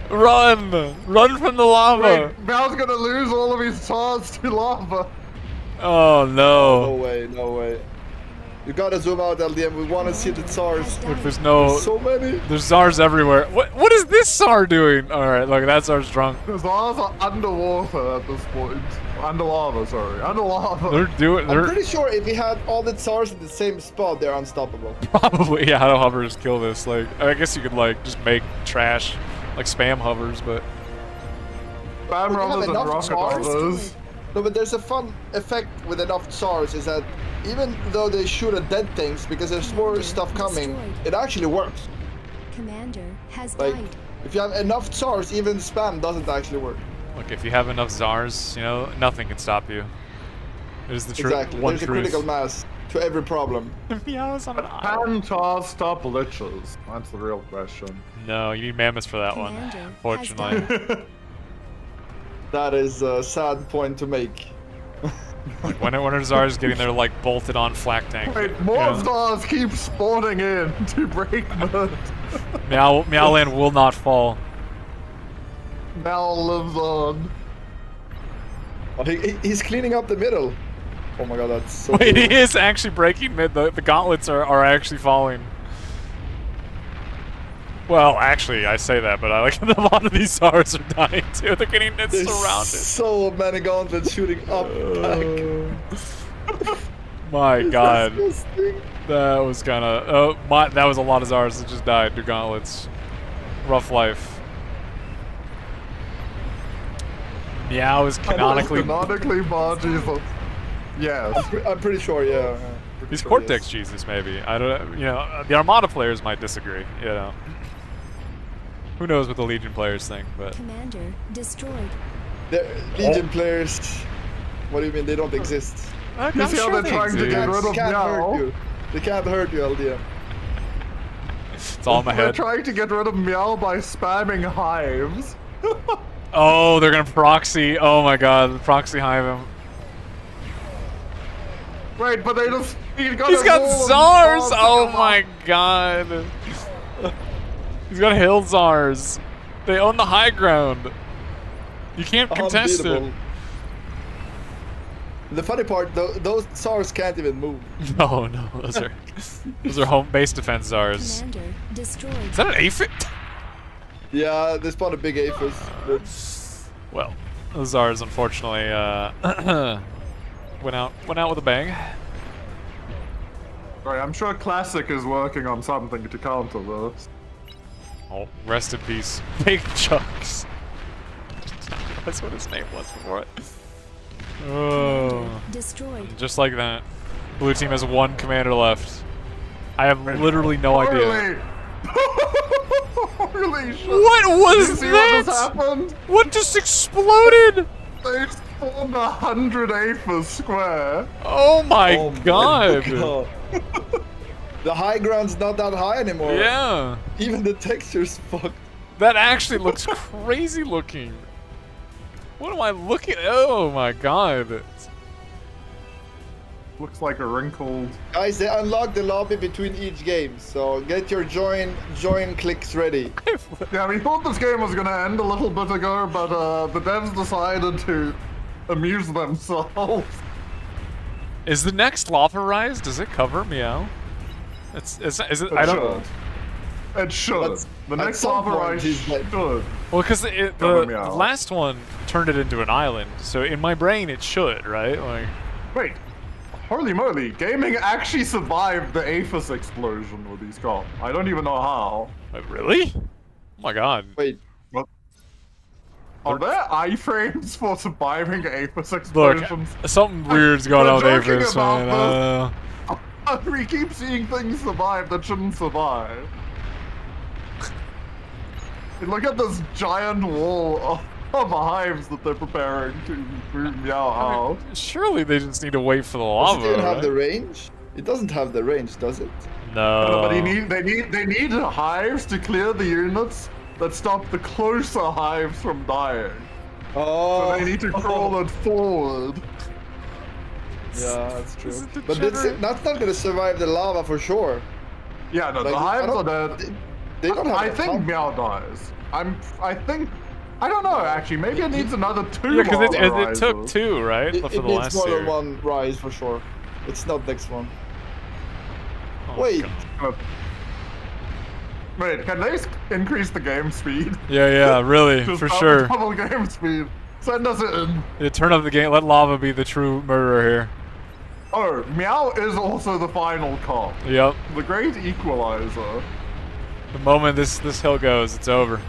Run! Run from the lava! Wait, Mal's gonna lose all of his TARs to lava. Oh no. No way, no way. You gotta zoom out, LDM. We want to see the Tsars. Look, there's no... so many. There's Tsars everywhere. What is this Tsar doing? Alright, look, that Tsar's drunk. The Tsars are underwater at this point. Under lava, sorry. Under lava. I'm pretty sure if we had all the Tsars in the same spot, they're unstoppable. Probably, yeah, how do hovers kill this? Like, I guess you could, like, just make trash, like spam hovers, but... Spam hovers and rocket hovers. No, but there's a fun effect with enough Tsars is that even though they shoot at dead things because there's more stuff coming, it actually works. Commander has Like, died. if you have enough Tsars, even spam doesn't actually work. Look, if you have enough Tsars, you know, nothing can stop you. It is the truth. Exactly. One There's truth. a critical mass to every problem. Meows on an island. Can Tsars stop liches? That's the real question. No, you need mammoths for that one, unfortunately. That is a sad point to make. When are Tsars getting their, like, bolted on flak tank? Wait, more Tsars keep spawning in to break mud. Meowland will not fall. Now lives on. Oh, he's cleaning up the middle. Oh my god, that's so Wait, cool. he is actually breaking mid. The gauntlets are actually falling. Well, actually, I say that, but I like a lot of these Tsars are dying too. They're getting There's surrounded. so many gauntlets shooting up back. My god. Disgusting. That was kind of... that was a lot of Tsars that just died to gauntlets. Rough life. Meow is canonically... Canonically Margie's. Yes. I'm pretty sure, yeah. He's Cortex Jesus, maybe. I don't... You know, the Armada players might disagree, you know. Who knows what the Legion players think, but... Commander destroyed. The Legion players... What do you mean? They don't exist. You see how they're trying to get rid of Meow? They can't hurt you, LDM. It's all in my They're head. trying to get rid of Meow by spamming hives. Oh, they're gonna proxy. Oh my god, proxy hive him. Wait, but they just... He's got Tsars! Oh my god. He's got Hill Tsars. They own the high ground. You can't contest it. The funny part, those Tsars can't even move. No, those are home base defense Tsars. Commander destroyed. Is that an aphid? Yeah, they spawned a big aphis. Well, those Tsars unfortunately went out with a bang. Right, I'm sure Classic is working on something to counter this. Oh, rest in peace, Big Chucks. That's what his name was before it. Oh, destroyed. Just like that. Blue team has one commander left. I have literally no idea. Holy shit! What was you see that? What just happened? What just exploded? They spawned 100 aphis square. Oh my god! The high ground's not that high anymore. Yeah. Even the texture's fucked. That actually looks crazy looking. What am I looking at? Oh my god. Looks like a wrinkled... Guys, they unlock the lobby between each game, so get your join clicks ready. Yeah, we thought this game was gonna end a little bit ago, but the devs decided to amuse themselves. Is the next Lava Rise, does it cover Meow? Is it? I don't know. It should. The next Lava Rise should. Well, because the last one turned it into an island, so in my brain it should, right? Like. Wait. Holy moly, gaming actually survived the aphis explosion with these cards. I don't even know how. Wait, really? Oh my god. Wait. What? Are there iframes for surviving aphis explosions? Look, something weird's going on with aphis, man. We keep seeing things survive that shouldn't survive. Look at this giant wall of hives that they're preparing to boot Meow out. Surely they just need to wait for the lava. Does it even have the range? It doesn't have the range, does it? No. But they need hives to clear the units that stop the closer hives from dying. Oh. So they need to crawl it forward. Yeah, that's true. But that's not gonna survive the lava for sure. Yeah, no, Like, the hives are dead. They don't have I enough think time. Meow dies. I don't know actually. Maybe it needs another 2 Yeah, because lava it took rises. 2, right? It for the needs last more year. than one rise for sure. It's not next one. Wait. Wait, can they increase the game speed? Yeah, really, Just for sure. double game speed. Send us in. Yeah, turn up the game. Let Lava be the true murderer here. Oh, Meow is also the final cop. Yep. The great equalizer. The moment this hill goes, it's over.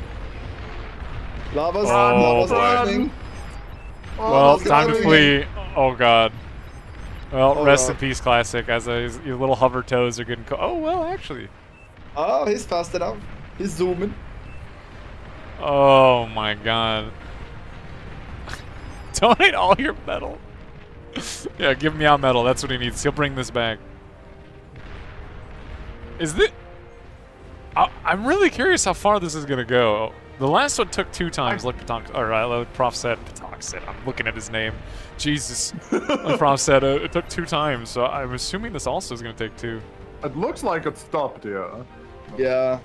Lava's boy. driving. Well, time to flee. Oh god. Well, Oh, rest God. in peace, Classic. As your little hover toes are getting. Oh well, actually. Oh, he's fast enough. He's zooming. Oh my god. Donate all your metal. Yeah, give Meow metal. That's what he needs. He'll bring this back. Is this? I'm really curious how far this is gonna go. The last one took 2 times. Like Prof said. I'm looking at his name. Jesus. Like Prof said, it took 2 times. So I'm assuming this also is gonna take 2. It looks like it stopped, yeah. Yeah.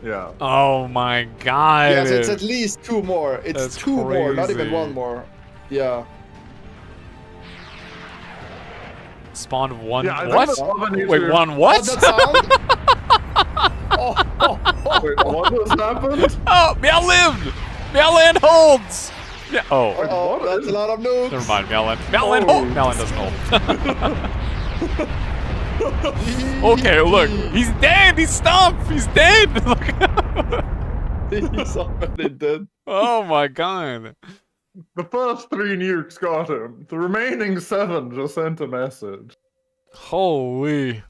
Yeah. Oh my god. Yes, it's at least 2 more. It's That's 2 more, not even crazy. 1 more. Yeah. Spawned 1. Yeah, I What? think the lava needs Wait, to- 1 what? What's that sound? Wait, what has happened? Oh, Meow lived! Meowland holds! Yeah. Oh. Oh, that's a lot of nukes. Never mind, Meowland. Meowland hold! Meowland doesn't hold. Okay, look. He's dead! He's stumped! He's dead! He's already dead. Oh my god. The first 3 nukes got him. The remaining 7 just sent a message. Holy.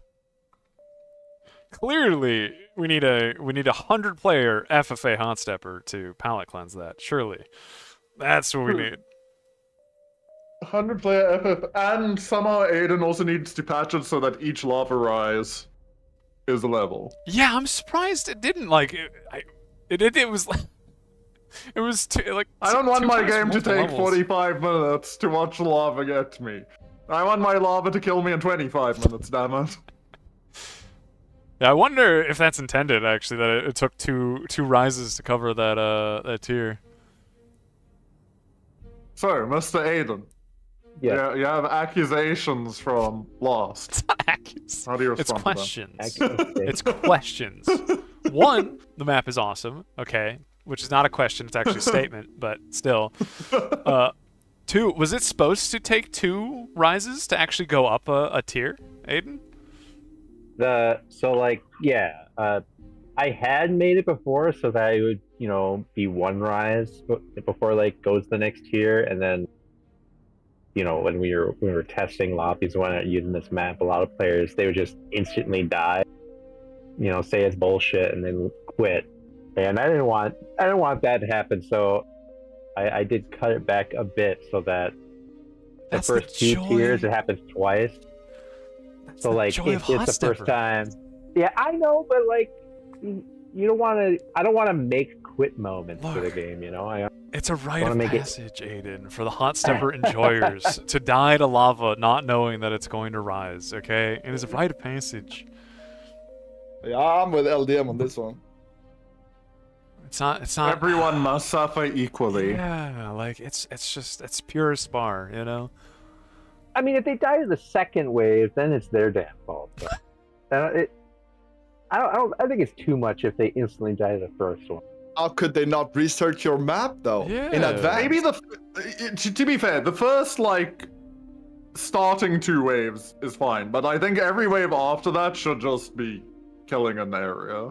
Clearly, we need a 100-player FFA Hot Stepper to palette cleanse that. Surely. That's what we need. 100-player FF, and somehow Aiden also needs to patch it so that each lava rise is a level. Yeah, I'm surprised it didn't, like, it was like, it was I don't want 2 my times game to multiple take levels. 45 minutes to watch lava get me. I want my lava to kill me in 25 minutes, damn it. Yeah, I wonder if that's intended, actually, that it took two rises to cover that tier. So, Mr. Aiden. Yeah. You have accusations from Lost. How do you respond It's to them? questions. It's questions. 1, the map is awesome. Okay. Which is not a question, it's actually a statement, but still. 2, was it supposed to take 2 rises to actually go up a tier, Aiden? I had made it before so that it would, be 1 rise before goes the next tier, and then when we were testing lobbies using this map, a lot of players they would just instantly die, say it's bullshit and then quit. And I didn't want that to happen, so I did cut it back a bit so that the first 2 tiers it happens twice. So if it's the first time, yeah, I know, but you don't want to. I don't want to make quit moments for the game. It's a rite of passage, Aiden, for the hot stepper enjoyers to die to lava not knowing that it's going to rise. Okay, it is a rite of passage. Yeah, I'm with LDM on this one. It's not. Everyone must suffer equally. Yeah, it's pure spar, I mean, if they die to the second wave, then it's their damn fault. But, I think it's too much if they instantly die to the first one. How could they not research your map though in advance? Maybe to be fair, the first starting 2 waves is fine, but I think every wave after that should just be killing an area.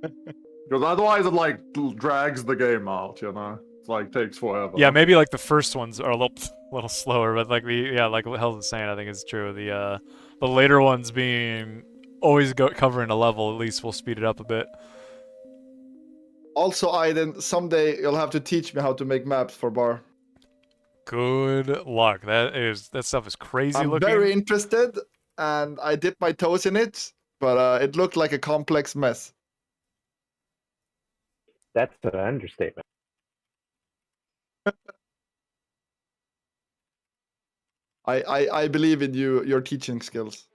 Because otherwise it drags the game out, It's takes forever. Yeah, maybe the first ones are a little slower, but like what Hells is saying, I think is true. The later ones being always covering a level, at least will speed it up a bit. Also, Aiden, someday you'll have to teach me how to make maps for Bar. Good luck. That stuff is crazy I'm looking. very interested, and I dipped my toes in it, but it looked like a complex mess. That's an understatement. I believe in your teaching skills.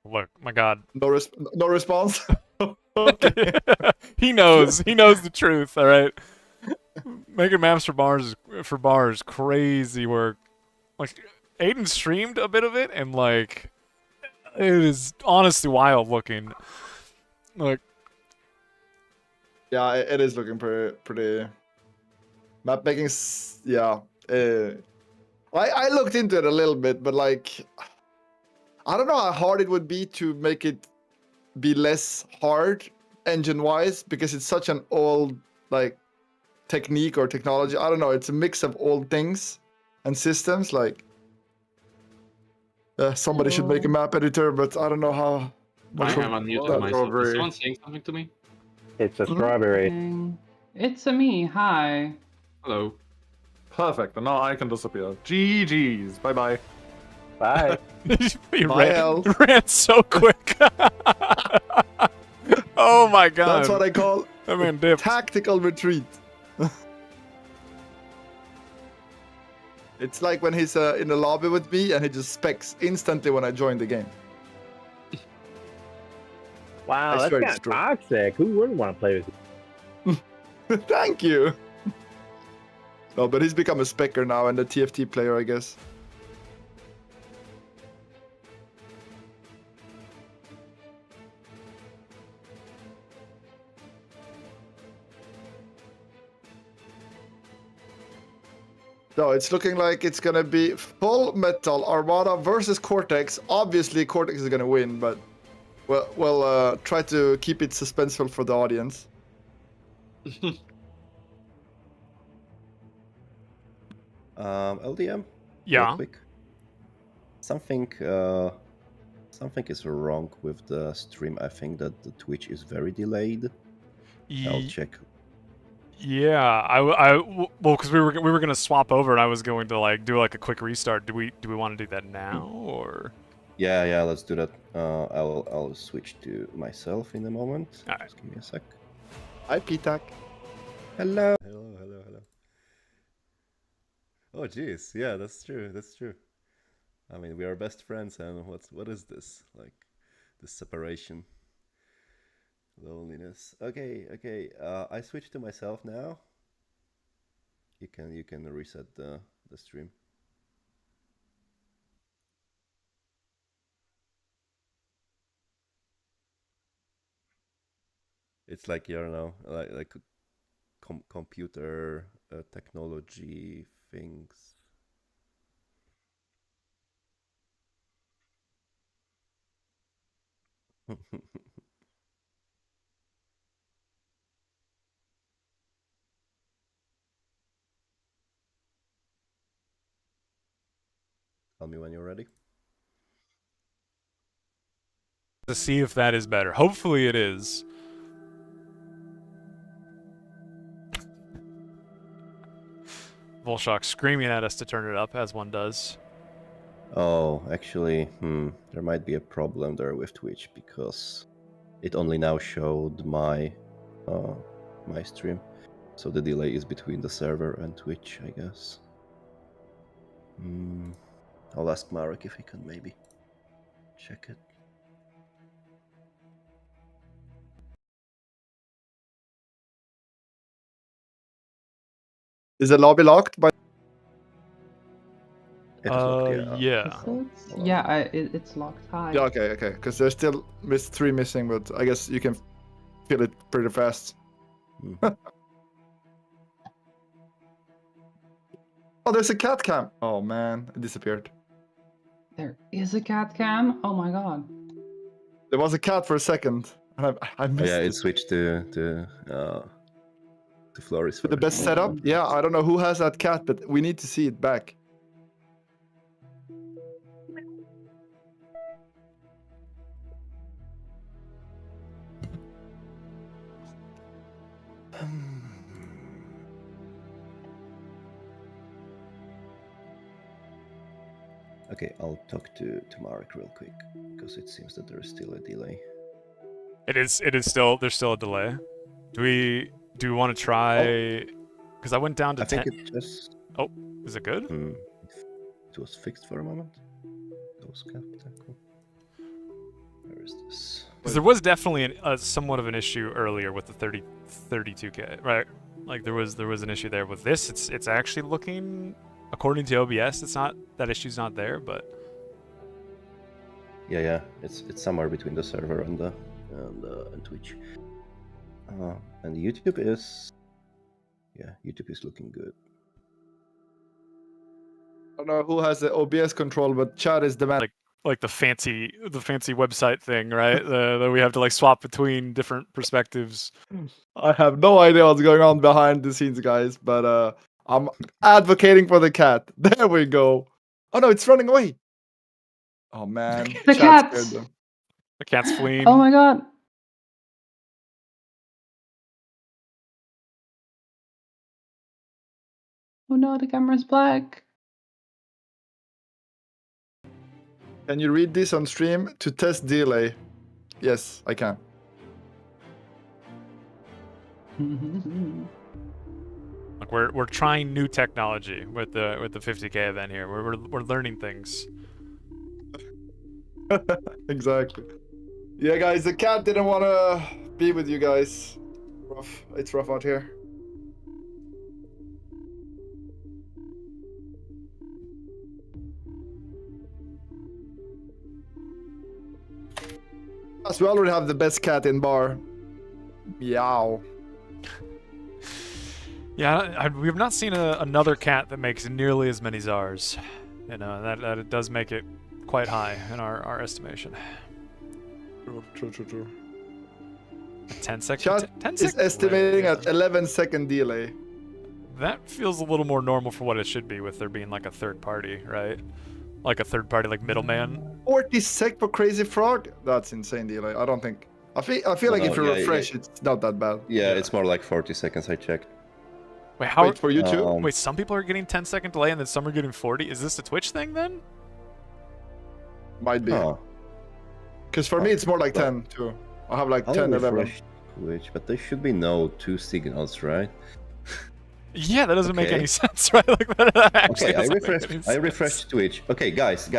Look, my God. No response. He knows. He knows the truth. All right. making maps for bar is crazy work. Like, Aiden streamed a bit of it, and like, it is honestly wild looking. Like, yeah, it is looking pretty. Map making, yeah. I looked into it a little bit, but like, I don't know how hard it would be to make it be less hard engine-wise, because it's such an old like technique or technology. I don't know. It's a mix of old things and systems. Like, somebody should make a map editor, but I don't know how. I have unmuted myself. Is someone saying something to me? It's a strawberry. It's a me. Hi. Hello. Perfect. And now I can disappear. GG's. Bye bye. Bye. you ran so quick. Oh my god. That's what I call tactical retreat. It's like when he's in the lobby with me and he just specs instantly when I join the game. Wow, that's kind of toxic. Who wouldn't want to play with you? Thank you. No, but he's become a specker now and a TFT player, I guess. So it's looking like it's gonna be Full Metal Armada versus Cortex. Obviously, Cortex is gonna win, but we'll try to keep it suspenseful for the audience. LDM. Yeah. Real quick. Something is wrong with the stream. I think that the Twitch is very delayed. I'll check. Yeah, well, because we were gonna swap over, and I was going to like do like a quick restart. Do we want to do that now, or? Yeah, let's do that. I'll switch to myself in a moment. All right. Just give me a sec. Hi, P-Tac. Hello. Hello. Oh, jeez. Yeah, that's true. I mean, we are best friends, and what is this? Like, this separation. Loneliness. Okay. I switched to myself now. You can reset the stream. It's like, you know, like computer technology things. Tell me when you're ready. To see if that is better. Hopefully it is. Volshock screaming at us to turn it up, as one does. Oh, actually, there might be a problem there with Twitch, because it only now showed my my stream, so the delay is between the server and Twitch, I guess. I'll ask Marek if he can maybe check it. Is the lobby locked? Yeah. Yeah, it's locked. Hi. Yeah, okay. Because there's still 3 missing, but I guess you can fill it pretty fast. Oh, there's a cat cam. Oh man, it disappeared. There is a cat cam. Oh my god. There was a cat for a second. I missed it it. switched to Floris. The best setup? Yeah, I don't know who has that cat, but we need to see it back. Okay, I'll talk to Marek real quick, because it seems that there is still a delay. There's still a delay. Do we want to try? Because I went down to 10. I think it just. Oh, is it good? It was fixed for a moment. Those capital. Where is this? Because there was definitely somewhat of an issue earlier with the 32K, right? Like there was an issue there with this. It's actually looking, according to OBS, it's not that issue's not there, but yeah, it's somewhere between the server and Twitch. And YouTube is looking good. I don't know who has the OBS control, but chat is the man. Like the fancy website thing, right? That we have to like swap between different perspectives. I have no idea what's going on behind the scenes, guys, but I'm advocating for the cat. There we go. Oh no, it's running away. Oh man, The chat cats. scared them. The cat's fleeing. Oh my god. Oh no, the camera's black. Can you read this on stream to test delay? Yes, I can. Like we're trying new technology with the 50K event here. We're learning things. Exactly. Yeah, guys, the cat didn't want to be with you guys. Rough. It's rough out here. Plus, we already have the best cat in bar. Meow. Yeah, we have not seen another cat that makes nearly as many Zars. You know, that it does make it quite high in our estimation. True. 10 seconds. Chat 10 is seconds. estimating at 11-second delay. That feels a little more normal for what it should be, with there being like a third party, right? Like a third party, like middleman. 40 sec for Crazy Frog? That's insane delay. I don't think. I feel like if you refresh, it's not that bad. Yeah, it's more like 40 seconds. I checked. Wait, how? Wait, for you too? Wait, some people are getting 10-second delay and then some are getting 40. Is this a Twitch thing then? Might be. Because for me, it's more like 10 too. I have like 10, 11. Twitch, but there should be no two signals, right? Yeah, that doesn't make any sense, right? Like that actually I refreshed Twitch. Okay, guys,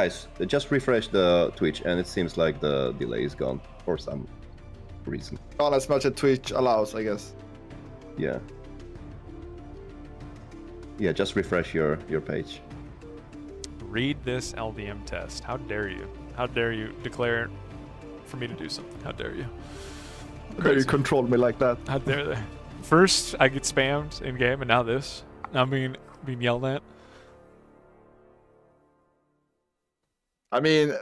just refresh the Twitch, and it seems like the delay is gone for some reason. Not as much as Twitch allows, I guess. Yeah. Yeah, just refresh your page. Read this LDM test. How dare you? How dare you declare for me to do something? How dare you? How dare you control me like that? How dare they? First, I get spammed in game, and now this. Now I'm being yelled at. I mean,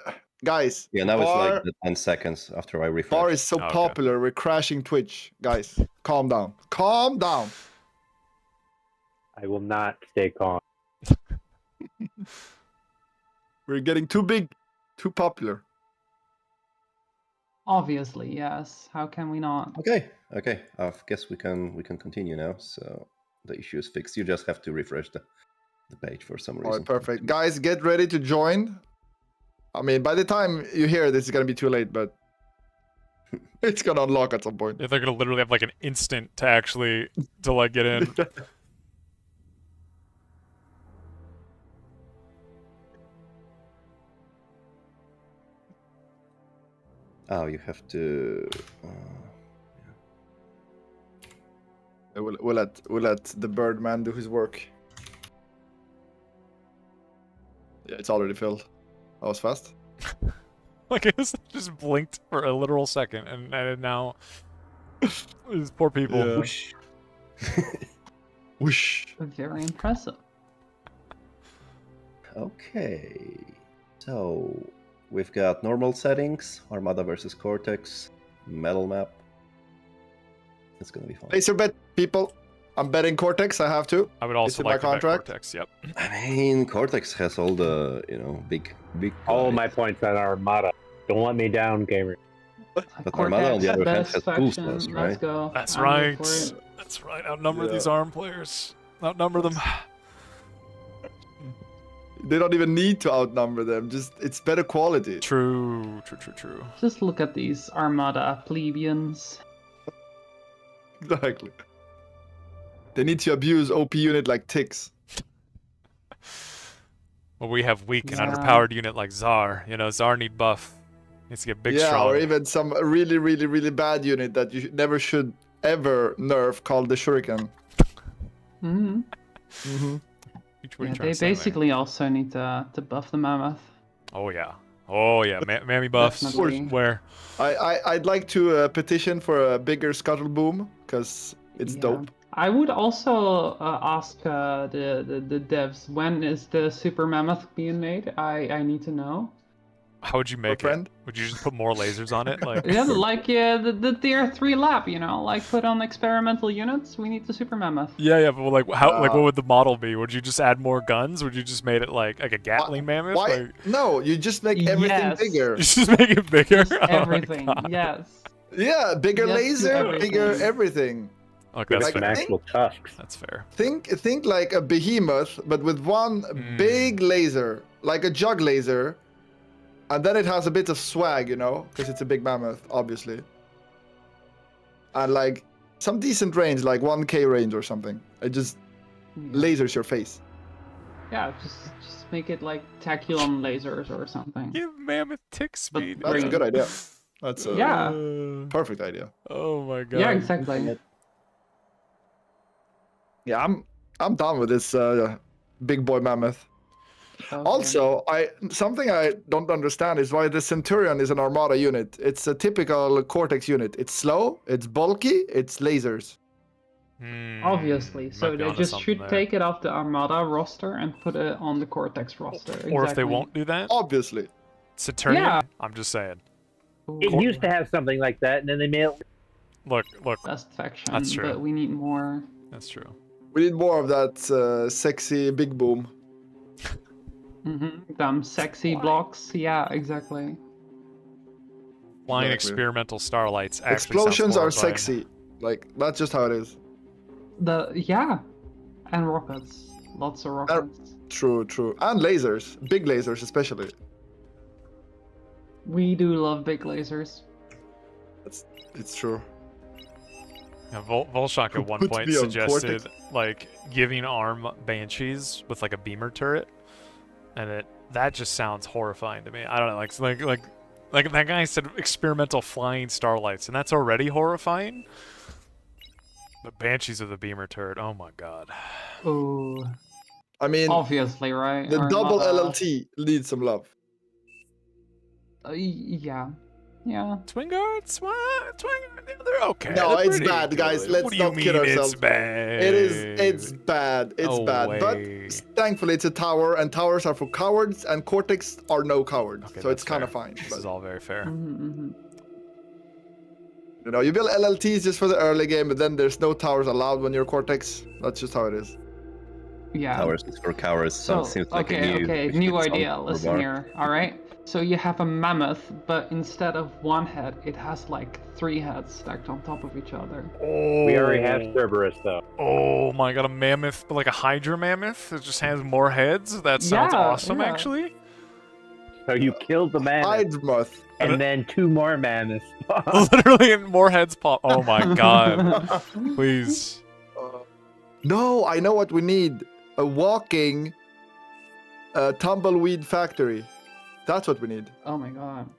guys. Yeah, now it's like the 10 seconds after I refresh. Bar is so popular, we're crashing Twitch. Guys, calm down. Calm down. I will not stay calm. We're getting too big, too popular. Obviously, yes. How can we not? Okay. I guess we can continue now. So the issue is fixed. You just have to refresh the page for some reason. All right, perfect. Guys, get ready to join. I mean, by the time you hear this, it's gonna be too late, but it's gonna unlock at some point. Yeah, they're gonna literally have like an instant to actually like get in. Oh, you have to. We'll let the Birdman do his work. Yeah, it's already filled. That was fast. Like it just blinked for a literal second, and now these poor people. Yeah. Whoosh. Whoosh. Very impressive. Okay, so we've got normal settings, Armada versus Cortex, metal map. It's gonna be fun. Place your bet, people. I'm betting Cortex. I have to. I would also like to bet Cortex. Yep. I mean, Cortex has all the big. All my points on Armada. Don't let me down, gamer. But Armada on the other hand has boost us, right? Let's go. That's right. That's right. Outnumber these ARM players. Outnumber them. They don't even need to outnumber them. Just it's better quality. True. Just look at these Armada plebeians. Exactly. They need to abuse OP unit like ticks. Well, we have weak and underpowered unit like Czar. You know, Czar need buff. Needs to get big, strong. Or even some really bad unit that you never should ever nerf called the Shuriken. Mm-hmm. Yeah, they basically also need to buff the mammoth. Oh yeah. Oh yeah. Mammy buffs. Definitely. Where? I'd like to petition for a bigger scuttle boom because it's dope. I would also ask the devs, when is the super mammoth being made? I need to know. How would you make it? Would you just put more lasers on it? Like Yeah, like the tier 3 lab, you know, like put on experimental units. We need the super mammoth. Yeah, but like how like what would the model be? Would you just add more guns? Would you just made it like a Gatling mammoth? Why? Like... No, you just make everything bigger. You just make it bigger. Just everything. Yes. Yeah, bigger Yes to laser, everything. bigger everything. Okay, that's Like, fair. Actual tusks. That's fair. Think like a behemoth, but with one big laser, like a jug laser, and then it has a bit of swag, you know, because it's a big mammoth, obviously. And like some decent range, like 1K range or something. It just lasers your face. Yeah, just make it like Taculum lasers or something. Give mammoth tick speed. That's a good idea. That's a Yeah. perfect idea. Oh my god. Yeah, exactly. Yeah, I'm down with this big boy mammoth. Okay. Also, something I don't understand is why the Centurion is an Armada unit. It's a typical Cortex unit. It's slow, it's bulky, it's lasers. Obviously, so be they onto just something should there. take it off the Armada roster and put it on the Cortex roster. Or if they exactly. won't do that, Obviously. Saturnian. Yeah. I'm just saying. It used to have something like that, and then they made it. Look. Best faction, That's true. but we need more. That's true. We need more of that sexy big boom. Them sexy blocks. Yeah, exactly. Flying Exactly. experimental starlights. Actually Explosions sounds are horrifying. sexy. Like, that's just how it is. And rockets. Lots of rockets. True. And lasers. Big lasers, especially. We do love big lasers. It's true. Yeah, Volshak at one Put point me on suggested Cortex. like giving arm banshees with like a beamer turret, and that just sounds horrifying to me. I don't know, like that guy said experimental flying starlights, and that's already horrifying. But banshees with a beamer turret, oh my god. Ooh. I mean, Obviously, right? the double Armada. LLT needs some love. Yeah. Yeah. Twin guards? What? They're okay. No, They're it's pretty bad, guys. good. Let's What do you not kid mean ourselves. It's bad. It's bad. It's No bad. way. But thankfully, it's a tower, and towers are for cowards, and Cortex are no cowards. Okay, so it's that's kind of fair. fine. This But, is all very fair. you know, you build LLTs just for the early game, but then there's no towers allowed when you're Cortex. That's just how it is. Yeah. Towers is for cowards. So, Seems like okay, a new it's on idea. Listen ProfessorBAR. here, alright? So you have a mammoth, but instead of one head, it has like 3 heads stacked on top of each other. Oh. We already have Cerberus, though. Oh my god, a mammoth, like a Hydra mammoth that just has more heads? That sounds Yeah, awesome, yeah. actually. So you killed the mammoth, Hydra. and then 2 more mammoths. Literally more heads pop. Oh my god. Please. No, I know what we need. A walking tumbleweed factory. That's what we need. Oh my god.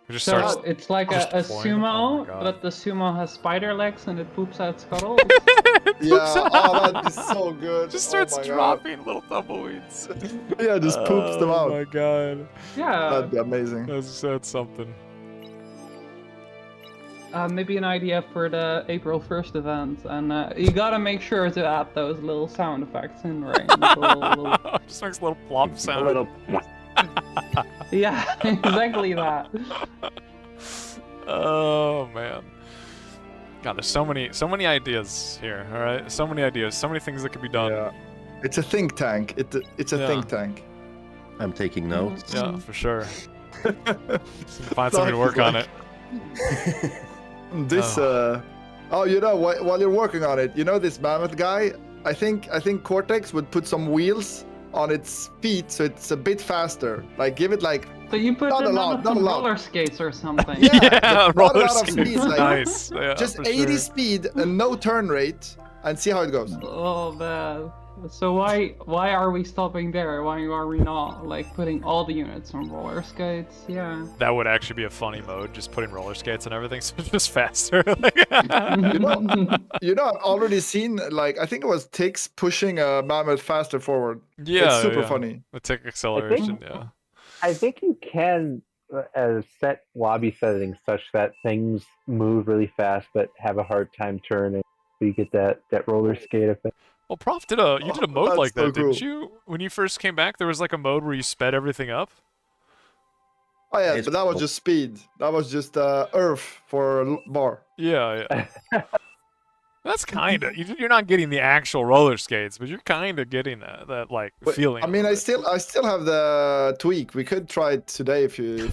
We just So start it's like just a deploying- sumo, oh my God. but the sumo has spider legs and it poops out scuttles. Yeah, oh, that'd be so good. Just Oh starts my God. dropping little tumbleweeds. Yeah, just poops them out. Oh my god. Yeah. That'd be amazing. That's something. Maybe an idea for the April 1st event, and you gotta make sure to add those little sound effects in, right? little... Just makes a little plop sound. A little. Yeah, exactly that. Oh man. God, there's so many ideas here, alright? So many ideas, so many things that could be done. Yeah. It's a think tank. It's a Yeah. think tank. I'm taking notes. Yeah, for sure. Find somebody to work on it. This oh, you know, while you're working on it, you know this mammoth guy? I think Cortex would put some wheels on its feet so it's a bit faster. Like give it like So you put Not them a lot, on not a some lot. roller skates or something. Yeah, but not a roller lot of skates. speed, like Nice. Yeah, just for 80 sure. speed and no turn rate and see how it goes. Oh man. So why are we stopping there? Why are we not like putting all the units on roller skates? Yeah. That would actually be a funny mode, just putting roller skates and everything, so it's just faster. You know, I've already seen, like, I think it was ticks pushing a mammoth faster forward. Yeah, it's super yeah. funny. The tick acceleration, yeah. I think you can set lobby settings such that things move really fast but have a hard time turning. So you get that roller skate effect. Well, Prof did you did a mode that's like that, so didn't cool. you? When you first came back, there was like a mode where you sped everything up. Oh yeah, but that was just speed. That was just Earth for bar. Yeah. That's kind of you're not getting the actual roller skates, but you're kind of getting that like feeling. I mean, I still have the Twig. We could try it today if you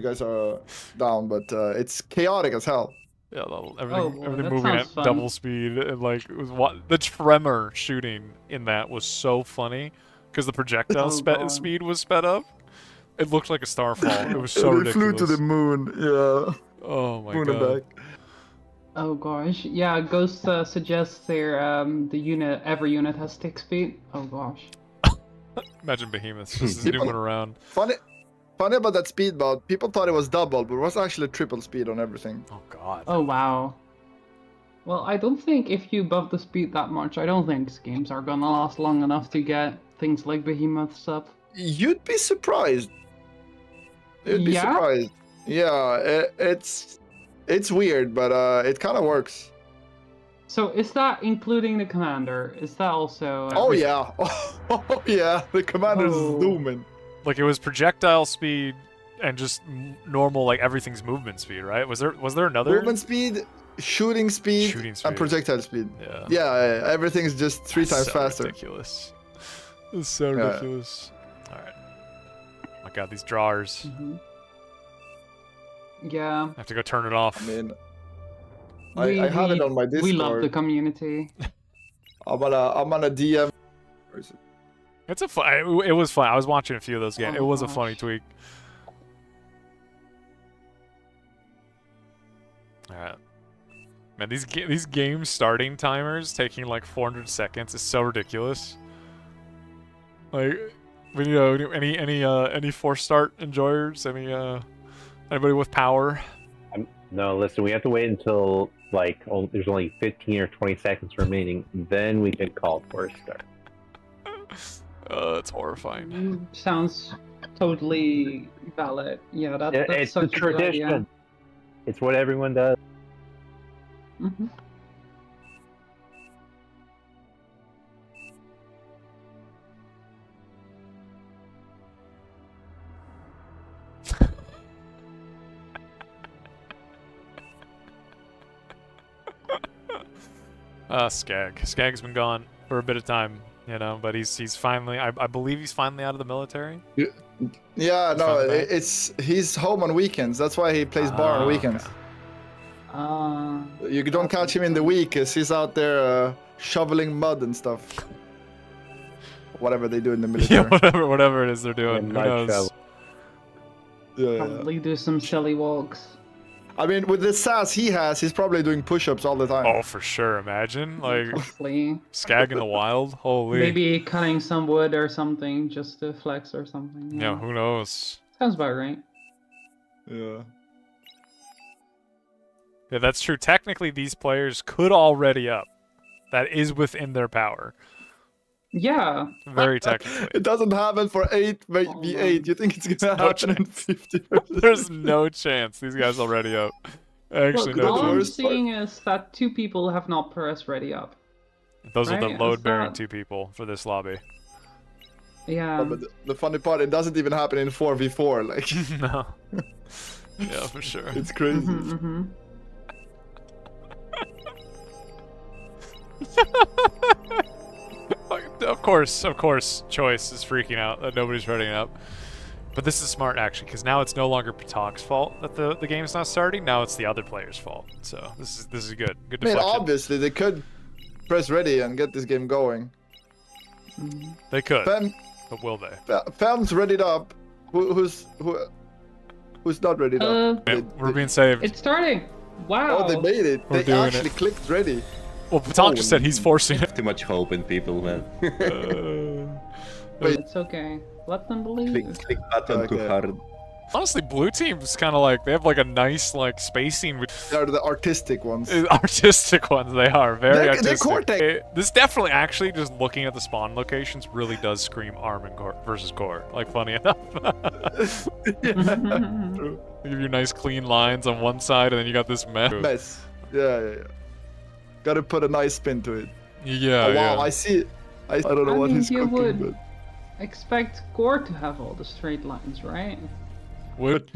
guys are down, but it's chaotic as hell. Yeah, everything boy, that moving at sounds fun. double speed, and like it was the tremor shooting in that was so funny because the projectile speed was sped up. It looked like a starfall. It was so they ridiculous. flew to the moon. Yeah. Oh my moon god. And back. Oh gosh, yeah. Ghost suggests here every unit has tick speed. Oh gosh. Imagine behemoths just zooming around. Funny about that speed bot. People thought it was double, but it was actually triple speed on everything. Oh god. Oh wow. Well, I don't think if you buff the speed that much, I don't think games are gonna last long enough to get things like behemoths up. You'd be surprised. You'd be surprised. Yeah, it's weird, but it kind of works. So is that including the commander? Is that also? Oh yeah, oh yeah. The commander's zooming. Like it was projectile speed and just normal, like everything's movement speed, right? Was there another movement speed, shooting speed, and projectile speed? Yeah. Yeah, everything's just three times faster. Ridiculous. It's so ridiculous. All right. Oh my god, these drawers. Yeah. I have to go turn it off. I mean, I have it on my Discord. We love the community. I'm on a DM. Where is it? It's a fun. It was fun. I was watching a few of those games. Oh, it was a gosh. funny tweak. All right, man. These game starting timers taking like 400 seconds is so ridiculous. Like, you know, any force start enjoyers? Anybody with power? No, listen. We have to wait until like there's only 15 or 20 seconds remaining. Then we can call for a start. It's horrifying. Sounds totally valid. Yeah, that's It's such a a good tradition. idea. It's what everyone does. Mm-hmm. Skag's been gone for a bit of time, you know, but he's finally. I believe he's finally out of the military. Yeah, no, he's home on weekends. That's why he plays bar on weekends. You don't catch him in the week, cause he's out there shoveling mud and stuff. Whatever they do in the military. Yeah, whatever it is they're doing. Who knows? Yeah. Probably do some silly walks. I mean, with the sass he has, he's probably doing push-ups all the time. Oh, for sure. Imagine, like, Hopefully. Skag in the wild. Holy. Maybe cutting some wood or something just to flex or something. Yeah, who knows? Sounds about right. Yeah. Yeah, that's true. Technically, these players could already up. That is within their power. Yeah. Very technically. It doesn't happen for 8v8. You think it's gonna happen in 50? There's no chance these guys already up. Actually, Look, all no I'm chance. seeing is that 2 people have not pressed ready up. Those are the Right? load-bearing Is 2 people for this lobby. Yeah. Oh, but the funny part, it doesn't even happen in 4v4. Like. No. Yeah, for sure. It's crazy. Mm-hmm. Of course, Choice is freaking out that nobody's ready up. But this is smart, actually, because now it's no longer Patok's fault that the game's not starting. Now it's the other player's fault. So this is good. Good I mean, deflection. obviously, they could press ready and get this game going. They could, Fem, but will they? Fem's readied up. Who's not readied up? Yeah, we're being saved. It's starting. Wow. Oh, they made it. We're They doing actually it. clicked ready. Well, Patank just said he's forcing it. Too much hope in people, man. It's okay. Let them believe. Click button too hard. Honestly, blue team's kind of like, they have like a nice like spacing. They're the artistic ones. Artistic ones, they are. Very artistic. They're Cortex. This definitely, actually, just looking at the spawn locations, really does scream ARM and core versus core. Like, funny enough. True. They give you nice clean lines on one side, and then you got this mess. Mess. Yeah. Gotta put a nice spin to it. Yeah, oh, wow, yeah. I see it. I don't know what he's you cooking, would expect core to have all the straight lines, right? Would.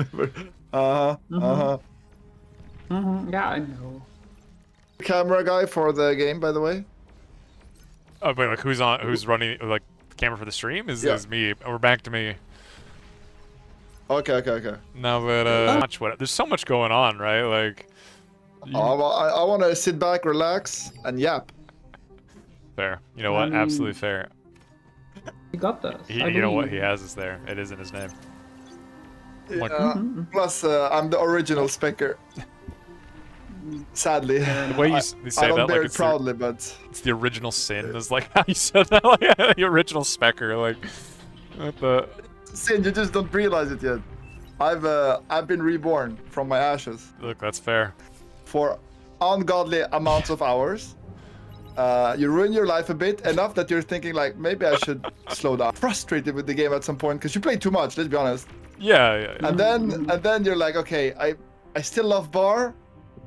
Yeah, I know. Camera guy for the game, by the way. Oh, wait, like who's running like the camera for the stream? Is me. We're back to me. Okay. No, but there's so much going on, right? Like. I want to sit back, relax, and yap. Fair. You know what? Absolutely fair. You got this. You know what? He has us there. It is in his name. Plus, I'm the original Specker. Sadly. The way you say I don't that, bear like it proudly, but it's the original sin. Is like how you said that, like the original Specker, like what the sin. You just don't realize it yet. I've been reborn from my ashes. Look, that's fair. For ungodly amounts of hours. You ruin your life a bit, enough that you're thinking like, maybe I should slow down. Frustrated with the game at some point, because you play too much, let's be honest. Yeah. And then you're like, okay, I still love bar,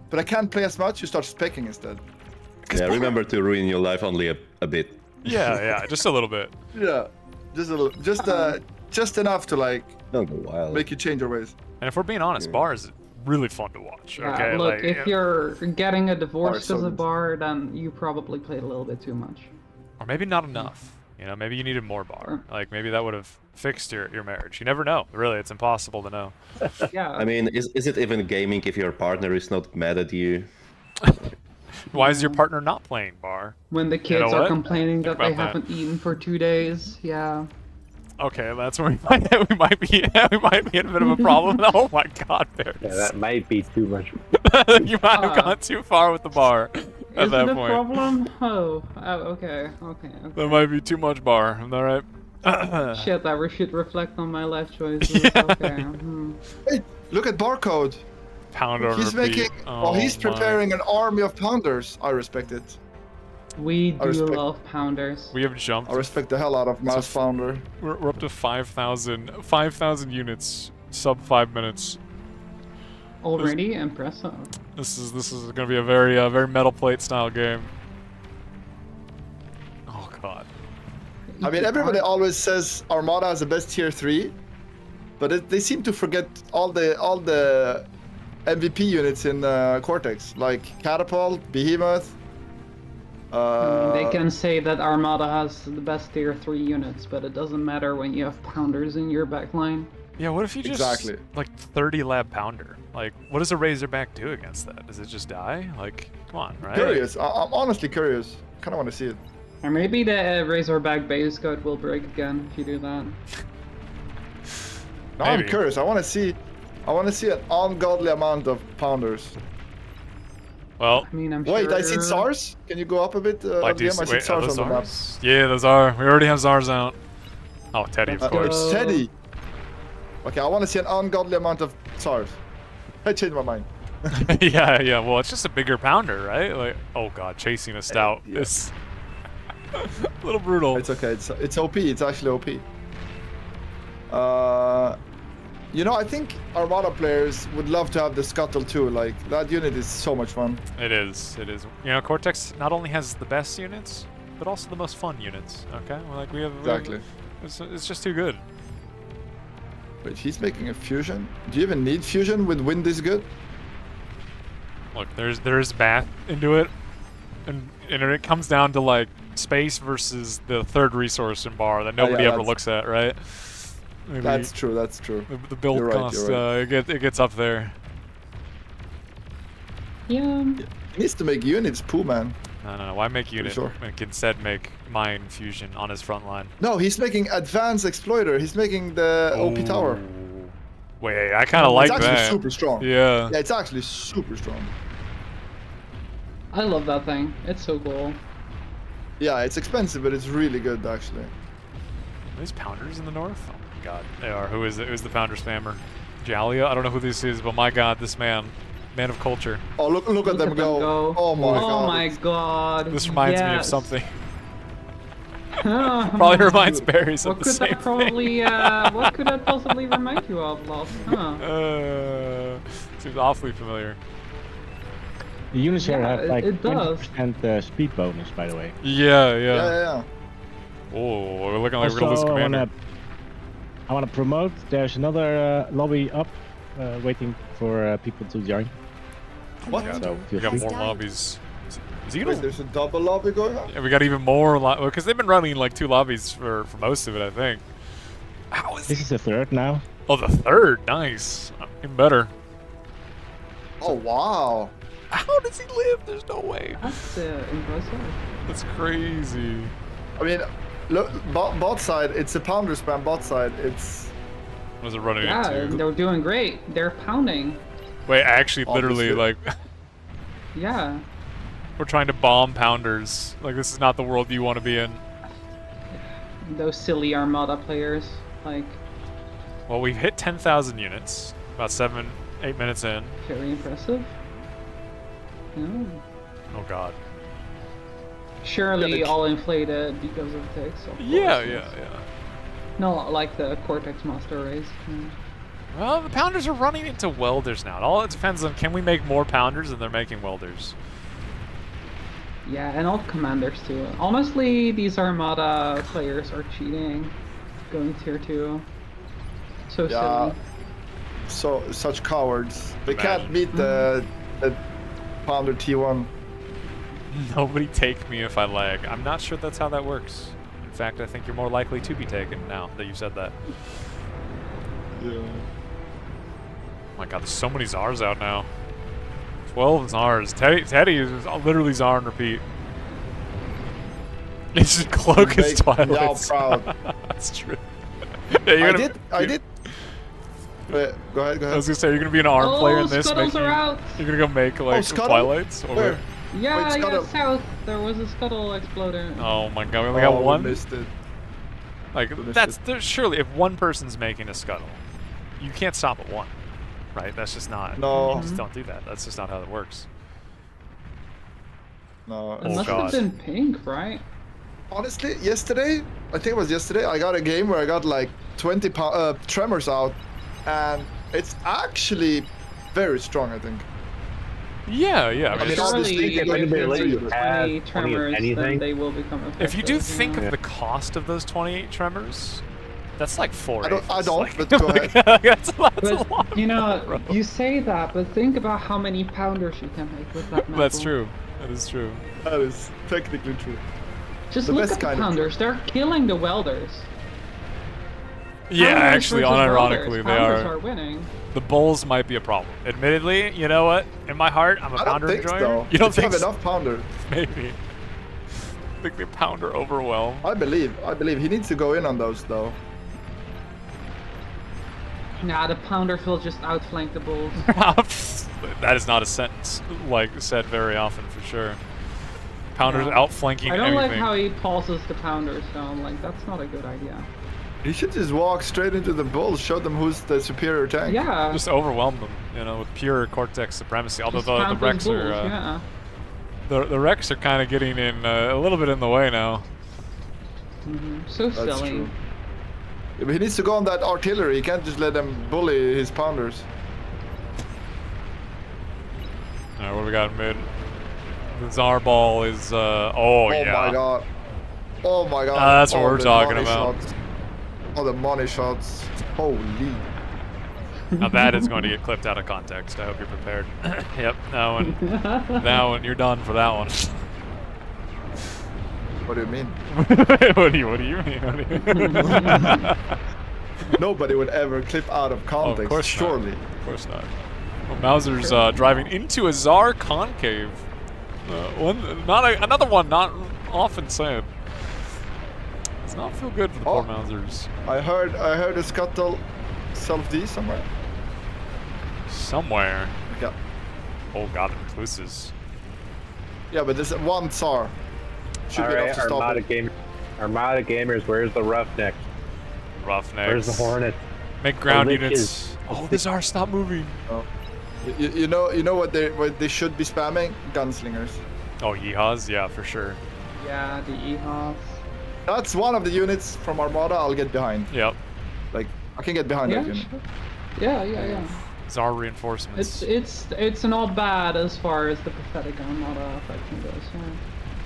but I can't play as much. You start specking instead. Yeah, remember to ruin your life only a bit. Yeah, just a little bit. Yeah, just a little, just enough to like don't go wild. Make you change your ways. And if we're being honest, bar is really fun to watch. Yeah, okay, look, like, if you're getting a divorce Bar as a songs. bar, then you probably played a little bit too much. or maybe not enough. You know, maybe you needed more bar. Like maybe that would have fixed your marriage. You never know. Really, it's impossible to know. Yeah. I mean, is it even gaming if your partner is not mad at you? Why is your partner not playing bar? When the You kids know are what? complaining Think that they about that. haven't eaten for 2 days, yeah. Okay, that's where we might be in a bit of a problem. Oh my God, Bear. Yeah, that might be too much. You might have gone too far with the bar at Is that it a point. problem? Oh, okay. That might be too much bar. Am I right? Shit, I should reflect on my life choices. Okay. Hey, look at Barcode. Pound on He's repeat. making. Oh, he's preparing an army of pounders. I respect it. We do respect- love pounders. We have jumped. I respect the hell out of Mass Founder. We're up to 5,000 units, sub 5 minutes. Already impressive. This is going to be a very Metal Plate style game. Oh God. I mean, everybody always says Armada has the best tier 3, but they seem to forget all the MVP units in Cortex, like Catapult, Behemoth. They can say that Armada has the best tier 3 units, but it doesn't matter when you have pounders in your backline. Yeah, what if you just like 30 lab pounder? Like, what does a Razorback do against that? Does it just die? Like, come on, right? Curious. I'm honestly curious. Kind of want to see it. Or maybe the Razorback base code will break again if you do that. No, I'm curious. I want to see an ungodly amount of pounders. Well, I mean, I'm Wait, sure... I see SARS. Can you go up a bit? I do I see wait, SARS are on the map. those SARS? Yeah, those are. We already have SARS out. Oh, Teddy, of course. It's Teddy. Okay, I want to see an ungodly amount of SARS. I changed my mind. yeah. Well, it's just a bigger pounder, right? Like, oh God, chasing a stout. It's a little brutal. It's okay. It's OP. It's actually OP. You know, I think Armada players would love to have the Scuttle too. Like, that unit is so much fun. It is. You know, Cortex not only has the best units, but also the most fun units. Okay, well, like we have. Exactly. It's just too good. Wait, he's making a fusion? Do you even need fusion with wind this good? Look, there's math into it, and it comes down to like space versus the third resource in bar that nobody ever looks at, right? Maybe that's true. That's true. The build You're right, cost, you're right. it gets up there. Yeah. He needs to make units, poo man. No. Why make unit? Sure. And instead make mine fusion on his front line. No, he's making advanced exploiter. He's making the OP tower. Wait, I kind of like that. It's actually super strong. Yeah. Yeah, it's actually super strong. I love that thing. It's so cool. Yeah, it's expensive, but it's really good actually. There's pounders in the north? Oh my god. They are. Who is it? Who's the pounder spammer? Jalia? I don't know who this is, but my god, this man. Man of culture. Oh, look at them go. Oh my god. Oh my god. This reminds me of something. Probably reminds Barry's of the same thing. What could that possibly remind you of, Lost? Huh. Seems awfully familiar. The units here have like it does. 20% speed bonus, by the way. Yeah. Oh, we're looking like we're gonna lose commander. I want to promote. There's another lobby up, waiting for people to join. What? So we got free. more lobbies. Is he Wait, there's a double lobby going on? Yeah, we got even more because they've been running like 2 lobbies for most of it, I think. How is this is the third now. Oh, the third. Nice. Even better. Oh wow. How does he live? There's no way. That's impressive. That's crazy. I mean, look, bot side. It's a pounder spam. Bot side. It's. What is it running Yeah, into? they're doing great. They're pounding. Wait, actually, literally, like. Yeah. We're trying to bomb pounders. Like, this is not the world you want to be in. Those silly Armada players, like. Well, we've hit 10,000 units. About 7-8 minutes in. Very impressive. No. Oh god. Surely all inflated because of ticks. Of Yeah. No, like the Cortex Master Race. Well, the pounders are running into welders now. All it depends on, can we make more pounders than they're making welders? Yeah, and all commanders too. Honestly, these Armada players are cheating. Going tier 2. So silly. So such cowards. They can't beat the pounder T1. Nobody take me if I lag. I'm not sure that's how that works. In fact, I think you're more likely to be taken now that you said that. Yeah. Oh my god, there's so many Zars out now. 12 Zars. Teddy is literally Zar and repeat. It's just cloak his Twilight. Proud. That's true. Yeah, I did. Wait, go ahead. I was gonna say, you're gonna be an ARM player in this. Scuttles are out. You're gonna go make like Twilights? Or where? Yeah, yeah, south. There was a scuttle exploding. Oh my god, we only got one? Missed it. Like, surely, if one person's making a scuttle, you can't stop at one, right? That's just not. No. You just don't do that. That's just not how it works. No. It must have been pink, right? Honestly, yesterday, I think it was yesterday, I got a game where I got like 20 tremors out, and it's actually very strong, I think. Yeah. I mean, surely if obviously, you 20 tremors, then they will become effective. If you do think of the cost of those 28 tremors, that's like 4 I don't, like, but go ahead. that's a lot. You know, you say that, but think about how many pounders you can make with that metal. That's true. That is true. That is technically true. Just The look best at the kind of pounders. They're killing the welders. Yeah, Pounders actually, versus unironically, welders. they Pounders are. are winning. The bulls might be a problem. Admittedly, you know what? In my heart, I'm a I pounder don't think enjoyer. so. You don't If think have so? enough pounder? Maybe. I think the pounder overwhelm. I believe he needs to go in on those though. Nah, the pounder will just outflank the bulls. That is not a sentence like said very often for sure. Pounders Yeah. outflanking I don't like anything. how he pauses the pounders, so I'm like, that's not a good idea. He should just walk straight into the bulls, show them who's the superior tank. Yeah. Just overwhelm them, you know, with pure Cortex supremacy. Although Just the pound those Rex bulls, are, yeah. the Rex are kind of getting in a little bit in the way now. So That's silly. true. Yeah, but he needs to go on that artillery. He can't just let them bully his pounders. All right, what do we got in mid? The Tsar ball is, oh yeah. My god. Oh my god. That's what Oh, we're the talking money about. Shots. Oh, the money shots. Holy. Now that is going to get clipped out of context. I hope you're prepared. Yep, that one, you're done for that one. What do you mean? what do you mean? Nobody would ever clip out of context, of course surely. Not. Of course not. Well, Mauser's driving into a Tsar concave. Another one not often said. Does not feel good for the poor Mausers. I heard a scuttle self-D somewhere. Somewhere. Yeah. Oh god, the recluses. Yeah, but there's one Tsar. Should be enough to stop it. Armada gamers, where's the Roughnecks? Roughnecks. Where's the Hornet? Make ground units. Oh, the Tsar, stop moving. Oh. You know what they should be spamming? Gunslingers. Oh, Yeehaws? Yeah, for sure. Yeah, the Yeehaws. That's one of the units from Armada I'll get behind. Yep. Like, I can get behind that unit. Sure. Yeah. Tsar reinforcements. It's not bad as far as the Prophetic Armada faction goes.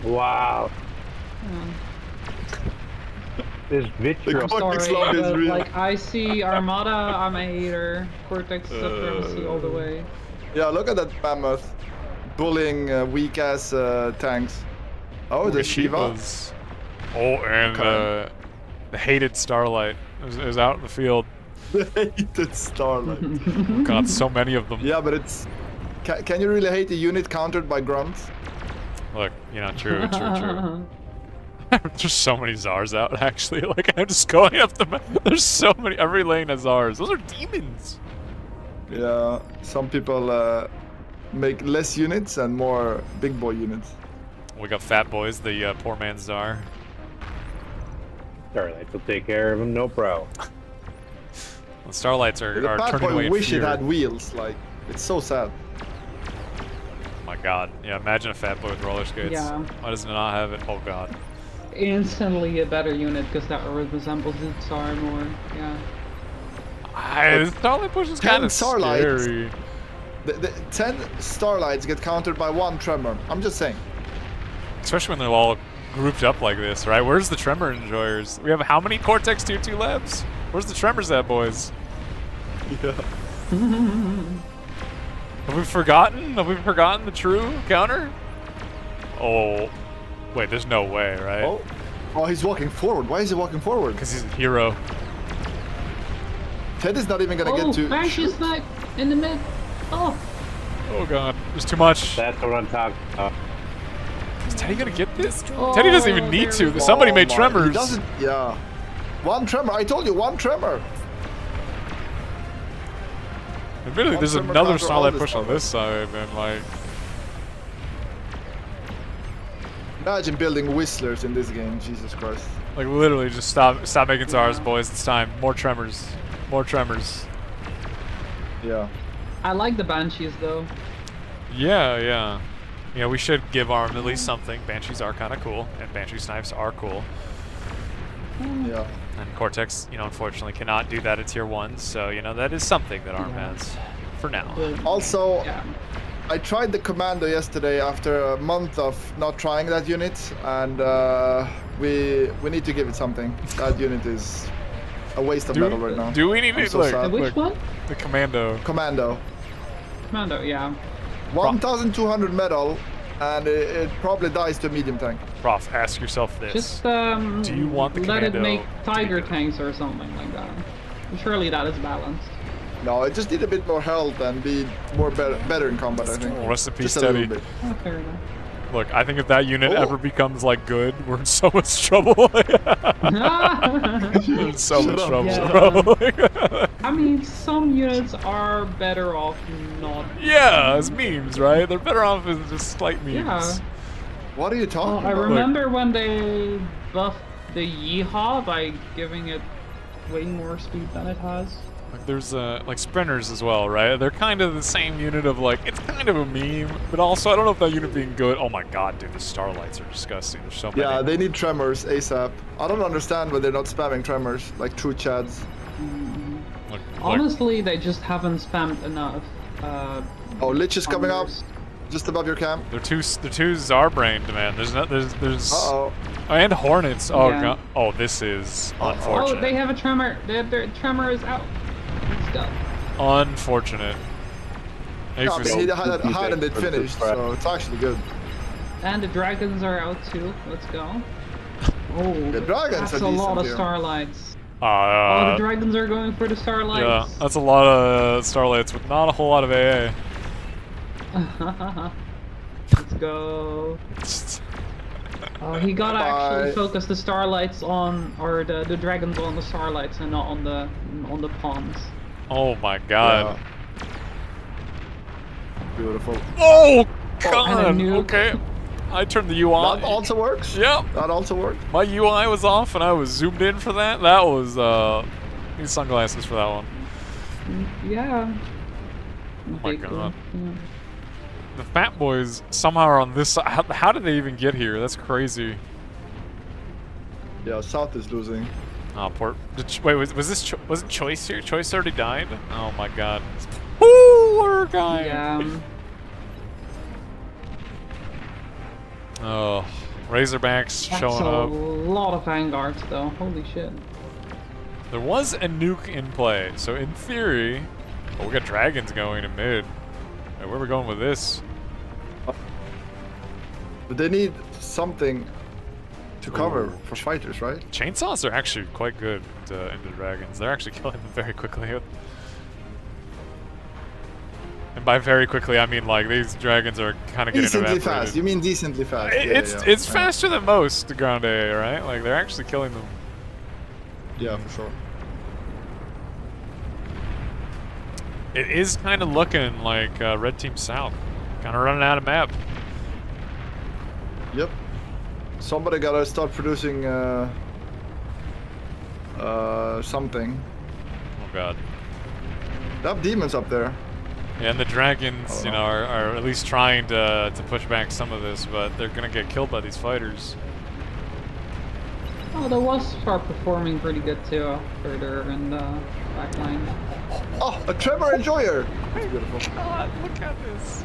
Yeah. Wow. This vitriol. Sorry, like I see Armada, I'm a hater. Cortex supremacy all the way. Yeah, look at that mammoth bullying weak ass tanks. Oh, the Shiva. Oh, and the hated Starlight is out in the field. The hated Starlight. God, so many of them. Yeah, but it's. Can you really hate a unit countered by grunts? Look, true. There's so many Tsars out, actually. Like, I'm just going up the map. There's so many. Every lane has Tsars. Those are demons. Yeah, some people make less units and more big boy units. We got Fat Boys, the poor man's Tsar. Starlights will take care of him, no problem. The Starlights are Fat turning away Boy in wish fear. it had wheels. Like, it's so sad. Oh my God. Yeah, imagine a Fat Boy with roller skates. Yeah. Why does it not have it? Oh God. Instantly a better unit because that resembles the Tsar more. Yeah. The Starlight push is kind of scary. The 10 Starlights get countered by 1 Tremor. I'm just saying. Especially when they're all grouped up like this, right? Where's the Tremor enjoyers? We have how many Cortex Tier 2 labs? Where's the Tremors at, boys? Yeah. Have we forgotten? Have we forgotten the true counter? Oh, wait, there's no way, right? Oh, he's walking forward. Why is he walking forward? Because he's a hero. Ted is not even gonna get to. Banshee snipe in the mid. Oh. Oh God, there's too much. That's what I'm talking about. Is Teddy gonna get this? Teddy doesn't even need to. Somebody made Tremors. He doesn't. Yeah. 1 Tremor. I told you, 1 Tremor. Admittedly, there's another Starlight push on this side, and like. Imagine building Whistlers in this game, Jesus Christ. Like literally, just stop making Tsars, boys. It's time. More Tremors. More Tremors. Yeah. I like the Banshees though. Yeah. We should give Arm at least something. Banshees are kind of cool, and Banshee Snipes are cool. Yeah. And Cortex, unfortunately cannot do that at Tier 1, so, that is something that Arm has for now. Also, I tried the Commando yesterday after a month of not trying that unit, and we need to give it something. That unit is a waste of metal right now. Do we need so sad. Which one? The Commando. Commando, yeah. 1,200 metal, and it probably dies to a medium tank. Prof, ask yourself this. Just do you want the let Commando it make Tiger tanks or something like that. Surely that is balanced. No, it just need a bit more health and be better in combat, I think. Rest in peace, just a little Teddy. bit. Oh, fair enough. Look, I think if that unit ever becomes like good, we're in so much trouble. In so much trouble, bro. I mean, some units are better off not. Yeah, as memes, right? They're better off as just slight memes. Yeah. What are you talking about? I remember when they buffed the Yeehaw by giving it way more speed than it has. Like there's like sprinters as well, right? They're kind of the same unit of like, it's kind of a meme, but also I don't know if that unit being good. Oh my God, dude, the Starlights are disgusting. There's so many. Yeah, they need Tremors ASAP. I don't understand why they're not spamming Tremors like true Chads. Honestly, they just haven't spammed enough. Oh, Lich is coming up, just above your camp. They're too Tsar-brained, man. There's. Uh-oh. And Hornets. Oh Yeah. God. Oh, this is unfortunate. Oh, they have a Tremor. Their Tremor is out. Let's go. Unfortunate. Yeah, but he hadn't it finished, so it's actually good. And the dragons are out too. Let's go. Oh, the dragons that's are a lot of here. Starlights. Oh, the dragons are going for the Starlights. Yeah, that's a lot of Starlights with not a whole lot of AA. Let's go. Oh, he gotta actually focus the Starlights on, or the dragons on the Starlights and not on the pawns. Oh my God. Yeah. Beautiful. Oh God. And a nuke. Okay. I turned the UI. That also works? Yep. That also works? My UI was off and I was zoomed in for that. That was, need sunglasses for that one. Yeah. Oh my god. The Fat Boys somehow are on this side. How did they even get here? That's crazy. Yeah, South is losing. Oh, wait, was it Choice here? Choice already died? Oh my god. Poor guy. Yeah. Oh, Razorbacks That's showing a up. lot of vanguards though. Holy shit. There was a nuke in play, so in theory, we got dragons going in mid. Hey, where are we going with this? But they need something to cover for fighters, right? Chainsaws are actually quite good into dragons. They're actually killing them very quickly. And by very quickly, I mean like these dragons are kind of getting Decently evaporated. fast. You mean decently fast? It's faster than most Grande, right? Like they're actually killing them. Yeah, for sure. It is kind of looking like Red Team South, kind of running out of map. Yep. Somebody gotta start producing something. Oh god. They have demons up there. Yeah, and the dragons, you know, are at least trying to push back some of this, but they're gonna get killed by these fighters. Oh, the Wasps are performing pretty good too, further in the backline. Oh, a Tremor Enjoyer! That's beautiful. God, look at this.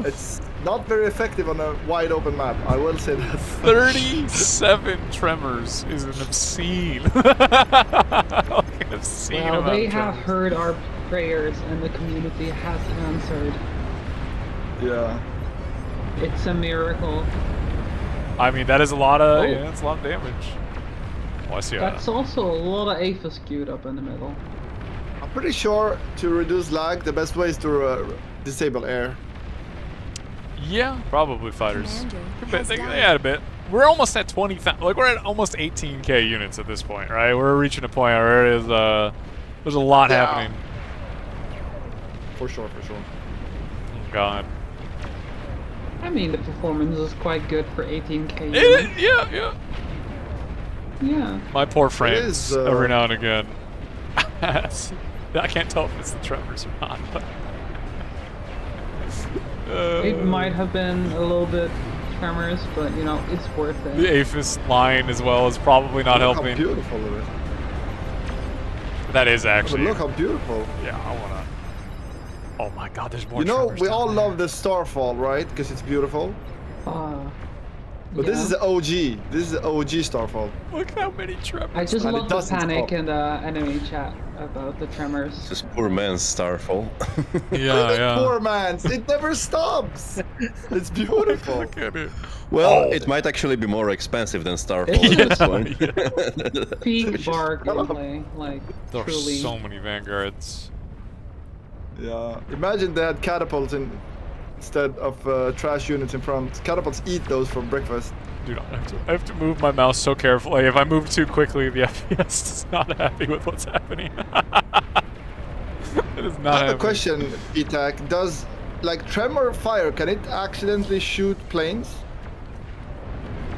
It's not very effective on a wide open map, I will say that. 37 tremors is an obscene. Like an obscene Well, amount they of have tremors. heard our prayers and the community has answered. Yeah. It's a miracle. I mean, that is a lot of, yeah, that's a lot of damage. Oh, I see. That's also a lot of Aphis queued up in the middle. I'm pretty sure to reduce lag, the best way is to disable air. Yeah, probably fighters. They had a bit. We're almost at 20,000. Like we're at almost 18k units at this point, right? We're reaching a point where it is, there's a lot happening. For sure, for sure. Oh god. I mean, the performance is quite good for 18k. Yeah. Yeah. My poor friends, every now and again. I can't tell if it's the tremors or not. But it might have been a little bit tremors, but you know, it's worth it. the Aphis line as well is probably not Look helping. how beautiful it is. That is actually. But look how beautiful. Yeah, I wanna. Oh my god, there's more. You know, tremors we down all there. love the Starfall, right? Because it's beautiful. But this yeah. is the OG. This is the OG Starfall. Look how many tremors. I just And it love the doesn't panic stop. in the enemy chat about the tremors. Just poor man's Starfall. Yeah. Poor man's. It never stops. It's beautiful. Look at it. Well, it might actually be more expensive than Starfall at this point. Peak bar gameplay, like There are truly. so many vanguards. Yeah. Imagine they had catapults instead of trash units in front. Catapults eat those for breakfast. Dude, I have to move my mouse so carefully. If I move too quickly, the FPS is not happy with what's happening. It is not I have happy. a question, P-Tac. Does, like, Tremor Fire, can it accidentally shoot planes?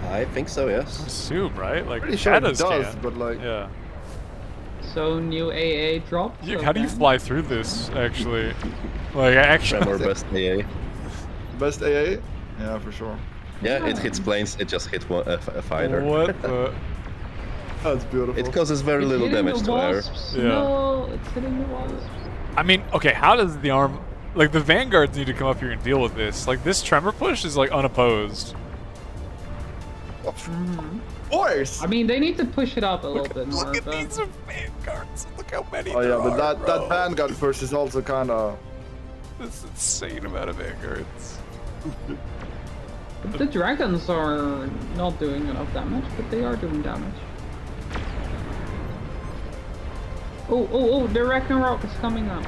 I think so, yes. Assume, right? Like, Pretty sure it Shadows does, can. but like... Yeah. So new AA dropped. Yeah, so how do you then- fly through this, actually? Like, actually... Tremor best AA. Best AA? Yeah, for sure. Yeah, it hits planes, it just hit a fighter. What the... That's beautiful. It causes very It's little hitting damage the to air. wasps. Yeah. No, it's hitting the wasps. I mean, okay, how does the arm... Like, the vanguards need to come up here and deal with this. Like, this tremor push is, like, unopposed. Of course! I mean, they need to push it up a little bit more. Look at but... these vanguards. Look how many Oh there yeah, but are, that bro. Vanguard push is also kind of... This insane amount of vanguards. The dragons are not doing enough damage, but they are doing damage. Oh, the Ragnarok is coming up.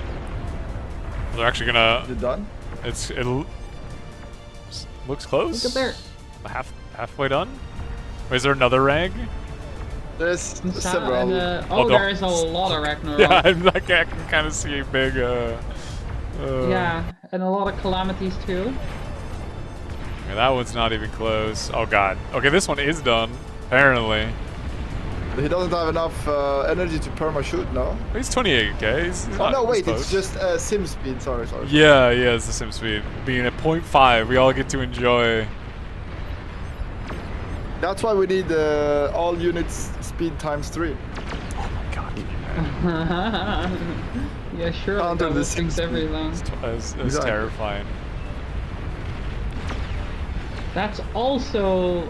They're actually gonna... Is it done? Looks close. Look at there. Halfway done? Wait, is there another rag? There's several. And, there is a lot of Ragnarok. Yeah, I can kind of see a big... Yeah, and a lot of calamities too. Okay, that one's not even close. Oh god. Okay, this one is done, apparently. He doesn't have enough energy to perma shoot, no? He's 28k. He's Oh not no, wait, close. it's just sim speed. Sorry. Yeah, it's the sim speed. Being at 0.5, we all get to enjoy. That's why we need all units speed times 3. Oh my god. Yeah, sure. Counter That the will sim fix speed. everything. It's terrifying. That's also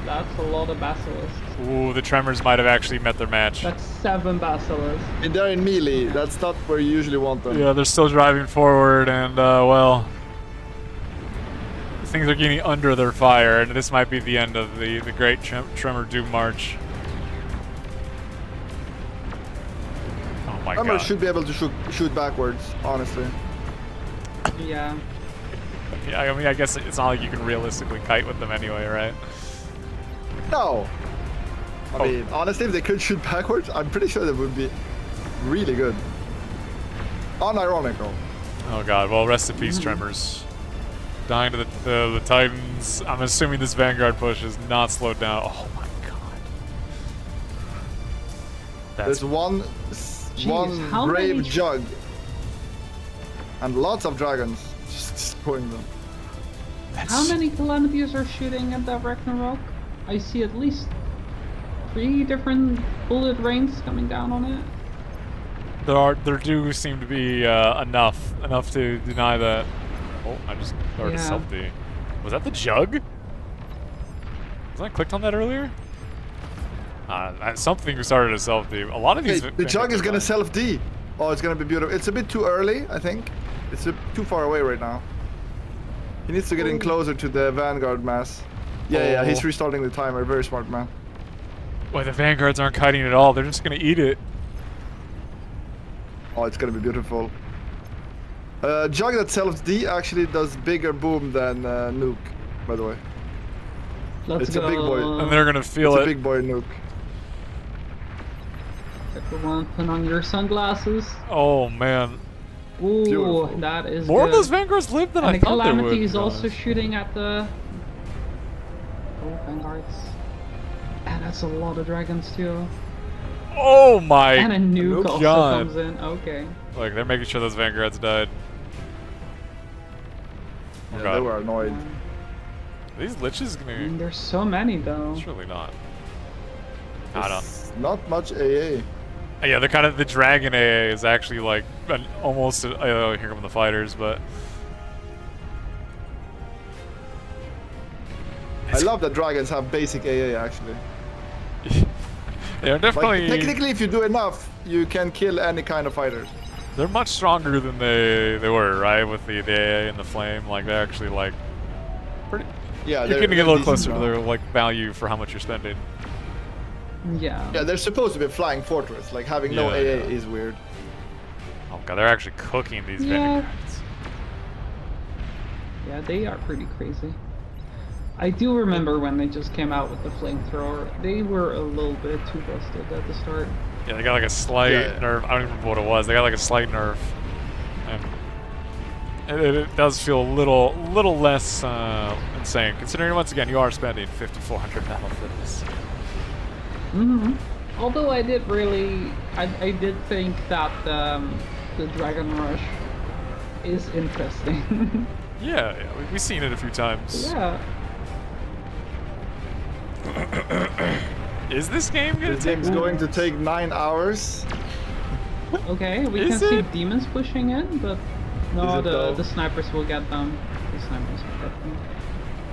that's a lot of basilisks. Ooh, the Tremors might have actually met their match. That's 7 basilisks. And they're in melee. That's not where you usually want them. Yeah, they're still driving forward, and well, things are getting under their fire, and this might be the end of the Great Tremor Doom March. Oh my Tremor god. should be able to shoot backwards, honestly. Yeah. Yeah, I mean, I guess it's not like you can realistically kite with them anyway, right? No. I mean, honestly, if they could shoot backwards, I'm pretty sure that would be really good. Unironical. Oh god, well, rest in peace, Tremors. Dying to the Titans. I'm assuming this Vanguard push is not slowed down. Oh my god. There's one how brave many- jug. And lots of dragons. Just destroying them. How many Calamities are shooting at that Ragnarok? I see at least 3 different bullet rains coming down on it. There do seem to be enough to deny that. Oh, I just started Yeah. self-D. Was that the jug? Was I clicked on that earlier? Something started a self-D. A lot of these. Hey, the jug is gonna self-D. Oh, it's gonna be beautiful. It's a bit too early, I think. It's too far away right now. He needs to get in closer to the Vanguard mass. Yeah, he's restarting the timer. Very smart, man. Why the Vanguards aren't kiting at all? They're just gonna eat it. Oh, it's gonna be beautiful. Jug that self-D actually does bigger boom than Nuke, by the way. Let's It's go. a big boy. And they're gonna feel it's it. a big boy Nuke. Everyone, put on your sunglasses. Oh man. Ooh, Beautiful. that is More good. of those Vanguards live than and I the thought they would. Calamity is to be also honest. shooting at the... Oh, Vanguards. And that's a lot of dragons too. Oh my And a nuke also god. comes in. Okay. Like, they're making sure those Vanguards died. Oh Yeah, god. they were annoyed. Are these liches I mean, gonna... there's so many though. Surely not. I don't. It's not much AA. Yeah, the kind of the dragon AA is actually like almost. Here come the fighters, but I love that dragons have basic AA actually. they're definitely. Like, technically, if you do enough, you can kill any kind of fighters. They're much stronger than they were, right? With the AA and the flame, like they're actually like pretty. Yeah, you're they're getting a little decent closer to now. their like value for how much you're spending. Yeah. Yeah, they're supposed to be a flying fortress. Like having no AA Yeah. is weird. Oh god, they're actually cooking these Yeah. Vanguards. Yeah, they are pretty crazy. I do remember when they just came out with the flamethrower. They were a little bit too busted at the start. Yeah, they got like a slight nerf. I don't even remember what it was. They got like a slight nerf, and it does feel a little less insane, considering once again you are spending 5,400 metal for this. Although I did really, I did think that the Dragon Rush is interesting. Yeah, we've seen it a few times. Yeah. Is this game gonna This take? game's going to take 9 hours. Okay, we Is can see it? demons pushing in, but no, Is it though? the snipers will get them. The snipers will get them.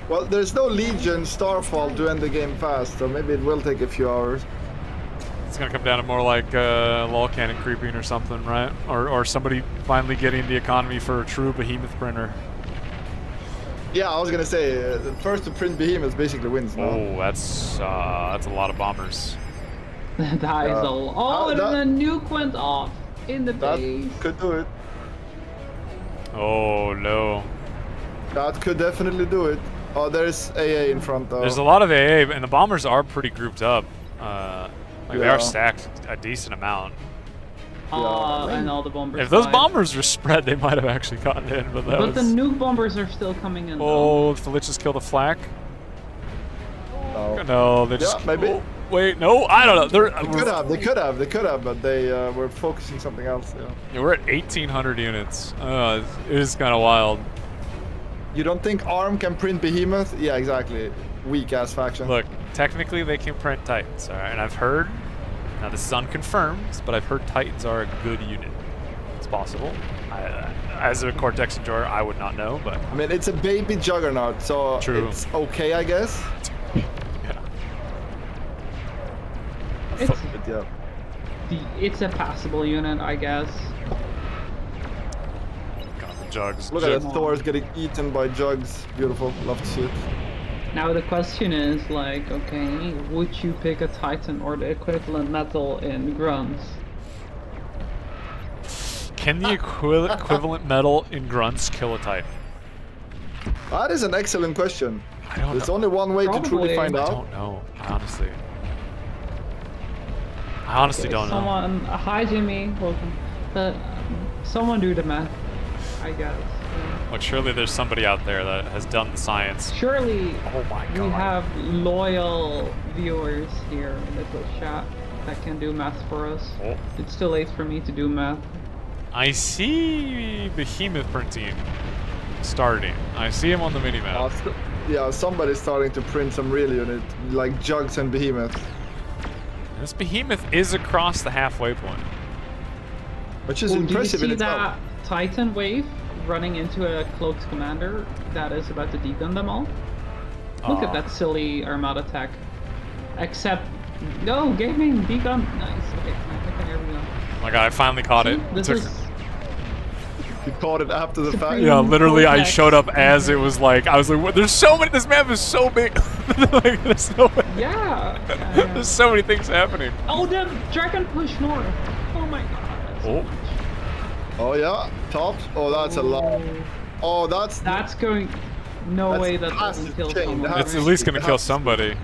Well, there's no Legion Starfall to end the game fast, so maybe it will take a few hours. It's gonna come down to more like lol cannon creeping or something, right? Or somebody finally getting the economy for a true behemoth printer. Yeah, I was gonna say, the first to print behemoths basically wins now. Oh, that's a lot of bombers. That is a lot. Oh, and then the nuke went off in the base. Could do it. Oh no. That could definitely do it. Oh, there's AA in front though. There's a lot of AA, and the bombers are pretty grouped up. Like they Yeah. are stacked a decent amount. And all the bombers. If those died. bombers were spread, they might have actually gotten in, but that But was... the nuke bombers are still coming in. Oh, if the Liches kill the flak? No, they just... maybe. Oh, wait, no, I don't know. They could have, but they were focusing something else. Yeah, we're at 1,800 units. It is kind of wild. You don't think ARM can print Behemoth? Yeah, exactly. Weak ass faction. Look, technically they can print Titans, alright? And I've heard, now this is unconfirmed, but I've heard Titans are a good unit. It's possible. As a Cortex enjoyer, I would not know, but... I mean, it's a baby juggernaut, so True. It's okay, I guess. It's a passable unit, I guess. God, the jugs. Look at that, Thor's getting eaten by jugs. Beautiful, love to see it. Now the question is, like, okay, would you pick a Titan or the equivalent metal in grunts? Can the equivalent metal in grunts kill a Titan? That is an excellent question. I don't There's know. only one way to truly find out. I don't know, I honestly don't know. Someone, hi Jimmy, welcome. Someone do the math, I guess. But surely there's somebody out there that has done the science. Surely oh my God. We have loyal viewers here in the Twitch chat that can do math for us. Oh. It's too late for me to do math. I see Behemoth printing starting. I see him on the minimap. Yeah, somebody's starting to print some real unit, like Jugs and Behemoth. This Behemoth is across the halfway point. Which is impressive in itself. itself. Did you see that Titan wave running into a cloaked commander that is about to degun them all? Look at that silly armada attack. Except, no, gaming, degun, nice. Okay, here we go. Oh my God, I finally caught it. This is... You caught it after the fact? Yeah, literally, I showed up as it was like, I was like, what? There's so many, this map is so big. Like, there's no way. Yeah. There's so many things happening. Oh, the dragon push north. Oh my God. Oh yeah, tops. Oh, that's a lot. Oh, that's going. No way that doesn't kill someone. It's at least gonna kill somebody.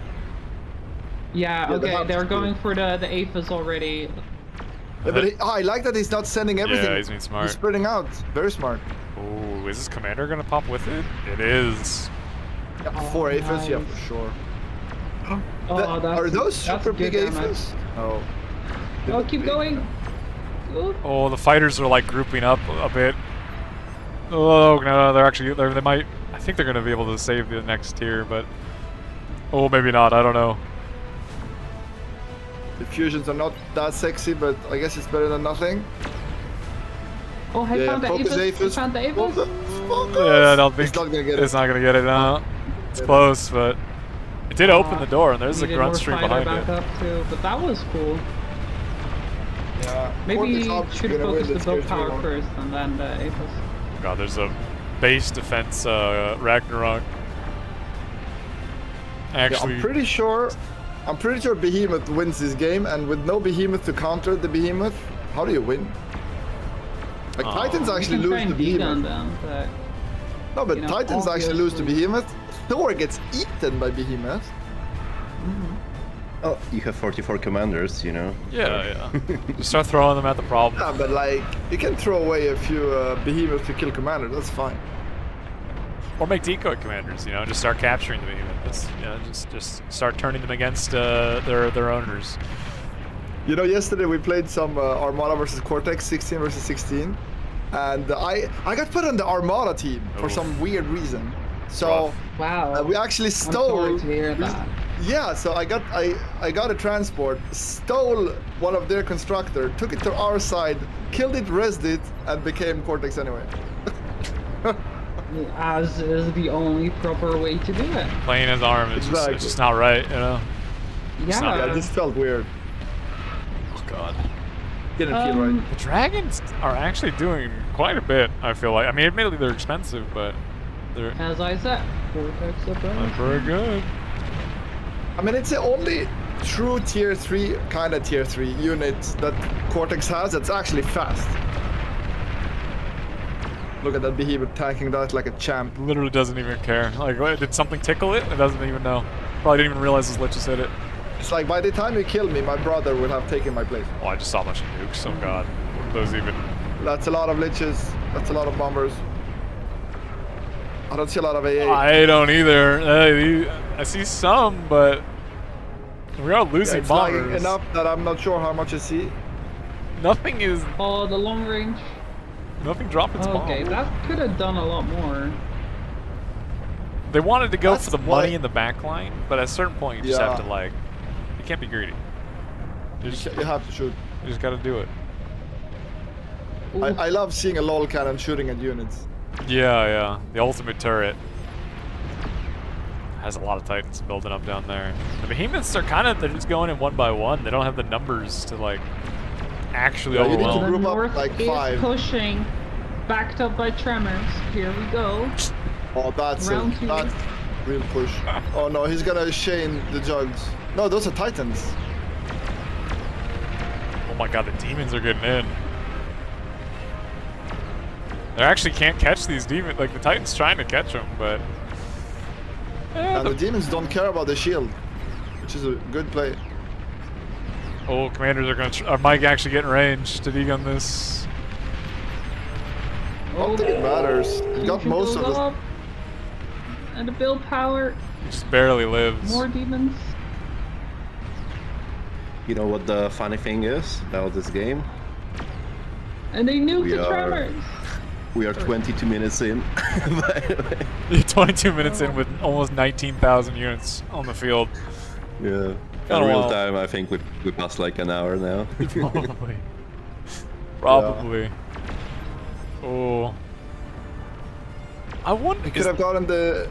Yeah. Okay, they're going for the Aphis already. Yeah, but I like that he's not sending everything. Yeah, he's being smart. He's spreading out. Very smart. Oh, is this commander gonna pop with it? It is. Yeah, 4 Aphis, nice. yeah, for sure. Are those super big Aphis? Oh. Oh, keep going. Ooh. Oh, the fighters are like grouping up a bit. Oh no, they're actually they might. I think they're gonna be able to save the next tier, but oh, maybe not. I don't know. The fusions are not that sexy, but I guess it's better than nothing. Oh, I found the Aphis. I found the Aphis. Yeah, I don't think it's not gonna get it now. It's close, but it did open the door, and there's a grunt stream behind it. Up too, but that was cool. Yeah. Maybe should focus the build power first, and then the Aphis. Oh God, there's a base defense Ragnarok. Actually, yeah, I'm pretty sure Behemoth wins this game, and with no Behemoth to counter the Behemoth, how do you win? Like Titans actually lose to Behemoth. No, but Titans actually lose to Behemoth. Thor gets eaten by Behemoth. Oh, you have 44 commanders, you know. Yeah. Just start throwing them at the problem. Yeah, but like, you can throw away a few Behemoths to kill commanders, that's fine. Or make decoy commanders, you know, just start capturing the Behemoth. Just start turning them against their owners. You know, yesterday we played some Armada versus Cortex, 16 versus 16. And I got put on the Armada team for some weird reason. So wow, we actually stole. I'm sorry to hear that. Yeah, so I got a transport, stole one of their constructor, took it to our side, killed it, rezzed it, and became Cortex anyway. As is the only proper way to do it. Playing his arm is it's just not right, you know. Yeah, it just felt weird. Oh God. Didn't feel right. The dragons are actually doing quite a bit, I feel like. I mean, admittedly they're expensive, but they're... As I said, Cortex are very good. I mean, it's the only true tier 3, kind of tier 3 unit that Cortex has that's actually fast. Look at that Behemoth tanking that like a champ. Literally doesn't even care. Like, what, did something tickle it? It doesn't even know. Probably didn't even realize his Liches hit it. It's like, by the time you kill me, my brother would have taken my place. Oh, I just saw a bunch of nukes, oh God. those even. That's a lot of liches. That's a lot of bombers. I don't see a lot of AA. I don't either. I see some, but we are losing it's lagging bombers. enough that I'm not sure how much I see. Nothing is. Oh, the long range. Nothing dropped its bomb. Okay, that could have done a lot more. They wanted to go for the money in the back line, but at a certain point you just have to like, you can't be greedy. You have to shoot. You just gotta do it. I love seeing a LOL cannon shooting at units. Yeah. The ultimate turret has a lot of Titans building up down there. The behemoths are they're just going in one by one. They don't have the numbers to like actually overwhelm. You need to group North up like is 5. pushing, backed up by tremors. Here we go. Oh, that's Round 2. that's real push. Oh no, he's gonna chain the jugs. No, those are Titans. Oh my god, the demons are getting in. They actually can't catch these demons. Like the Titan's trying to catch them, but and the demons don't care about the shield, which is a good play. Oh, commanders are gonna. Are Mike actually getting range to degun this? I don't think it matters. He got most of up. And to build power. He just barely lives. More demons. You know what the funny thing is about this game? And they nuked the tremors. We are 22 minutes in. You're 22 minutes in with almost 19,000 units on the field. Yeah. In real time, I think we passed like an hour now. Probably. Yeah. Oh. I wonder. He could have gotten the.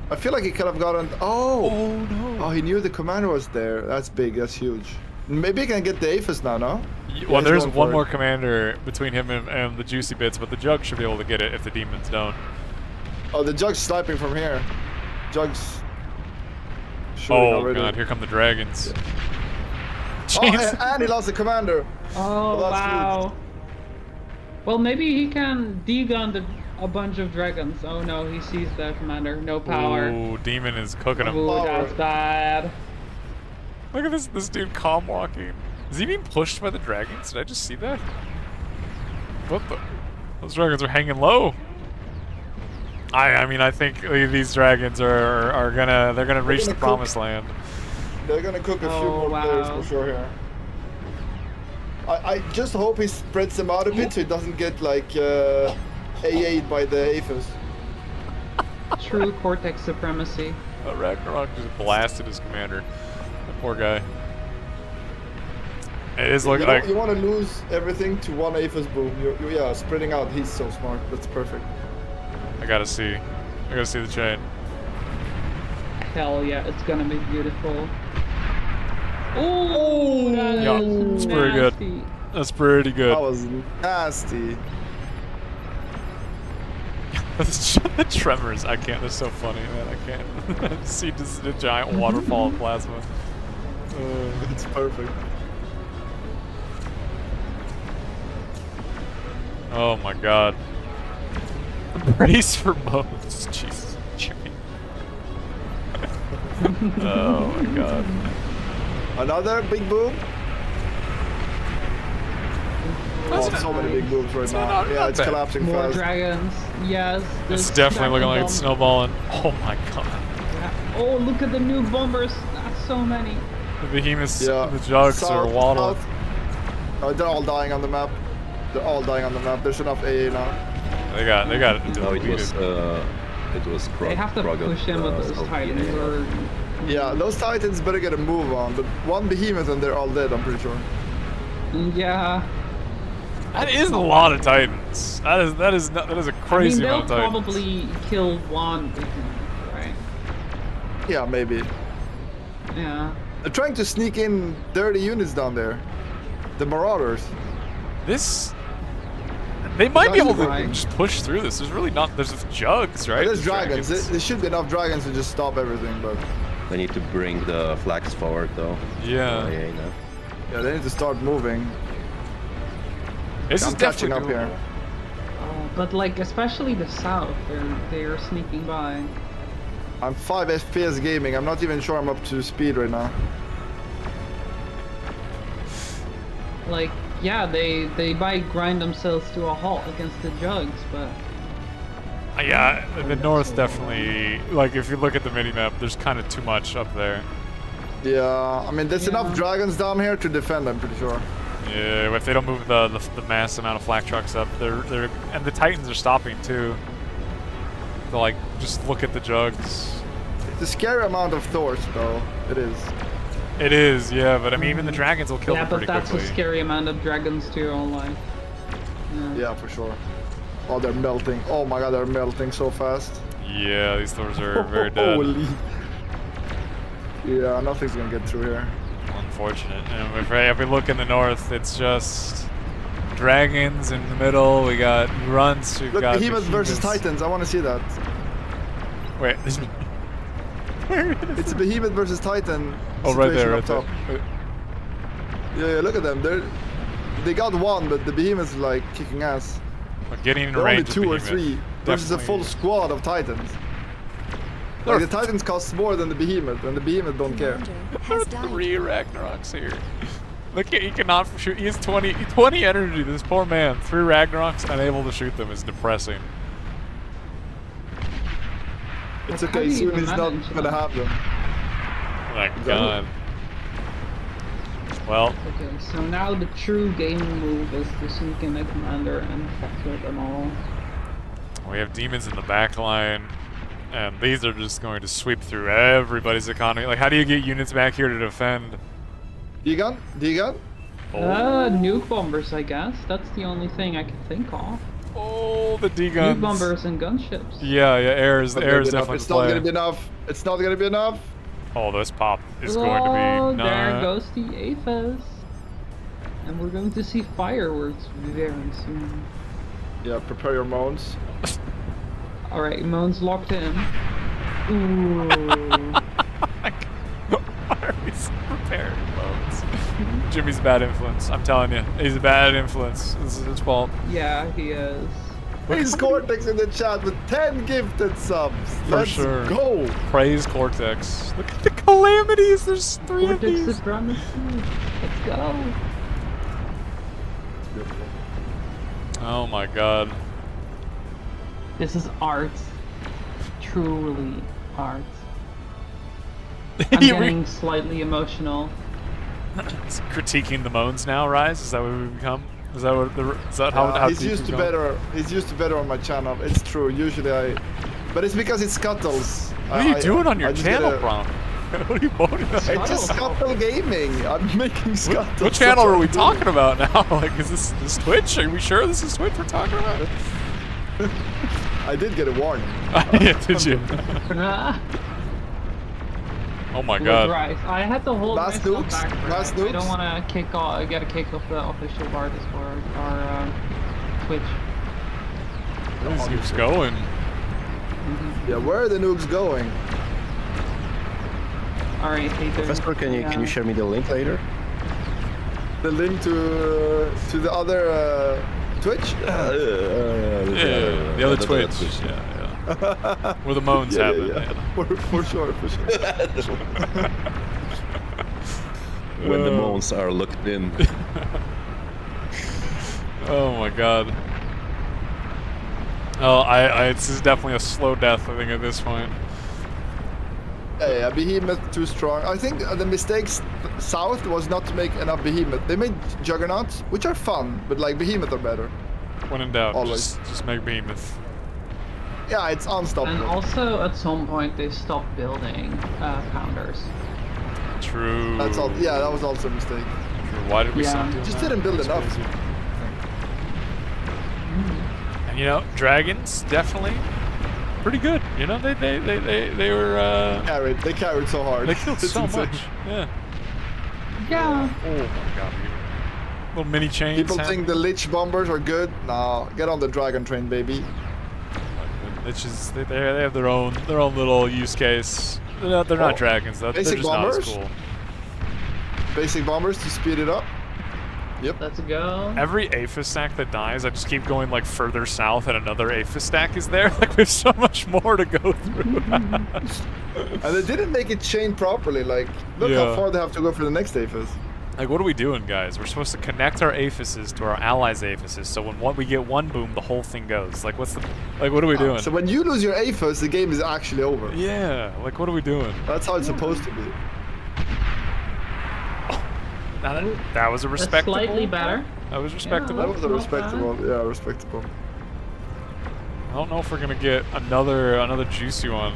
I feel like he could have gotten. Oh no! Oh, he knew the commander was there. That's big. That's huge. Maybe he can get the Aphis now, no? Well, there's one more commander between him and the juicy bits, but the Jug should be able to get it if the demons don't. Oh, the Jug's sniping from here. Jug's. Oh god! Here come the dragons. Yeah. Oh, and he lost the commander. Oh wow. Huge. Well, maybe he can degun a bunch of dragons. Oh no, he sees the commander. No power. Oh, demon is cooking him. Oh, that's bad. Look at this dude calm walking. Is he being pushed by the dragons? Did I just see that? What the? Those dragons are hanging low. I mean, I think these dragons are gonna reach the promised land. They're gonna cook a few more players for sure here. I just hope he spreads them out a bit so he doesn't get like AA'd by the Aphis. True Cortex supremacy. Ragnarok just blasted his commander. That poor guy. It is looking like you want to lose everything to one Aphis boom. Yeah, spreading out. He's so smart. That's perfect. I gotta see the chain. Hell yeah, it's gonna be beautiful. Oh, yeah, it's pretty good. That's pretty good. That was nasty. The tremors, I can't. They're so funny, man. I can't see just a giant waterfall of plasma. It's perfect. Oh my god. Brace for modes. Jesus, Jimmy. Oh my god. Another big boom? Oh, so many big booms right now. Yeah, it's collapsing fast. More dragons. Yes. It's definitely looking like it's snowballing. Oh my god. Yeah. Oh, look at the new bombers. That's so many. The behemoths, the jugs are waddled. Oh, they're all dying on the map. They're all dying on the map. There's enough AA now. They got it. No, it was They have to push in with those Titans or... Yeah, those Titans better get a move on, but one behemoth and they're all dead, I'm pretty sure. Yeah. That is a lot of Titans. That is a crazy amount of Titans. They'll probably kill one behemoth, right? Yeah, maybe. Yeah. They're trying to sneak in 30 units down there. The Marauders. They might be able to just push through this. There's really not. There's jugs, right? There's dragons. There should be enough dragons to just stop everything, but they need to bring the flags forward, though. Yeah. Yeah, they need to start moving. This is catching up here. Oh, but like especially the south, they're sneaking by. I'm 5 FPS gaming. I'm not even sure I'm up to speed right now. Like yeah, they might grind themselves to a halt against the jugs, but Yeah, the north definitely, like if you look at the mini-map, there's kind of too much up there. Yeah, I mean, there's enough dragons down here to defend, I'm pretty sure. Yeah, if they don't move the mass amount of flak trucks up, they're and the Titans are stopping too. So like, just look at the jugs. It's a scary amount of Thors, though. It is. It is, yeah, but I mean, even the dragons will kill them pretty but that's quickly. a scary amount of dragons too online. Yeah, for sure. Oh, they're melting. Oh my god, they're melting so fast. Yeah, these Thors are very dead. Holy. Yeah, nothing's gonna get through here. Unfortunate. And if we look in the north, it's just dragons in the middle. We got grunts. We've Look, got Behemoth versus Titans. I want to see that. Wait, it's a Behemoth versus Titan. Oh, right there, situation right up top. Yeah, look at them. They got one, but the Behemoth is like kicking ass. We're getting in They're range only of 2 or 3 versus a full squad of Titans. Like, the Titans cost more than the Behemoth, and the Behemoth don't care. There are 3 Ragnaroks here. Look, he cannot shoot. He has 20 energy. This poor man. 3 Ragnaroks, unable to shoot them is depressing. It's okay, soon he's not gonna have them. My god. Well. Okay, so now the true gaming move is to sneak in a commander and kill them all. We have demons in the back line, and these are just going to sweep through everybody's economy. Like, how do you get units back here to defend? D-gun? D-gun? Nuke bombers, I guess. That's the only thing I can think of. Oh, the D-guns. Nuke bombers and gunships. Yeah, air is definitely It's not gonna be enough. It's not gonna be enough. Oh, this pop is going to be there goes the Aphis. And we're going to see fireworks very soon. Yeah, prepare your moans. Alright, moans locked in. Ooh. Why are we so prepared, Bones? Jimmy's a bad influence. I'm telling you, he's a bad influence. This is his fault. Yeah, he is. Praise Cortex in the chat with 10 gifted subs. Let's go. Praise Cortex. Look at the calamities. There's 3 of Cortex these. supremacy. Let's go. Oh my god. This is art. Truly art. I'm getting slightly emotional. It's critiquing the moans now, Rise? Is that what we become? Is that what how he's used to better. He's used to better on my channel. It's true. Usually but it's because it scuttles. What are you doing on your channel, Brom? What are you voting on? It's just Scuttle Gaming. I'm making Scuttles. What channel are we talking about now? Like, is this Twitch? Are we sure this is Twitch we're talking about? I did get a warning. Yeah, did you? Oh my god. Right. I had to hold Last myself nukes? back for Last that. I nukes? don't want to get a kick off the official bar Discord or Twitch. Where's nukes going? Yeah, where are the nukes going? Alright, Professor, can you share me the link later? The link to the other Twitch? Yeah, the other Twitch. Yeah. Where the moans happen. Yeah. For sure. When the moans are looked in. Oh my god. Oh, this is definitely a slow death, I think, at this point. Yeah, Behemoth too strong. I think the mistakes south was not to make enough Behemoth. They made Juggernauts, which are fun, but like Behemoth are better. When in doubt, always. just make Behemoth. Yeah, it's unstoppable. And also, at some point, they stopped building pounders. True. That's all. Yeah, that was also a mistake. True. Why did we stop doing just that? didn't build That's enough. crazy. And you know, dragons definitely pretty good. You know, they were They carried so hard. They killed It's so insane. much. Yeah. Yeah. Oh my god. Little mini chains. People think the Lich bombers are good. No, get on the dragon train, baby. Liches, they have their own little use case. They're not dragons though. They're Basic just bombers? not as cool. Basic bombers to speed it up. Yep. Let's go. Every Aphis stack that dies, I just keep going like further south, and another Aphis stack is there. Like we have so much more to go through. And they didn't make it chain properly. Like, look how far they have to go for the next Aphis. Like, what are we doing, guys? We're supposed to connect our aphises to our allies' aphises, so when we get one boom, the whole thing goes. Like, what are we doing? So when you lose your aphis, the game is actually over. Yeah, like, what are we doing? That's how it's supposed to be. That was a respectable. Slightly better. That was respectable. That was a respectable. Yeah, respectable. I don't know if we're gonna get another juicy one.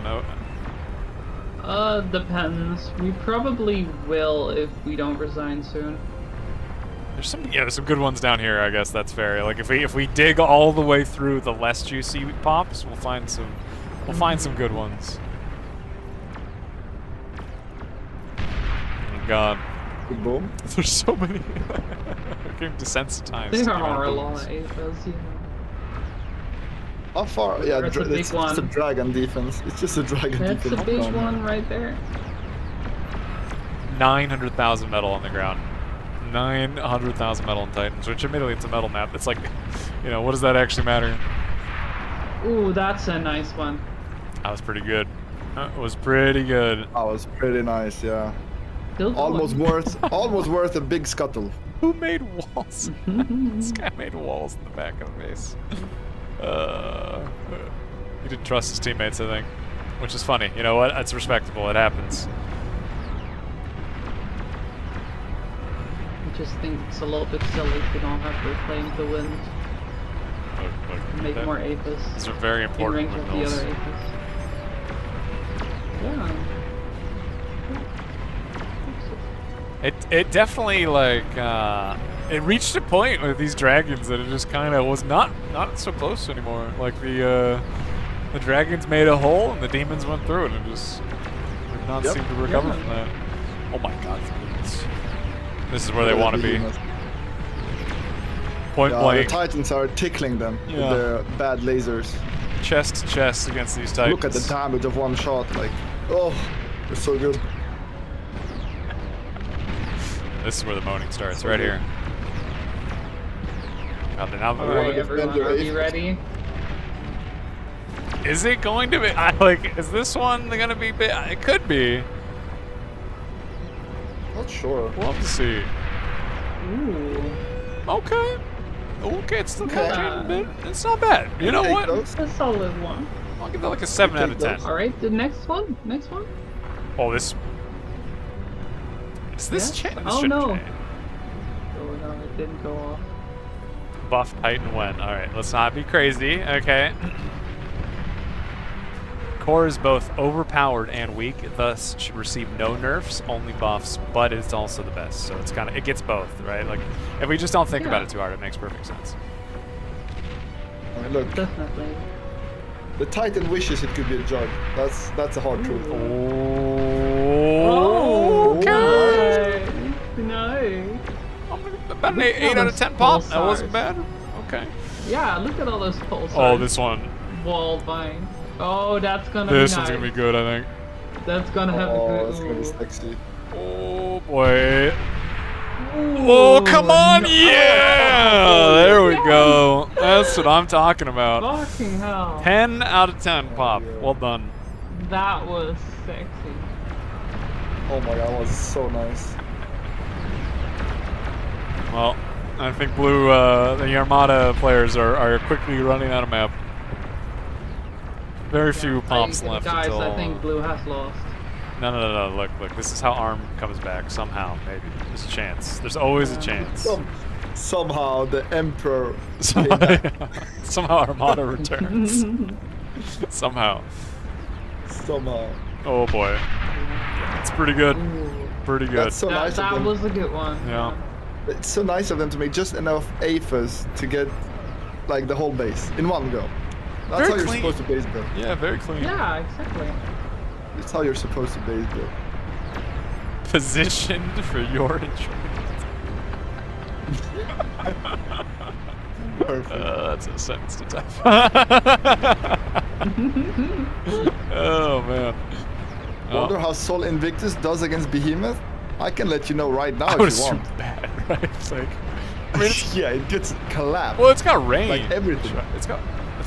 Depends. We probably will if we don't resign soon. There's some good ones down here. I guess that's fair. Like if we dig all the way through the less juicy pops, we'll find some good ones. Oh God. Boom. There's so many. I'm getting desensitized. There are a lot of aphis, yeah. How far? Yeah, That's a big it's one. just a dragon defense. It's just a dragon defense. That's a big one right there. 900,000 metal on the ground. 900,000 metal in Titans, which admittedly it's a metal map. It's like, what does that actually matter? Ooh, that's a nice one. That was pretty good. That was pretty good. That was pretty nice, yeah. Almost worth a big scuttle. Who made walls? This guy made walls in the back of the base. He didn't trust his teammates, I think, which is funny. You know what? That's respectable. It happens. I just think it's a little bit silly if we don't have to reclaim the wind. Make more aphis. These are very important in range of windmills. the other aphis. Yeah. It definitely it reached a point with these dragons that it just kind of was not so close anymore. Like the dragons made a hole and the demons went through it and just did not seem to recover from that. Oh my God! This is where they want to be. Point blank. The Titans are tickling them with their bad lasers. Chest to chest against these Titans. Look at the damage of one shot. Like, oh, they're so good. This is where the moaning starts, right here. Alright, everyone, are you ready? Is it going to be? Is this one going to be big? It could be. Not sure. We'll have to see. Ooh. Okay. Okay, it's still a bit. It's not bad. You know what? It's a solid one. I'll give that like a 7 out of 10. Alright, the next one. Oh, this. Is this yes? Oh no. Oh no, it didn't go off. Buff Titan when? Alright, let's not be crazy. Okay. Core is both overpowered and weak, thus should receive no nerfs, only buffs, but it's also the best. So it's it gets both, right? Like, if we just don't think about it too hard, it makes perfect sense. I mean, look. Definitely. The Titan wishes it could be a jug. That's a hard truth. Oh, okay. No. About an 8 out of 10 pop. That wasn't bad. Okay. Yeah, look at all those pulsars. Oh, this one. Wall vine. Oh, that's gonna be nice. This one's gonna be good, I think. That's gonna have a good. That's gonna be sexy. Oh boy. Oh, come on, yeah! There we go. That's what I'm talking about. Fucking hell. 10 out of 10 pop. Well done. That was sexy. Oh my God, that was so nice. Well, I think blue, the Armada players are quickly running out of map. Very few pops left guys, until... I think blue has lost. No. Look. This is how ARM comes back. Somehow, maybe. There's a chance. There's always a chance. Somehow the Emperor. Somehow Armada returns. Somehow. Oh boy. It's pretty good. Pretty good. That's so nice of them. That was a good one. Yeah. It's so nice of them to make just enough aphis to get like the whole base in one go. That's Very how you're clean. supposed to base build. Yeah, very clean. Yeah, exactly. That's how you're supposed to base build. Positioned for your enjoyment. Perfect. That's a sentence to type. Oh man. Wonder how Sol Invictus does against Behemoth? I can let you know right now I if would you want. assume bad, right? It's like, I mean, yeah, it gets clapped. Well, it's got range. Like everything.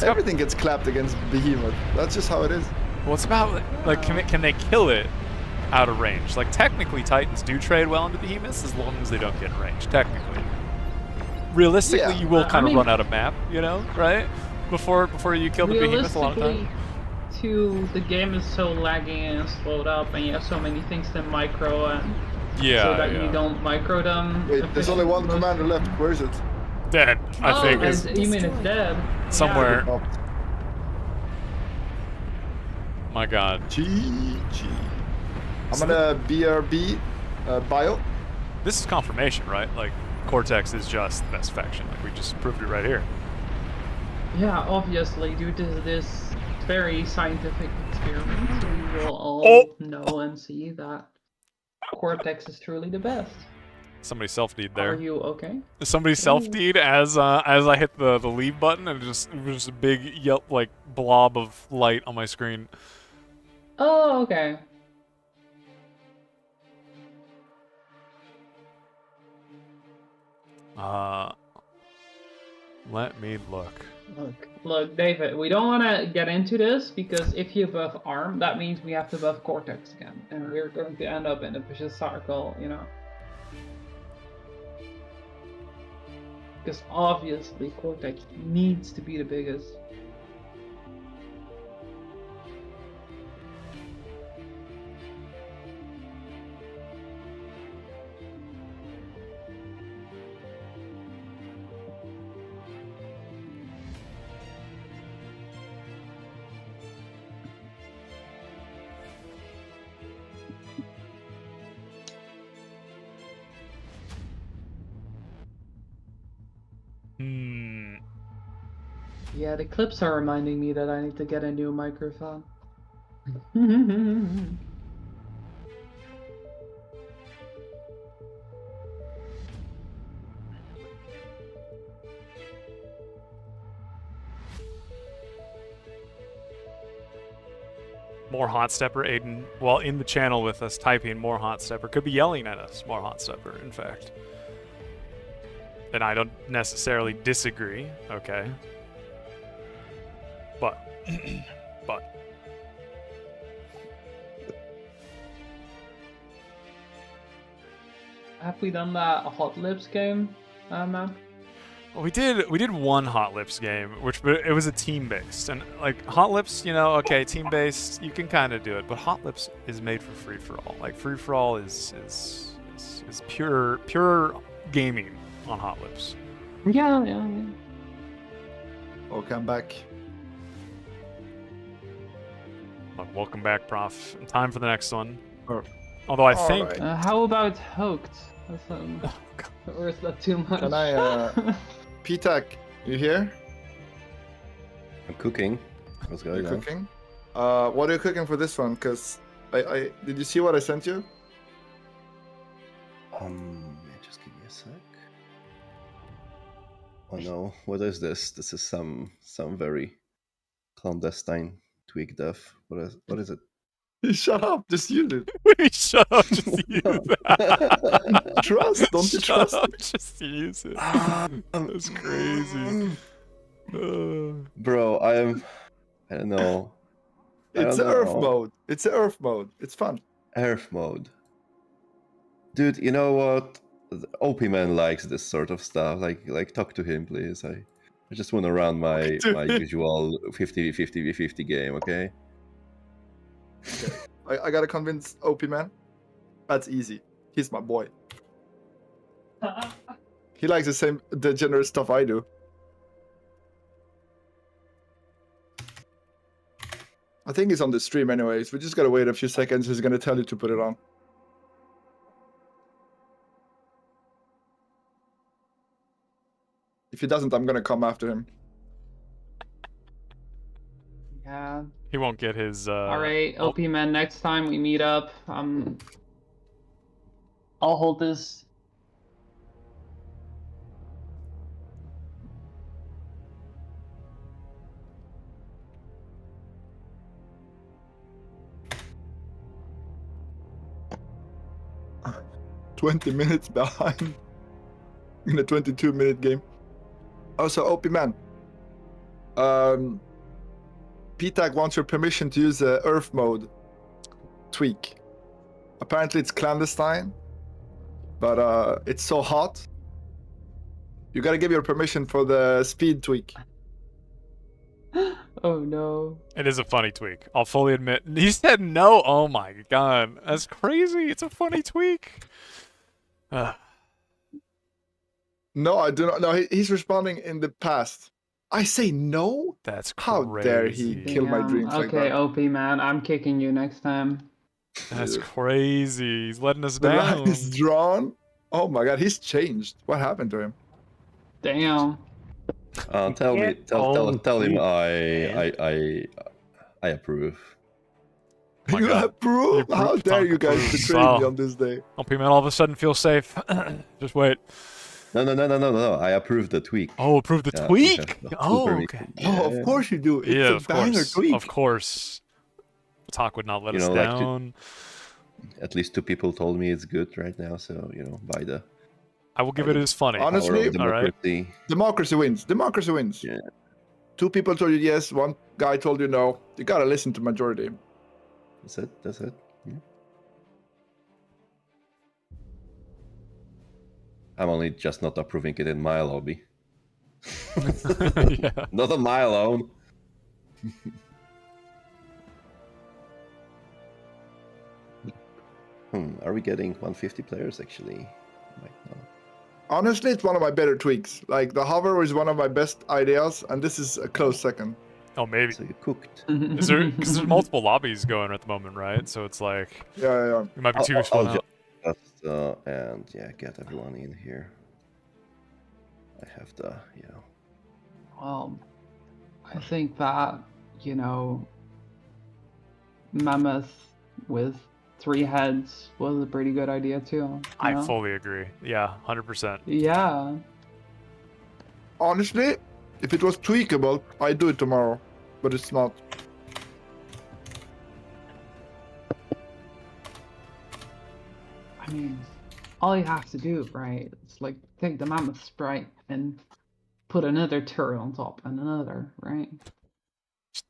Everything gets clapped against Behemoth. That's just how it is. Well, it's about like can they kill it? out of range. Like, technically, Titans do trade well into behemoths as long as they don't get in range, technically. Realistically, you will kind of run out of map, you know, right? Before you kill the behemoth a lot of time. Too, the game is so laggy and slowed up, and you have so many things to micro, and so that you don't micro them. Wait, there's only one commander left. Where is it? Dead, I think. You mean it's dead? Somewhere. Yeah. My god. GG. I'm gonna BRB bio. This is confirmation, right? Like, Cortex is just the best faction. Like, we just proved it right here. Yeah, obviously, due to this very scientific experiment, we will all know and see that Cortex is truly the best. Somebody self-deed there. Are you okay? Somebody self-deed as I hit the leave button, and it was just a big like blob of light on my screen. Oh, okay. Let me look. Look, David, we don't want to get into this, because if you buff ARM, that means we have to buff Cortex again, and we're going to end up in a vicious circle, you know? Because obviously Cortex needs to be the biggest. Yeah, the clips are reminding me that I need to get a new microphone. More Hot Stepper, Aiden. Well, in the channel with us, typing more Hot Stepper. Could be yelling at us, more Hot Stepper, in fact. And I don't necessarily disagree, okay? But. Have we done that Hot Lips game, man? Well, we did one Hot Lips game, but it was a team-based, and like Hot Lips, you know, okay, team-based, you can kind of do it, but Hot Lips is made for free-for-all. Like free-for-all is pure gaming on Hot Lips. Yeah. Welcome back. Welcome back, Prof. Time for the next one. Although I think... Right. How about Hooked? Or is that too much? Can I, P-Tech, you here? I'm cooking. What's going on? Cooking? What are you cooking for this one? Because I did you see what I sent you? Just give me a sec. Oh no, what is this? This is some very clandestine Twig dev. What is it? Shut up, just use it. Shut up, just use it. Trust, don't you trust? Shut up, just use it. That's crazy. Bro, I don't know. It's Earth mode. It's Earth mode. It's fun. Earth mode. Dude, you know what? OP Man likes this sort of stuff. Like talk to him, please. I just want to run my usual 50-50 game, okay? Okay. I gotta convince OP Man. That's easy. He's my boy. He likes the same degenerate stuff I do. I think he's on the stream anyways. We just gotta wait a few seconds. He's gonna tell you to put it on. If he doesn't, I'm gonna come after him. Yeah. He won't get his. Alright, OP Man, next time we meet up, I'll hold this. "20 minutes behind in a 22-minute game." Also, OP Man. PTAG wants your permission to use Earth mode tweak. Apparently it's clandestine, but it's so hot. You gotta give your permission for the speed tweak. Oh no. It is a funny tweak. I'll fully admit. He said no. Oh my god, that's crazy. It's a funny tweak. No, I do not. No, he's responding in the past. I say no? That's How dare he kill my dreams like Okay, that? OP man, I'm kicking you next time. That's crazy. He's letting us The down. line is drawn. Oh my god, he's changed. What happened to him? Damn. Tell him I approve. My You God. approve? You How approve, dare Tonk you guys approves. betray me Wow. on this day? OP man all of a sudden feels safe. Just wait. No. I approve the tweak. Oh, approve the Yeah, tweak? we have the Oh, full okay. permission. Oh, of course you do. It's Yeah, a of banger course. tweak. Of course. Talk would not let You us know, like down. At least 2 people told me it's good right now, so by the. I will give it as funny. Honestly, democracy. Democracy wins. Democracy wins. Yeah. 2 people told you yes, 1 guy told you no. You gotta listen to majority. That's it. Yeah. I'm only just not approving it in my lobby. Yeah. Not on my alone. Are we getting 150 players actually? Might not. Honestly, it's one of my better tweaks. Like, the hover is one of my best ideas, and this is a close second. Oh, maybe. So you cooked. Is there? Because there's multiple lobbies going at the moment, right? So it's like. Yeah. We might be too I'll split out. just and yeah, get everyone in here. I have the Well, I think that, Mammoth with 3 heads was a pretty good idea too. I fully agree. Yeah, 100%. Yeah. Honestly, if it was tweakable, I'd do it tomorrow. But it's not. I mean, all you have to do, right, is like take the Mammoth sprite and put another turret on top and another, right?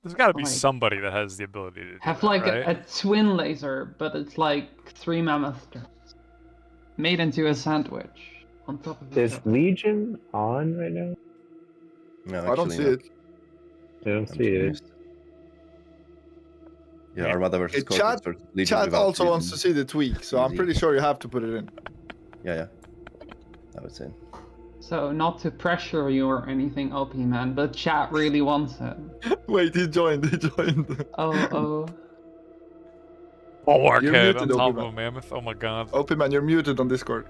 There's got to be Like, somebody that has the ability to do have that, like right? a twin laser, but it's like 3 Mammoth turrets made into a sandwich on top of Is each other. Legion on right now? No, I don't see it. I don't see it. Yeah, Armada versus Okay, Scorpions chat, versus Legion chat without also wants to Legion. see the tweak, so I'm Easy. pretty sure you have to put it in. Yeah. I would say. So not to pressure you or anything, OP man, but chat really wants it. Wait, he joined. Oh. Oh, Warhead muted, on top OP of a mammoth. Oh my god. OP man, you're muted on Discord.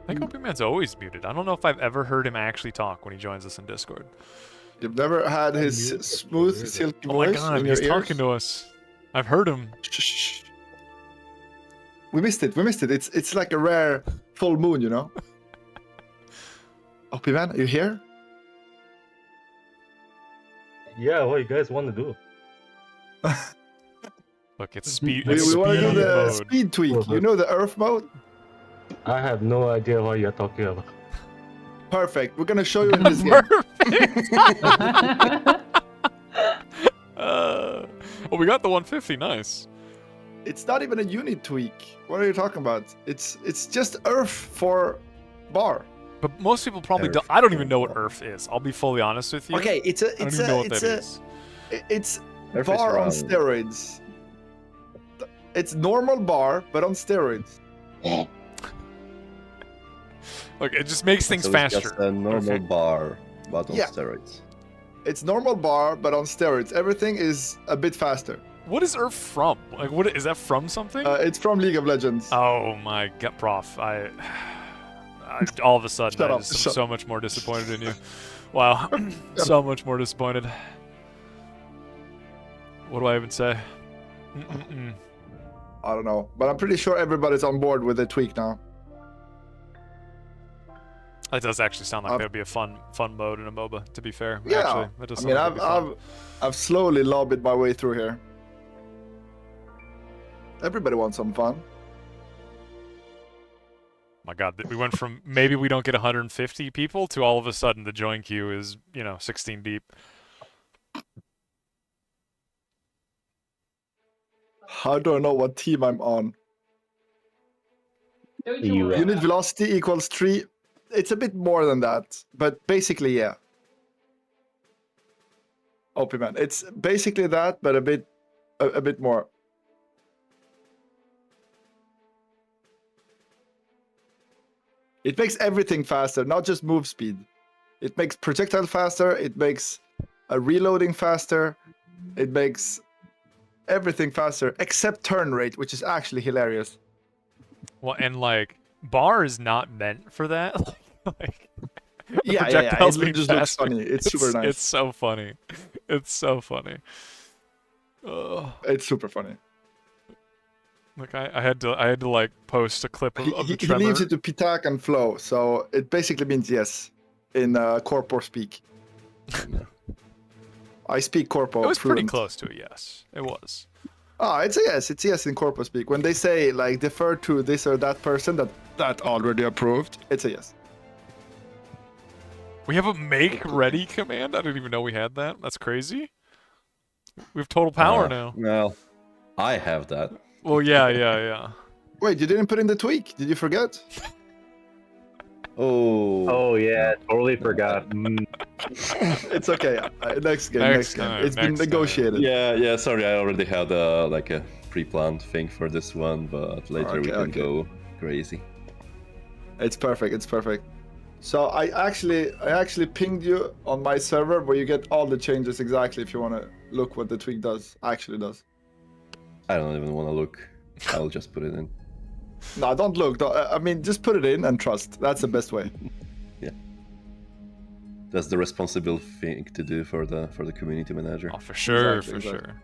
I think OP Man's always muted. I don't know if I've ever heard him actually talk when he joins us in Discord. You've never had his smooth, silky Oh my voice god, in your he's ears? talking to us. I've heard him. Shh. We missed it. It's like a rare full moon, you know? OP man, are you here? Yeah, what you guys want to do? Look, it's speed. We It's want to do speed the mode. speed tweak. You know the Earth mode? I have no idea what you're talking about. Perfect. We're gonna show you in this game. Well, we got the 150. Nice. It's not even a unit tweak. What are you talking about? It's just Earth for bar. But most people probably don't. I don't even know what Earth is. I'll be fully honest with you. Okay, it's I don't even know what that is. It's Earth is bar on round. steroids. It's normal bar, but on steroids. Look, it just makes things So faster. It's just a normal bar, but on Yeah. steroids. It's normal bar, but on steroids. Everything is a bit faster. What is Earth from? Like, what is that from? Something? It's from League of Legends. Oh my god, Prof! I all of a sudden Shut I up, just am shut so much more disappointed in you. Wow, so much more disappointed. What do I even say? Mm-mm-mm. I don't know, but I'm pretty sure everybody's on board with the tweak now. That does actually sound like that would be a fun mode in a MOBA. To be fair, Yeah, actually, that does I sound mean, like it'd be fun. I've slowly lobbied my way through here. Everybody wants some fun. My God, we went from maybe we don't get 150 people to all of a sudden the join queue is 16 deep. I don't know what team I'm on. Unit velocity equals 3. It's a bit more than that, but basically, yeah. OP man, it's basically that, but a bit more. It makes everything faster, not just move speed. It makes projectile faster. It makes reloading faster. It makes everything faster except turn rate, which is actually hilarious. Well, and like bar is not meant for that. Like, yeah. It just looks funny. It's super nice. It's so funny. It's so funny. It's super funny. Like I had to like post a clip of the He tremor. leaves it to Pitak and Flow, so it basically means yes in corpo speak. I speak corpo. It was pretty fluent. close to a yes. It was. Ah, it's a yes. It's a yes in corpo speak. When they say like defer to this or that person that already approved, it's a yes. We have a make ready command. I didn't even know we had that. That's crazy. We have total power now. Well, I have that. Well, yeah. Wait, you didn't put in the tweak? Did you forget? Oh yeah, totally forgot. It's okay. Next game. It's been negotiated. Yeah. Sorry, I already had like a pre-planned thing for this one, but later we can go crazy. It's perfect. So I actually pinged you on my server where you get all the changes exactly if you want to look what the tweak actually does. I don't even want to look. I'll just put it in. No, don't look. I mean, just put it in and trust. That's the best way. Yeah. That's the responsible thing to do for the community manager. Oh, for sure, sure.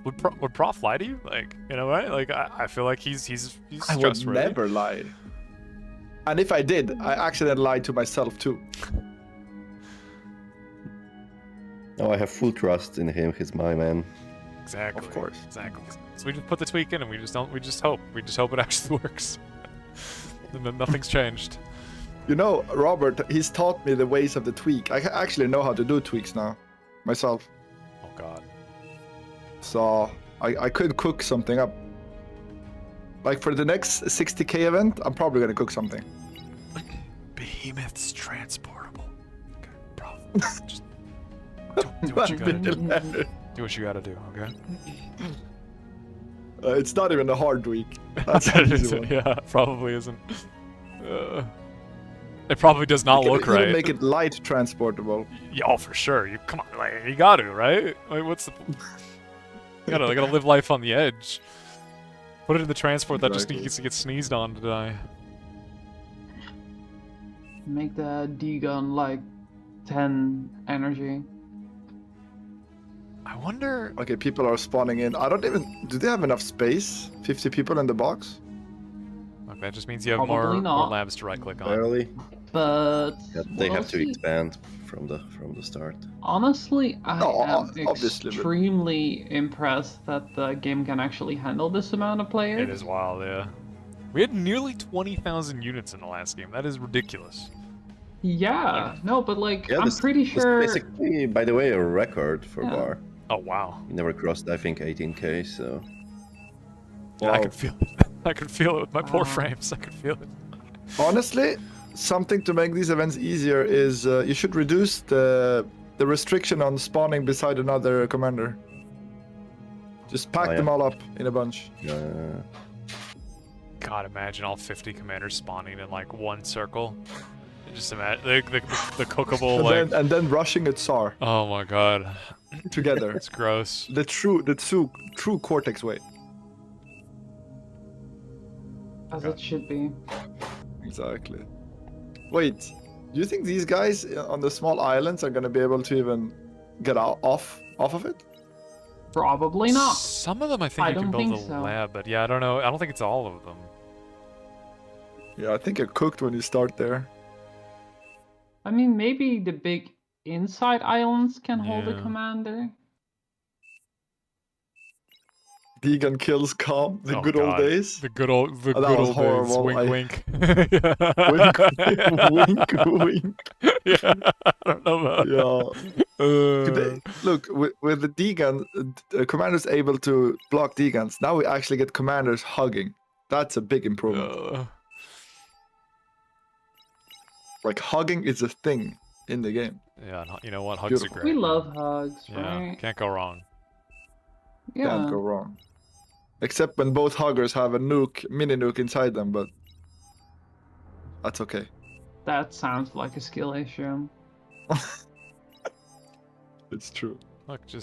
Would Prof lie to you? Like, you know, right? Like, I feel like he's I would trustworthy. never lie. And if I did, I actually lied to myself too. Oh, I have full trust in him. He's my man. Exactly. Of course. Exactly. So we just put the tweak in, and we just hope it actually works. And then nothing's changed. You know, Robert, he's taught me the ways of the tweak. I actually know how to do tweaks now, myself. Oh God. So I could cook something up. Like for the next 60k event, I'm probably gonna cook something. Behemoth's transportable. Okay, problem. Just do what you gotta do. Do what you gotta do, okay? It's not even a hard tweak. That's an easy one. Yeah, probably isn't. It probably does not look right. Make it light transportable. Yeah, oh, for sure. You come on, like, you got to, right? Like, what's the? You gotta live life on the edge. Put it in the transport that just needs to get sneezed on to die. Make the D-gun like 10 energy. I wonder. Okay, people are spawning in. I don't even. Do they have enough space? 50 people in the box? Look, that just means you have more labs to right-click on. Barely. But yeah, they have to expand from the start. Honestly, I am extremely impressed that the game can actually handle this amount of players. It is wild, yeah. We had nearly 20,000 units in the last game. That is ridiculous. Yeah, no, but like, yeah, I'm pretty sure. This is basically, by the way, a record for bar. Oh wow! We never crossed, I think, 18k. So. Yeah, I could feel it. I could feel it with my poor frames. I could feel it. Honestly, something to make these events easier is you should reduce the restriction on spawning beside another commander. Just pack them all up in a bunch. God, imagine all 50 commanders spawning in like one circle. Just imagine the cookable and then rushing at Tsar. Oh my God. Together. It's gross. The true Cortex way. As it should be. Exactly. Wait, do you think these guys on the small islands are gonna be able to even get off of it? Probably not. Some of them I think you can build a lab, but yeah, I don't know. I don't think it's all of them. Yeah, I think you're cooked when you start there. I mean, maybe the big inside islands can hold a commander. Deegan kills Calm, the good old days. The good old days. Horrible. Wink, wink. Wink, wink, wink. Yeah, I don't know about that. Look, with the D-gun, commander's able to block D-guns. Now we actually get commanders hugging. That's a big improvement. Like, hugging is a thing in the game. Yeah, and you know what? Hugs Beautiful. are great. We love hugs, Yeah, right? can't go wrong. Yeah. Can't go wrong. Except when both huggers have a mini nuke inside them, but that's okay. That sounds like a skill issue. It's true. Look, you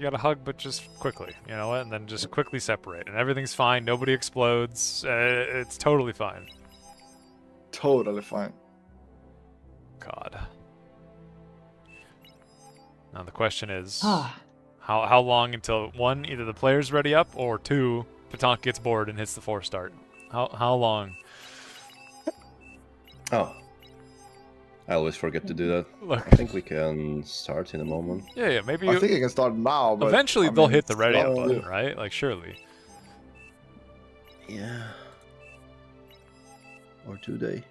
gotta hug, but just quickly, you know what? And then just quickly separate, and everything's fine. Nobody explodes. It's totally fine. Totally fine. God. Now the question is, Ah. how long until one, either the player's ready up, or two, Patank gets bored and hits the 4-start. How long? Oh. I always forget to do that. Look. I think we can start in a moment. Yeah, maybe. I think you can start now, but Eventually I they'll mean, hit the ready up slowly. button, right? Like surely. Yeah. Or do they?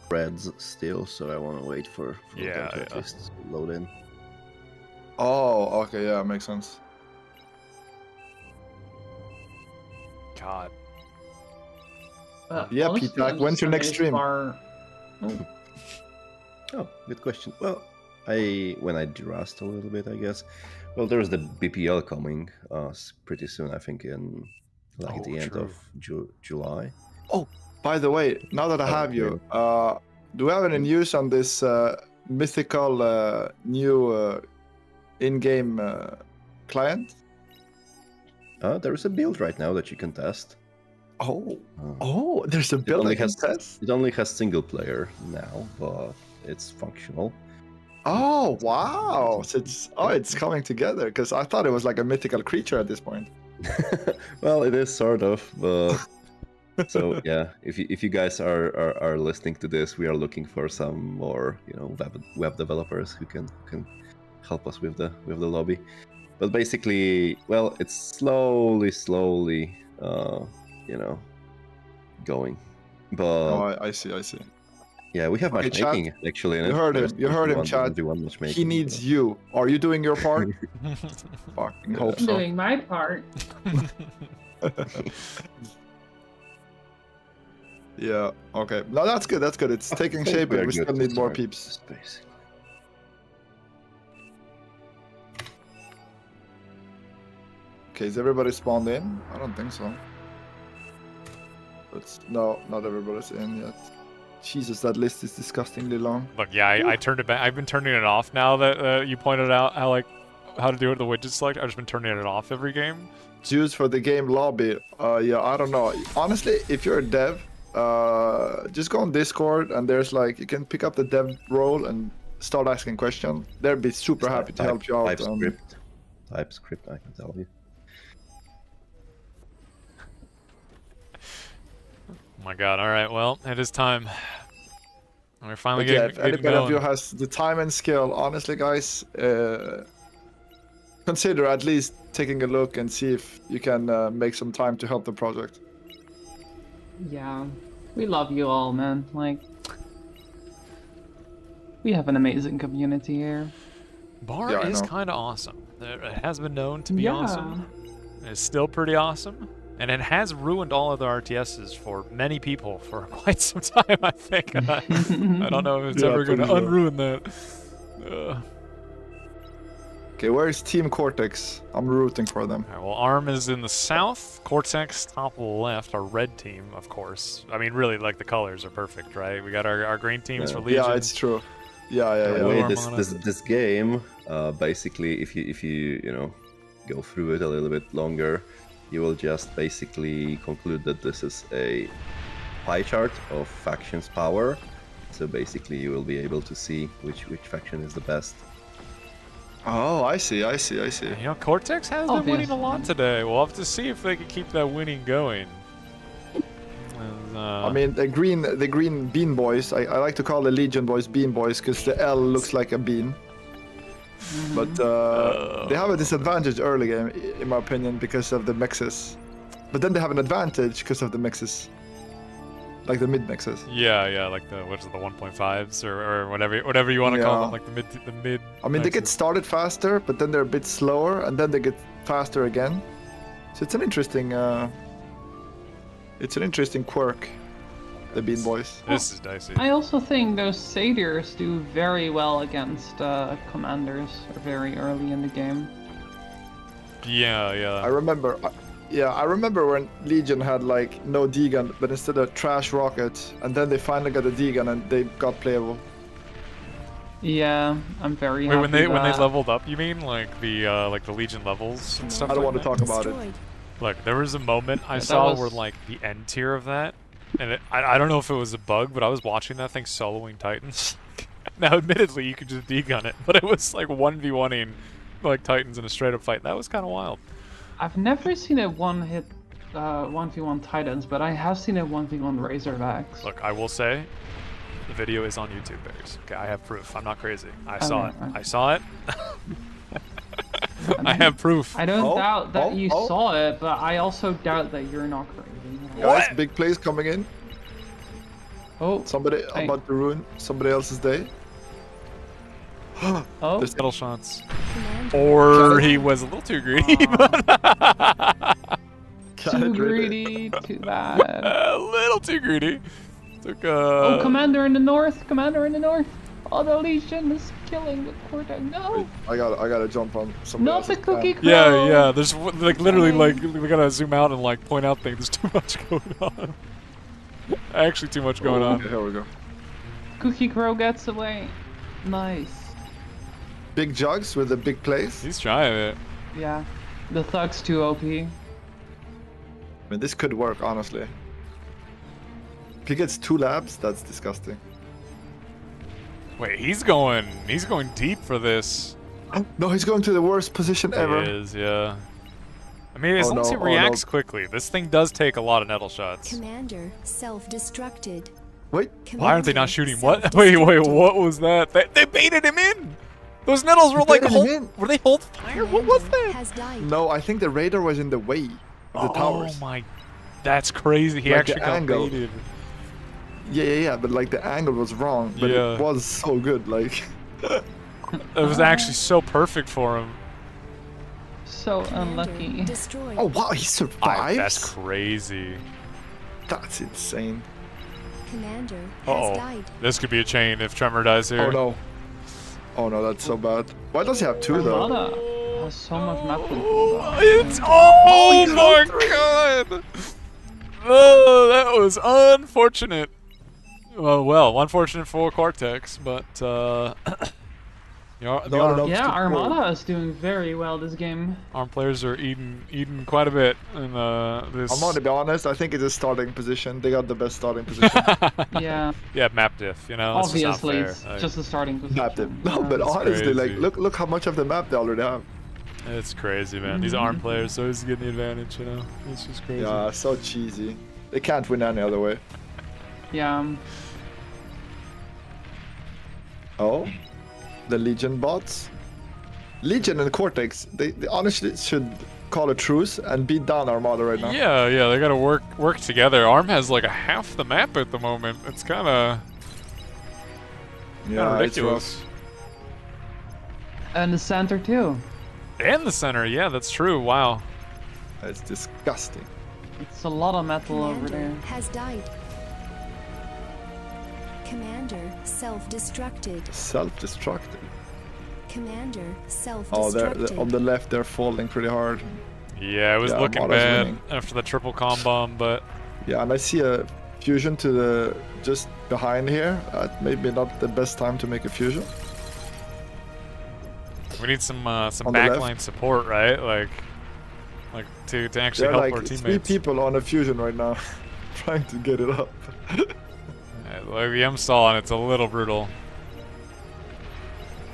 Reds still, so I want to wait for them to at least load in. Oh, okay, yeah, makes sense. God. Yeah, honestly, Peter, I'm when's just your next amazed stream? Oh, good question. Well, when I rust a little bit, I guess. Well, there's the BPL coming pretty soon. I think in at the end of July. Oh, by the way, now that I have you, do we have any news on this mythical new in-game client? There is a build right now that you can test. Oh, there's a build I can test? It only has single player now, but it's functional. Oh, wow. So it's coming together, because I thought it was like a mythical creature at this point. Well, it is sort of, but so yeah. If you guys are listening to this, we are looking for some more web developers who can help us with the lobby. But basically, well, it's slowly going. But Oh, I see. yeah, we have Okay, matchmaking Chad, actually. In You it. heard him. There's You heard him, one Chad. do one matchmaking, He needs you. Are you doing your part? Fucking hope I'm so. doing my part. Yeah. Okay. No, that's good. That's good. It's taking shape, but we still need more peeps. Okay, is everybody spawned in? I don't think so. No, not everybody's in yet. Jesus, that list is disgustingly long. Look, yeah, I turned it back. I've been turning it off now that you pointed out how to do it. The widget select. I've just been turning it off every game. Choose for the game lobby. Yeah, I don't know. Honestly, if you're a dev, just go on Discord and there's you can pick up the dev role and start asking questions. They'll be super happy to help you out. TypeScript, I can tell you. Oh my god, alright, well, it is time. We're finally But yeah, getting if anybody going. of you has the time and skill, honestly, guys, consider at least taking a look and see if you can make some time to help the project. Yeah, we love you all, man. We have an amazing community here. Bar Yeah, I is know. kind of awesome. It has been known to be Yeah. awesome. It's still pretty awesome. And it has ruined all other RTSs for many people for quite some time, I think. I don't know if it's Yeah, ever going to pretty sure. unruin that. Okay, where is Team Cortex? I'm rooting for them. Alright, well, ARM is in the south. Cortex, top left. Our red team, of course. I mean, really, the colors are perfect, right? We got our green teams for Legion. Yeah, it's true. Yeah. The way this game, basically, if you go through it a little bit longer, you will just basically conclude that this is a pie chart of factions' power. So basically, you will be able to see which faction is the best. Oh, I see. You know, Cortex has been winning a lot today. We'll have to see if they can keep that winning going. I mean, the green bean boys. I like to call the Legion boys bean boys because the L looks like a bean. But they have a disadvantage early game, in my opinion, because of the mexes. But then they have an advantage because of the mexes. like the mid mixes. Yeah, like the what's it, the 1.5s or whatever you want to call them, like the mid. I mean, they get started faster, but then they're a bit slower, and then they get faster again. So it's an interesting quirk. The Bean Boys. This is dicey. I also think those satyrs do very well against commanders very early in the game. Yeah. I remember when Legion had like no D-gun, but instead a trash rocket, and then they finally got a D-gun and they got playable. Yeah, I'm very Wait, happy when they that. leveled up, you mean like the Legion levels and stuff? I don't like want to that? talk about it. Look, there was a moment I that saw was- where like the end tier of that, and I don't know if it was a bug, but I was watching that thing soloing Titans. Now, admittedly, you could just D-gun it, but it was like 1v1ing like Titans in a straight-up fight. That was kind of wild. I've never seen a one-hit 1v1 Titans, but I have seen a 1v1 Razorbacks. Look, I will say, the video is on YouTube, Bears. Okay, I have proof. I'm not crazy. I saw it. I saw it. I have proof. I don't doubt that you saw it, but I also doubt that you're not crazy. Guys, big plays coming in. Oh, somebody about to ruin somebody else's day. Oh, there's middle shots. Or he was a little too greedy. Too greedy, too bad. A little too greedy. Took Oh, commander in the north! Commander in the north! Oh, the Legion is killing the Cortex. No! I gotta jump on somebody Not the else's cookie plan. crow! Yeah. There's like literally like we gotta zoom out and like point out things. There's too much going on. Actually, too much going on. Okay, here we go. Cookie crow gets away. Nice. Big jugs with the big plays. He's trying it. Yeah. The thug's too OP. I mean, this could work, honestly. If he gets 2 labs, that's disgusting. Wait, he's going deep for this. No, he's going to the worst position ever. He is, yeah. I mean, as long as he reacts quickly, this thing does take a lot of nettle shots. Commander self-destructed. Wait, why aren't they not shooting? What? Wait, what was that? They baited him in. Those nettles were like were they hold fire? What was that? No, I think the radar was in the way of the towers. Oh my, that's crazy. He Like actually the got angle. baited. Yeah, but like the angle was wrong, but Yeah. it was so good, like. It was actually so perfect for him. So unlucky. Oh wow, he survived? That's crazy. That's insane. Commander Uh-oh. This could be a chain if Tremor dies here. Oh no. Oh no, that's so bad. Why does he have 2 though? Armada has so much map control. It's oh my god! Oh, that was unfortunate. Well, unfortunate for Cortex, but Yeah, Armada is doing very well this game. ARM players are eating quite a bit in this. I'm gonna be honest, I think it's a starting position. They got the best starting position. Yeah. Yeah, map diff, you know. That's just not Obviously, fair. it's Like, just the starting position. Map it. No, but That's honestly, like crazy. look how much of the map they already have. It's crazy, man. These ARM players always getting the advantage, you know. It's just crazy. Yeah, so cheesy. They can't win any other way. Yeah. Oh, the Legion bots. Legion and Cortex, they honestly should call a truce and beat down Armada right now. Yeah, they gotta work together. ARM has like a half the map at the moment. It's kinda Yeah, it's ridiculous. And the center too. And the center, yeah, that's true. Wow. It's disgusting. It's a lot of metal over there. Has died. Commander self-destructed. Self-destructed. Commander Oh, self-destructed. they're on the left. They're falling pretty hard. Yeah, it was looking Armada's bad winning. after the triple comb bomb, but Yeah, and I see a fusion to the just behind here. Maybe not the best time to make a fusion. we need some On the backline left. support, right? Like to actually There are help like our 3 teammates. people on a fusion right now, trying to get it up. Like the M-stall, and it's a little brutal.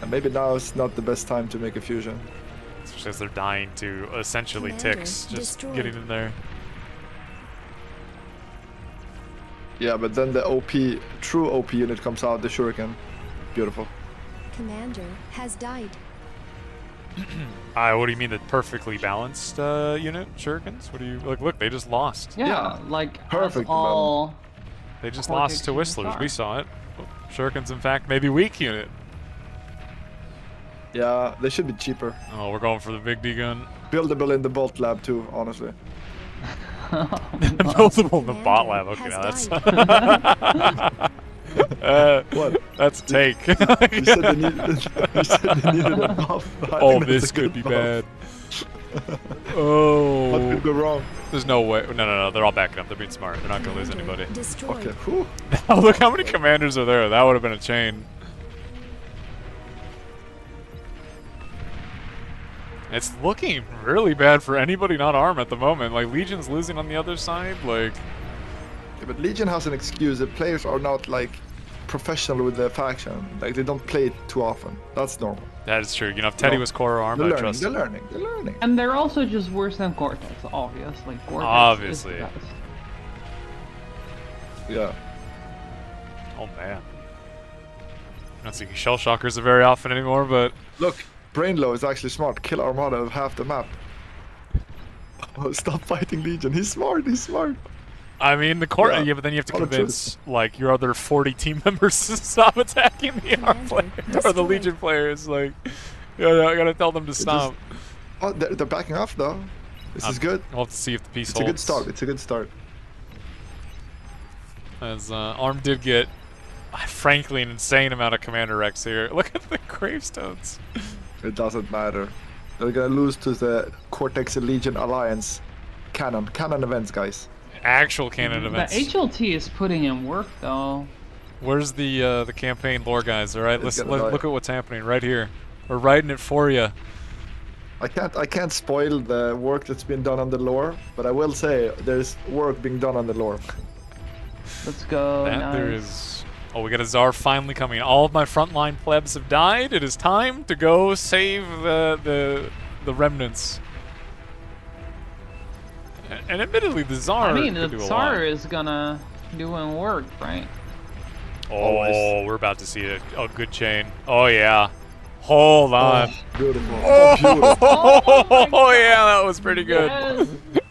And maybe now is not the best time to make a fusion. It's just they're dying to essentially Commander ticks, just destroyed. getting in there. Yeah, but then the true OP unit comes out, the Shuriken. Beautiful. Commander has died. What do you mean the perfectly balanced unit shurikens? What do you like? Look, they just lost. Yeah, like perfect that's all. They just Cortex lost to units Whistlers. are. We saw it. Shuriken's, in fact, maybe weak unit. Yeah, they should be cheaper. Oh, we're going for the big D gun. Buildable in the bolt lab too, honestly. Buildable in the bot lab. Okay, now that's. What? That's a take. You said they needed a buff. I Oh, think that's this a good could be buff. bad. Oh. What could go wrong? There's no way. No. They're all backing up. They're being smart. They're not going to lose anybody. Okay. Whew. Oh, look how many commanders are there. That would have been a chain. It's looking really bad for anybody not armed at the moment. Like, Legion's losing on the other side. Like, Yeah, but Legion has an excuse. The players are not like professional with their faction. Like they don't play it too often. That's normal. that is true. You know, if Teddy was core armed, I trust They're him. learning. They're learning. And they're also just worse than Cortex, obviously. Cortex Obviously. Is the best. Yeah. Oh, man. I'm not seeing shell shockers very often anymore, but Look, Brainlow is actually smart. Kill Armada of half the map. Oh, stop fighting Legion. He's smart. He's smart. I mean, the core. Yeah, Yeah, but then you have to all the convince like your other 40 team members to stop attacking the AR player or the Legion players. Like, yeah, I gotta tell them to stop. Oh, they're backing off though. This is good. We'll have to see if the piece It's holds. a good start. It's a good start. As Arm did get, frankly, an insane amount of commander wrecks here. Look at the gravestones. It doesn't matter. They're gonna lose to the Cortex and Legion Alliance canon events, guys. Actual canon The events. HLT is putting in work though. Where's the campaign lore, guys? All right, It's let's gonna die. look at what's happening right here. We're writing it for you. I can't spoil the work that's been done on the lore, but I will say there's work being done on the lore. Let's go. That there nice. is. Oh, we got a Tsar finally coming. All of my frontline plebs have died. It is time to go save the remnants. And admittedly, the Tsar. I mean, could the do a Tsar lot. is gonna doing work, right? Oh, we're about to see a good chain. Oh yeah. Hold on. Beautiful. Oh, yeah, that was pretty good. Yes.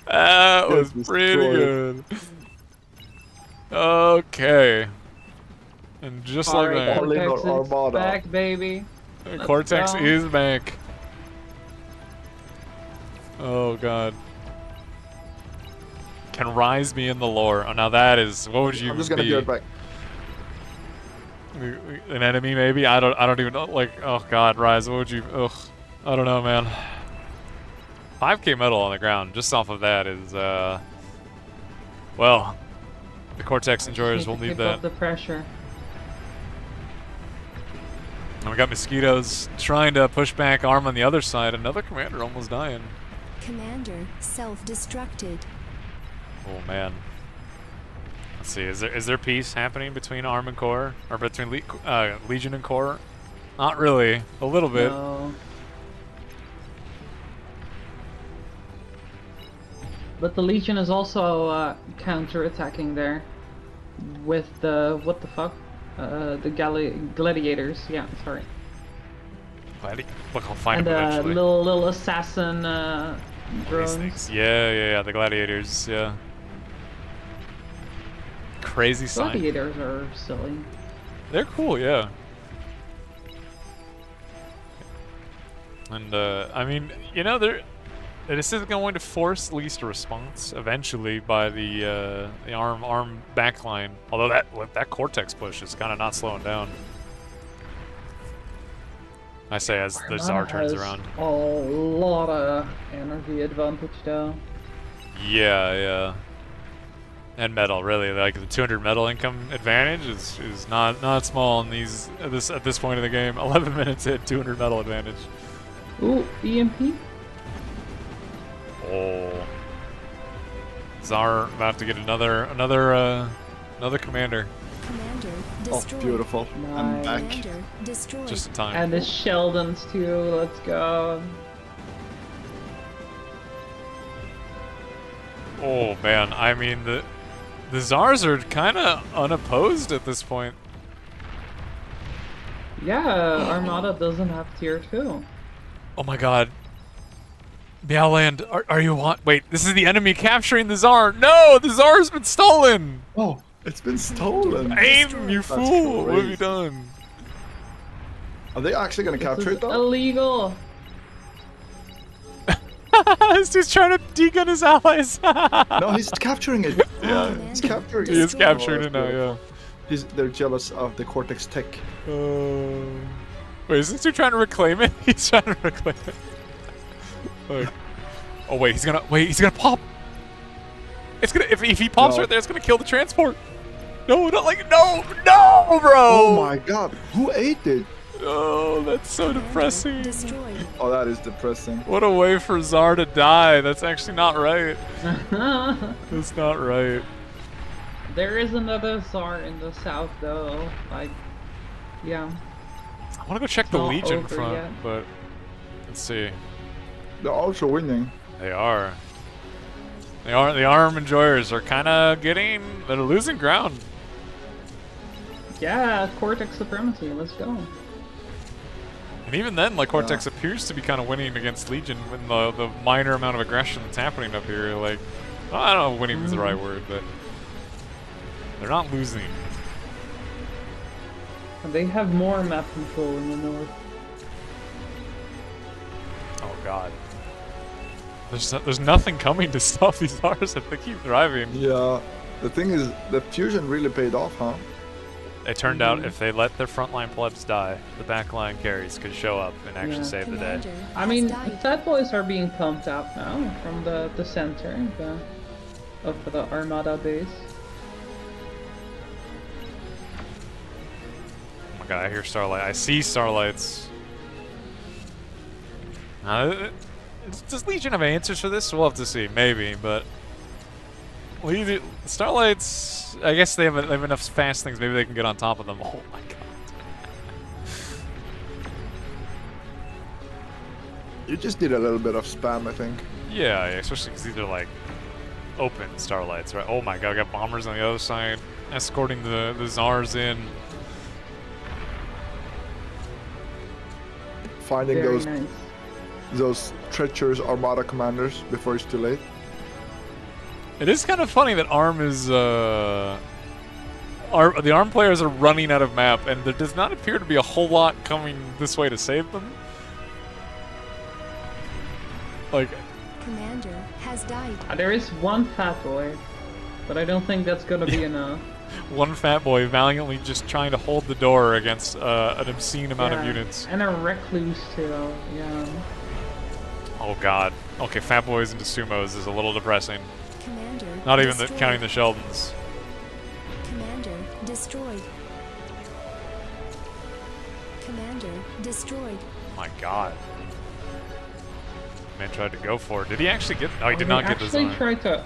That was Yes, pretty destroyed. good. Okay. And just like Alright, that, Cortex is Armada. back, baby. Cortex go. is back. Oh god. Can Rise be in the lore? Oh, now that is. What would you I'm just gonna be? do it back. An enemy, maybe? I don't even know. Like, oh god, Rise. What would you? Ugh. I don't know, man. 5k metal on the ground. Just off of that is. Well, the Cortex enjoyers will need Keep that. up the pressure. And we got Mosquitoes trying to push back Arm on the other side. Another commander almost dying. Commander self-destructed. Oh man. Let's see. Is there peace happening between Arm and Core, or between Legion and Core? Not really. A little bit. No. But the Legion is also counter-attacking there with the what the fuck? The gladiators. Yeah, sorry. Look, I'll find And him eventually. little assassin These drones. things. Yeah. The gladiators. Yeah. Crazy sign. Gladiators are silly. They're cool, yeah. And I mean, you know, this is going to force at least a response eventually by the arm backline. Although that Cortex push is kind of not slowing down. I say as the Tsar turns Has around. A lot of energy advantage though. Yeah. And metal, really, like the 200 metal income advantage is not small in at this point of the game. 11 minutes in, 200 metal advantage. Ooh, EMP. Oh, Tsar about to get another commander. Commander Oh, destroyed. beautiful. I'm back. Commander destroyed. Just in time. And the Sheldons too. Let's go. Oh man, I mean the Tsars are kind of unopposed at this point. Yeah, Armada doesn't have tier 2. Oh my god. Meowland, are you on? Wait, this is the enemy capturing the Tsar. No, the Tsar's been stolen. Oh, It's been stolen. Aim, you That's fool! What have you crazy. done? Are they actually gonna capture it though? Illegal. This dude's trying to degun his allies. No, he's capturing it. Yeah. He's capturing it. He is capturing Oh, it now, yeah. They're jealous of the Cortex tech. Wait, is this dude trying to reclaim it? He's trying to reclaim it. Look. Oh wait, he's gonna pop. It's gonna if he pops right there, it's gonna kill the transport. No, not like no, bro. Oh my god, who ate it? Oh, that's so depressing. Oh, that is depressing. What a way for Tsar to die. That's actually not right. That's not right. There is another Tsar in the south, though. Like, yeah. I want to go check It's the not Legion over front, yet. but let's see. They're also winning. They are. The arm enjoyers are kind of they're losing ground. Yeah, Cortex supremacy. Let's go. And even then, like, Cortex appears to be kind of winning against Legion in the minor amount of aggression that's happening up here. Like, well, I don't know if winning is the right word, but they're not losing. And they have more map control in the north. Oh god. There's nothing coming to stop these Zars if they keep driving. Yeah, the thing is, the fusion really paid off, huh? It turned out if they let their frontline plebs die, the backline carries could show up and actually save the day. I mean, Fat Boys are being pumped out now from the center of the Armada base. Oh my god, I hear Starlight. I see Starlights. Does Legion have answers for this? We'll have to see, maybe, but Starlights, I guess they have enough fast things, maybe they can get on top of them. Oh my god. You just need a little bit of spam, I think. Yeah, especially because these are like open Starlights, right? Oh my god, I got bombers on the other side escorting the Zars in. Finding Very those nice. those treacherous Armada commanders before it's too late. It is kind of funny that ARM is, the ARM players are running out of map, and there does not appear to be a whole lot coming this way to save them. Like, Commander has died. There is one Fat Boy, but I don't think that's gonna be enough. one fat boy valiantly just trying to hold the door against an obscene amount of units. And a Recluse too, yeah. Oh god. Okay, fat boys into sumos is a little depressing. Commander Not even destroyed. counting the Sheldons. Commander destroyed. Commander destroyed. My god. Man tried to go for it. Did he actually get... Oh, he did not get this actually on. tried to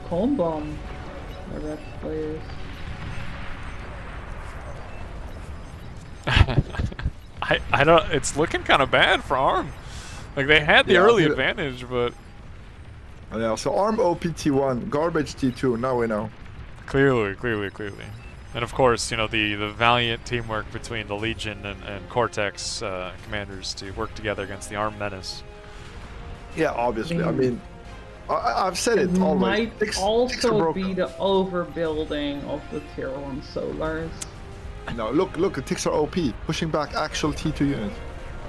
comb bomb the red players. I don't... It's looking kind of bad for ARM. Like, they had the early advantage, but... Yeah, so ARM OPT1, garbage T2, now we know. Clearly. And of course, you know, the valiant teamwork between the Legion and Cortex commanders to work together against the ARM menace. Yeah, obviously. I mean, I've said it always. Might Ticks are also broken. be the overbuilding of the tier 1 solars. No, look, the ticks are OP, pushing back actual T2 units.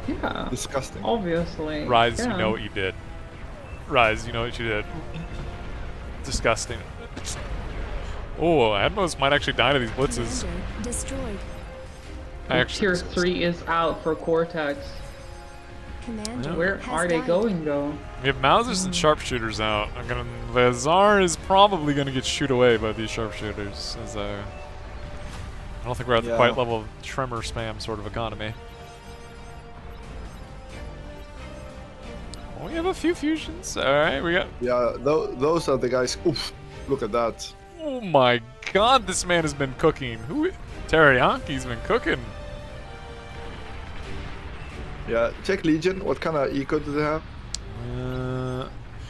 Yeah. Disgusting. Obviously. Rise, yeah. you know what you did. Rise, you know what you did. Disgusting. Oh, Admos might actually die to these blitzes. Commander destroyed. Tier 3 is out for Cortex. Commander Where has are they died. going though? We have Mausers and sharpshooters out. The Tsar is probably gonna get shoot away by these sharpshooters. As I don't think we're at the quite level of tremor spam sort of economy. Oh, we have a few fusions. All right, we got. Yeah, those are the guys. Oof, look at that. Oh my God, this man has been cooking. Teriyaki been cooking. Yeah, check Legion. What kind of eco do they have?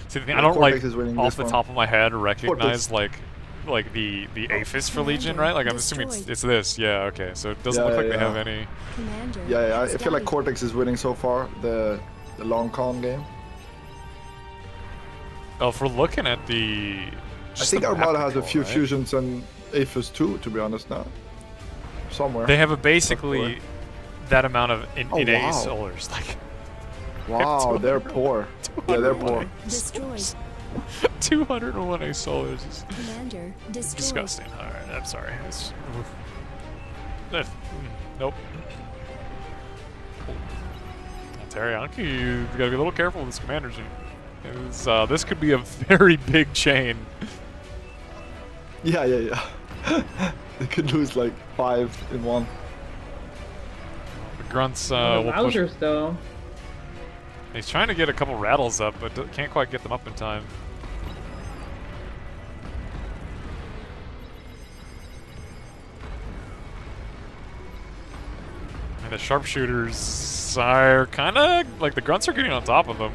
See, the thing, Yeah, I don't Cortex like is winning off this the one. top of my head recognize Cortex. like the APHIS for Legion, right? Like I'm assuming it's this. Yeah, okay. So it doesn't Yeah, look like they yeah. have any. Commander Yeah, I has feel like died. Cortex is winning so far. The long con game. Oh, if we're looking at the. I just think the map Armada has a control, few right? fusions and Aphis 2, to be honest, now. Somewhere. They have a basically that amount of in Oh, A wow. solars. Like, Wow, they're poor. Yeah, they're poor. Destroyed. 201 A solars is Commander destroyed. disgusting. All right, I'm sorry. Nope. Teriyaki, you gotta be a little careful with this commander team. This could be a very big chain. Yeah. They could lose like 5 in one. The grunts The will push. Wowzers, though. He's trying to get a couple rattles up, but can't quite get them up in time. And the sharpshooters are kind of like the grunts are getting on top of them.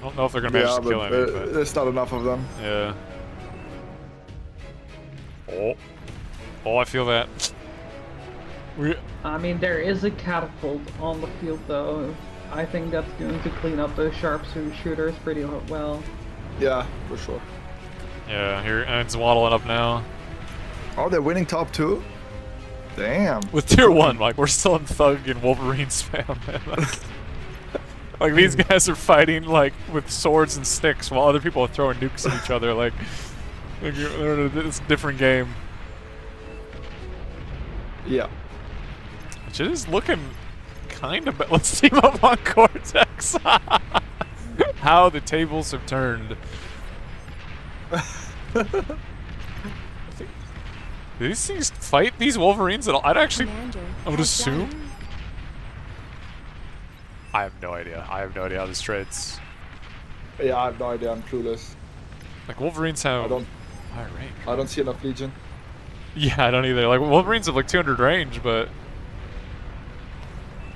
I don't know if they're gonna manage to kill any, but there's not enough of them. yeah. Oh, I feel that. I mean, there is a catapult on the field, though. I think that's going to clean up those sharpshooters pretty well. Yeah, for sure. Yeah, here and it's waddling up now. Oh, they're winning top 2? Damn. With tier 1, like we're still in Thug and Wolverine spam, man. Like these guys are fighting like with swords and sticks while other people are throwing nukes at each other. Like it's a different game. Yeah. Which is looking kind of. Let's team up on Cortex. How the tables have turned. Do these things fight these Wolverines at all? I would assume. I have no idea. I have no idea how this trades. Yeah, I have no idea. I'm clueless. Like Wolverines have. I don't. High range. I don't see enough Legion. Yeah, I don't either. Like Wolverines have like 200 range, but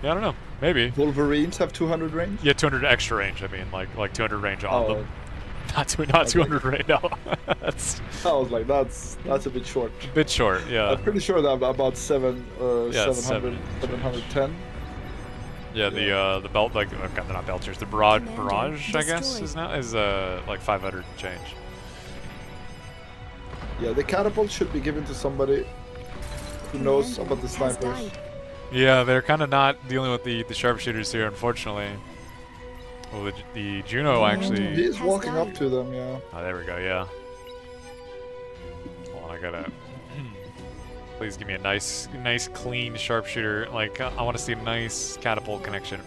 yeah, I don't know. Maybe. Wolverines have 200 range. Yeah, 200 extra range. I mean, like 200 range on Oh. them. Not 200 range. No, that's. I was like, that's a bit short. A bit short, yeah. I'm pretty sure that about 700, Yeah, 710. Yeah, the belt like they're not belchers. The barrage, I guess, is like 500 change. Yeah, the catapult should be given to somebody who knows about the snipers. Yeah, they're kind of not dealing with the sharpshooters here, unfortunately. Well, the Juno actually. He's walking up to them, yeah. Oh, there we go. Yeah. Hold on, I gotta. Please give me a nice, clean sharpshooter. Like I want to see a nice catapult connection.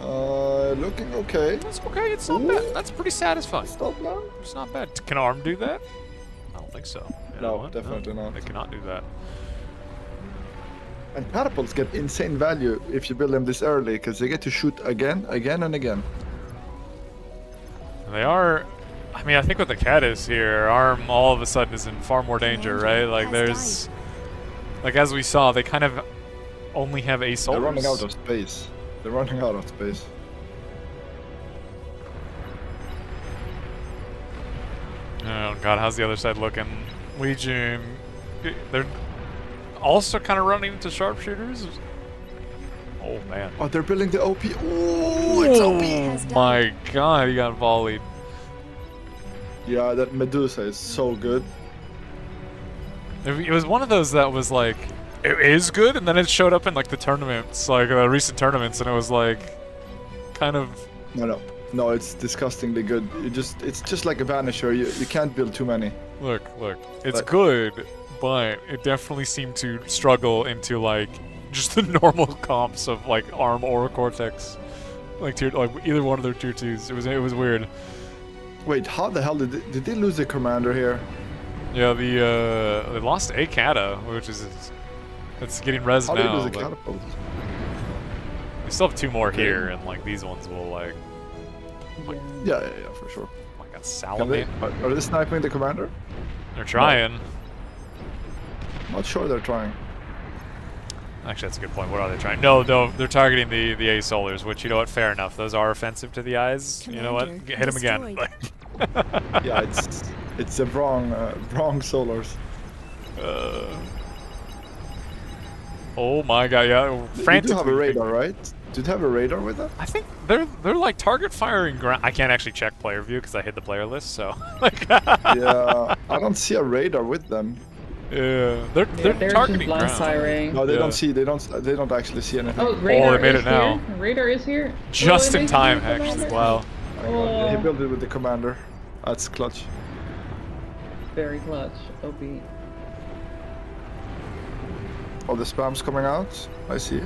Looking okay. That's okay. It's not bad. That's pretty satisfying. It's not bad. It's not bad. Can ARM do that? I don't think so. You know No, what? definitely No, not. They cannot do that. And catapults get insane value if you build them this early, because they get to shoot again, and again. They are. I mean, I think with the Caddis here, ARM all of a sudden is in far more danger, right? Like there's, like as we saw, they kind of only have a solars. They're running out of space. They're running out of space. Oh god, how's the other side looking? Legion, they're also kind of running into sharpshooters. Oh man. Oh, they're building the OP. Oh, it's OP. Oh my god, he got volleyed. Yeah, that Medusa is so good. It was one of those that was like, it is good, and then it showed up in like the tournaments, like recent tournaments, and it was like, kind of. No, it's disgustingly good. It's just like a Vanisher. You can't build too many. Look, it's good, but it definitely seemed to struggle into like just the normal comps of like ARM or Cortex, like either one of their tier 2s. It was weird. Wait, how the hell did they lose the commander here? Yeah, they lost a Kata, which is it's getting res How now. did they lose the but catapult? we still have 2 more here, and like these ones will like. Yeah, for sure. Oh my god, Can they, Salome. are they sniping the commander? They're trying. Not sure they're trying. Actually, that's a good point. What are they trying? No, they're targeting the A solars, which, you know what, fair enough. Those are offensive to the eyes. You know what? Hit them again. Yeah, it's the wrong solars. Oh my god, yeah. You do Frantically. have a radar, right? Do they have a radar with them? I think they're like target firing ground. I can't actually check player view because I hid the player list. So like. Yeah, I don't see a radar with them. Yeah, they're targeting blind ground. siring. No, they don't see. They don't actually see anything. Oh, radar they made is it now. here. Radar is here. Just Oh, in it time, makes it actually. commander. Wow. Yeah, he built it with the commander. That's clutch. Very clutch. OP. Oh, the spam's coming out. I see.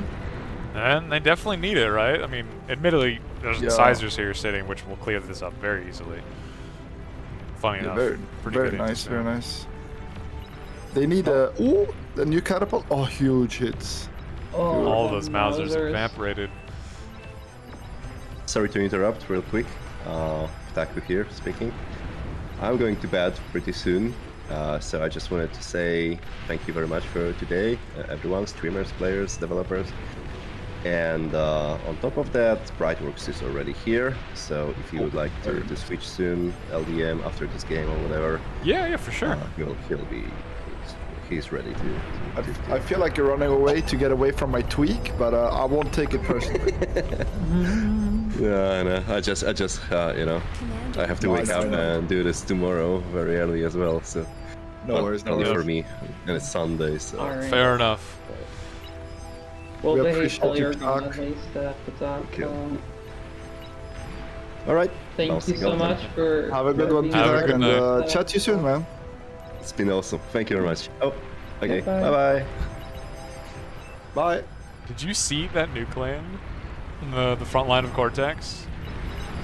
And they definitely need it, right? I mean, admittedly, there's Yeah. incisors here sitting, which will clear this up very easily. Funny enough. Very nice. Very nice. They need a new catapult. Oh, huge hits. Oh, all of those Mausers evaporated. Sorry to interrupt real quick. Taku here speaking. I'm going to bed pretty soon, so I just wanted to say thank you very much for today, everyone, streamers, players, developers. And on top of that, Brightworks is already here, so if you would like to switch soon, LDM after this game or whatever. Yeah, for sure. He's ready to I feel like you're running away to get away from my tweak, but I won't take it personally. Yeah, I know. I just, you know, I have to wake up and do this tomorrow very early as well. So no worries, no only worries. for me, and it's Sunday, so Alright. Fair enough. Well, We they appreciate tell your your gun talk. at least at the top. All right. Thank you so much for. Have a good one, Have a Peter, good and night. chat to you soon, man. it's been awesome. Thank you very much. Oh, okay. Bye-bye. Bye bye. Bye. Did you see that nuke land in the front line of Cortex?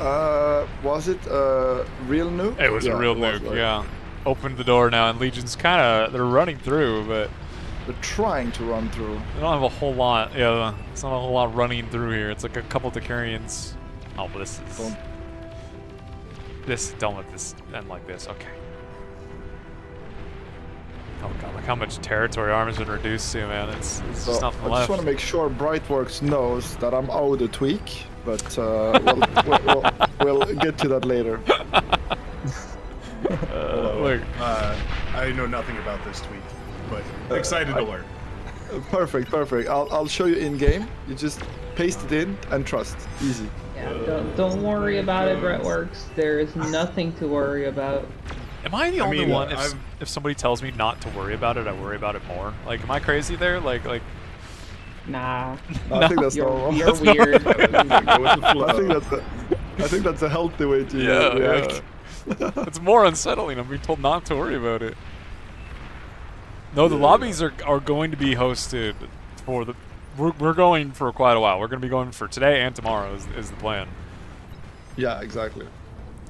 Was it real nuke? It was a real nuke, right. yeah. Opened the door now, and Legion's they're running through, but they're trying to run through. They don't have a whole lot. Yeah, it's not a whole lot running through here. It's like a couple Decarians. Oh, but this is. Don't let this end like this. Okay. Oh god, look how much territory armor's been reduced to, man. It's So just nothing I left. just want to make sure Brightworks knows that I'm owed a tweak, but we'll get to that later. Look. I know nothing about this tweak, but excited to learn. Perfect. I'll show you in game. You just paste it in and trust. Easy. Yeah, don't worry about it, Brightworks. There is nothing to worry about. Am I the only one? If somebody tells me not to worry about it, I worry about it more. Like, am I crazy there? Like. Nah. I think that's normal. You're weird. I think that's a healthy way to react. It's more unsettling. I'm being told not to worry about it. No, the lobbies are going to be hosted for the. We're going for quite a while. We're going to be going for today and tomorrow is the plan. Yeah, exactly.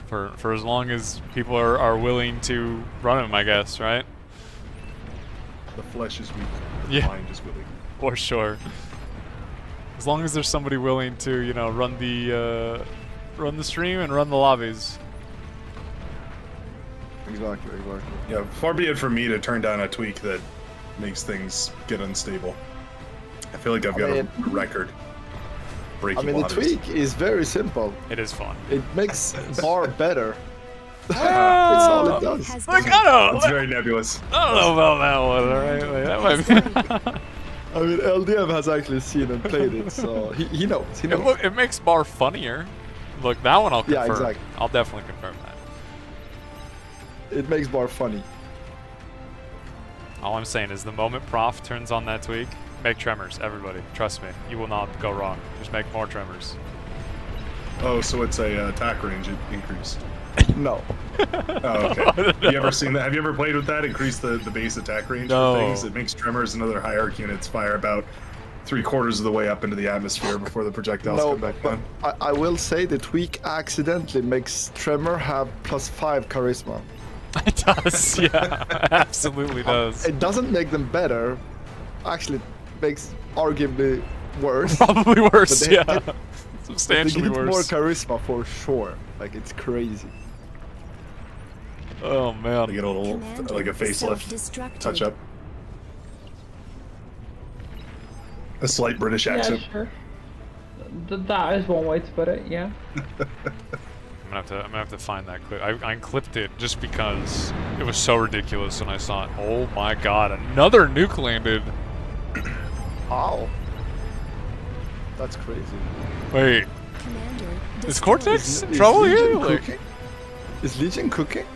For as long as people are willing to run them, I guess, right? The flesh is weak. The Yeah. mind is willing. For sure. As long as there's somebody willing to, you know, run the stream and run the lobbies. Exactly. Yeah, far be it from me to turn down a tweak that makes things get unstable. I feel like I've got a record. Breaking the tweak is very simple. It is fun. It makes bar better. That's all it does. It's very nebulous. I don't know about that one, alright? Like, that might be. I mean, LDM has actually seen and played it, so he knows. He knows. It makes bar funnier. Look, that one I'll confirm. Yeah, exactly. I'll definitely confirm that. It makes bar funny. All I'm saying is the moment Prof turns on that tweak, make tremors, everybody. Trust me, you will not go wrong. Just make more tremors. Oh, so it's a attack range increase. No. Oh, okay. Have you ever seen that? Have you ever played with that? Increase the base attack range No. for things. It makes tremors and other hierarch units fire about 3/4 of the way up into the atmosphere before the projectiles come back down. I will say the tweak accidentally makes Tremor have +5 charisma. It does, yeah. Absolutely does. It doesn't make them better. Actually, it makes arguably worse. Probably worse, But they- yeah. they- Substantially they get worse. more charisma for sure. Like, it's crazy. Oh man. They get a little, like a facelift touch up. A slight British accent. Yeah, sure. That is one way to put it. Yeah. I'm gonna have to find that clip. I unclipped it just because it was so ridiculous when I saw it. Oh my god, another nuke landed. How? That's crazy. Wait. Commander Is destroyed. Cortex in trouble here? Legion Like, cooking? Is Legion cooking?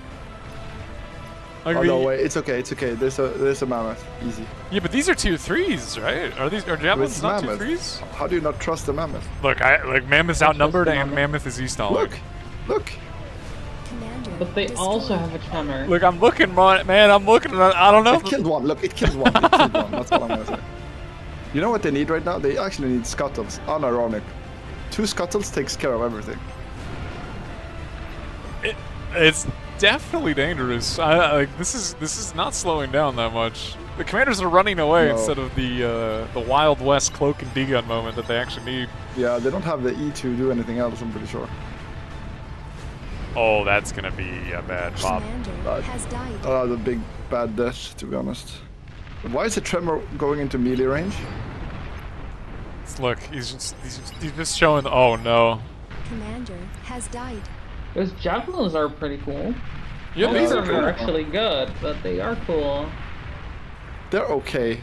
like Oh the- no, wait, it's okay, it's okay. There's a mammoth, easy. Yeah, but these are tier 3s, right? Are javelins It's not mammoth. tier 3s? How do you not trust the mammoth? Look, Mammoth's outnumbered and Mammoth is e-stalling. Look. But they also have a tremor. Look, I'm looking, man. I'm looking. I don't know. It killed one. Look, it killed one. It killed one. That's all I'm gonna say. You know what they need right now? They actually need scuttles. Unironic. 2 scuttles takes care of everything. It's definitely dangerous. This is not slowing down that much. The commanders are running away No. instead of the Wild West cloak and D-gun moment that they actually need. Yeah, they don't have the E to do anything else, I'm pretty sure. Oh, that's gonna be a bad pop. Has died. The big bad death, to be honest. Why is the tremor going into melee range? Look, he's just showing. Oh no. Commander has died. Those javelins are pretty cool. Yeah, Most these of are them are cool. actually good, but they are cool. They're okay.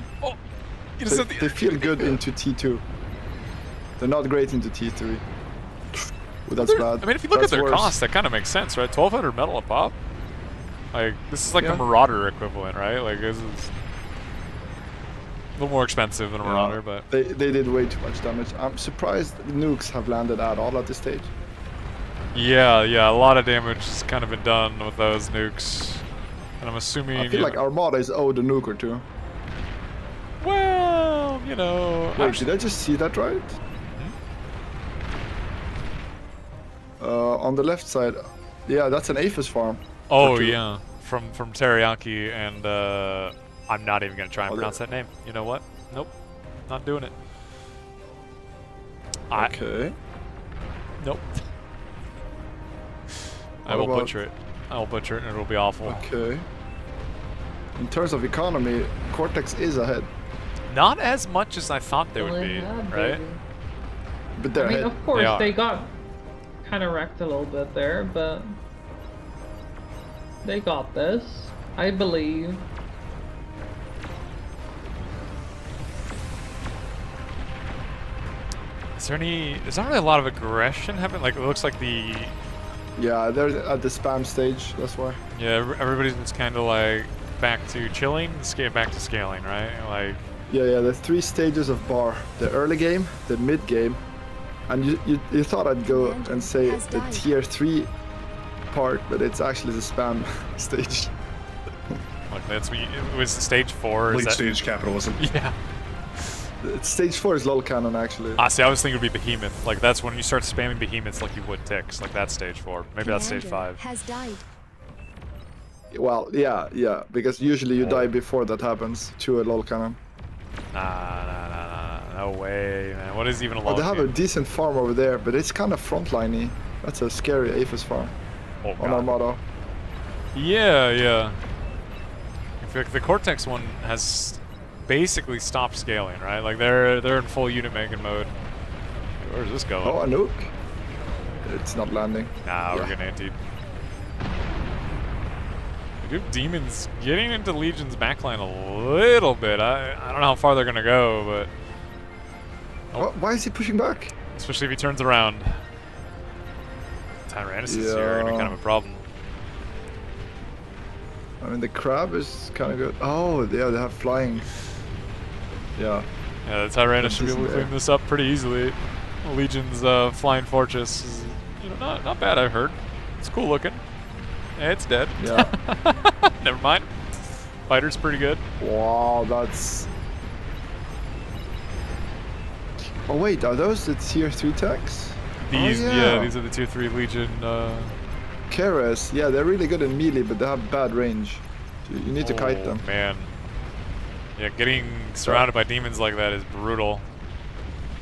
They feel good into T2. They're not great into T3. Well, that's bad. I mean, if you look That's at their worse. cost, that kind of makes sense, right? 1,200 metal a pop. Like this is like Yeah. the Marauder equivalent, right? Like this is a little more expensive than a Marauder, but They did way too much damage. I'm surprised nukes have landed at all at this stage. yeah, a lot of damage has kind of been done with those nukes, and I'm assuming. I feel like Armada is owed a nuke or two. Well, you know. Wait, did I just see that right? On the left side, yeah, that's an Aphis farm. Oh Or two. yeah, from Teriyaki, and I'm not even gonna try and pronounce that name. You know what? Nope, not doing it. Okay. Nope. I What will about- butcher it. I will butcher it, and it'll be awful. Okay. In terms of economy, Cortex is ahead. Not as much as I thought they would Well, be, yeah, right? baby. But they're I mean, ahead. of course, are. they got kind of wrecked a little bit there, but they got this. I believe. Is there not really a lot of aggression happening? Like, it looks like Yeah, they're at the spam stage, that's why. yeah, everybody's just kind of like back to chilling, back to scaling, right? Like, Yeah, the 3 stages of bar. The early game, the mid game, and you thought I'd go and say the tier 3 part, but it's actually the spam stage. like that's what it was stage 4. Late stage capitalism. Yeah. Stage 4 is LOL cannon, actually. See, I was thinking it would be Behemoth. Like, that's when you start spamming Behemoths like you would Ticks. Like, that's stage 4. Maybe that's stage 5. Has died. Well, yeah, because usually you die before that happens to a LOL cannon. Nah, no way, man. What is even a Oh, log they have a game? decent farm over there, but it's kind of frontliney. That's a scary Aphis farm Oh, on God. Armada. Yeah. I feel like the Cortex one has basically stopped scaling, right? Like they're in full unit making mode. Where's this going? Oh, a nuke. It's not landing. Nah, we're getting antied. Good demons getting into Legion's backline a little bit. I don't know how far they're gonna go, but Why is he pushing back? especially if he turns around. Tyrannus is here, gonna be kind of a problem. I mean, the crab is kind of good. Oh, yeah, they have flying. Yeah. Yeah, the Tyrannus should be able to There. clean this up pretty easily. Legion's flying fortress is, not bad. I've heard. It's cool looking. Yeah, it's dead. Yeah. Never mind. Fighter's pretty good. Wow, that's. Oh wait, are those the tier 3 tanks? These, oh, yeah, these are the tier 3 Legion. Keras, yeah, they're really good in melee, but they have bad range. You need to kite them. Man. Yeah, getting surrounded by demons like that is brutal.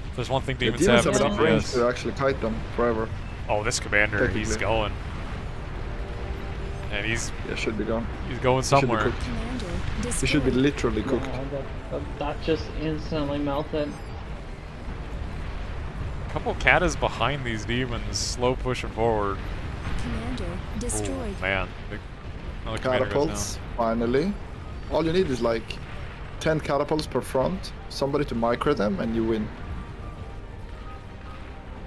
If there's one thing The demons demons have, have it's enough range DPS. to actually kite them forever. Oh, this commander, he's Technically. going. And he's should be gone. He's going He should be somewhere. cooked. He should be literally cooked. That just instantly melted. Couple katas behind these demons, slow pushing forward. Commander destroyed. Oh, man. Another commander goes Catapults, finally. All you need is like 10 catapults per front, somebody to micro them, and you win.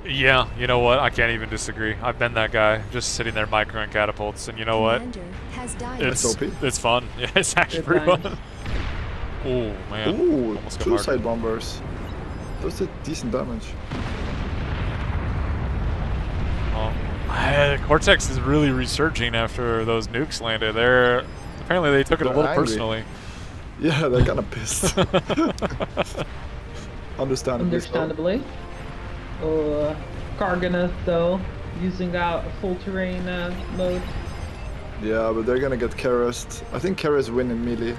Yeah, you know what? I can't even disagree. I've been that guy, just sitting there microing catapults, and you know what? Has died. It's fun. Yeah, it's actually Good pretty times. fun. Oh man. Ooh, Almost got suicide marked. bombers. Those did decent damage. Cortex is really resurging after those nukes landed. Apparently they took it a They're little angry. personally. Yeah, they're kind of pissed. Understandably. Karganath though, using that full terrain mode. Yeah, but they're gonna get Keras. I think Keras win in melee.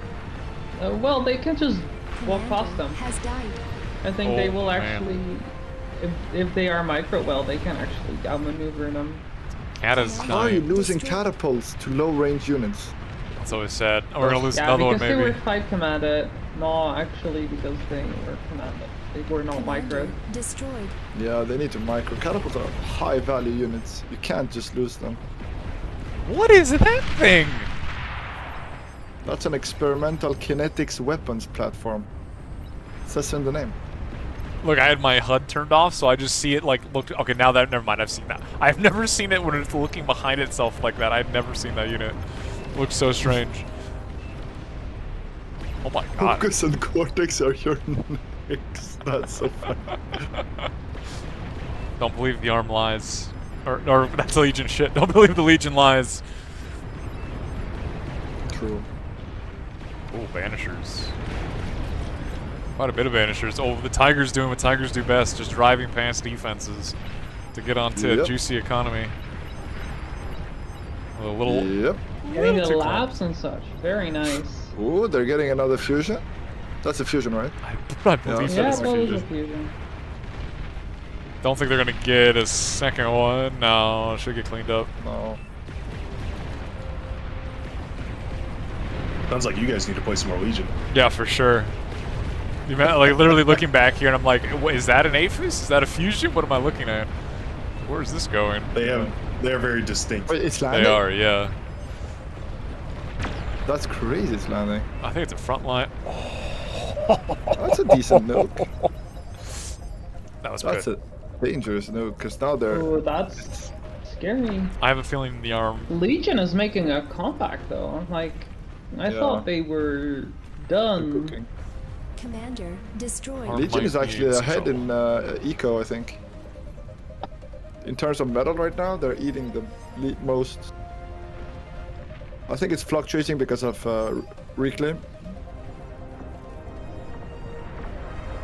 Well, they can just walk past them. Has died. I think they Oh, will man. actually, if they are micro well, they can actually outmaneuver them. How are you losing catapults to low-range units? That's always sad. We're gonna lose Yeah, another one because they maybe. were fight commanded. No, actually, because they were commanded. They were not micro. Destroyed. Yeah, they need to micro. Catapults are high-value units. You can't just lose them. What is that thing? That's an experimental kinetics weapons platform. It says in the name. Look, I had my HUD turned off, so I just see it like look. Okay, now that never mind. I've seen that. I've never seen it when it's looking behind itself like that. I've never seen that unit. Looks so strange. Oh my god. Focus and Cortex are your nicks. That's so funny. Don't believe the arm lies. Or that's Legion shit. Don't believe the Legion lies. True. Oh, Banishers. Quite a bit of Banishers. Oh, the Tigers doing what Tigers do best, just driving past defenses to get onto a Yep. juicy economy. A little... Yep. Getting little the too labs and such. Very nice. Ooh, they're getting another fusion. That's a fusion, right? I believe Yeah, that's well, a it's a fusion. fusion. Don't think they're gonna get a second one. No, it should get cleaned up. No. Sounds like you guys need to play some more Legion. Yeah, for sure. Like literally looking back here, and I'm like, is that an Aphis? Is that a fusion? What am I looking at? Where is this going? They are very distinct. Wait, it's They landing? are, yeah. That's crazy, it's landing. I think it's a front line. That's a decent nuke. That was That's good. a dangerous nuke, because now they're... Oh, that's scary. I have a feeling the arm. Legion is making a comeback though. Like, I Yeah. thought they were done. Commander destroyed. Legion is actually ahead in eco, I think. In terms of metal right now, they're eating the most. I think it's fluctuating because of reclaim.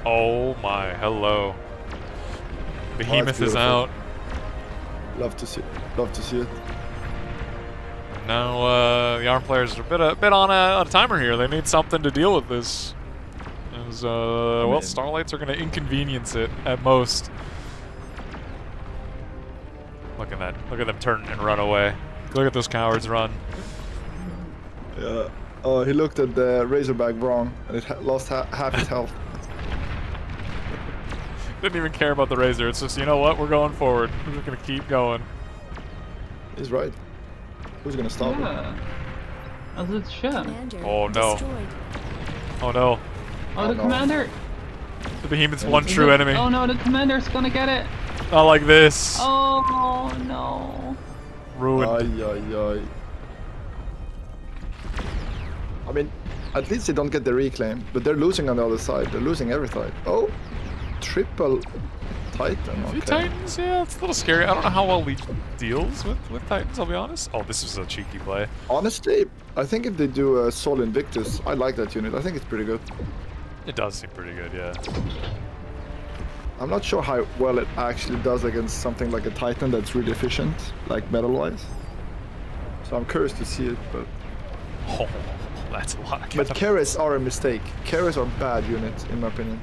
Oh my, hello. Behemoth is beautiful. out. Love to see it. Now the arm players are a bit on a timer here. They need something to deal with this. As well, Starlights are going to inconvenience it at most. Look at that! Look at them turn and run away. Look at those cowards run. Yeah. Oh, he looked at the Razorback wrong, and it lost half its health. Didn't even care about the Razor. It's just, you know what? We're going forward. We're just going to keep going. He's right. Who's gonna stop him? Yeah. As it should. Oh no! Oh no! Oh, the commander. The Behemoth's one true enemy. Oh no, the commander's gonna get it. Not like this. Oh no. Ruined. Ay. I mean, at least they don't get the reclaim, but they're losing on the other side. They're losing every side. Oh, triple Titan. Few Okay. Titans, yeah, it's a little scary. I don't know how well Legion deals with Titans, I'll be honest. Oh, this is a cheeky play. Honestly, I think if they do a Sol Invictus, I like that unit. I think it's pretty good. It does seem pretty good, yeah. I'm not sure how well it actually does against something like a Titan that's really efficient, like metal-wise. So I'm curious to see it, but... Oh, that's a lot of But Keras are a mistake. Keras are bad units, in my opinion.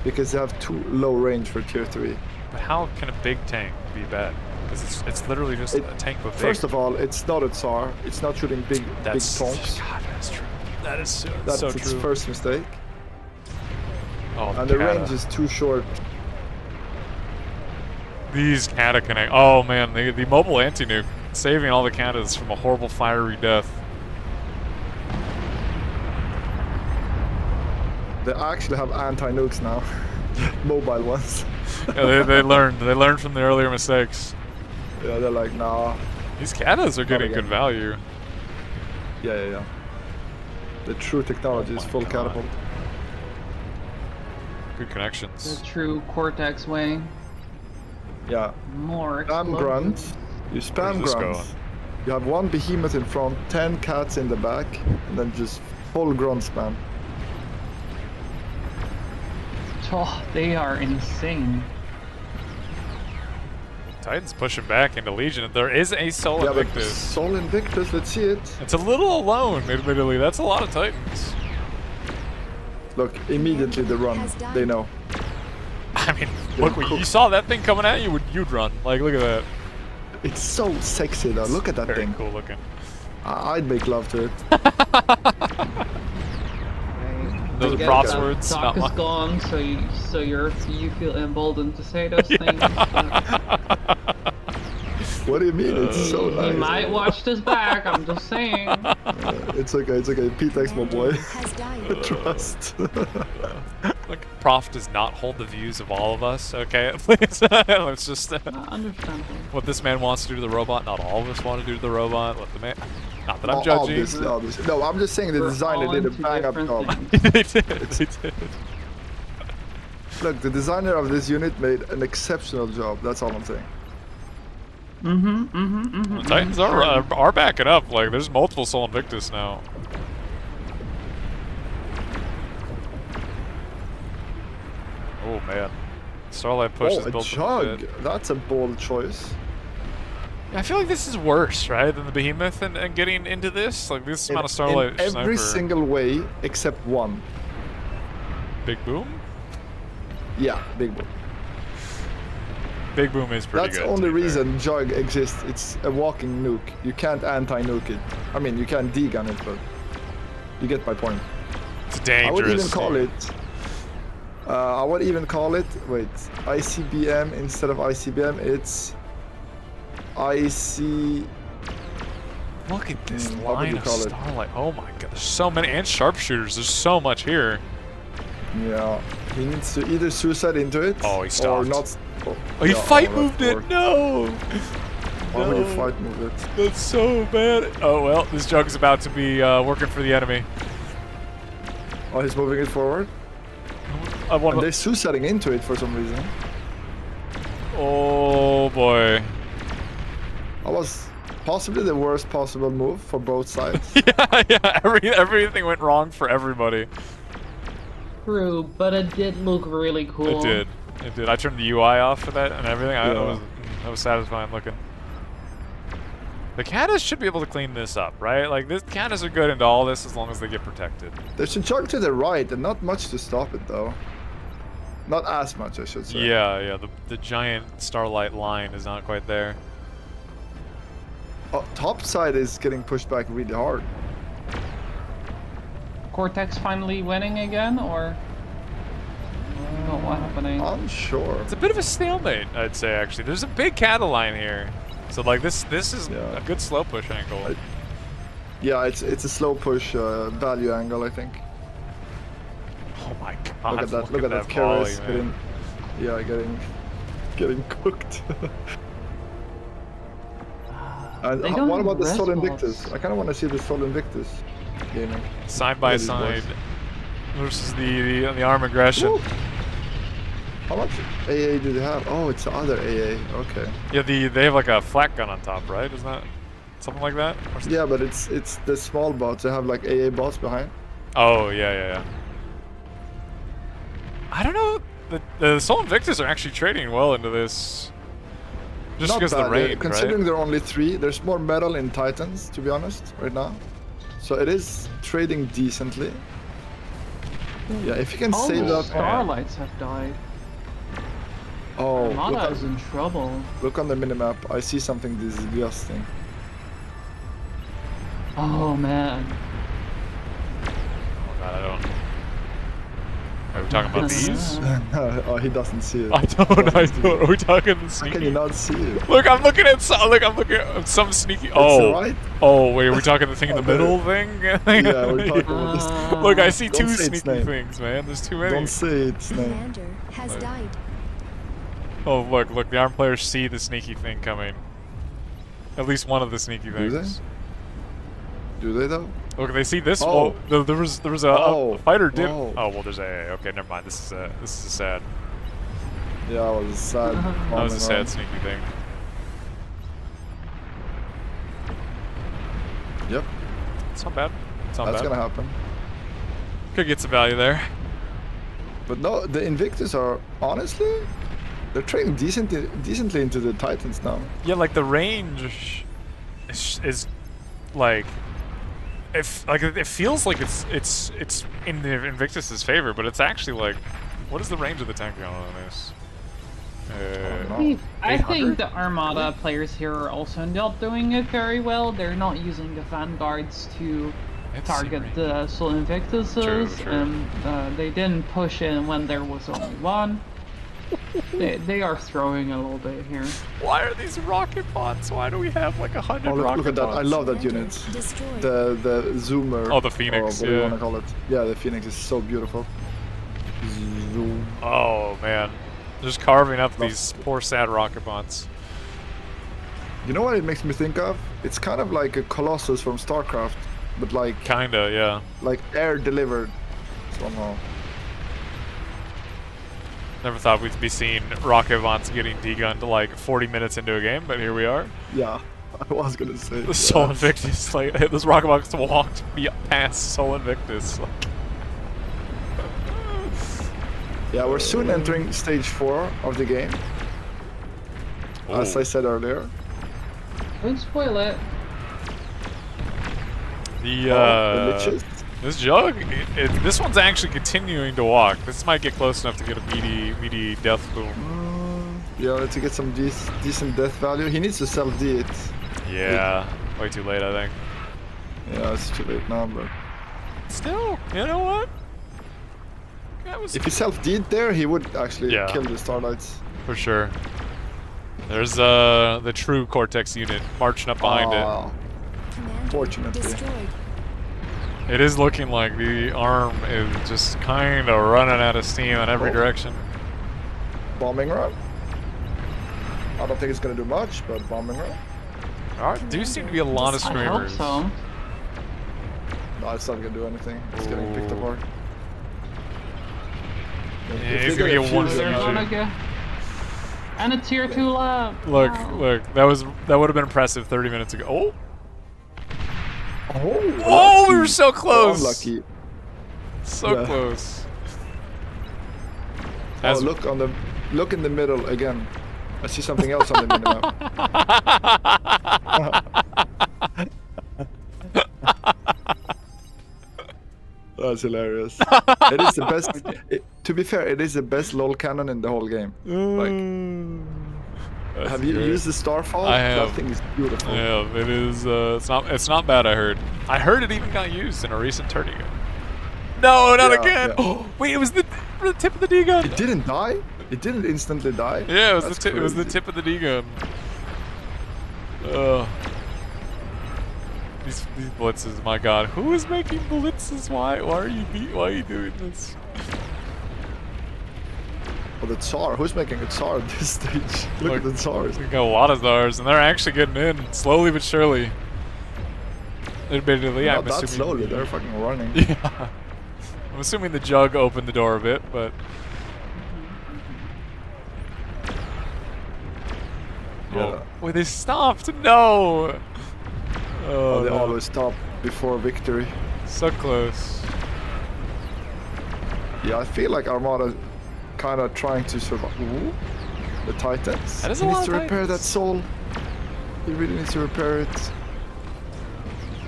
Because they have too low range for tier 3. But how can a big tank be bad? Because it's literally just a tank with big. First of all, it's not a Tsar. It's not shooting big tonks. God, that's true. That is so, That's so its true. first mistake. Oh, And the Kata. range is too short. These Kata connect. Oh man, the mobile anti-nuke saving all the Katas from a horrible fiery death. They actually have anti-nukes now. Mobile ones. Yeah, they learned. They learned from the earlier mistakes. Yeah, they're like, nah. These katas are getting good value. Yeah. The true technology is full catapult. Good connections. The true Cortex way. Yeah. More Spam explosive. grunts. You spam Where's this grunts. going? You have one behemoth in front, 10 cats in the back, and then just full grunt spam. Oh, they are insane. Titans pushing back into Legion. There is a Sol Yeah, but Invictus. Sol Invictus, let's see it. It's a little alone, admittedly. That's a lot of Titans. Look, immediately the run. They know. I mean, look, when you saw that thing coming at you, you'd run. Like, look at that. It's so sexy though. Look at that Very thing. cool looking. I'd make love to it. Those are Get props that words, talk not is gone, so you feel emboldened to say those things. What do you mean? It's so He nice. might watch this back. I'm just saying. It's okay. It's okay. P-Tex, my boy. Trust. Look, Prof does not hold the views of all of us, okay? Please, let's just... Understandable. what this man wants to do to the robot, not all of us want to do to the robot. Let the man... Not that I'm judging. Obviously. No, I'm just saying the designer did a bang-up job. They did. Look, the designer of this unit made an exceptional job. That's all I'm saying. The Titans are backing up. Like, there's multiple Sol Invictus now. Oh, man. Starlight push is a built jug. That's a bold choice. I feel like this is worse, right, than the Behemoth and getting into this? Like, this amount of Starlight in every single way except one. Big Boom? Yeah, Big Boom. Big Boom is pretty That's good. the only reason Jug exists. It's a walking nuke. You can't anti-nuke it. I mean, you can degun it, but you get my point. It's dangerous. I would even call it... I would even call it... Wait. ICBM instead of ICBM, it's... IC... Look at this what would line you of call it? Starlight. Oh my god, there's so many. And sharpshooters, there's so much here. Yeah. He needs to either suicide into it... Oh, he stopped. Or not... Oh, he yeah, fight or moved it! No! Why would you fight move it? That's so bad. Oh well, this Jug's about to be working for the enemy. Oh, he's moving it forward? And they're suiciding into it for some reason. Oh boy. That was possibly the worst possible move for both sides. yeah, everything went wrong for everybody. True, but it did look really cool. It did. It did. I turned the UI off for that and everything. That was satisfying looking. The Catas should be able to clean this up, right? Like, this Catas are good into all this as long as they get protected. There's a chunk to the right and not much to stop it though. Not as much, I should say. Yeah, the giant Starlight line is not quite there. Oh, top side is getting pushed back really hard. Cortex finally winning again, or no? What happening? Unsure. It's a bit of a stalemate, I'd say. Actually, there's a big Cata line here, so like this is a good slow push angle. Yeah, it's a slow push value angle, I think. Oh my god! Look at that! Look at that volley, Keras getting cooked. And what about the Sol Invictus? I kind of want to see the Sol Invictus gaming. Side by side versus the arm aggression. Woo. How much AA do they have? Oh, it's the other AA. Okay. Yeah, they have like a flak gun on top, right? Isn't that something like that? Yeah, but it's the small bots. They have like AA bots behind. Oh yeah. I don't know. The Sol Invictus are actually trading well into this. Just Not because of the bad, range, considering right? there are only 3, there's more metal in Titans, to be honest, right now. So it is trading decently. Yeah, if you can All save the that. Starlights have died. Oh, Armada is in trouble. Look on the minimap. I see something disgusting. Oh man. Oh god, I don't. Are we talking about these? Oh, he doesn't see it. I don't. Are we talking the sneaky? How can you not see it? Look, I'm looking at some. Look, I'm looking at some sneaky. Oh, right. Oh, wait. Are we talking the thing in the middle thing? Yeah, we're talking about this. Look, I see Don't two say its sneaky name. things, man. There's too many. Don't say its name. Commander has died. Oh, look, the ARM players see the sneaky thing coming. At least one of the sneaky things. Do they though? Look, they see this. Oh. Well, there was a fighter did. Oh, well, there's AA. Okay, never mind. This is a sad. Yeah, it was a sad. That was a sad sneaky thing. Yep. It's not bad. It's not bad. That's gonna happen. Could get some value there. But no, the Invictus are honestly, they're trading decently into the Titans now. Yeah, like the range is like, it feels like it's in the Invictus's favor, but it's actually like, what is the range of the tank gun on this? I think the Armada players here are also not doing it very well. They're not using the Vanguards to target the Soul Invictuses, and they didn't push in when there was only one. They are throwing a little bit here. Why are these rocket bots? Why do we have like 100 rocket bots? Look at that! I love that unit. The Zoomer. Oh, the Phoenix. Or what do you want to call it? Yeah, the Phoenix is so beautiful. Zoom. Oh man, just carving up these poor sad rocket bots. You know what it makes me think of? It's kind of like a Colossus from StarCraft, but like kinda, yeah. Like air delivered somehow. Never thought we'd be seeing rocket bots getting degunned like 40 minutes into a game, but here we are. Yeah, I was gonna say. The Soul Invictus, like those rocket bots walked past Soul Invictus. Yeah, we're soon entering stage 4 of the game. As I said earlier. Don't spoil it. The this jug, this one's actually continuing to walk. This might get close enough to get a meaty death boom. Yeah, let's get some decent death value. He needs to self-D it. Yeah, way too late, I think. Yeah, it's too late now, but still, you know what? If he self-D'd there, he would actually kill the Starlights. For sure. There's the true Cortex unit marching up behind it. Fortunately. It is looking like the ARM is just kind of running out of steam in every direction. Bombing run. I don't think it's going to do much, but bombing run. Alright, do seem to be a lot of screamers. I hope so. No, it's not going to do anything. It's getting picked apart. Yeah, he's gonna get one fusion. And a tier 2 lab. Look, that would have been impressive 30 minutes ago. Oh, we were so close. Lucky. So close. Look in the middle again. I see something else on the minimap. That's hilarious. It is the best. To be fair, it is the best LOL cannon in the whole game. Like, have you used the Starfall? I have. That thing is beautiful. Yeah, it is. It's not bad. I heard it even got used in a recent tourney. No, not again. Yeah. Oh, wait, it was the tip of the D gun. It didn't die. It didn't instantly die. Yeah, it was the tip. It was the tip of the D gun. These blitzes, my god. Who is making blitzes? Why are you doing this? Well, the Tsar. Who's making a Tsar at this stage? Look at the Tsars. We got a lot of Tsars, and they're actually getting in, slowly but surely. Admittedly, not that slowly, they're fucking running. Yeah. I'm assuming the jug opened the door a bit, but... Yeah. Oh, wait, they stopped! No! Oh, they always stop before victory. So close. Yeah, I feel like Armada kind of trying to survive. Ooh, the Titans. That is he needs to repair that soul. He really needs to repair it.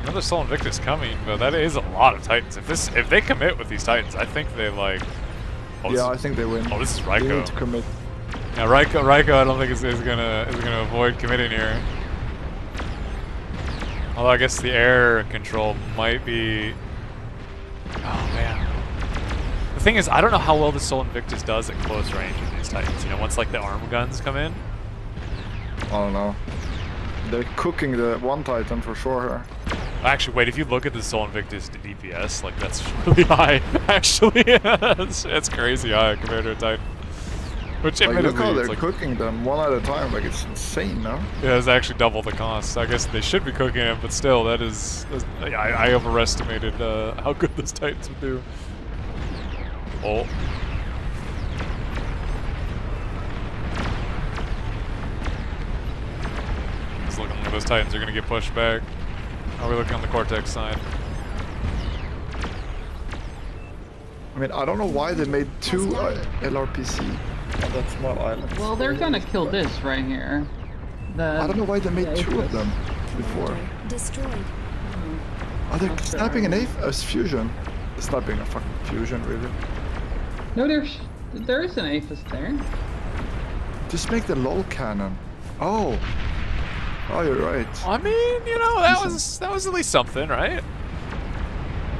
Another Soul Invictus coming, but that is a lot of Titans. If they commit with these Titans, I think they like. Oh, yeah, I think they win. Oh, this is Raiko. They need to commit. Yeah, Raiko, I don't think is gonna avoid committing here. Although I guess the air control might be. Oh man. The thing is, I don't know how well the Soul Invictus does at close range with these Titans. You know, once like the arm guns come in. I don't know. They're cooking the one Titan for sure here. Actually, wait, if you look at the Soul Invictus to DPS, like that's really high. Actually, it's crazy high compared to a Titan. Which Like, look admittedly, how it's they're like, cooking them one at a time. Like, it's insane, no? yeah, it's actually double the cost. I guess they should be cooking it, but still, I overestimated how good those Titans would do. Oh. It's looking like those Titans are going to get pushed back. How are we looking on the Cortex side? I mean, I don't know why they made 2 LRPC on that small island. Well, they're gonna kill this right here. I don't know why they made 2 of them before. Destroyed. Are they snapping an fusion? Snapping a fucking fusion, really? No, there is an Aphis there. Just make the LOL cannon. Oh. Oh, you're right. I mean, you know, that was at least something, right?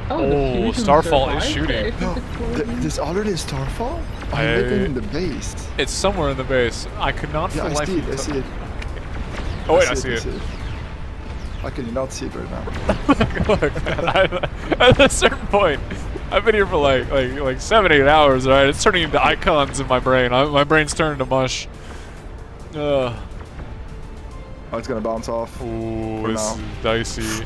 Oh, Starfall is shooting. No, there's already a Starfall? I'm looking in the base. It's somewhere in the base. I could not for Yeah, life. I see it. Oh wait, I see it. How can you not see it right now? Look, man, at a certain point, I've been here for like 7-8 hours. Right, it's turning into icons in my brain. My brain's turning to mush. Oh, it's gonna bounce off. Ooh, this is dicey.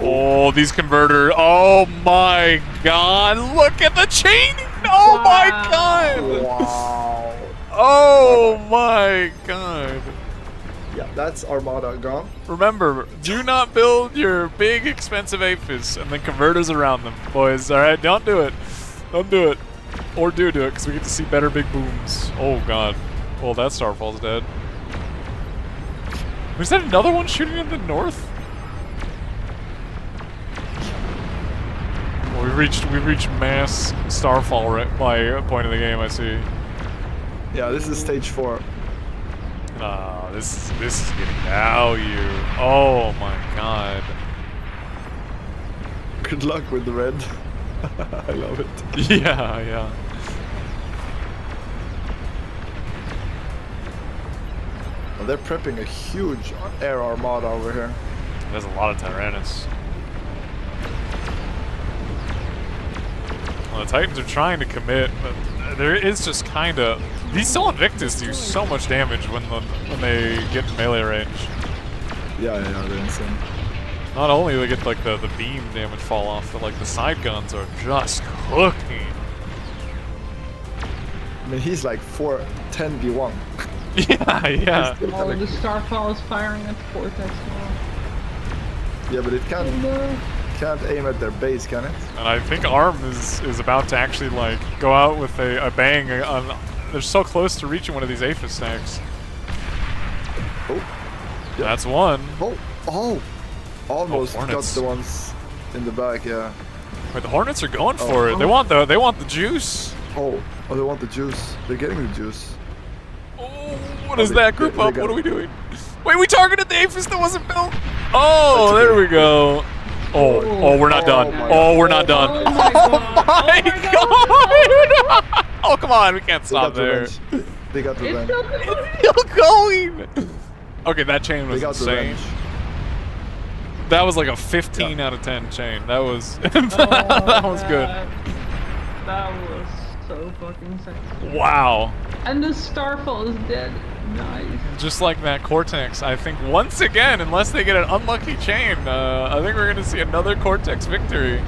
Oh, these converters. Oh my god, look at the chaining. Oh my god. Wow. Oh my god. Yeah, that's Armada gone. Remember, do not build your big expensive Aphis and then converters around them, boys. Alright, don't do it. Don't do it. Or do it, because we get to see better big booms. Oh god. Well, that Starfall's dead. Was that another one shooting in the north? Well, we reached mass Starfall right by point of the game, I see. Yeah, this is stage 4. Oh, this is getting value. Oh my god. Good luck with the red. I love it. Yeah. Well, they're prepping a huge air armada over here. There's a lot of Tyrannus. Well, the Titans are trying to commit, but there is just kind of... These Sol Invictus do so much damage when they get in melee range. Yeah, they're insane. Not only do they get like the beam damage fall off, but like the side guns are just cooking. I mean, he's like 10v1. Yeah. Oh, the Starfall is firing at the Cortex now. Yeah, but it can't aim at their base, can it? And I think ARM is about to actually like go out with a bang on. They're so close to reaching one of these Aphis stacks. Oh. Yep. That's one. Oh. Almost got Hornets. the ones in the back, yeah. Wait, the Hornets are going for it. They want the juice. Oh, they want the juice. They're getting the juice. What is that? Group up. What are we doing? Wait, we targeted the Aphis that wasn't built. Oh, there we go. Oh, we're not done. Oh, we're not done. Oh my god! Oh, come on, we can't stop there. They got revenge. It's still going. Okay, that chain was insane. That was like a 15 out of 10 chain. That was that was good. That was so fucking sexy. Wow. And the Starfall is dead. Nice. Just like that Cortex, I think once again, unless they get an unlucky chain, I think we're gonna see another Cortex victory. Yeah,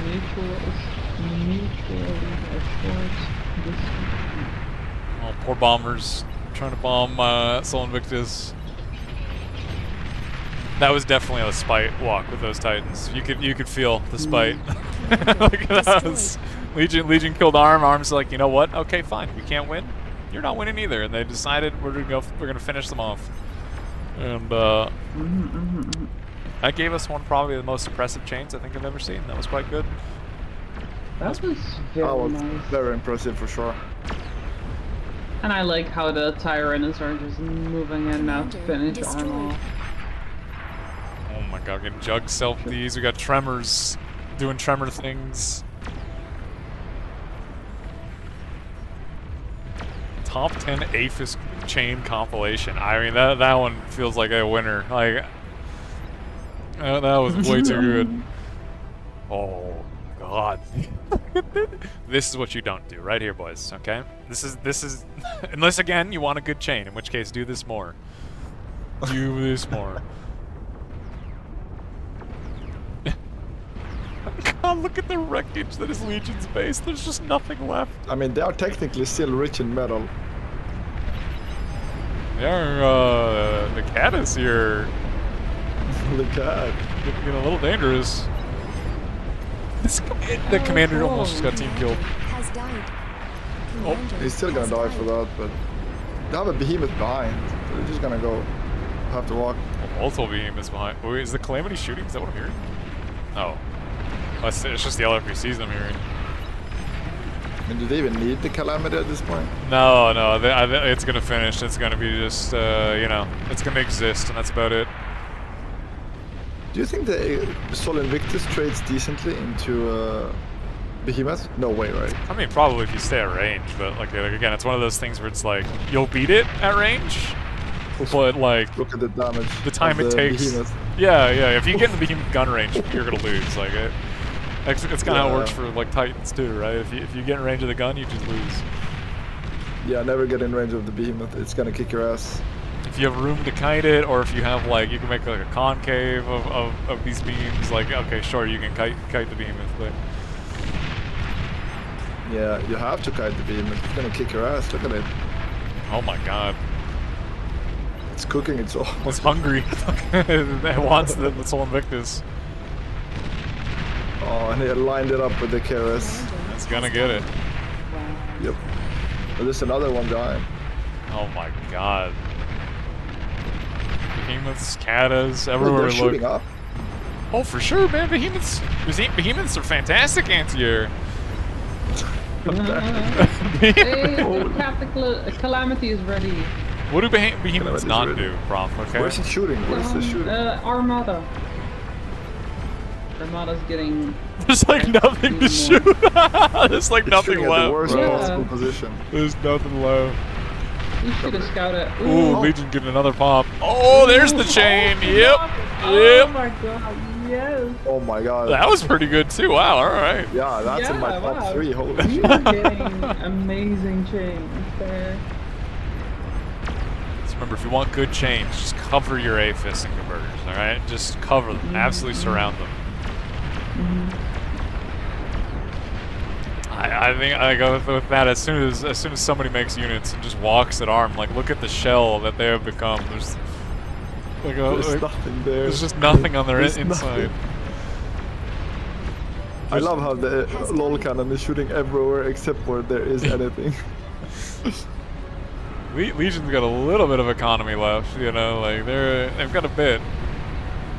mutually assured. Oh, poor bombers trying to bomb Sol Invictus. That was definitely a spite walk with those Titans. You could feel the spite. Look at that. Legion killed ARM. ARM's like, you know what? Okay, fine. We can't win. You're not winning either. And they decided we're gonna finish them off. And that gave us one probably the most impressive chains I think I've ever seen. That was quite good. That was very nice. Very impressive for sure. And I like how the Tyrannus are just moving in now to finish ARM off. Oh my god, getting jug selfies. We got Tremors doing Tremor things. Top 10 Aphis chain compilation. I mean, that one feels like a winner. Like, that was way too good. Oh god. god. This is what you don't do right here, boys, okay? This is unless again you want a good chain, in which case do this more. Do this more. God, look at the wreckage that is Legion's base. There's just nothing left. I mean, they are technically still rich in metal. Yeah, the cat is here. The cat. Getting a little dangerous. The commander almost just got team killed. Has died. Oh. He's still gonna die for that, but they have a behemoth behind. So they're just gonna go. Have to walk. Multiple behemoths behind. Wait, is the Calamity shooting? Is that what I'm hearing? Oh. It's just the LRPCs I'm hearing. And do they even need the Calamity at this point? No, it's gonna finish. It's gonna be just, you know, it's gonna exist, and that's about it. Do you think the Sol Invictus trades decently into Behemoth? No way, right? I mean, probably if you stay at range, but like again, it's one of those things where it's like you'll beat it at range, but like look at the damage. The time it takes. Behemoth. Yeah. If you get in the Behemoth gun range, you're gonna lose. Like it's kind of how it works for like Titans too, right? If you get in range of the gun, you just lose. Yeah, never get in range of the Behemoth. It's gonna kick your ass. If you have room to kite it, or if you have like, you can make like a concave of these beams, like, okay, sure, you can kite the Behemoth, but... Yeah, you have to kite the Behemoth. It's gonna kick your ass, look at it. Oh my god. It's cooking its own. It's hungry. It wants the Sol Invictus. Oh, and they lined it up with the KRS. It's gonna get it. Yep. But there's another one behind. Oh my god. Behemoths, Katas, everywhere they're we shooting look. up. Oh, for sure, man. Behemoths are fantastic anti-air. Hey, the Calamity is ready. What do behemoths not do, Prof? Okay. Where's it shooting? Where's it shooting? Armada. Armada's getting... There's like nothing to shoot. There's like nothing left. At the worst possible position. There's nothing left. You should have scouted. Ooh, Legion getting another pop. Oh, there's the chain. Yep. Oh my god, yes. Oh my god. That was pretty good too. Wow, alright. Yeah, that's in my top 3. Holy shit. You're getting amazing chains there. Just remember, if you want good chains, just cover your AFIS and converters, alright? Just cover them. Absolutely surround them. I think I go with that as soon as somebody makes units and just walks at arm, like look at the shell that they have become. There's like nothing there. There's just nothing on their inside. Nothing. I love how the LOL cannon is shooting everywhere except where there is anything. Legion's got a little bit of economy left, you know, like they've got a bit.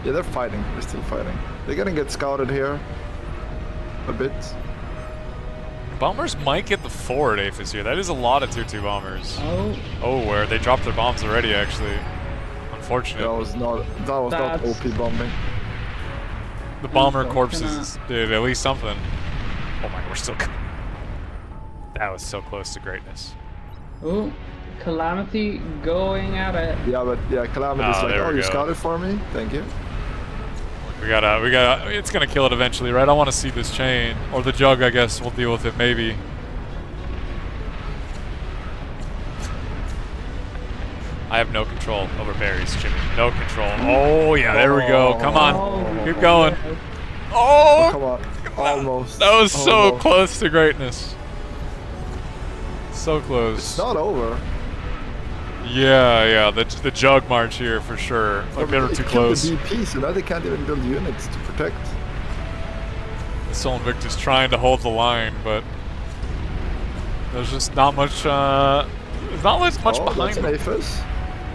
Yeah, they're fighting. They're still fighting. They're gonna get scouted here a bit. Bombers might get the forward AFIS here. That is a lot of tier 2 bombers. Oh, where they dropped their bombs already, actually. Unfortunate. That was not OP bombing. The bomber corpses did at least something. Oh my, we're still... That was so close to greatness. Oh, Calamity going at it. Yeah, but yeah, Calamity's like, oh, you scouted for me? Thank you. We gotta, it's gonna kill it eventually, right? I want to see this chain. Or the jug, I guess, we'll deal with it, maybe. I have no control over berries, Jimmy. No control. Oh, yeah, there we go. Come on. Keep going. Oh! Come on. Almost. That was so close to greatness. So close. It's not over. Yeah, the jug march here for sure. Like they were too close. The DP, so now they can't even build units to protect. The Sol Invictus trying to hold the line, but there's just not much. There's not much behind them. That's an AFIS.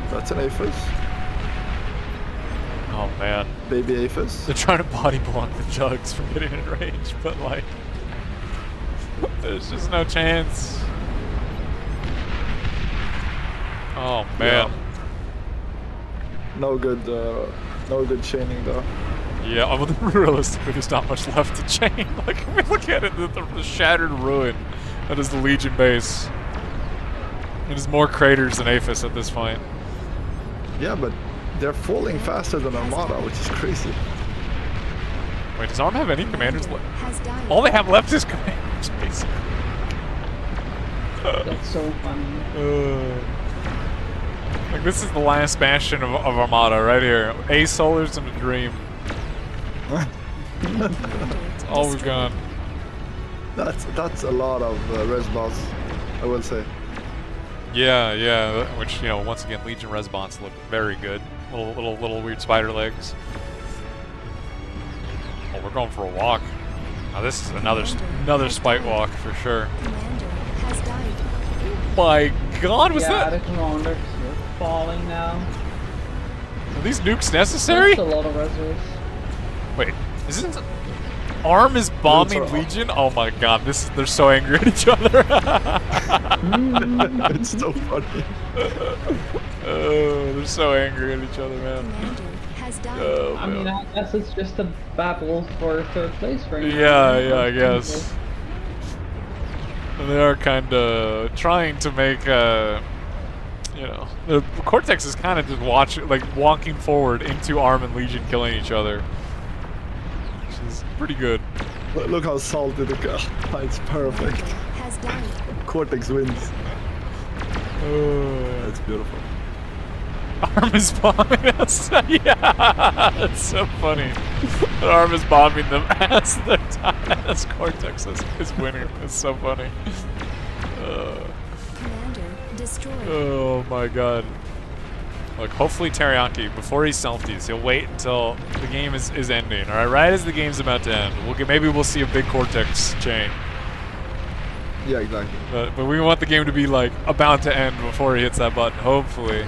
That's an AFIS. Oh man. Baby AFIS. They're trying to body block the jugs from getting in range, but like, there's just no chance. Oh man. Yeah. No good chaining though. Yeah, I mean, realistically, there's not much left to chain. Like, if we look at it, the shattered ruin that is the Legion base. It is more craters than AFIS at this point. Yeah, but they're falling faster than Armada, which is crazy. Wait, does Arm have any commanders left? All they have left is commanders, basically. That's so funny. Like, this is the last bastion of Armada right here. A Solars and a Dream. That's all we've got. That's a lot of res bots, I will say. Yeah, which, you know, once again, Legion res bots look very good. Little weird spider legs. Oh, we're going for a walk. Now this is another spite walk for sure. My God, was that? The commanders are falling now. Are these nukes necessary? That's a lot of reserves. Wait, is this Arm is bombing Legion? Oh my God, they're so angry at each other. It's so funny. Oh, they're so angry at each other, man. Oh, I mean, I guess it's just a battle for third place right now. Yeah, I guess. They are kind of trying to make, you know, the Cortex is kind of just walking forward into Arm and Legion killing each other, which is pretty good. Look how salty the guy. It's perfect. Cortex wins. Oh, that's beautiful. Arm is bombing us. Yeah, that's so funny. Arm is bombing them as Cortex is winning. It's so funny. Oh my God. Look, hopefully Teriyaki, before he selfies, he'll wait until the game is ending. All right, right as the game's about to end, maybe we'll see a big Cortex chain. Yeah, exactly. But we want the game to be like about to end before he hits that button. Hopefully.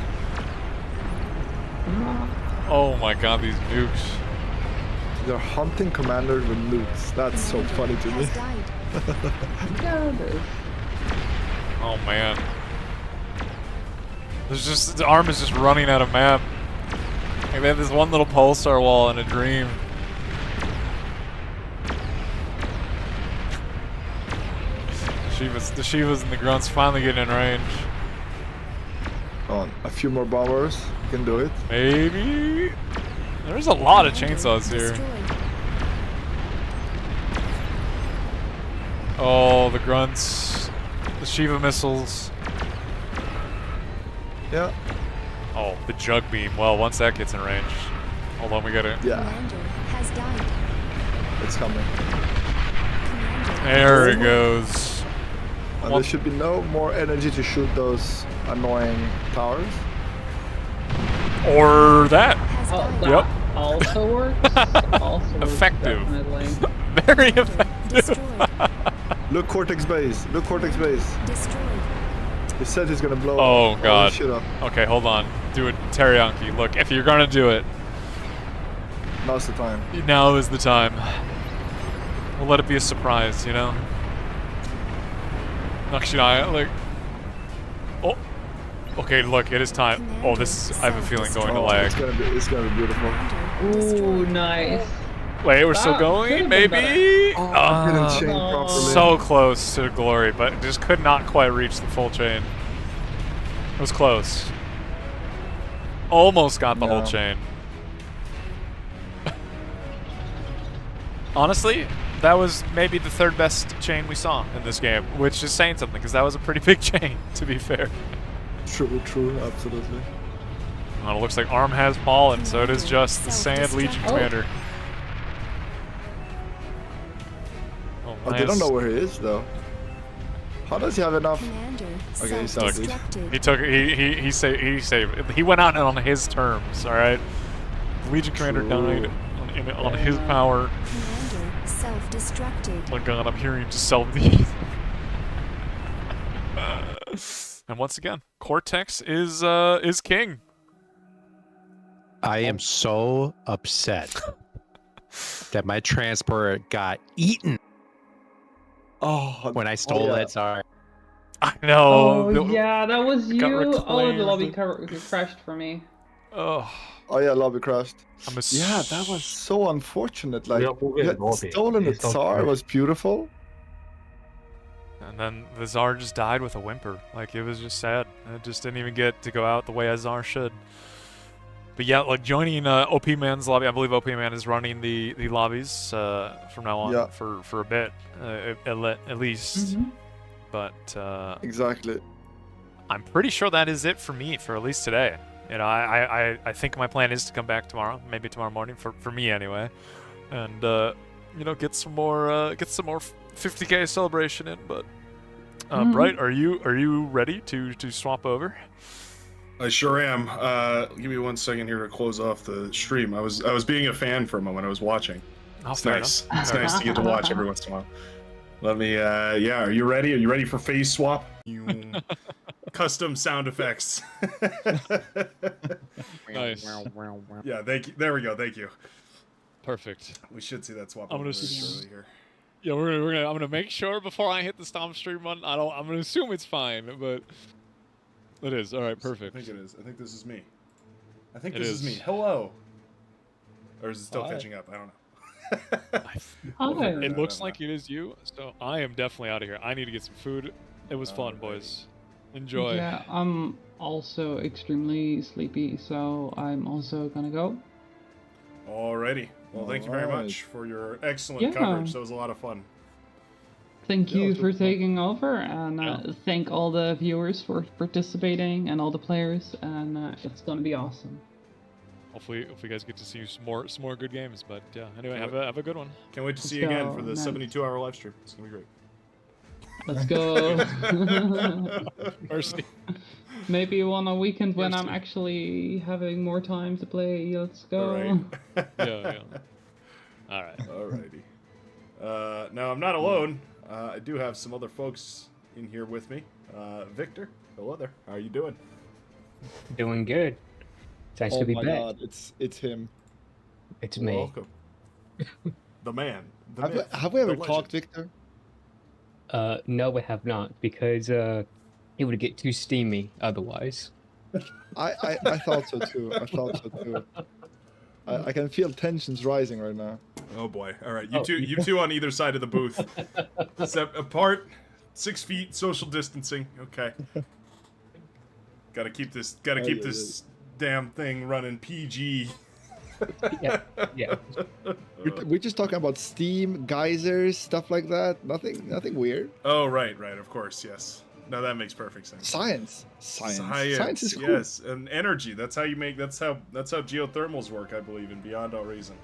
Oh my God, these nukes. They're hunting commanders with nukes. That's so funny to me. Oh man. The Arm is just running out of map. Like, they have this one little pulsar wall and a Dream. The Shivas and the Grunts finally getting in range. A few more bombers can do it. Maybe. There's a lot of chainsaws here. Oh, the Grunts. The Shiva missiles. Yeah. Oh, the Jug Beam. Well, once that gets in range. Hold on, we gotta... Yeah. It's coming. There it goes. There should be no more energy to shoot those annoying towers. Or that. Yep. Also works. Effective. Definitely. Very effective. Look, Cortex base. Look, Cortex base. He said he's gonna blow all God. this shit up. Okay, hold on. Do it, Teriyaki. Look, if you're gonna do it, now's the time. Now is the time. We'll let it be a surprise, you know? Actually, oh. Okay, look, it is time. Oh, this is, I have a feeling, going to lag. It's gonna be beautiful. Ooh, nice. Wait, we're still going? Maybe? Couldn't chain properly. So close to glory, but just could not quite reach the full chain. It was close. Almost got the whole chain. Honestly, that was maybe the third best chain we saw in this game, which is saying something, because that was a pretty big chain, to be fair. True, absolutely. Well, it looks like Arm has fallen, so it is just the Sand Legion Commander. Oh, they don't know where he is, though. How does he have enough? Okay, he's Look, he saved. He went out on his terms. All right, the Legion Commander died on his power. Self-destructed. Oh my God, I'm hearing just self-destruct. And once again, Cortex is king. I am so upset that my transport got eaten. Oh, when I stole it, sorry. I know. Oh, yeah, that was you. Oh, the lobby reclaimed. crashed for me. Oh yeah, lobby crashed. Yeah, that was so unfortunate. Like, moving you had lobby. stolen the It's not Tsar, fair. it was beautiful. And then the Tsar just died with a whimper. Like, it was just sad. It just didn't even get to go out the way a Tsar should. But yeah, like joining OP Man's lobby. I believe OP Man is running the lobbies from now on for a bit, at least. But exactly. I'm pretty sure that is it for me for at least today. You know, I think my plan is to come back tomorrow, maybe tomorrow morning for me anyway, and you know, get some more 50K celebration in. But Bright, are you ready to swap over? I sure am. Give me 1 second here to close off the stream. I was being a fan for a moment. I was watching. Oh, It's nice. It's nice to get to watch every once in a while. Let me. Yeah. Are you ready? Are you ready for phase swap? Custom sound effects. Nice. Yeah. Thank you. There we go. Thank you. Perfect. We should see that swap. I'm gonna very shortly here. Yeah, I'm gonna make sure before I hit the stomp stream button. I'm gonna assume it's fine, but it is. All right, perfect. I think it is. I think this is me. I think this is me. Hello. Or is it still catching up? I don't know. It looks like it is you, so I am definitely out of here. I need to get some food. It was fun, boys. Enjoy. Yeah, I'm also extremely sleepy, so I'm also gonna go. Alrighty. Well, thank you very much for your excellent coverage. That was a lot of fun. Thank you for taking over, and thank all the viewers for participating and all the players, and it's gonna be awesome. Hopefully you guys get to see some more good games. But yeah, anyway, have a good one. Can't wait to see you again for the 72-hour live stream. It's gonna be great. Let's go. Mercy. Maybe on a weekend when I'm actually having more time to play. Let's go. All right. yeah. All right. Alrighty. Now I'm not alone. I do have some other folks in here with me. Victor, hello there. How are you doing? Doing good. It's nice to be back. Oh my god, it's him. It's me. Welcome. The man. Have we ever talked, Victor? No, we have not, because it would get too steamy otherwise. I thought so too. I can feel tensions rising right now. Oh boy! All right, you two on either side of the booth, apart, 6 feet, social distancing. Okay. Gotta keep this damn thing running PG. yeah. We're just talking about steam, geysers, stuff like that. Nothing weird. Oh right, of course, yes. No, that makes perfect sense. Science is cool. Yes, and energy. That's how geothermals work, I believe, and beyond all reason.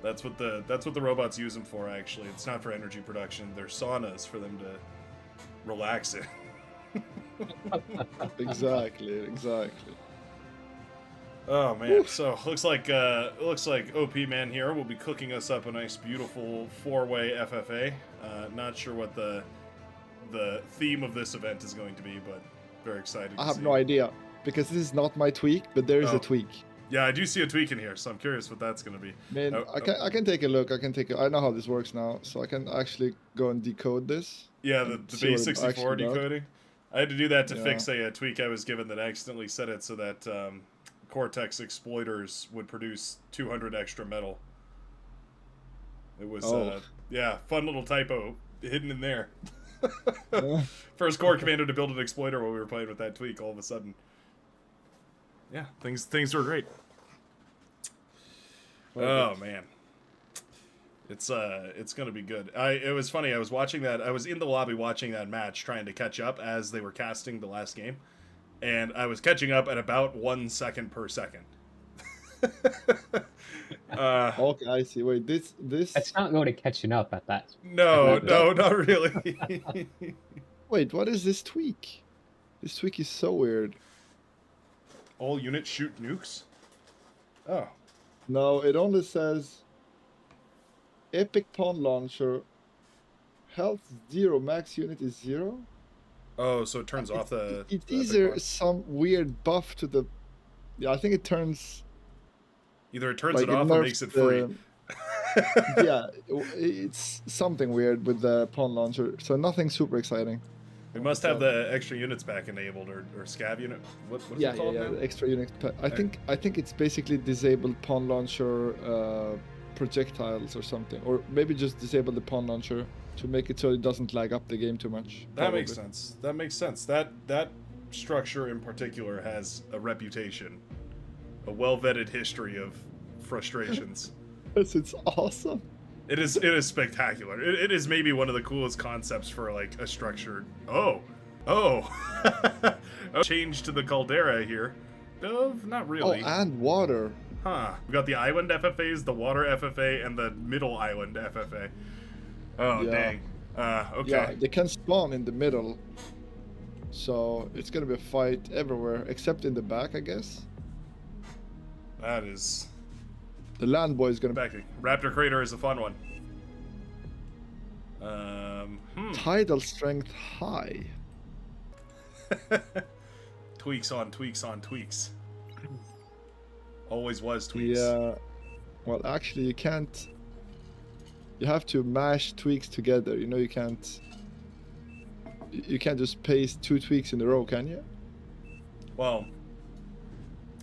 That's what the robots use them for. Actually, it's not for energy production. They're saunas for them to relax in. Exactly. Oh man, Oof. So looks like OP Man here will be cooking us up a nice, beautiful 4-way FFA. Not sure what the theme of this event is going to be, but very excited. I have no idea because this is not my tweak, but there is a tweak. Yeah, I do see a tweak in here, so I'm curious what that's going to be. Man, I can take a look. I know how this works now, so I can actually go and decode this. Yeah, the base 64 decoding. I had to do that to fix a tweak I was given that accidentally set it so that Cortex exploiters would produce 200 extra metal. It was fun little typo hidden in there. First core commander to build an exploiter while we were playing with that tweak. All of a sudden, yeah, things were great. Oh man, it's gonna be good. It was funny. I was watching that. I was in the lobby watching that match, trying to catch up as they were casting the last game, and I was catching up at about 1 second per second. Okay, I see. Wait, this. It's not really catching up at that. No, not really. Wait, what is this tweak? This tweak is so weird. All units shoot nukes? Oh. No, it only says Epic Pawn Launcher, health 0, max unit is 0. Oh, so it turns off the... It's either some weird buff to the... Yeah, I think it turns... Either it turns it off or makes it free. Yeah, it's something weird with the Pawn Launcher, so nothing super exciting. We must have the extra units back enabled, or scav unit. What is it called now? The extra unit. I think it's basically disabled Pawn Launcher projectiles or something, or maybe just disable the Pawn Launcher to make it so it doesn't lag up the game too much. That makes sense. That makes sense. That structure in particular has a reputation a well-vetted history of frustrations. Yes, it's awesome. It is spectacular. It is maybe one of the coolest concepts for like a structured. Oh. Change to the caldera here. Not really. Oh, and water. Huh. We got the island FFAs, the water FFA, and the middle island FFA. Oh, Yeah. dang. Okay. Yeah, they can spawn in the middle. So it's gonna be a fight everywhere, except in the back, I guess. That is... The land boy is gonna... Raptor Crater is a fun one. Tidal strength high. Tweaks on tweaks on tweaks. Always was tweaks. Yeah. Well, actually, you can't... You have to mash tweaks together. You know, you can't... You can't just paste 2 tweaks in a row, can you? Well,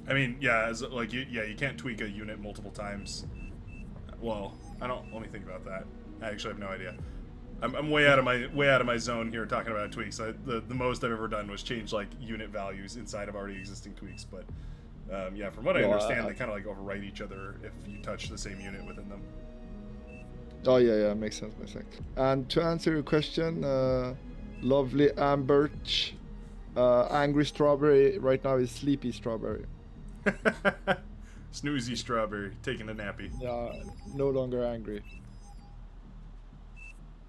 I mean, yeah, you can't tweak a unit multiple times. Well, let me think about that. I actually have no idea. I'm way out of my zone here talking about tweaks. The most I've ever done was change like unit values inside of already existing tweaks, but yeah, from what I understand, they kind of like overwrite each other if you touch the same unit within them. Oh yeah, makes sense. And to answer your question, lovely Amberch, angry strawberry right now is sleepy strawberry. Snoozy strawberry taking a nappy. Yeah, no longer angry.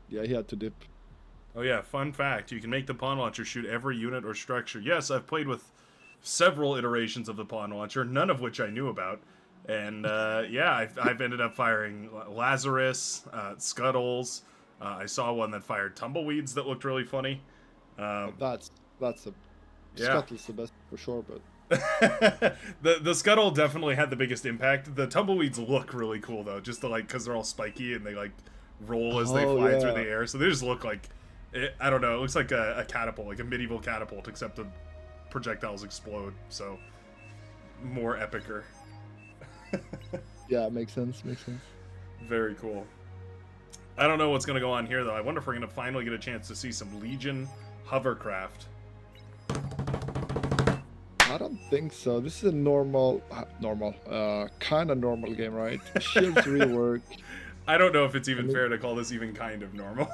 Yeah, he had to dip. Oh yeah, fun fact, you can make the pawn launcher shoot every unit or structure. Yes, I've played with several iterations of the pawn launcher, none of which I knew about. And yeah, I've ended up firing Lazarus, Scuttles. I saw one that fired tumbleweeds that looked really funny. That's a... Yeah. Scuttle's the best for sure, but... the Scuttle definitely had the biggest impact. The tumbleweeds look really cool though, just because they're all spiky and they like roll as they fly through the air. So they just look like, I don't know, it looks like a catapult, like a medieval catapult, except the projectiles explode. So more epicer. Yeah, makes sense. Very cool. I don't know what's going to go on here though. I wonder if we're going to finally get a chance to see some Legion hovercraft. I don't think so. This is a kind of normal game, right? Shields rework. I don't know if it's even fair to call this even kind of normal.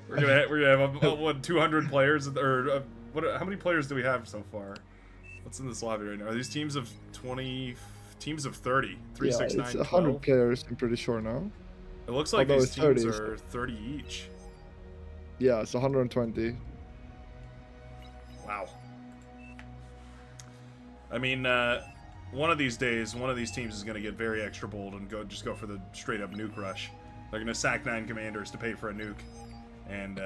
we're gonna have what 200 players, or how many players do we have so far? What's in this lobby right now? Are these teams of 20? Teams of 30? 3, 6, 9, it's 12? 100 players. I'm pretty sure now. It looks like these teams are 30 each. Yeah, it's 120. Wow. I mean, one of these days, one of these teams is going to get very extra bold and just go for the straight-up nuke rush. They're going to sack 9 commanders to pay for a nuke. And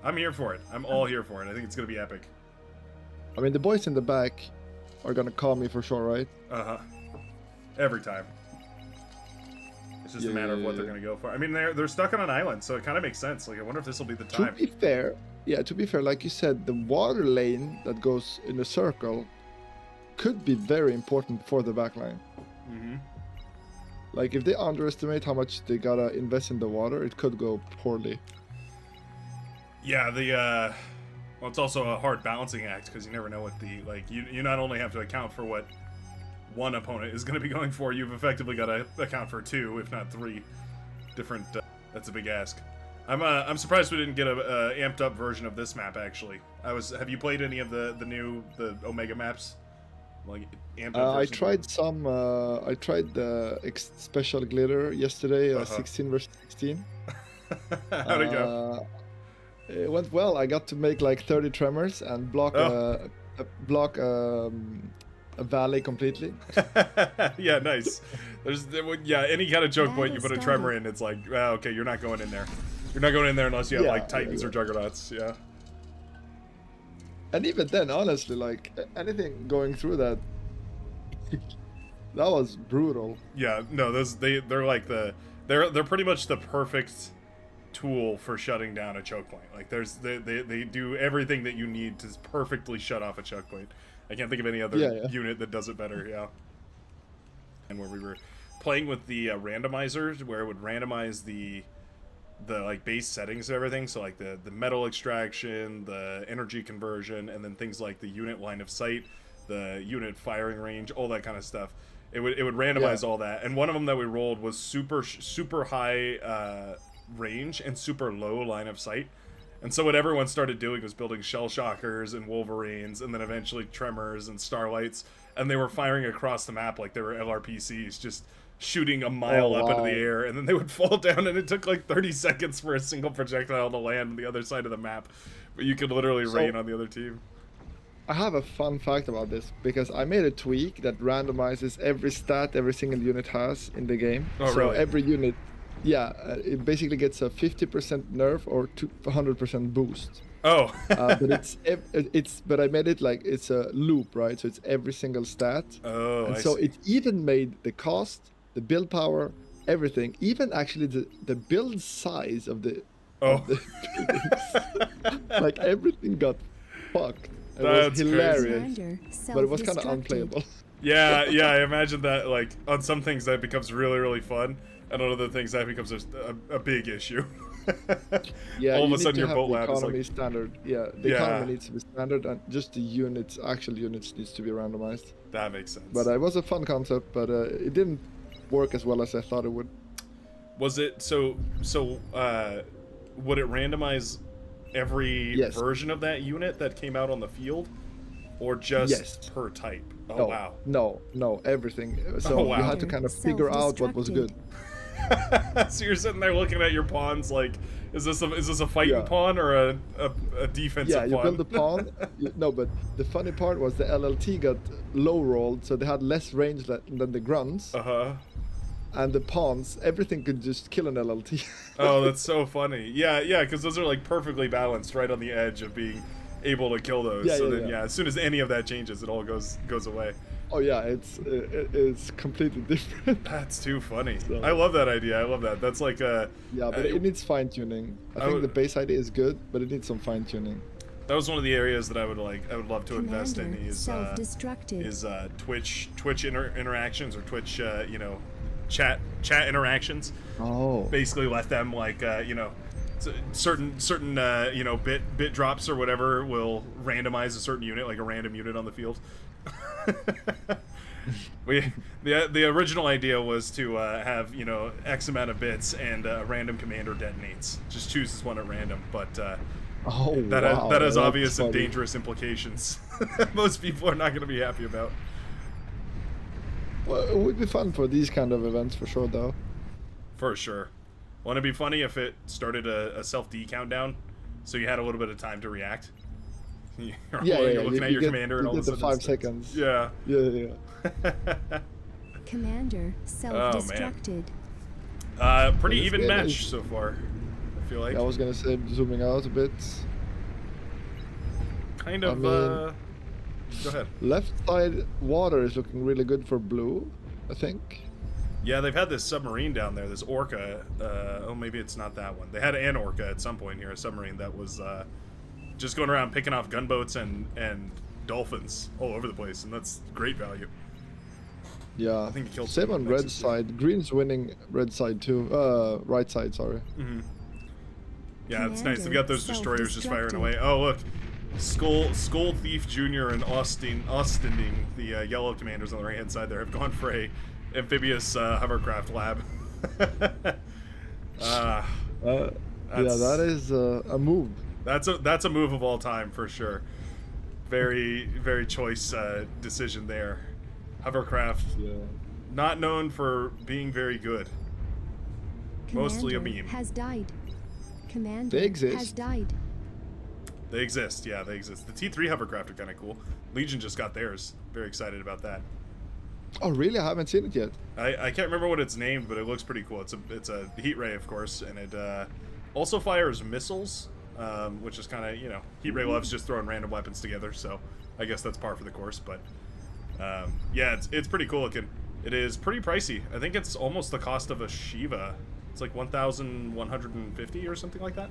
I'm here for it. I'm all here for it. I think it's going to be epic. I mean, the boys in the back are going to call me for sure, right? Uh-huh. Every time. It's just a matter of what they're going to go for. I mean, they're stuck on an island, so it kind of makes sense. Like, I wonder if this will be the time. To be fair, like you said, the water lane that goes in a circle could be very important for the backline. Mm-hmm. Like, if they underestimate how much they gotta invest in the water, it could go poorly. Yeah, well, it's also a hard balancing act, because you never know what you not only have to account for what one opponent is going to be going for, you've effectively got to account for 2, if not 3 different, that's a big ask. I'm surprised we didn't get a amped up version of this map, actually. Have you played any of the Omega maps? Like, amped up I versions? tried some, I tried the special glitter yesterday, 16 versus 16. How'd it go? It went well. I got to make like 30 tremors and block a valley completely. Yeah, nice. Any kind of choke point you put a tremor in, it's like, okay, you're not going in there. You're not going in there unless you have like Titans or Juggernauts. Yeah. And even then, honestly, like anything going through that, that was brutal. Yeah, no, they're like they're pretty much the perfect tool for shutting down a choke point. Like they do everything that you need to perfectly shut off a choke point. I can't think of any other unit that does it better. Yeah. And where we were playing with the randomizer, where it would randomize the like base settings of everything, so like the metal extraction, the energy conversion, and then things like the unit line of sight, the unit firing range, all that kind of stuff. It would randomize all that. And one of them that we rolled was super high range and super low line of sight. And so what everyone started doing was building shell shockers and wolverines, and then eventually tremors and starlights, and they were firing across the map like they were LRPCs, just shooting a mile up into the air, and then they would fall down, and it took like 30 seconds for a single projectile to land on the other side of the map. But you could literally rain on the other team. I have a fun fact about this, because I made a tweak that randomizes every stat every single unit has in the game. Oh, so really? every unit, it basically gets a 50% nerf or 100% boost. Oh. But I made it like it's a loop, right? So it's every single stat. Oh, and I so see. it even made the cost, the build power, everything, even actually the build size of the, of the buildings. Like everything got fucked. It was hilarious, but it was kind of unplayable. Yeah, I imagine that, like, on some things that becomes really, really fun, and on other things that becomes a big issue. Yeah, all of you a sudden need your to bolt have lab the is economy like... standard. Yeah, the economy needs to be standard, and just the units, actual units, needs to be randomized. That makes sense. But it was a fun concept, but it didn't work as well as I thought it would. Was it, so would it randomize every version of that unit that came out on the field, or just per type? Oh, no, wow. No, everything. So you had to kind of figure out what was good. So you're sitting there looking at your pawns like, is this a fighting pawn or a defensive pawn? Yeah, you build the pawn. No, but the funny part was the LLT got low rolled, so they had less range than the grunts. And the pawns, everything could just kill an LLT. Oh, that's so funny. Yeah, because those are like perfectly balanced right on the edge of being able to kill those. As soon as any of that changes, it all goes away. Oh yeah, it's completely different. That's too funny. So, I love that idea. I love that. That's like a... Yeah, but it needs fine-tuning. I think the base idea is good, but it needs some fine-tuning. That was one of the areas that I would love to invest in is Twitch interactions, or Twitch chat interactions. Oh. Basically let them like certain bit drops or whatever will randomize a certain unit, like a random unit on the field. The original idea was to have X amount of bits and a random commander detonates. Just chooses one at random, but that has obvious and dangerous implications. Most people are not going to be happy about. Well, it would be fun for these kind of events for sure, though. For sure. Wouldn't it be funny if it started a self-D countdown, so you had a little bit of time to react? You're looking at your commander and all of a sudden 5 seconds. Yeah. Commander self-destructed. Pretty even match so far, I feel like. I was gonna say, zooming out a bit. Kind of, go ahead. Left side water is looking really good for blue, I think. Yeah, they've had this submarine down there, this orca. Oh, maybe it's not that one. They had an orca at some point here, a submarine that was just going around picking off gunboats and dolphins all over the place, and that's great value. Yeah, I think it killed same on red side. Green's winning red side too. Right side, sorry. Yeah, it's nice. They've got those destroyers just firing away. Oh, look. Skull Thief Jr. and Austining, the yellow commanders on the right-hand side there, have gone for a amphibious hovercraft lab. Yeah, that is a move. That's a move of all time for sure. Very, very choice decision there. Hovercraft, not known for being very good. Mostly a meme. Has died. Commander They exist. has died. They exist, yeah, they exist. The T3 hovercraft are kind of cool. Legion just got theirs. Very excited about that. Oh, really? I haven't seen it yet. I can't remember what it's named, but it looks pretty cool. It's a heat ray, of course, and it also fires missiles, which is kind of, heat ray loves just throwing random weapons together, so I guess that's par for the course, but yeah, it's pretty cool looking. It is pretty pricey. I think it's almost the cost of a Shiva. It's like 1,150 or something like that.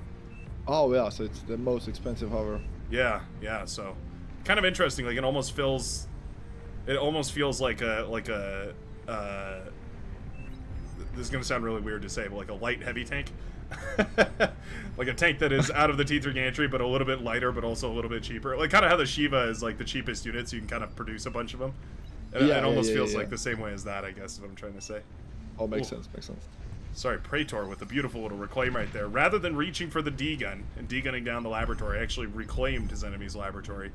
Oh yeah, so it's the most expensive hover. Yeah, so kind of interesting. Like it almost feels like a this is gonna sound really weird to say, but like a light heavy tank. Like a tank that is out of the T3 gantry, but a little bit lighter, but also a little bit cheaper. Like kind of how the Shiva is like the cheapest unit, so you can kind of produce a bunch of them. It almost feels like the same way as that, I guess, is what I'm trying to say. Oh, makes sense, makes sense. Sorry, Praetor with a beautiful little reclaim right there. Rather than reaching for the D-gun and D-gunning down the laboratory, actually reclaimed his enemy's laboratory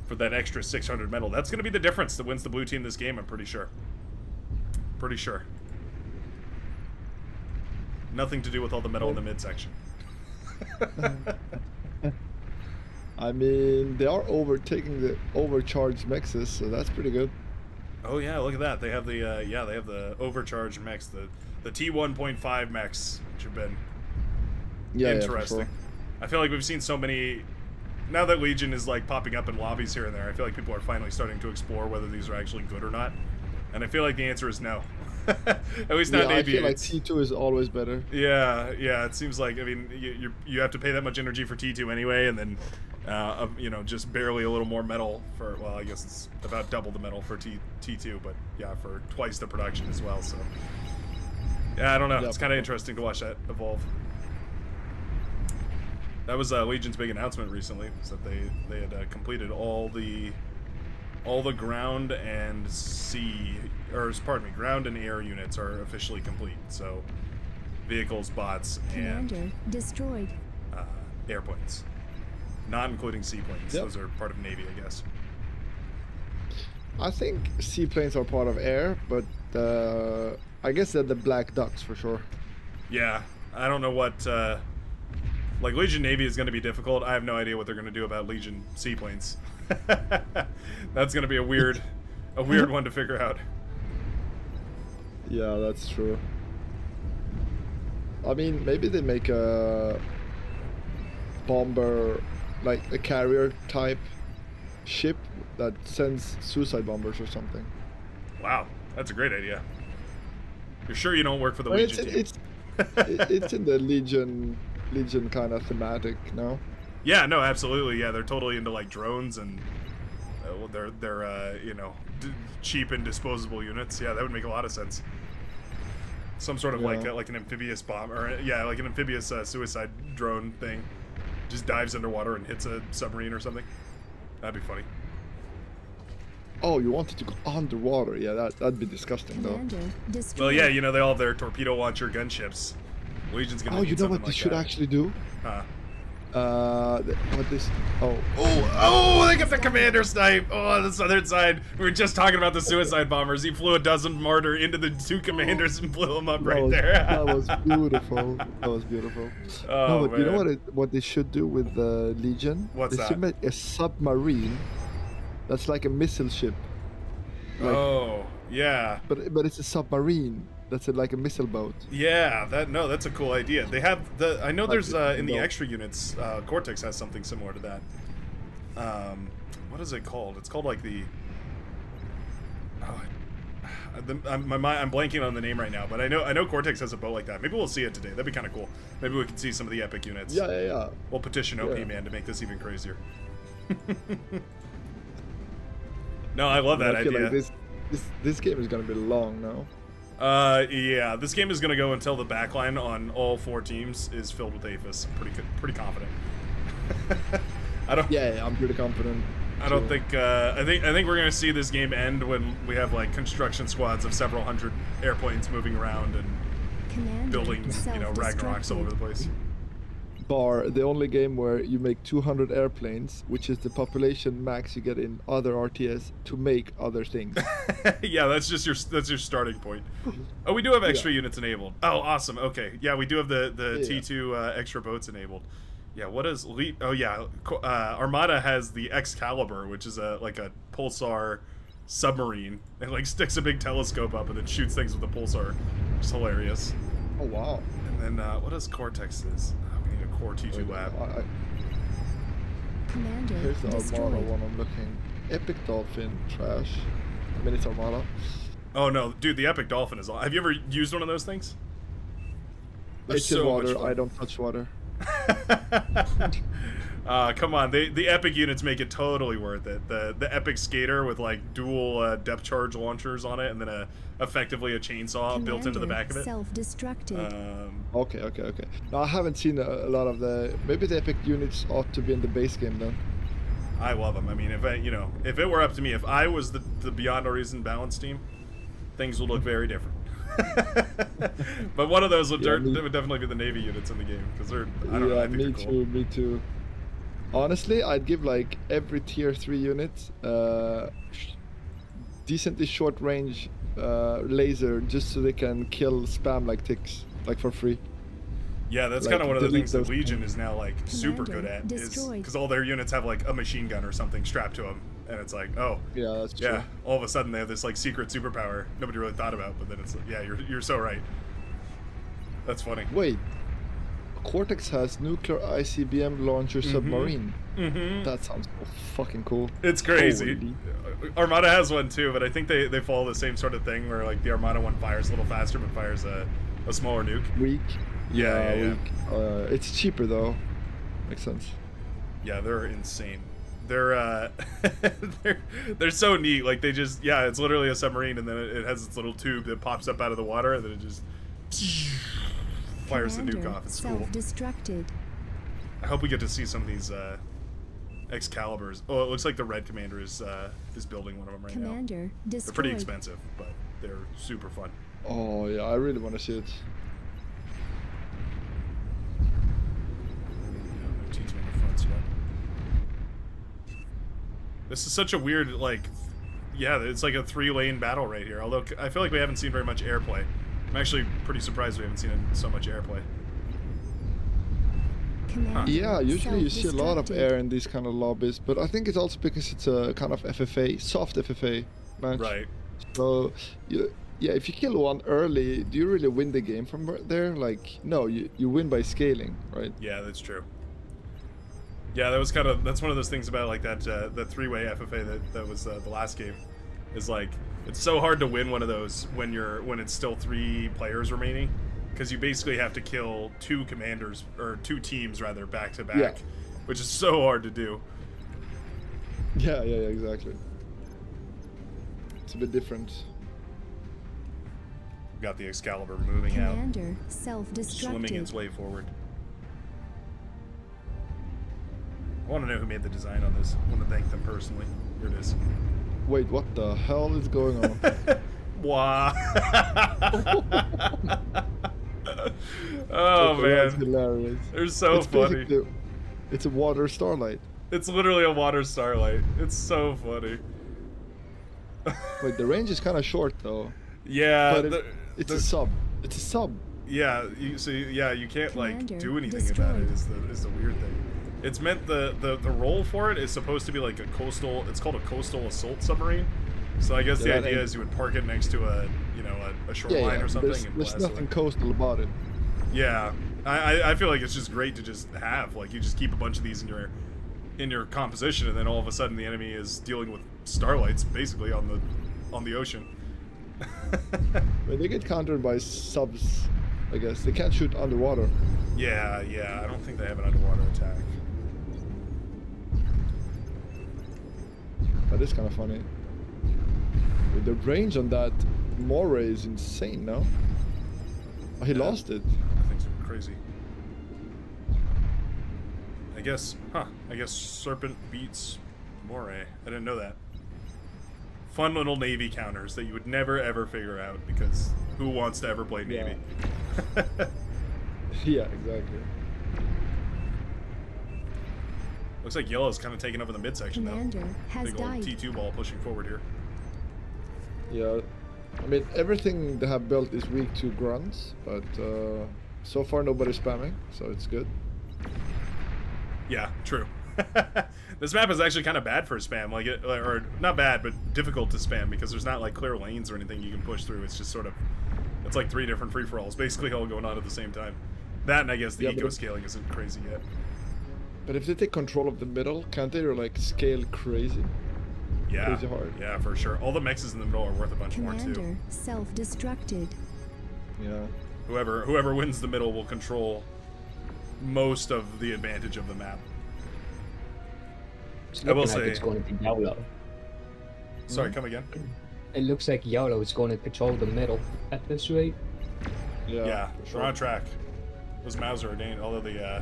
for that extra 600 metal. That's going to be the difference that wins the blue team this game, I'm pretty sure. Pretty sure. Nothing to do with all the metal in the midsection. I mean, they are overtaking the overcharged mexes, so that's pretty good. Oh yeah, look at that. They have the they have the overcharged mechs, the T1.5 mechs, which have been interesting. Yeah, for sure. I feel like we've seen so many. Now that Legion is like popping up in lobbies here and there, I feel like people are finally starting to explore whether these are actually good or not. And I feel like the answer is no. At least not in I feel like T2 is always better. Yeah, it seems like, I mean, you have to pay that much energy for T2 anyway, and then, you know, just barely a little more metal for, well, I guess it's about double the metal for T2, but yeah, for twice the production as well, so. Yeah, I don't know, it's kind of interesting to watch that evolve. That was Legion's big announcement recently, was that they had completed all the ground and sea, or pardon me, ground and air units are officially complete. So, vehicles, bots, and destroyed. Airplanes, not including seaplanes. Those are part of Navy, I guess. I think seaplanes are part of air, but I guess they're the Black Ducks for sure. Yeah, I don't know what. Like Legion Navy is going to be difficult. I have no idea what they're going to do about Legion seaplanes. That's going to be a weird one to figure out. Yeah, that's true. I mean, maybe they make a bomber, like a carrier type ship that sends suicide bombers or something. Wow, that's a great idea. You're sure you don't work for the Legion team? It's in the Legion kind of thematic, no? Yeah, no, absolutely. Yeah, they're totally into like drones and they're you know, cheap and disposable units. Yeah, that would make a lot of sense. Some sort of like an amphibious bomb, or like an amphibious suicide drone thing, just dives underwater and hits a submarine or something. That'd be funny. Oh, you wanted to go underwater? Yeah, that'd be disgusting though. Well, yeah, you know they all have their torpedo launcher gunships. Legion's gonna. Oh, you know what they should actually do? What this? Oh, they got the commander snipe. Oh, the southern side. We were just talking about the suicide bombers. He flew a dozen mortar into the two commanders and blew them up right there. That was beautiful. That was beautiful. Oh, no, but man. you know what they should do with the Legion? What's they that? should make a submarine that's like a missile ship. Like, oh, yeah. But it's a submarine. That's like a missile boat. Yeah, that's a cool idea. They have I know there's in the extra units, Cortex has something similar to that. What is it called? It's called like the. I'm blanking on the name right now, but I know Cortex has a boat like that. Maybe we'll see it today. That'd be kind of cool. Maybe we can see some of the epic units. Yeah. We'll petition OP Man to make this even crazier. No, I love that idea. Like this game is gonna be long now. Yeah, this game is gonna go until the backline on all 4 teams is filled with Aphis. I'm pretty confident. I don't. Yeah, I'm pretty confident. I don't think. I think we're gonna see this game end when we have like construction squads of several hundred airplanes moving around and building, you know, Ragnaroks all over the place. Bar, the only game where you make 200 airplanes, which is the population max you get in other RTS to make other things. Yeah, that's your starting point. Oh, we do have extra units enabled. Oh, awesome. Okay, yeah, we do have the T2 extra boats enabled. Yeah, what is oh yeah, Armada has the Excalibur, which is like a pulsar submarine. It like sticks a big telescope up and then shoots things with a pulsar. It's hilarious. Oh wow. And then what does Cortex is? We need a Core T2 lab. Commander Here's the destroyed. Armada one I'm looking. Epic Dolphin, trash. I mean, it's Armada. Oh no, dude, the Epic Dolphin is. Have you ever used one of those things? It's in water. I don't touch water. Come on, the epic units make it totally worth it. The epic skater with like dual depth charge launchers on it, and then effectively a chainsaw built into the back of it. Self-destructed. Okay. No, I haven't seen a lot of the. Maybe the epic units ought to be in the base game then. I love them. I mean, if it were up to me, if I was the Beyond No Reason balance team, things would look very different. But one of those would definitely be the Navy units in the game because they're. I don't know. I think they're cool. Me too. Honestly, I'd give like every tier 3 unit decently short range laser just so they can kill spam like ticks, like for free. Yeah, that's Like, kind of one of the delete things that those Legion is now like super good at, is destroyed. because all their units have like a machine gun or something strapped to them, and it's like, oh, Yeah, that's true. yeah, all of a sudden they have this like secret superpower nobody really thought about, but then it's like, yeah, you're so right. That's funny. Wait, Cortex has nuclear ICBM launcher submarine. That sounds so fucking cool. It's crazy. Holy. Armada has one too, but I think they follow the same sort of thing where like the Armada one fires a little faster but fires a smaller nuke. Weak. Yeah. Weak. It's cheaper though. Makes sense. Yeah, they're insane. They're they're so neat. Like they just, yeah, it's literally a submarine, and then it has its little tube that pops up out of the water, and then it just fires the nuke off. It's cool. Self-destructed. I hope we get to see some of these Excaliburs. Oh, it looks like the Red Commander is building one of them right Commander now. They're destroyed. pretty expensive, but they're super fun. Oh yeah, I really want to see it. This is such a weird, like, yeah, it's like a 3-lane battle right here. Although I feel like we haven't seen very much airplay. I'm actually pretty surprised we haven't seen so much airplay. Yeah, usually you see a lot of air in these kind of lobbies, but I think it's also because it's a kind of FFA, soft FFA match. Right. So, yeah, if you kill one early, do you really win the game from there? Like, no, you win by scaling, right? Yeah, that's true. Yeah, that's one of those things about like that 3-way FFA that was the last game, is like it's so hard to win one of those when it's still 3 players remaining, because you basically have to kill 2 commanders or 2 teams rather back to back, which is so hard to do. Yeah, exactly. It's a bit different. We've got the Excalibur moving Commander out, self-destructed. swimming its way forward. I want to know who made the design on this. I want to thank them personally. Here it is. Wait, what the hell is going on? Wow. Oh man, that's hilarious. They're so funny. It's a water starlight. It's literally a water starlight. It's so funny. Wait, the range is kind of short though. Yeah, but it's a sub. It's a sub. Yeah, you can't like do anything about it. Is the weird thing. It's meant the role for it is supposed to be like a coastal. It's called a coastal assault submarine. So I guess the idea is you would park it next to a shoreline or something. There's nothing coastal about it. Yeah, I feel like it's just great to just have, like, you just keep a bunch of these in your composition, and then all of a sudden the enemy is dealing with starlights basically on the ocean. But they get countered by subs, I guess. They can't shoot underwater. Yeah, I don't think they have an underwater attack. That is kind of funny. But the range on that Moray is insane, no? Oh, he lost it. I think it's crazy. I guess Serpent beats Moray. I didn't know that. Fun little Navy counters that you would never ever figure out, because who wants to ever play Navy? Yeah, exactly. Looks like Yellow's kind of taking over the midsection though. Big old T2 ball pushing forward here. Yeah, I mean, everything they have built is weak to grunts, but so far nobody's spamming, so it's good. Yeah, true. This map is actually kind of bad for spam, or not bad, but difficult to spam, because there's not like clear lanes or anything you can push through. It's just sort of, it's like 3 different free-for-alls, basically all going on at the same time. That, and I guess the eco-scaling isn't crazy yet. But if they take control of the middle, can't they like scale crazy? Yeah, crazy hard. Yeah, for sure. All the mexes in the middle are worth a bunch more too. Commander self-destructed. Yeah. Whoever wins the middle will control most of the advantage of the map. It's I will looking like say- it's going to be yellow. Sorry, come again? It looks like yellow is going to control the middle at this rate. Yeah, we're on track. Those Mauser are dang, although the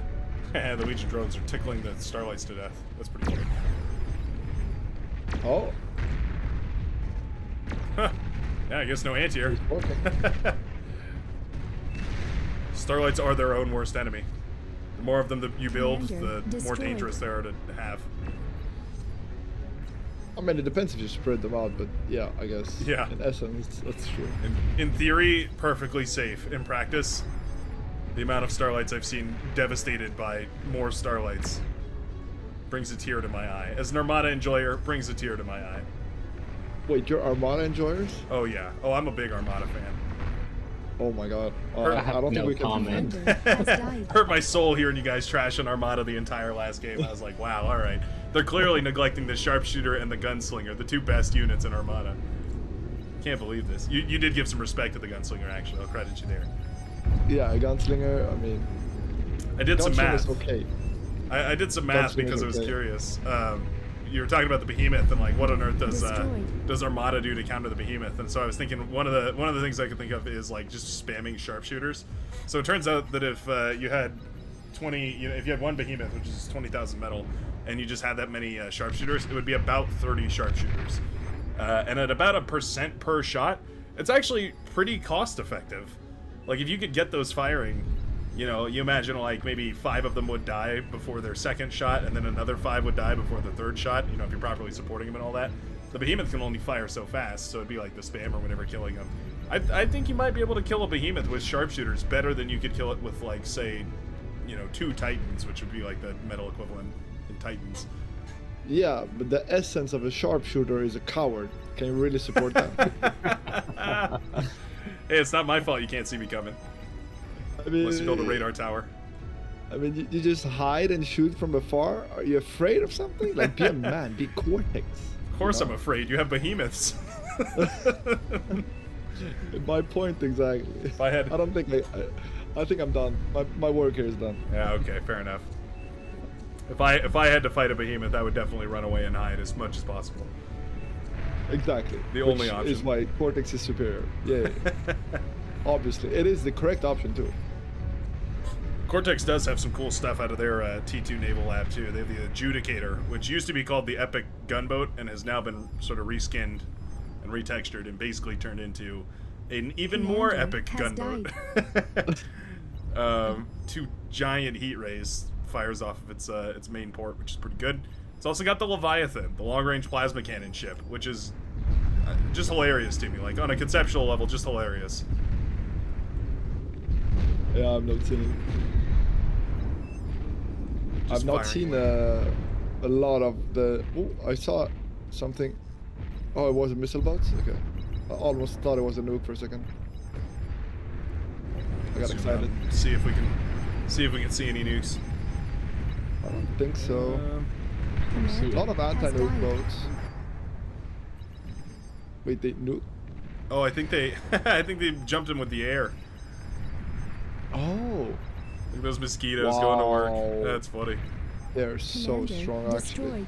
the Legion drones are tickling the Starlights to death. That's pretty funny. Oh. Yeah, I guess no anti-air. Starlights are their own worst enemy. The more of them that you build, Commander the more destroyed. dangerous they are to have. I mean, it depends if you spread them out, but yeah, I guess. Yeah. In essence, that's true. In theory, perfectly safe. In practice, the amount of Starlights I've seen devastated by more Starlights brings a tear to my eye. As an Armada enjoyer, brings a tear to my eye. Wait, you're Armada enjoyers? Oh yeah. Oh, I'm a big Armada fan. Oh my god. I don't think we can Hurt my soul hearing you guys trash on Armada the entire last game. I was like, wow, alright. They're clearly neglecting the Sharpshooter and the Gunslinger, the two best units in Armada. Can't believe this. You did give some respect to the Gunslinger, actually. I'll credit you there. Yeah, Gunslinger, I mean... I did some math. Gunslinger's okay. I did some math because I was curious. You were talking about the Behemoth and like what on earth does Armada do to counter the Behemoth? And so I was thinking one of the things I could think of is like just spamming sharpshooters. So it turns out that if you had 20, if you had one Behemoth, which is 20,000 metal, and you just had that many sharpshooters, it would be about 30 sharpshooters. And at about 1% per shot, it's actually pretty cost effective. Like if you could get those firing, you know, you imagine like maybe 5 of them would die before their second shot, and then another 5 would die before the third shot, you know, if you're properly supporting them and all that. The Behemoth can only fire so fast, so it'd be like the spammer whenever killing them. I think you might be able to kill a Behemoth with sharpshooters better than you could kill it with, like, say, you know, 2 Titans, which would be like the metal equivalent in Titans. Yeah, but the essence of a sharpshooter is a coward. Can you really support that? Hey, it's not my fault you can't see me coming. I mean, Unless you build a radar tower. I mean, you just hide and shoot from afar? Are you afraid of something? Like, be a man, be Cortex. Of course I'm afraid. You have Behemoths. My point exactly. If I had... I don't think I think I'm done. My work here is done. Yeah, okay, fair enough. If I had to fight a Behemoth, I would definitely run away and hide as much as possible. Exactly. The only option. Is why Cortex is superior. Yeah. Obviously, it is the correct option too. Cortex does have some cool stuff out of their T2 naval lab too. They have the Adjudicator, which used to be called the Epic Gunboat and has now been sort of reskinned and retextured and basically turned into an even more epic gunboat. 2 giant heat rays fires off of its main port, which is pretty good. It's also got the Leviathan, the long-range plasma cannon ship, which is just hilarious to me. Like on a conceptual level, just hilarious. Yeah, I've not seen it. I've not seen a lot of the... Oh, I saw something. Oh, it was a missile bots? Okay. I almost thought it was a nuke for a second. I got excited. See if we can see any nukes. I don't think so. A lot of anti-nuke boats. Wait, they nuke? Oh, I think they jumped in with the air. Oh. Look at those mosquitoes going to work. That's funny. They're so strong, actually.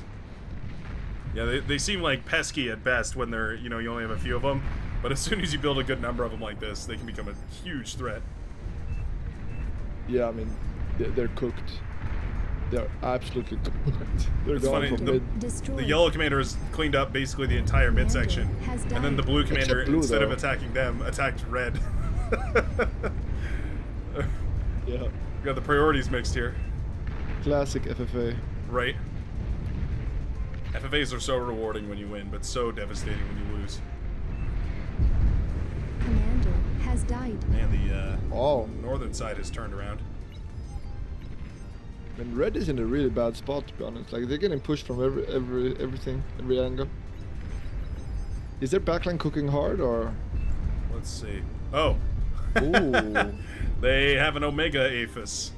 Yeah, they seem like pesky at best when they're, you know, you only have a few of them. But as soon as you build a good number of them like this, they can become a huge threat. Yeah, I mean, they're cooked. They're absolutely cooked. They're It's going funny, from the yellow commander has cleaned up basically the entire midsection. And then the blue commander, Except blue, instead of though. attacking them, attacked red. Yeah. We got the priorities mixed here. Classic FFA. Right. FFAs are so rewarding when you win, but so devastating when you lose. Commander has died. Man, the northern side has turned around. And red is in a really bad spot, to be honest. Like, they're getting pushed from everything, every angle. Is their backline cooking hard, or...? Let's see. Oh. Ooh. They have an Omega Aphis.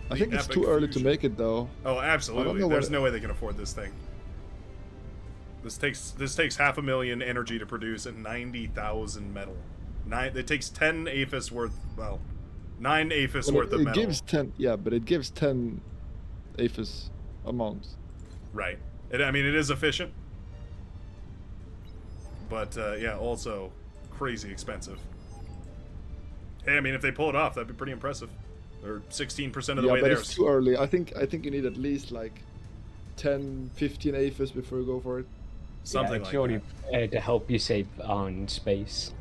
I think it's too early to make it, though. Oh, I absolutely. don't know There's what- no way they can afford this thing. This takes 500,000 energy to produce and 90,000 metal. It takes 10 Aphis worth, well, 9 Aphis Well, worth of it metal. gives 10, yeah, but it gives 10 Aphis amount. Right. I mean, it is efficient. But, yeah, also crazy expensive. Hey, I mean, if they pull it off, that'd be pretty impressive. They're 16% of the way but there. it's too early. I think you need at least like 10, 15 APHIS before you go for it. Something it's like surely to help you save on space.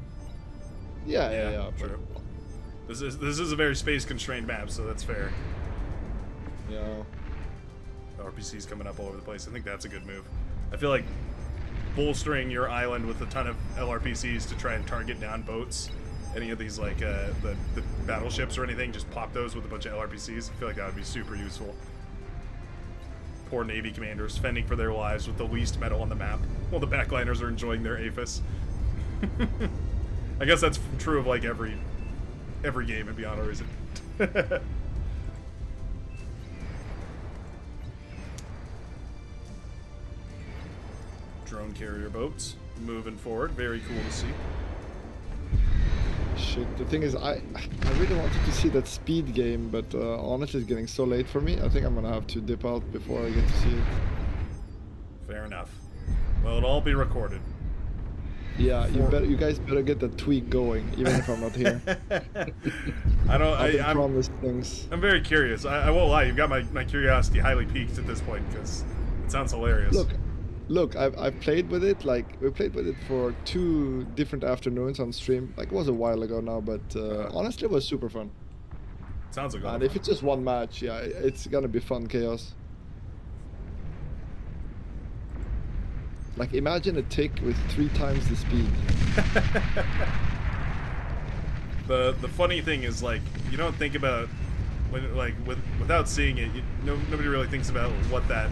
Yeah, true. This is a very space constrained map, so that's fair. Yeah. RPCs coming up all over the place. I think that's a good move. I feel like bolstering your island with a ton of LRPCs to try and target down boats, any of these like the battleships or anything, just pop those with a bunch of LRPCs. I feel like that would be super useful. Poor Navy commanders fending for their lives with the least metal on the map, while the backliners are enjoying their APHIS. I guess that's true of like every game in Beyond Horizon. Drone carrier boats moving forward. Very cool to see. Shit, the thing is, I really wanted to see that speed game, but honestly, it's getting so late for me. I think I'm gonna have to dip out before I get to see it. Fair enough. Well, it'll all be recorded. Yeah, you guys better get that Twig going, even if I'm not here. I'm promised things. I'm very curious. I won't lie. You've got my curiosity highly piqued at this point because it sounds hilarious. Look, I've played with it. Like we played with it for 2 different afternoons on stream. Like it was a while ago now, but honestly, it was super fun. Sounds like. And if it's just one match, yeah, it's gonna be fun chaos. Like imagine a tick with 3 times the speed. The funny thing is, like, you don't think about when without seeing it. Nobody really thinks about what that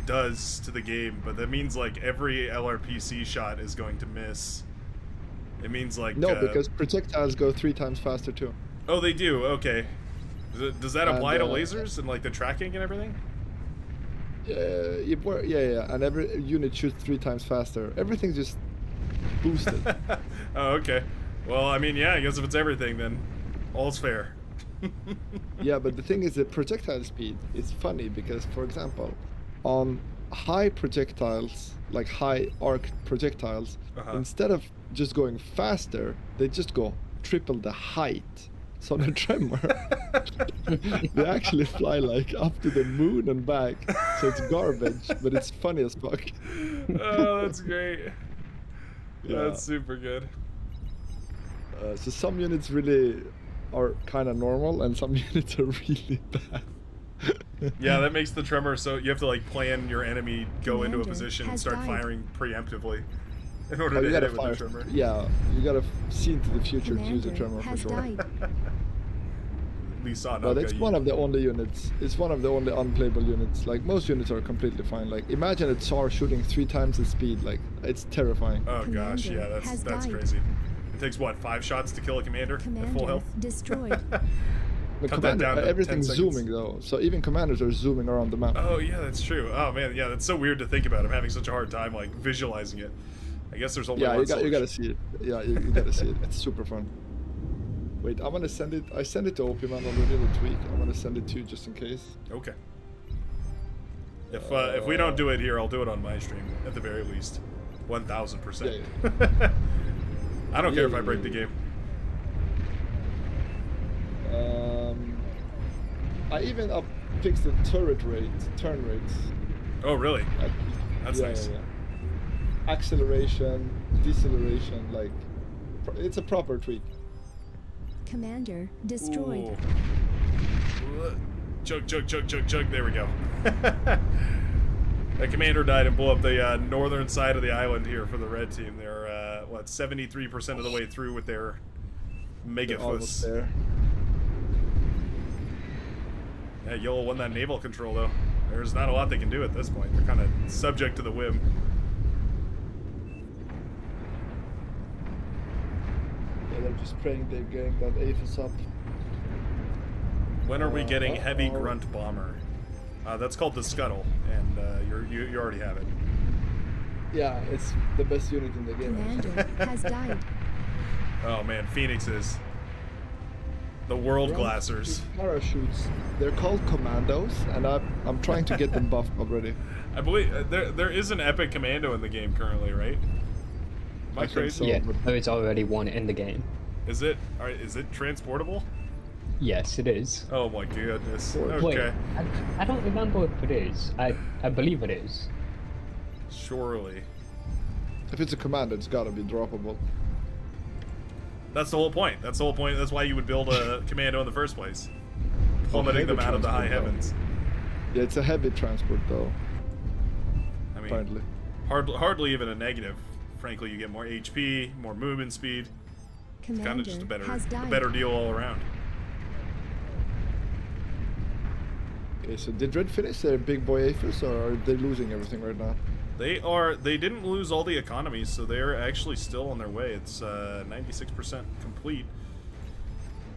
does to the game, but that means like every LRPC shot is going to miss. It means like no, because projectiles go 3 times faster too. Oh, they do. Okay. Does that apply to lasers and like the tracking and everything? Yeah, and every unit shoots 3 times faster. Everything's just boosted. Oh, okay. Well, I mean, yeah, I guess if it's everything, then all's fair. Yeah, but the thing is, the projectile speed is funny because, for example, on high projectiles, like high arc projectiles, instead of just going faster, they just go triple the height. So the tremor, they actually fly like up to the moon and back. So it's garbage, but it's funny as fuck. Oh, that's great. Yeah. That's super good. So some units really are kind of normal, and some units are really bad. Yeah, that makes the tremor so you have to like plan your enemy, go into a position and start firing preemptively in order to hit it with the tremor. Yeah, you gotta see into the future to use a tremor for sure. But it's one of the only units. It's one of the only unplayable units. Like most units are completely fine. Like imagine a Tsar shooting 3 times the speed. Like it's terrifying. Oh gosh, yeah, that's crazy. It takes what, 5 shots to kill a commander at full health? Destroyed. The commander, everything's zooming though, so even commanders are zooming around the map. Oh yeah, that's true. Oh man, yeah, that's so weird to think about. I'm having such a hard time like visualizing it. I guess there's only one you solution. gotta see it. Yeah, you gotta see it. It's super fun. Wait, I'm gonna send it. I sent it to OP Man already the tweak. I'm gonna send it to you just in case. Okay. If we don't do it here, I'll do it on my stream at the very least. 1000%. Yeah. I don't care if I break the game. I even fixed the turn rates. Oh really? That's nice. Yeah. Acceleration, deceleration, like it's a proper tweak. Commander destroyed. Chug. There we go. A commander died and blew up the northern side of the island here for the red team. They're what, 73% of the way through with their Megaphus. Almost there. Yeah, Yellow won that naval control though. There's not a lot they can do at this point. They're kind of subject to the whim. Yeah, they're just praying they're getting that APHIS up. When are we getting heavy grunt bomber? That's called the Scuttle, and you already have it. Yeah, it's the best unit in the game. Commander has died. Oh man, Phoenixes. The world Ground glassers. Parachutes. They're called commandos, and I'm trying to get them buffed already. I believe there is an epic commando in the game currently, right? Am I crazy? So, yeah, there is already one in the game. Is it? Alright, is it transportable? Yes, it is. Oh my goodness. Wait, Okay. I don't remember if it is. I believe it is. Surely. If it's a commando, it's gotta be droppable. That's the whole point. That's the whole point. That's why you would build a commando in the first place. Plummeting them out of the high heavens. Yeah, it's a heavy transport though. I mean, apparently. hardly even a negative. Frankly, you get more HP, more movement speed. It's kind of just a better deal all around. Okay, so did Red finish their big boy Aphis, or are they losing everything right now? They didn't lose all the economies, so they're actually still on their way. It's 96% complete.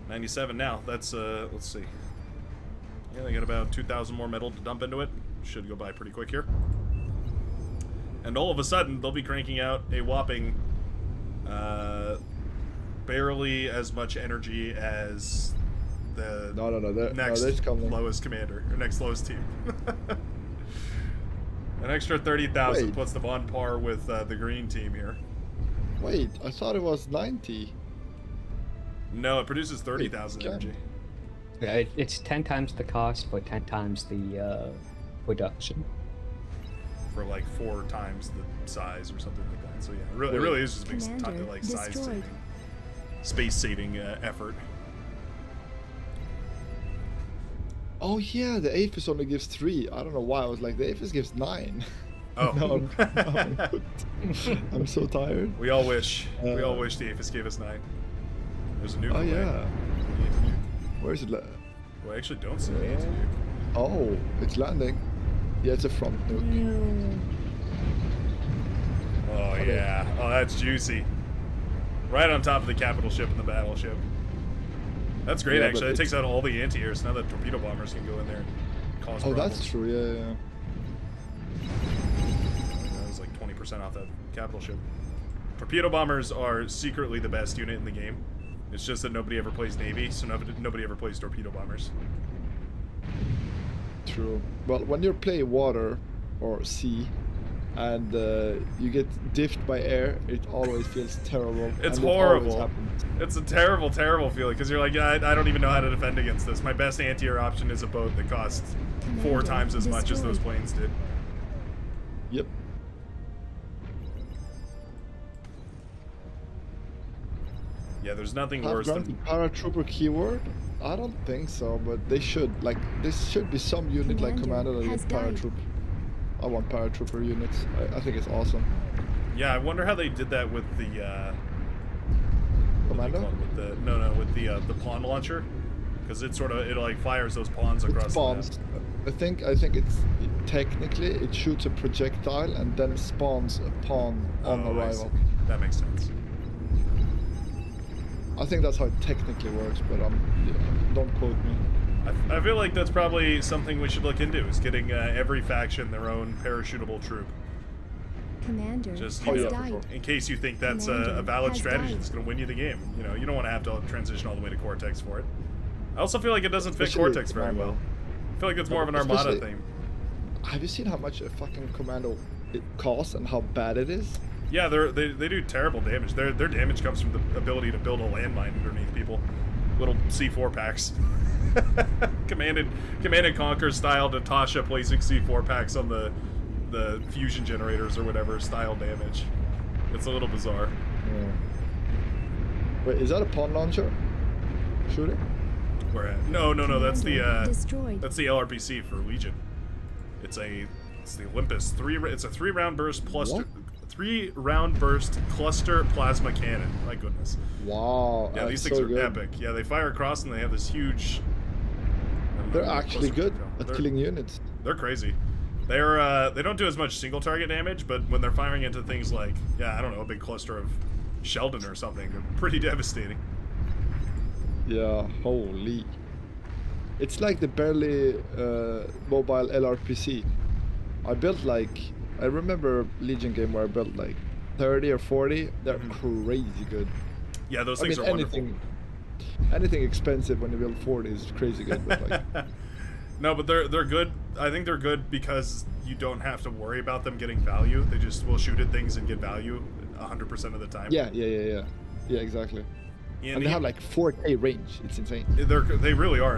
97 now. That's let's see. Yeah, they got about 2,000 more metal to dump into it. Should go by pretty quick here. And all of a sudden, they'll be cranking out a whopping barely as much energy as the next lowest commander, or next lowest team. An extra 30,000 puts them on par with the green team here. Wait, I thought it was 90. No, it produces 30,000 energy. Yeah, it's 10 times the cost for 10 times the production. For like 4 times the size or something like that. So yeah, it really is just a big like size saving, space saving effort. Oh yeah, the Aphis only gives 3. I don't know why. I was like, the Aphis gives 9. Oh. No, I'm so tired. We all wish. We all wish the Aphis gave us 9. There's a nuke. Oh away. yeah. Where is it? Well, I actually don't see the nuke. Oh, it's landing. Yeah, it's a front nuke. Oh yeah. Oh, that's juicy. Right on top of the capital ship and the battleship. That's great, Yeah, actually. It takes out all the anti-airs. Now that torpedo bombers can go in there and cause Oh, problems. that's true. Yeah. That was like 20% off that capital ship. Torpedo bombers are secretly the best unit in the game. It's just that nobody ever plays Navy, so nobody ever plays torpedo bombers. True. Well, when you play water or sea, and you get diffed by air, it always feels terrible. It's and horrible. It's a terrible, terrible feeling because you're like, yeah, I don't even know how to defend against this. My best anti-air option is a boat that costs 4 times as much as those planes did. Yep. Yeah, there's nothing Have worse granted than paratrooper keyword? I don't think so, but they should. Like, this should be some unit like Commander that gets paratroop. I want paratrooper units. I think it's awesome. Yeah, I wonder how they did that with the Commando? With the pawn launcher, because it like fires those pawns across Spawns. the map. I think technically it shoots a projectile and then spawns a pawn on arrival. That makes sense. I think that's how it technically works, but don't quote me. I feel like that's probably something we should look into, is getting every faction their own parachutable troop. Commander Just, has died. in case you think that's a valid strategy that's going to win you the game. You know, you don't want to have to transition all the way to Cortex for it. I also feel like it doesn't fit Cortex very well. I feel like it's more of an Armada thing. Have you seen how much a fucking Commando it costs and how bad it is? Yeah, they do terrible damage. Their damage comes from the ability to build a landmine underneath people. Little C4 packs. Command and Conquer style Natasha placing C4 packs on the fusion generators or whatever style damage. It's a little bizarre. Yeah. Wait, is that a pawn launcher? Shooting? Where at? No, that's the LRPC for Legion. It's the Olympus. It's a 3-round burst plus 3-round burst cluster plasma cannon. My goodness. Wow. Yeah, these things are epic. Yeah, they fire across and they have this huge. They're actually good at killing units. They're crazy. They don't do as much single target damage, but when they're firing into things like, I don't know, a big cluster of Sheldon or something, they're pretty devastating. Yeah, holy. It's like the barely mobile LRPC. I remember Legion game where I built like 30 or 40. They're crazy good. Yeah, those things are wonderful. anything expensive when you build 40 is crazy good. But like, no, but they're good. I think they're good because you don't have to worry about them getting value. They just will shoot at things and get value 100% of the time. Yeah, exactly. Yeah, and they have like 4K range. It's insane. They really are.